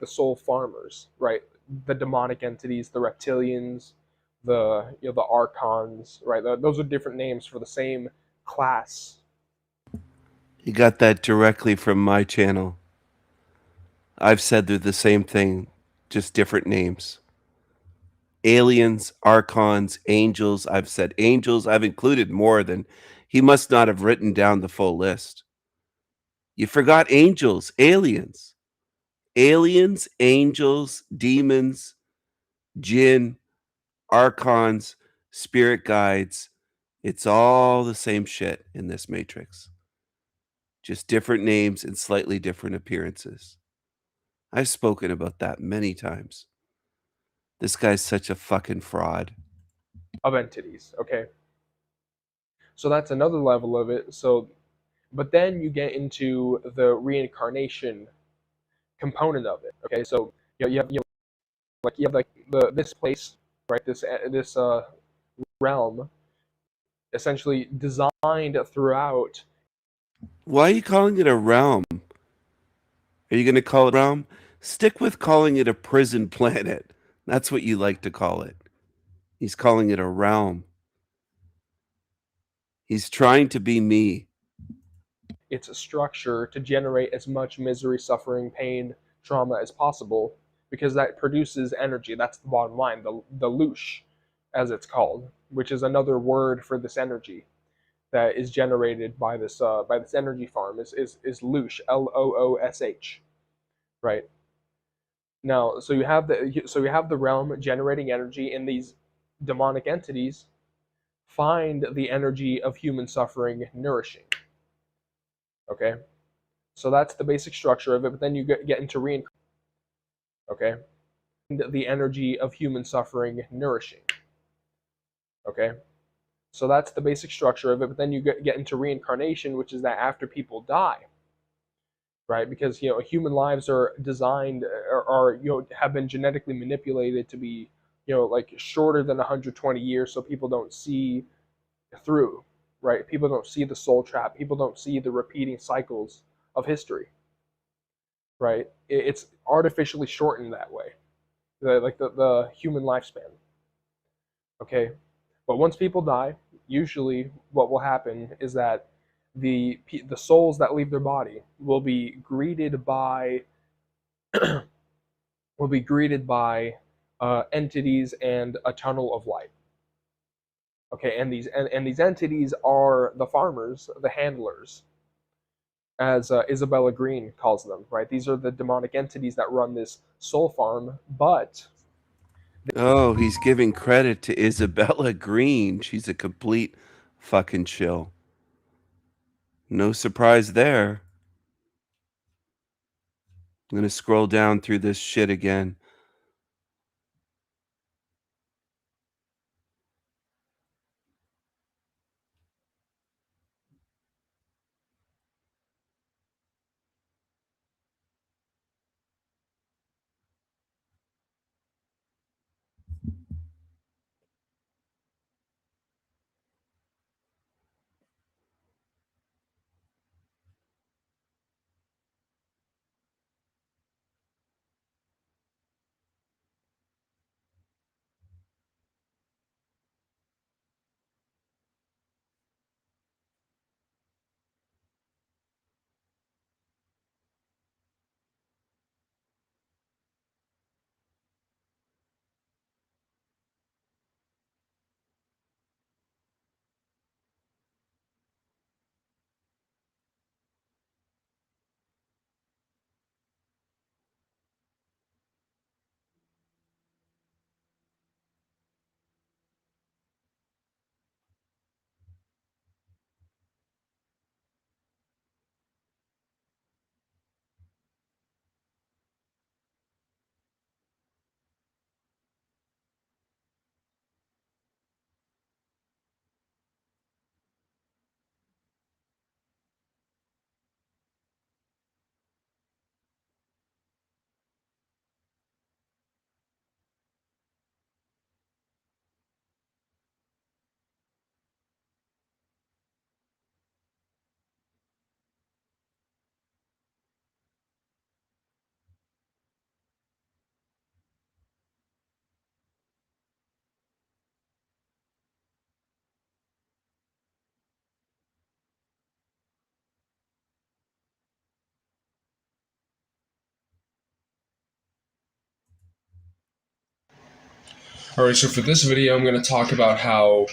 soul farmers, right? The demonic entities, the reptilians, the archons, right? Those are different names for the same class. you got that directly from my channel. I've said they're the same thing, just different names. Aliens, archons, angels. I've said angels. I've included more than he must not have written down the full list. You forgot angels, aliens. Aliens, angels, demons, jinn, archons, spirit guides. It's all the same shit in this matrix. Just different names and slightly different appearances. I've spoken about that many times. This guy's such a fucking fraud. Of entities, okay? So that's another level of it. So, but then you get into the reincarnation component of it, okay? So you have this place, right? This realm, essentially designed throughout. Why are you calling it a realm? Are you going to call it a realm? Stick with calling it a prison planet. That's what you like to call it. He's calling it a realm. He's trying to be me. Its structure to generate as much misery, suffering, pain, trauma as possible, because that produces energy. That's the bottom line. The loosh, as it's called, which is another word for this energy that is generated by this energy farm, is loosh, Loosh, right? Now, so you have the realm generating energy, and these demonic entities find the energy of human suffering nourishing. Okay, so that's the basic structure of it. But then you get into reincarnation. Okay, the energy of human suffering nourishing. Okay, so that's the basic structure of it. But then you get into reincarnation, which is that after people die, right? Because you know human lives are designed are have been genetically manipulated to be like shorter than 120 years, so people don't see through, right? People don't see the soul trap. People don't see the repeating cycles of history, right? It's artificially shortened that way, the human lifespan. Okay, but once people die, usually what will happen is that the souls that leave their body will be greeted by entities and a tunnel of light. Okay, and these entities are the farmers, the handlers, as Isabella Green calls them, right? These are the demonic entities that run this soul farm, but... Oh, he's giving credit to Isabella Green. She's a complete fucking chill. No surprise there. I'm going to scroll down through this shit again. Alright, so for this video, I'm going to talk about how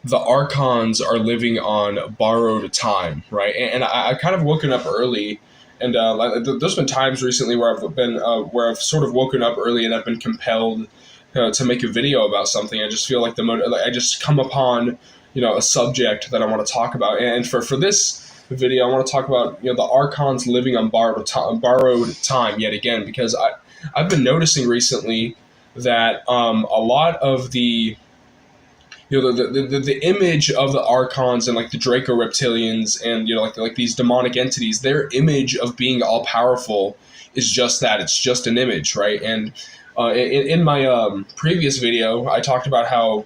the Archons are living on borrowed time, right? And I've kind of woken up early, and there's been times recently where I've sort of woken up early and I've been compelled to make a video about something. I just feel like I just come upon a subject that I want to talk about, and for this video, I want to talk about the Archons living on borrowed time yet again, because I've been noticing recently that a lot of the the image of the Archons and like the Draco reptilians and like these demonic entities, their image of being all powerful is just that. It's just an image, right? And in my previous video, I talked about how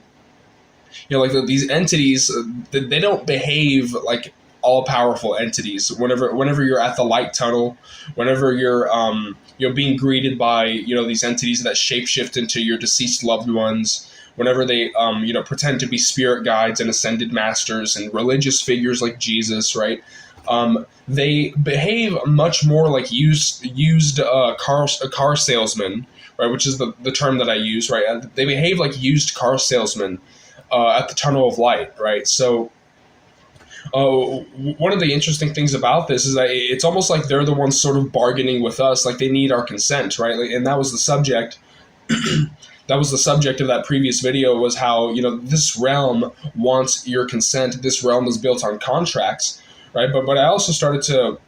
these entities, they don't behave like all powerful entities. Whenever you're at the light tunnel, whenever you're being greeted by these entities that shapeshift into your deceased loved ones, whenever they pretend to be spirit guides and ascended masters and religious figures like Jesus, right? They behave much more like used car salesmen, right? Which is the term that I use, right? They behave like used car salesmen at the tunnel of light, right? So one of the interesting things about this is that it's almost like they're the ones sort of bargaining with us, like they need our consent, right? And that was the subject. That was the subject of that previous video, was how this realm wants your consent. This realm is built on contracts, right? But I also started to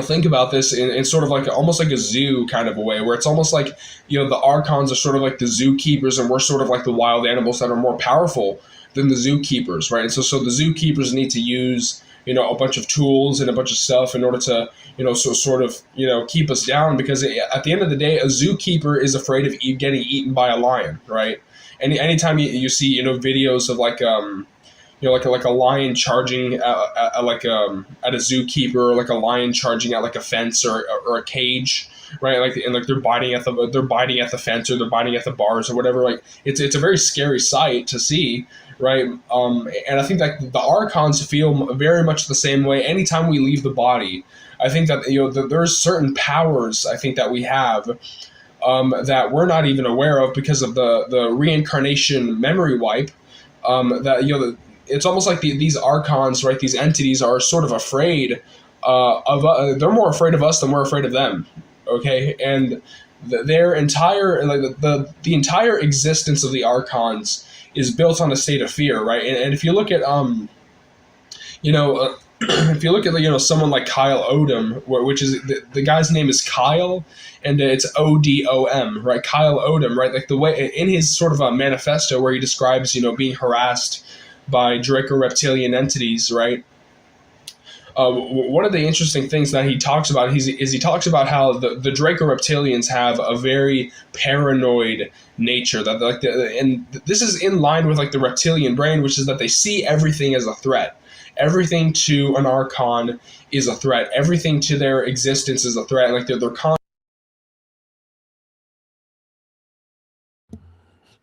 think about this in sort of like almost like a zoo kind of a way, where it's almost like the Archons are sort of like the zookeepers, and we're sort of like the wild animals that are more powerful than the zookeepers, right? And so the zookeepers need to use a bunch of tools and a bunch of stuff in order to keep us down, because at the end of the day, a zookeeper is afraid of getting eaten by a lion, right? And anytime you see videos of like like a lion charging at a zookeeper, or like a lion charging at like a fence or a cage, right? And they're biting at the fence, or they're biting at the bars or whatever. Like it's a very scary sight to see, right? And I think that the Archons feel very much the same way. Anytime we leave the body, I think that there's certain powers I think that we have that we're not even aware of because of the reincarnation memory wipe. It's almost like these Archons, right? These entities are sort of afraid of. They're more afraid of us than we're afraid of them. Okay, and their entire the entire existence of the Archons is built on a state of fear, right? And if you look at if you look at someone like Kyle Odom, which is the guy's name is Kyle, and it's Odom, right? Kyle Odom, right? Like the way in his sort of a manifesto where he describes being harassed by Draco-reptilian entities, right? One of the interesting things that he talks about is he talks about how the Draco-reptilians have a very paranoid nature that and this is in line with like the reptilian brain, which is that they see everything as a threat. Everything to an archon is a threat. Everything to their existence is a threat. Like they're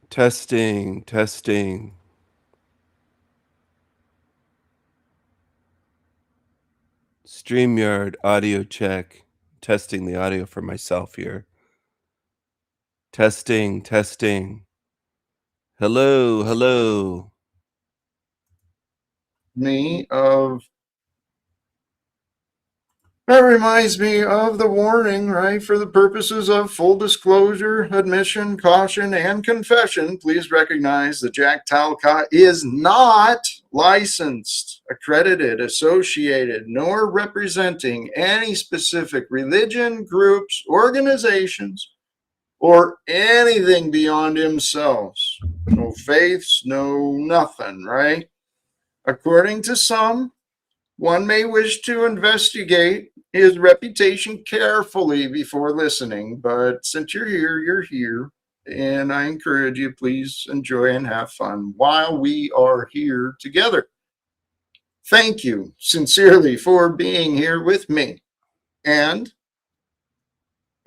Testing. StreamYard audio check. Testing the audio for myself here. Testing. Hello. That reminds me of the warning, right? For the purposes of full disclosure, admission, caution, and confession, please recognize that Jack Talcott is not licensed, accredited, associated, nor representing any specific religion, groups, organizations, or anything beyond himself. No faiths, no nothing, right? According to some, one may wish to investigate his reputation carefully before listening, but since you're here, and I encourage you, please enjoy and have fun while we are here together. Thank you sincerely for being here with me and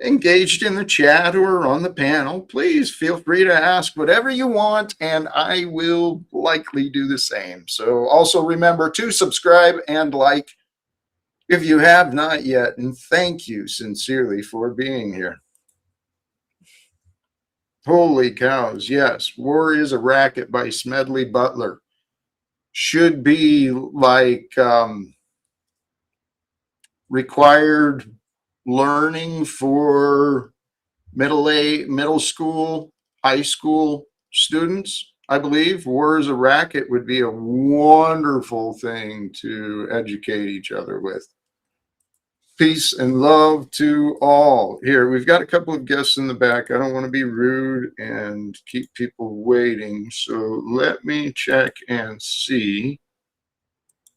engaged in the chat or on the panel. Please feel free to ask whatever you want, and I will likely do the same. So also remember to subscribe and like if you have not yet, and thank you sincerely for being here. Holy cows, yes. War is a Racket by Smedley Butler. Should be like required learning for middle school, high school students. I believe War is a Racket would be a wonderful thing to educate each other with. Peace and love to all. Here, we've got a couple of guests in the back. I don't want to be rude and keep people waiting. So let me check and see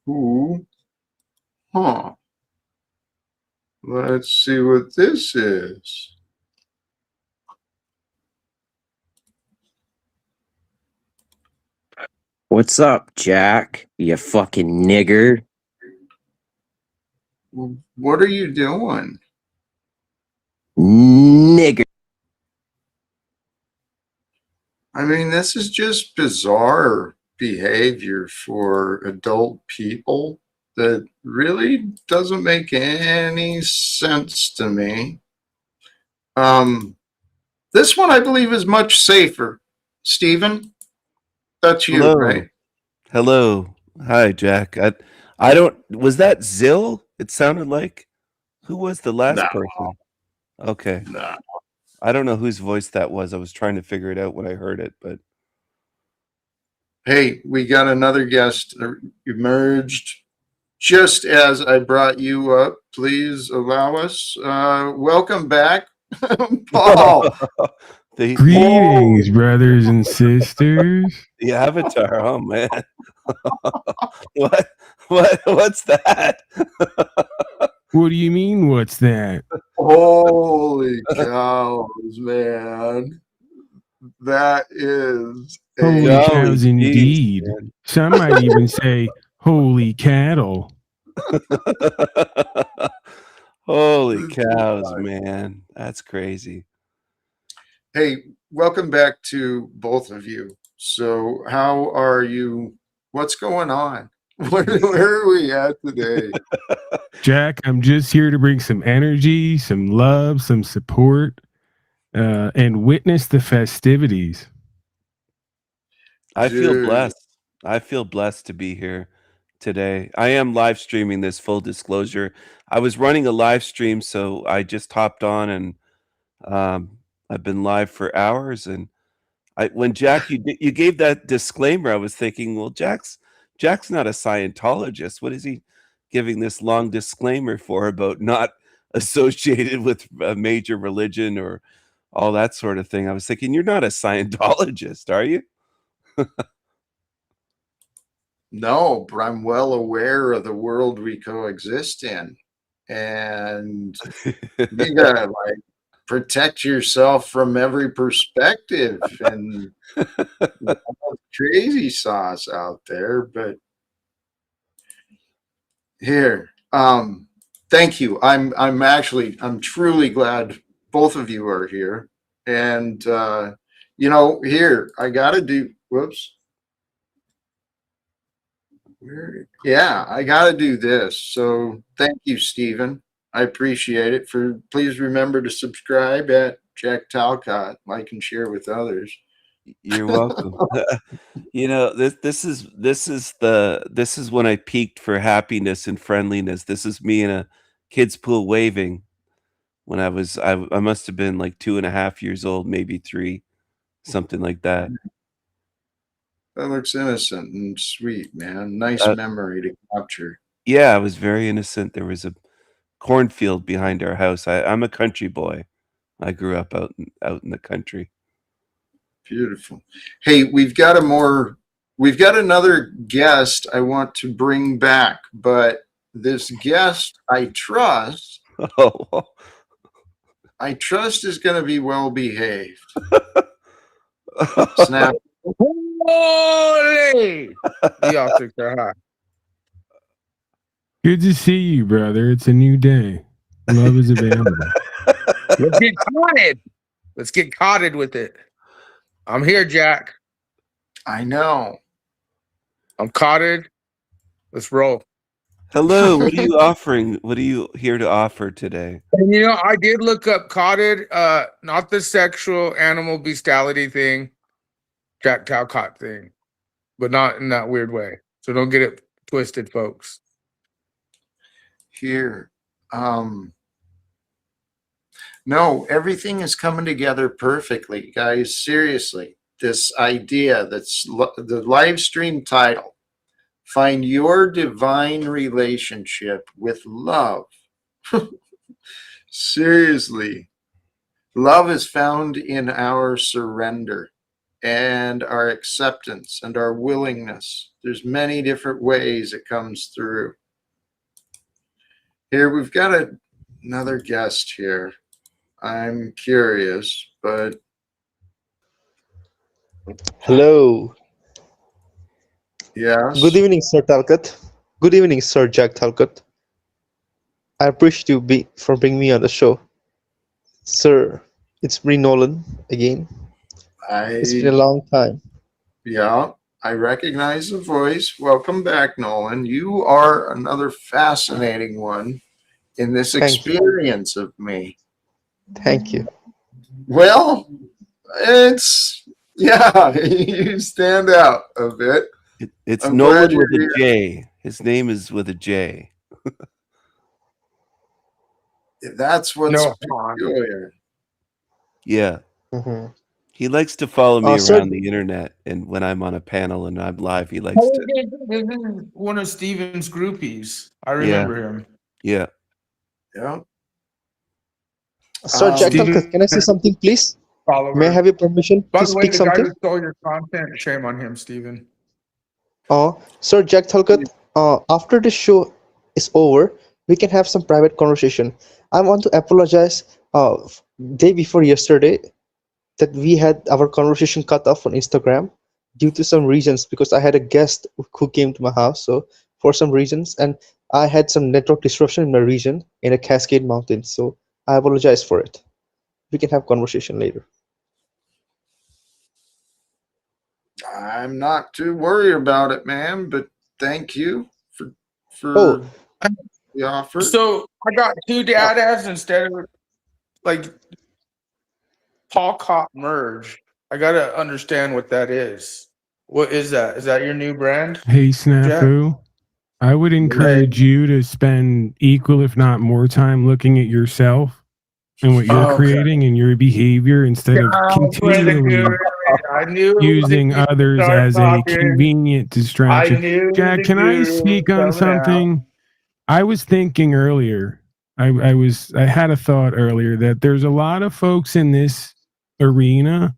who. Let's see what this is. What's up, Jack? You fucking nigger. What are you doing? Nigger. I mean, this is just bizarre behavior for adult people that really doesn't make any sense to me. This one I believe is much safer. Stephen, that's you, Hello. right? Hello. Hi, Jack. I don't. Was that Zill? It sounded like. Who was the last person? Okay. No. I don't know whose voice that was. I was trying to figure it out when I heard it, but Hey, we got another guest emerged just as I brought you up. Please allow us. Welcome back, Paul. Greetings, brothers and sisters. The Avatar. Oh man. What's that? What do you mean, what's that? Holy cows, man. That is Holy cows indeed. Some might even say holy cattle. Holy cows, man. That's crazy. Hey, welcome back to both of you. So how are you? What's going on? Where are we at today? Jack, I'm just here to bring some energy, some love, some support, and witness the festivities. I feel blessed. I feel blessed to be here today. I am live streaming this, full disclosure. I was running a live stream, so I just hopped on and I've been live for hours. And when Jack, you gave that disclaimer, I was thinking, well, Jack's not a Scientologist. What is he giving this long disclaimer for about not associated with a major religion or all that sort of thing. I was thinking, you're not a Scientologist, are you? No, but I'm well aware of the world we coexist in. And you gotta like protect yourself from every perspective and crazy sauce out there. But here, thank you. I'm truly glad both of you are here. And here I gotta do whoops. Yeah, I got to do this. So thank you, Stephen. I appreciate it. Please remember to subscribe at Jack Talcott, like and share with others. You're welcome. This is when I peaked for happiness and friendliness. This is me in a kid's pool waving when I must have been like 2.5 years old, maybe 3, something like that. That looks innocent and sweet, man. Nice memory to capture. Yeah, I was very innocent. There was a cornfield behind our house. I'm a country boy. I grew up out in the country. Beautiful. Hey, we've got another guest I want to bring back, but this guest I trust is going to be well behaved. Snap. Holy! The optics are high. Good to see you, brother. It's a new day. Love is available. Let's get cotted. Let's get cotted with it. I'm here, Jack. I know. I'm cotted. Let's roll. Hello. What are you offering? What are you here to offer today? And I did look up cotted, not the sexual animal bestiality thing, Jack Talcott thing, but not in that weird way. So don't get it twisted, folks. Here. No, everything is coming together perfectly, guys. Seriously, this idea that's the live stream title, find your divine relationship with love. Seriously, love is found in our surrender and our acceptance and our willingness. There's many different ways it comes through. Here, we've got another guest here. I'm curious, but... Hello. Yes? Good evening, Sir Talcott. Good evening, Sir Jack Talcott. I appreciate you for bringing me on the show. Sir, it's me, Nolan, again. It's been a long time. Yeah, I recognize the voice. Welcome back, Nolan. You are another fascinating one in this experience of me. Thank you. Well, you stand out a bit. It's Nolan with a J. His name is with a J. That's what's peculiar. Yeah. Mm-hmm. He likes to follow me around the internet, and when I'm on a panel and I'm live, he likes to. This is one of Steven's groupies. I remember him. Yeah. Yeah. Sir Jack Talcott, can I say something, please? May I have your permission to speak something? By the way, the guy who stole your content, shame on him, Steven. Sir Jack Talcott, after the show is over, we can have some private conversation. I want to apologize. Day before yesterday, that we had our conversation cut off on Instagram due to some reasons, because I had a guest who came to my house. So for some reasons, and I had some network disruption in my region in a Cascade Mountain. So I apologize for it. We can have conversation later. I'm not too worried about it, man, but thank you for the offer. So I got 2 dadads instead of like Paul Cop merge. I gotta understand what that is. What is that? Is that your new brand? Hey, Snafu. I would encourage you to spend equal, if not more, time looking at yourself and what you're creating and your behavior instead of continually using others as a convenient distraction. Jack, can I speak on something? I was thinking earlier, I had a thought earlier that there's a lot of folks in this arena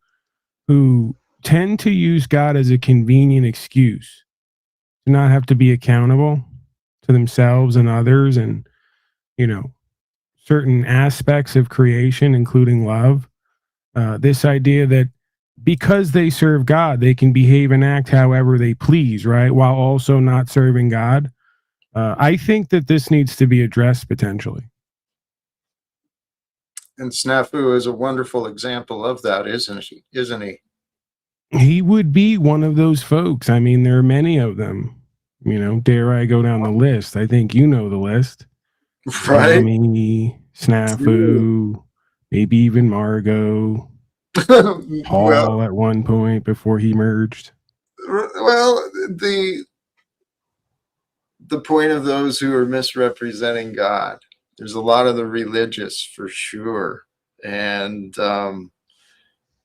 who tend to use God as a convenient excuse to not have to be accountable to themselves and others, and certain aspects of creation, including love. This idea that because they serve God, they can behave and act however they please, right? While also not serving God. I think that this needs to be addressed potentially. And Snafu is a wonderful example of that, isn't he? He would be one of those folks. I mean, there are many of them. Dare I go down the list? I think you know the list. Right? Tommy, Snafu, maybe even Margot, Paul Well, at one point before he merged. well, the point of those who are misrepresenting God, there's a lot of the religious for sure. And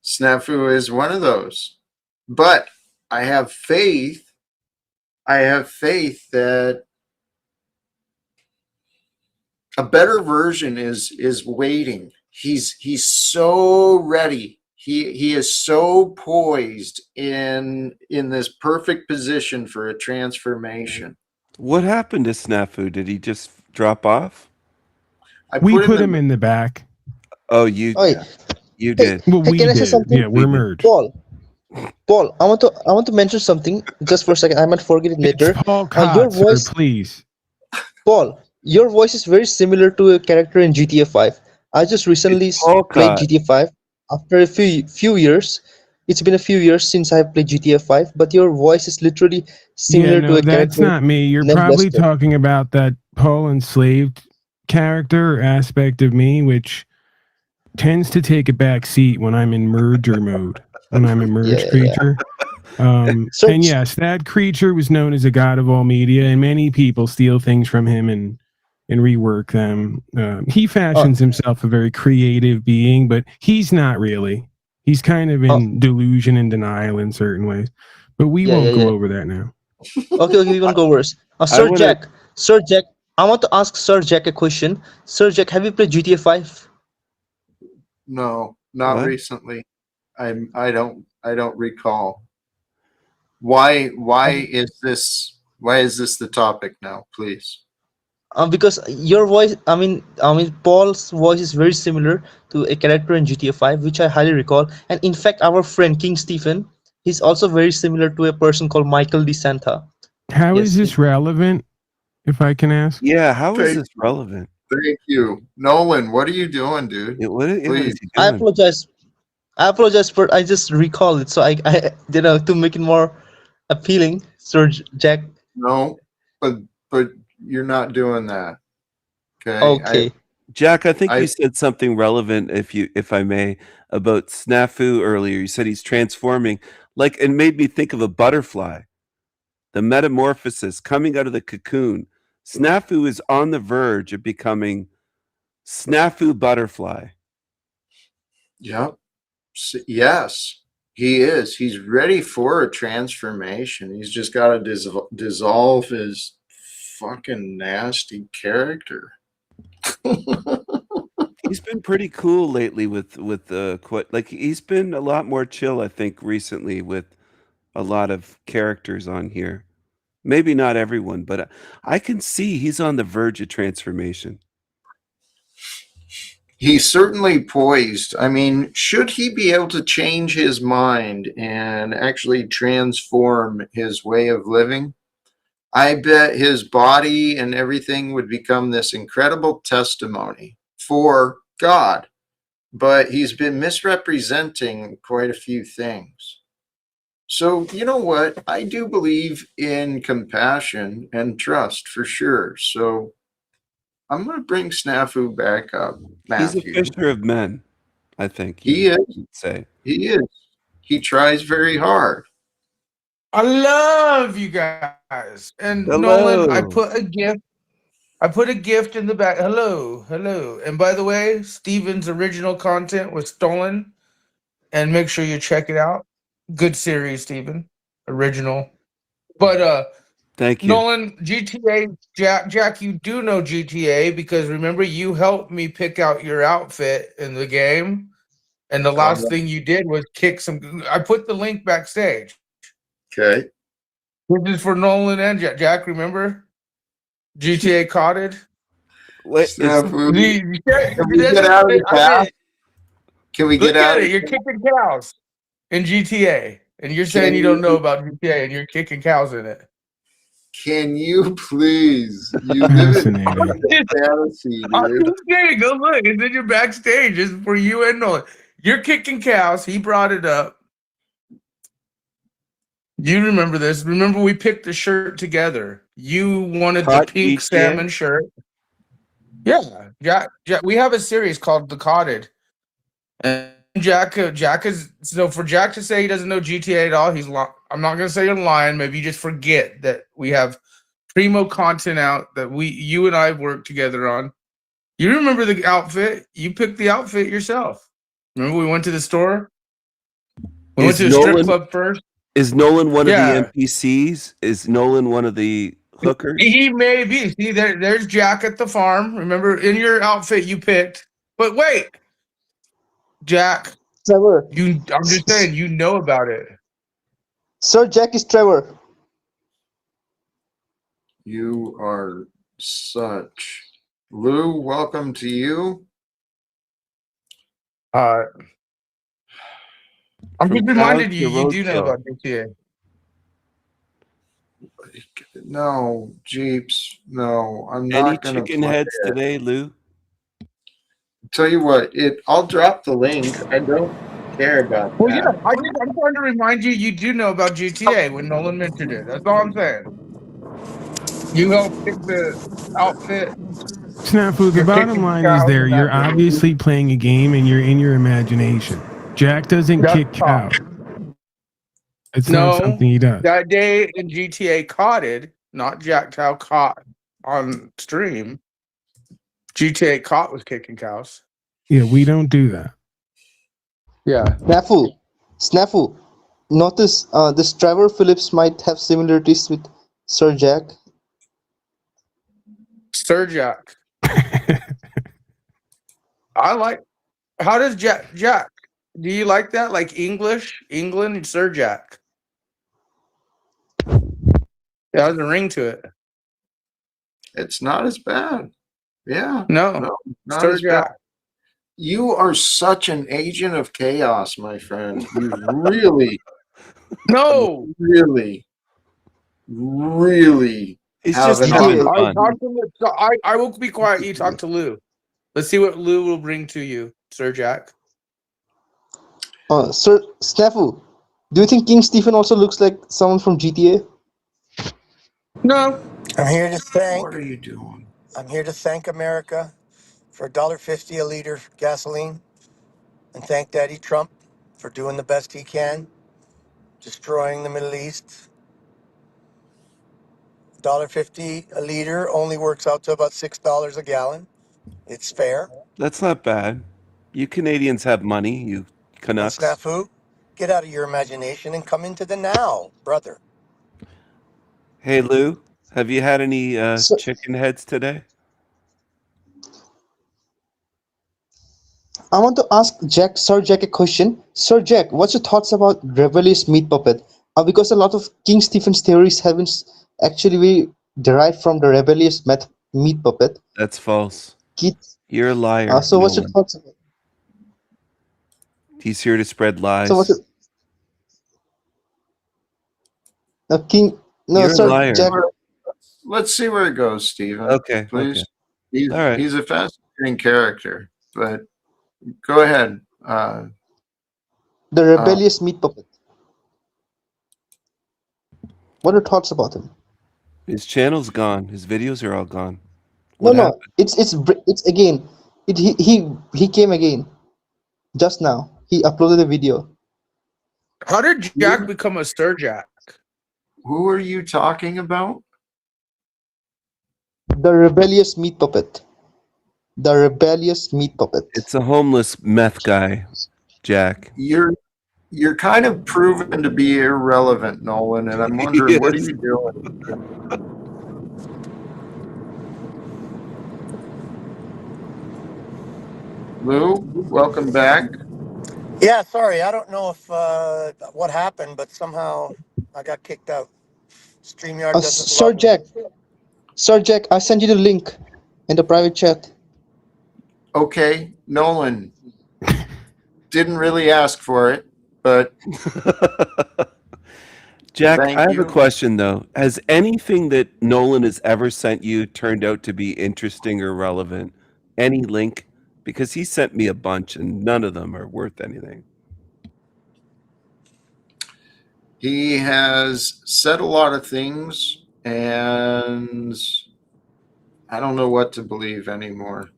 Snafu is one of those. But I have faith that a better version is waiting. He's so ready. He is so poised in this perfect position for a transformation. What happened to Snafu? Did he just drop off? We put him in the back. Oh, you Oi, you did. Well, hey, we can I say did. something? Yeah, we're merged. Paul, I want to mention something just for a second. I might forget it later. It's Paul Your Cott, sir, voice, please. Paul, your voice is very similar to a character in GTA 5. I just recently Paul played Cott. GTA 5 after a few years. It's been a few years since I've played GTA 5, but your voice is literally Yeah, similar to no, a that's character not me. You're named probably Lester. talking about that Paul enslaved character or aspect of me, which tends to take a back seat when I'm in merger mode, when I'm a merged Yeah. creature. So And yes, that creature was known as a god of all media, and many people steal things from him and rework them. He fashions himself a very creative being, but he's not really. He's kind of in delusion and denial in certain ways. But we won't go over that now. okay, we won't go worse. I Sir wanna- Jack, I want to ask Sir Jack a question. Sir Jack, have you played GTA 5? No, not What? recently. I don't recall. Why is this the topic now, please? Because your voice, Paul's voice is very similar to a character in GTA 5, which I highly recall. And in fact, our friend King Stephen, he's also very similar to a person called Michael DeSanta. How is this relevant, if I can ask? Yeah, how is Thank this relevant? Thank you. Nolan, what are you doing, dude? What is Please. he I doing? apologize for I just recall it, so I to make it more appealing, Sir Jack. No, but you're not doing that. Okay. Okay. Jack, I think I- you said something relevant, if I may, about Snafu earlier. You said he's transforming, and made me think of a butterfly. The metamorphosis coming out of the cocoon. Snafu is on the verge of becoming Snafu butterfly. Yep. Yes, he is. He's ready for a transformation. He's just got to dissolve his fucking nasty character. He's been pretty cool lately with he's been a lot more chill, I think, recently with a lot of characters on here. Maybe not everyone, but I can see he's on the verge of transformation. He's certainly poised. I mean, should he be able to change his mind and actually transform his way of living, I bet his body and everything would become this incredible testimony for God. But he's been misrepresenting quite a few things. So, you know what? I do believe in compassion and trust for sure. So I'm going to bring Snafu back up, Matthew. He's a fisher of men, I think. He is. You'd say. He is. He tries very hard. I love you guys. And Hello. Nolan, I put a gift in the back. Hello. And by the way, Steven's original content was stolen. And make sure you check it out. Good series, Steven. Original. But Thank you. Nolan, GTA, Jack, you do know GTA because remember you helped me pick out your outfit in the game, and the last thing you did was kick some. I put the link backstage. Okay. This is for Nolan and Jack. Jack, remember GTA Cottage? Wait, Snafu. Can we get out of the path? Can we Look get out at of it. You're kicking cows in GTA, and you're saying you don't know about GTA, and you're kicking cows in it. Can you please? You live in fantasy, I'm dude. just kidding. Go look. It's in your backstage. It's for you and Nolan. You're kicking cows. He brought it up. You remember this. Remember we picked the shirt together. You wanted the pink salmon shirt. Yeah. Jack, we have a series called The Cotted. And Jack is so for Jack to say he doesn't know GTA at all, I'm not gonna say you're lying. Maybe you just forget that we have primo content out that you and I worked together on. You remember the outfit? You picked the outfit yourself. Remember we went to the store? We went to the strip club first. Is Nolan one of the NPCs? Is Nolan one of the hookers? He may be. See, there's Jack at the farm. Remember, in your outfit you picked. But wait, Jack. Trevor. I'm just saying, you know about it. Sir Jack is Trevor. You are such. Lou, welcome to you. I'm just reminded you do know about GTA. No, Jeeps. No, I'm Any not going to chicken heads today, Lou? Tell you what, I'll drop the link. I don't care about that. Well, yeah, I'm trying to remind you do know about GTA when Nolan mentioned it. That's all I'm saying. You helped pick the outfit. Snafu, the bottom line is you're obviously playing a game and you're in your imagination. Jack doesn't kick cows. It's not something he does. That day in GTA Cotted, not Jack Cow caught on stream. GTA Caught was kicking cows. Yeah, we don't do that. Yeah. Snafu. Notice this Trevor Phillips might have similarities with Sir Jack. Sir Jack. I like. How does Jack? Do you like that? Like English, England, Sir Jack. Yeah, there's a ring to it. It's not as bad. Yeah. No, not Sir as Jack. bad. You are such an agent of chaos, my friend. You really, really It's have just I will be quiet. You talk to Lou. Let's see what Lou will bring to you, Sir Jack. Sir Snafu, do you think King Stephen also looks like someone from GTA? No. I'm here to thank. What are you doing? I'm here to thank America for $1.50 a liter gasoline, and thank Daddy Trump for doing the best he can, destroying the Middle East. $1.50 a liter only works out to about $6 a gallon. It's fair. That's not bad. You Canadians have money, you Canucks. Snafu, get out of your imagination and come into the now, brother. Hey, Lou, have you had any chicken heads today? I want to ask Sir Jack a question. Sir Jack, what's your thoughts about rebellious meat puppet? Because a lot of King Stephen's theories haven't actually derived from the rebellious meat puppet. That's false. You're a liar. So what's your thoughts about it? He's here to spread lies. So what's your You're a liar. Jack. Let's see where it goes, Stephen. Okay, please. okay. All right. He's a fascinating character, but go ahead. The rebellious meat puppet. What are your thoughts about him? His channel's gone. His videos are all gone. No. It's again. He came again. Just now, he uploaded a video. How did Jack become a Sir Jack? Who are you talking about? The rebellious meat puppet. The rebellious meat puppet. It's a homeless meth guy, Jack. You're kind of proven to be irrelevant, Nolan, and I'm wondering what are Yes. you doing? Lou, welcome back. Yeah, sorry. I don't know if what happened, but somehow I got kicked out. StreamYard doesn't Sir love me. Jack, Sir Jack, I sent you the link in the private chat. Okay, Nolan. Didn't really ask for it, but Jack, thank I have a you. question though. Has anything that Nolan has ever sent you turned out to be interesting or relevant? Any link? Because he sent me a bunch and none of them are worth anything. He has said a lot of things, and I don't know what to believe anymore.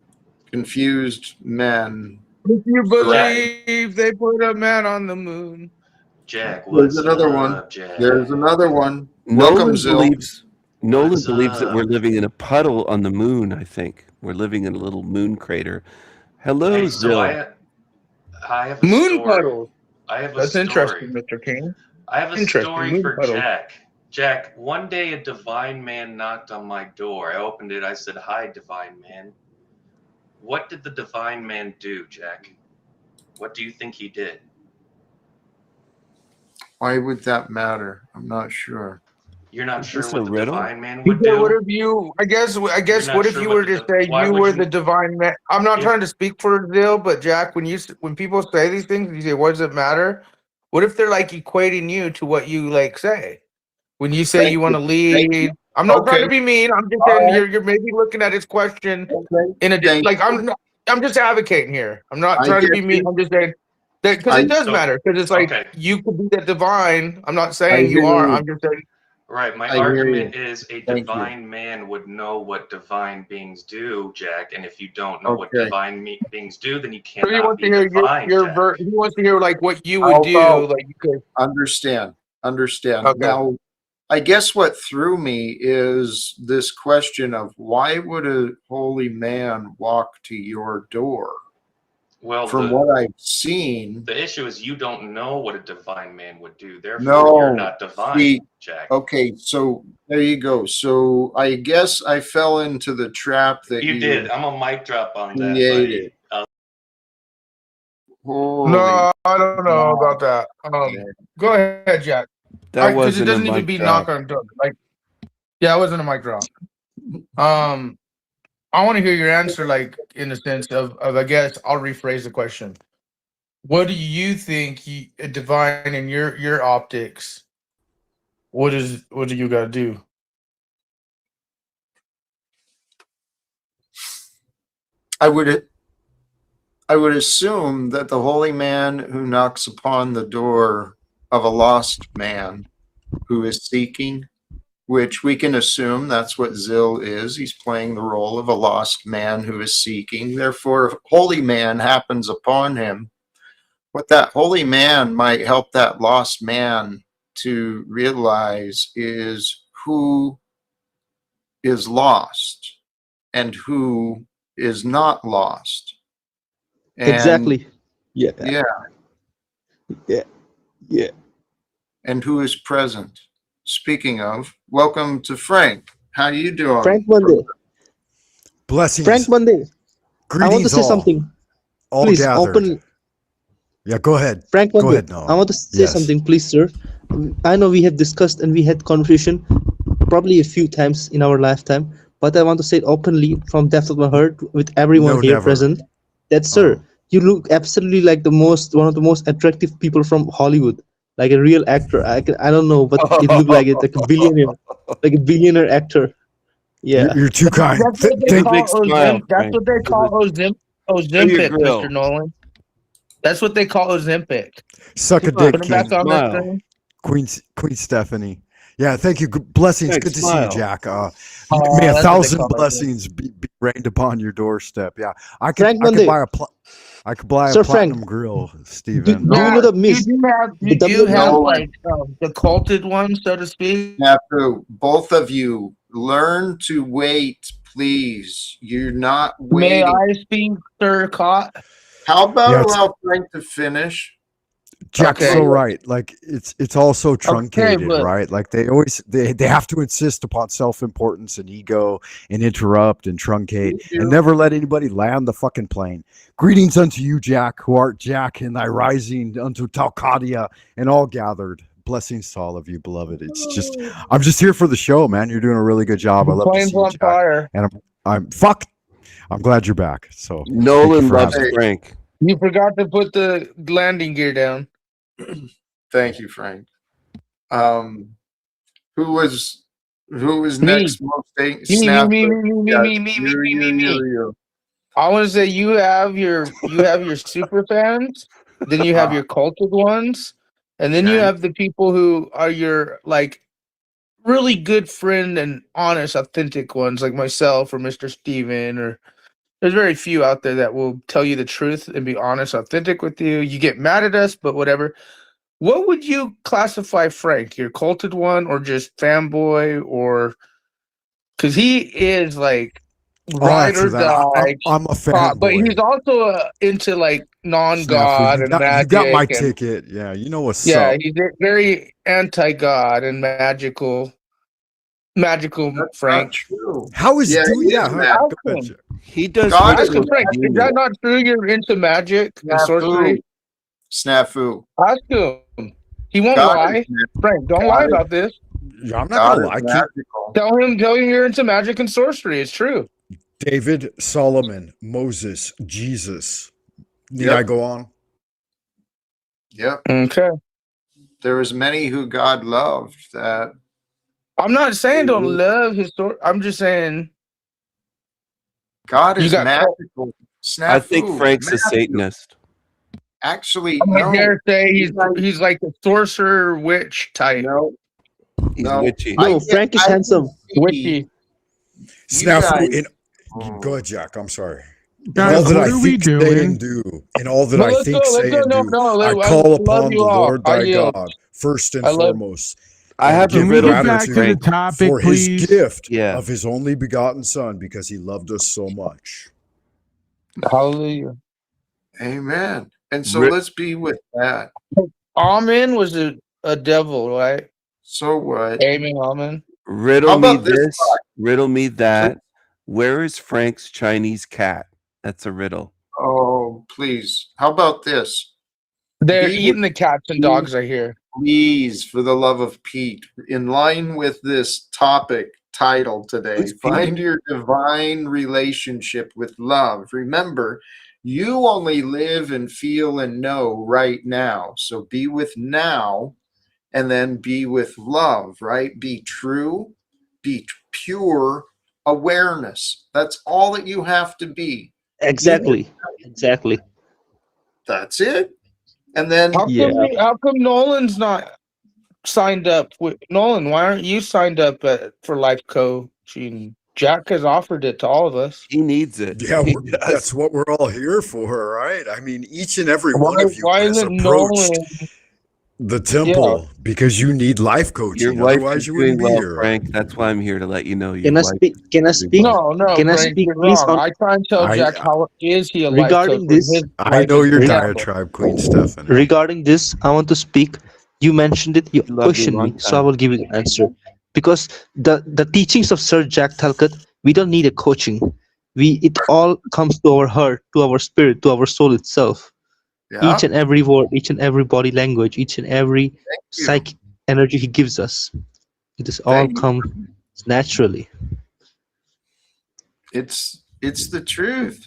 Confused men. If you Correct. believe they put a man on the moon. Jack, There's what's another one. up, Jack? There's another one. Welcome, Nolan Zill. believes that we're living in a puddle on the moon, I think. We're living in a little moon crater. Hello, Hey, so Zill. I have a Moon story. puddles. I have a That's story. interesting, Mr. King. I have a Interesting. story Moon for puddles. Jack. Jack, one day a divine man knocked on my door. I opened it. I said, "Hi, divine man." What did the divine man do, Jack? What do you think he did? Why would that matter? I'm not sure. You're not Is sure this what a the riddle? divine man would What do? if you? I guess. You're not What if sure you what were the to say why you would were you? the divine man? I'm not If trying to speak for Dill, but Jack, when people say these things, you say, "What does it matter?" What if they're like equating you to what you like say? When you say Thank you want to you. Thank you. lead, I'm not trying Okay. to be mean. I'm just All saying right. you're maybe looking at his question Okay. in a Thank like you. I'm just advocating here. I'm not I trying to get be mean. you. I'm just saying that because I it does So, matter. Because it's like okay. you could be the divine. I'm not I saying you hear are. you. I'm just saying Right, my I hear argument you. is a Thank you. divine man would know what divine beings do, Jack. And if you don't know what Okay. divine beings do, then you so he cannot wants to be hear divine, Jack. he wants to hear like what you would How do. about Like you could. understand? Okay. Now, I guess what threw me is this question of why would a holy man walk to your door? Well, From what I've seen, the issue is you don't know what a divine man would do. Therefore, you're no. not divine, See, Jack. okay, so there you go. So I guess I fell into the trap that You you did. I'm a mic drop on that, created. buddy. Holy No, I don't know God. about that. Go ahead, Jack. That Because it wasn't a doesn't even mic be drop. knock on door. Like, yeah, it wasn't a mic drop. I want to hear your answer, like in the sense of I guess I'll rephrase the question. What do you think a divine in your optics? What do you got to do? I would assume that the holy man who knocks upon the door of a lost man who is seeking, which we can assume that's what Zill is. He's playing the role of a lost man who is seeking. Therefore, if a holy man happens upon him, what that holy man might help that lost man to realize is who is lost and who is not lost. And Exactly. Yeah. yeah, Yeah. and who is present. Speaking of, welcome to Frank. How you doing? Frank Monday. Blessings. Frank Monday. I want to Greetings say all. something. All Please gathered. open. Yeah, go ahead. Frank Go Monday. ahead, Noah. I want to say Yes. something, please, sir. I know we have discussed and we had conversation probably a few times in our lifetime, but I want to say it openly from depth of my heart with everyone No, here never. present. That, sir, you look absolutely like one of the most attractive people from Hollywood, like a real actor. I don't know, but it looked like it, like a billionaire actor. Yeah. You're too kind. That's what they Big call smile, Ozempic. That's Frank. what they call Show your Ozempic, grill. Mr. Nolan. That's what they call Ozempic. Suck a Come on, dick, Put him back King. on the smile. screen. Queen Stephanie. Yeah, thank you. Blessings. Frank, Good to see smile. you, Jack. May a that's what they 1,000 call it. blessings be rained upon your doorstep. Yeah, I could Frank Monday. buy a Sir platinum Frank, grill, do Steven. you know the myth? You The do WWE have No, like the culted one, so to speak. have to, both of you, learn to wait, please. You're not May waiting. I speak, Sir Cott? How about Yeah, it's- allow Frank to finish? Jack's Okay. so right. Like it's all so Okay, truncated, but right? Like they have to insist upon self-importance and ego and interrupt and truncate and never let anybody land the fucking plane. Greetings unto you, Jack, who art Jack, and thy rising unto Talcadia and all gathered. Blessings to all of you, beloved. It's just I'm just here for the show, man. You're doing a really good job. I the love to plane's see you, on Jack. fire. And I'm glad you're back. So thank you Nolan for loves having me. Frank. You forgot to put the landing gear down. Thank you, Frank. Who was Me. next most Me, snap? me. I want to say you have your super fans, then you have your culted ones, and then you Okay. have the people who are your like really good friend and honest, authentic ones, like myself or Mr. Steven, or there's very few out there that will tell you the truth and be honest, authentic with you. You get mad at us, but whatever. What would you classify Frank? Your culted one or just fanboy, or because he is like I'll ride or answer that. die, I'm a but he's fanboy. also into like Snafu, non-god and you got my magic, and ticket. Yeah, you know what's yeah, up. he's very anti-god and magical That's Frank. not true. How is Yeah, doing? he is Yeah, mad. Ask go ahead, him. Jack. He does God Ask is him, rituals Frank. to Is do that it. not true? You're into magic and Snafu. sorcery. Snafu. Ask him. He won't God is lie. Frank, don't lie about this. Yeah, I'm not God gonna is lie. magical. Tell him you're into magic and sorcery. It's true. David, Solomon, Moses, Jesus. Need I Yep. go on? Yep. Okay. There was many who God loved that. I'm not saying don't love his story. I'm just saying God you is got cult. magical. I think Snafu. Frank's a Magical. Satanist. Actually, I no. dare say You guys- he's like a sorcerer witch type. No. He's No. witchy. No, Frank is handsome. Witchy. You Snafu, guys. go ahead, Jack. I'm sorry. In Guys, all that what I are we think, say, doing? and do, in all that But I let's think, go. say, and No, do, no. I I call love upon you the all. Lord I thy yield. God, first and I love. foremost, I and have a give Can we riddle get for back to the gratitude Frank. topic, for his please? gift Yeah. of his only begotten Son, because he loved us so much. Hallelujah. Amen. And so Ri- let's be with that. Amen was a devil, right? So what? Amen. Amen. Riddle How me about this this, thought? riddle me that. Where is Frank's Chinese cat? That's a riddle. Oh, please. How about this? They're Be eating with the cats and dogs, I hear. Please, for the love of Pete, in line with this topic title today, Who's find Pete? your divine relationship with love. Remember, you only live and feel and know right now. So be with now and then be with love, right? Be true, be pure awareness. That's all that you have to be. Exactly. Exactly. That's it. And then Yeah. How come Nolan's not signed up with Nolan? Why aren't you signed up for life coaching? Jack has offered it to all of us. He needs it. Yeah, He does. that's what we're all here for, right? I mean, each and every one of you Why has isn't approached Nolan? the temple because you need life Your coaching. wife Otherwise, is you doing wouldn't be well, here. Frank. That's why I'm here to let you know your Can I wife. speak? Can I speak? No, Can I Frank, speak, you're please? wrong. On I try and tell Jack I how is he a life coach regarding when this, his I life know is your in shambles. diatribe, Queen Stephanie. regarding this, I want to speak. You mentioned it. You She loved you a questioned me, long so I time. will give you the answer. Because the teachings of Sir Jack Talcott, we don't need a coaching. It all comes to our heart, to our spirit, to our soul itself. yeah, Each and every word, each and every body language, each and every you. psychic energy he gives us. It is all Thank you. come naturally. It's the truth.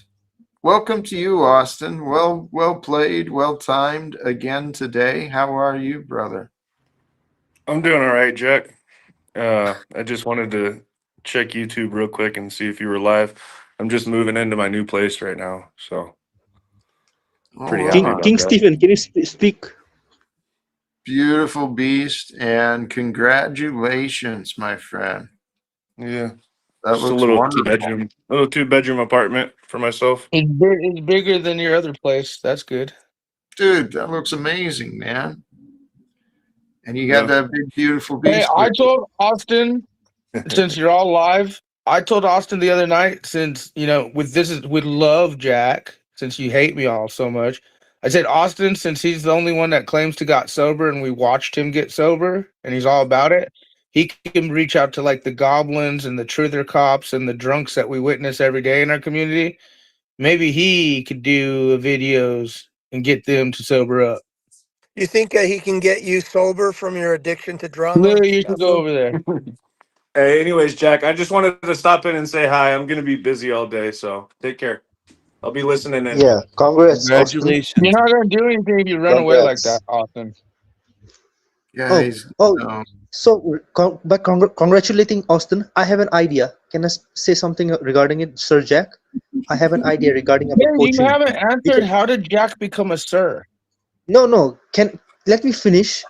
Welcome to you, Austin. Well played, well timed again today. How are you, brother? I'm doing all right, Jack. I just wanted to check YouTube real quick and see if you were live. I'm just moving into my new place right now, so pretty happy right. about King that. Stephen, can you speak? Beautiful beast, and congratulations, my friend. Yeah, That just a looks little wonderful. two-bedroom apartment for myself. It's bigger than your other place. That's good. Dude, that looks amazing, man. And you got Yeah. that big, beautiful Hey, beast I with you. told Austin, since you're all live, I told Austin the other night, since with love, Jack, since you hate me all so much, I said Austin, since he's the only one that claims to got sober and we watched him get sober and he's all about it, he can reach out to like the goblins and the truther cops and the drunks that we witness every day in our community. Maybe he could do videos and get them to sober up. You think he can get you sober from your addiction to drama? Lou, you should go over there. Hey, anyways, Jack, I just wanted to stop in and say hi. I'm gonna be busy all day, so take care. I'll be listening in. Yeah, congrats, Austin. You're Congratulations. not gonna do anything if you run away like that, Congrats. Austin. Guys, So by congratulating Austin, I have an idea. Can I say something regarding it, Sir Jack? I have an idea regarding about Yeah, you coaching. haven't answered how did Jack become a sir? No. Can let me finish,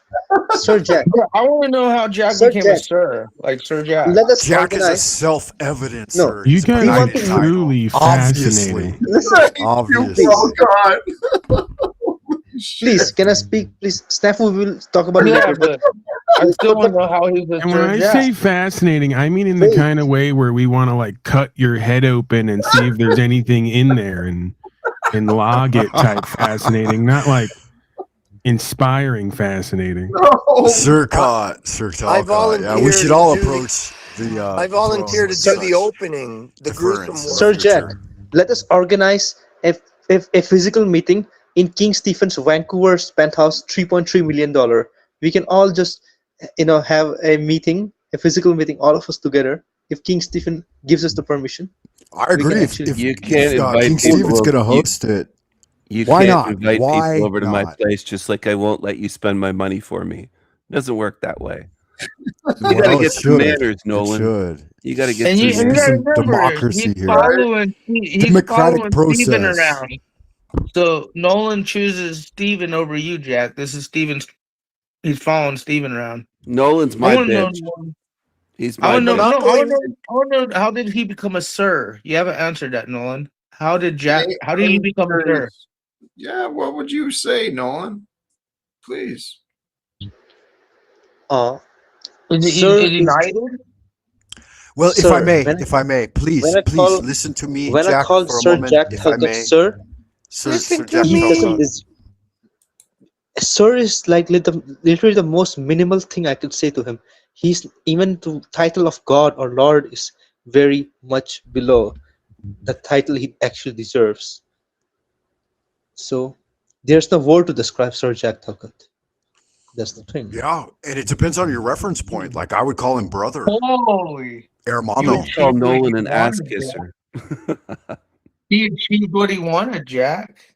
Sir Jack. Yeah, I want to know how Jack Sir became a Jack. sir, like Sir Jack. Let us Jack is a organize. self-evident, No, sir. You He's a guys are want to- benighted title. truly Obviously. fascinating. Listen, Obviously. Oh God. please, can I speak? Please, Snafu will talk about it Yeah, later. but I still want to know how he's a And when Sir I Jack. say fascinating, I mean in the Wait. kind of way where we want to like cut your head open and see if there's anything in there and log it type fascinating, not like inspiring fascinating. Sir Caught. Sir I Talcott. Yeah, we volunteer should to all do the- approach the I volunteer to throne do with the such opening, the deference gruesome in the work. Sir Jack, future. let us organize a physical meeting in King Stephen's Vancouver's penthouse, $3.3 million. We can all just, have a meeting, a physical meeting, all of us together. If King Stephen gives us the permission, I we can agree. actually. You can't invite King people Stephen's over. going to host it. You Why can't not? invite Why people over to my not? place just like I won't let you spend my money for me. It doesn't work that way. You Well, got to it get some should. manners, It Nolan. should. You got to get And some you There should be gotta manners. some remember, democracy he's here. following Democratic Steven process. around. So Nolan chooses Steven over you, Jack. This is Steven's. He's following Steven around. Nolan's I my want to know. bitch. He's I my want to know. bitch. No, Monopoly. I want to know. How did he become a sir? You haven't answered that, Nolan. How did Jack? How did he become a sir? Yeah, what would you say, Nolan? Please. Sir, Is he knighted? Well, Sir, if I may, please when I call- listen to me, when I Jack, called for a Sir moment, Jack if I Talcott, may. sir, Sir Jack he doesn't. Talcott. Sir is like literally the most minimal thing I could say to him. He's even the title of God or Lord is very much below the title he actually deserves. So there's no word to describe Sir Jack Talcott. That's the thing. Yeah, and it depends on your reference point. Like I would call him brother. Holy! Hermano. Call Nolan an ass kisser. He achieved what he wanted, Jack.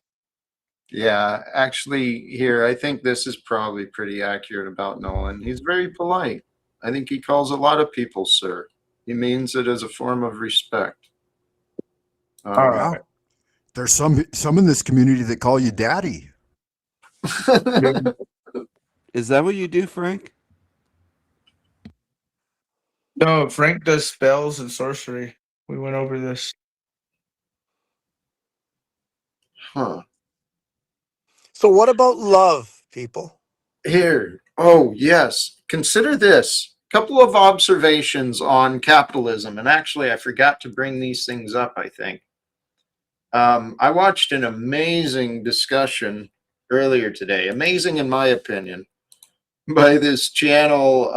Yeah, actually, here, I think this is probably pretty accurate about Nolan. He's very polite. I think he calls a lot of people sir. He means it as a form of respect. Yeah. There's some in this community that call you daddy. Is that what you do, Frank? No, Frank does spells and sorcery. We went over this. Huh. So what about love, people? Here. Oh, yes. Consider this. Couple of observations on capitalism. And actually, I forgot to bring these things up, I think. I watched an amazing discussion earlier today. Amazing, in my opinion, by this channel,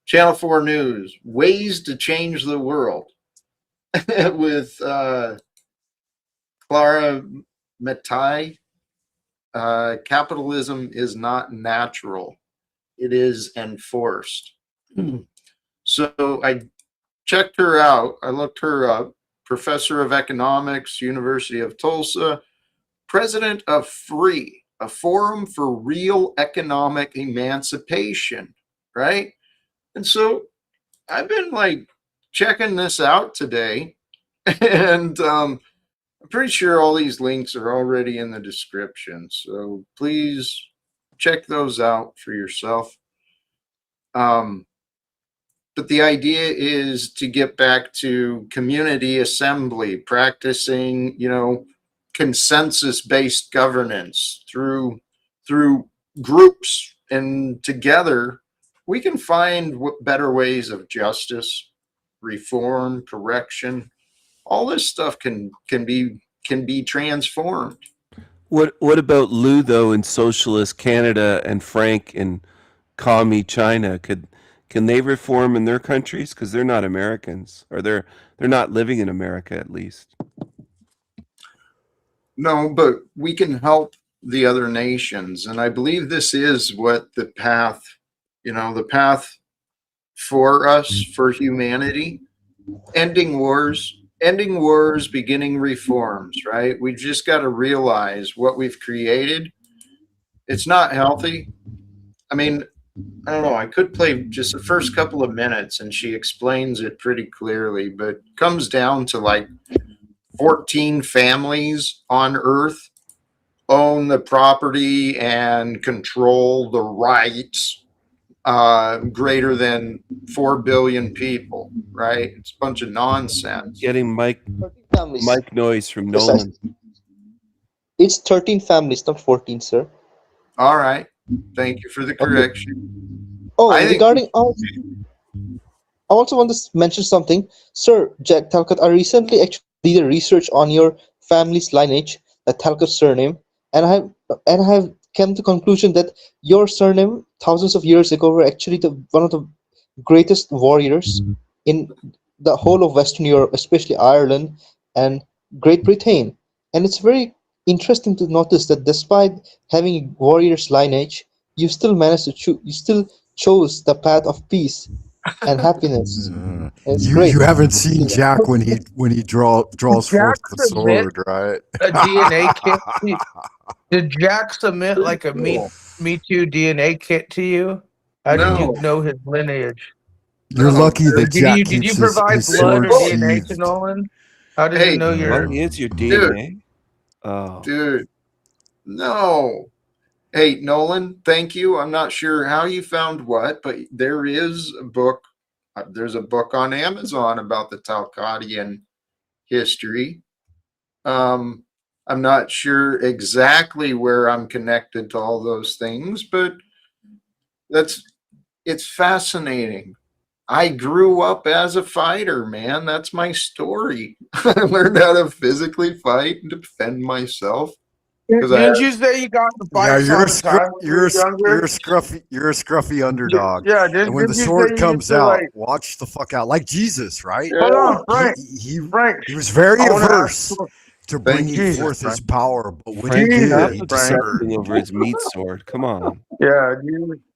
Channel 4 News, Ways to Change the World, with Clara Matai. Capitalism is not natural. It is enforced. So I checked her out. I looked her up. Professor of Economics, University of Tulsa, president of FREE, a forum for real economic emancipation, right? And so I've been like checking this out today, and I'm pretty sure all these links are already in the description. So please check those out for yourself. But the idea is to get back to community assembly, practicing, consensus-based governance through groups, and together we can find better ways of justice, reform, correction. All this stuff can be transformed. What about Lou though in socialist Canada and Frank in commie China? Can they reform in their countries? Because they're not Americans, or they're not living in America at least. No, but we can help the other nations. And I believe this is what the path, the path for us, for humanity, ending wars, beginning reforms, right? We've just got to realize what we've created. It's not healthy. I mean, I don't know. I could play just the first couple of minutes and she explains it pretty clearly, but it comes down to like 14 families on Earth own the property and control the rights greater than 4 billion people, right? It's a bunch of nonsense. Getting mic noise from Precisely. Nolan. It's 13 families, not 14, sir. All right. Thank you for the correction. Oh, I think regarding I also want to mention something, sir. Jack Talcott, I recently actually did a research on your family's lineage, the Talcott surname, and I have come to conclusion that your surname thousands of years ago were actually one of the greatest warriors in the whole of Western Europe, especially Ireland and Great Britain. And it's very interesting to notice that despite having a warrior's lineage, you still managed to you still chose the path of peace and happiness. It's great. You haven't seen Jack when he draws Jack forth the submit sword, right? a DNA kit. Did Jack submit like a Me Too DNA kit to you? How did you No. know his lineage? You're lucky that Did Jack you keeps provide his blood or sword DNA to sheathed. Nolan? How did Hey, you know your? Oh, it's your DNA. Oh, dude, no. Hey, Nolan, thank you. I'm not sure how you found what, but there is a book. There's a book on Amazon about the Talcottian history. I'm not sure exactly where I'm connected to all those things, but it's fascinating. I grew up as a fighter, man. That's my story. I learned how to physically fight and defend myself. Didn't you say you got in Yeah, fights all the time when you were younger? you're a scruffy underdog. Yeah, And when the didn't you sword say you used comes to out, like? watch the fuck out, like Jesus, right? Hold on, Frank. Frank, He was very I want to averse ask. to bringing Jesus, forth his Frank. power, but when Frank, he stop did, he Frank. discerned. obsessing over his meat sword. Come on. Yeah,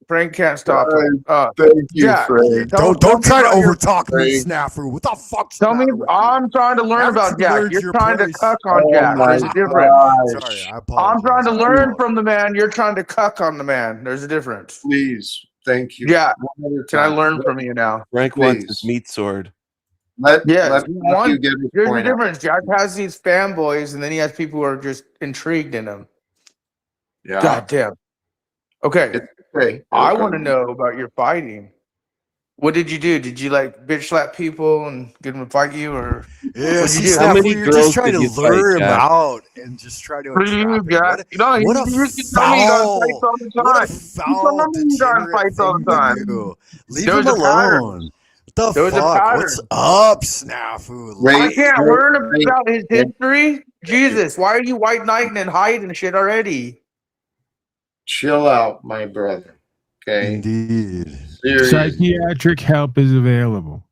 Frank can't stop him. Thank you, Jack, Frank. tell Don't me try to about your. overtalk me, Frank. Snafu. What the fuck's the Tell me, matter with you? I'm trying to learn Haven't about you Jack. learned You're your trying to place? cuck on Oh Jack. my There's a difference. Sorry, I I'm trying apologize. to learn from the man. You're trying to cuck on the man. There's a difference. Please, thank you. Jack, One at a can I time. learn from you now? Frank wants his Please. meat sword. Yes. You get his There's a point out. difference. Jack has these fanboys, and then he has people who are just intrigued in him. Yeah. God damn. Okay. It's okay. I It'll want to come. know about your fighting. What did you do? Did you like bitch slap people and get them to fight you, or Yeah, what did see, you do? How Snafu, many you're just girls trying did to you fight, lure him Jack? out and just try to What do you entrap do, him. Jack? You know, What a you used to tell me you got in fights all the what a time. You told foul, me you got in degenerate fights all thing the to time. do. Leave There him was a pattern. alone. What the There was a fuck? What's pattern. up, Snafu? I can't learn about his wait. history. Jesus, why are you white knighting and hiding shit already? Chill out, my brother. Okay. Indeed. Seriously. Psychiatric help is available.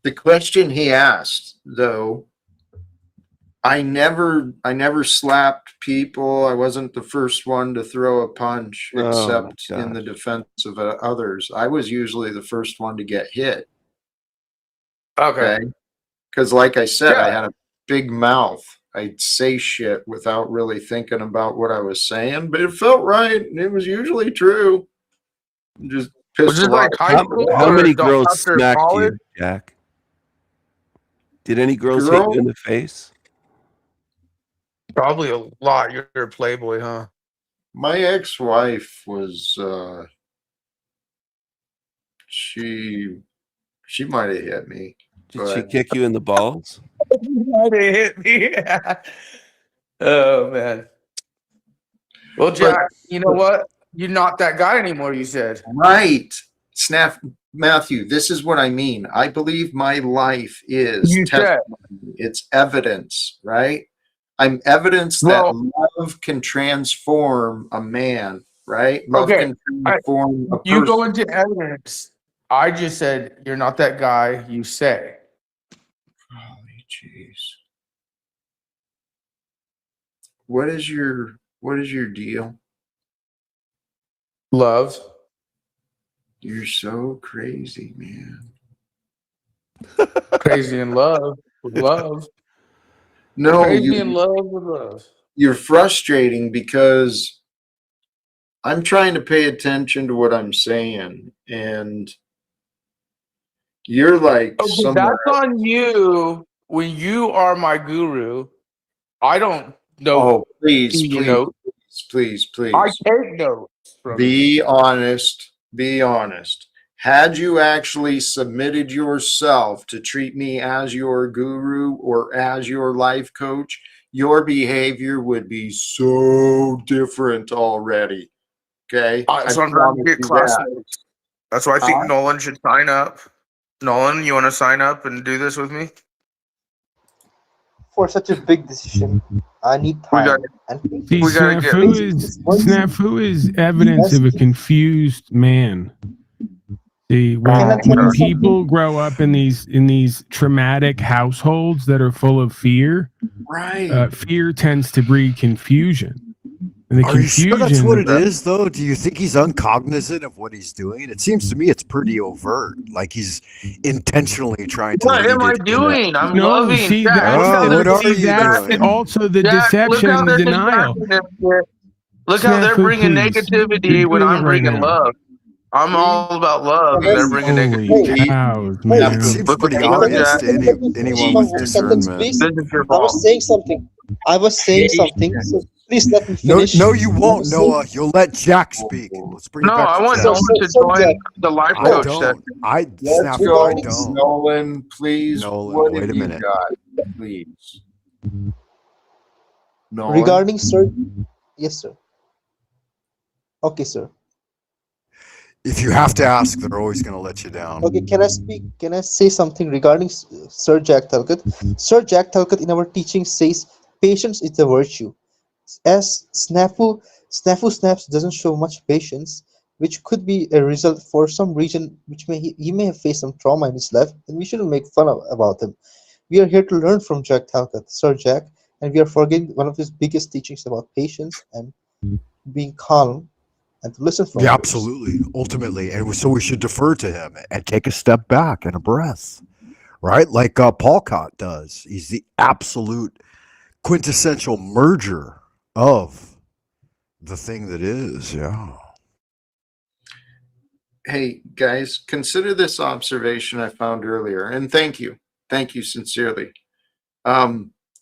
The question he asked, though, I never slapped people. I wasn't the first one to throw a punch, Oh, except my in the gosh. defense of others. I was usually the first one to get hit. Okay. Because, like I said, I Yeah. had a big mouth. I'd say shit without really thinking about what I was saying, but it felt right. And it was usually true. Just Was pissed this a lot like of high people school off. How or many girls after smacked college? you, Jack? Did any girls hit Girl? you in the face? Probably a lot. You're a playboy, huh? My ex-wife was she might have hit me. Did she But kick you in the balls? They hit me. Oh man. Well, Jack, you know what? You're not that guy anymore. You said. right. Matthew, this is what I mean. I believe my life is You said. testimony. It's evidence, right? I'm evidence that love can transform a man, right? Love Okay. can transform a You go person. into evidence. I just said you're not that guy you say. Holy jeez. What is your deal? Love. You're so crazy, man. Crazy in love with love. No, Crazy in love with love. you're frustrating because I'm trying to pay attention to what I'm saying, and you're like Okay, somewhere that's else. on you. When you are my guru, I don't know. Oh, please, You please, know, please, I please. take notes from you. Be honest. Be honest. Had you actually submitted yourself to treat me as your guru or as your life coach, your behavior would be so different already. Okay? I So I'm trying to promise get you that. classmates. That's why I think Nolan should sign up. Nolan, you want to sign up and do this with me? For such a big decision, I need We got. time and patience. See, We gotta get. snafu is evidence of a confused man. See, when people grow up in these traumatic households that are full of fear, right? Fear tends to breed confusion. And the Are you sure that's confusion what it is, though? Do you think he's uncognizant of what he's doing? It seems to me it's pretty overt. Like he's intentionally trying to What lead am I it in a. doing? I'm No, loving. see, Jack, that's look how what they're are you distracting. doing? also the Jack, deception look how and the they're denial. distracting us. Look how they're Snafu, bringing please. negativity You're when doing I'm it right bringing now. love. I'm all about love, and they're bringing Holy negativity. cows, It man. seems Look what pretty you're doing, obvious Jack. to anyone with discernment. This is your I was fault. saying something. I was saying something. So please let me finish. No, you I won't, was saying- Noah. You'll let Jack speak. Let's bring No, it back I to want Jack. Nolan to join the life I coach don't. session. Let's Snafu, go, I don't. Nolan. Please, Nolan, what wait have a you minute. got? Please. Nolan? Regarding sir, yes, sir. Okay, sir. If you have to ask, they're always going to let you down. Okay, can I speak? Can I say something regarding Sir Jack Talcott? Sir Jack Talcott in our teaching says patience is a virtue. As Snafu doesn't show much patience, which could be a result for some reason which he may have faced some trauma in his life, and we shouldn't make fun about him. We are here to learn from Jack Talcott, Sir Jack, and we are forgetting one of his biggest teachings about patience and being calm and to listen for Yeah, others. absolutely. Ultimately. And so we should defer to him and take a step back and a breath, right? Like Paulcott does. He's the absolute quintessential merger of the thing that is. Yeah. Hey, guys, consider this observation I found earlier, and thank you. Thank you sincerely.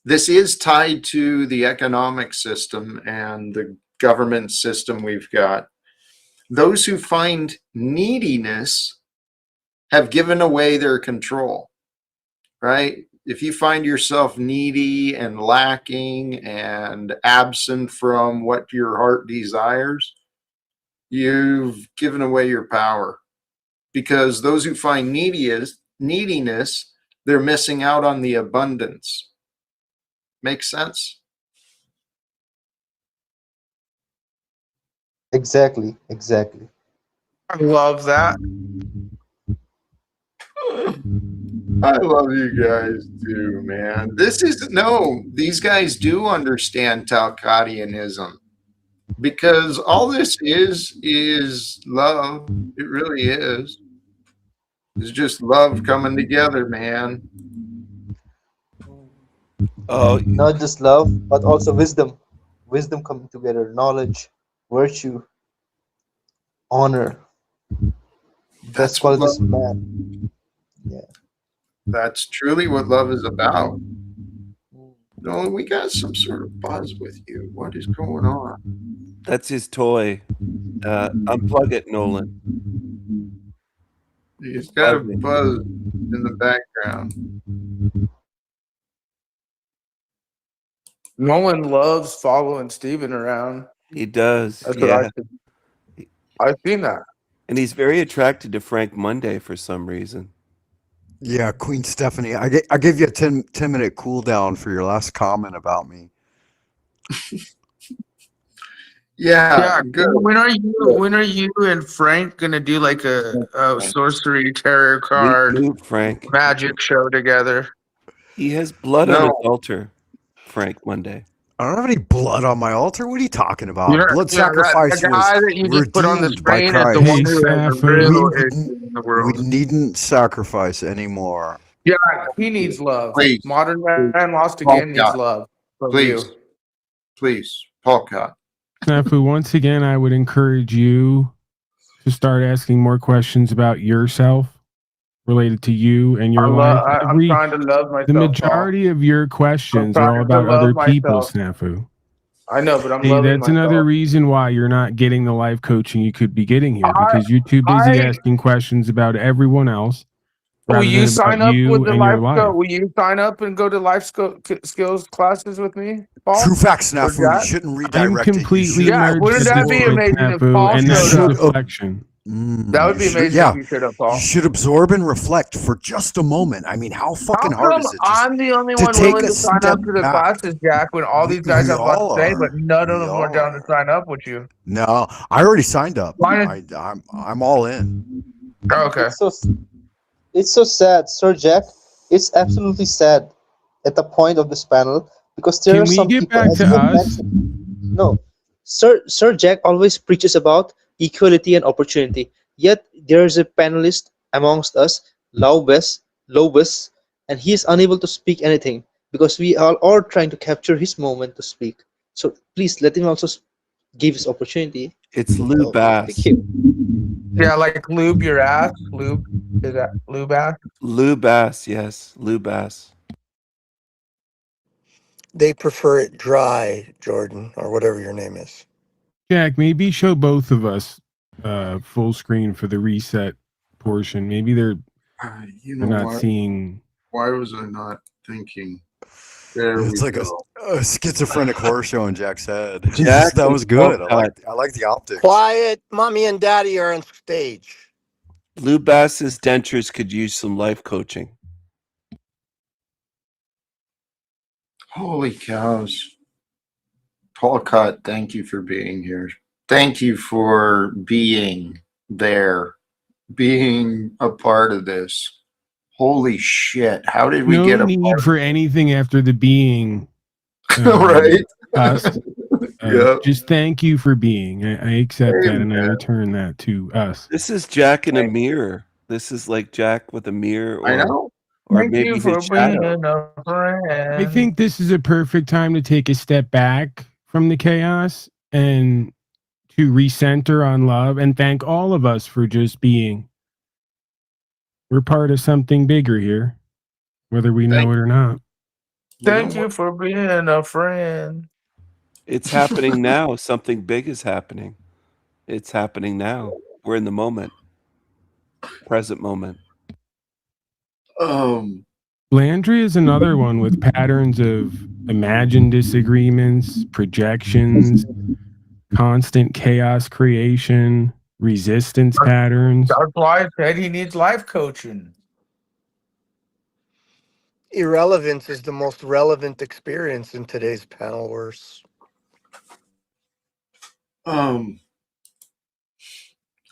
This is tied to the economic system and the government system we've got. Those who find neediness have given away their control, right? If you find yourself needy and lacking and absent from what your heart desires, you've given away your power. Because those who find neediness, they're missing out on the abundance. Makes sense? Exactly. I love that. I love you guys too, man. These guys do understand Talcottianism, because all this is love. It really is. It's just love coming together, man. Oh, Not just love, but also wisdom. Wisdom coming together, knowledge, virtue, honor. Best That's what qualities love. of man. Yeah. That's truly what love is about. Nolan, we got some sort of buzz with you. What is going on? that's his toy. Unplug it, Nolan. He's got a Unplug it. buzz in the background. Nolan loves following Steven around. He does. That's what Yeah. I've seen that. And he's very attracted to Frank Monday for some reason. Yeah, Queen Stephanie, I gave you a 10-minute cooldown for your last comment about me. Yeah, good. When are you and Frank gonna do like a sorcery tarot Me card too, Frank. magic show together? He has blood on No. his altar, Frank Monday. I don't have any blood on my altar. What are you talking about? You're, Blood you know, sacrifice that was guy that you just put on the redeemed by screen is the one Christ. who has a real issue in the We world. needn't sacrifice anymore. Yeah, he needs love. Please. Modern Man Lost Paul Again needs Scott. love from Please. you. Please. Paul Scott. Snafu, once again, I would encourage you to start asking more questions about yourself, related to you and your life. I'm trying to love myself. The majority of your questions are all trying to about other love people, myself. Snafu. I know, but I'm See, loving that's myself. another reason why you're not getting the life coaching you could be getting here, because you're too busy asking questions about everyone else. Will you than sign about up you with the and your life? life. Will you sign up and go to life skills classes with me, Paul? True facts, Or Snafu. You Jack? shouldn't I'm redirect it. You completely should Yeah, wouldn't that be narcissistic, amazing if Snafu, Paul and that's showed a up? deflection. That would be You should- amazing yeah. if you showed up, Paul. You should absorb and reflect for just a moment. I mean, how fucking How hard come is it I'm the only to one take willing a to sign step up to the back? classes, Jack, when all these guys We have a lot all to say, are. but none of We them are all down to sign up with you? No, I already signed up. Mine I'm all in. Okay. It's so sad, Sir Jack. It's absolutely sad at the point of this panel because there Can are we some get people, back as to you have us? mentioned. No, Sir Jack always preaches about equality and opportunity. Yet there is a panelist amongst us, Lobus, and he is unable to speak anything because we are all trying to capture his moment to speak. So please let him also give his opportunity. It's Lou Bass. Thank you. Yeah, like lube your ass. Lube. Is that lube ass? Lou Bass, yes. Lou Bass. They prefer it dry, Jordan, or whatever your name is. Jack, maybe show both of us full screen for the reset portion. Maybe they're You they're know not what? seeing. Why was I not thinking? There It's we like go. a schizophrenic horror show in Jack's head. Jack That was good. Paul I like the optics. Quiet, mommy and daddy are on stage. Lou Bass's dentures could use some life coaching. Holy cows. Paul Cott, thank you for being here. Thank you for being there, being a part of this. Holy shit. How did we No get a need part? for anything after the being. Right? Us. Yep. Just thank you for being. I accept that and I Amen. return that to us. This is Jack in a mirror. This is like Jack with a mirror, I know. or Thank maybe you for his shadow. being a friend. I think this is a perfect time to take a step back from the chaos and to recenter on love and thank all of us for just being. We're part of something bigger here, whether we know it or not. Thank you for being a friend. It's happening now. Something big is happening. It's happening now. We're in the moment. Present moment. Landry is another one with patterns of imagined disagreements, projections, constant chaos creation, resistance patterns. That's why I said he needs life coaching. Irrelevance is the most relevant experience in today's panel verse.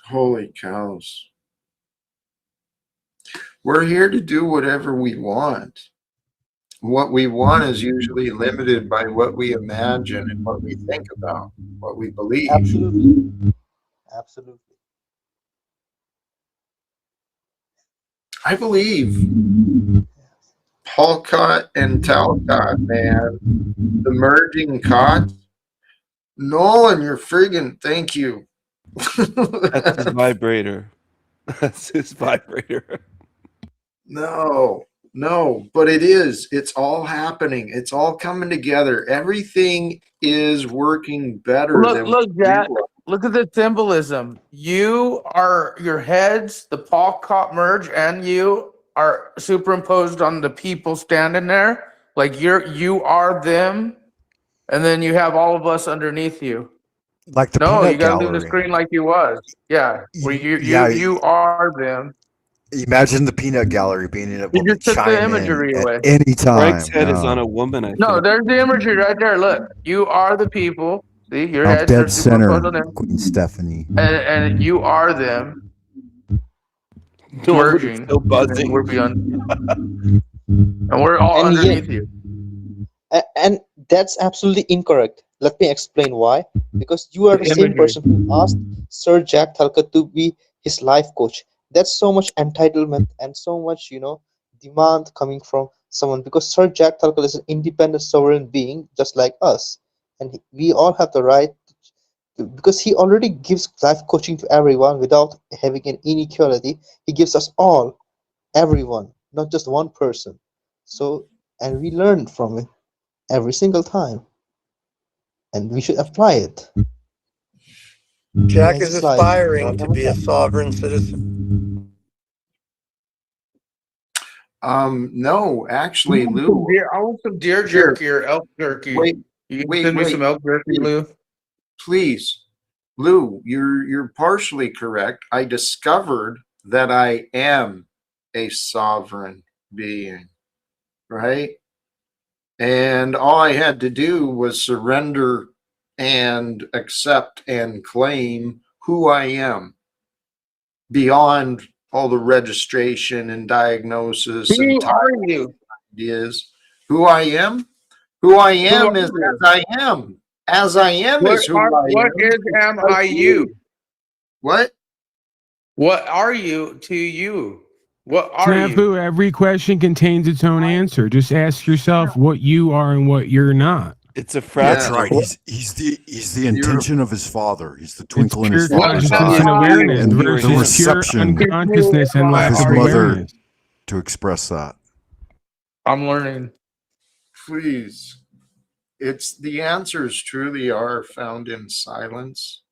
Holy cows. We're here to do whatever we want. What we want is usually limited by what we imagine and what we think about, what we believe. Absolutely. Absolutely. I believe Paul Cott and Talcott, man. The merging Cott. Nolan, you're friggin' thank you. That's his vibrator. That's his vibrator. No, but it is. It's all happening. It's all coming together. Everything is working better than Look, we Jack. were. Look at the symbolism. You are your heads, the Paul Cott merge, and you are superimposed on the people standing there. Like you are them, and then you have all of us underneath you. Like the No, you peanut gotta leave the gallery. screen like you was. Yeah, where Yeah, you are them. imagine the peanut gallery being You able to just took the chime in imagery at away. any Greg's time. head is on Yeah. a woman, I No, think. there's the imagery right there. Look, you are the people. See, your I'm heads are dead center, superimposed on them, Queen Stephanie. and you are them Nolan is merging, still and then we're buzzing. beyond, and we're all And yet, underneath you. and that's absolutely incorrect. Let me explain why. Because you are The the same imagery. person who asked Sir Jack Thalkett to be his life coach. That's so much entitlement and so much, demand coming from someone. Because Sir Jack Thalkett is an independent, sovereign being, just like us, and we all have the right. Because he already gives life coaching to everyone without having an inequality. He gives us all, everyone, not just one person. So, and we learn from it every single time, and we should apply it. Jack As is his life, aspiring to am I be a correct? sovereign citizen. No, actually, I want some Lou. deer, I want some deer Here, jerky or elk jerky. wait, You can wait, send me wait. some elk jerky, Please, Lou. please. Lou, you're partially correct. I discovered that I am a sovereign being, right? And all I had to do was surrender and accept and claim who I am beyond all the registration and diagnosis and Who are you? ideas. Who I am? Who I Who are am is you? as I am. As I am is who I What am. is am Like I you? what? What are you to you? What are you? Snafu, every question contains its own answer. Just ask yourself what you are and what you're not. It's a That's fractal. right. He's the intention of his father. He's the It's twinkle in his pure What father's consciousness eye, and am I? awareness and the versus pure reception unconsciousness and of lack his of Are you? awareness. mother to express that. I'm learning. Please. It's the answers truly are found in silence.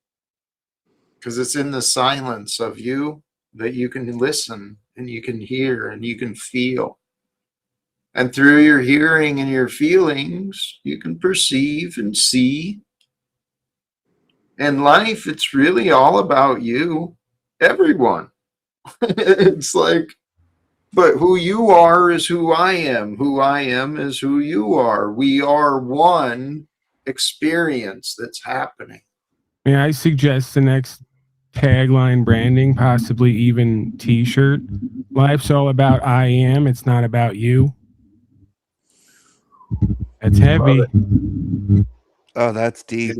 Because it's in the silence of you that you can listen and you can hear and you can feel. And through your hearing and your feelings, you can perceive and see. In life, it's really all about you, everyone. It's like, but who you are is who I am. Who I am is who you are. We are one experience that's happening. May I suggest the next tagline branding, possibly even t-shirt? Life's all about I am, it's not about you. That's heavy. Oh, that's deep.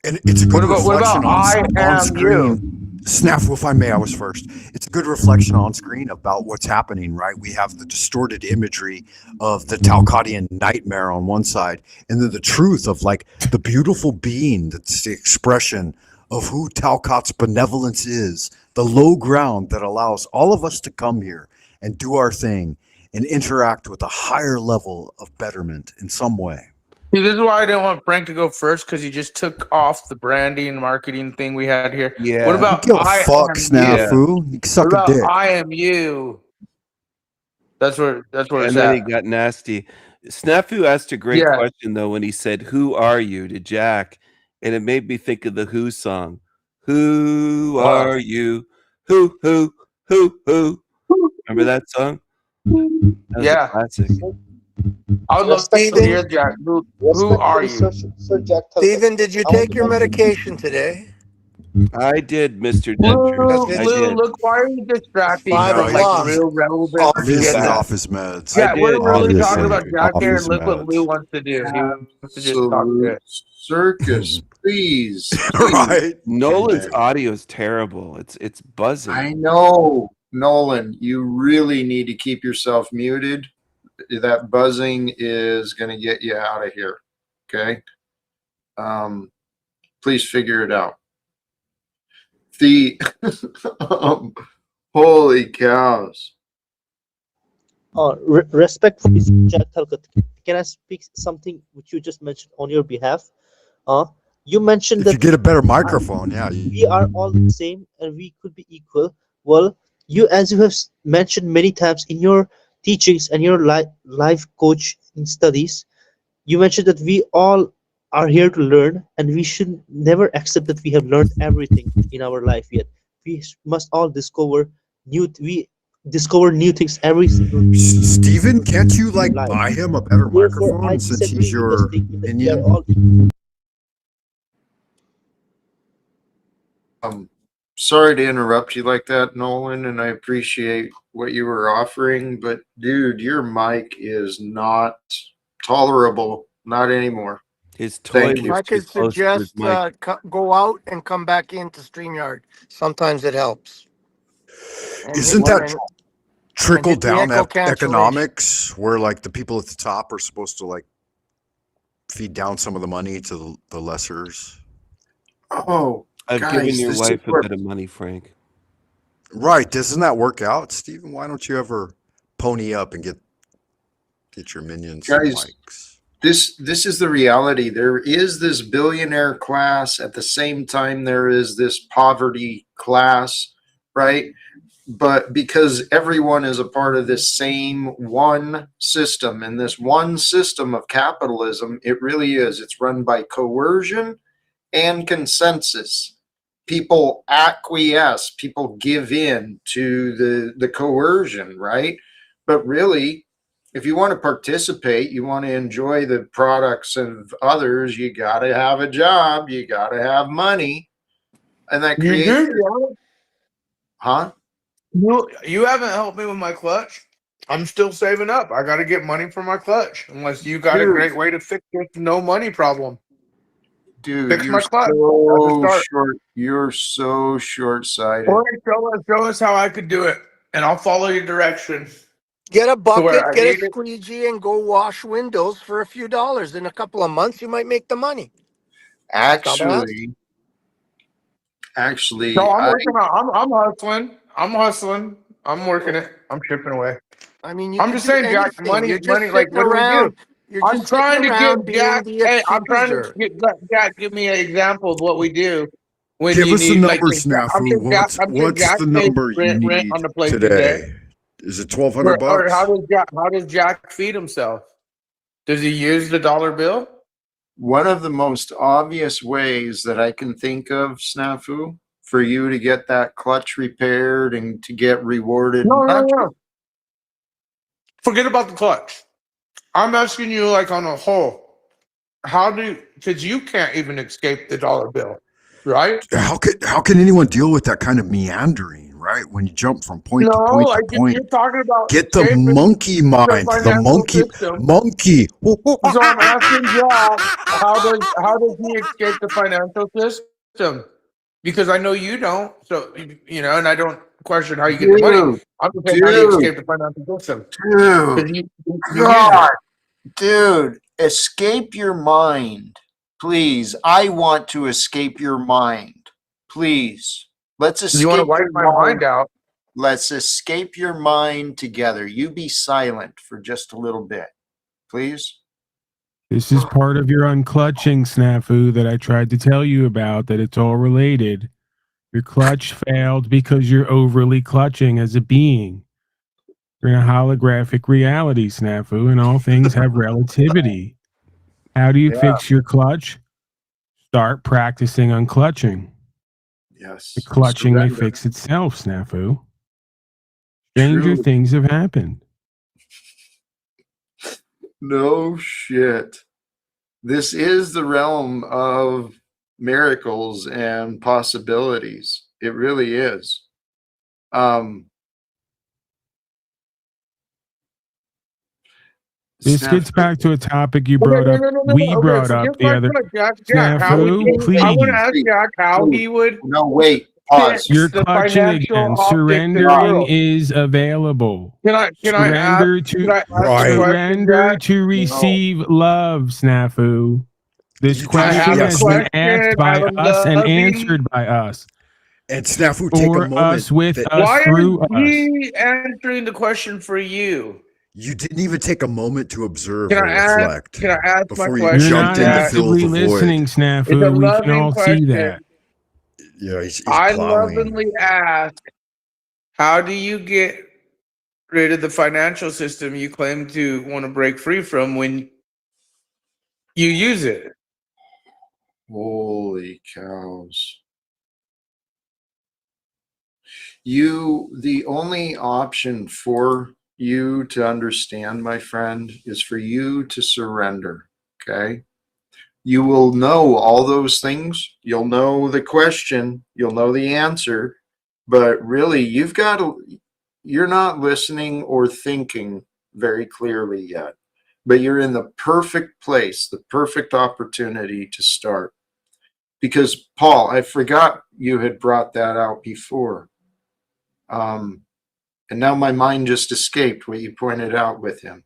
And it's a good What reflection about I on am you? screen. Snafu, if I may, I was first. It's a good reflection on screen about what's happening, right? We have the distorted imagery of the Talcottian nightmare on one side, and then the truth of like the beautiful being that's the expression of who Talcott's benevolence is, the low ground that allows all of us to come here and do our thing and interact with a higher level of betterment in some way. See, this is why I didn't want Frank to go first, because he just took off the branding and marketing thing we had here. Yeah. What You about give a I fuck, am you? Snafu. You can suck What a about dick. I am you? That's where it's And then he at. got nasty. Snafu asked a great Yeah. question though when he said, "Who are you?" to Jack, and it made me think of the Who song. Who are you? Who? Remember that song? That was a Yeah. classic. I would love to Stephen? hear Jack. Who are Respectfully, you? Sir Jack Thalkett, Stephen, did you I want take to your mention. medication today? I did, Mr. Lou, Dentures. Because I it's Lou, did. look, why are you distracting five No, from like o'clock. he's real relevant obviously shit? off his meds. I Yeah, we're did. really talking Obviously about Jack off here, his and look what Lou meds. wants to do. He wants to just talk Absolute shit. circus. Please, please. Right? Nolan's audio is terrible. It's buzzing. I know, Nolan, you really need to keep yourself muted. That buzzing is going to get you out of here. Okay. Please figure it out. The holy cows. Respectfully, Sir Jack Thalkett, can I speak something which you just mentioned on your behalf? You mentioned If you that get a better microphone, yeah. we are all the same and we could be equal. Well, as you have mentioned many times in your teachings and your life coach in studies, you mentioned that we all are here to learn, and we should never accept that we have learned everything in our life yet. We must all discover new things every single Steven, can't you like life. buy him a better Therefore, I microphone since disagree he's with the your statement that we are minion? all. Sorry to interrupt you like that, Nolan, and I appreciate what you were offering, but dude, your mic is not tolerable. Not anymore. His toy Thank you. was I too could close to his suggest mic. go out and come back into StreamYard. Sometimes it helps. And hit, Isn't that and, and trickle hit the down echo cancellation. economics where like the people at the top are supposed to like feed down some of the money to the lessers? Oh, I've guys, given your this is wife a where bit of money, Frank. Right. Doesn't that work out, Steven? Why don't you ever pony up and get your minions some guys, mics? this is the reality. There is this billionaire class at the same time there is this poverty class, right? But because everyone is a part of this same one system, and this one system of capitalism, it really is. It's run by coercion and consensus. People acquiesce, people give in to the coercion, right? But really, if you want to participate, you want to enjoy the products of others, you got to have a job, you got to have money, and that You creates, do, yeah. huh? You haven't helped me with my clutch. I'm still saving up. I got to get money for my clutch. Unless you got a Dude, great way to fix this no money problem. dude, Fix you're my clutch. That's a so start. short. You're so short-sighted. All right, show us how I could do it, and I'll follow your direction. Get a To where bucket, I get a need it. squeegee, and go wash windows for a few dollars. In a couple of months, you might make the money. It's not bad. Actually, No, I'm I working on. I'm hustling. I'm hustling. I'm working it. I'm chipping away. I mean, you I'm could just do saying, Jack. anything. You're Money. just Like, sitting what do we do? around. You're I'm just sitting trying to around get being Jack. the Hey, I'm trying to accuser. get Jack. Give me an example of what we do when Give you us a need. Like, number, I'm sure Snafu. Jack. I'm sure What's Jack the pays number you rent need on the place he's at. today? Is it $1,200 Or how bucks? does Jack feed himself? Does he use the dollar bill? one of the most obvious ways that I can think of, Snafu, for you to get that clutch repaired and to get rewarded. No. Forget about the clutch. I'm asking you, like, on a whole. Because you can't even escape the dollar bill, right? How can anyone deal with that kind of meandering, right? When you jump from point to No, point to like point. you're talking about Get the escaping monkey the mind, the financial system. monkey. So I'm asking Jack, how does he escape the financial system? Because I know you don't. So and I don't question how you get the money. Dude, I'm just saying, how do you dude, escape the financial system? dude, Because you use God, it. dude, escape your mind. Please. I want to escape your mind. Please. Let's You want to escape wipe your my mind. mind out? Let's escape your mind together. You be silent for just a little bit, please. This is part of your unclutching, Snafu, that I tried to tell you about, that it's all related. Your clutch failed because you're overly clutching as a being. You're in a holographic reality, Snafu, and all things have relativity. How do you Yeah. fix your clutch? Start practicing unclutching. Yes. The clutching may Surrender. fix itself, Snafu. Stranger True. things have happened. No shit. This is the realm of miracles and possibilities. It really is. This gets back to a topic you brought up. We Okay, brought forget up the my other. clutch, Jack. How would Snafu, you? I want to please. ask Jack how he would No, wait. Pause. fix You're the clutching financial again. optics of the Surrendering world. is available. Can I ask? Surrender Can to I ask the question, surrender Jack? to receive love, Snafu. This I have question a has been asked question. I by have a us and loving. answered by us. And Snafu, take a For moment. us, with us, Why through is us. he answering the question for you? You didn't even take a moment to observe Can or I ask? reflect Can I ask my before you question? You're jumped not in to Jack? fill actively the listening, void. It's a Snafu. We can loving all see question. that. Yeah, he's I plowing. lovingly ask, how do you get rid of the financial system you claim to want to break free from when you use it? Holy cows. The only option for you to understand, my friend, is for you to surrender. Okay. You will know all those things. You'll know the question. You'll know the answer. But really, you're not listening or thinking very clearly yet. But you're in the perfect place, the perfect opportunity to start. Because, Paul, I forgot you had brought that out before. And now my mind just escaped what you pointed out with him.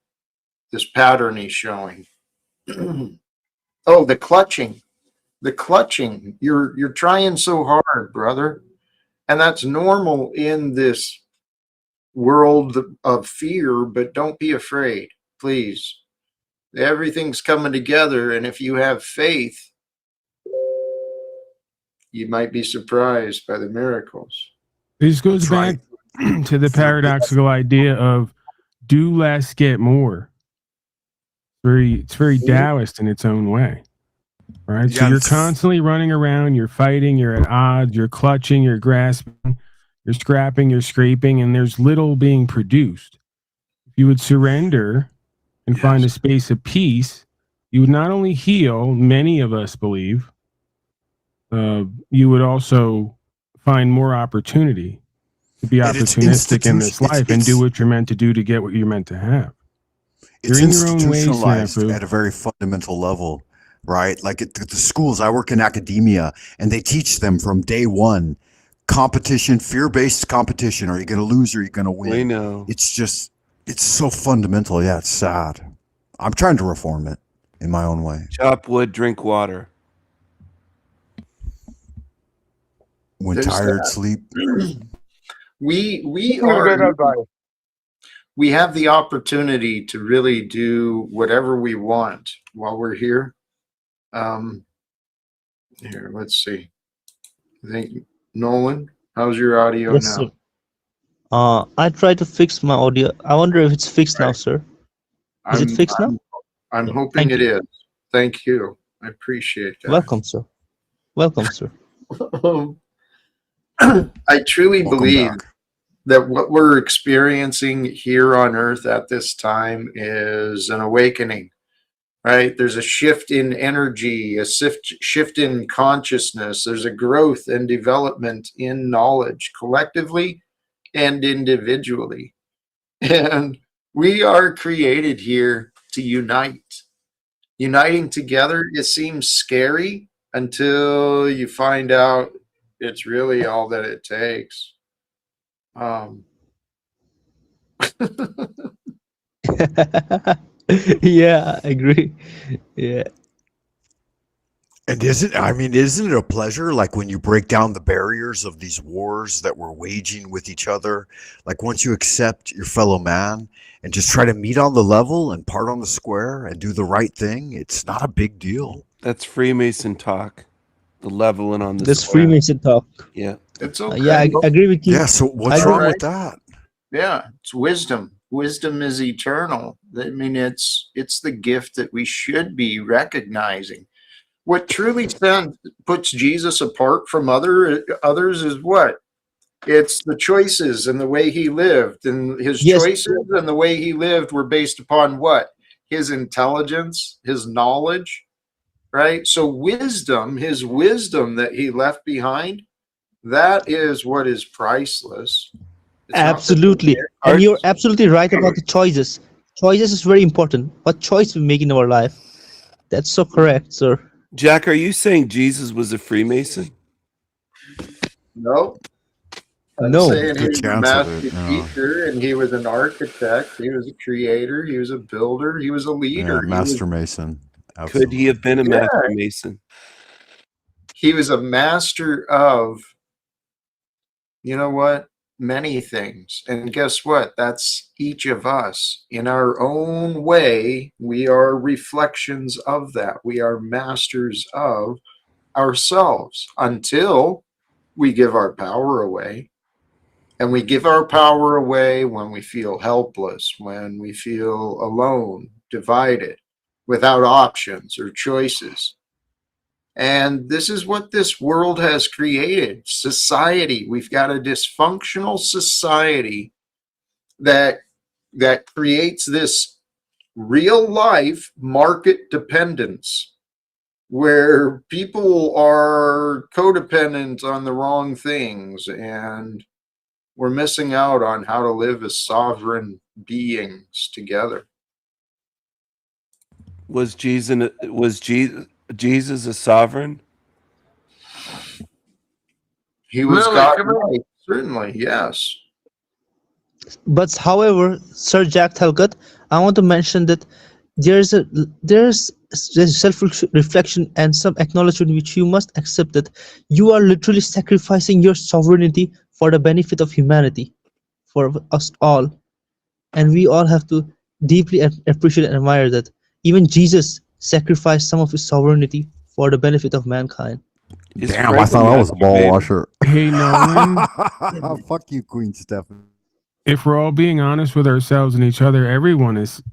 This pattern he's showing. Oh, the clutching. The clutching. You're trying so hard, brother. And that's normal in this world of fear, but don't be afraid, please. Everything's coming together, and if you have faith, you might be surprised by the miracles. This goes back to the paradoxical idea of do less, get more. It's very Taoist in its own way, right? So you're constantly running around, you're fighting, you're at odds, you're clutching, you're grasping, you're scrapping, you're scraping, and there's little being produced. If you would surrender and find a space of peace, you would not only heal, many of us believe, you would also find more opportunity to be opportunistic in this life and do what you're meant to do to get what you're meant to have. It's You're in your own way, institutionalized Snafu. at a very fundamental level, right? Like at the schools, I work in academia, and they teach them from day one competition, fear-based competition. Are you going to lose or are you going to win? We know. It's so fundamental. Yeah, it's sad. I'm trying to reform it in my own way. Chop wood, drink water. When There's tired, that. sleep. We have the opportunity to really do whatever we want while we're here. Here, let's see. I think Nolan, how's your audio Yes, now? sir. I tried to fix my audio. I wonder if it's fixed now, sir. Is it fixed now? I'm Yeah, hoping thank it you. is. Thank you. I appreciate that. Welcome, sir. Welcome, sir. I truly believe that what we're experiencing here on earth at this time is an awakening, right? There's a shift in energy, a shift in consciousness. There's a growth and development in knowledge collectively and individually. And we are created here to unite. Uniting together, it seems scary until you find out it's really all that it takes. Yeah, I agree. Yeah. And isn't it a pleasure, like when you break down the barriers of these wars that we're waging with each other? Like once you accept your fellow man and just try to meet on the level and part on the square and do the right thing, it's not a big deal. That's Freemason talk. The leveling on the That's square. Freemason talk. Yeah. It's okay. Yeah, I agree with you. Yeah, so what's wrong with that? Yeah, it's wisdom. Wisdom is eternal. I mean, it's the gift that we should be recognizing. What truly puts Jesus apart from others is what? It's the choices and the way he lived. And his choices and the way he lived were based upon what? His intelligence, his knowledge, right? So wisdom, his wisdom that he left behind, that is what is priceless. Absolutely. And you're absolutely right about the choices. Choices is very important. What choice we make in our life. That's so correct, sir. Jack, are you saying Jesus was a Freemason? No. I'm No. saying he Good was a chance of master it, no. teacher, and he was an architect, he was a creator, he was a builder, he was a leader. Yeah, Master Mason. Could he have been a Master Mason? He was a master of, you know what? Many things. And guess what? That's each of us. In our own way, we are reflections of that. We are masters of ourselves until we give our power away. And we give our power away when we feel helpless, when we feel alone, divided, without options or choices. And this is what this world has created. Society. We've got a dysfunctional society that creates this real life market dependence where people are codependent on the wrong things, and we're missing out on how to live as sovereign beings together. Was Jesus a sovereign? He was Lily, God, come here. right? Certainly, yes. But however, Sir Jack Talcott, I want to mention that there's self-reflection and some acknowledgement which you must accept, that you are literally sacrificing your sovereignty for the benefit of humanity, for us all, and we all have to deeply appreciate and admire that. Even Jesus sacrificed some of his sovereignty for the benefit of mankind. Is Damn, I Frank a thought I was a ball masturbator? washer. Hey, Nolan, Fuck you, Queen Stephanie. if we're all being honest with ourselves and each other, everyone is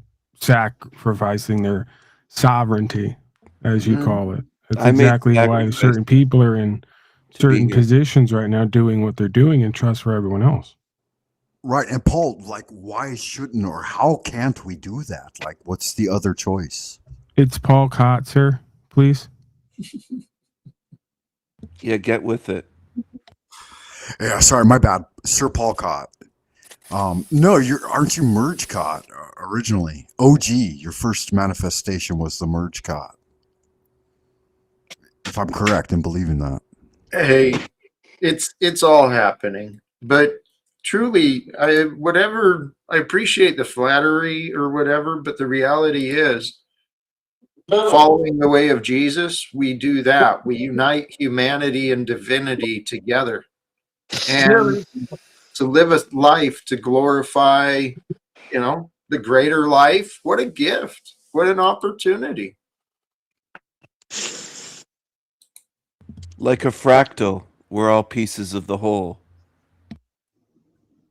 sacrificing their sovereignty, as you call it. That's I made exactly why sacrifices certain people are in to be certain here. positions right now doing what they're doing in trust for everyone else. Right, and Paul, like, why shouldn't or how can't we do that? Like, what's the other choice? It's Paul Kotzer, please. Yeah, get with it. Yeah, sorry, my bad, Sir Paul Cott. No, aren't you Merge Cott originally? OG, your first manifestation was the Merge Cott. If I'm correct in believing that. Hey, it's all happening, but truly, I appreciate the flattery or whatever, but the reality is, following the way of Jesus, we do that. We unite humanity and divinity together, and to live a life to glorify, the greater life. What a gift! What an opportunity! Like a fractal, we're all pieces of the whole.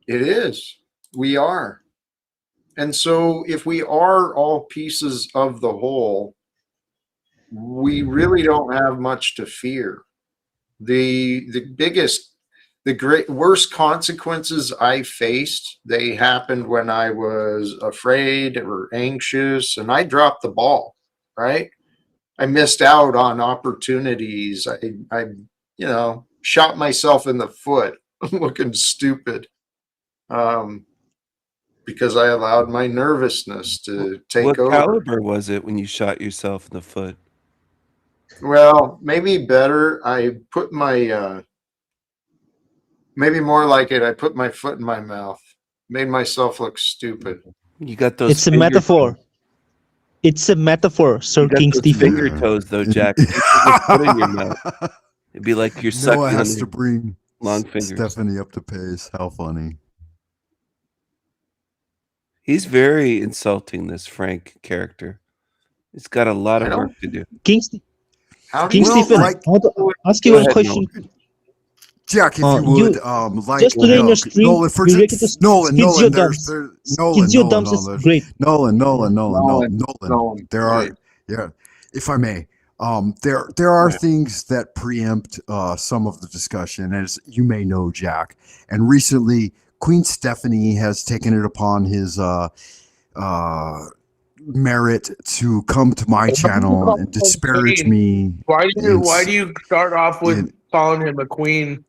It is. We are. And so if we are all pieces of the whole, we really don't have much to fear. The worst consequences I faced, they happened when I was afraid or anxious, and I dropped the ball, right? I missed out on opportunities. I shot myself in the foot looking stupid. Because I allowed my nervousness to take What over. caliber was it when you shot yourself in the foot? Well, maybe better. I put my, maybe more like it, I put my foot in my mouth, made myself look stupid. You got those. It's a metaphor. It's a metaphor, Sir You got King those Stephen. finger toes, though, Jack. You put your foot in your mouth. It'd be like you're sucking Noah on has to your bring long fingers. Stephanie up to pace. How funny. He's very insulting, this Frank character. He's got a lot of work to do. King Stephen, I want to ask you one question. Jack, if you would, just today in your stream, Nolan, for you rated the Nolan, Skizio there's dumps. Nolan, Skizio dumps is great. Nolan. There are, if I may, there are things that preempt some of the discussion, as you may know, Jack. And recently, Queen Stephanie has taken it upon his merit to come to my channel and disparage me. Why do you start off with calling him a queen?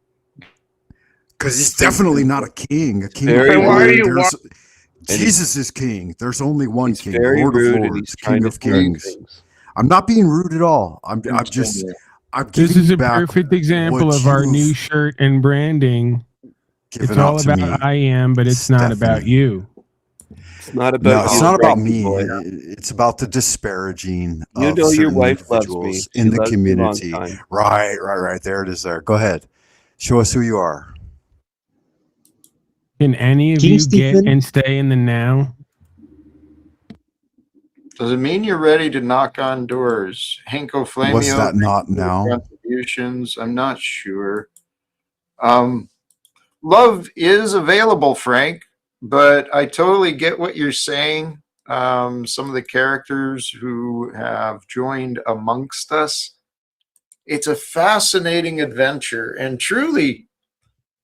Because he's definitely not a king. A king. Jesus is king. There's only one king. Lord of Lords, King of Kings. I'm not being rude at all. I'm just. This is a perfect example of our new shirt and branding. It's all about I am, but it's not about you. It's not about no, it's not about me. It's about the disparaging of your wife individuals loves me. in She the loves me a long community. time. Right. There it is. There. Go ahead. Show us who you are. Can any of you get and stay in the now? Does it mean you're ready to knock on doors? Hanko Flamio. Was that not now? Contributions. I'm not sure. Love is available, Frank, but I totally get what you're saying. Some of the characters who have joined amongst us it's a fascinating adventure, and truly,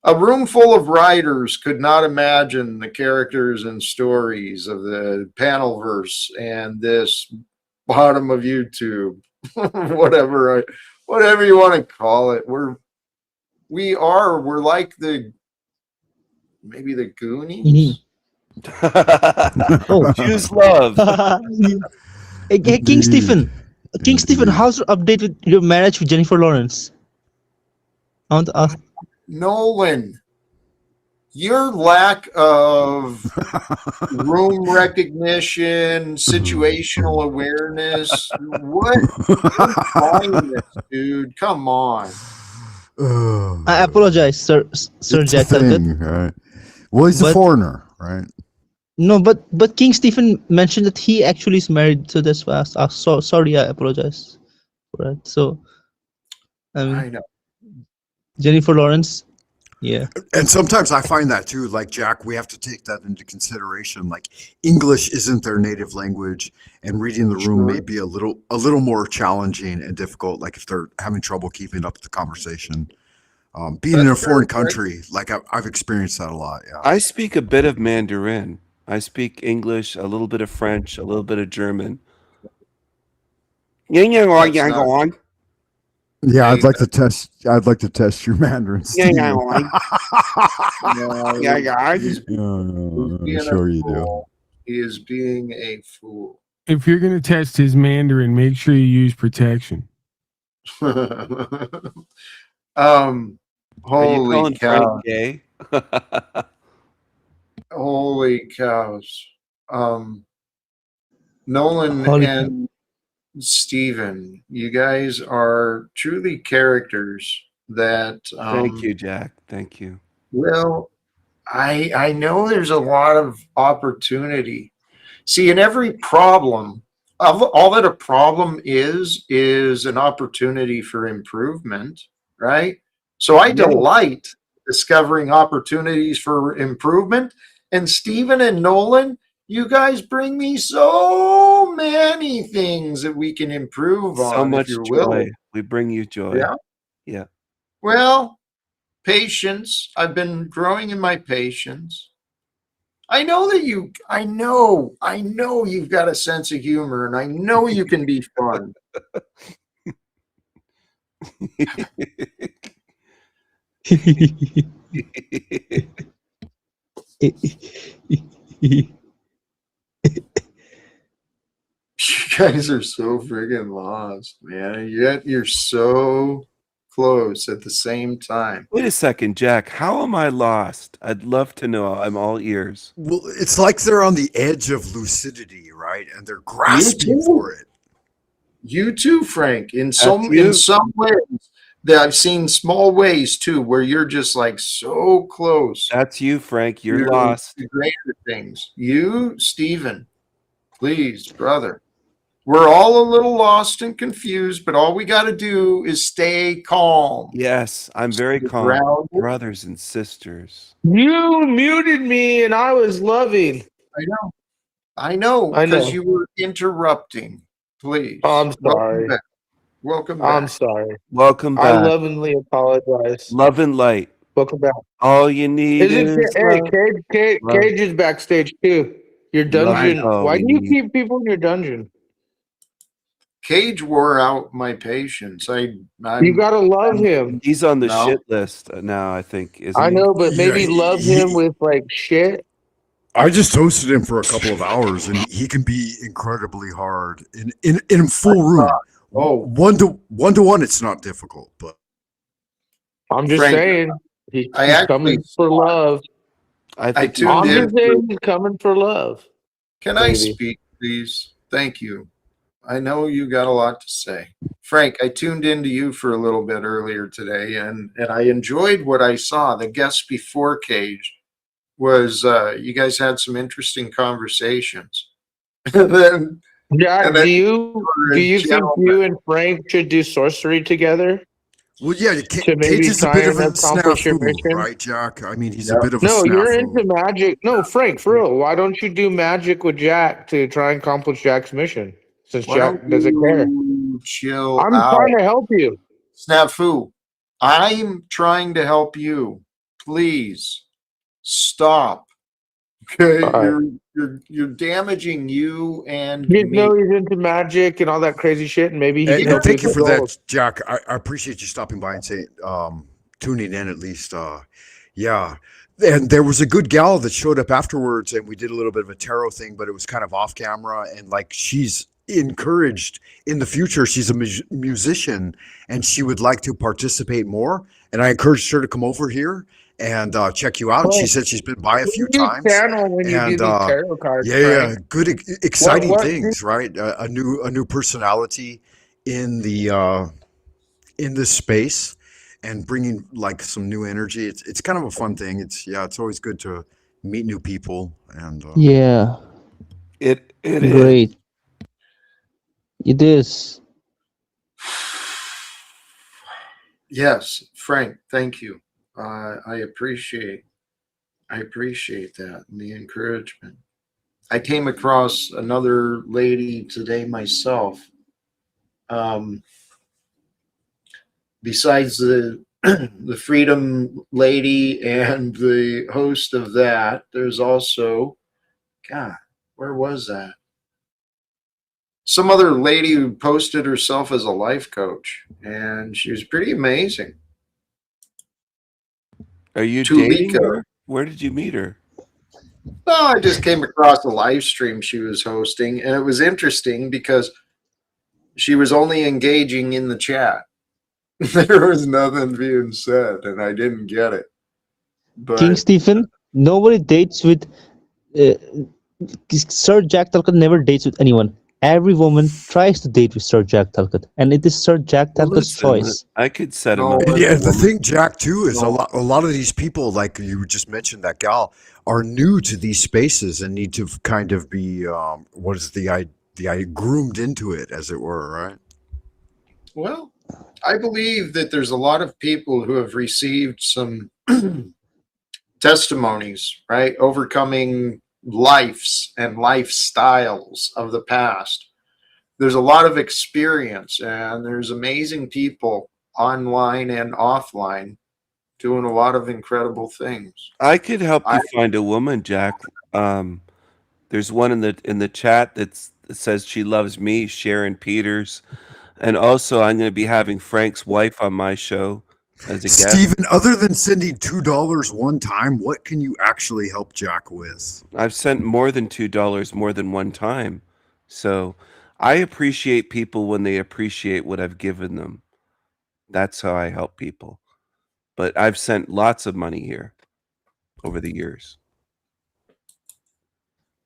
a room full of writers could not imagine the characters and stories of the Panelverse and this bottom of YouTube, whatever you want to call it. We're like maybe the Goonies. Oh, Choose love. Hey, King Stephen. King Stephen, how's your update with your marriage with Jennifer Lawrence? I want to ask. Nolan, your lack of room recognition, situational awareness, what? You're trying this, dude. Come on. I apologize, Sir It's Jack a Talcott. thing, right? Well, he's a foreigner, right? No, but King Stephen mentioned that he actually is married, so that's why I asked. So sorry, I apologize for that. So, I know. Jennifer Lawrence, yeah. And sometimes I find that too, like Jack, we have to take that into consideration. Like English isn't their native language, and reading the room may be a little more challenging and difficult. Like if they're having trouble keeping up with the conversation, being in a foreign country, like I've experienced that a lot. Yeah. I speak a bit of Mandarin. I speak English, a little bit of French, a little bit of German. Yeah, I'd like to test your Mandarin. Steven. Sure you do. He is being a fool. If you're gonna test his Mandarin, make sure you use protection. Holy cow. Gay? Holy cows. Nolan and Steven, you guys are truly characters that Thank you, Jack. Thank you. Well, I know there's a lot of opportunity. See, in every problem, all that a problem is an opportunity for improvement, right? So I delight discovering opportunities for improvement. And Stephen and Nolan, you guys bring me so many things that we can improve on. So much if you're joy. willing. We bring you joy. Yeah. Yeah. Well, patience. I've been growing in my patience. I know you've got a sense of humor, and I know you can be fun. You guys are so friggin' lost, man. Yet you're so close at the same time. Wait a second, Jack. How am I lost? I'd love to know. I'm all ears. Well, it's like they're on the edge of lucidity, right? And they're grasping for it. You too, Frank. In some ways, that I've seen small ways too, where you're just like so close. That's you, Frank. You're lost. To greater things. You, Stephen, please, brother. We're all a little lost and confused, but all we got to do is stay calm. Yes, I'm very calm. grounded. Brothers and sisters. You muted me and I was loving. I know, because you were interrupting. Please. Oh, I'm sorry. Welcome back. I'm sorry. Welcome back. I lovingly apologize. Love and light. Welcome back. All you need is love. Cage is backstage too. Your dungeon. Love. Why do you keep people in your dungeon? Cage wore out my patience. You gotta love him. He's on the shit list now, I think. Isn't I he? know, but maybe love him with like shit. I just toasted him for a couple of hours, and he can be incredibly hard in full room. One to one, it's not difficult, but I'm just saying he's coming for love. I tuned in. He's coming for love. Can I speak, please? Thank you. I know you got a lot to say. Frank, I tuned into you for a little bit earlier today, and I enjoyed what I saw. The guest before Cage was you guys had some interesting conversations. Do you think you and Frank should do sorcery together? Well, yeah, Cage is a bit of a snafu, right, Jack? I mean, he's a bit of a snafu. You're into magic. No, Frank, for real. Why don't you do magic with Jack to try and accomplish Jack's mission? Since Jack doesn't care. Chill I'm trying to help you. Snafu, I'm trying to help you. Please stop. Okay, All right. you're damaging you and You me. know he's into magic and all that crazy shit, and maybe he can And help you thank with you the for that, goals. Jack. I appreciate you stopping by and saying, tuning in at least. Yeah. And there was a good gal that showed up afterwards, and we did a little bit of a tarot thing, but it was kind of off camera. And like, she's encouraged in the future. She's a musician, and she would like to participate more. And I encouraged her to come over here and check you out. And she Frank, said she's been by a few who do you times. channel when you do And these tarot cards, yeah, Frank? good, exciting What things, right? A new personality in the in this space, and bringing like some new energy. It's kind of a fun thing. It's always good to meet new people. And Yeah, It is. great. It is. Yes, Frank, thank you. I appreciate that and the encouragement. I came across another lady today myself. Besides the the freedom lady and the host of that, there's also, God, where was that? Some other lady who posted herself as a life coach, and she was pretty amazing. Are you dating Tulika. her? Where did you meet her? Well, I just came across a live stream she was hosting, and it was interesting because she was only engaging in the chat. There was nothing being said, and I didn't get it. King But Stephen, nobody dates with Sir Jack Talcott never dates with anyone. Every woman tries to date with Sir Jack Talcott, and it is Sir Jack Well, Talcott's listen, choice. I could set him no, up. and as yeah, a the woman, thing, Jack, too, is a no. lot of these people, like you just mentioned, that gal, are new to these spaces and need to kind of be what is the groomed into it, as it were, right? Well, I believe that there's a lot of people who have received some testimonies, right? Overcoming lives and lifestyles of the past. There's a lot of experience, and there's amazing people online and offline doing a lot of incredible things. I could help I you find a woman, Jack. There's one in the chat that says she loves me, Sharon Peters, and also I'm going to be having Frank's wife on my show as a guest. Steven, other than sending $2 one time, what can you actually help Jack with? I've sent more than $2 more than one time. So I appreciate people when they appreciate what I've given them. That's how I help people. But I've sent lots of money here over the years.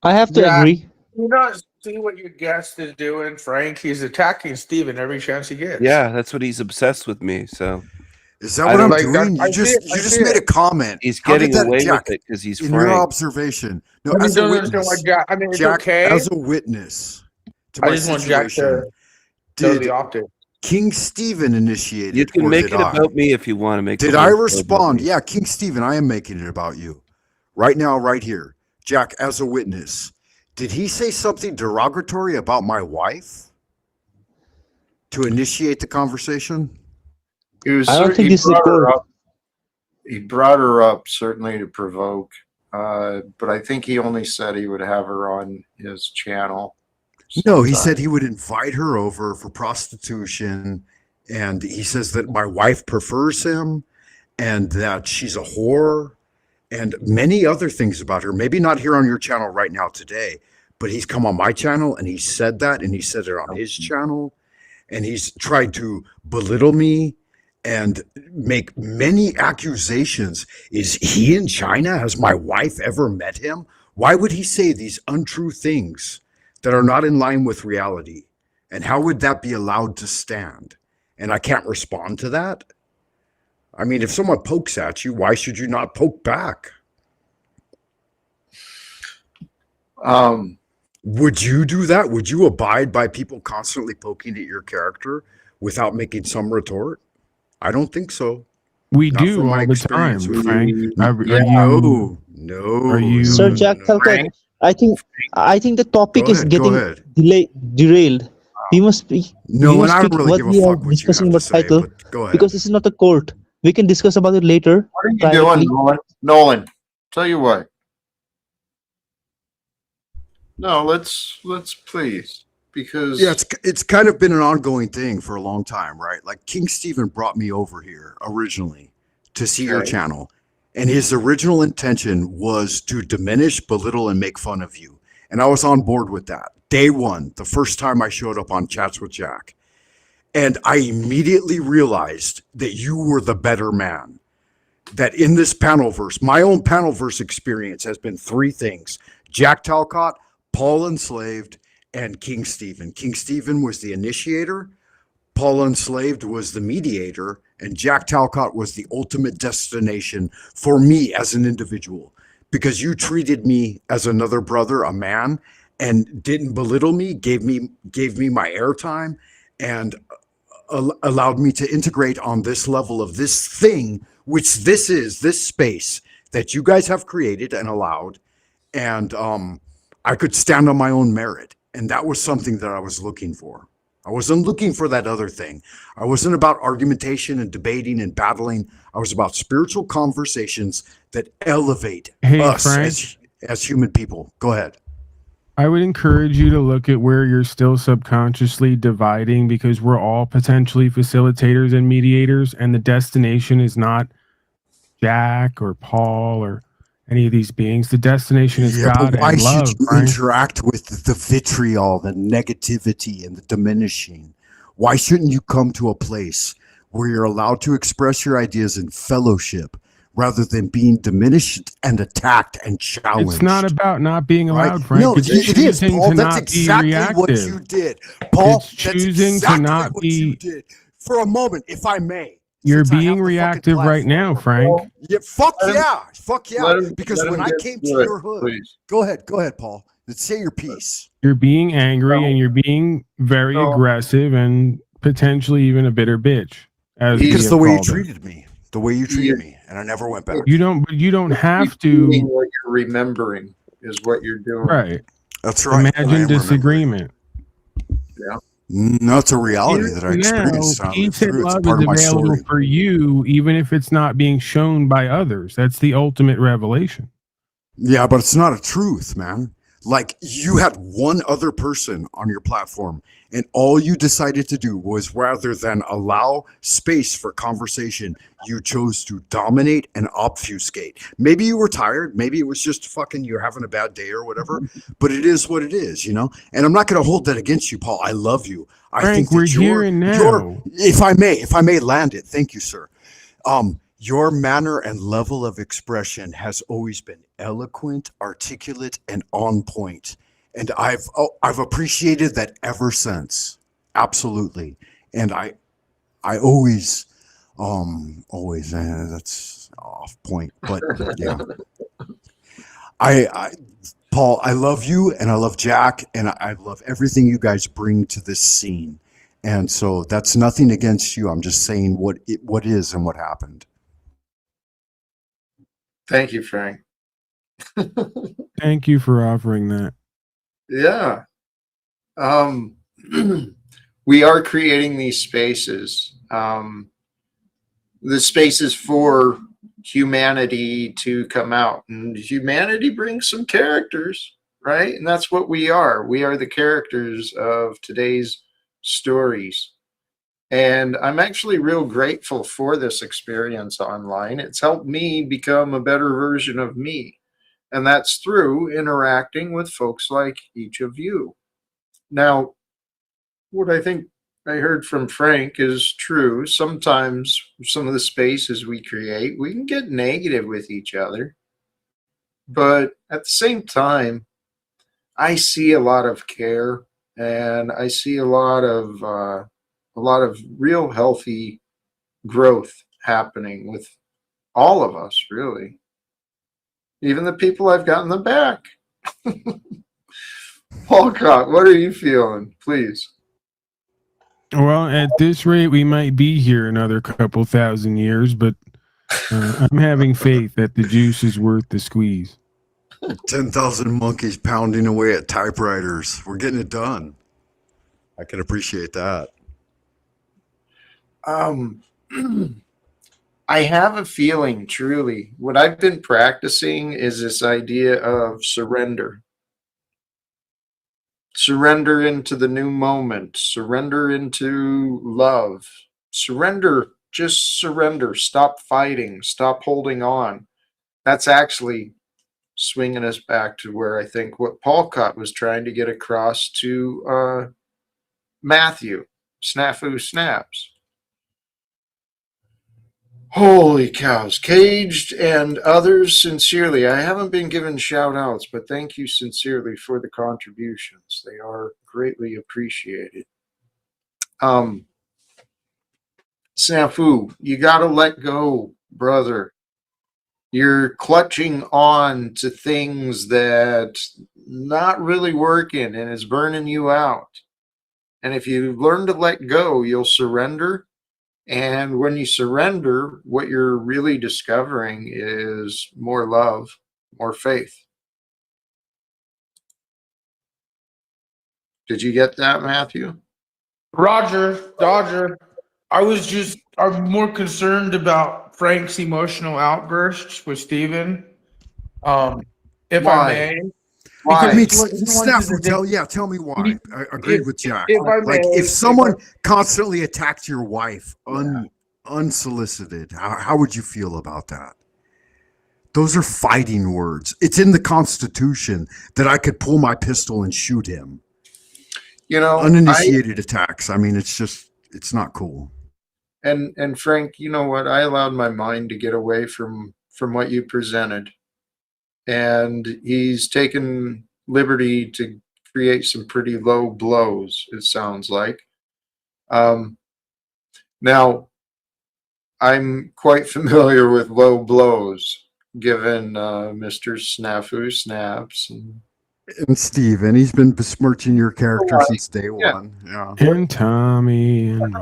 I have to Yeah, agree. you not see what your guest is doing, Frank. He's attacking Steven every chance he gets. Yeah, that's what he's obsessed with me. So Is that what I'm doing? I see it. You just made a comment. he's How did getting that, away Jack? with it because he's In your Frank. observation, no, I as just a don't understand why witness, Jack. I mean, it's Jack, okay. as a witness to I my just want Jack situation, to know did the optic. King Stephen initiate You it, can or make did it I? about me if you want to make Did the I whole show about respond? me. Yeah, King Stephen, I am making it about you. Right now, right here. Jack, as a witness, did he say something derogatory about my wife to initiate the conversation? He was. I don't think He this is a brought her court. up. He brought her up certainly to provoke, but I think he only said he would have her on his channel. No, he sometime. said he would invite her over for prostitution, and he says that my wife prefers him and that she's a whore and many other things about her. Maybe not here on your channel right now today, but he's come on my channel and he said that, and he said it on his channel, and he's tried to belittle me and make many accusations. Is he in China? Has my wife ever met him? Why would he say these untrue things that are not in line with reality? And how would that be allowed to stand? And I can't respond to that. I mean, if someone pokes at you, why should you not poke back? Would you do that? Would you abide by people constantly poking at your character without making some retort? I don't think so. We Not do from my all the time, experience with Frank. you. Are you? Sir Jack Talcott, I think the topic Go is ahead, go getting ahead. derailed. We must be. No, We and must I speak don't really what give a we are fuck what you discussing have to about say, title, but go ahead. because this is not a court. We can discuss about it later What are you privately. doing, Nolan? Nolan, tell you what. No, let's please, because Yeah, it's kind of been an ongoing thing for a long time, right? Like King Stephen brought me over here originally to see your Okay. channel, and his original intention was to diminish, belittle, and make fun of you. And I was on board with that. Day one, the first time I showed up on Chats with Jack. And I immediately realized that you were the better man. That in this panelverse, my own panelverse experience has been three things: Jack Talcott, Paul Enslaved, and King Stephen. King Stephen was the initiator, Paul Enslaved was the mediator, and Jack Talcott was the ultimate destination for me as an individual, because you treated me as another brother, a man, and didn't belittle me, gave me my airtime, and allowed me to integrate on this level of this thing, which this is, this space that you guys have created and allowed. And I could stand on my own merit. And that was something that I was looking for. I wasn't looking for that other thing. I wasn't about argumentation and debating and battling. I was about spiritual conversations that elevate us Frank, as human people. Go ahead. I would encourage you to look at where you're still subconsciously dividing, because we're all potentially facilitators and mediators, and the destination is not Jack or Paul or any of these beings. The destination is God but why and love, should you Frank. interact with the vitriol, the negativity, and the diminishing? Why shouldn't you come to a place where you're allowed to express your ideas in fellowship rather than being diminished and attacked and challenged? It's not about not being allowed, Frank. No, It's it is, choosing Paul. to That's not exactly be what reactive. you did. Paul, It's choosing that's exactly to not what be. you did. For a moment, if I may. You're being reactive right now, Frank. Yeah, fuck Let him- yeah. Fuck yeah. let him- Because let when him I get came through to it, your hood, please. Go ahead, Paul. Let's say your piece. You're being angry and you're being very aggressive and potentially even a bitter bitch. As we Because have the way you called it. treated me, and I never went back. You don't have Repeating to. what you're remembering is what you're doing. Right. That's right. I Imagine am disagreement. Yeah. No, it's a reality Here that I and experienced. now, And I lived peace and through. It's a love part is of my available story. for you, even if it's not being shown by others. That's the ultimate revelation. Yeah, but it's not a truth, man. Like, you had one other person on your platform, and all you decided to do was, rather than allow space for conversation, you chose to dominate and obfuscate. Maybe you were tired. Maybe it was just fucking you're having a bad day or whatever. But it is what it is, you know? And I'm not going to hold that against you, Paul. I love you. I Frank, think that we're here and now. if I may land it. Thank you, sir. Your manner and level of expression has always been eloquent, articulate, and on point. And I've appreciated that ever since. Absolutely. And I always that's off point, but yeah. Paul, I love you and I love Jack and I love everything you guys bring to this scene. And so that's nothing against you. I'm just saying what is and what happened. Thank you, Frank. Thank you for offering that. Yeah. We are creating these spaces. The spaces for humanity to come out, and humanity brings some characters, right? And that's what we are. We are the characters of today's stories. And I'm actually real grateful for this experience online. It's helped me become a better version of me. And that's through interacting with folks like each of you. Now, what I think I heard from Frank is true. Sometimes some of the spaces we create, we can get negative with each other. But at the same time, I see a lot of care and I see a lot of real healthy growth happening with all of us, really. Even the people I've got in the back. Paulcott, what are you feeling? Please. Well, at this rate, we might be here another couple thousand years, but I'm having faith that the juice is worth the squeeze. 10,000 monkeys pounding away at typewriters. We're getting it done. I can appreciate that. I have a feeling, truly, what I've been practicing is this idea of surrender. Surrender into the new moment, surrender into love, surrender, just surrender, stop fighting, stop holding on. That's actually swinging us back to where I think what Paulcott was trying to get across to Matthew, Snafu Snaps. Holy cows. Caged and others, sincerely. I haven't been given shout outs, but thank you sincerely for the contributions. They are greatly appreciated. Snafu, you got to let go, brother. You're clutching on to things that not really working and is burning you out. And if you learn to let go, you'll surrender. And when you surrender, what you're really discovering is more love, more faith. Did you get that, Matthew? Roger, Dodger. I'm more concerned about Frank's emotional outbursts with Steven. If I Why? may. I mean, He wants his Snafu, tell me why. I agreed with Jack. if I Like, may, if someone constantly attacked your wife unsolicited, how would you feel about that? Those are fighting words. It's in the Constitution that I could pull my pistol and shoot him. You know, uninitiated attacks. I mean, it's not cool. And Frank, you know what? I allowed my mind to get away from what you presented, and he's taken liberty to create some pretty low blows. It sounds like. Now, I'm quite familiar with low blows, given Mr. Snafu Snaps and Steven. He's been besmirching your character since day one. Yeah. And Tommy and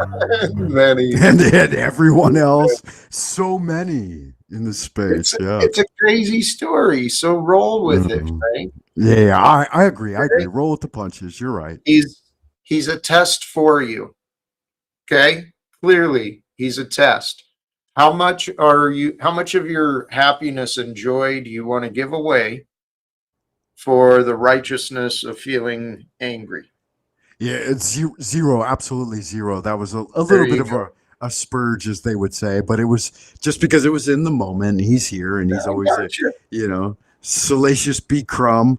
many. And everyone else. So many in the space. It's a crazy story. So roll with it, Frank. Yeah, I agree. I agree. Roll with the punches. You're right. He's a test for you. Okay? Clearly, he's a test. How much of your happiness and joy do you want to give away for the righteousness of feeling angry? Yeah, it's zero, absolutely zero. That was a little bit of a spurge, as they would say, but it was just because it was in the moment. He's here, and he's always salacious B crumb,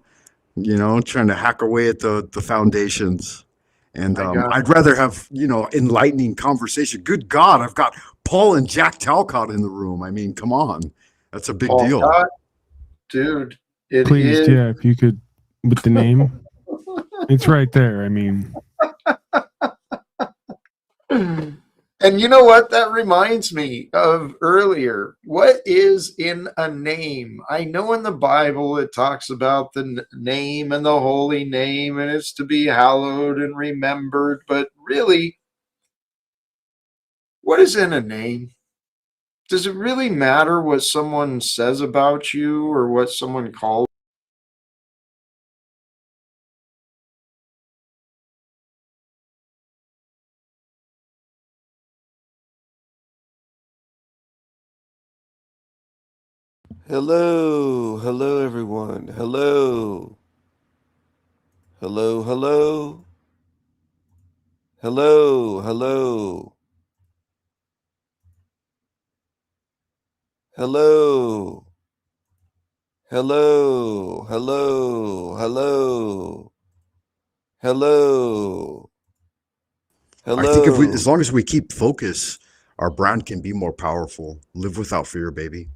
trying to hack away at the foundations. And I'd rather have enlightening conversation. Good God, I've got Paul and Jack Talcott in the room. I mean, come on, that's a big deal, dude. Please, yeah, if you could with the name, it's right there. I mean. And you know what? That reminds me of earlier. What is in a name? I know in the Bible it talks about the name and the holy name, and it's to be hallowed and remembered. But really, what is in a name? Does it really matter what someone says about you or what someone calls? Hello, hello everyone. Hello. Hello, hello. Hello, hello. Hello. Hello, hello, hello. Hello. Hello. I think as long as we keep focus, our brand can be more powerful. Live without fear, baby.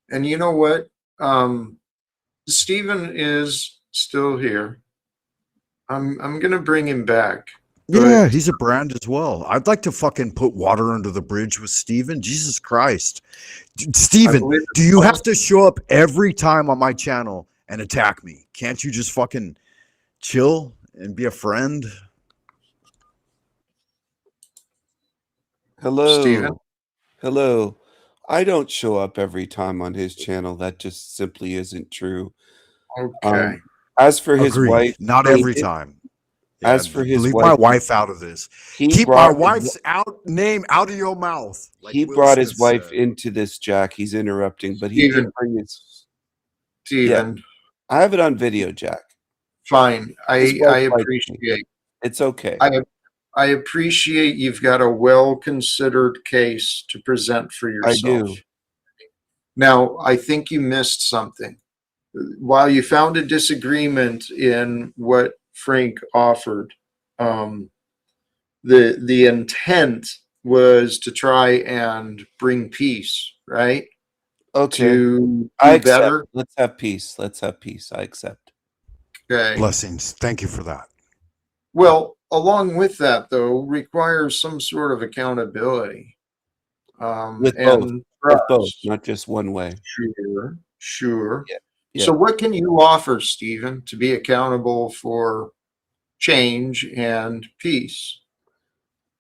And you know what? Stephen is still here. I'm gonna bring him back. Yeah, he's a brand as well. I'd like to fucking put water under the bridge with Steven. Jesus Christ. Steven, do you have to show up every time on my channel and attack me? Can't you just fucking chill and be a friend? Hello. Steven? Hello. I don't show up every time on his channel. That just simply isn't true. Okay. As for his Agreed. wife, Not every time. As for his leave wife, my wife out of this. he Keep brought my wife's name out of your mouth. Like he Will brought his Smith wife said. into this, Jack. He's interrupting, but he did Steven, bring his. Steven, I have it on video, Jack. fine. His I wife likes me. appreciate. It's okay. I appreciate you've got a well-considered case to present for I yourself. do. Now, I think you missed something. While you found a disagreement in what Frank offered, the intent was to try and bring peace, right? Okay. To I do accept. better. Let's have peace. Let's have peace. I accept. Okay. Blessings. Thank you for that. Well, along with that, though, requires some sort of accountability. With And both, trust. not just one way. Sure. Yeah. So what can you offer, Stephen, to be accountable for change and peace?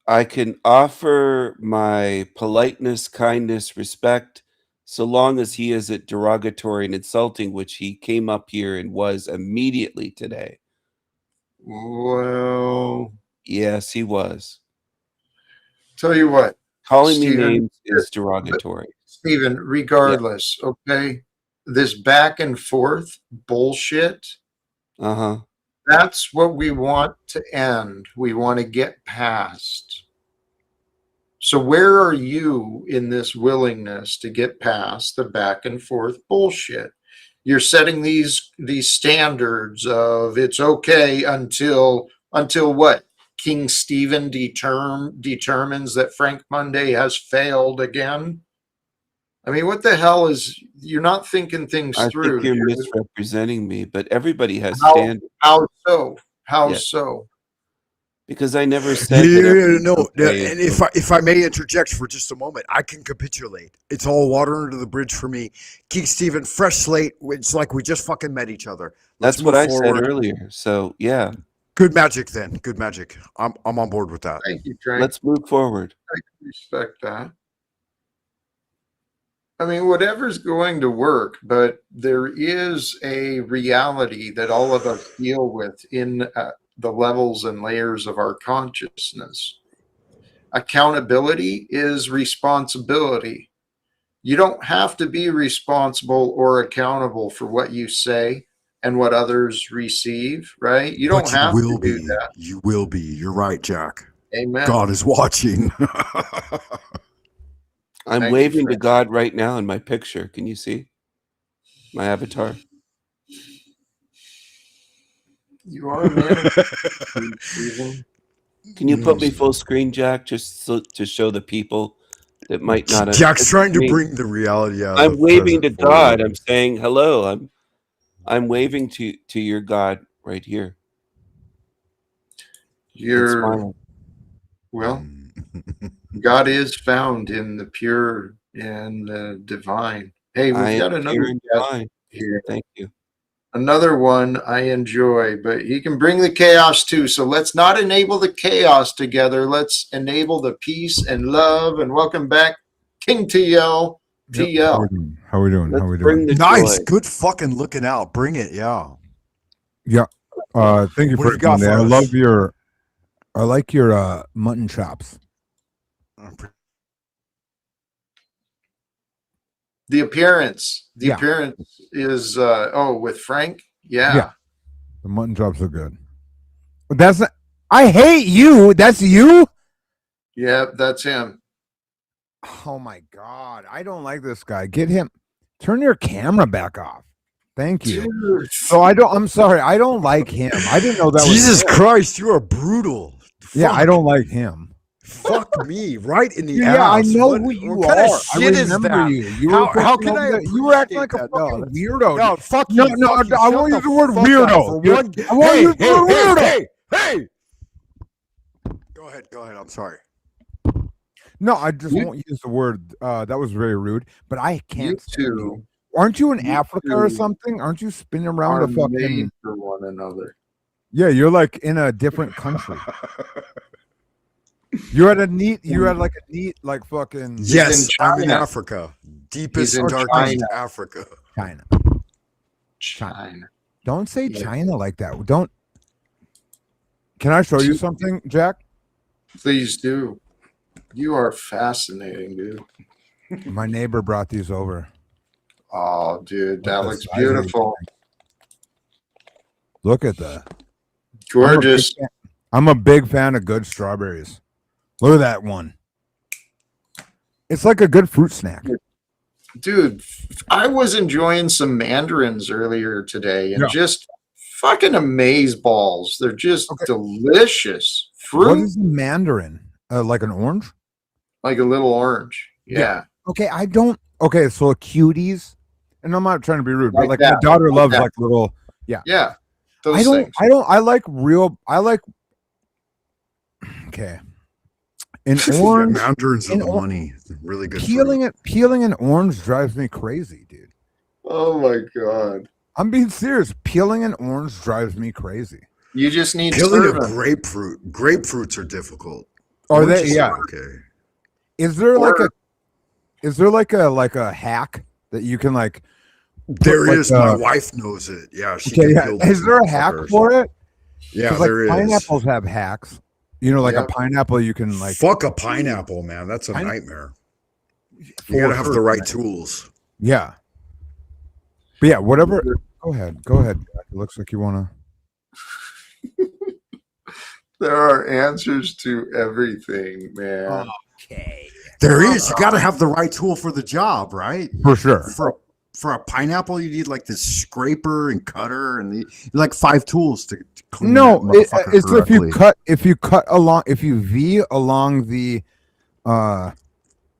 I can offer my politeness, kindness, respect, so long as he isn't derogatory and insulting, which he came up here and was immediately today. Well, Yes, he was. tell you what, Calling me Stephen, names is derogatory. Stephen, regardless, okay, this back and forth bullshit, Uh-huh. that's what we want to end. We want to get past. So where are you in this willingness to get past the back and forth bullshit? You're setting these standards of it's okay until what? King Stephen determines that Frank Monday has failed again. I mean, what the hell is, you're not thinking things I through. think you're dude. misrepresenting me, but everybody has How standards. so? How Yes. so? Because I never said that. Everything's No, okay. and if I may interject for just a moment, I can capitulate. It's all water under the bridge for me. King Stephen, fresh slate. It's like we just fucking met each other. Let's That's what move I forward. said earlier. So yeah. Good magic then. Good magic. I'm on board with that. Thank you, Frank. Let's move forward. I can respect that. I mean, whatever's going to work, but there is a reality that all of us deal with in the levels and layers of our consciousness. Accountability is responsibility. You don't have to be responsible or accountable for what you say and what others receive, right? You don't have to do that. You will be. You're right, Jack. Amen. God is watching. I'm Thank you, waving to Frank. God right now in my picture. Can you see my avatar? You are a man. Stephen. Can you put me full screen, Jack, just to show the people that might not? Jack's trying to bring the reality out. I'm of waving to present God. forward. I'm saying hello. I'm waving to your God right here. You're smiling. well. God is found in the pure and the divine. Hey, I we've got am another pure and guest divine. here. Thank you. Another one I enjoy, but he can bring the chaos too. So let's not enable the chaos together. Let's enable the peace and love. And welcome back, King TL. TL. How we doing? Let's How we bring doing? the Nice. joy. Good fucking looking out. Bring it. Yeah. Yeah. Thank you What for do you got that. for us? I like your mutton chops. The appearance. The Yeah. appearance is with Frank. Yeah. The mutton chops are good. But that's not, I hate you. That's you? Yeah, that's him. Oh my god. I don't like this guy. Get him. Turn your camera back off. Thank you. Dude. So I'm sorry. I don't like him. I didn't know that Jesus was him. Christ, you are brutal. Yeah, Fuck. I don't like him. Fuck me, right in the Yeah, I ass. know What- who you what kind are. of shit I is remember that? you. You how were how fucking can I? over there. You were acting like a appreciate that? fucking weirdo. No, fuck No, you. no, fuck you. I Shut won't use the word fuck up weirdo. for You're- one. I won't use the word weirdo. Hey. Go ahead. I'm sorry. No, I just won't use the word. That was very rude. But I can't. You stand you. two Aren't you in You Africa or two something? Aren't you spinning around are a fucking? made for one another. Yeah, you're like in a different country. You're at like a neat, like fucking. Yes, I'm in China. Africa. Deepest, He's in darkest China. Africa. China. Don't say China like that. Don't. Can I show you something, Jack? Please do. You are fascinating, dude. My neighbor brought these over. Oh, dude, that Look the looks size of these beautiful. things. Look at that. Gorgeous. I'm a big fan of good strawberries. Look at that one. It's like a good fruit snack. Dude, I was enjoying some mandarins earlier today and Yeah. just fucking amaze balls. They're just delicious. What Fruit, is a mandarin? Like an orange? like a little orange. Yeah. Okay, I don't. Okay, so cuties, and I'm not trying to be rude, but Like like that, my daughter like loves that. like little. Yeah. Yeah. Those I don't. things. I don't. I like real. I like. Okay. An orange. mandarins are an the or- money. Really good. Peeling an orange drives me crazy, dude. Oh my god. I'm being serious. Peeling an orange drives me crazy. You just need Peeling a serving. grapefruit. Grapefruits are difficult. Are they? Oranges Yeah. are okay. Is there like Or- a? Is there like a hack that you can like? There like, is. My wife knows it. Yeah, she Okay, can yeah. peel Is those there a hack motherfuckers. for it? Yeah, 'Cause, like, there is. pineapples have hacks. You know, like Yep. a pineapple, you can like. Fuck a pineapple, man. That's a Pine- nightmare. For You gotta have sure, the right man. tools. Yeah. But yeah, whatever. Go ahead. Go ahead. Jack. It looks like you want to. There are answers to everything, man. Okay. There is. You gotta have the right tool for the job, right? For sure. For a pineapple, you need like this scraper and cutter and like 5 tools to clean No, that motherfucker it's correctly. if you cut along, if you V along the,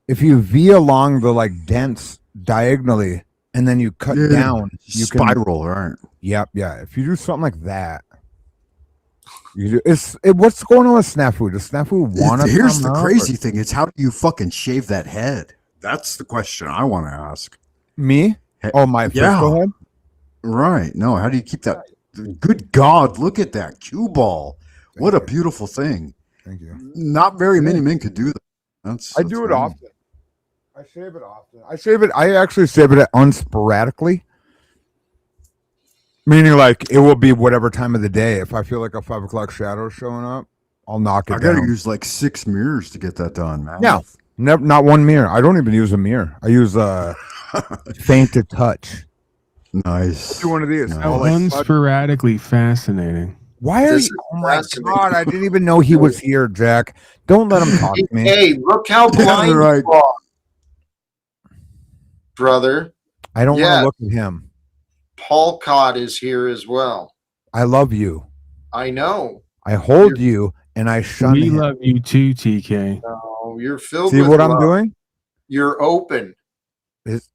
if you V along the like dents diagonally, and then you cut Yeah. down, you can Spiral, right? Yep, yeah. If you do something like that, you do. What's going on with Snafu? Does Snafu want to? Here's the crazy thing: it's how do you fucking shave that head? That's the question I want to ask. Me? Oh, my fiscal head? Right. No, how do you keep that? Good God, look at that cue ball. What a beautiful thing. Thank you. Not very many men could do that. I do it often. I shave it often. I actually shave it unsporadically. Meaning, like, it will be whatever time of the day. If I feel like a 5 o'clock shadow is showing up, I'll knock it I gotta down. use like 6 mirrors to get that done, man. No, never, not one mirror. I don't even use a mirror. I use faint to touch. Nice. Do one of these. Nice. I'll, like, Unsporadically fascinating. Why are you? Oh my God! I didn't even know he was here, Jack. Don't let him talk to me. Hey, look how blind Right. you are, brother. I don't want Yeah. to look at him. Paul Cott is here as well. I love you. I know. I hold you, and I shun We him. love you too, TK. No, you're filled See with what I'm love. doing? You're open. Is-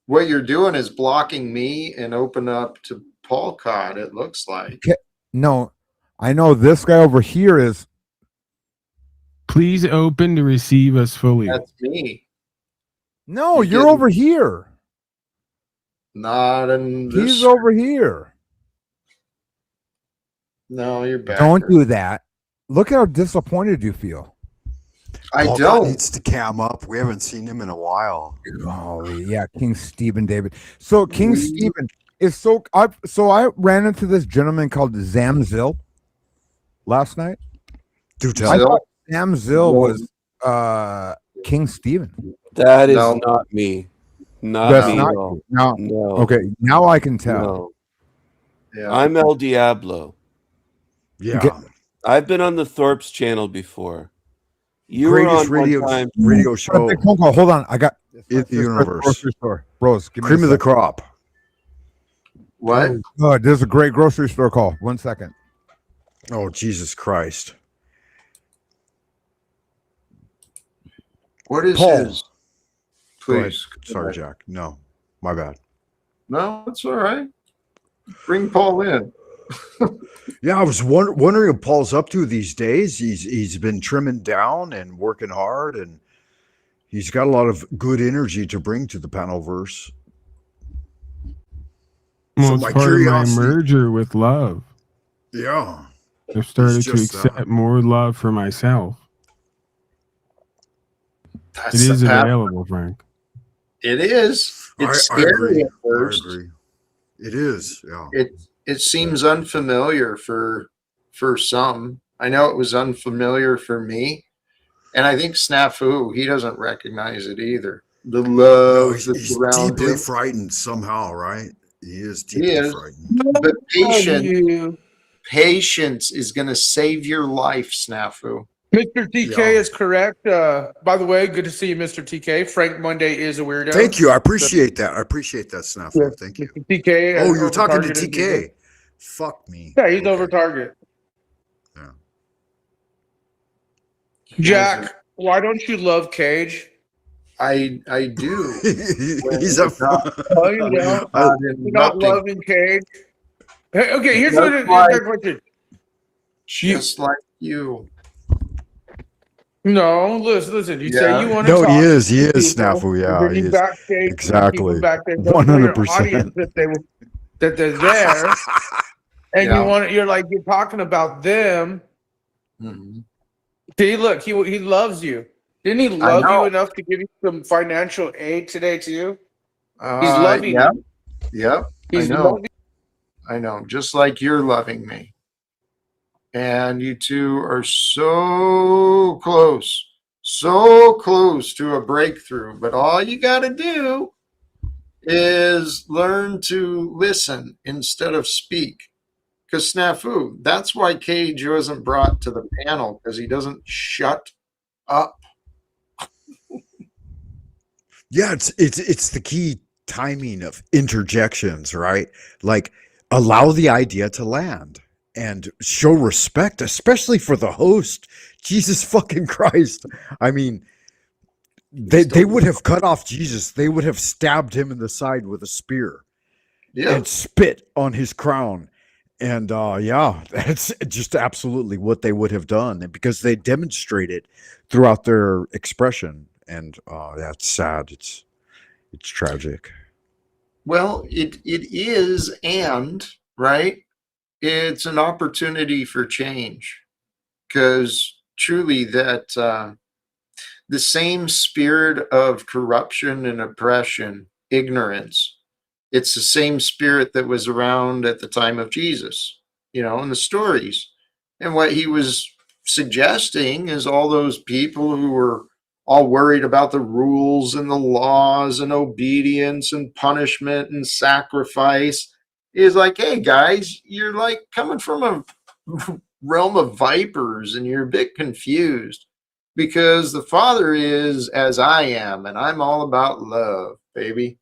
What you're doing is blocking me and open up to Paul Cott, it looks like. No, I know this guy over here is. Please open to receive us fully. That's me. No, You you're didn't- over here. Not in this. He's over here. No, you're back. Don't do that. Look how disappointed you feel. I Paul don't. needs to cam up. We haven't seen him in a while. Oh yeah, King Stephen David. So King Stephen is so. I ran into this gentleman called Zamzil last night. Do I tell. thought Zamzil was King Stephen. That is No. not me. Not That's me not at all. now. No. Okay, now I can tell. No. Yeah. I'm El Diablo. Yeah. Okay. I've been on the Thorpe's channel before. You Greatest were on radio one time. radio show Big phone call. Hold on, I got in the universe. Grocery store, Rose. Give me Cream a of the second. crop. What? Oh, there's a great grocery store call. 1 second. Oh, Jesus Christ. What is Paul. his? Go ahead. Please. Sorry, Jack. No, my bad. No, it's all right. Bring Paul in. Yeah, I was wondering what Paul's up to these days. He's been trimming down and working hard, and he's got a lot of good energy to bring to the Panelverse. Well, So it's my part curiosity- of my merger with love. Yeah. I've started to just, accept more love for myself. That's It is the path. available, Frank. It is. It's I scary agree. at first. I agree. It is. Yeah. It seems unfamiliar for for some. I know it was unfamiliar for me. And I think Snafu, he doesn't recognize it either. The No, love that's he's around deeply him. frightened somehow, right? He is He deeply is. frightened. But Love you. patience is going to save your life, Snafu. Mr. TK Yeah. is correct. By the way, good to see you, Mr. TK. Frank Monday is a weirdo. Thank you. I So, appreciate that. I appreciate that, Snafu. yes, Thank you. Mr. TK Oh, you're over talking to Target as usual. TK. Fuck me. Yeah, he's Okay. over Target. Yeah. Jack, why don't you love Cage? I do. He's a. Oh, you don't. You're not loving Cage. Hey, okay, here's Just here's like- the question. Just like you. No, listen. You say you want to No, talk. he is. He to is people, Snafu. you Yeah, bring he him is. backstage. You keep Exactly. him back there. Don't tell your 100%. audience that they're there, and you're like you're talking about them. Mm-hmm. See, look, he loves you. Didn't he I love you know. enough to give you some financial aid today too? He's loving Yep. you. Yep. He's I know. loving. I know. Just like you're loving me. And you two are so close to a breakthrough. But all you got to do is learn to listen instead of speak. Because Snafu, that's why Cage wasn't brought to the panel, because he doesn't shut up. Yeah, it's the key timing of interjections, right? Like allow the idea to land and show respect, especially for the host. Jesus fucking Christ. I mean, they would have cut off Jesus. They would have stabbed him in the side with a spear and spit on his crown. And yeah, that's just absolutely what they would have done. And because they demonstrate it throughout their expression. And that's sad. It's tragic. Well, it is, and right, it's an opportunity for change, because truly that the same spirit of corruption and oppression, ignorance, it's the same spirit that was around at the time of Jesus, in the stories. And what he was suggesting is all those people who were all worried about the rules and the laws and obedience and punishment and sacrifice is like, hey guys, you're like coming from a realm of vipers and you're a bit confused, because the Father is as I am, and I'm all about love, baby.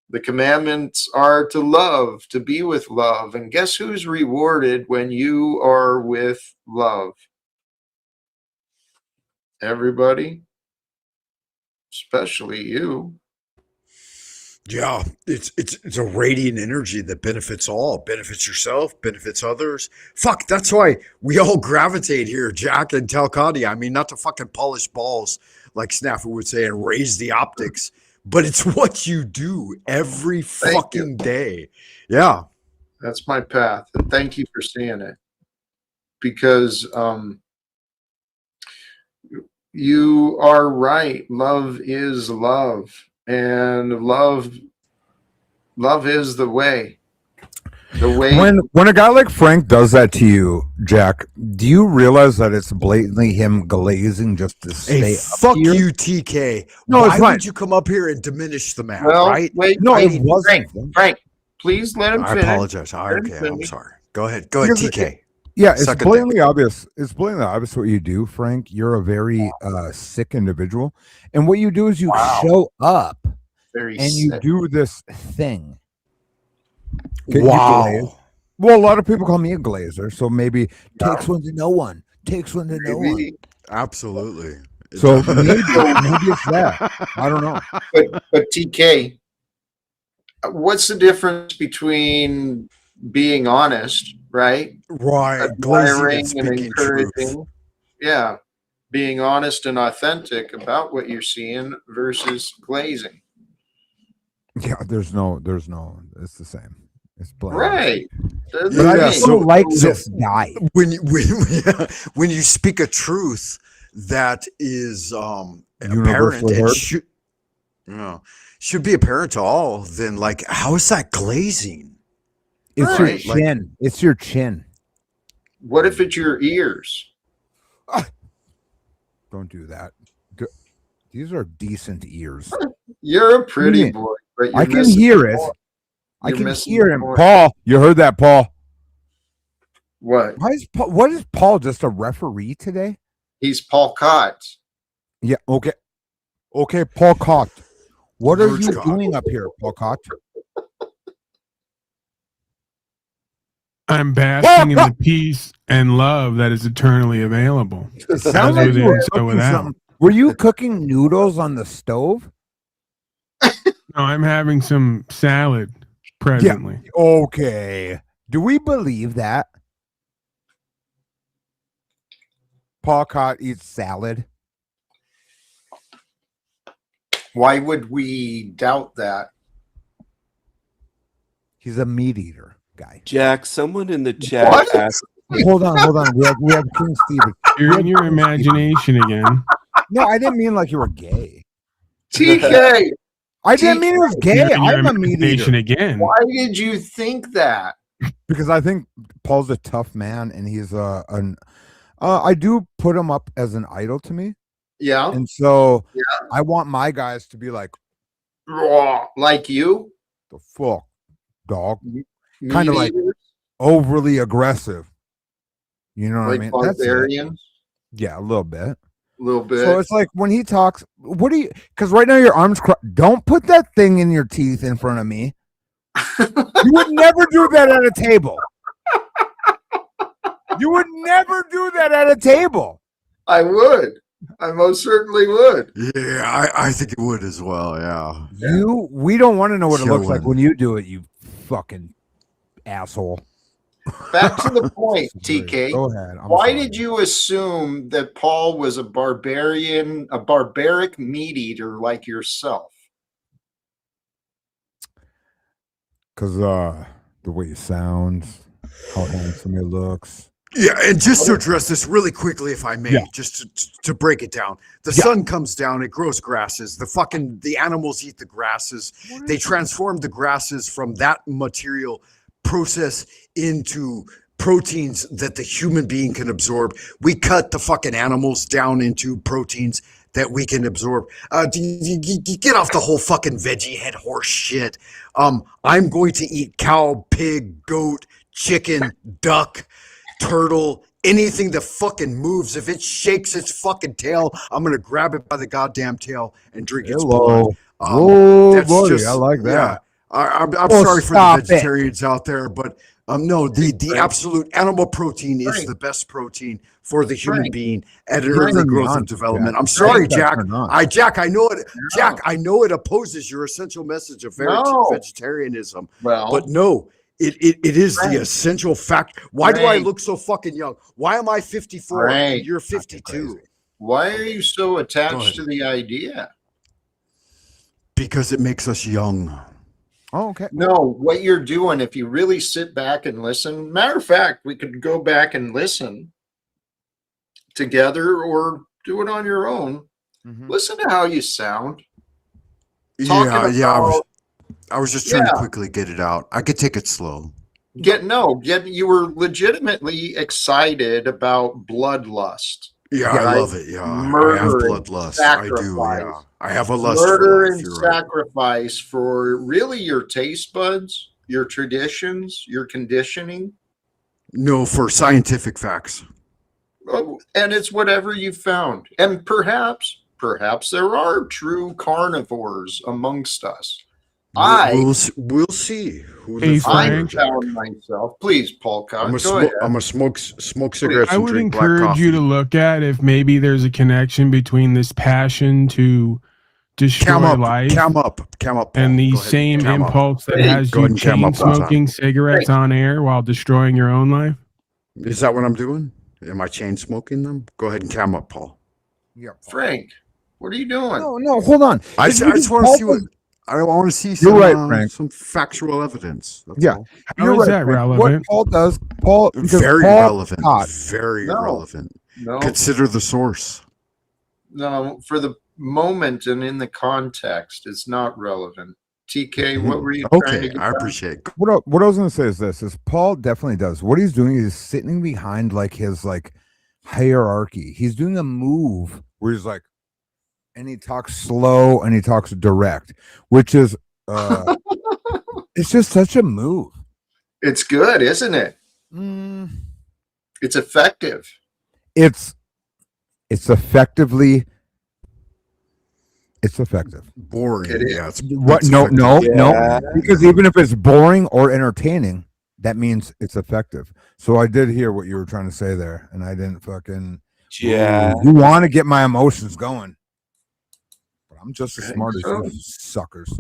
The commandments are to love, to be with love. And guess who's rewarded when you are with love? Everybody, especially you. Yeah, it's a radiant energy that benefits all, benefits yourself, benefits others. Fuck, that's why we all gravitate here, Jack and Talcati. I mean, not to fucking polish balls, like Snafu would say, and raise the optics, but it's what you do every fucking day. Yeah. That's my path. And thank you for seeing it. Because you are right. Love is love. And love is the way. The way. When a guy like Frank does that to you, Jack, do you realize that it's blatantly him glazing just to stay Hey, up fuck here? you, TK. No, Why it's fine. would you come up here and diminish the man, Well, right? wait, No, wait, it wasn't. Frank, please let him I finish. apologize. Okay, I'm sorry. Go ahead. Go ahead, Because TK. Yeah, it's Suck a dick. blatantly obvious. It's blatantly obvious what you do, Frank. You're a very sick individual, and what you do is you show up Very and you sick. do this thing. Okay, you Wow. glaze. Well, a lot of people call me a glazer, so maybe takes one to know one. Takes one to know one. Maybe. Absolutely. So maybe it's that. I don't know. But TK, what's the difference between being honest, right? Right. Glazing Admiring and and speaking encouraging. truth. Yeah. Being honest and authentic about what you're seeing versus glazing. Yeah, there's no. It's the same. It's blatantly. Right. That's But I the just thing. don't like this guy. When you speak a truth that is apparent Universally and heard. should be apparent to all, then like how is that glazing? It's Right, your chin. It's your chin. What if it's your ears? Don't do that. These are decent ears. You're a pretty boy, but you're I can missing hear the it. point. I You're can missing hear the him. point. Paul, you heard that, Paul? What? What is Paul? Just a referee today? He's Paul Cott. Yeah. Okay. Okay, Paul Cott. What are you Cott. doing up here, Paul Cott? I'm basking in the peace and love that is eternally available. It sounds like you were cooking something. Were you cooking noodles on the stove? No, I'm having some salad presently. Yeah. Okay. Do we believe that? Paul Cott eats salad. Why would we doubt that? He's a meat eater guy. Jack, someone in the chat asked. Hold on. We have King Steven. You're in your imagination again. No, I didn't mean like you were gay. TK. I didn't mean it was gay. You're in your I'm a meat imagination eater. again. Why did you think that? Because I think Paul's a tough man, and he's I do put him up as an idol to me. Yeah. And so I want my guys to be like, Raw, like you? the fuck, dog. Meat Kind of like eaters? overly aggressive. You know what Like I mean? That's it. barbarians? Yeah, a little bit. A little bit. So it's like when he talks, what do you, because right now your arms, don't put that thing in your teeth in front of me. You would never do that at a table. You would never do that at a table. I would. I most certainly would. Yeah, I think it would as well. Yeah. We don't want to know what it looks like Chilling. when you do it, you fucking asshole. Back to the point, TK. Go ahead. Why did you assume that Paul was a barbarian, a barbaric meat eater like yourself? Because the way he sounds, how handsome he looks. Yeah, and just to address this really quickly, if I may, Yeah. just to break it down. The sun comes down, it grows grasses. The animals eat the grasses. They transform the grasses from that material process into proteins that the human being can absorb. We cut the fucking animals down into proteins that we can absorb. Get off the whole fucking veggie head horse shit. I'm going to eat cow, pig, goat, chicken, duck, turtle, anything that fucking moves. If it shakes its fucking tail, I'm gonna grab it by the goddamn tail and drink its blood. Oh, buddy, I like that. Yeah, I'm Oh, sorry for stop the vegetarians out there, but no, the absolute animal protein is the best protein for the human being at an early growth and development. I'm sorry, Jack. Jack, I know it. Jack, I know it opposes your essential message of vegetarianism. Well, but no. It is the essential fact. Why do I look so fucking young? Why am I 54 and you're 52? Why are you so Go attached ahead. to the idea? Because it makes us young. Oh, okay. No, what you're doing, if you really sit back and listen, matter of fact, we could go back and listen together or do it on your own. Listen to how you sound. I was just trying to quickly get it out. I could take it slow. You were legitimately excited about bloodlust. Yeah, I love it. Yeah, murder, I have bloodlust. I do. Yeah, I have a lust murder for life. and You're right. sacrifice for really your taste buds, your traditions, your conditioning. No, for scientific facts. Oh, and it's whatever you found. And perhaps there are true carnivores amongst us. We'll see. Hey, I Frank. found myself. Please, Paul Cott, I'm go ahead. a smoke cigarettes I and would drink black encourage coffee. you to look at if maybe there's a connection between this passion to destroy life Cam up, and the Go ahead, same cam up. impulse that Hey, has go you ahead and cam chain up one time. smoking cigarettes on air while destroying your own life. Is that what I'm doing? Am I chain smoking them? Go ahead and cam up, Paul. Yeah, Frank, what are you doing? No, hold on. I just want to see what. I want to see some, You're right, Frank. some factual evidence. That's Yeah. all. How is that Frank. relevant? What Paul does, because Very Paul relevant. Cott- Very relevant. No. Consider the source. No, for the moment and in the context, it's not relevant. TK, what were you trying to Okay, get I at? appreciate it. What I was gonna say is this: is Paul definitely does what he's doing is sitting behind like his like hierarchy. He's doing a move where he's like, and he talks slow and he talks direct, which is it's just such a move. It's good, isn't it? It's effective. It's effectively. It's effective. Boring. It is. Yeah. It's What? it's No, effective. no. Because even if it's boring or entertaining, that means it's effective. So I did hear what you were trying to say there, and I didn't fucking. Yeah. You want to get my emotions going, but I'm just as smart as so. you suckers.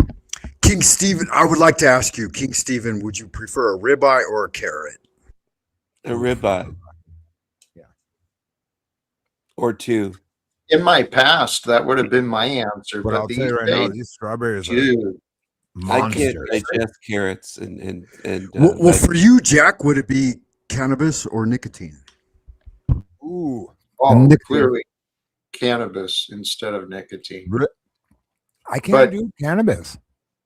King Stephen, I would like to ask you, King Stephen, would you prefer a ribeye or a carrot? A ribeye. Yeah. Or two. In my past, that would have been my answer. But I'll tell you right now, these strawberries are dude, I can't monsters. digest carrots and Well, for you, Jack, would it be cannabis or nicotine? Ooh. oh, clearly cannabis instead of nicotine. I can't But- do cannabis.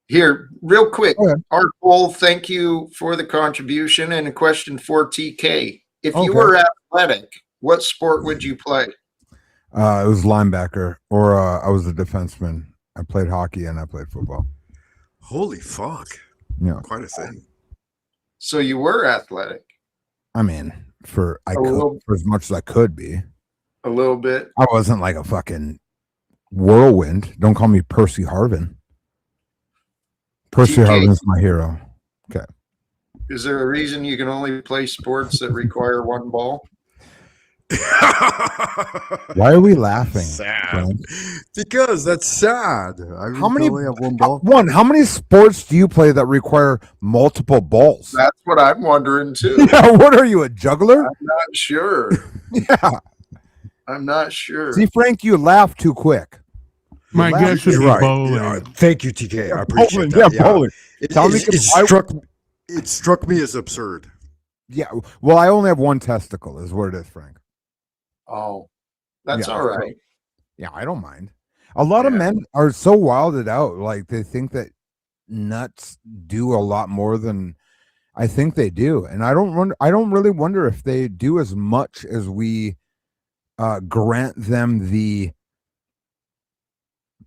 Here, real quick, Go ahead. Art Bull, thank you for the contribution. And a question for TK. If you Okay. were athletic, what sport would you play? It was linebacker, or I was a defenseman. I played hockey and I played football. Holy fuck. Yeah. Quite a thing. So you were athletic I mean, for little- as much as I could be. a little bit. I wasn't like a fucking whirlwind. Don't call me Percy Harvin. Percy TK. Harvin's my hero. Okay. Is there a reason you can only play sports that require one ball? Why are we laughing? Sad. Frank? Because that's sad. I How many? only have one ball. How many sports do you play that require multiple balls? That's what I'm wondering too. Yeah. What are you, a juggler? I'm not sure. Yeah. I'm not sure. See, Frank, you laugh too quick. My You laugh guess would too be quick. bowling. Thank you, TK. I appreciate Bowling, that. yeah, bowling. Tell me It struck me as absurd. Yeah. Well, I only have one testicle, is what it is, Frank. Oh, that's Yeah, all right. Yeah, I don't mind. A lot of men are so wilded out, like they think that nuts do a lot more than I think they do, and I don't really wonder if they do as much as we grant them the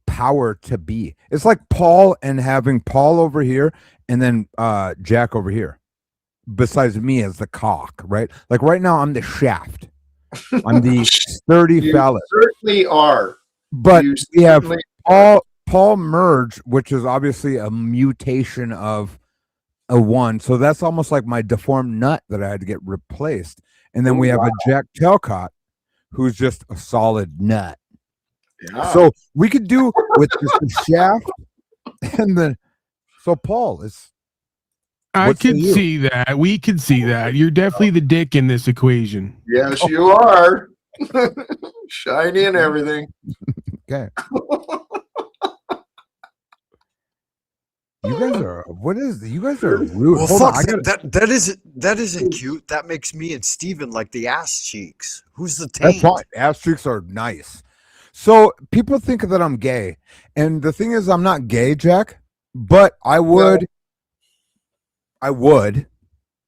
power to be. It's like Paul and having Paul over here and then Jack over here, besides me as the cock, right? Like right now, I'm the shaft. I'm the sturdy You phallus. certainly are. But You we have certainly Paul merge, which is obviously a mutation of a one. So that's almost like my deformed nut that I had to get replaced. And then we have a Jack Talcott who's just a solid nut. Yeah. So we could do with just the shaft and the so Paul is I what's for could you? see that. We could see that. You're definitely the dick in this equation. Yes, you are. Shiny and everything. Okay. You guys are you guys are rude. Well, Hold fuck, on, I gotta- that isn't cute. That makes me and Steven like the ass cheeks. Who's the That's taint? fine. Ass cheeks are nice. So people think that I'm gay, and the thing is, I'm not gay, Jack. But I would,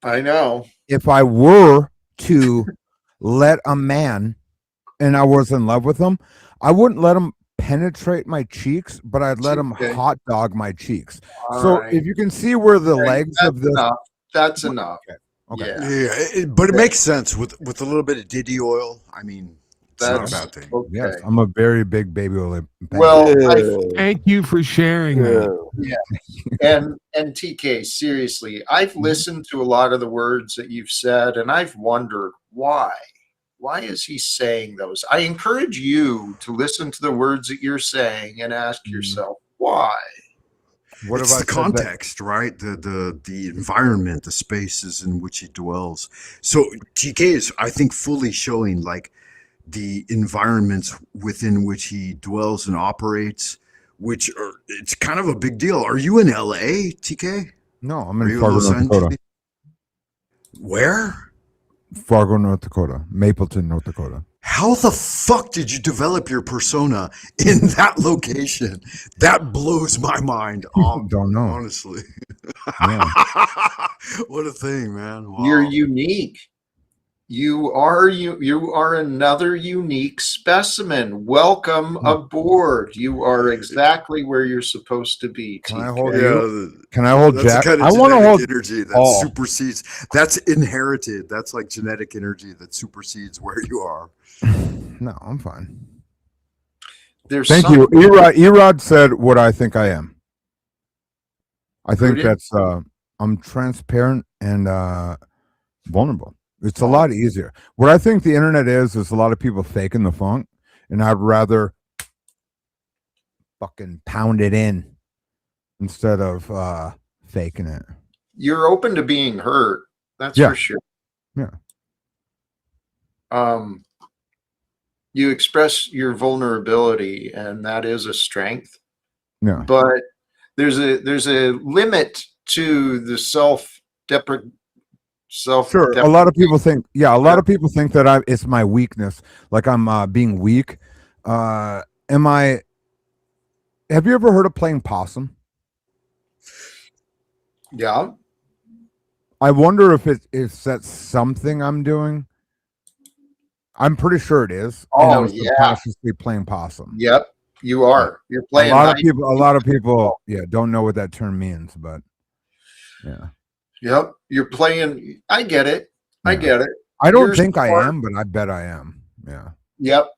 I know. if I were to let a man, and I was in love with him, I wouldn't let him penetrate my cheeks, but I'd let him Okay. hot dog my cheeks. All So right. if you can see where the Okay, legs that's of this, enough. That's enough. Okay. Yeah. But it makes sense with a little bit of Diddy oil. I mean, it's That's not a bad thing. okay. Yes, I'm a very big baby oil. fan. Well, Thank you for sharing that. yeah. And TK, seriously, I've listened to a lot of the words that you've said, and I've wondered why. Why is he saying those? I encourage you to listen to the words that you're saying and ask yourself why. What It's have I the said that- context, right? The environment, the spaces in which he dwells. So TK is, I think, fully showing like the environments within which he dwells and operates, which are, it's kind of a big deal. Are you in LA, TK? No, I'm Are in you Fargo, Los North Dakota. Angeles? Where? Fargo, North Dakota. Mapleton, North Dakota. How the fuck did you develop your persona in that location? That blows my mind. Don't know. Honestly. Yeah. What a thing, man. Wow. You're unique. You are another unique specimen. Welcome aboard. You are exactly where you're supposed to be. Can I TK. hold you? Can I hold That's Jack? the kind I of want to genetic hold energy that Paul. supersedes. That's inherited. That's like genetic energy that supersedes where you are. No, I'm fine. There's Thank you. Erod said what I think I am. I think did? that's I'm transparent and vulnerable. It's a lot easier. What I think the internet is a lot of people faking the funk, and I'd rather fucking pound it in instead of faking it. You're open to being hurt. That's Yeah. for sure. Yeah. You express your vulnerability, and that is a strength. Yeah. But there's a limit to the Sure. A lot of people think, a lot of people think that it's my weakness. Like I'm being weak. Have you ever heard of playing possum? Yeah. I wonder if that's something I'm doing. I'm pretty sure it is. And Oh, I'm yeah. subconsciously playing possum. Yep. You are. You're A playing. lot of people, don't know what that term means, but yeah. Yep. You're playing. I get it. I get it. I don't You're think I smart. am, but I bet I am. Yeah. Yep.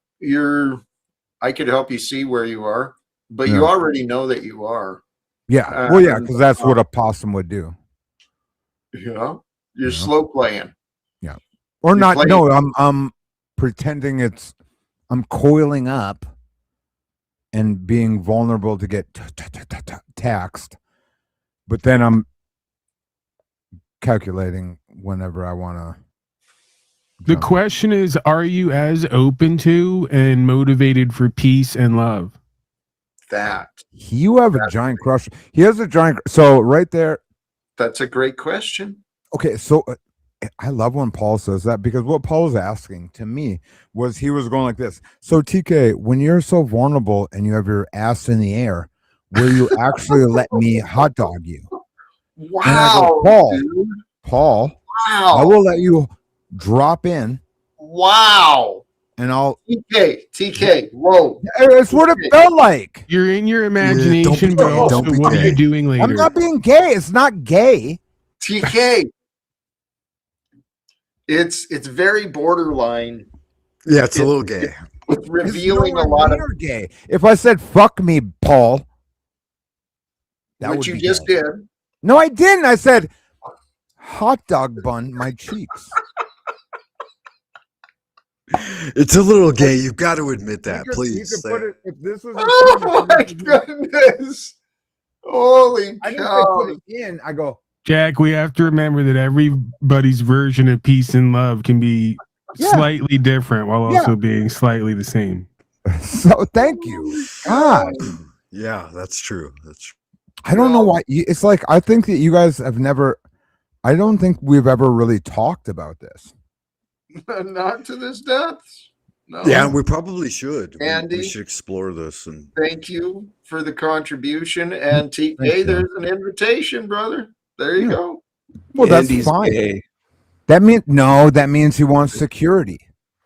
I could help you see where you are, but Yeah. you already know that you are. Yeah. Well, yeah, because that's what a possum would do. Yeah. You're slow playing. Yeah. Or You're not. playing- No, I'm pretending I'm coiling up and being vulnerable to get taxed, but then I'm calculating whenever I want to. The question is, are you as open to and motivated for peace and love? That. You have a giant crush. He has a giant. So right there. That's a great question. Okay, so I love when Paul says that, because what Paul was asking to me was, he was going like this. So TK, when you're so vulnerable and you have your ass in the air, will you actually let me hot dog you? Wow. And I go, Paul, Wow. I will let you drop in. Wow. And I'll TK. Whoa. It's what it felt like. You're in your imagination, but also what are you doing later? I'm not being gay. It's not gay. TK. It's very borderline. Yeah, it's a little gay. It's revealing a lot of gay. If I said "fuck me, Paul," that what would you be just gay. did. No, I didn't. I said hot dog bun my cheeks. It's a little gay. You've got to admit that, please. You could put it, if this was Oh my goodness. Holy I didn't say cow. put it in. I go, Jack, we have to remember that everybody's version of peace and love can be slightly different while also being slightly the same. so thank you. God. Yeah, that's true. That's true. I don't know why. It's like, I think that you guys have never, I don't think we've ever really talked about this. Not to this depth. No. Yeah, we probably should. Andy, we should explore this. And thank you for the contribution. And TK, Thank you. there's an invitation, brother. There you go. Well, that's Andy's fine. gay. That means he wants security.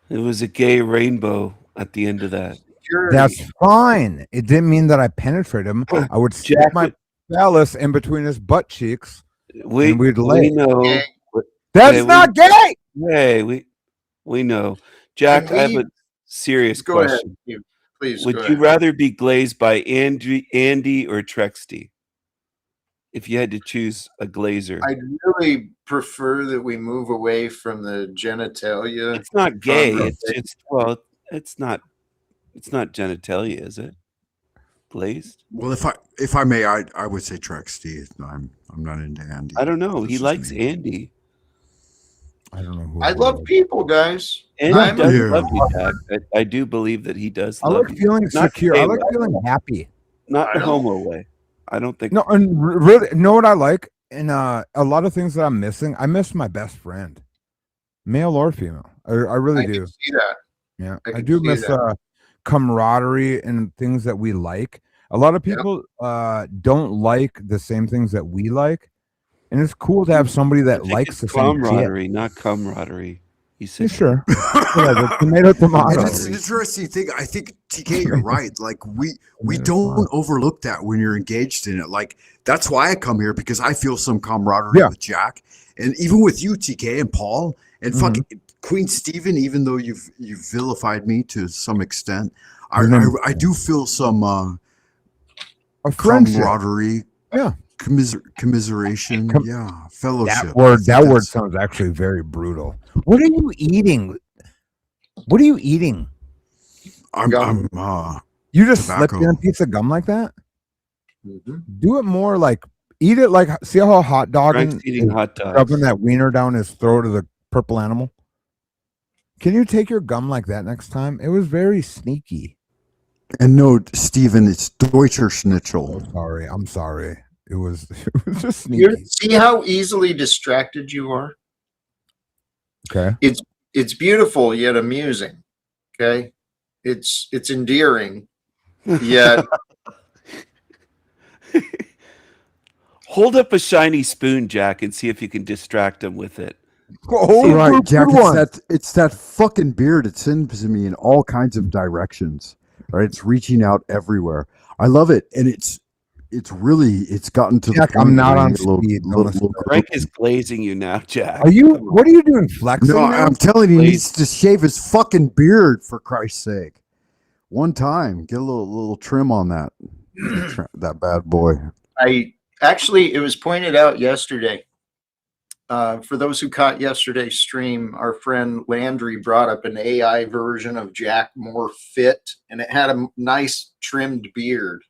It was a gay rainbow at the end of that. Security. That's fine. It didn't mean that I penetrated him. I would stick my phallus in between his butt cheeks. And we'd lay. We know. That's Hey, not gay. Hey, we know. Jack, I have a serious Go ahead. question. Please. Would go you ahead. rather be glazed by Andy or Trexty? If you had to choose a glazer. I'd really prefer that we move away from the genitalia. It's not gay. conversation. It's not genitalia, is it? Glazed? well, if I may, I would say Trexty. I'm not into Andy. I don't know. That's He just likes me. Andy. I don't know who. I love people, guys. Andy I'm does a- love you, Jack. I do believe that he does I love like you. feeling Not secure. I gay like way. feeling happy. Not I the don't- homo way. I don't think. No, and really, know what I like? And a lot of things that I'm missing. I miss my best friend, male or female. I really I do. can see that. Yeah, I I can do see miss that. camaraderie and things that we like. A lot of people don't like the same things that we like, and it's cool to have somebody I that think likes it's the same shit. camaraderie, not camaraderie. You Yeah, said sure. Whatever. Tomato, tomato. And it's an interesting thing. I think TK, you're right. Like we don't overlook that when you're engaged in it. Like that's why I come here, because I feel some camaraderie Yeah. with Jack, and even with you, TK and Paul, and fucking Queen Stephen. Even though you've vilified me to some extent, I do feel some A friendship. camaraderie. Yeah. Commiseration. Yeah. Fellowship. That word sounds actually very brutal. What are you eating? What are you eating? I'm You just tobacco. slipped in a piece of gum like that? Mm-hmm. Do it more like eat it like, see how hot dogging Frank's eating hot dogs. shoving that wiener down his throat of the purple animal? Can you take your gum like that next time? It was very sneaky. And no, Stephen, it's Deutscher Schnitzel. Oh, sorry. I'm sorry. It was just You sneaky. see how easily distracted you are? Okay. It's beautiful yet amusing. Okay. It's endearing yet Hold up a shiny spoon, Jack, and see if you can distract him with it. Right, Jack. It's that fucking beard. It sends me in all kinds of directions. Right, it's reaching out everywhere. I love it, and it's gotten to Jack, the point I'm not where on you're a speed. Frank is glazing you now, Jack. What are you doing? Flexing? No, now? I'm telling you, he needs to shave his fucking beard for Christ's sake. One time, get a little trim on that that bad boy. It was pointed out yesterday. For those who caught yesterday's stream, our friend Landry brought up an AI version of Jack More Fit, and it had a nice trimmed beard.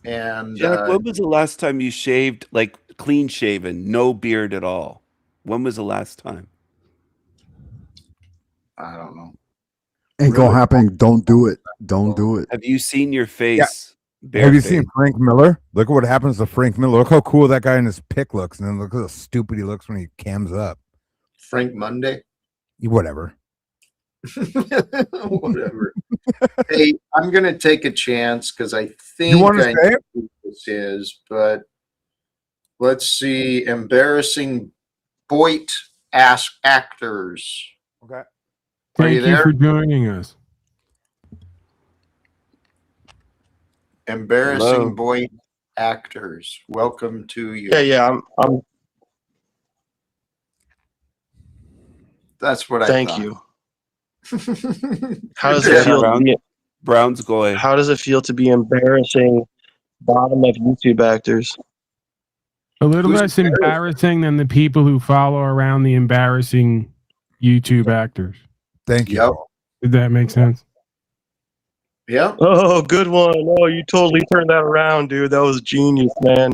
And Jack, when was the last time you shaved, like clean shaven, no beard at all? When was the last time? I don't know. Ain't gonna happen. Don't do it. Don't do it. Have you seen your face? Have you seen Frank Miller? Look at what happens to Frank Miller. Look how cool that guy in his pic looks, and then look how stupid he looks when he cams up. Frank Monday? Whatever. Whatever. Hey, I'm going to take a chance because I think You wanna I say know it? who this is, but let's see. Embarrassing Boit ass actors. Okay. Are Thank you you there? for joining us. Embarrassing Hello. Boy actors. Welcome to you. Yeah. I'm That's what I Thank thought. you. How does it feel? Brown's going. How does it feel to be embarrassing bottom of YouTube actors? A little less embarrassing than the people who follow around the embarrassing YouTube actors. Thank you. Yep. Did that make sense? Yeah. Oh, good one. Oh, you totally turned that around, dude. That was genius, man.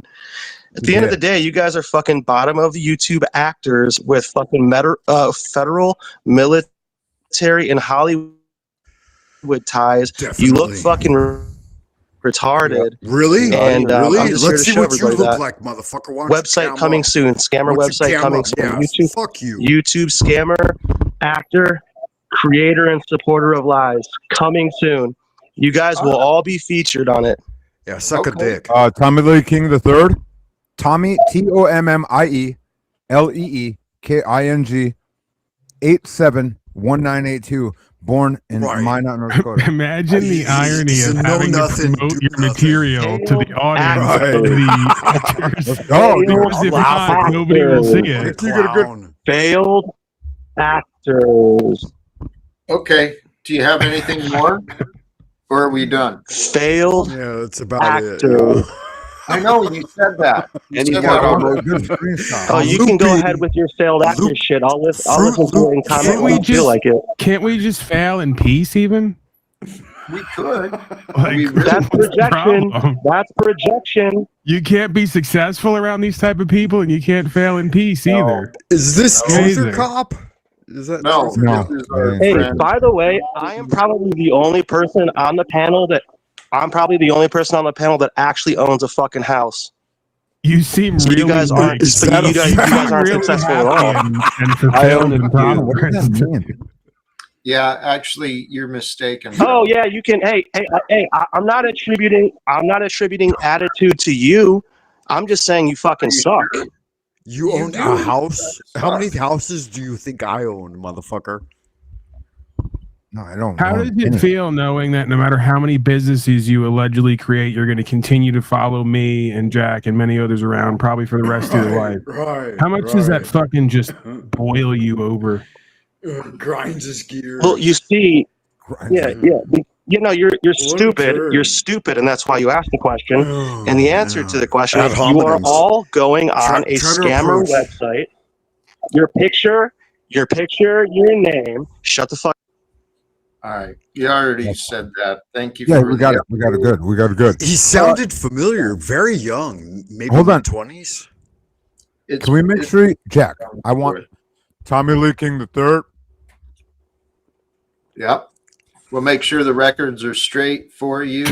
At the end of the day, you guys are fucking bottom of the YouTube actors with fucking federal, military, and Hollywood ties. You look fucking retarded. Really? And Really? I'm just here Let's to see show what you everybody look that. like, motherfucker. Why don't you Website cam coming up? soon. Scammer Why don't you website cam coming up? soon. Yeah, YouTube. fuck you. YouTube scammer, actor, creator, and supporter of lies. Coming soon. You guys will all be featured on it. Yeah, suck a dick. Tommy Lee King III. Tommy TOMMIE LEEKING 871982. Born in Minot, North Dakota. Imagine the irony of having to promote your material to the audience. Right. Of the actors. Let's go, dude. Because if not, nobody will see it. Failed actors. Okay. Do you have anything more? Or are we done? Failed. Yeah, that's about actors. I know you said that. You said that already. Oh, you can go ahead with your failed actor shit. I'll listen to it and comment when you feel like it. Can't we just fail in peace even? We could. That's projection. That's projection. You can't be successful around these type of people, and you can't fail in peace either. Is this Amazing. Truther Cop? Is that No. Truther This is Cop? our Hey, friend. by the way, I am probably the only person on the panel that actually owns a fucking house. You seem So really you guys aren't. like, So you guys aren't really successful at happy all. and fulfilled and prosperous. Yeah, actually, you're mistaken. Oh yeah, you can. I'm not attributing attitude to you. I'm just saying you fucking suck. You You own do. a house? How many Suck. houses do you think I own, motherfucker? No, I don't. How does it feel knowing that no matter how many businesses you allegedly create, you're going to continue to follow me and Jack and many others around, probably for the rest of your life? Right. How much does that fucking just boil you over? Grinds his gears. Well, you see, Grinds you know, you're What a stupid. turn. You're stupid, and that's why you asked the question. And the answer to the question Ad is, you are hominems. all going on a Cheddar scammer approach. website. Your picture, your name. Shut the fuck. All right. You already said that. Thank you Yeah, for we got it. We got it good. We got it good. He sounded familiar, very young, maybe Hold on. 20s. Can we make sure, Jack? I want Tommy Lee King the third. Yep. We'll make sure the records are straight for you.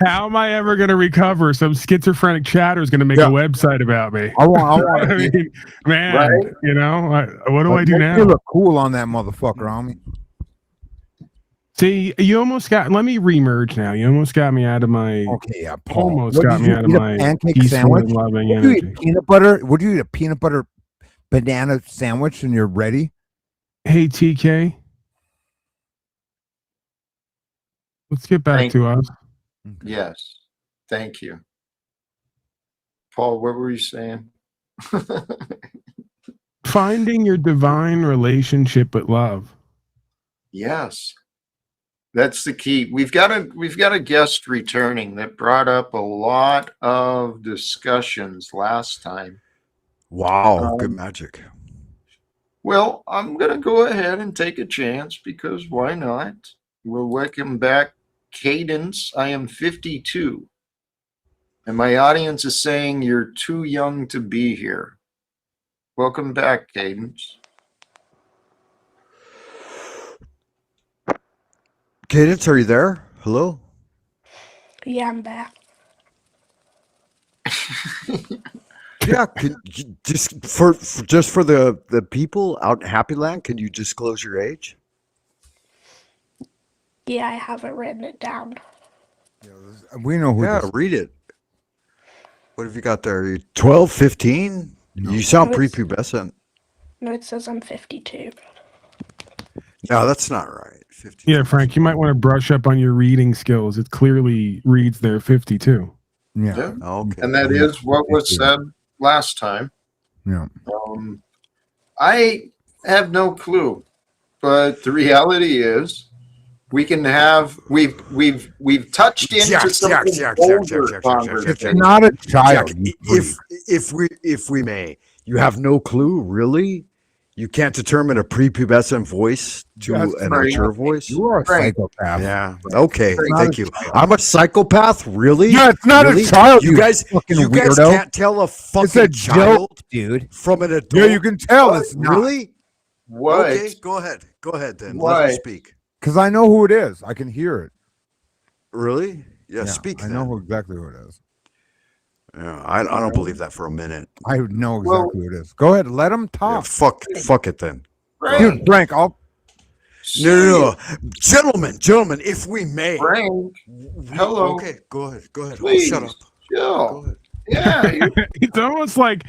How am I ever going to recover? Some schizophrenic chatter is going to make a website about me. I want I mean, man, Right? you know, what do I do now? You look cool on that motherfucker, homie. See, you almost got. Let me remerge now. You almost got me out of my. Okay, yeah, Paul. Almost What got did me you out of eat, a my pancake peaceful sandwich? and loving Would you energy. eat peanut butter? Would you eat a peanut butter banana sandwich and you're ready? Hey, TK. Let's get back to us. Yes. Thank you. Paul, what were you saying? Finding your divine relationship with love. Yes. That's the key. We've got a guest returning that brought up a lot of discussions last time. Wow, good magic. Well, I'm going to go ahead and take a chance because why not? We'll welcome back Cadence. I am 52. And my audience is saying you're too young to be here. Welcome back, Cadence. Cadence, are you there? Hello? Yeah, I'm back. Yeah, can you just for the people out in Happy Land, can you disclose your age? Yeah, I haven't written it down. We know who Yeah, this. read it. What have you got there? 12, 15? You sound No, it's- prepubescent. No, it says I'm 52. No, that's not right. Yeah, Frank, you might want to brush up on your reading skills. It clearly reads there 52. Yeah. Okay. And that is what was said last time. Yeah. I have no clue, but the reality is we can have we've touched into some older conversation. Not a child. Jack, if we may, you have no clue, really? You can't determine a prepubescent voice to a mature voice? You are a psychopath. Yeah. Okay. It's not Thank a you. child. I'm a psychopath. Really? Yeah, it's not Really? a child. You guys, fucking you guys weirdo. can't tell a It's fucking a child, joke, dude. from an adult. Yeah, you can tell it's not. Really? What? Okay. Go ahead. Go ahead then. Let What? me speak. Because I know who it is. I can hear it. Really? Yeah. Speak. I know who exactly who it is. Yeah, I don't believe that for a minute. I know exactly who it is. Go ahead. Let him Yeah, talk. fuck it then. Dude, Frank, I'll. No. Gentlemen, if we may. Frank, hello. Okay, go ahead. Please, I'll shut up. chill. Yeah. It's almost like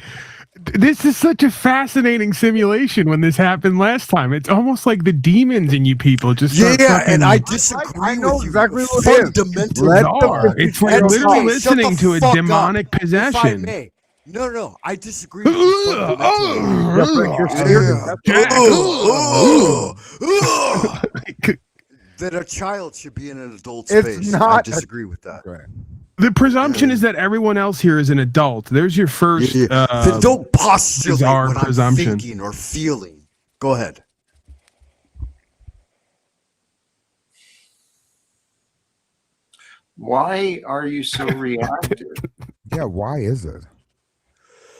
this is such a fascinating simulation when this happened last time. It's almost like the demons in you people just start fucking- and I disagree I know with you exactly what it is. fundamentally. Let bizarre. It's like And literally shut listening the to a fuck up, demonic if I possession. may. No, I disagree with you fundamentally. Yeah, Frank, you're serious. That a child should be in an adult It's space. not I a- disagree with that. The presumption is that everyone else here is an adult. There's your first Then don't postulate bizarre what I'm presumption. thinking or feeling. Go ahead. Why are you so reactive? Yeah, why is it?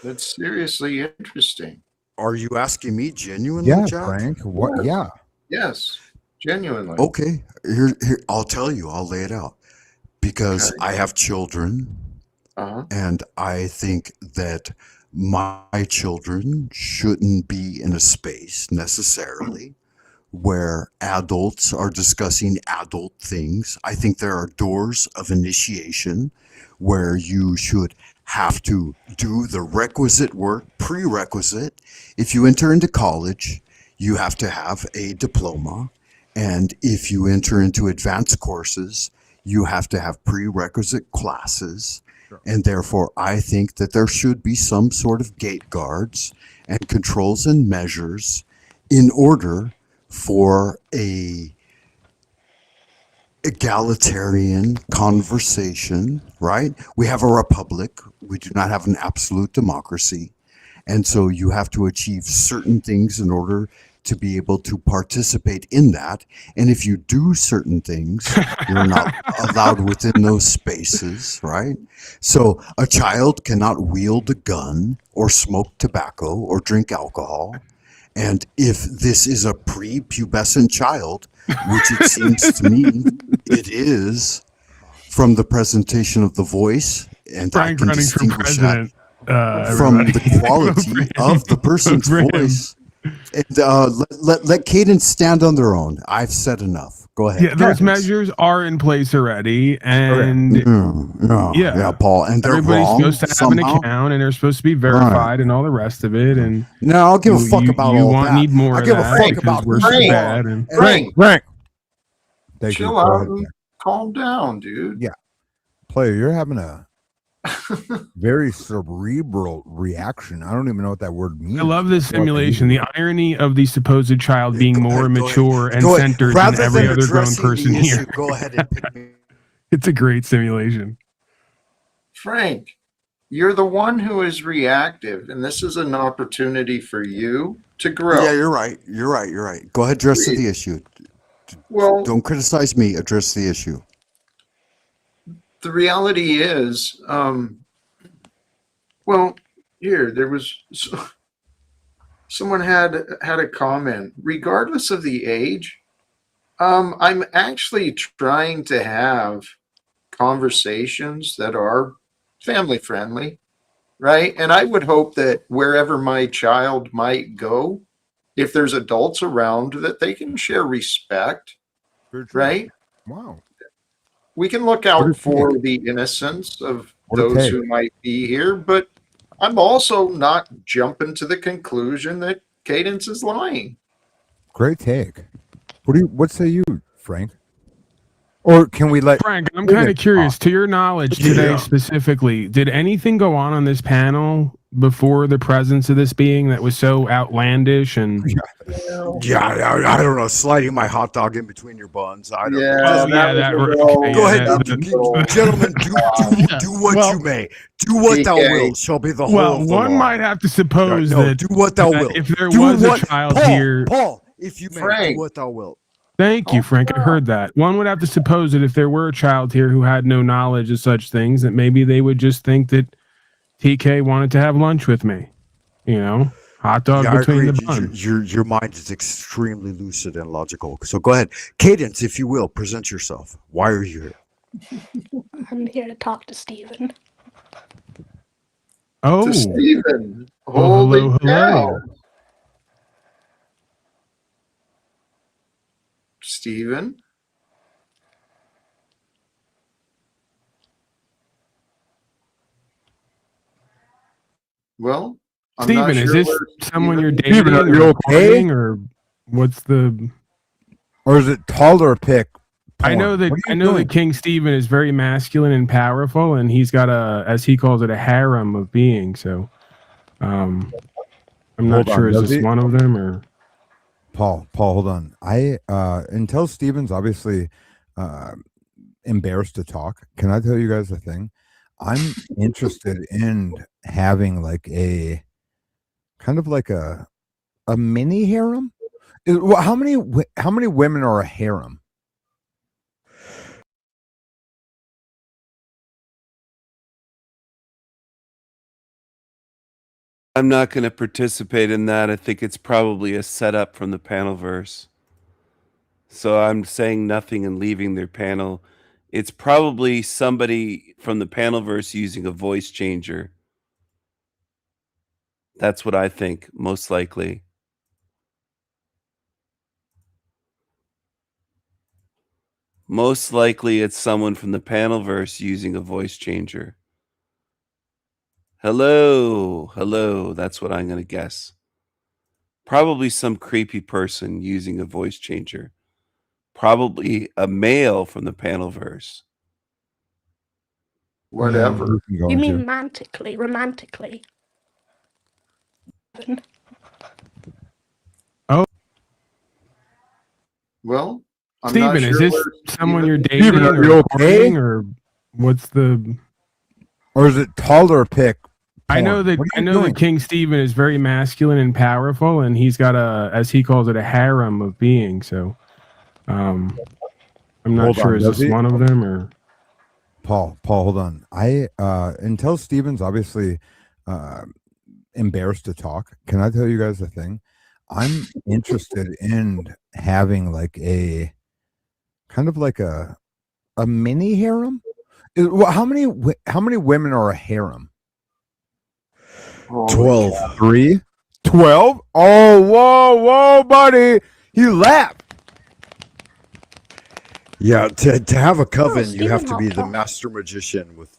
That's seriously interesting. Are you asking me genuinely, Yeah, Jack? Frank. What? Yeah. Yes, genuinely. Okay, here, I'll tell you. I'll lay it out. Because I have children, and I think that my children shouldn't be in a space necessarily where adults are discussing adult things. I think there are doors of initiation where you should have to do the requisite work, prerequisite. If you enter into college, you have to have a diploma. And if you enter into advanced courses, you have to have prerequisite classes. And therefore, I think that there should be some sort of gate guards and controls and measures in order for a egalitarian conversation, right? We have a republic. We do not have an absolute democracy. And so you have to achieve certain things in order to be able to participate in that. And if you do certain things, you're not allowed within those spaces, right? So a child cannot wield a gun or smoke tobacco or drink alcohol. And if this is a prepubescent child, which it seems to me it is from the presentation of the voice, and Frank I can running for distinguish that president. from Everybody. the quality of the person's Vote for him. voice. And, let cadence stand on their own. I've said enough. Go ahead. Yeah, those measures are in place already, and yeah, Paul, and they're everybody's wrong supposed to have somehow. an account, and they're supposed to be verified, and all the rest of it. And No, I'll give a fuck about all that. Need more I of give a that fuck because about we're so Frank. bad. And Frank, Thank you. chill Go out ahead, and Jack. calm down, dude. Yeah. Player, you're having a very cerebral reaction. I don't even know what that word means. I love this simulation. The irony of the supposed child being more mature and Go ahead. centered Rather than every than other grown addressing person the here. issue, go ahead and pick me. It's a great simulation. Frank, you're the one who is reactive, and this is an opportunity for you to grow. Yeah, you're right. You're right. You're right. Go ahead, address the issue. Well, Don't criticize me. Address the issue. the reality is, well, here there was someone had a comment. Regardless of the age, I'm actually trying to have conversations that are family friendly, right? And I would hope that wherever my child might go, if there's adults around, that they can share respect, right? Wow. We can look What out a for take. the innocence of What a those take. who might be here, but I'm also not jumping to the conclusion that Cadence is lying. Great take. What say you, Frank? Or can we let Frank, I'm kind of curious. To your knowledge today specifically, did anything go on this panel before the presence of this being that was so outlandish and Yeah, I don't know. Sliding my hot dog in between your buns. I don't know. Go ahead, gentlemen. Do what you may. Do what thou wilt shall be the whole well, of the one law. might have to suppose No, that do what thou that wilt. if there Do was what- a child Paul, here, Paul, if you may, Frank. do what thou wilt. Thank you, Frank. I heard that. One would have to suppose that if there were a child here who had no knowledge of such things, that maybe they would just think that TK wanted to have lunch with me. You know, hot dog Yeah, I between agree. the buns. Your mind is extremely lucid and logical. So go ahead, Cadence, if you will, present yourself. Why are you here? I'm here to talk to Steven. Oh, To Steven. well, Holy hello. cow. Steven? Well, I'm Steven, not sure is this where someone Steven- you're dating Steven, are or you okay? courting, or what's the? Or is it taller pick? I know that that King Stephen is very masculine and powerful, and he's got a, as he calls it, a harem of beings. So, I'm not Hold on, sure. Is does this he? one of them or? Paul, hold on. I until Steven's obviously embarrassed to talk. Can I tell you guys a thing? I'm interested in having like a kind of like a mini harem. How many women are a harem? I'm not going to participate in that. I think it's probably a setup from the panel verse. So I'm saying nothing and leaving their panel. It's probably somebody from the panel verse using a voice changer. That's what I think, most likely. Most likely it's someone from the Panelverse using a voice changer. Hello. That's what I'm going to guess. Probably some creepy person using a voice changer. Probably a male from the Panelverse. Whatever. You mean romantically? Oh, Well, I'm Steven, not sure is this where someone Steven- you're dating Steven, are or you courting, okay? or what's the? Or is it taller pick? I know that What are you doing? King Stephen is very masculine and powerful, and he's got a, as he calls it, a harem of beings. So, I'm not Hold sure. on, Is does this he? one of them or? Paul, hold on. Until Steven's obviously embarrassed to talk, can I tell you guys a thing? I'm interested in having like a kind of like a mini harem. How many women are a harem? 12. 3? 12? Oh, whoa, buddy. He laughed. Yeah, to have a coven, you have Stephen to be hopped the off. master magician. With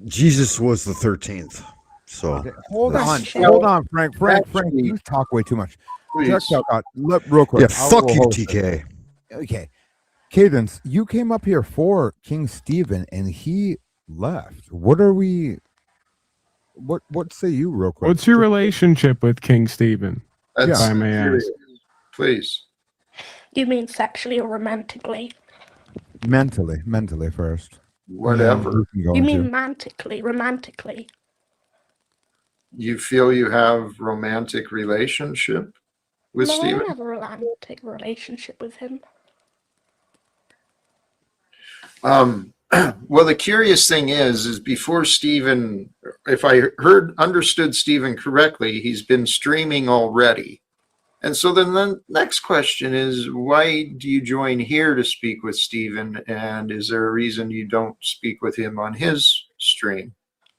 Jesus was the 13th. So Okay, hold that's- on, Frank. Actually, You talk way too much. please. Check out. Real quick. yeah, fuck you, TK. Okay. Cadence, you came up here for King Stephen and he left. What are we what say you real quick? What's your relationship with King Stephen? That's If I may ask. Please. You mean sexually or romantically? Mentally first. Whatever. You mean romantically? You feel you have romantic relationship with No, I Steven? don't have a romantic relationship with him. Well, the curious thing is before Steven, if I understood Steven correctly, he's been streaming already. And so then the next question is, why do you join here to speak with Steven? And is there a reason you don't speak with him on his stream?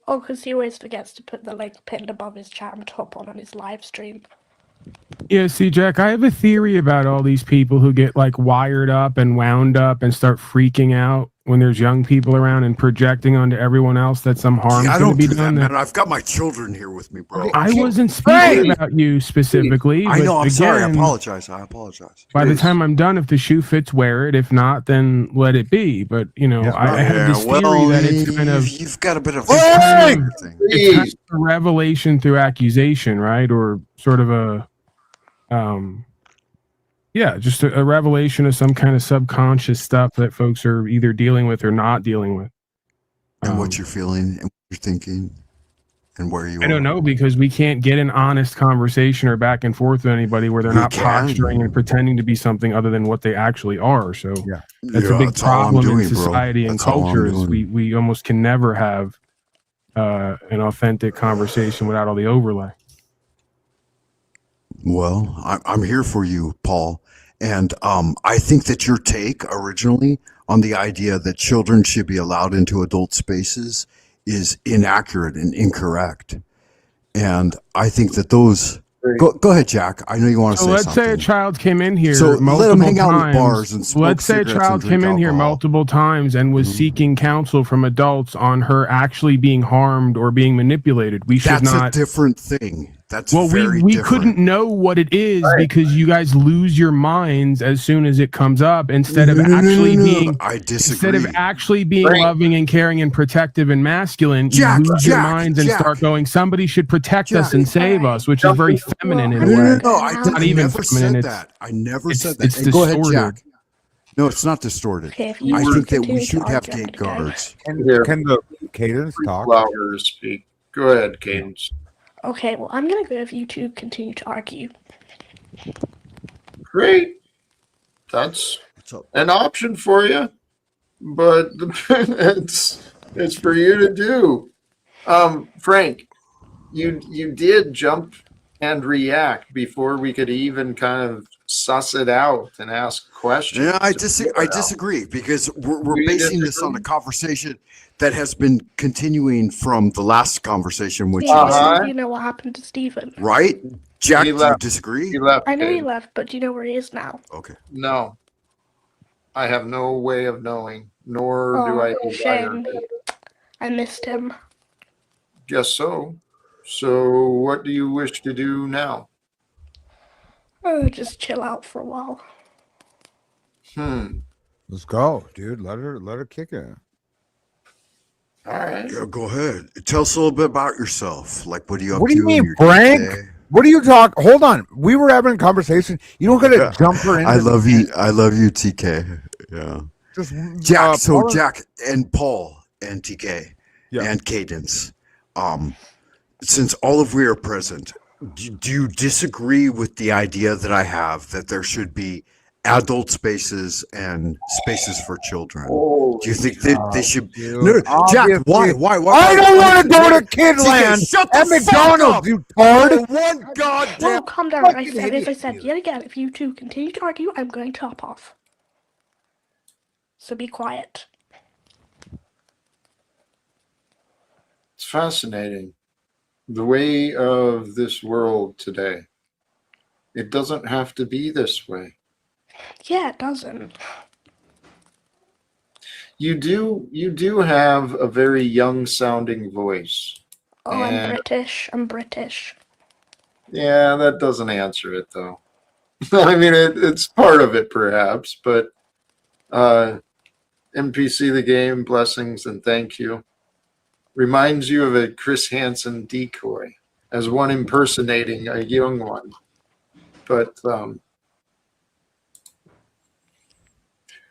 Oh, because he always forgets to put the link pinned above his chat and top on his live stream. Yeah, see, Jack, I have a theory about all these people who get like wired up and wound up and start freaking out when there's young people around and projecting onto everyone else that some harm's I going don't to be do that, done. man. I've got my children here with me, bro. I wasn't speaking about you specifically. I know. but I'm sorry. I again, apologize. By the time I'm done, if the shoe fits, wear it. If not, then let it be. But you know, I have this theory that it's kind of you've got a bit of it's kind Please. of a revelation through accusation, right? Or sort of a yeah, just a revelation of some kind of subconscious stuff that folks are either dealing with or not dealing with. and what you're feeling and what you're thinking and where you I are. don't know, because we can't get an honest conversation or back and forth with anybody where they're We not can. posturing and pretending to be something other than what they actually are. So that's a Yeah, big that's all I'm problem in doing, bro. society and That's all I'm culture is doing. we almost can never have an authentic conversation without all the overlay. Well, I'm here for you, Paul. And I think that your take originally on the idea that children should be allowed into adult spaces is inaccurate and incorrect. And I think that those... Go ahead, Jack. I know you want to So say let's something. say a child came in here So let 'em multiple hang out in times. bars and smoke Let's say a cigarettes child and drink came in here alcohol. multiple times and was seeking counsel from adults on her actually being harmed or being manipulated. We should That's not. a different thing. That's Well, very we different. couldn't know what it is because you guys lose your minds as soon as it comes up instead of actually being I instead of disagree. actually being loving and caring and protective and masculine. Jack, you lose your Jack, minds and Jack. start going, somebody should protect us Jack. and save us, which is very feminine in a way. No, It's not I even never feminine. said It's, that. I never said that. it's Hey, go ahead, distorted. Jack. No, it's not distorted. Okay, if you I want think to that we continue to should have argue, I'm gate gonna go. guards. Can the Cadence talk? Louder to speak. Go ahead, Cadence. Okay, well, I'm gonna go if you two continue to argue. Great. That's an option for you, but it's for you to do. Frank, you did jump and react before we could even kind of suss it out and ask questions. Yeah, I disagree because we're You basing this on a conversation that has been continuing from the last conversation, which Yeah, is you know what happened to Stephen? right. Jack, He do you left. disagree? He left. I know he Cadence. left, but do you know where he is now? Okay. No. I have no way of knowing, nor do I Oh, desire shame. to. I missed him. Guess so. So, what do you wish to do now? Just chill out for a while. Let's go, dude. Let her kick it. All right. Yeah, go ahead. Tell us a little bit about yourself. Like, what are you up What do to you in mean, your Frank? day? What are you talking? Hold on. We were having a conversation. You don't gotta jump her into I love the you. I love you, TK. Yeah. Just Jack. So Paula- Jack and Paul and TK Yeah. and Cadence. Since all of we are present, do you disagree with the idea that I have that there should be adult spaces and spaces for children? Do you think that they should? No, Jack. Why? I don't want to go to Kidland Shut the at fuck McDonald's, up! you tard. For one goddamn. Whoa, calm down. As fucking I idiot, said yet again, if you two continue to argue, I'm going to hop off. So be quiet. It's fascinating. The way of this world today. It doesn't have to be this way. Yeah, it doesn't. You do have a very young sounding voice. Oh, I'm British. I'm British. Yeah, that doesn't answer it though. I mean, it's part of it perhaps, but NPC the game, blessings and thank you, reminds you of a Chris Hansen decoy as one impersonating a young one. But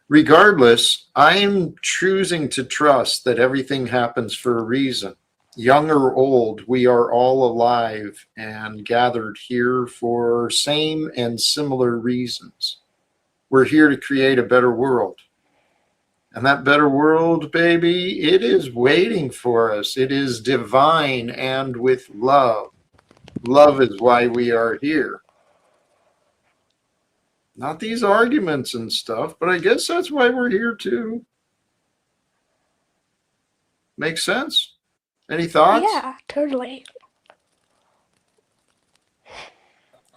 regardless, I'm choosing to trust that everything happens for a reason. Young or old, we are all alive and gathered here for same and similar reasons. We're here to create a better world. And that better world, baby, it is waiting for us. It is divine and with love. Love is why we are here. Not these arguments and stuff, but I guess that's why we're here too. Makes sense? Any thoughts? Yeah, totally.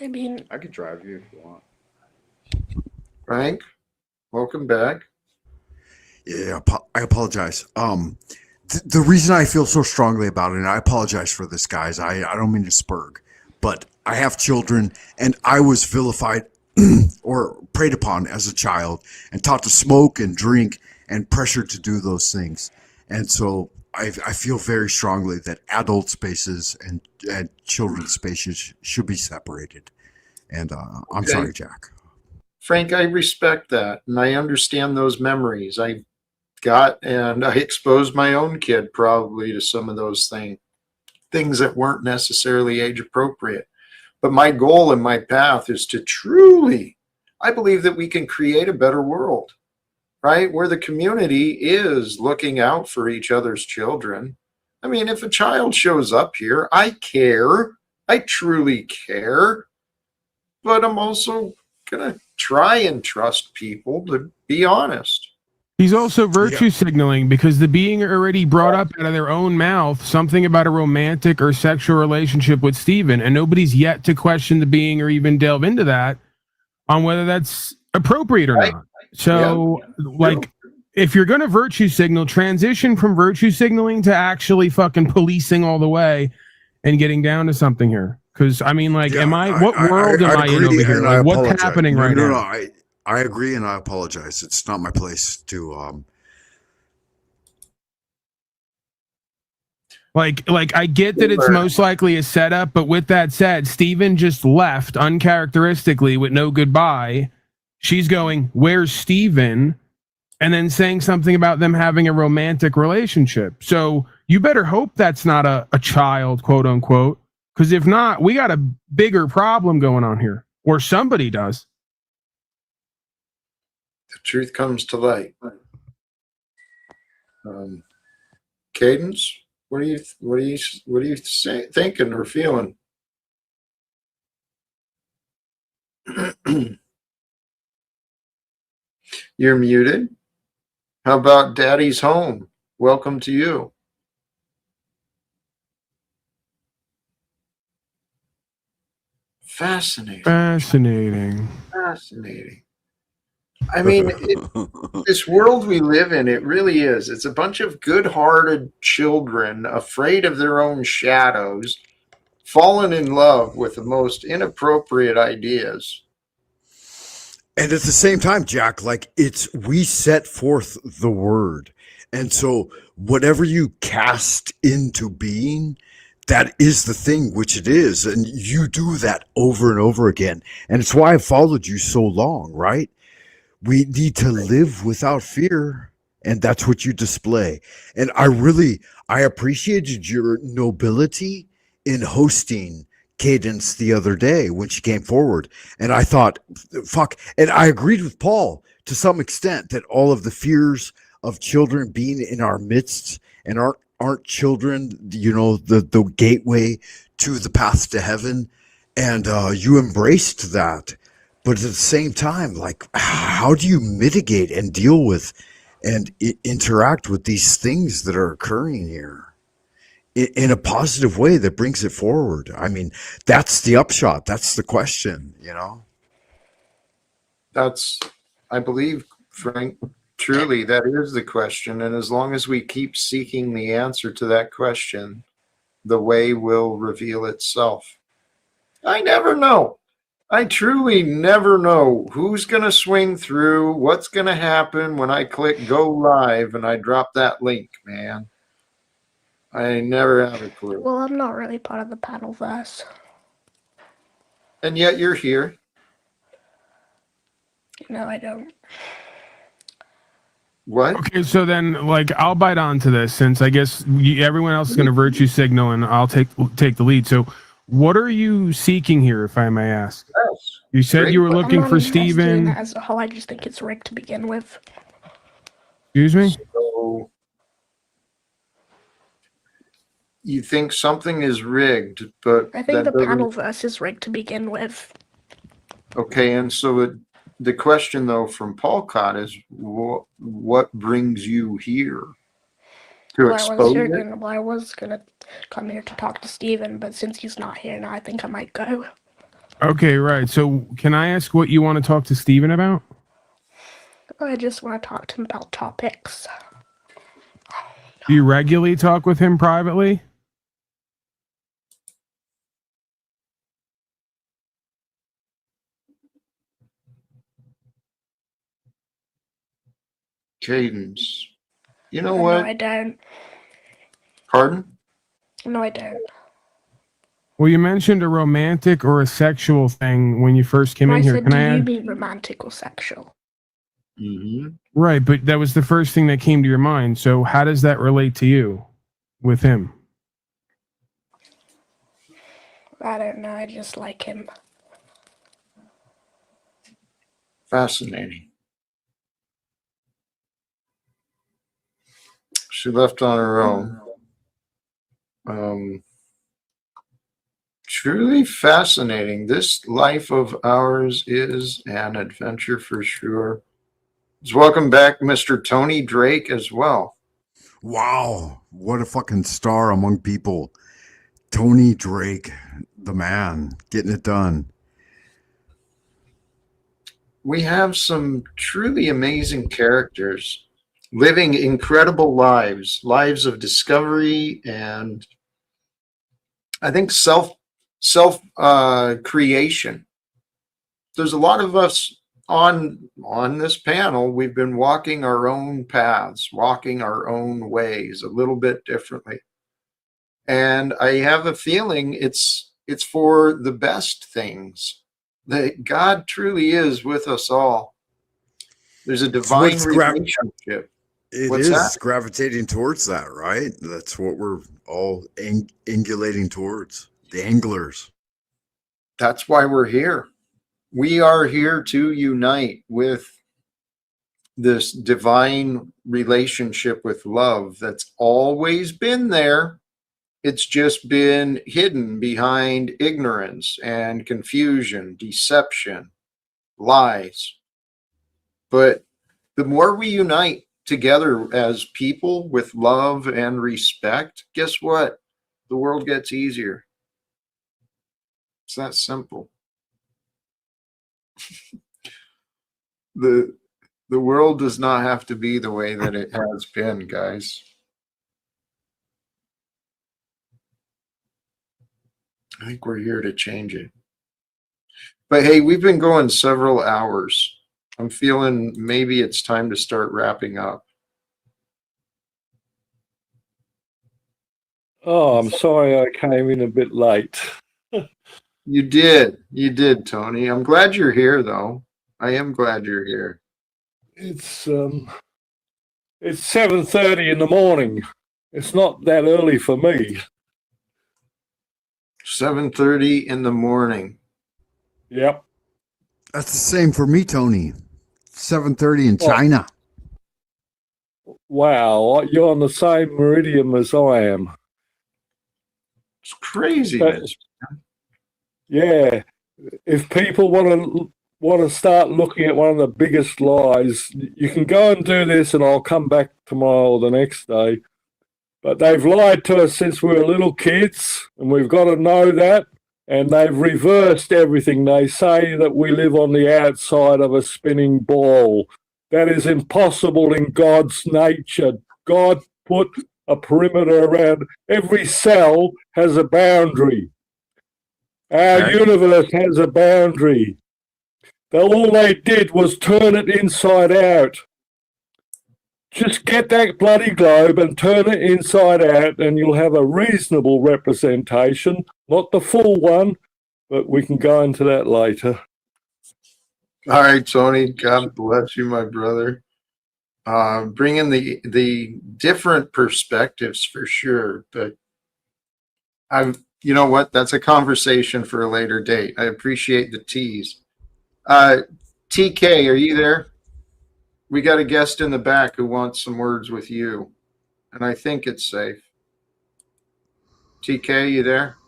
I mean, I could drive you if you want. Frank, welcome back. Yeah, I apologize. The reason I feel so strongly about it, and I apologize for this, guys. I don't mean to spurg, but I have children, and I was vilified or preyed upon as a child, and taught to smoke and drink, and pressured to do those things. And so I feel very strongly that adult spaces and children's spaces should be separated. And I'm Okay. sorry, Jack. Frank, I respect that, and I understand those memories. I got and I exposed my own kid probably to some of those things that weren't necessarily age appropriate. But my goal and my path is to truly, I believe that we can create a better world, right? Where the community is looking out for each other's children. I mean, if a child shows up here, I care. I truly care. But I'm also going to try and trust people to be honest. He's also virtue signaling because the being already brought up out of their own mouth something about a romantic or sexual relationship with Steven, and nobody's yet to question the being or even delve into that on whether that's appropriate or not. So, like, if you're going to virtue signal, transition from virtue signaling to actually fucking policing all the way and getting down to something here. Because, I mean, like, what world am I in over here? Like, what's happening right now? No, I agree, and I apologize. It's not my place to Like I get that it's most likely a setup, but with that said, Steven just left uncharacteristically with no goodbye. She's going, "Where's Steven?" And then saying something about them having a romantic relationship. So you better hope that's not a child, quote unquote. Because if not, we got a bigger problem going on here. Or somebody does. The truth comes to light. Cadence, what are you thinking or feeling? You're muted. How about Daddy's home? Welcome to you. Fascinating. Fascinating. Fascinating. I mean, this world we live in, it really is. It's a bunch of good-hearted children afraid of their own shadows, fallen in love with the most inappropriate ideas. And at the same time, Jack, like we set forth the word. And so whatever you cast into being, that is the thing which it is. And you do that over and over again. And it's why I followed you so long, right? We need to live without fear. And that's what you display. And I appreciated your nobility in hosting Cadence the other day when she came forward. And I thought, fuck. And I agreed with Paul to some extent that all of the fears of children being in our midst and aren't children, the gateway to the path to heaven. And you embraced that. But at the same time, like, how do you mitigate and deal with and interact with these things that are occurring here in a positive way that brings it forward? I mean, that's the upshot. That's the question, That's, I believe, Frank, truly, that is the question. And as long as we keep seeking the answer to that question, the way will reveal itself. I never know. I truly never know who's going to swing through, what's going to happen when I click go live and I drop that link, man. I never have a clue. Well, I'm not really part of the panelverse. And yet you're here. No, I don't. What? Okay, so then, like, I'll bite onto this since I guess everyone else is going to virtue signal, and I'll take the lead. So, what are you seeking here, if I may ask? Yes. You said you were looking for Steven. As a whole, I just think it's rigged to begin with. Excuse me? So you think something is rigged, but I think the panelverse is rigged to begin with. Okay, and so the question though from Paul Cott is what brings you here? To expose it? I was gonna come here to talk to Steven, but since he's not here now, I think I might go. Okay, right. So, can I ask what you want to talk to Steven about? I just want to talk to him about topics. Do you regularly talk with him privately? Cadence. You know No, what? I don't. Pardon? No, I don't. Well, you mentioned a romantic or a sexual thing when you first came in here. Can I do you mean romantic or sexual? Mm-hmm. Right, but that was the first thing that came to your mind. So how does that relate to you with him? I don't know. I just like him. Fascinating. She left on her own. Truly fascinating. This life of ours is an adventure for sure. Welcome back, Mr. Tony Drake, as well. Wow, what a fucking star among people. Tony Drake, the man, getting it done. We have some truly amazing characters living incredible lives of discovery and I think self creation. There's a lot of us on this panel. We've been walking our own paths, walking our own ways a little bit differently. And I have a feeling it's for the best things. That God truly is with us all. There's a divine relationship. What's that? Gravitating towards that, right? That's what we're all angulating towards. The anglers. That's why we're here. We are here to unite with this divine relationship with love that's always been there. It's just been hidden behind ignorance and confusion, deception, lies. But the more we unite together as people with love and respect, guess what? The world gets easier. It's that simple. The world does not have to be the way that it has been, guys. I think we're here to change it. But hey, we've been going several hours. I'm feeling maybe it's time to start wrapping up. Oh, I'm sorry I came in a bit late. You did, Tony. I'm glad you're here, though. I am glad you're here. It's 7:30 in the morning. It's not that early for me. 7:30 in the morning. Yep. That's the same for me, Tony. 7:30 in Oh. China. Wow, you're on the same meridian as I am. It's craziness. Yeah. If people want to start looking at one of the biggest lies, you can go and do this and I'll come back tomorrow or the next day. But they've lied to us since we were little kids, and we've got to know that. And they've reversed everything. They say that we live on the outside of a spinning ball. That is impossible in God's nature. God put a perimeter around. Every cell has a boundary. Our universe has a boundary. All they did was turn it inside out. Just get that bloody globe and turn it inside out, and you'll have a reasonable representation. Not the full one, but we can go into that later. All right, Tony. God bless you, my brother. Bringing the different perspectives for sure, but you know what? That's a conversation for a later date. I appreciate the tease. TK, are you there? We got a guest in the back who wants some words with you, and I think it's safe. TK, you there?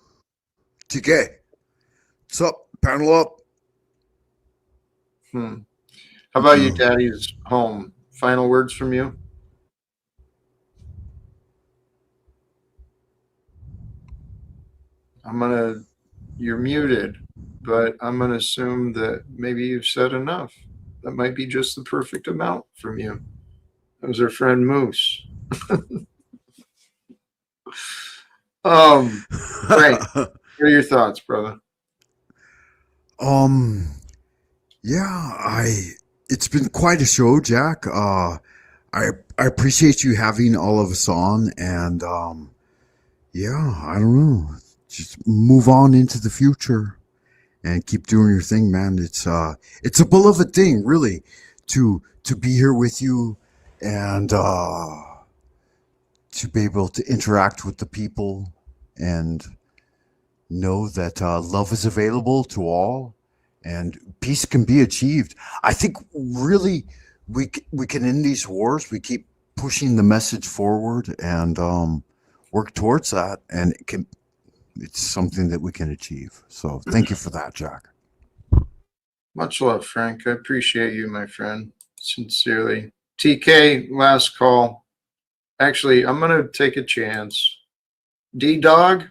TK, what's up? Panel up. How about you, Daddy's home? Final words from you? You're muted, but I'm gonna assume that maybe you've said enough. That might be just the perfect amount from you. That was our friend Moose. Frank, what are your thoughts, brother? Yeah, it's been quite a show, Jack. I appreciate you having all of us on, and yeah, I don't know. Just move on into the future and keep doing your thing, man. It's a beloved thing, really, to be here with you and to be able to interact with the people and know that love is available to all and peace can be achieved. I think really we can end these wars. We keep pushing the message forward and work towards that, and it's something that we can achieve. So thank you for that, Jack. Much love, Frank. I appreciate you, my friend. Sincerely. TK, last call. Actually, I'm going to take a chance. D-Dog?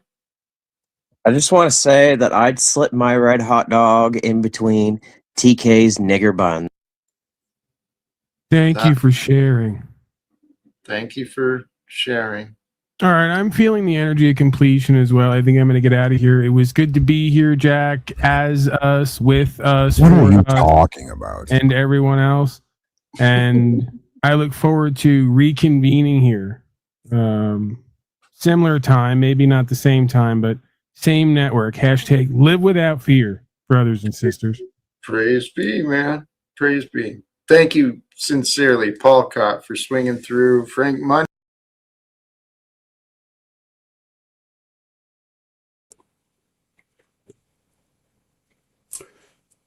I just want to say that I'd slip my red hot dog in between TK's nigger bun. Thank you for sharing. Thank you for sharing. All right, I'm feeling the energy of completion as well. I think I'm going to get out of here. It was good to be here, Jack, as us, with us. What are you talking about? And everyone else. And I look forward to reconvening here. Similar time, maybe not the same time, but same network. Hashtag live without fear, brothers and sisters. Praise be, man. Praise be. Thank you sincerely, Paul Cott, for swinging through. Frank Munn.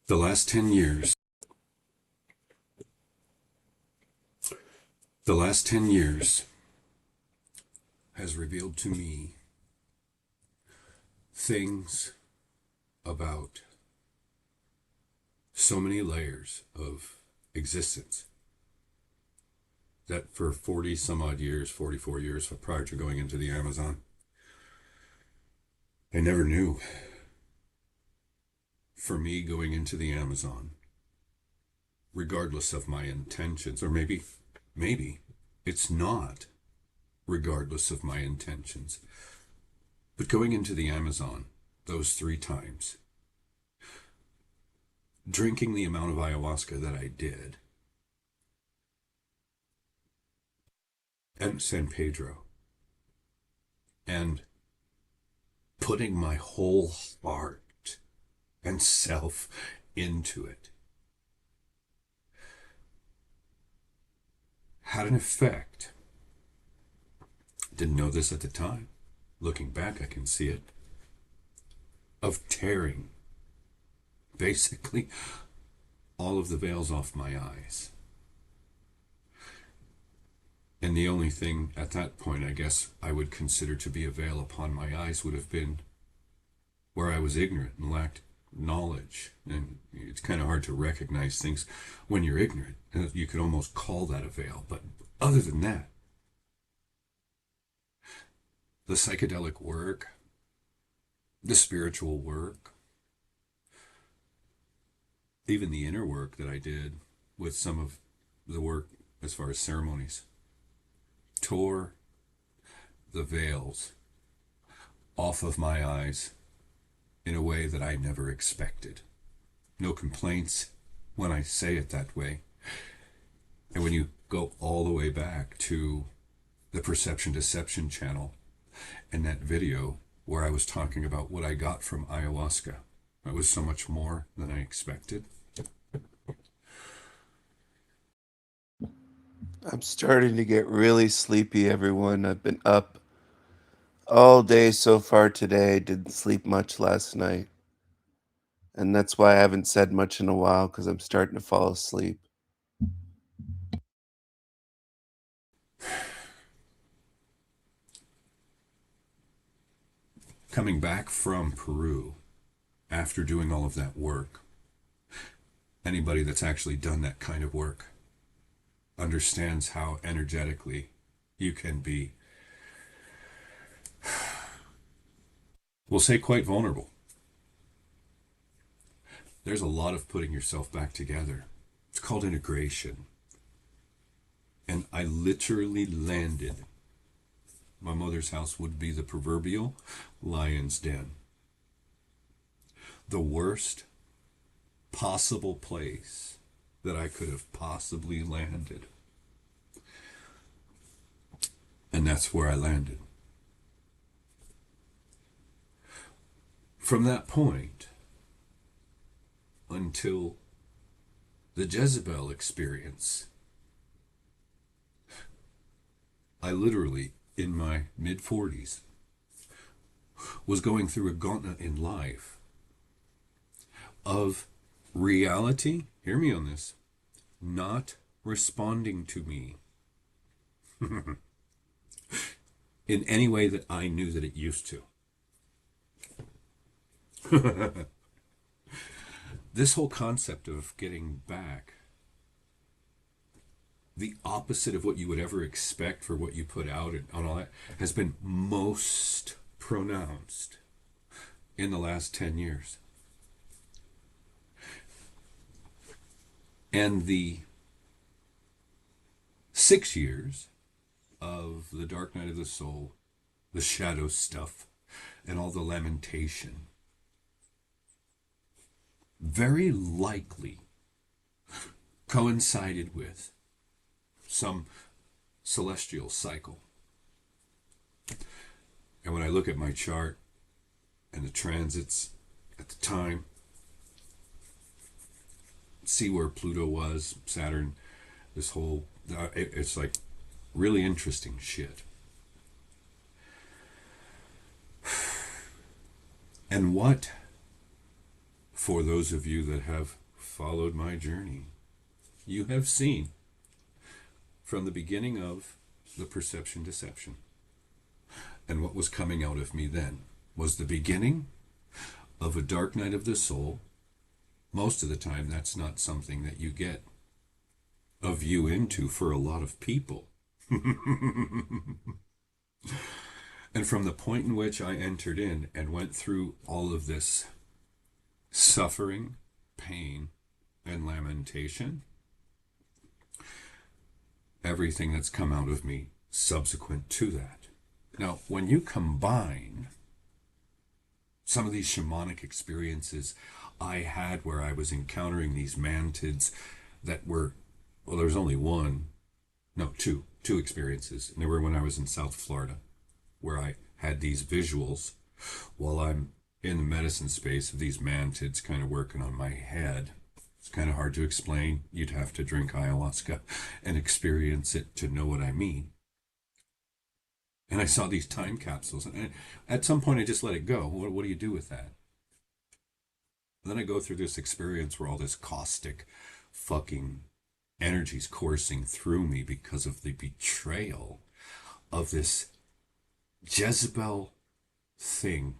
The last 10 years has revealed to me things about so many layers of existence that for 40 some odd years, 44 years prior to going into the Amazon, I never knew. For me, going into the Amazon regardless of my intentions, or maybe it's not regardless of my intentions. But going into the Amazon those 3 times, drinking the amount of ayahuasca that I did, and San Pedro, and putting my whole heart and self into it, had an effect. Didn't know this at the time. Looking back, I can see it. Of tearing, basically, all of the veils off my eyes. And the only thing at that point, I guess, I would consider to be a veil upon my eyes would have been where I was ignorant and lacked knowledge. And it's kind of hard to recognize things when you're ignorant. And you could almost call that a veil. But other than that, the psychedelic work, the spiritual work, even the inner work that I did with some of the work as far as ceremonies, tore the veils off of my eyes in a way that I never expected. No complaints when I say it that way. And when you go all the way back to the Perception Deception channel and that video where I was talking about what I got from ayahuasca, it was so much more than I expected. I'm starting to get really sleepy, everyone. I've been up all day so far today. Didn't sleep much last night. And that's why I haven't said much in a while, because I'm starting to fall asleep. Coming back from Peru after doing all of that work, anybody that's actually done that kind of work understands how energetically you can be, we'll say, quite vulnerable. There's a lot of putting yourself back together. It's called integration. And I literally landed. My mother's house would be the proverbial lion's den. The worst possible place that I could have possibly landed. And that's where I landed. From that point until the Jezebel experience, I literally, in my mid-40s, was going through a gauntlet in life of reality, hear me on this, not responding to me in any way that I knew that it used to. This whole concept of getting back the opposite of what you would ever expect for what you put out and all that has been most pronounced in the last 10 years. And the 6 years of the dark night of the soul, the shadow stuff, and all the lamentation very likely coincided with some celestial cycle. And when I look at my chart and the transits at the time, see where Pluto was, Saturn, this whole, it's like really interesting shit. And what, for those of you that have followed my journey, you have seen from the beginning of the Perception Deception, and what was coming out of me then was the beginning of a dark night of the soul. Most of the time, that's not something that you get a view into for a lot of people. And from the point in which I entered in and went through all of this suffering, pain, and lamentation, everything that's come out of me subsequent to that. Now, when you combine some of these shamanic experiences I had where I was encountering these mantids that were, well, there was only two experiences. And they were when I was in South Florida, where I had these visuals while I'm in the medicine space of these mantids kind of working on my head. It's kind of hard to explain. You'd have to drink ayahuasca and experience it to know what I mean. And I saw these time capsules, and at some point I just let it go. What do you do with that? And then I go through this experience where all this caustic fucking energy's coursing through me because of the betrayal of this Jezebel thing,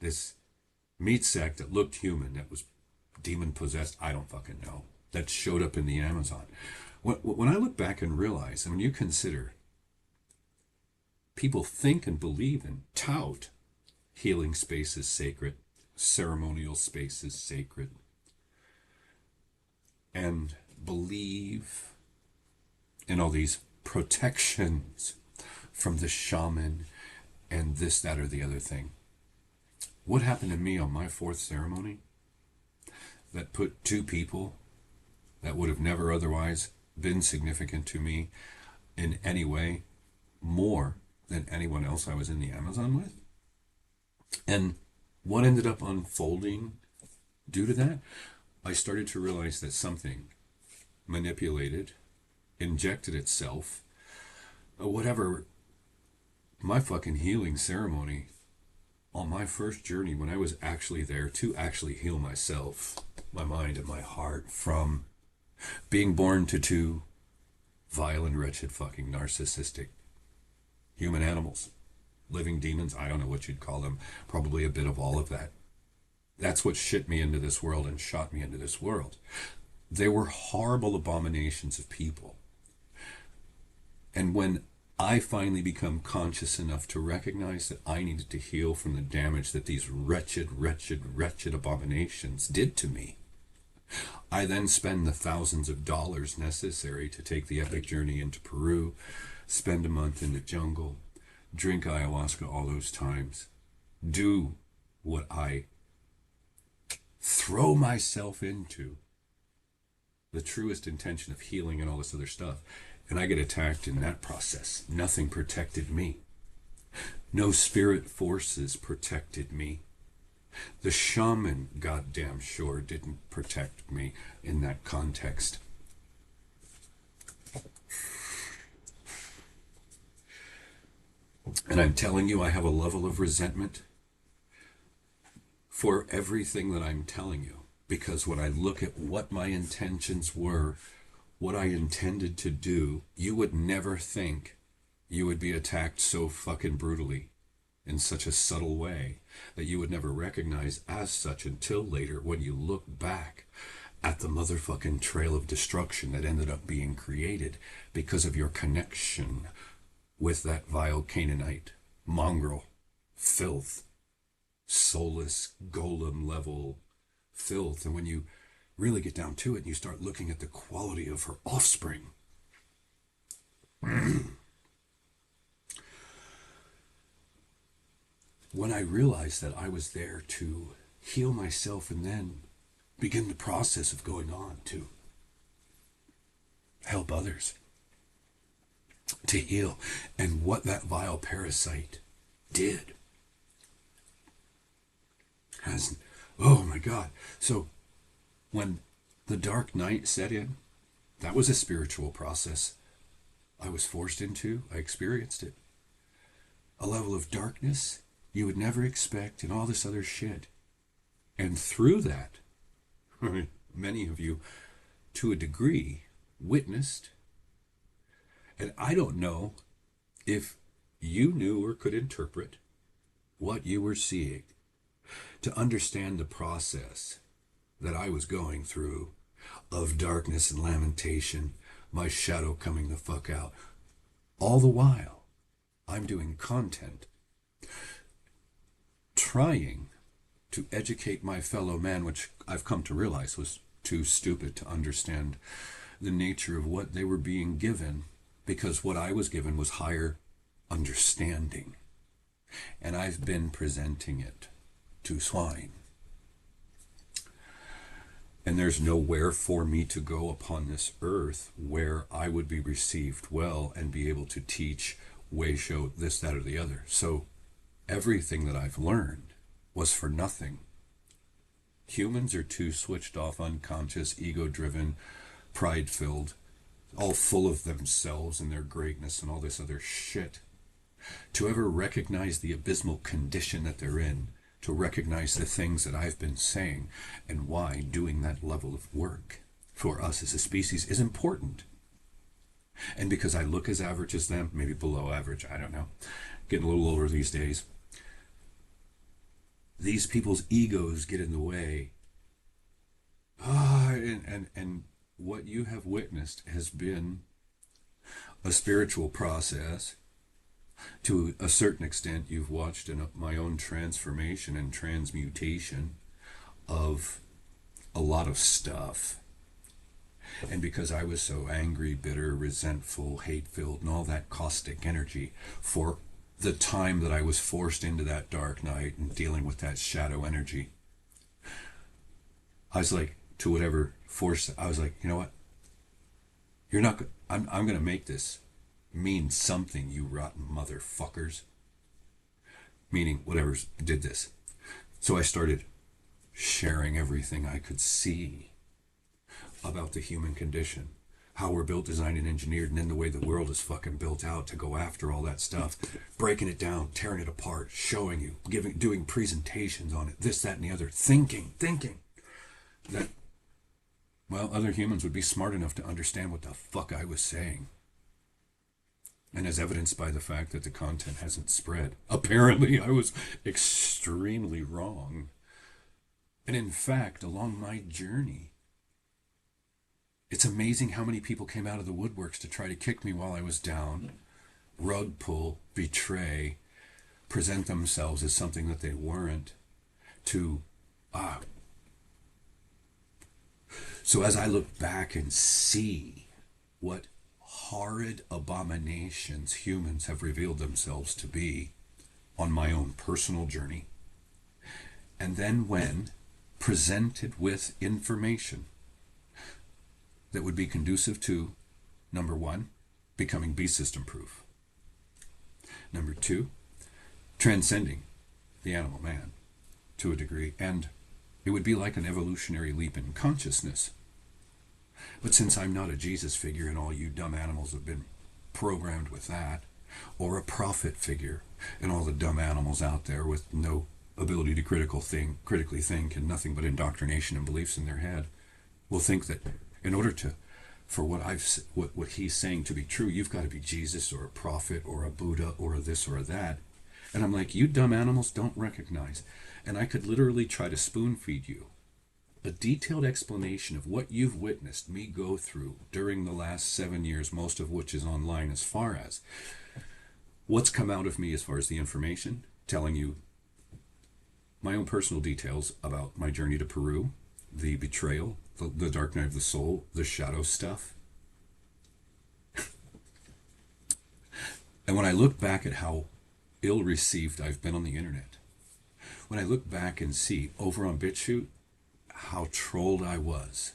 this meat sack that looked human, that was demon possessed, I don't fucking know, that showed up in the Amazon. When I look back and realize, and when you consider people think and believe and tout healing space is sacred, ceremonial space is sacred, and believe in all these protections from the shaman and this, that, or the other thing. What happened to me on my fourth ceremony that put two people that would have never otherwise been significant to me in any way more than anyone else I was in the Amazon with? And what ended up unfolding due to that? I started to realize that something manipulated, injected itself, whatever, my fucking healing ceremony on my first journey when I was actually there to actually heal myself, my mind and my heart from being born to two vile and wretched fucking narcissistic human animals, living demons, I don't know what you'd call them, probably a bit of all of that. That's what shit me into this world and shot me into this world. They were horrible abominations of people. And when I finally become conscious enough to recognize that I needed to heal from the damage that these wretched, wretched, wretched abominations did to me, I then spend the thousands of dollars necessary to take the epic journey into Peru, spend a month in the jungle, drink ayahuasca all those times, do what I throw myself into, the truest intention of healing and all this other stuff, and I get attacked in that process. Nothing protected me. No spirit forces protected me. The shaman, goddamn sure, didn't protect me in that context. And I'm telling you, I have a level of resentment for everything that I'm telling you. Because when I look at what my intentions were, what I intended to do, you would never think you would be attacked so fucking brutally in such a subtle way that you would never recognize as such until later when you look back at the motherfucking trail of destruction that ended up being created because of your connection with that vile Canaanite, mongrel, filth, soulless, golem level filth. And when you really get down to it and you start looking at the quality of her offspring, when I realized that I was there to heal myself and then begin the process of going on to help others to heal, and what that vile parasite did has, oh my God. So when the dark night set in, that was a spiritual process I was forced into. I experienced it. A level of darkness you would never expect and all this other shit. And through that, many of you, to a degree, witnessed. And I don't know if you knew or could interpret what you were seeing to understand the process that I was going through of darkness and lamentation, my shadow coming the fuck out. All the while, I'm doing content, trying to educate my fellow man, which I've come to realize was too stupid to understand the nature of what they were being given because what I was given was higher understanding. And I've been presenting it to swine. And there's nowhere for me to go upon this earth where I would be received well and be able to teach, way, show, this, that, or the other. So everything that I've learned was for nothing. Humans are too switched off, unconscious, ego-driven, pride-filled, all full of themselves and their greatness and all this other shit, to ever recognize the abysmal condition that they're in, to recognize the things that I've been saying and why doing that level of work for us as a species is important. And because I look as average as them, maybe below average, I don't know, getting a little older these days, these people's egos get in the way. And what you have witnessed has been a spiritual process. To a certain extent, you've watched my own transformation and transmutation of a lot of stuff. And because I was so angry, bitter, resentful, hate-filled, and all that caustic energy for the time that I was forced into that dark night and dealing with that shadow energy, I was like, to whatever force, I was like, you know what? You're not, I'm going to make this mean something, you rotten motherfuckers. Meaning, whatever did this. So I started sharing everything I could see about the human condition, how we're built, designed, and engineered, and then the way the world is fucking built out to go after all that stuff, breaking it down, tearing it apart, showing you, doing presentations on it, this, that, and the other, thinking that, well, other humans would be smart enough to understand what the fuck I was saying. And as evidenced by the fact that the content hasn't spread, apparently I was extremely wrong. And in fact, along my journey, it's amazing how many people came out of the woodworks to try to kick me while I was down, rug pull, betray, present themselves as something that they weren't, to, So as I look back and see what horrid abominations humans have revealed themselves to be on my own personal journey, and then when presented with information that would be conducive to, number one, becoming beast system proof, number two, transcending the animal man to a degree, and it would be like an evolutionary leap in consciousness. But since I'm not a Jesus figure and all you dumb animals have been programmed with that, or a prophet figure and all the dumb animals out there with no ability to critically think and nothing but indoctrination and beliefs in their head, will think that in order to, for what he's saying to be true, you've got to be Jesus or a prophet or a Buddha or a this or a that. And I'm like, you dumb animals don't recognize. And I could literally try to spoon feed you a detailed explanation of what you've witnessed me go through during the last 7 years, most of which is online, as far as what's come out of me as far as the information, telling you my own personal details about my journey to Peru, the betrayal, the dark night of the soul, the shadow stuff. And when I look back at how ill-received I've been on the internet, when I look back and see over on Bitchute how trolled I was,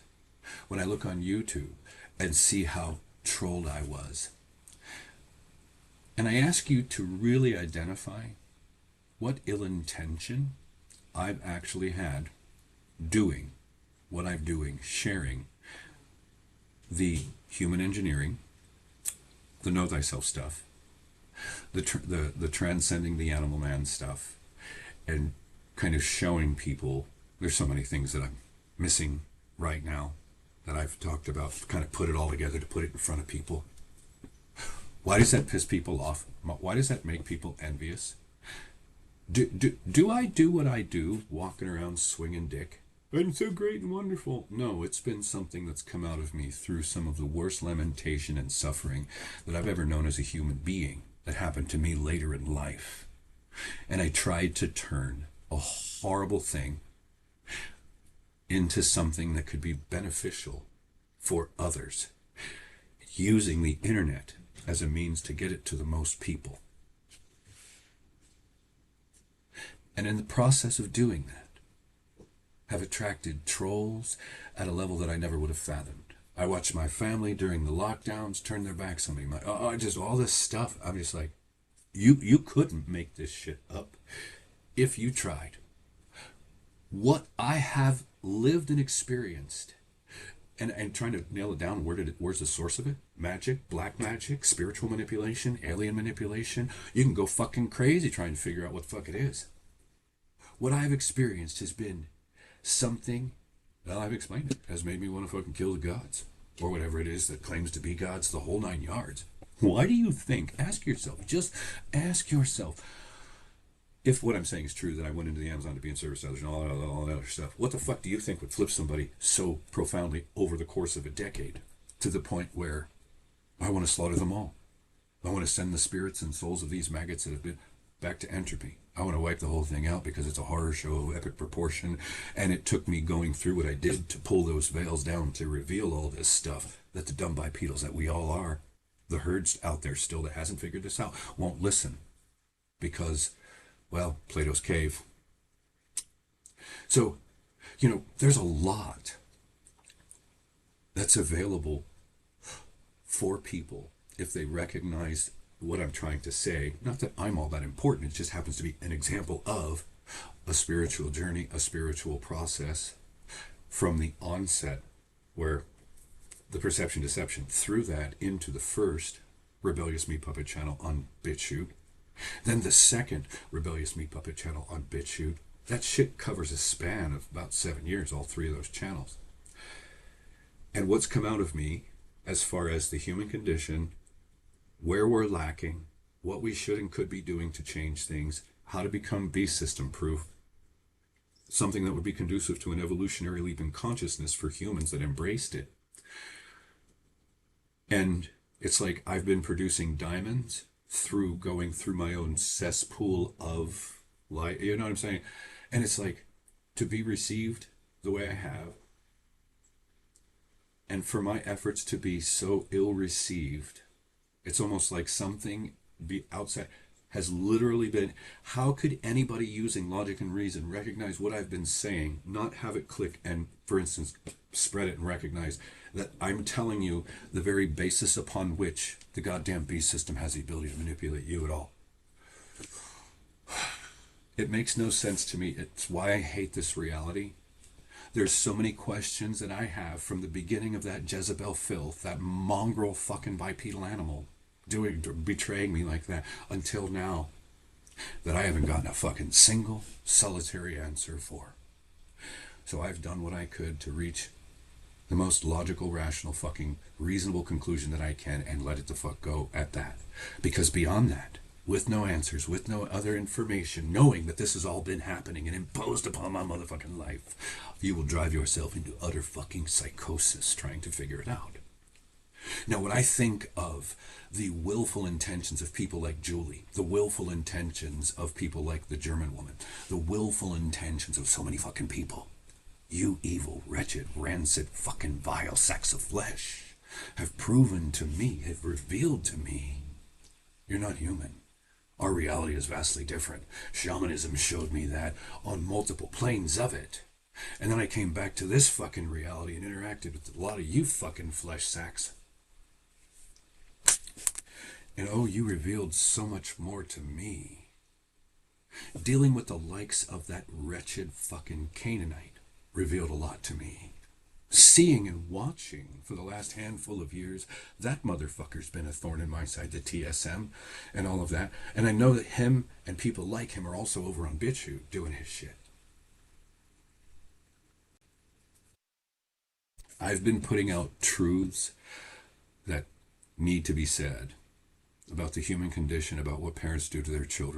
when I look on YouTube and see how trolled I was, and I ask you to really identify what ill intention I've actually had doing what I'm doing, sharing the human engineering, the know thyself stuff, the transcending the animal man stuff, and kind of showing people there's so many things that I'm missing right now that I've talked about, kind of put it all together to put it in front of people. Why does that piss people off? Why does that make people envious? Do I do what I do, walking around swinging dick? I'm so great and wonderful. No, it's been something that's come out of me through some of the worst lamentation and suffering that I've ever known as a human being that happened to me later in life. And I tried to turn a horrible thing into something that could be beneficial for others, using the internet as a means to get it to the most people. And in the process of doing that, have attracted trolls at a level that I never would have fathomed. I watched my family during the lockdowns turn their backs on me. Just all this stuff. I'm just like, you couldn't make this shit up if you tried. What I have lived and experienced, and trying to nail it down, where's the source of it? Magic, black magic, spiritual manipulation, alien manipulation. You can go fucking crazy trying to figure out what the fuck it is. What I've experienced has been something, well, I've explained it, has made me want to fucking kill the gods. Or whatever it is that claims to be gods, the whole 9 yards. Why do you think, just ask yourself, if what I'm saying is true, that I went into the Amazon to be in service to others and all that other stuff, what the fuck do you think would flip somebody so profoundly over the course of a decade to the point where I want to slaughter them all? I want to send the spirits and souls of these maggots that have been back to entropy. I want to wipe the whole thing out because it's a horror show of epic proportion, and it took me going through what I did to pull those veils down to reveal all this stuff that the dumb bipedals that we all are, the herds out there still that hasn't figured this out, won't listen because, well, Plato's cave. So, there's a lot that's available for people if they recognize what I'm trying to say. Not that I'm all that important, it just happens to be an example of a spiritual journey, a spiritual process from the onset, where the perception deception through that into the first Rebellious Meat Puppet channel on BitChute, then the second Rebellious Meat Puppet channel on BitChute. That shit covers a span of about 7 years, all 3 of those channels. And what's come out of me as far as the human condition, where we're lacking, what we should and could be doing to change things, how to become beast system proof, something that would be conducive to an evolutionary leap in consciousness for humans that embraced it. And it's like I've been producing diamonds through going through my own cesspool of light, you know what I'm saying? And it's like, to be received the way I have, and for my efforts to be so ill-received, it's almost like something be outside has literally been, how could anybody using logic and reason recognize what I've been saying, not have it click and, for instance, spread it and recognize that I'm telling you the very basis upon which the goddamn beast system has the ability to manipulate you at all? It makes no sense to me. It's why I hate this reality. There's so many questions that I have from the beginning of that Jezebel filth, that mongrel fucking bipedal animal betraying me like that, until now, that I haven't gotten a fucking single solitary answer for. So I've done what I could to reach the most logical, rational, fucking reasonable conclusion that I can, and let it the fuck go at that. Because beyond that, with no answers, with no other information, knowing that this has all been happening and imposed upon my motherfucking life, you will drive yourself into utter fucking psychosis trying to figure it out. Now, when I think of the willful intentions of people like Julie, the willful intentions of people like the German woman, the willful intentions of so many fucking people, you evil, wretched, rancid, fucking vile sacks of flesh have proven to me, have revealed to me, you're not human. Our reality is vastly different. Shamanism showed me that on multiple planes of it. And then I came back to this fucking reality and interacted with a lot of you fucking flesh sacks. And oh, you revealed so much more to me. Dealing with the likes of that wretched fucking Canaanite revealed a lot to me. Seeing and watching for the last handful of years, that motherfucker's been a thorn in my side, the TSM and all of that. And I know that him and people like him are also over on BitChute doing his shit. I've been putting out truths that need to be said about the human condition, about what parents do to their children.